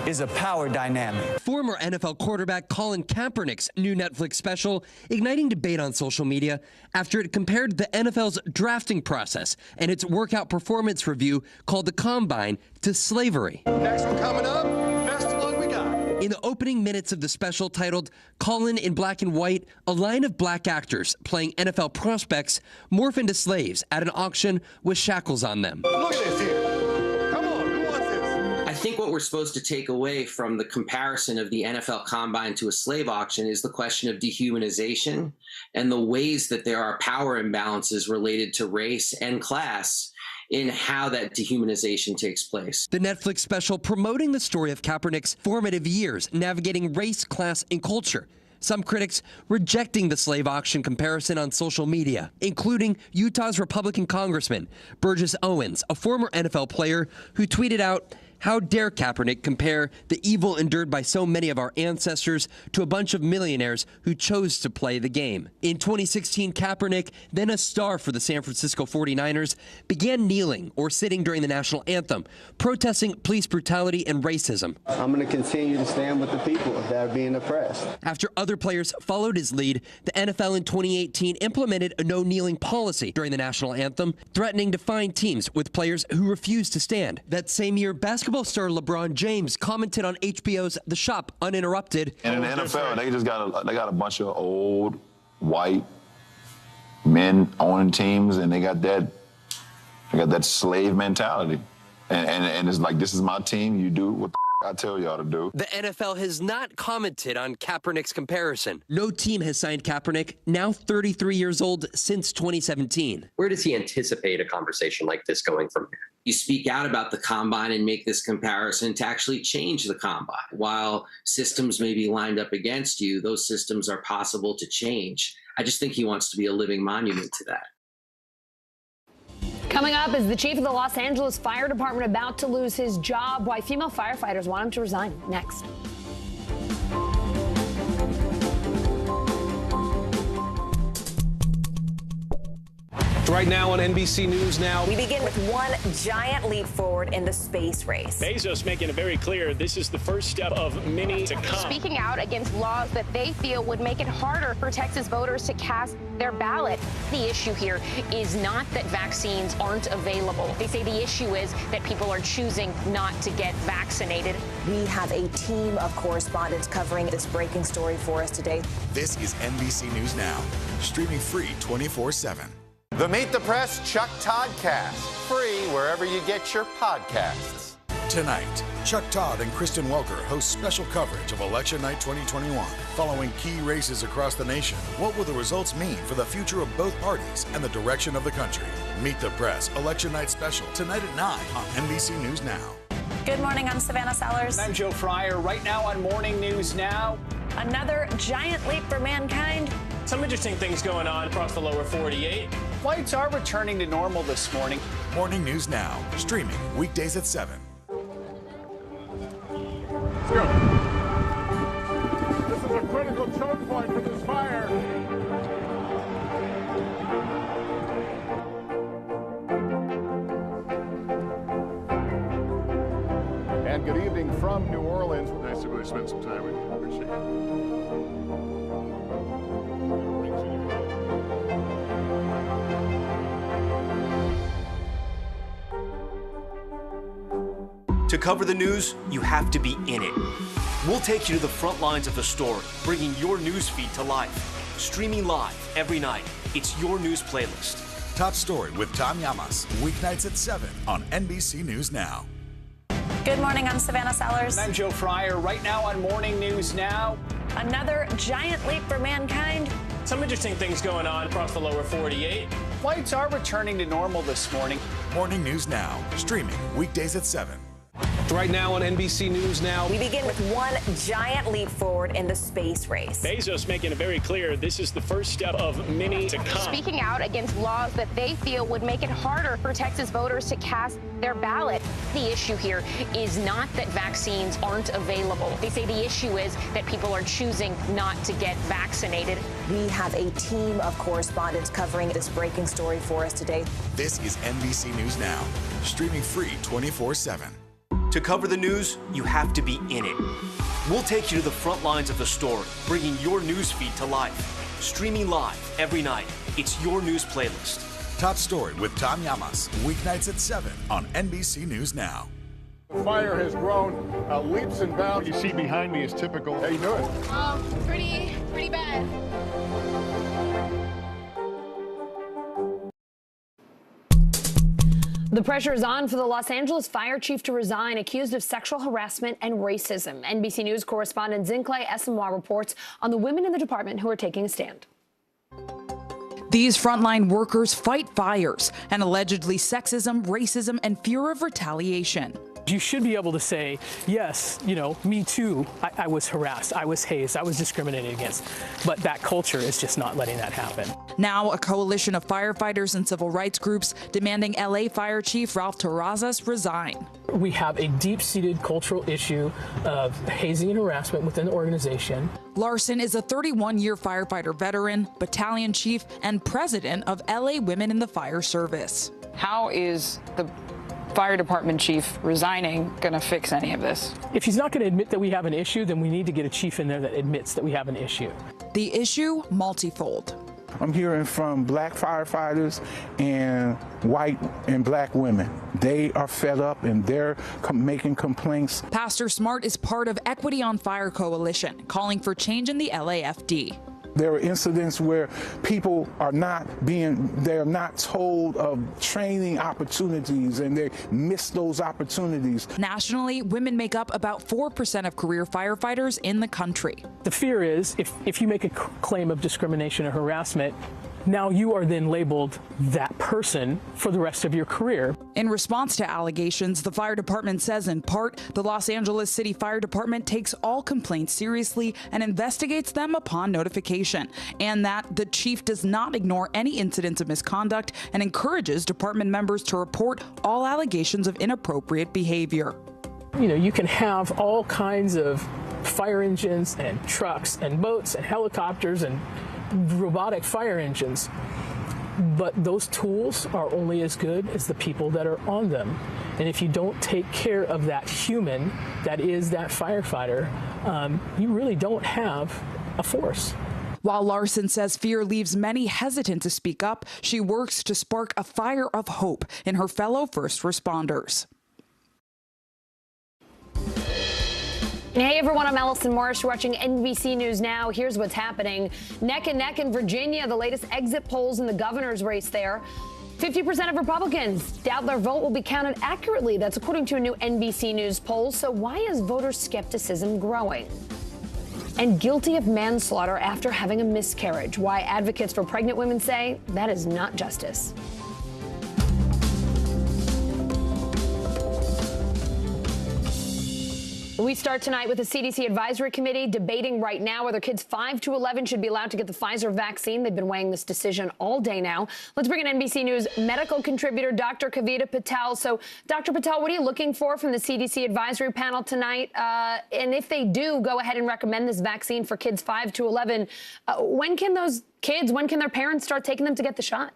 S8: is a power dynamic.
S9: Former NFL quarterback Colin Kaepernick's new Netflix special igniting debate on social media after it compared the NFL's drafting process and its workout performance review called the Combine to slavery.
S22: Next one coming up, best one we got.
S9: In the opening minutes of the special titled Colin in Black and White, a line of black actors playing NFL prospects morph into slaves at an auction with shackles on them.
S22: Look at this here.
S10: I think what we're supposed to take away from the comparison of the NFL Combine to a slave auction is the question of dehumanization and the ways that there are power imbalances related to race and class in how that dehumanization takes place.
S9: The Netflix special promoting the story of Kaepernick's formative years navigating race, class, and culture. Some critics rejecting the slave auction comparison on social media, including Utah's Republican Congressman Burgess Owens, a former NFL player who tweeted out, "How dare Kaepernick compare the evil endured by so many of our ancestors to a bunch of millionaires who chose to play the game." In 2016, Kaepernick, then a star for the San Francisco 49ers, began kneeling or sitting during the national anthem, protesting police brutality and racism.
S15: I'm going to continue to stand with the people that are being oppressed.
S9: After other players followed his lead, the NFL in 2018 implemented a no-kneeling policy during the national anthem, threatening to fine teams with players who refused to stand. That same year, basketball star LeBron James commented on HBO's The Shop uninterrupted.
S16: And in the NFL, they got a bunch of old white men owning teams, and they got that slave mentality. And it's like, this is my team. You do what I tell y'all to do.
S9: The NFL has not commented on Kaepernick's comparison. No team has signed Kaepernick, now 33 years old, since 2017.
S10: Where does he anticipate a conversation like this going from here? You speak out about the Combine and make this comparison to actually change the Combine. While systems may be lined up against you, those systems are possible to change. I just think he wants to be a living monument to that.
S13: Coming up, is the chief of the Los Angeles Fire Department about to lose his job? Why female firefighters want him to resign. Next.
S2: Right now on NBC News Now.
S6: We begin with one giant leap forward in the space race.
S14: Bezos making it very clear this is the first step of many to come.
S3: Speaking out against laws that they feel would make it harder for Texas voters to cast their ballot. The issue here is not that vaccines aren't available. They say the issue is that people are choosing not to get vaccinated.
S6: We have a team of correspondents covering this breaking story for us today.
S19: This is NBC News Now, streaming free 24/7.
S22: The Meet the Press Chuck Toddcast, free wherever you get your podcasts.
S19: Tonight, Chuck Todd and Kristen Welker host special coverage of Election Night 2021, following key races across the nation. What will the results mean for the future of both parties and the direction of the country? Meet the Press Election Night special tonight at 9 on NBC News Now.
S4: Good morning, I'm Savannah Sellers.
S7: I'm Joe Fryer. Right now on Morning News Now.
S4: Another giant leap for mankind.
S14: Some interesting things going on across the lower 48.
S7: Flights are returning to normal this morning.
S19: Morning News Now, streaming weekdays at 7.
S22: Let's go. This is a critical choke point for this fire. And good evening from New Orleans. Nice to really spend some time with you. Appreciate it.
S24: To cover the news, you have to be in it. We'll take you to the front lines of the story, bringing your news feed to life. Streaming live every night. It's your news playlist.
S19: Top Story with Tom Llamas, weeknights at 7 on NBC News Now.
S4: Good morning, I'm Savannah Sellers.
S7: I'm Joe Fryer. Right now on Morning News Now.
S4: Another giant leap for mankind.
S14: Some interesting things going on across the lower 48.
S7: Flights are returning to normal this morning.
S19: Morning News Now, streaming weekdays at 7.
S2: Right now on NBC News Now.
S6: We begin with one giant leap forward in the space race.
S14: Bezos making it very clear this is the first step of many to come.
S3: Speaking out against laws that they feel would make it harder for Texas voters to cast their ballot. The issue here is not that vaccines aren't available. They say the issue is that people are choosing not to get vaccinated.
S6: We have a team of correspondents covering this breaking story for us today.
S19: This is NBC News Now, streaming free 24/7.
S24: To cover the news, you have to be in it. We'll take you to the front lines of the story, bringing your news feed to life. Streaming live every night. It's your news playlist.
S19: Top Story with Tom Llamas, weeknights at 7 on NBC News Now.
S22: The fire has grown leaps and bounds. You see behind me is typical. How you doing?
S23: Pretty bad.
S13: The pressure is on for the Los Angeles fire chief to resign, accused of sexual harassment and racism. NBC News correspondent Zinkley Esenwa reports on the women in the department who are taking a stand.
S5: These frontline workers fight fires and allegedly sexism, racism, and fear of retaliation.
S31: You should be able to say, yes, me too, I was harassed, I was hazed, I was discriminated against. But that culture is just not letting that happen.
S5: Now, a coalition of firefighters and civil rights groups demanding LA Fire Chief Ralph Terrazas resign.
S31: We have a deep-seated cultural issue of hazing and harassment within the organization.
S5: Larson is a 31-year firefighter veteran, battalion chief, and president of LA Women in the Fire Service.
S11: How is the fire department chief resigning going to fix any of this?
S31: If he's not going to admit that we have an issue, then we need to get a chief in there that admits that we have an issue.
S5: The issue, multifold.
S12: I'm hearing from black firefighters and white and black women. They are fed up and they're making complaints.
S5: Pastor Smart is part of Equity on Fire Coalition, calling for change in the LAFD.
S12: There are incidents where people are they're not told of training opportunities and they miss those opportunities.
S5: Nationally, women make up about 4% of career firefighters in the country.
S31: The fear is if you make a claim of discrimination or harassment, now you are then labeled that person for the rest of your career.
S5: In response to allegations, the fire department says in part, the Los Angeles City Fire Department takes all complaints seriously and investigates them upon notification, and that the chief does not ignore any incidents of misconduct and encourages department members to report all allegations of inappropriate behavior.
S31: You can have all kinds of fire engines and trucks and boats and helicopters and robotic fire engines, but those tools are only as good as the people that are on them. And if you don't take care of that human that is that firefighter, you really don't have a force.
S5: While Larson says fear leaves many hesitant to speak up, she works to spark a fire of hope in her fellow first responders.
S13: Hey everyone, I'm Allison Morris. You're watching NBC News Now. Here's what's happening. Neck and neck in Virginia, the latest exit polls in the governor's race there. 50% of Republicans doubt their vote will be counted accurately. That's according to a new NBC News poll. So why is voter skepticism growing? And guilty of manslaughter after having a miscarriage. Why advocates for pregnant women say that is not justice. We start tonight with the CDC Advisory Committee debating right now whether kids 5 to 11 should be allowed to get the Pfizer vaccine. They've been weighing this decision all day now. Let's bring in NBC News medical contributor Dr. Kavita Patel. So, Dr. Patel, what are you looking for from the CDC Advisory Panel tonight? And if they do go ahead and recommend this vaccine for kids 5 to 11, when can their parents start taking them to get the shot?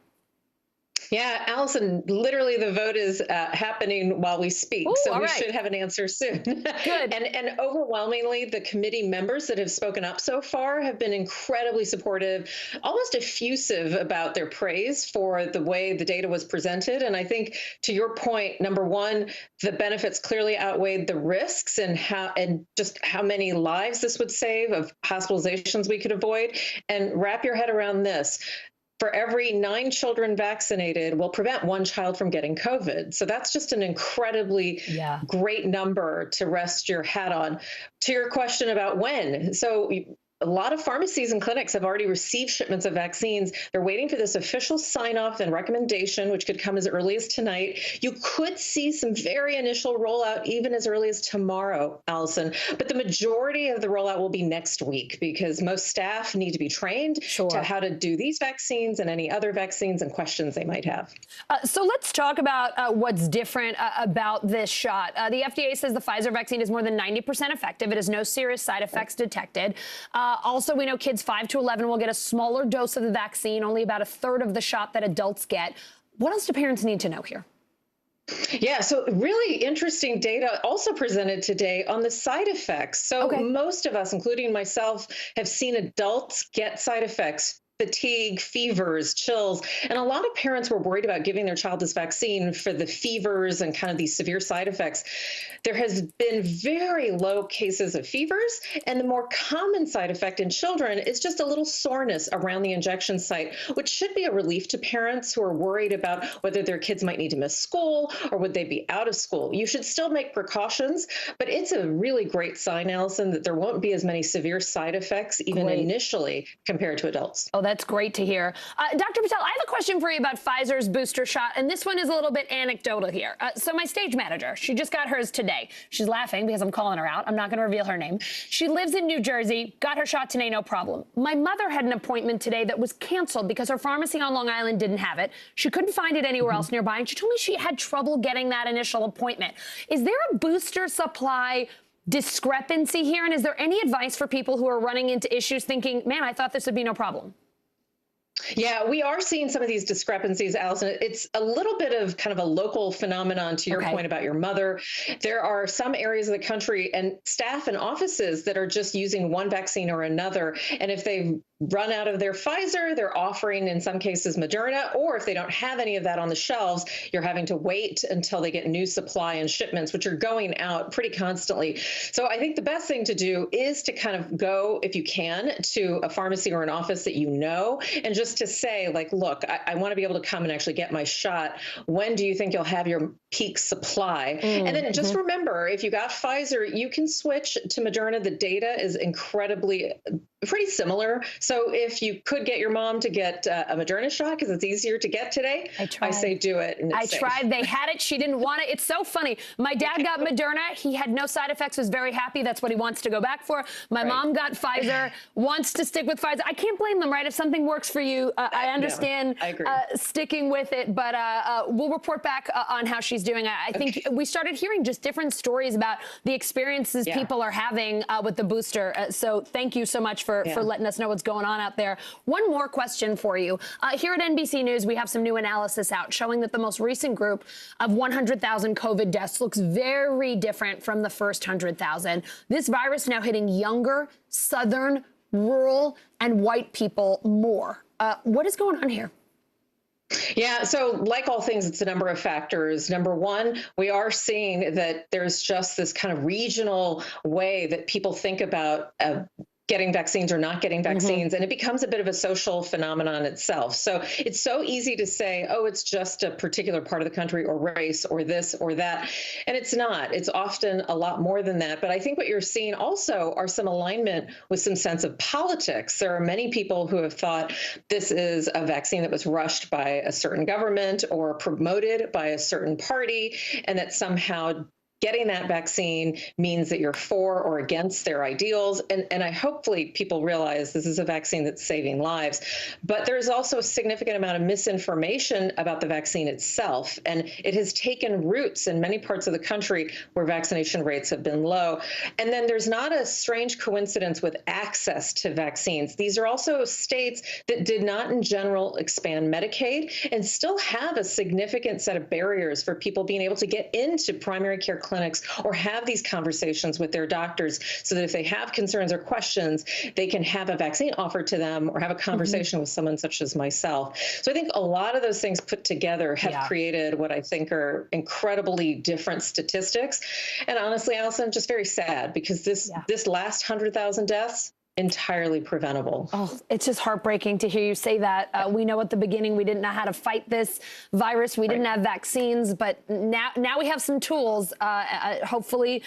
S17: Yeah, Allison, literally the vote is happening while we speak, so we should have an answer soon.
S13: Good.
S17: And overwhelmingly, the committee members that have spoken up so far have been incredibly supportive, almost effusive about their praise for the way the data was presented. And I think, to your point, number one, the benefits clearly outweighed the risks and just how many lives this would save, of hospitalizations we could avoid. And wrap your head around this. For every 9 children vaccinated, will prevent 1 child from getting COVID. So that's just an incredibly great number to rest your hat on. To your question about when, so a lot of pharmacies and clinics have already received shipments of vaccines. They're waiting for this official sign-off and recommendation, which could come as early as tonight. You could see some very initial rollout even as early as tomorrow, Allison. But the majority of the rollout will be next week because most staff need to be trained to how to do these vaccines and any other vaccines and questions they might have.
S13: So let's talk about what's different about this shot. The FDA says the Pfizer vaccine is more than 90% effective. It has no serious side effects detected. Also, we know kids 5 to 11 will get a smaller dose of the vaccine, only about a third of the shot that adults get. What else do parents need to know here?
S17: Yeah, so really interesting data also presented today on the side effects. So most of us, including myself, have seen adults get side effects. Fatigue, fevers, chills. And a lot of parents were worried about giving their child this vaccine for the fevers and kind of these severe side effects. There has been very low cases of fevers, and the more common side effect in children is just a little soreness around the injection site, which should be a relief to parents who are worried about whether their kids might need to miss school or would they be out of school. You should still make precautions, but it's a really great sign, Allison, that there won't be as many severe side effects even initially compared to adults.
S13: Oh, that's great to hear. Dr. Patel, I have a question for you about Pfizer's booster shot, and this one is a little bit anecdotal here. So my stage manager, she just got hers today. She's laughing because I'm calling her out. I'm not going to reveal her name. She lives in New Jersey, got her shot today, no problem. My mother had an appointment today that was canceled because her pharmacy on Long Island didn't have it. She couldn't find it anywhere else nearby, and she told me she had trouble getting that initial appointment. Is there a booster supply discrepancy here, and is there any advice for people who are running into issues thinking, man, I thought this would be no problem?
S17: Yeah, we are seeing some of these discrepancies, Allison. It's a little bit of kind of a local phenomenon to your point about your mother. There are some areas of the country and staff and offices that are just using one vaccine or another. And if they run out of their Pfizer, they're offering, in some cases, Moderna, or if they don't have any of that on the shelves, you're having to wait until they get new supply and shipments, which are going out pretty constantly. So I think the best thing to do is to kind of go, if you can, to a pharmacy or an office that you know, and just to say, like, look, I want to be able to come and actually get my shot. When do you think you'll have your peak supply? And then just remember, if you got Pfizer, you can switch to Moderna. The data is pretty similar. So if you could get your mom to get a Moderna shot because it's easier to get today, I say do it. And
S13: I tried. They had it. She didn't want it. It's so funny. My dad got Moderna. He had no side effects, was very happy. That's what he wants to go back for. My mom got Pfizer, wants to stick with Pfizer. I can't blame them, right? If something works for you, I understand sticking with it, but we'll report back on how she's doing. I think we started hearing just different stories about the experiences people are having with the booster. So thank you so much for letting us know what's going on out there. One more question for you. Here at NBC News, we have some new analysis out showing that the most recent group of 100,000 COVID deaths looks very different from the first 100,000. This virus now hitting younger, southern, rural, and white people more. What is going on here?
S17: Yeah, so like all things, it's a number of factors. Number one, we are seeing that there's just this kind of regional way that people think about getting vaccines or not getting vaccines, and it becomes a bit of a social phenomenon itself. So it's so easy to say, oh, it's just a particular part of the country or race or this or that, and it's not. It's often a lot more than that. But I think what you're seeing also are some alignment with some sense of politics. There are many people who have thought this is a vaccine that was rushed by a certain government or promoted by a certain party, and that somehow getting that vaccine means that you're for or against their ideals. And I hopefully people realize this is a vaccine that's saving lives. But there's also a significant amount of misinformation about the vaccine itself. And it has taken roots in many parts of the country where vaccination rates have been low. And then there's not a strange coincidence with access to vaccines. These are also states that did not in general expand Medicaid and still have a significant set of barriers for people being able to get into primary care clinics or have these conversations with their doctors so that if they have concerns or questions, they can have a vaccine offered to them or have a conversation with someone such as myself. So I think a lot of those things put together have created what I think are incredibly different statistics. And honestly, Allison, just very sad because this last 100,000 deaths, entirely preventable.
S13: Oh, it's just heartbreaking to hear you say that. We know at the beginning we didn't know how to fight this virus. We didn't have vaccines, but now we have some tools. Hopefully,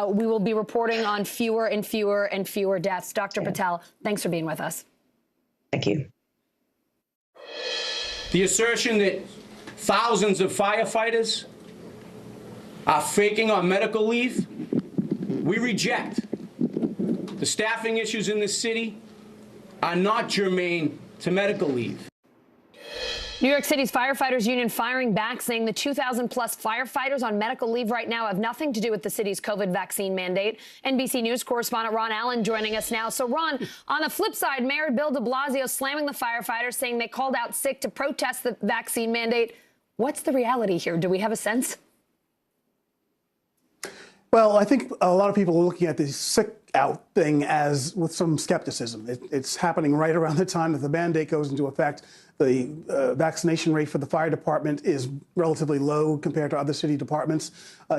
S13: we will be reporting on fewer and fewer and fewer deaths. Dr. Patel, thanks for being with us.
S17: Thank you.
S1: The assertion that thousands of firefighters are faking on medical leave, we reject. The staffing issues in this city are not germane to medical leave.
S13: New York City's firefighters union firing back, saying the 2,000-plus firefighters on medical leave right now have nothing to do with the city's COVID vaccine mandate. NBC News correspondent Ron Allen joining us now. So, Ron, on the flip side, Mayor Bill de Blasio slamming the firefighters, saying they called out sick to protest the vaccine mandate. What's the reality here? Do we have a sense?
S8: Well, I think a lot of people are looking at the sick out thing as with some skepticism. It's happening right around the time that the mandate goes into effect. The vaccination rate for the fire department is relatively low compared to other city departments.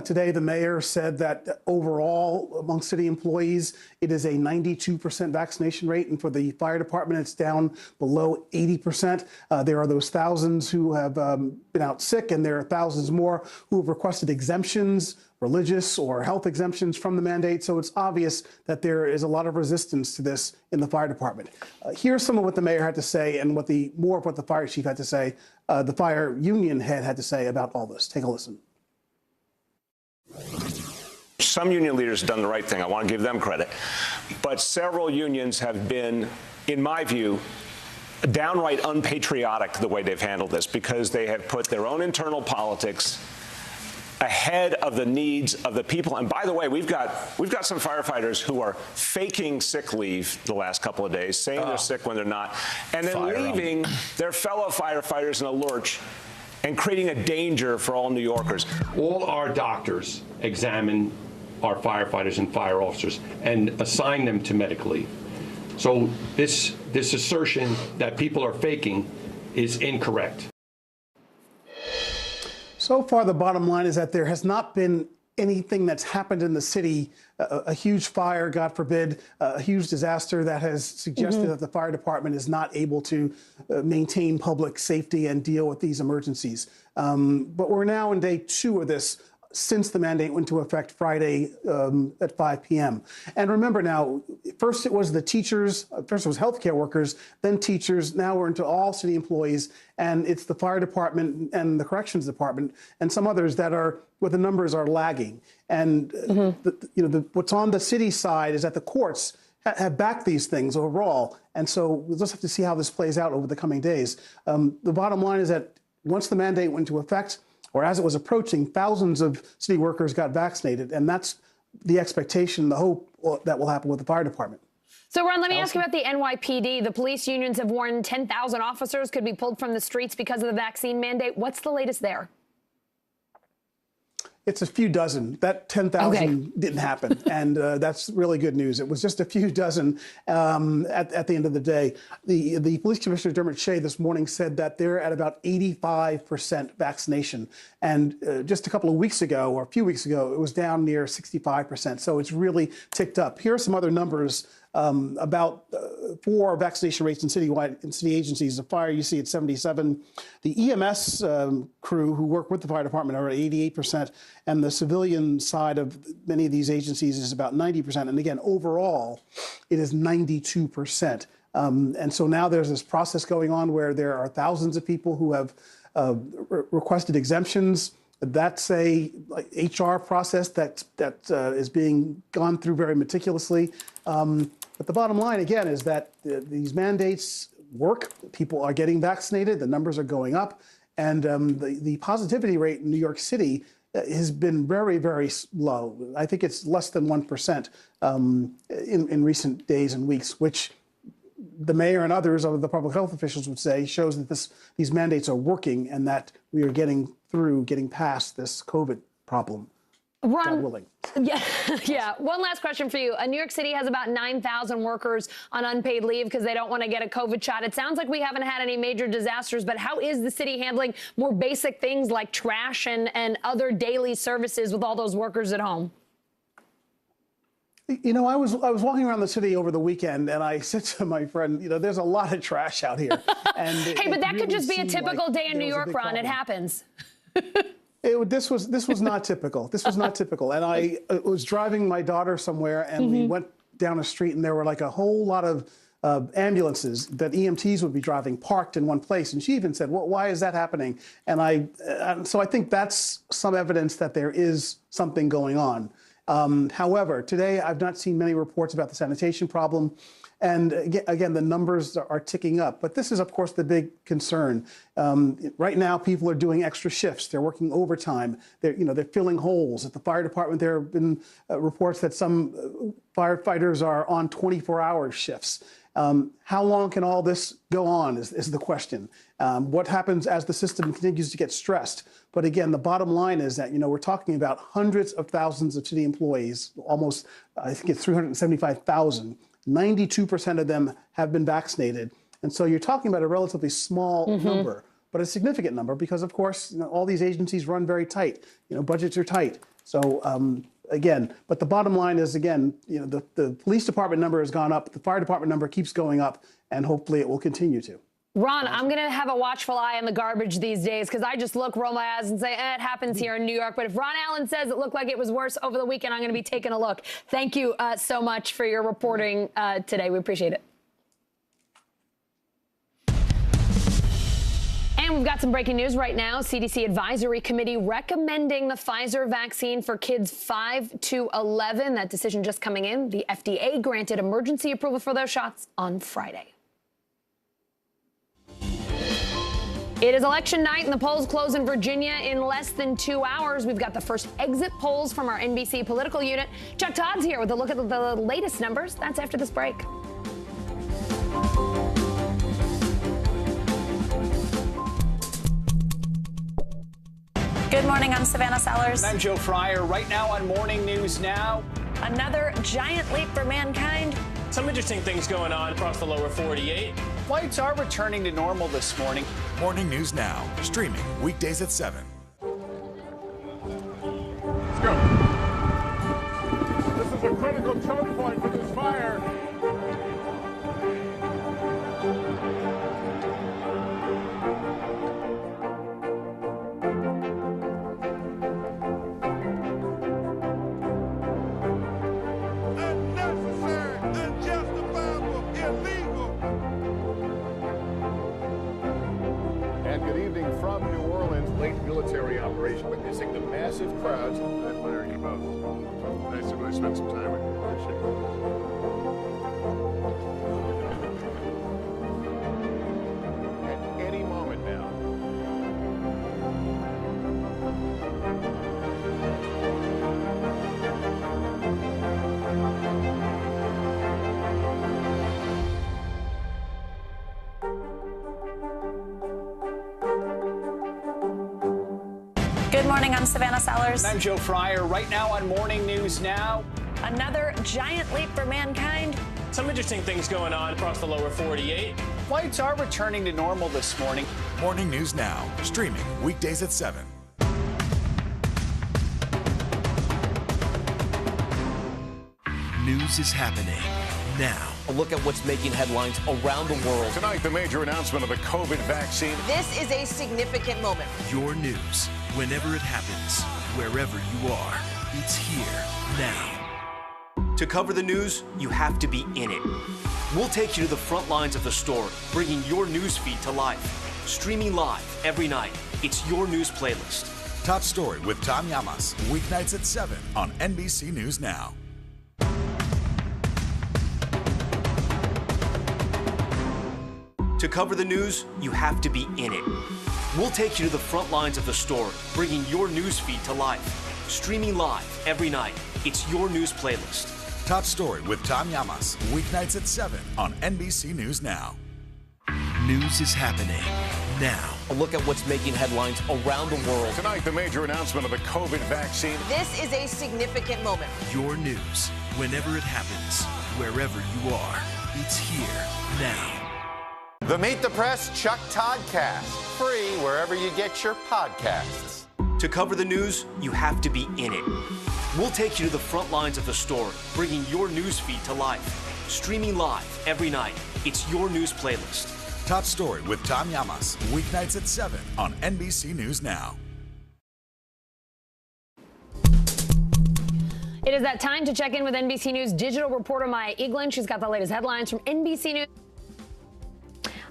S8: Today, the mayor said that overall, among city employees, it is a 92% vaccination rate. And for the fire department, it's down below 80%. There are those thousands who have been out sick, and there are thousands more who have requested exemptions, religious or health exemptions from the mandate. So it's obvious that there is a lot of resistance to this in the fire department. Here's some of what the mayor had to say and more of what the fire chief had to say, the fire union head had to say about all this. Take a listen.
S18: Some union leaders have done the right thing. I want to give them credit. But several unions have been, in my view, downright unpatriotic the way they've handled this, because they have put their own internal politics ahead of the needs of the people. And by the way, we've got some firefighters who are faking sick leave the last couple of days, saying they're sick when they're not, and then leaving their fellow firefighters in a lurch and creating a danger for all New Yorkers.
S20: All our doctors examine our firefighters and fire officers and assign them to medical leave. So this assertion that people are faking is incorrect.
S8: So far, the bottom line is that there has not been anything that's happened in the city, a huge fire, God forbid, a huge disaster that has suggested that the fire department is not able to maintain public safety and deal with these emergencies. But we're now in day 2 of this since the mandate went into effect Friday at 5 p.m. And remember now, first it was the teachers, first it was healthcare workers, then teachers, now we're into all city employees, and it's the fire department and the corrections department and some others that are, where the numbers are lagging. And what's on the city side is that the courts have backed these things overall. And so we'll just have to see how this plays out over the coming days. The bottom line is that once the mandate went into effect, or as it was approaching, thousands of city workers got vaccinated. And that's the expectation, the hope that will happen with the fire department.
S13: So, Ron, let me ask you about the NYPD. The police unions have warned 10,000 officers could be pulled from the streets because of the vaccine mandate. What's the latest there? It's a few dozen. That 10,000 didn't happen, and that's really good news. It was just a few dozen at the end of the day. The police commissioner, Dermot Shea, this morning said that they're at about 85% vaccination. And just a couple of weeks ago, or a few weeks ago, it was down near 65%. So it's really ticked up. Here are some other numbers for vaccination rates in city agencies. The fire, you see, at 77. The EMS crew who work with the fire department are at 88%, and the civilian side of many of these agencies is about 90%. And again, overall, it is 92%. And so now there's this process going on where there are thousands of people who have requested exemptions. That's a HR process that is being gone through very meticulously. But the bottom line, again, is that these mandates work. People are getting vaccinated. The numbers are going up. And the positivity rate in New York City has been very, very low. I think it's less than 1% in recent days and weeks, which the mayor and others of the public health officials would say shows that these mandates are working and that we are getting past this COVID problem. Ron,
S8: God willing.
S13: Yeah. One last question for you. New York City has about 9,000 workers on unpaid leave because they don't want to get a COVID shot. It sounds like we haven't had any major disasters, but how is the city handling more basic things like trash and other daily services with all those workers at home?
S8: You know, I was walking around the city over the weekend, and I said to my friend, you know, there's a lot of trash out here. And
S13: hey, but that could just be a typical day in New York, Ron. It happens.
S8: This was not typical. This was not typical. And I was driving my daughter somewhere, and we went down a street, and there were like a whole lot of ambulances that EMTs would be driving parked in one place. And she even said, well, why is that happening? And so I think that's some evidence that there is something going on. However, today I've not seen many reports about the sanitation problem. And again, the numbers are ticking up. But this is, of course, the big concern. Right now, people are doing extra shifts. They're working overtime. They're filling holes. At the fire department, there have been reports that some firefighters are on 24-hour shifts. How long can all this go on is the question. What happens as the system continues to get stressed? But again, the bottom line is that, we're talking about hundreds of thousands of city employees, almost, I think it's 375,000. 92% of them have been vaccinated. And so you're talking about a relatively small number, but a significant number because, of course, all these agencies run very tight. Budgets are tight. So again, but the bottom line is, again, the police department number has gone up. The fire department number keeps going up, and hopefully it will continue to.
S13: Ron, I'm going to have a watchful eye on the garbage these days because I just roll my eyes and say, it happens here in New York. But if Ron Allen says it looked like it was worse over the weekend, I'm going to be taking a look. Thank you so much for your reporting today. We appreciate it. And we've got some breaking news right now. CDC Advisory Committee recommending the Pfizer vaccine for kids 5 to 11. That decision just coming in. The FDA granted emergency approval for those shots on Friday. It is election night, and the polls close in Virginia in less than 2 hours. We've got the first exit polls from our NBC political unit. Chuck Todd's here with a look at the latest numbers. That's after this break.
S9: Good morning, I'm Savannah Sellers.
S7: And I'm Joe Fryer. Right now on Morning News Now.
S9: Another giant leap for mankind.
S24: Some interesting things going on across the lower 48.
S7: Flights are returning to normal this morning.
S19: Morning News Now, streaming weekdays at 7.
S12: Let's go. This is a critical choke point for this fire.
S22: Military operation, witnessing the massive crowds. I admire you both. Nice to really spend some time with you. Appreciate it. At any moment now.
S9: Good morning, I'm Savannah Sellers.
S7: And I'm Joe Fryer. Right now on Morning News Now.
S9: Another giant leap for mankind.
S24: Some interesting things going on across the lower 48.
S7: Flights are returning to normal this morning.
S19: Morning News Now, streaming weekdays at 7.
S10: News is happening now.
S24: A look at what's making headlines around the world.
S22: Tonight, the major announcement of the COVID vaccine.
S15: This is a significant moment.
S10: Your news, whenever it happens, wherever you are, it's here now.
S24: To cover the news, you have to be in it. We'll take you to the front lines of the story, bringing your news feed to life. Streaming live every night. It's your news playlist.
S19: Top Story with Tom Llamas, weeknights at 7 on NBC News Now.
S24: To cover the news, you have to be in it. We'll take you to the front lines of the story, bringing your news feed to life. Streaming live every night. It's your news playlist.
S19: Top Story with Tom Llamas, weeknights at 7 on NBC News Now.
S10: News is happening now.
S24: A look at what's making headlines around the world.
S22: Tonight, the major announcement of the COVID vaccine.
S15: This is a significant moment.
S10: Your news, whenever it happens, wherever you are, it's here now.
S16: The Meet the Press Chuck Todd Cast, free wherever you get your podcasts.
S24: To cover the news, you have to be in it. We'll take you to the front lines of the story, bringing your news feed to life. Streaming live every night. It's your news playlist.
S19: Top Story with Tom Llamas, weeknights at 7 on NBC News Now.
S13: It is that time to check in with NBC News Digital reporter Maya Eaglin. She's got the latest headlines from NBC News.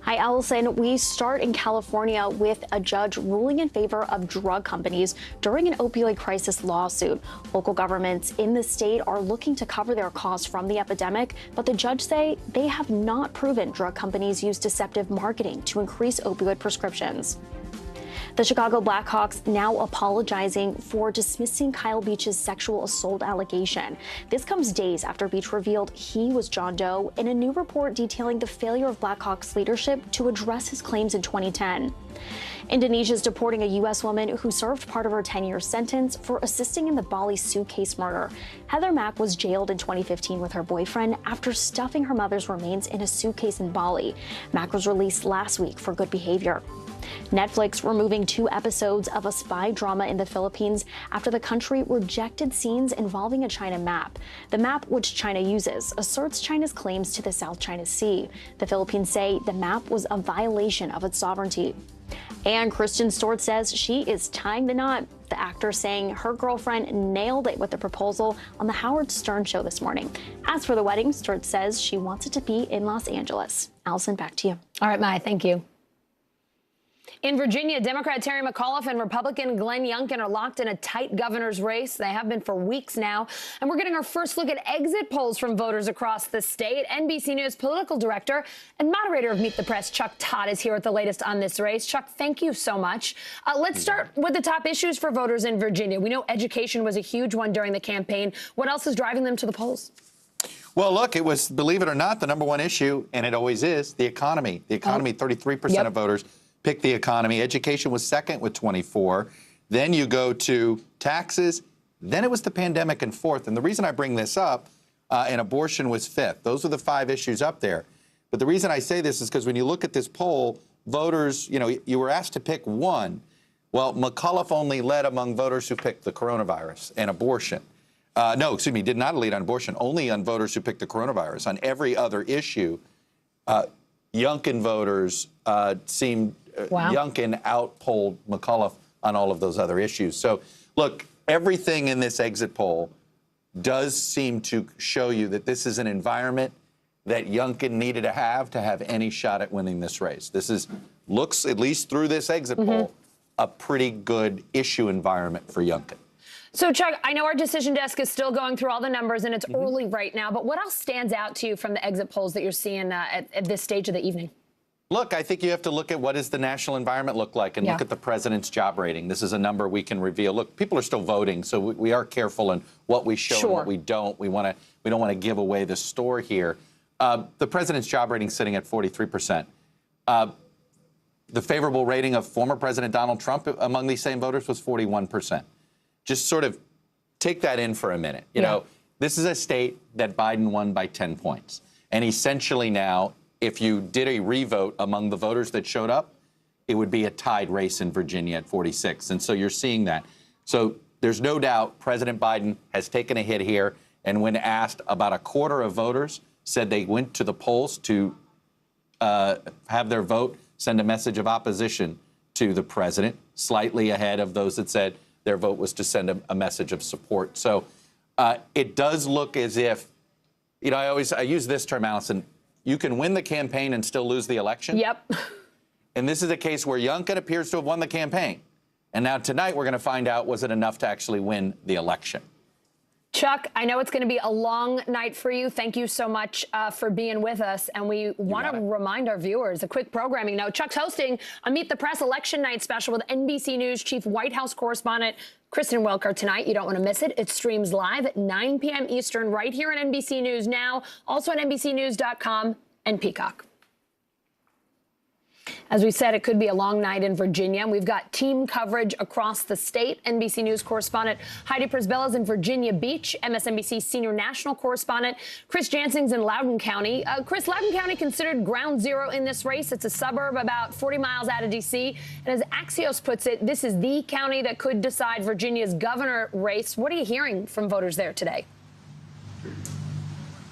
S2: Hi, Allison. We start in California with a judge ruling in favor of drug companies during an opioid crisis lawsuit. Local governments in the state are looking to cover their costs from the epidemic, but the judge say they have not proven drug companies use deceptive marketing to increase opioid prescriptions. The Chicago Blackhawks now apologizing for dismissing Kyle Beach's sexual assault allegation. This comes days after Beach revealed he was John Doe in a new report detailing the failure of Blackhawks leadership to address his claims in 2010. Indonesia is deporting a U.S. woman who served part of her 10-year sentence for assisting in the Bali suitcase murder. Heather Mack was jailed in 2015 with her boyfriend after stuffing her mother's remains in a suitcase in Bali. Mack was released last week for good behavior. Netflix removing 2 episodes of a spy drama in the Philippines after the country rejected scenes involving a China map. The map, which China uses, asserts China's claims to the South China Sea. The Philippines say the map was a violation of its sovereignty. And Kristen Stewart says she is tying the knot. The actor saying her girlfriend nailed it with the proposal on the Howard Stern show this morning. As for the wedding, Stewart says she wants it to be in Los Angeles. Allison, back to you.
S13: All right, Maya, thank you. In Virginia, Democrat Terry McAuliffe and Republican Glenn Youngkin are locked in a tight governor's race. They have been for weeks now. And we're getting our first look at exit polls from voters across the state. NBC News political director and moderator of Meet the Press, Chuck Todd, is here with the latest on this race. Chuck, thank you so much. Let's start with the top issues for voters in Virginia. We know education was a huge one during the campaign. What else is driving them to the polls?
S4: Well, look, it was, believe it or not, the #1 issue, and it always is, the economy. The economy, 33% of voters picked the economy. Education was second with 24. Then you go to taxes. Then it was the pandemic and fourth. And the reason I bring this up, and abortion was fifth. Those are the 5 issues up there. But the reason I say this is because when you look at this poll, voters, you were asked to pick one. Well, McAuliffe only led among voters who picked the coronavirus and abortion. Did not lead on abortion, only on voters who picked the coronavirus. On every other issue, Youngkin voters seemed Youngkin outpolled McAuliffe on all of those other issues. So, look, everything in this exit poll does seem to show you that this is an environment that Youngkin needed to have any shot at winning this race. This looks, at least through this exit poll, a pretty good issue environment for Youngkin.
S13: So, Chuck, I know our decision desk is still going through all the numbers, and it's early right now, but what else stands out to you from the exit polls that you're seeing at this stage of the evening?
S4: Look, I think you have to look at what does the national environment look like and look at the president's job rating. This is a number we can reveal. Look, people are still voting, so we are careful in what we show and what we don't. We don't want to give away the store here. The president's job rating is sitting at 43%. The favorable rating of former President Donald Trump among these same voters was 41%. Just sort of take that in for a minute. You know, this is a state that Biden won by 10 points. And essentially now, if you did a revote among the voters that showed up, it would be a tied race in Virginia at 46. And so you're seeing that. So there's no doubt President Biden has taken a hit here. And when asked, about a quarter of voters said they went to the polls to have their vote send a message of opposition to the president, slightly ahead of those that said their vote was to send a message of support. So it does look as if, I use this term, Allison, you can win the campaign and still lose the election.
S13: Yep.
S4: And this is a case where Youngkin appears to have won the campaign. And now tonight we're going to find out, was it enough to actually win the election?
S13: Chuck, I know it's going to be a long night for you. Thank you so much for being with us. And we want to remind our viewers, a quick programming note. Chuck's hosting a Meet the Press election night special with NBC News Chief White House correspondent Kristen Welker tonight. You don't want to miss it. It streams live at 9 p.m. Eastern right here on NBC News Now, also on NBCnews.com and Peacock. As we said, it could be a long night in Virginia. We've got team coverage across the state. NBC News correspondent Heidi Prisbilla is in Virginia Beach. MSNBC senior national correspondent Chris Jansing's in Loudoun County. Chris, Loudoun County considered ground zero in this race. It's a suburb about 40 miles out of D.C. And as Axios puts it, this is the county that could decide Virginia's governor race. What are you hearing from voters there today?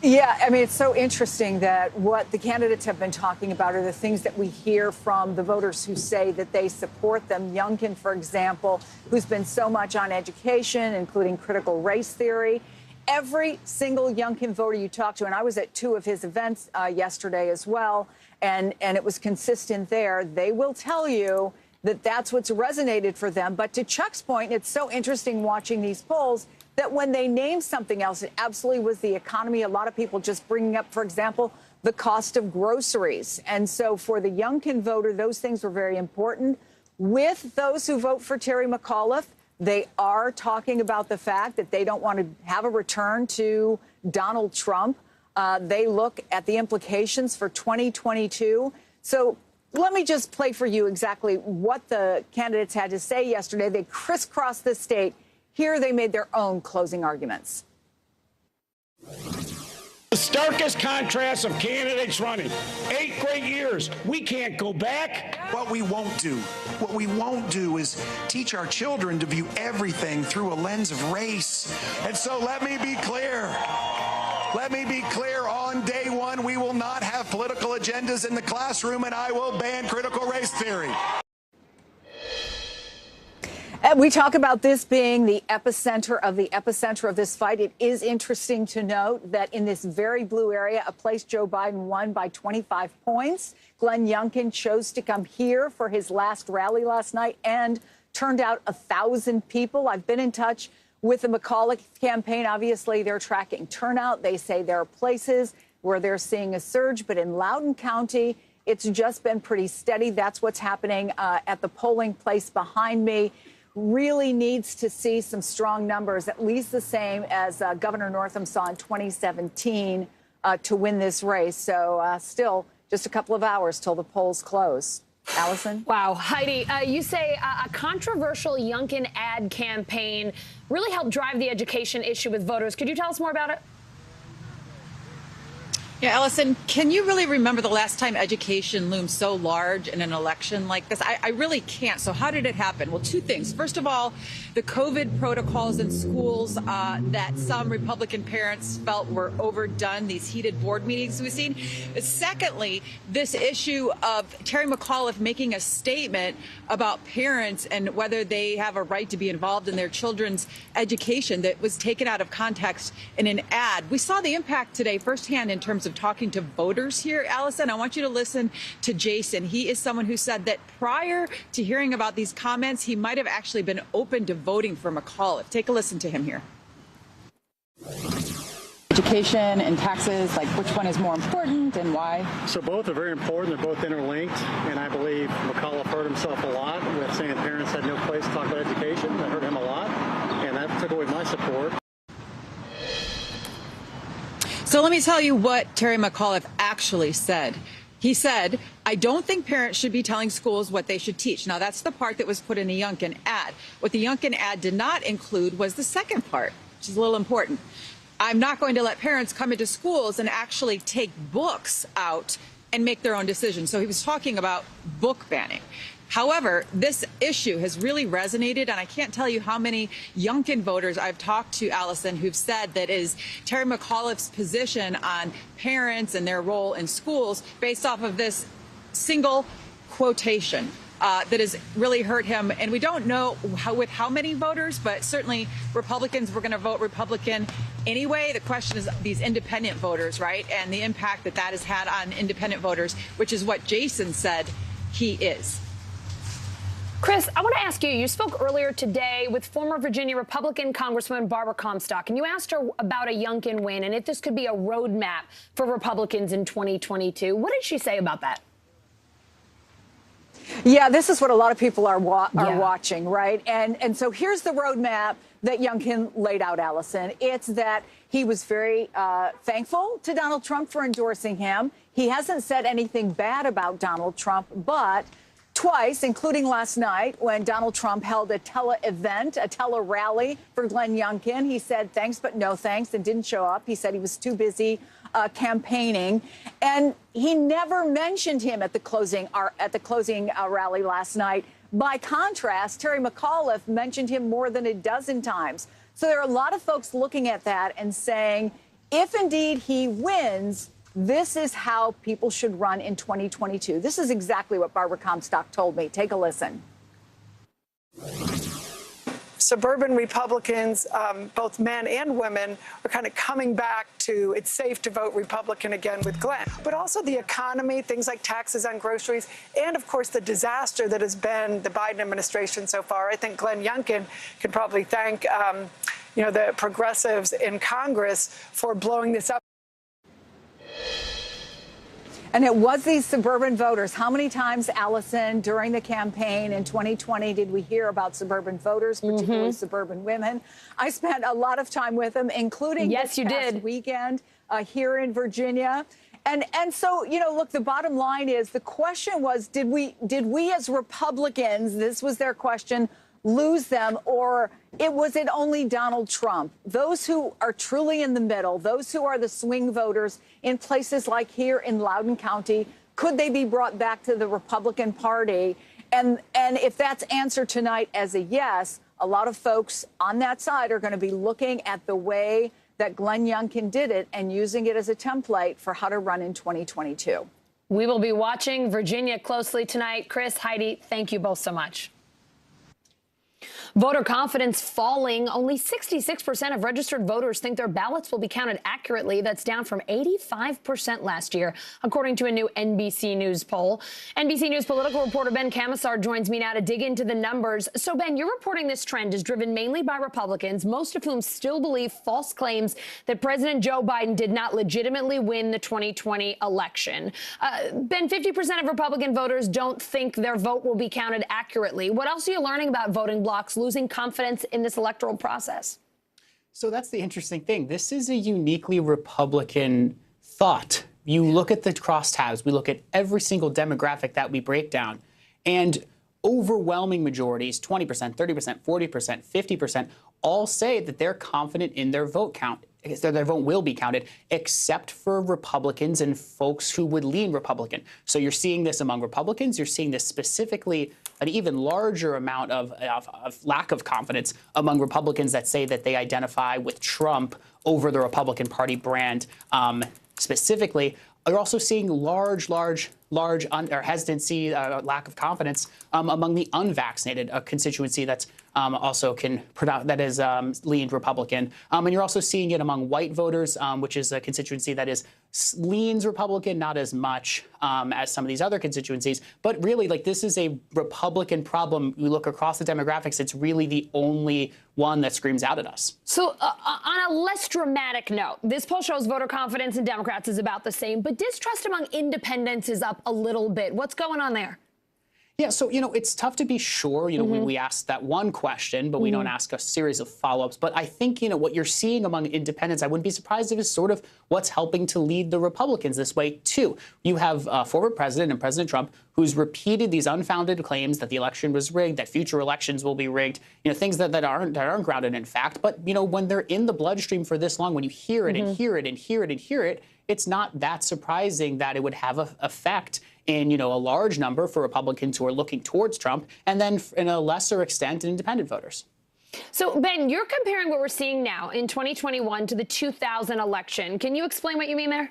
S3: Yeah, I mean, it's so interesting that what the candidates have been talking about are the things that we hear from the voters who say that they support them. Youngkin, for example, who's been so much on education, including critical race theory. Every single Youngkin voter you talk to, and I was at 2 of his events yesterday as well, and it was consistent there, they will tell you that that's what's resonated for them. But to Chuck's point, it's so interesting watching these polls that when they named something else, it absolutely was the economy. A lot of people just bringing up, for example, the cost of groceries. And so for the Youngkin voter, those things were very important. With those who vote for Terry McAuliffe, they are talking about the fact that they don't want to have a return to Donald Trump. They look at the implications for 2022. So let me just play for you exactly what the candidates had to say yesterday. They crisscrossed the state. Here they made their own closing arguments.
S6: The starkest contrast of candidates running. 8 great years. We can't go back.
S14: What we won't do is teach our children to view everything through a lens of race. And so let me be clear. Let me be clear. On day one, we will not have political agendas in the classroom, and I will ban critical race theory.
S3: And we talk about this being the epicenter of this fight. It is interesting to note that in this very blue area, a place Joe Biden won by 25 points, Glenn Youngkin chose to come here for his last rally last night and turned out 1,000 people. I've been in touch with the McAuliffe campaign. Obviously, they're tracking turnout. They say there are places where they're seeing a surge, but in Loudoun County, it's just been pretty steady. That's what's happening at the polling place behind me. Really needs to see some strong numbers, at least the same as Governor Northam saw in 2017 to win this race. So still just a couple of hours till the polls close. Allison?
S13: Wow. Heidi, you say a controversial Youngkin ad campaign really helped drive the education issue with voters. Could you tell us more about it?
S16: Yeah, Allison, can you really remember the last time education loomed so large in an election like this? I really can't. So how did it happen? Well, 2 things. First of all, the COVID protocols in schools that some Republican parents felt were overdone, these heated board meetings we've seen. Secondly, this issue of Terry McAuliffe making a statement about parents and whether they have a right to be involved in their children's education that was taken out of context in an ad. We saw the impact today firsthand in terms of talking to voters here. Allison, I want you to listen to Jason. He is someone who said that prior to hearing about these comments, he might have actually been open to voting for McAuliffe. Take a listen to him here.
S21: Education and taxes, like which one is more important and why?
S25: So both are very important. They're both interlinked. And I believe McAuliffe hurt himself a lot with saying parents had no place to talk about education. That hurt him a lot. And that took away my support.
S16: So let me tell you what Terry McAuliffe actually said. He said, I don't think parents should be telling schools what they should teach. Now, that's the part that was put in the Youngkin ad. What the Youngkin ad did not include was the second part, which is a little important. I'm not going to let parents come into schools and actually take books out and make their own decisions. So he was talking about book banning. However, this issue has really resonated, and I can't tell you how many Youngkin voters I've talked to, Allison, who've said that is Terry McAuliffe's position on parents and their role in schools based off of this single quotation that has really hurt him. And we don't know with how many voters, but certainly Republicans were going to vote Republican anyway. The question is these independent voters, right, and the impact that that has had on independent voters, which is what Jason said he is.
S13: Chris, I want to ask you, you spoke earlier today with former Virginia Republican Congresswoman Barbara Comstock, and you asked her about a Youngkin win and if this could be a roadmap for Republicans in 2022. What did she say about that?
S3: Yeah, this is what a lot of people are watching, right? And so here's the roadmap that Youngkin laid out, Allison. It's that he was very thankful to Donald Trump for endorsing him. He hasn't said anything bad about Donald Trump, but twice, including last night when Donald Trump held a tele-event, a tele-rally for Glenn Youngkin. He said thanks, but no thanks, and didn't show up. He said he was too busy campaigning, and he never mentioned him at the closing rally last night. By contrast, Terry McAuliffe mentioned him more than a dozen times. So there are a lot of folks looking at that and saying, if indeed he wins, this is how people should run in 2022. This is exactly what Barbara Comstock told me. Take a listen.
S1: Suburban Republicans, both men and women, are kind of coming back to it's safe to vote Republican again with Glenn. But also the economy, things like taxes on groceries, and of course the disaster that has been the Biden administration so far. I think Glenn Youngkin can probably thank the progressives in Congress for blowing this up.
S3: And it was these suburban voters. How many times, Allison, during the campaign in 2020 did we hear about suburban voters, particularly suburban women? I spent a lot of time with them, including this past weekend here in Virginia. And so, look, the bottom line is the question was, did we as Republicans, this was their question, lose them, or was it only Donald Trump? Those who are truly in the middle, those who are the swing voters in places like here in Loudoun County, could they be brought back to the Republican Party? And if that's answered tonight as a yes, a lot of folks on that side are going to be looking at the way that Glenn Youngkin did it and using it as a template for how to run in 2022.
S13: We will be watching Virginia closely tonight. Chris, Heidi, thank you both so much. Voter confidence falling. Only 66% of registered voters think their ballots will be counted accurately. That's down from 85% last year, according to a new NBC News poll. NBC News political reporter Ben Camisar joins me now to dig into the numbers. So, Ben, you're reporting this trend is driven mainly by Republicans, most of whom still believe false claims that President Joe Biden did not legitimately win the 2020 election. Ben, 50% of Republican voters don't think their vote will be counted accurately. What else are you learning about voting blocs losing confidence in this electoral process?
S5: So that's the interesting thing. This is a uniquely Republican thought. You look at the crosstabs, we look at every single demographic that we break down, and overwhelming majorities, 20%, 30%, 40%, 50%, all say that they're confident in their vote count. Their vote will be counted, except for Republicans and folks who would lean Republican. So you're seeing this among Republicans. You're seeing this specifically an even larger amount of lack of confidence among Republicans that say that they identify with Trump over the Republican Party brand specifically. You're also seeing large hesitancy, lack of confidence among the unvaccinated, a constituency that's also leaned Republican. And you're also seeing it among white voters, which is a constituency that leans Republican, not as much as some of these other constituencies. But really, this is a Republican problem. You look across the demographics, it's really the only one that screams out at us.
S13: So on a less dramatic note, this poll shows voter confidence in Democrats is about the same, but distrust among independents is up a little bit. What's going on there?
S5: Yeah, so, it's tough to be sure. We asked that one question, but we don't ask a series of follow-ups. But I think, what you're seeing among independents, I wouldn't be surprised if it's sort of what's helping to lead the Republicans this way, too. You have former President and President Trump who's repeated these unfounded claims that the election was rigged, that future elections will be rigged, things that aren't grounded in fact. But, when they're in the bloodstream for this long, when you hear it and hear it and hear it and hear it, it's not that surprising that it would have an effect in, a large number for Republicans who are looking towards Trump, and then in a lesser extent, independent voters.
S13: So, Ben, you're comparing what we're seeing now in 2021 to the 2000 election. Can you explain what you mean there?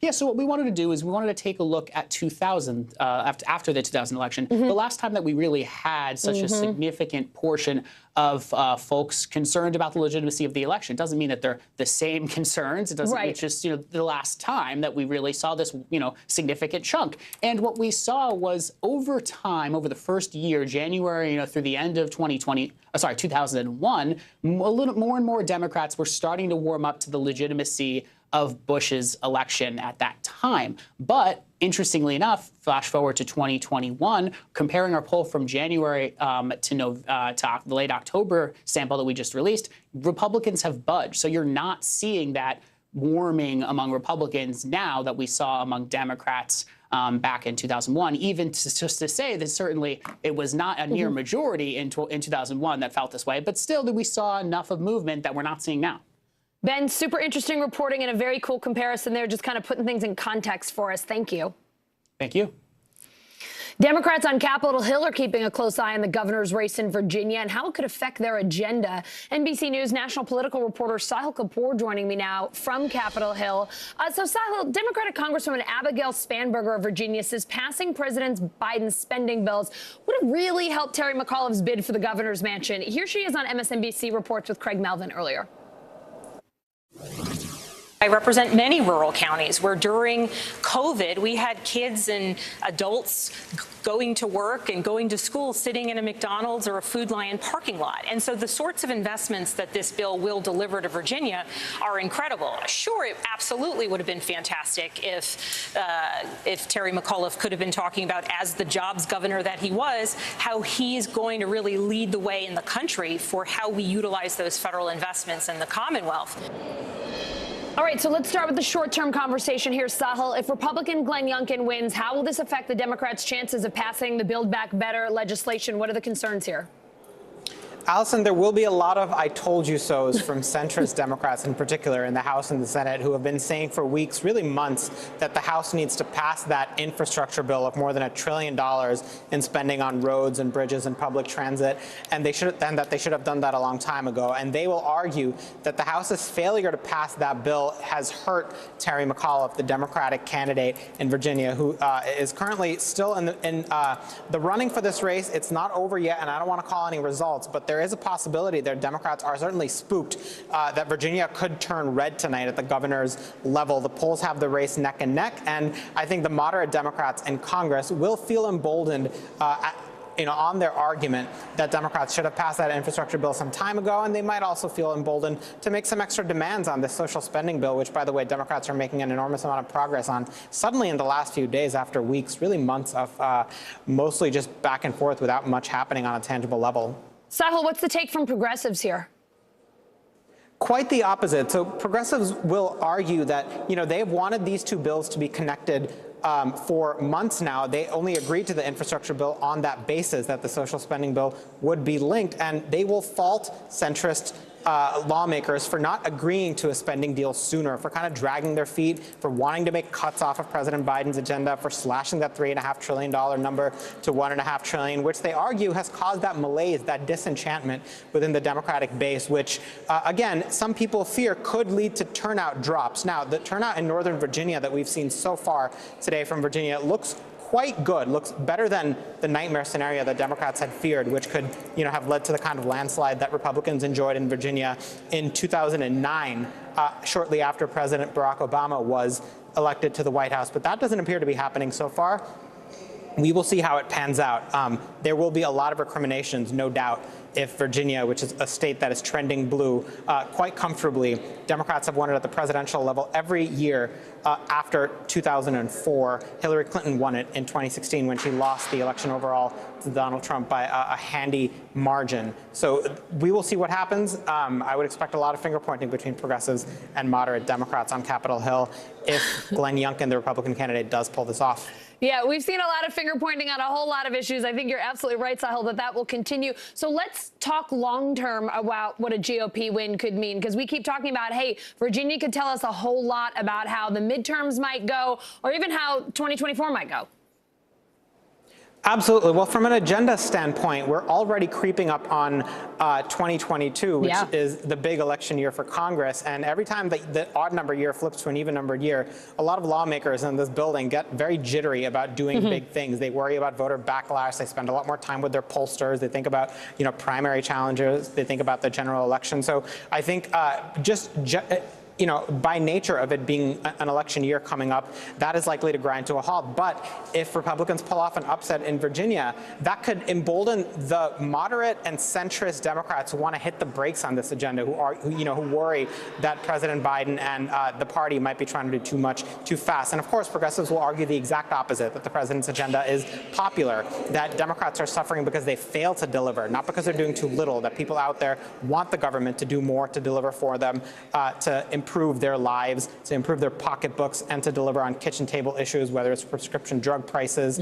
S5: Yeah, so what we wanted to do is we wanted to take a look at 2000, after the 2000 election, the last time that we really had such a significant portion of folks concerned about the legitimacy of the election. It doesn't mean that they're the same concerns. It doesn't. Right. It's just, the last time that we really saw this, significant chunk. And what we saw was over time, over the first year, January, through the end of 2001, a little more and more Democrats were starting to warm up to the legitimacy of Bush's election at that time. But interestingly enough, flash forward to 2021, comparing our poll from January to the late October sample that we just released, Republicans have budged. So you're not seeing that warming among Republicans now that we saw among Democrats back in 2001, even just to say that certainly it was not a near majority in 2001 that felt this way, but still that we saw enough of movement that we're not seeing now.
S13: Ben, super interesting reporting and a very cool comparison there, just kind of putting things in context for us. Thank you.
S5: Thank you.
S13: Democrats on Capitol Hill are keeping a close eye on the governor's race in Virginia and how it could affect their agenda. NBC News national political reporter Sahil Kapoor joining me now from Capitol Hill. So Sahil, Democratic Congresswoman Abigail Spanberger of Virginia says passing President Biden's spending bills would have really helped Terry McAuliffe's bid for the governor's mansion. Here she is on MSNBC Reports with Craig Melvin earlier.
S11: I represent many rural counties where during COVID, we had kids and adults going to work and going to school sitting in a McDonald's or a Food Lion parking lot. And so the sorts of investments that this bill will deliver to Virginia are incredible. Sure, it absolutely would have been fantastic if Terry McAuliffe could have been talking about, as the jobs governor that he was, how he's going to really lead the way in the country for how we utilize those federal investments in the Commonwealth.
S13: All right, so let's start with the short-term conversation here, Sahil. If Republican Glenn Youngkin wins, how will this affect the Democrats' chances of passing the Build Back Better legislation? What are the concerns here?
S17: Allison, there will be a lot of I told you so's from centrist Democrats in particular in the House and the Senate who have been saying for weeks, really months, that the House needs to pass that infrastructure bill of more than $1 trillion in spending on roads and bridges and public transit, and they should have done that a long time ago. And they will argue that the House's failure to pass that bill has hurt Terry McAuliffe, the Democratic candidate in Virginia, who is currently still in the running for this race. It's not over yet, and I don't want to call any results, but there is a possibility that Democrats are certainly spooked that Virginia could turn red tonight at the governor's level. The polls have the race neck and neck, and I think the moderate Democrats in Congress will feel emboldened on their argument that Democrats should have passed that infrastructure bill some time ago, and they might also feel emboldened to make some extra demands on this social spending bill, which, by the way, Democrats are making an enormous amount of progress on suddenly in the last few days after weeks, really months of mostly just back and forth without much happening on a tangible level.
S13: Sahil, what's the take from progressives here?
S17: Quite the opposite. So progressives will argue that, they have wanted these two bills to be connected for months now. They only agreed to the infrastructure bill on that basis, that the social spending bill would be linked, and they will fault centrist lawmakers for not agreeing to a spending deal sooner, for kind of dragging their feet, for wanting to make cuts off of President Biden's agenda, for slashing that $3.5 trillion number to $1.5 trillion, which they argue has caused that malaise, that disenchantment within the Democratic base, which, again, some people fear could lead to turnout drops. Now, the turnout in Northern Virginia that we've seen so far today from Virginia looks quite good, looks better than the nightmare scenario that Democrats had feared, which could, have led to the kind of landslide that Republicans enjoyed in Virginia in 2009, shortly after President Barack Obama was elected to the White House. But that doesn't appear to be happening so far. We will see how it pans out. There will be a lot of recriminations, no doubt, if Virginia, which is a state that is trending blue quite comfortably, Democrats have won it at the presidential level every year after 2004. Hillary Clinton won it in 2016 when she lost the election overall to Donald Trump by a handy margin. So we will see what happens. I would expect a lot of finger pointing between progressives and moderate Democrats on Capitol Hill if Glenn Youngkin, the Republican candidate, does pull this off.
S13: Yeah, we've seen a lot of finger pointing on a whole lot of issues. I think you're absolutely right, Sahil, that will continue. So let's talk long term about what a GOP win could mean, because we keep talking about, hey, Virginia could tell us a whole lot about how the midterms might go or even how 2024 might go.
S17: Absolutely. Well, from an agenda standpoint, we're already creeping up on 2022, which is the big election year for Congress. And every time the odd number year flips to an even numbered year, a lot of lawmakers in this building get very jittery about doing big things. They worry about voter backlash. They spend a lot more time with their pollsters. They think about, primary challenges. They think about the general election. So I think by nature of it being an election year coming up, that is likely to grind to a halt. But if Republicans pull off an upset in Virginia, that could embolden the moderate and centrist Democrats who want to hit the brakes on this agenda, who worry that President Biden and the party might be trying to do too much too fast. And of course, progressives will argue the exact opposite, that the president's agenda is popular, that Democrats are suffering because they fail to deliver, not because they're doing too little, that people out there want the government to do more to deliver for them, to improve their lives, to improve their pocketbooks, and to deliver on kitchen table issues, whether it's prescription drug prices,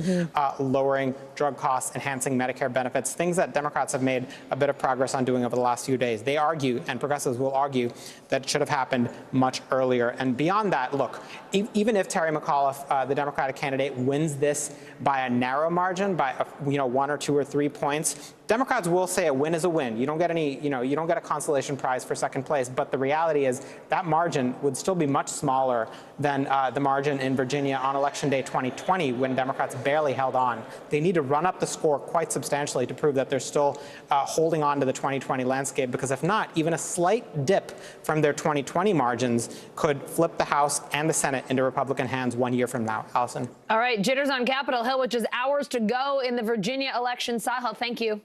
S17: lowering drug costs, enhancing Medicare benefits, things that Democrats have made a bit of progress on doing over the last few days. They argue, and progressives will argue, that it should have happened much earlier. And beyond that, look, even if Terry McAuliffe, the Democratic candidate, wins this by a narrow margin, by 1 or 2 or 3 points, Democrats will say a win is a win. You don't get any, you don't get a consolation prize for second place. But the reality is that margin would still be much smaller than the margin in Virginia on Election Day 2020, when Democrats barely held on. They need to run up the score quite substantially to prove that they're still holding on to the 2020 landscape, because if not, even a slight dip from their 2020 margins could flip the House and the Senate into Republican hands 1 year from now. Allison.
S13: All right, jitters on Capitol Hill, which is hours to go in the Virginia election. Sahil, thank you.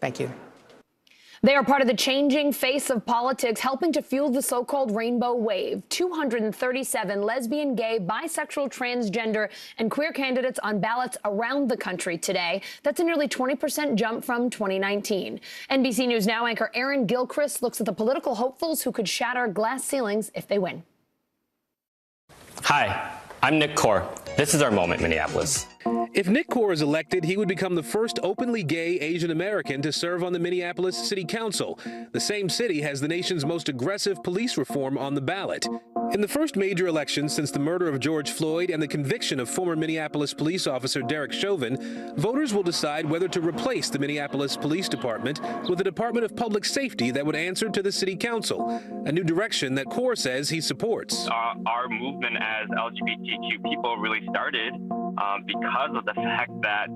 S17: Thank you.
S13: They are part of the changing face of politics, helping to fuel the so-called rainbow wave. 237 lesbian, gay, bisexual, transgender, and queer candidates on ballots around the country today. That's a nearly 20% jump from 2019. NBC News Now anchor Aaron Gilchrist looks at the political hopefuls who could shatter glass ceilings if they win.
S8: Hi, I'm Nick Core. This is our moment, Minneapolis.
S12: If Nick Core is elected, he would become the first openly gay Asian American to serve on the Minneapolis City Council. The same city has the nation's most aggressive police reform on the ballot. In the first major election since the murder of George Floyd and the conviction of former Minneapolis police officer Derek Chauvin, voters will decide whether to replace the Minneapolis Police Department with a Department of Public Safety that would answer to the City Council, a new direction that Core says he supports.
S18: Our movement as LGBTQ people really started because of the fact that,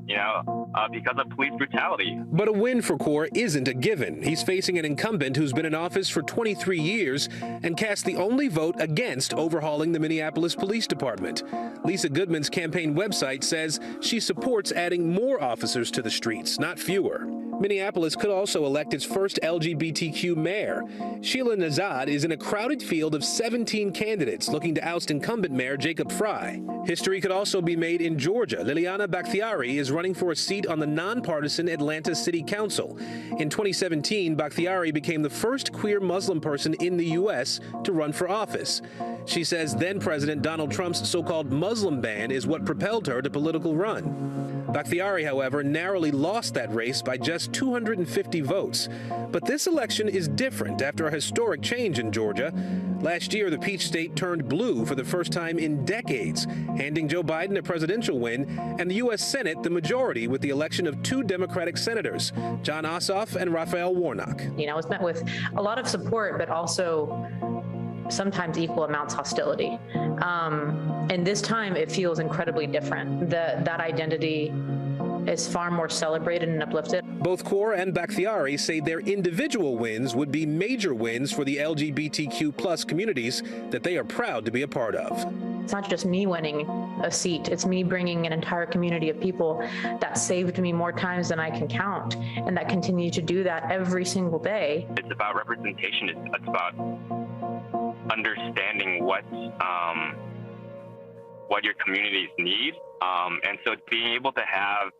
S18: because of police brutality.
S12: But a win for Core isn't a given. He's facing an incumbent who's been in office for 23 years and cast the only vote against overhauling the Minneapolis Police Department. Lisa Goodman's campaign website says she supports adding more officers to the streets, not fewer. Minneapolis could also elect its first LGBTQ mayor. Sheila Nazad is in a crowded field of 17 candidates looking to oust incumbent mayor Jacob Fry. History could also be made in Georgia. Liliana Bakhtiari is running for a seat on the nonpartisan Atlanta City Council. In 2017, Bakhtiari became the first queer Muslim person in the U.S. to run for office. She says then-President Donald Trump's so-called Muslim ban is what propelled her to political run. Bakhtiari, however, narrowly lost that race by just 250 votes. But this election is different after a historic change in Georgia. Last year, the Peach State turned blue for the first time in decades, handing Joe Biden a presidential win and the U.S. Senate the majority with the election of 2 Democratic senators, John Ossoff and Raphael Warnock.
S20: It's met with a lot of support, but also sometimes equal amounts of hostility. And this time it feels incredibly different. That identity is far more celebrated and uplifted.
S12: Both Core and Bakhtiari say their individual wins would be major wins for the LGBTQ plus communities that they are proud to be a part of.
S20: It's not just me winning a seat, it's me bringing an entire community of people that saved me more times than I can count, and that continue to do that every single day.
S18: It's about representation, it's about understanding what your communities need. And so being able to have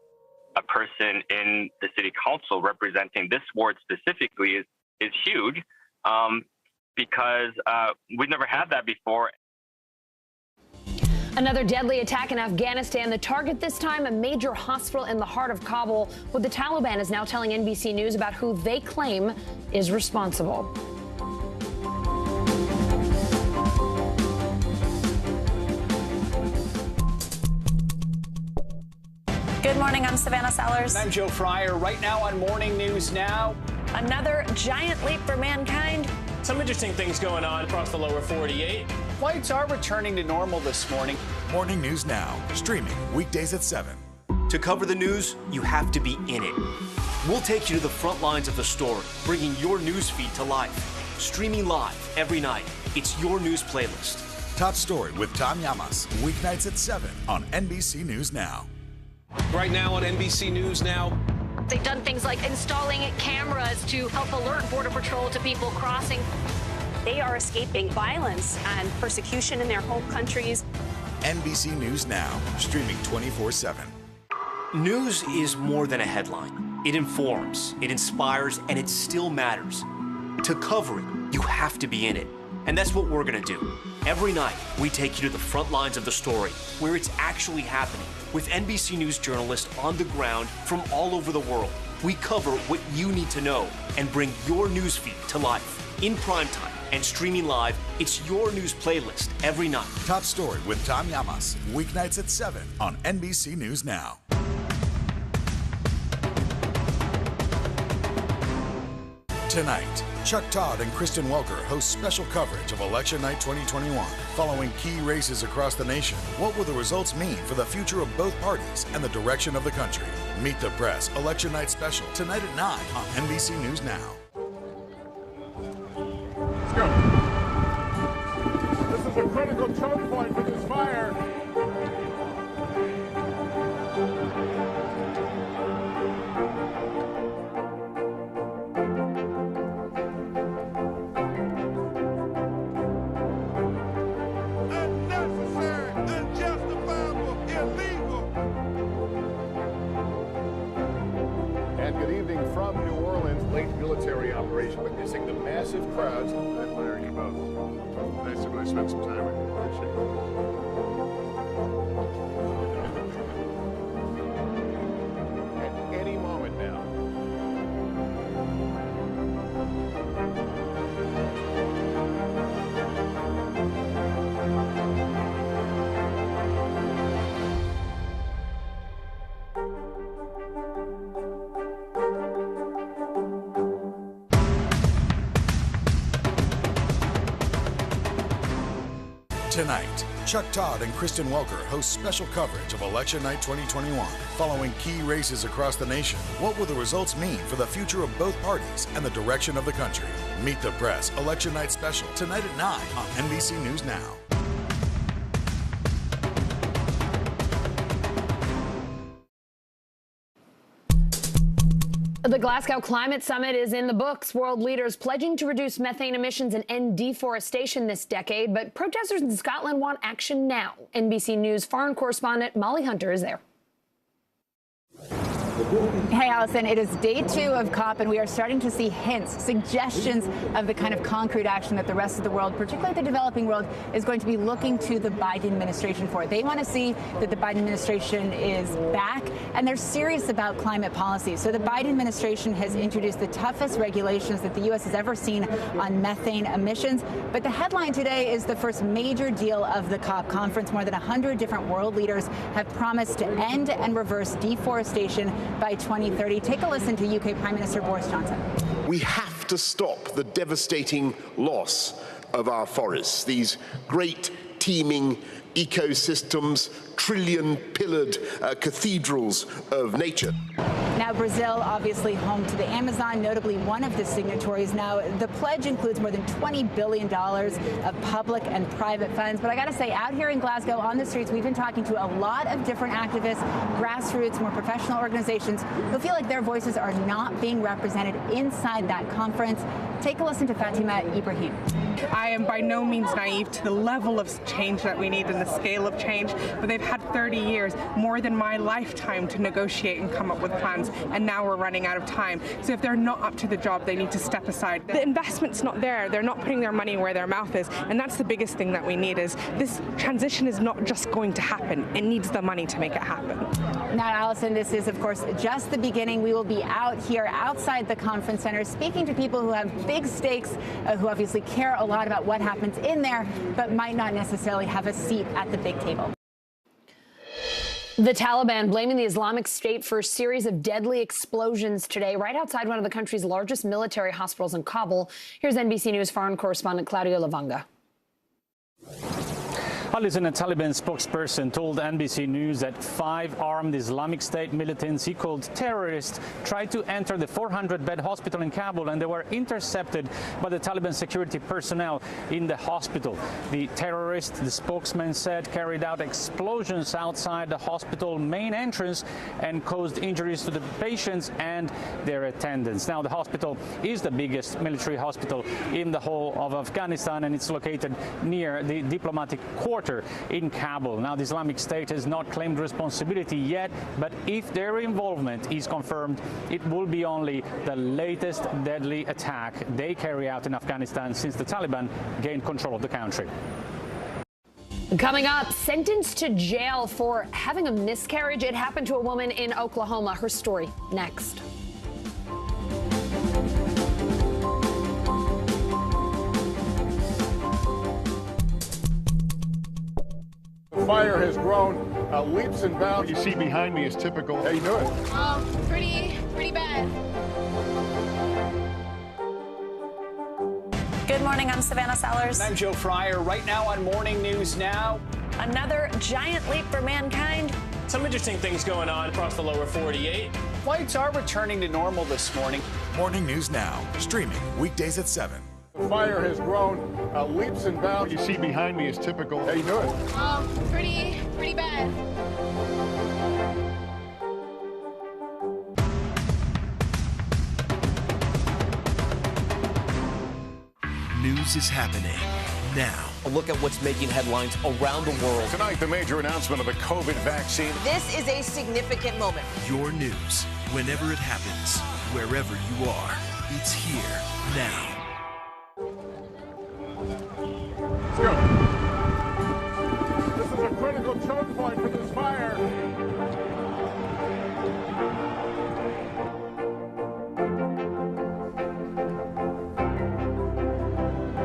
S18: a person in the city council representing this ward specifically is huge, because we've never had that before.
S13: Another deadly attack in Afghanistan. The target this time, a major hospital in the heart of Kabul, where the Taliban is now telling NBC News about who they claim is responsible.
S9: Good morning, I'm Savannah Sellers.
S7: I'm Joe Fryer. Right now on Morning News Now.
S9: Another giant leap for mankind.
S23: Some interesting things going on across the lower 48.
S7: Flights are returning to normal this morning.
S19: Morning News Now, streaming weekdays at 7.
S24: To cover the news, you have to be in it. We'll take you to the front lines of the story, bringing your news feed to life. streaming live every night. It's your news playlist.
S19: Top Story with Tom Llamas, weeknights at 7 on NBC News Now.
S12: Right now on NBC News Now.
S2: They've done things like installing cameras to help alert Border Patrol to people crossing. They are escaping violence and persecution in their home countries.
S19: NBC News Now, streaming 24/7.
S24: News is more than a headline. It informs, it inspires, and it still matters. To cover it, you have to be in it. And that's what we're going to do. Every night, we take you to the front lines of the story, where it's actually happening, with NBC News journalists on the ground from all over the world. We cover what you need to know and bring your newsfeed to life. In primetime and streaming live, it's your news playlist every night.
S19: Top Story with Tom Llamas, weeknights at 7 on NBC News Now. Tonight, Chuck Todd and Kristen Welker host special coverage of Election Night 2021, following key races across the nation. What will the results mean for the future of both parties and the direction of the country? Meet the Press Election Night special tonight at 9 on NBC News Now.
S4: Let's go. This is a critical choke point for this fire. Military operation, witnessing the massive crowds. I admire you both. Nice to really spend some time with you. Appreciate it. At any moment now.
S19: Tonight, Chuck Todd and Kristen Welker host special coverage of Election Night 2021, following key races across the nation. What will the results mean for the future of both parties and the direction of the country? Meet the Press Election Night special tonight at 9 on NBC News Now.
S13: The Glasgow Climate Summit is in the books. World leaders pledging to reduce methane emissions and end deforestation this decade. But protesters in Scotland want action now. NBC News foreign correspondent Molly Hunter is there.
S21: Hey, Allison, it is day 2 of COP, and we are starting to see hints, suggestions of the kind of concrete action that the rest of the world, particularly the developing world, is going to be looking to the Biden administration for. They want to see that the Biden administration is back, and they're serious about climate policy. So the Biden administration has introduced the toughest regulations that the U.S. has ever seen on methane emissions. But the headline today is the first major deal of the COP conference. More than 100 different world leaders have promised to end and reverse deforestation by 2030. Take a listen to UK Prime Minister Boris Johnson.
S10: We have to stop the devastating loss of our forests, these great teeming ecosystems, trillion-pillared cathedrals of nature.
S21: Now, Brazil, obviously home to the Amazon, notably one of the signatories. Now, the pledge includes more than $20 billion of public and private funds. But I got to say, out here in Glasgow on the streets, we've been talking to a lot of different activists, grassroots, more professional organizations who feel like their voices are not being represented inside that conference. Take a listen to Fatima Ibrahim.
S15: I am by no means naive to the level of change that we need and the scale of change, but they've had 30 years, more than my lifetime, to negotiate and come up with plans, and now we're running out of time. So if they're not up to the job, they need to step aside. The investment's not there. They're not putting their money where their mouth is, and that's the biggest thing that we need. Is this transition is not just going to happen. It needs the money to make it happen.
S21: Now, Allison, this is, of course, just the beginning. We will be out here outside the conference center speaking to people who have big stakes, who obviously care a lot about what happens in there, but might not necessarily have a seat at the big table.
S13: The Taliban blaming the Islamic State for a series of deadly explosions today right outside one of the country's largest military hospitals in Kabul. Here's NBC News foreign correspondent Claudia Lavanga.
S6: Listen, a Taliban spokesperson told NBC News that 5 armed Islamic State militants he called terrorists tried to enter the 400-bed hospital in Kabul, and they were intercepted by the Taliban security personnel in the hospital. The terrorists, the spokesman said, carried out explosions outside the hospital main entrance and caused injuries to the patients and their attendants. Now, the hospital is the biggest military hospital in the whole of Afghanistan, and it's located near the diplomatic quarter in Kabul. Now, the Islamic State has not claimed responsibility yet, but if their involvement is confirmed, it will be only the latest deadly attack they carry out in Afghanistan since the Taliban gained control of the country.
S13: Coming up, sentenced to jail for having a miscarriage. It happened to a woman in Oklahoma. Her story next.
S4: The fire has grown leaps and bounds. You see behind me is typical. How you doing?
S9: Pretty bad. Good morning, I'm Savannah Sellers.
S7: I'm Joe Fryer. Right now on Morning News Now.
S9: Another giant leap for mankind.
S23: Some interesting things going on across the lower 48.
S7: Flights are returning to normal this morning.
S19: Morning News Now, streaming weekdays at 7.
S4: The fire has grown leaps and bounds. You see behind me is typical. How you doing?
S9: Pretty bad.
S14: News is happening now.
S24: A look at what's making headlines around the world.
S4: Tonight, the major announcement of the COVID vaccine.
S16: This is a significant moment.
S14: Your news, whenever it happens, wherever you are, it's here now.
S4: Let's go. This is a critical choke point for this fire.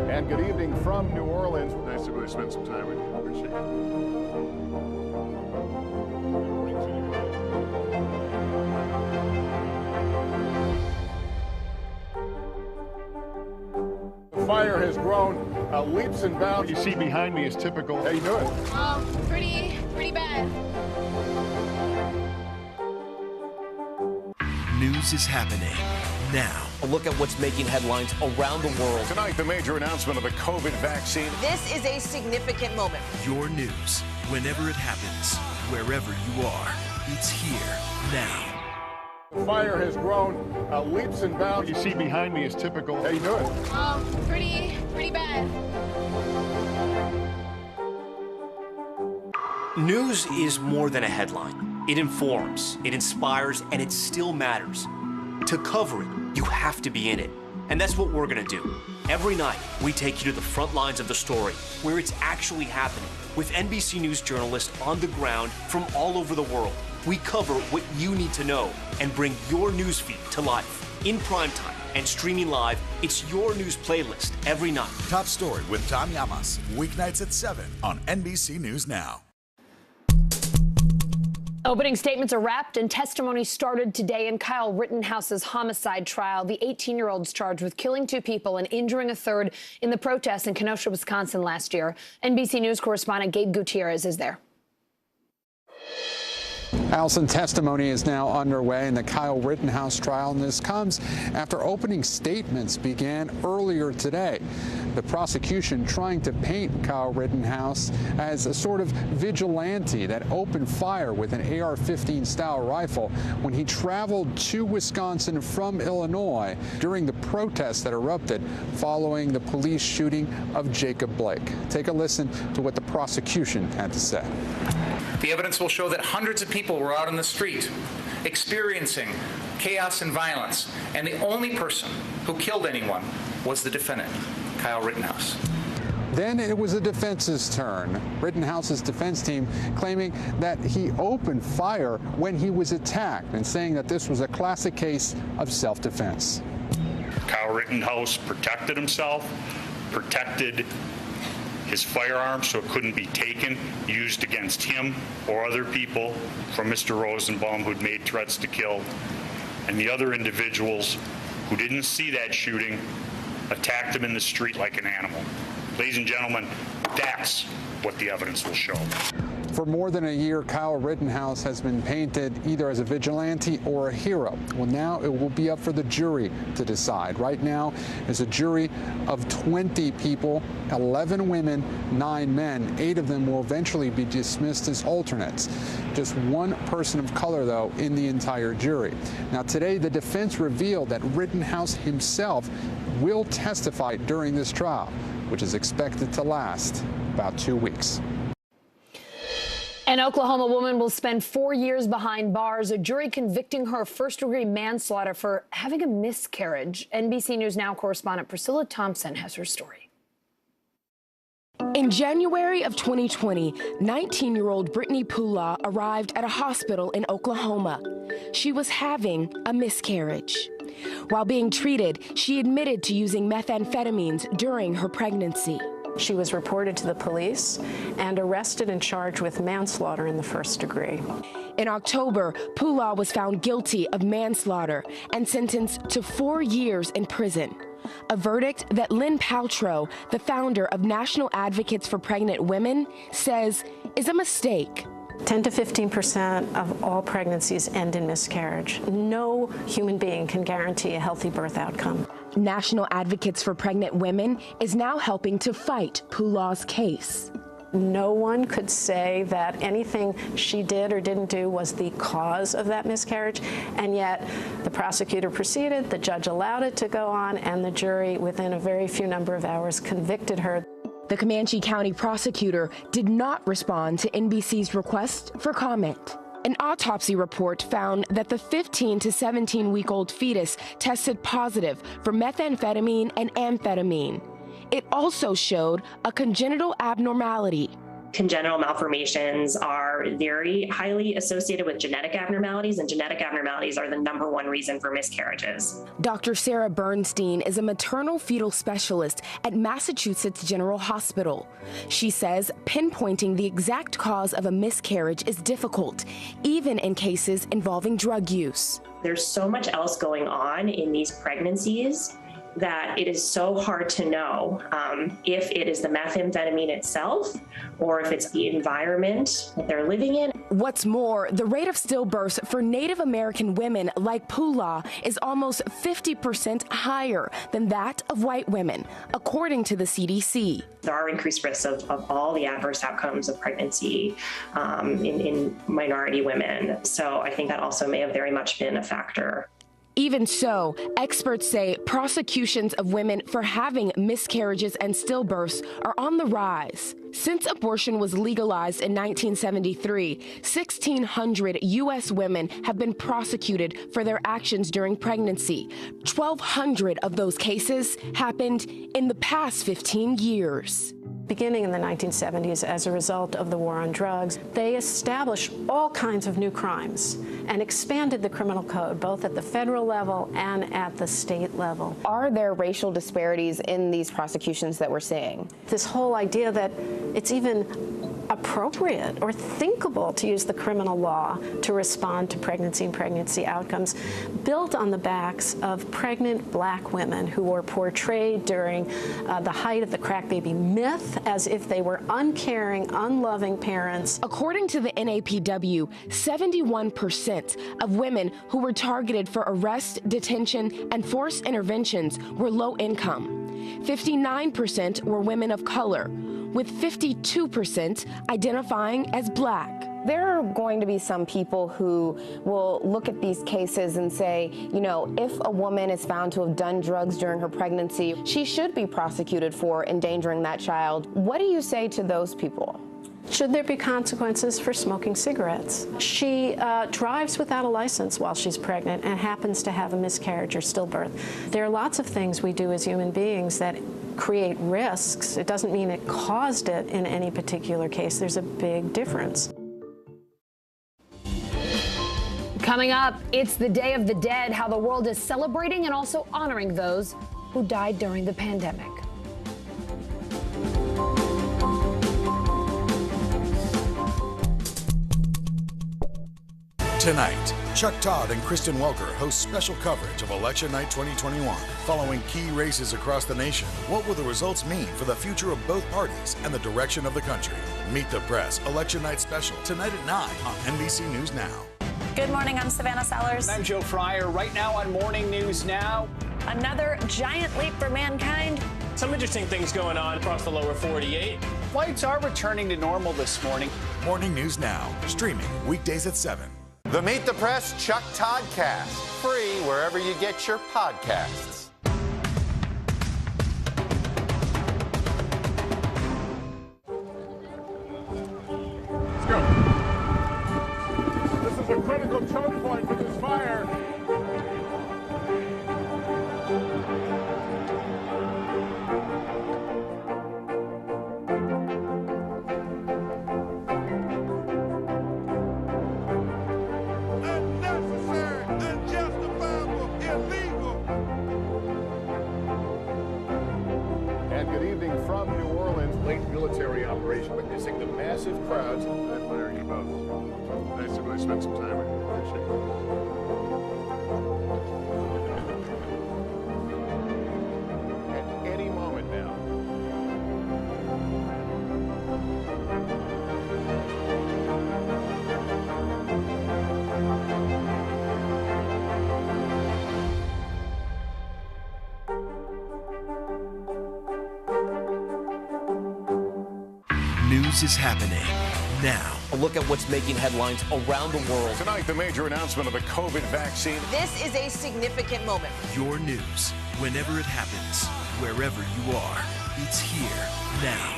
S4: And good evening from New Orleans. Nice to really spend some time with you. Appreciate it. The fire has grown leaps and bounds. You see behind me is typical. How you doing?
S9: Pretty bad.
S14: News is happening now.
S24: A look at what's making headlines around the world.
S4: Tonight, the major announcement of the COVID vaccine.
S16: This is a significant moment.
S14: Your news, whenever it happens, wherever you are, it's here now.
S4: The fire has grown leaps and bounds. You see behind me is typical. How you doing?
S9: Pretty bad.
S24: News is more than a headline. It informs, it inspires, and it still matters. To cover it, you have to be in it. And that's what we're going to do. Every night, we take you to the front lines of the story, where it's actually happening, with NBC News journalists on the ground from all over the world. We cover what you need to know and bring your newsfeed to life. In primetime and streaming live, it's your news playlist every night.
S19: Top Story with Tom Llamas, weeknights at 7 on NBC News Now.
S13: Opening statements are wrapped and testimony started today in Kyle Rittenhouse's homicide trial. The 18-year-old's charged with killing 2 people and injuring a third in the protests in Kenosha, Wisconsin last year. NBC News correspondent Gabe Gutierrez is there.
S22: Allison, testimony is now underway in the Kyle Rittenhouse trial, and this comes after opening statements began earlier today. The prosecution trying to paint Kyle Rittenhouse as a sort of vigilante that opened fire with an AR-15 style rifle when he traveled to Wisconsin from Illinois during the protests that erupted following the police shooting of Jacob Blake. Take a listen to what the prosecution had to say.
S25: The evidence will show that hundreds of people were out on the street experiencing chaos and violence, and the only person who killed anyone was the defendant, Kyle Rittenhouse.
S22: Then it was the defense's turn. Rittenhouse's defense team claiming that he opened fire when he was attacked and saying that this was a classic case of self-defense.
S26: Kyle Rittenhouse protected himself, protected his firearm so it couldn't be taken, used against him or other people from Mr. Rosenbaum who'd made threats to kill, and the other individuals who didn't see that shooting attacked him in the street like an animal. Ladies and gentlemen, that's what the evidence will show.
S22: For more than a year, Kyle Rittenhouse has been painted either as a vigilante or a hero. Well, now it will be up for the jury to decide. Right now, it's a jury of 20 people, 11 women, 9 men. 8 of them will eventually be dismissed as alternates. Just one person of color, though, in the entire jury. Now, today, the defense revealed that Rittenhouse himself will testify during this trial, which is expected to last about 2 weeks.
S13: An Oklahoma woman will spend 4 years behind bars, a jury convicting her of first-degree manslaughter for having a miscarriage. NBC News Now correspondent Priscilla Thompson has her story.
S1: In January of 2020, 19-year-old Brittany Pula arrived at a hospital in Oklahoma. She was having a miscarriage. While being treated, she admitted to using methamphetamines during her pregnancy.
S3: She was reported to the police and arrested and charged with manslaughter in the first degree.
S1: In October, Pula was found guilty of manslaughter and sentenced to 4 years in prison. A verdict that Lynn Paltrow, the founder of National Advocates for Pregnant Women, says is a mistake.
S3: 10 to 15% of all pregnancies end in miscarriage. No human being can guarantee a healthy birth outcome.
S1: National Advocates for Pregnant Women is now helping to fight Pula's case.
S3: No one could say that anything she did or didn't do was the cause of that miscarriage, and yet the prosecutor proceeded, the judge allowed it to go on, and the jury, within a very few number of hours, convicted her.
S1: The Comanche County prosecutor did not respond to NBC's request for comment. An autopsy report found that the 15 to 17-week-old fetus tested positive for methamphetamine and amphetamine. It also showed a congenital abnormality.
S5: Congenital malformations are very highly associated with genetic abnormalities, and genetic abnormalities are the #1 reason for miscarriages.
S1: Dr. Sarah Bernstein is a maternal fetal specialist at Massachusetts General Hospital. She says pinpointing the exact cause of a miscarriage is difficult, even in cases involving drug use.
S5: There's so much else going on in these pregnancies that it is so hard to know if it is the methamphetamine itself or if it's the environment that they're living in.
S1: What's more, the rate of stillbirths for Native American women like Pula is almost 50% higher than that of white women, according to the CDC.
S5: There are increased risks of all the adverse outcomes of pregnancy in minority women. So I think that also may have very much been a factor.
S1: Even so, experts say prosecutions of women for having miscarriages and stillbirths are on the rise. Since abortion was legalized in 1973, 1,600 U.S. women have been prosecuted for their actions during pregnancy. 1,200 of those cases happened in the past 15 years.
S3: Beginning in the 1970s, as a result of the war on drugs, they established all kinds of new crimes and expanded the criminal code, both at the federal level and at the state level.
S8: Are there racial disparities in these prosecutions that we're seeing?
S3: This whole idea that it's even appropriate or thinkable to use the criminal law to respond to pregnancy and pregnancy outcomes, built on the backs of pregnant black women who were portrayed during the height of the crack baby myth as if they were uncaring, unloving parents.
S1: According to the NAPW, 71% of women who were targeted for arrest, detention, and forced interventions were low income. 59% were women of color, with 52% identifying as black.
S8: There are going to be some people who will look at these cases and say, you know, if a woman is found to have done drugs during her pregnancy, she should be prosecuted for endangering that child. What do you say to those people?
S3: Should there be consequences for smoking cigarettes? She drives without a license while she's pregnant and happens to have a miscarriage or stillbirth. There are lots of things we do as human beings that create risks. It doesn't mean it caused it in any particular case. There's a big difference.
S13: Coming up, it's the Day of the Dead, how the world is celebrating and also honoring those who died during the pandemic.
S19: Tonight, Chuck Todd and Kristen Welker host special coverage of Election Night 2021. Following key races across the nation, what will the results mean for the future of both parties and the direction of the country? Meet the Press Election Night special tonight at 9 on NBC News Now.
S9: Good morning, I'm Savannah Sellers.
S7: I'm Joe Fryer. Right now on Morning News Now.
S9: Another giant leap for mankind.
S23: Some interesting things going on across the lower 48.
S7: Flights are returning to normal this morning.
S19: Morning News Now, streaming weekdays at 7.
S2: The Meet the Press Chuck Todd Cast, free wherever you get your podcasts.
S4: Let's go. This is a critical choke point for this fire. From New Orleans, late military operation witnessing the massive crowds. I admire you both. Nice to really spend some time with you. Appreciate it. At any moment now.
S14: News is happening now.
S24: A look at what's making headlines around the world.
S4: Tonight, the major announcement of the COVID vaccine.
S16: This is a significant moment.
S14: Your news, whenever it happens, wherever you are, it's here now.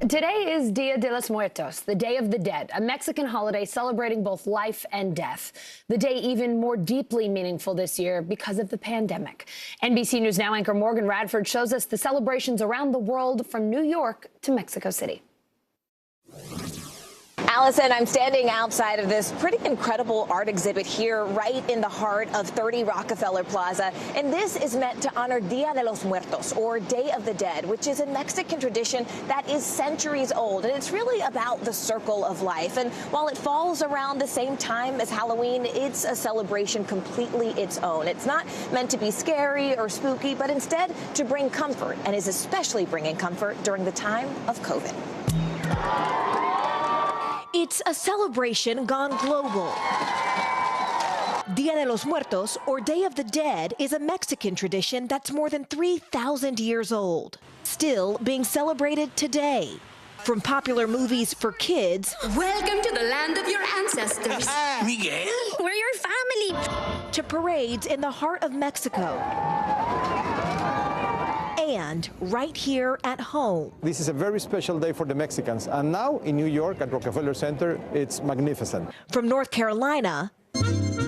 S13: Today is Dia de los Muertos, the Day of the Dead, a Mexican holiday celebrating both life and death. The day even more deeply meaningful this year because of the pandemic. NBC News Now anchor Morgan Radford shows us the celebrations around the world from New York to Mexico City.
S11: Allison, I'm standing outside of this pretty incredible art exhibit here right in the heart of 30 Rockefeller Plaza. And this is meant to honor Dia de los Muertos, or Day of the Dead, which is a Mexican tradition that is centuries old. And it's really about the circle of life. And while it falls around the same time as Halloween, it's a celebration completely its own. It's not meant to be scary or spooky, but instead to bring comfort, and is especially bringing comfort during the time of COVID.
S12: It's a celebration gone global. Dia de los Muertos, or Day of the Dead, is a Mexican tradition that's more than 3,000 years old, still being celebrated today. From popular movies for kids,
S17: welcome to the land of your ancestors.
S12: Miguel,
S17: we're your family,
S12: to parades in the heart of Mexico. And right here at home.
S18: This is a very special day for the Mexicans. And now in New York at Rockefeller Center, it's magnificent.
S12: From North Carolina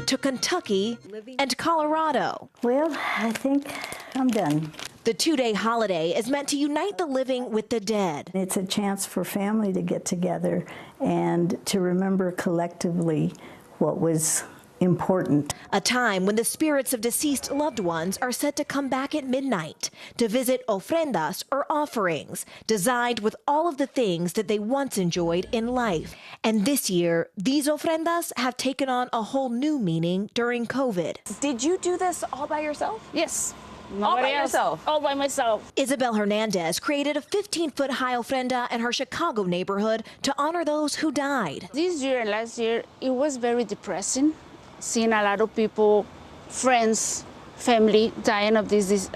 S12: to Kentucky and Colorado.
S20: Well, I think I'm done.
S12: The two-day holiday is meant to unite the living with the dead.
S20: It's a chance for family to get together and to remember collectively what was important.
S12: A time when the spirits of deceased loved ones are said to come back at midnight to visit ofrendas, or offerings, designed with all of the things that they once enjoyed in life. And this year, these ofrendas have taken on a whole new meaning during COVID.
S11: Did you do this all by yourself?
S17: Yes.
S11: All by yourself?
S17: All by myself.
S12: Isabel Hernandez created a 15-foot high ofrenda in her Chicago neighborhood to honor those who died.
S17: This year and last year, it was very depressing, seeing a lot of people, friends, family dying of this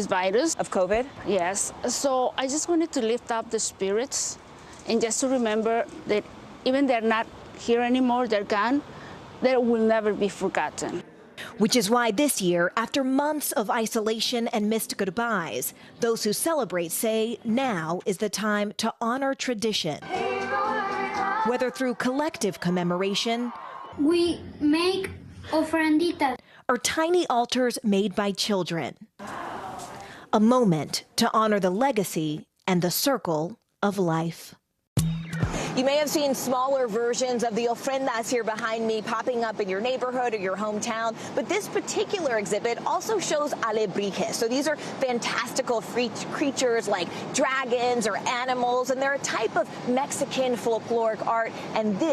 S17: virus.
S11: Of COVID?
S17: Yes. So I just wanted to lift up the spirits and just to remember that even they're not here anymore, they're gone, they will never be forgotten.
S12: Which is why this year, after months of isolation and missed goodbyes, those who celebrate say now is the time to honor tradition. Whether through collective commemoration,
S27: we make ofrenditas,
S12: or tiny altars made by children. A moment to honor the legacy and the circle of life.
S11: You may have seen smaller versions of the ofrendas here behind me popping up in your neighborhood or your hometown, but this particular exhibit also shows alebrijes. So these are fantastical creatures like dragons or animals, and they're a type of Mexican folkloric art, and this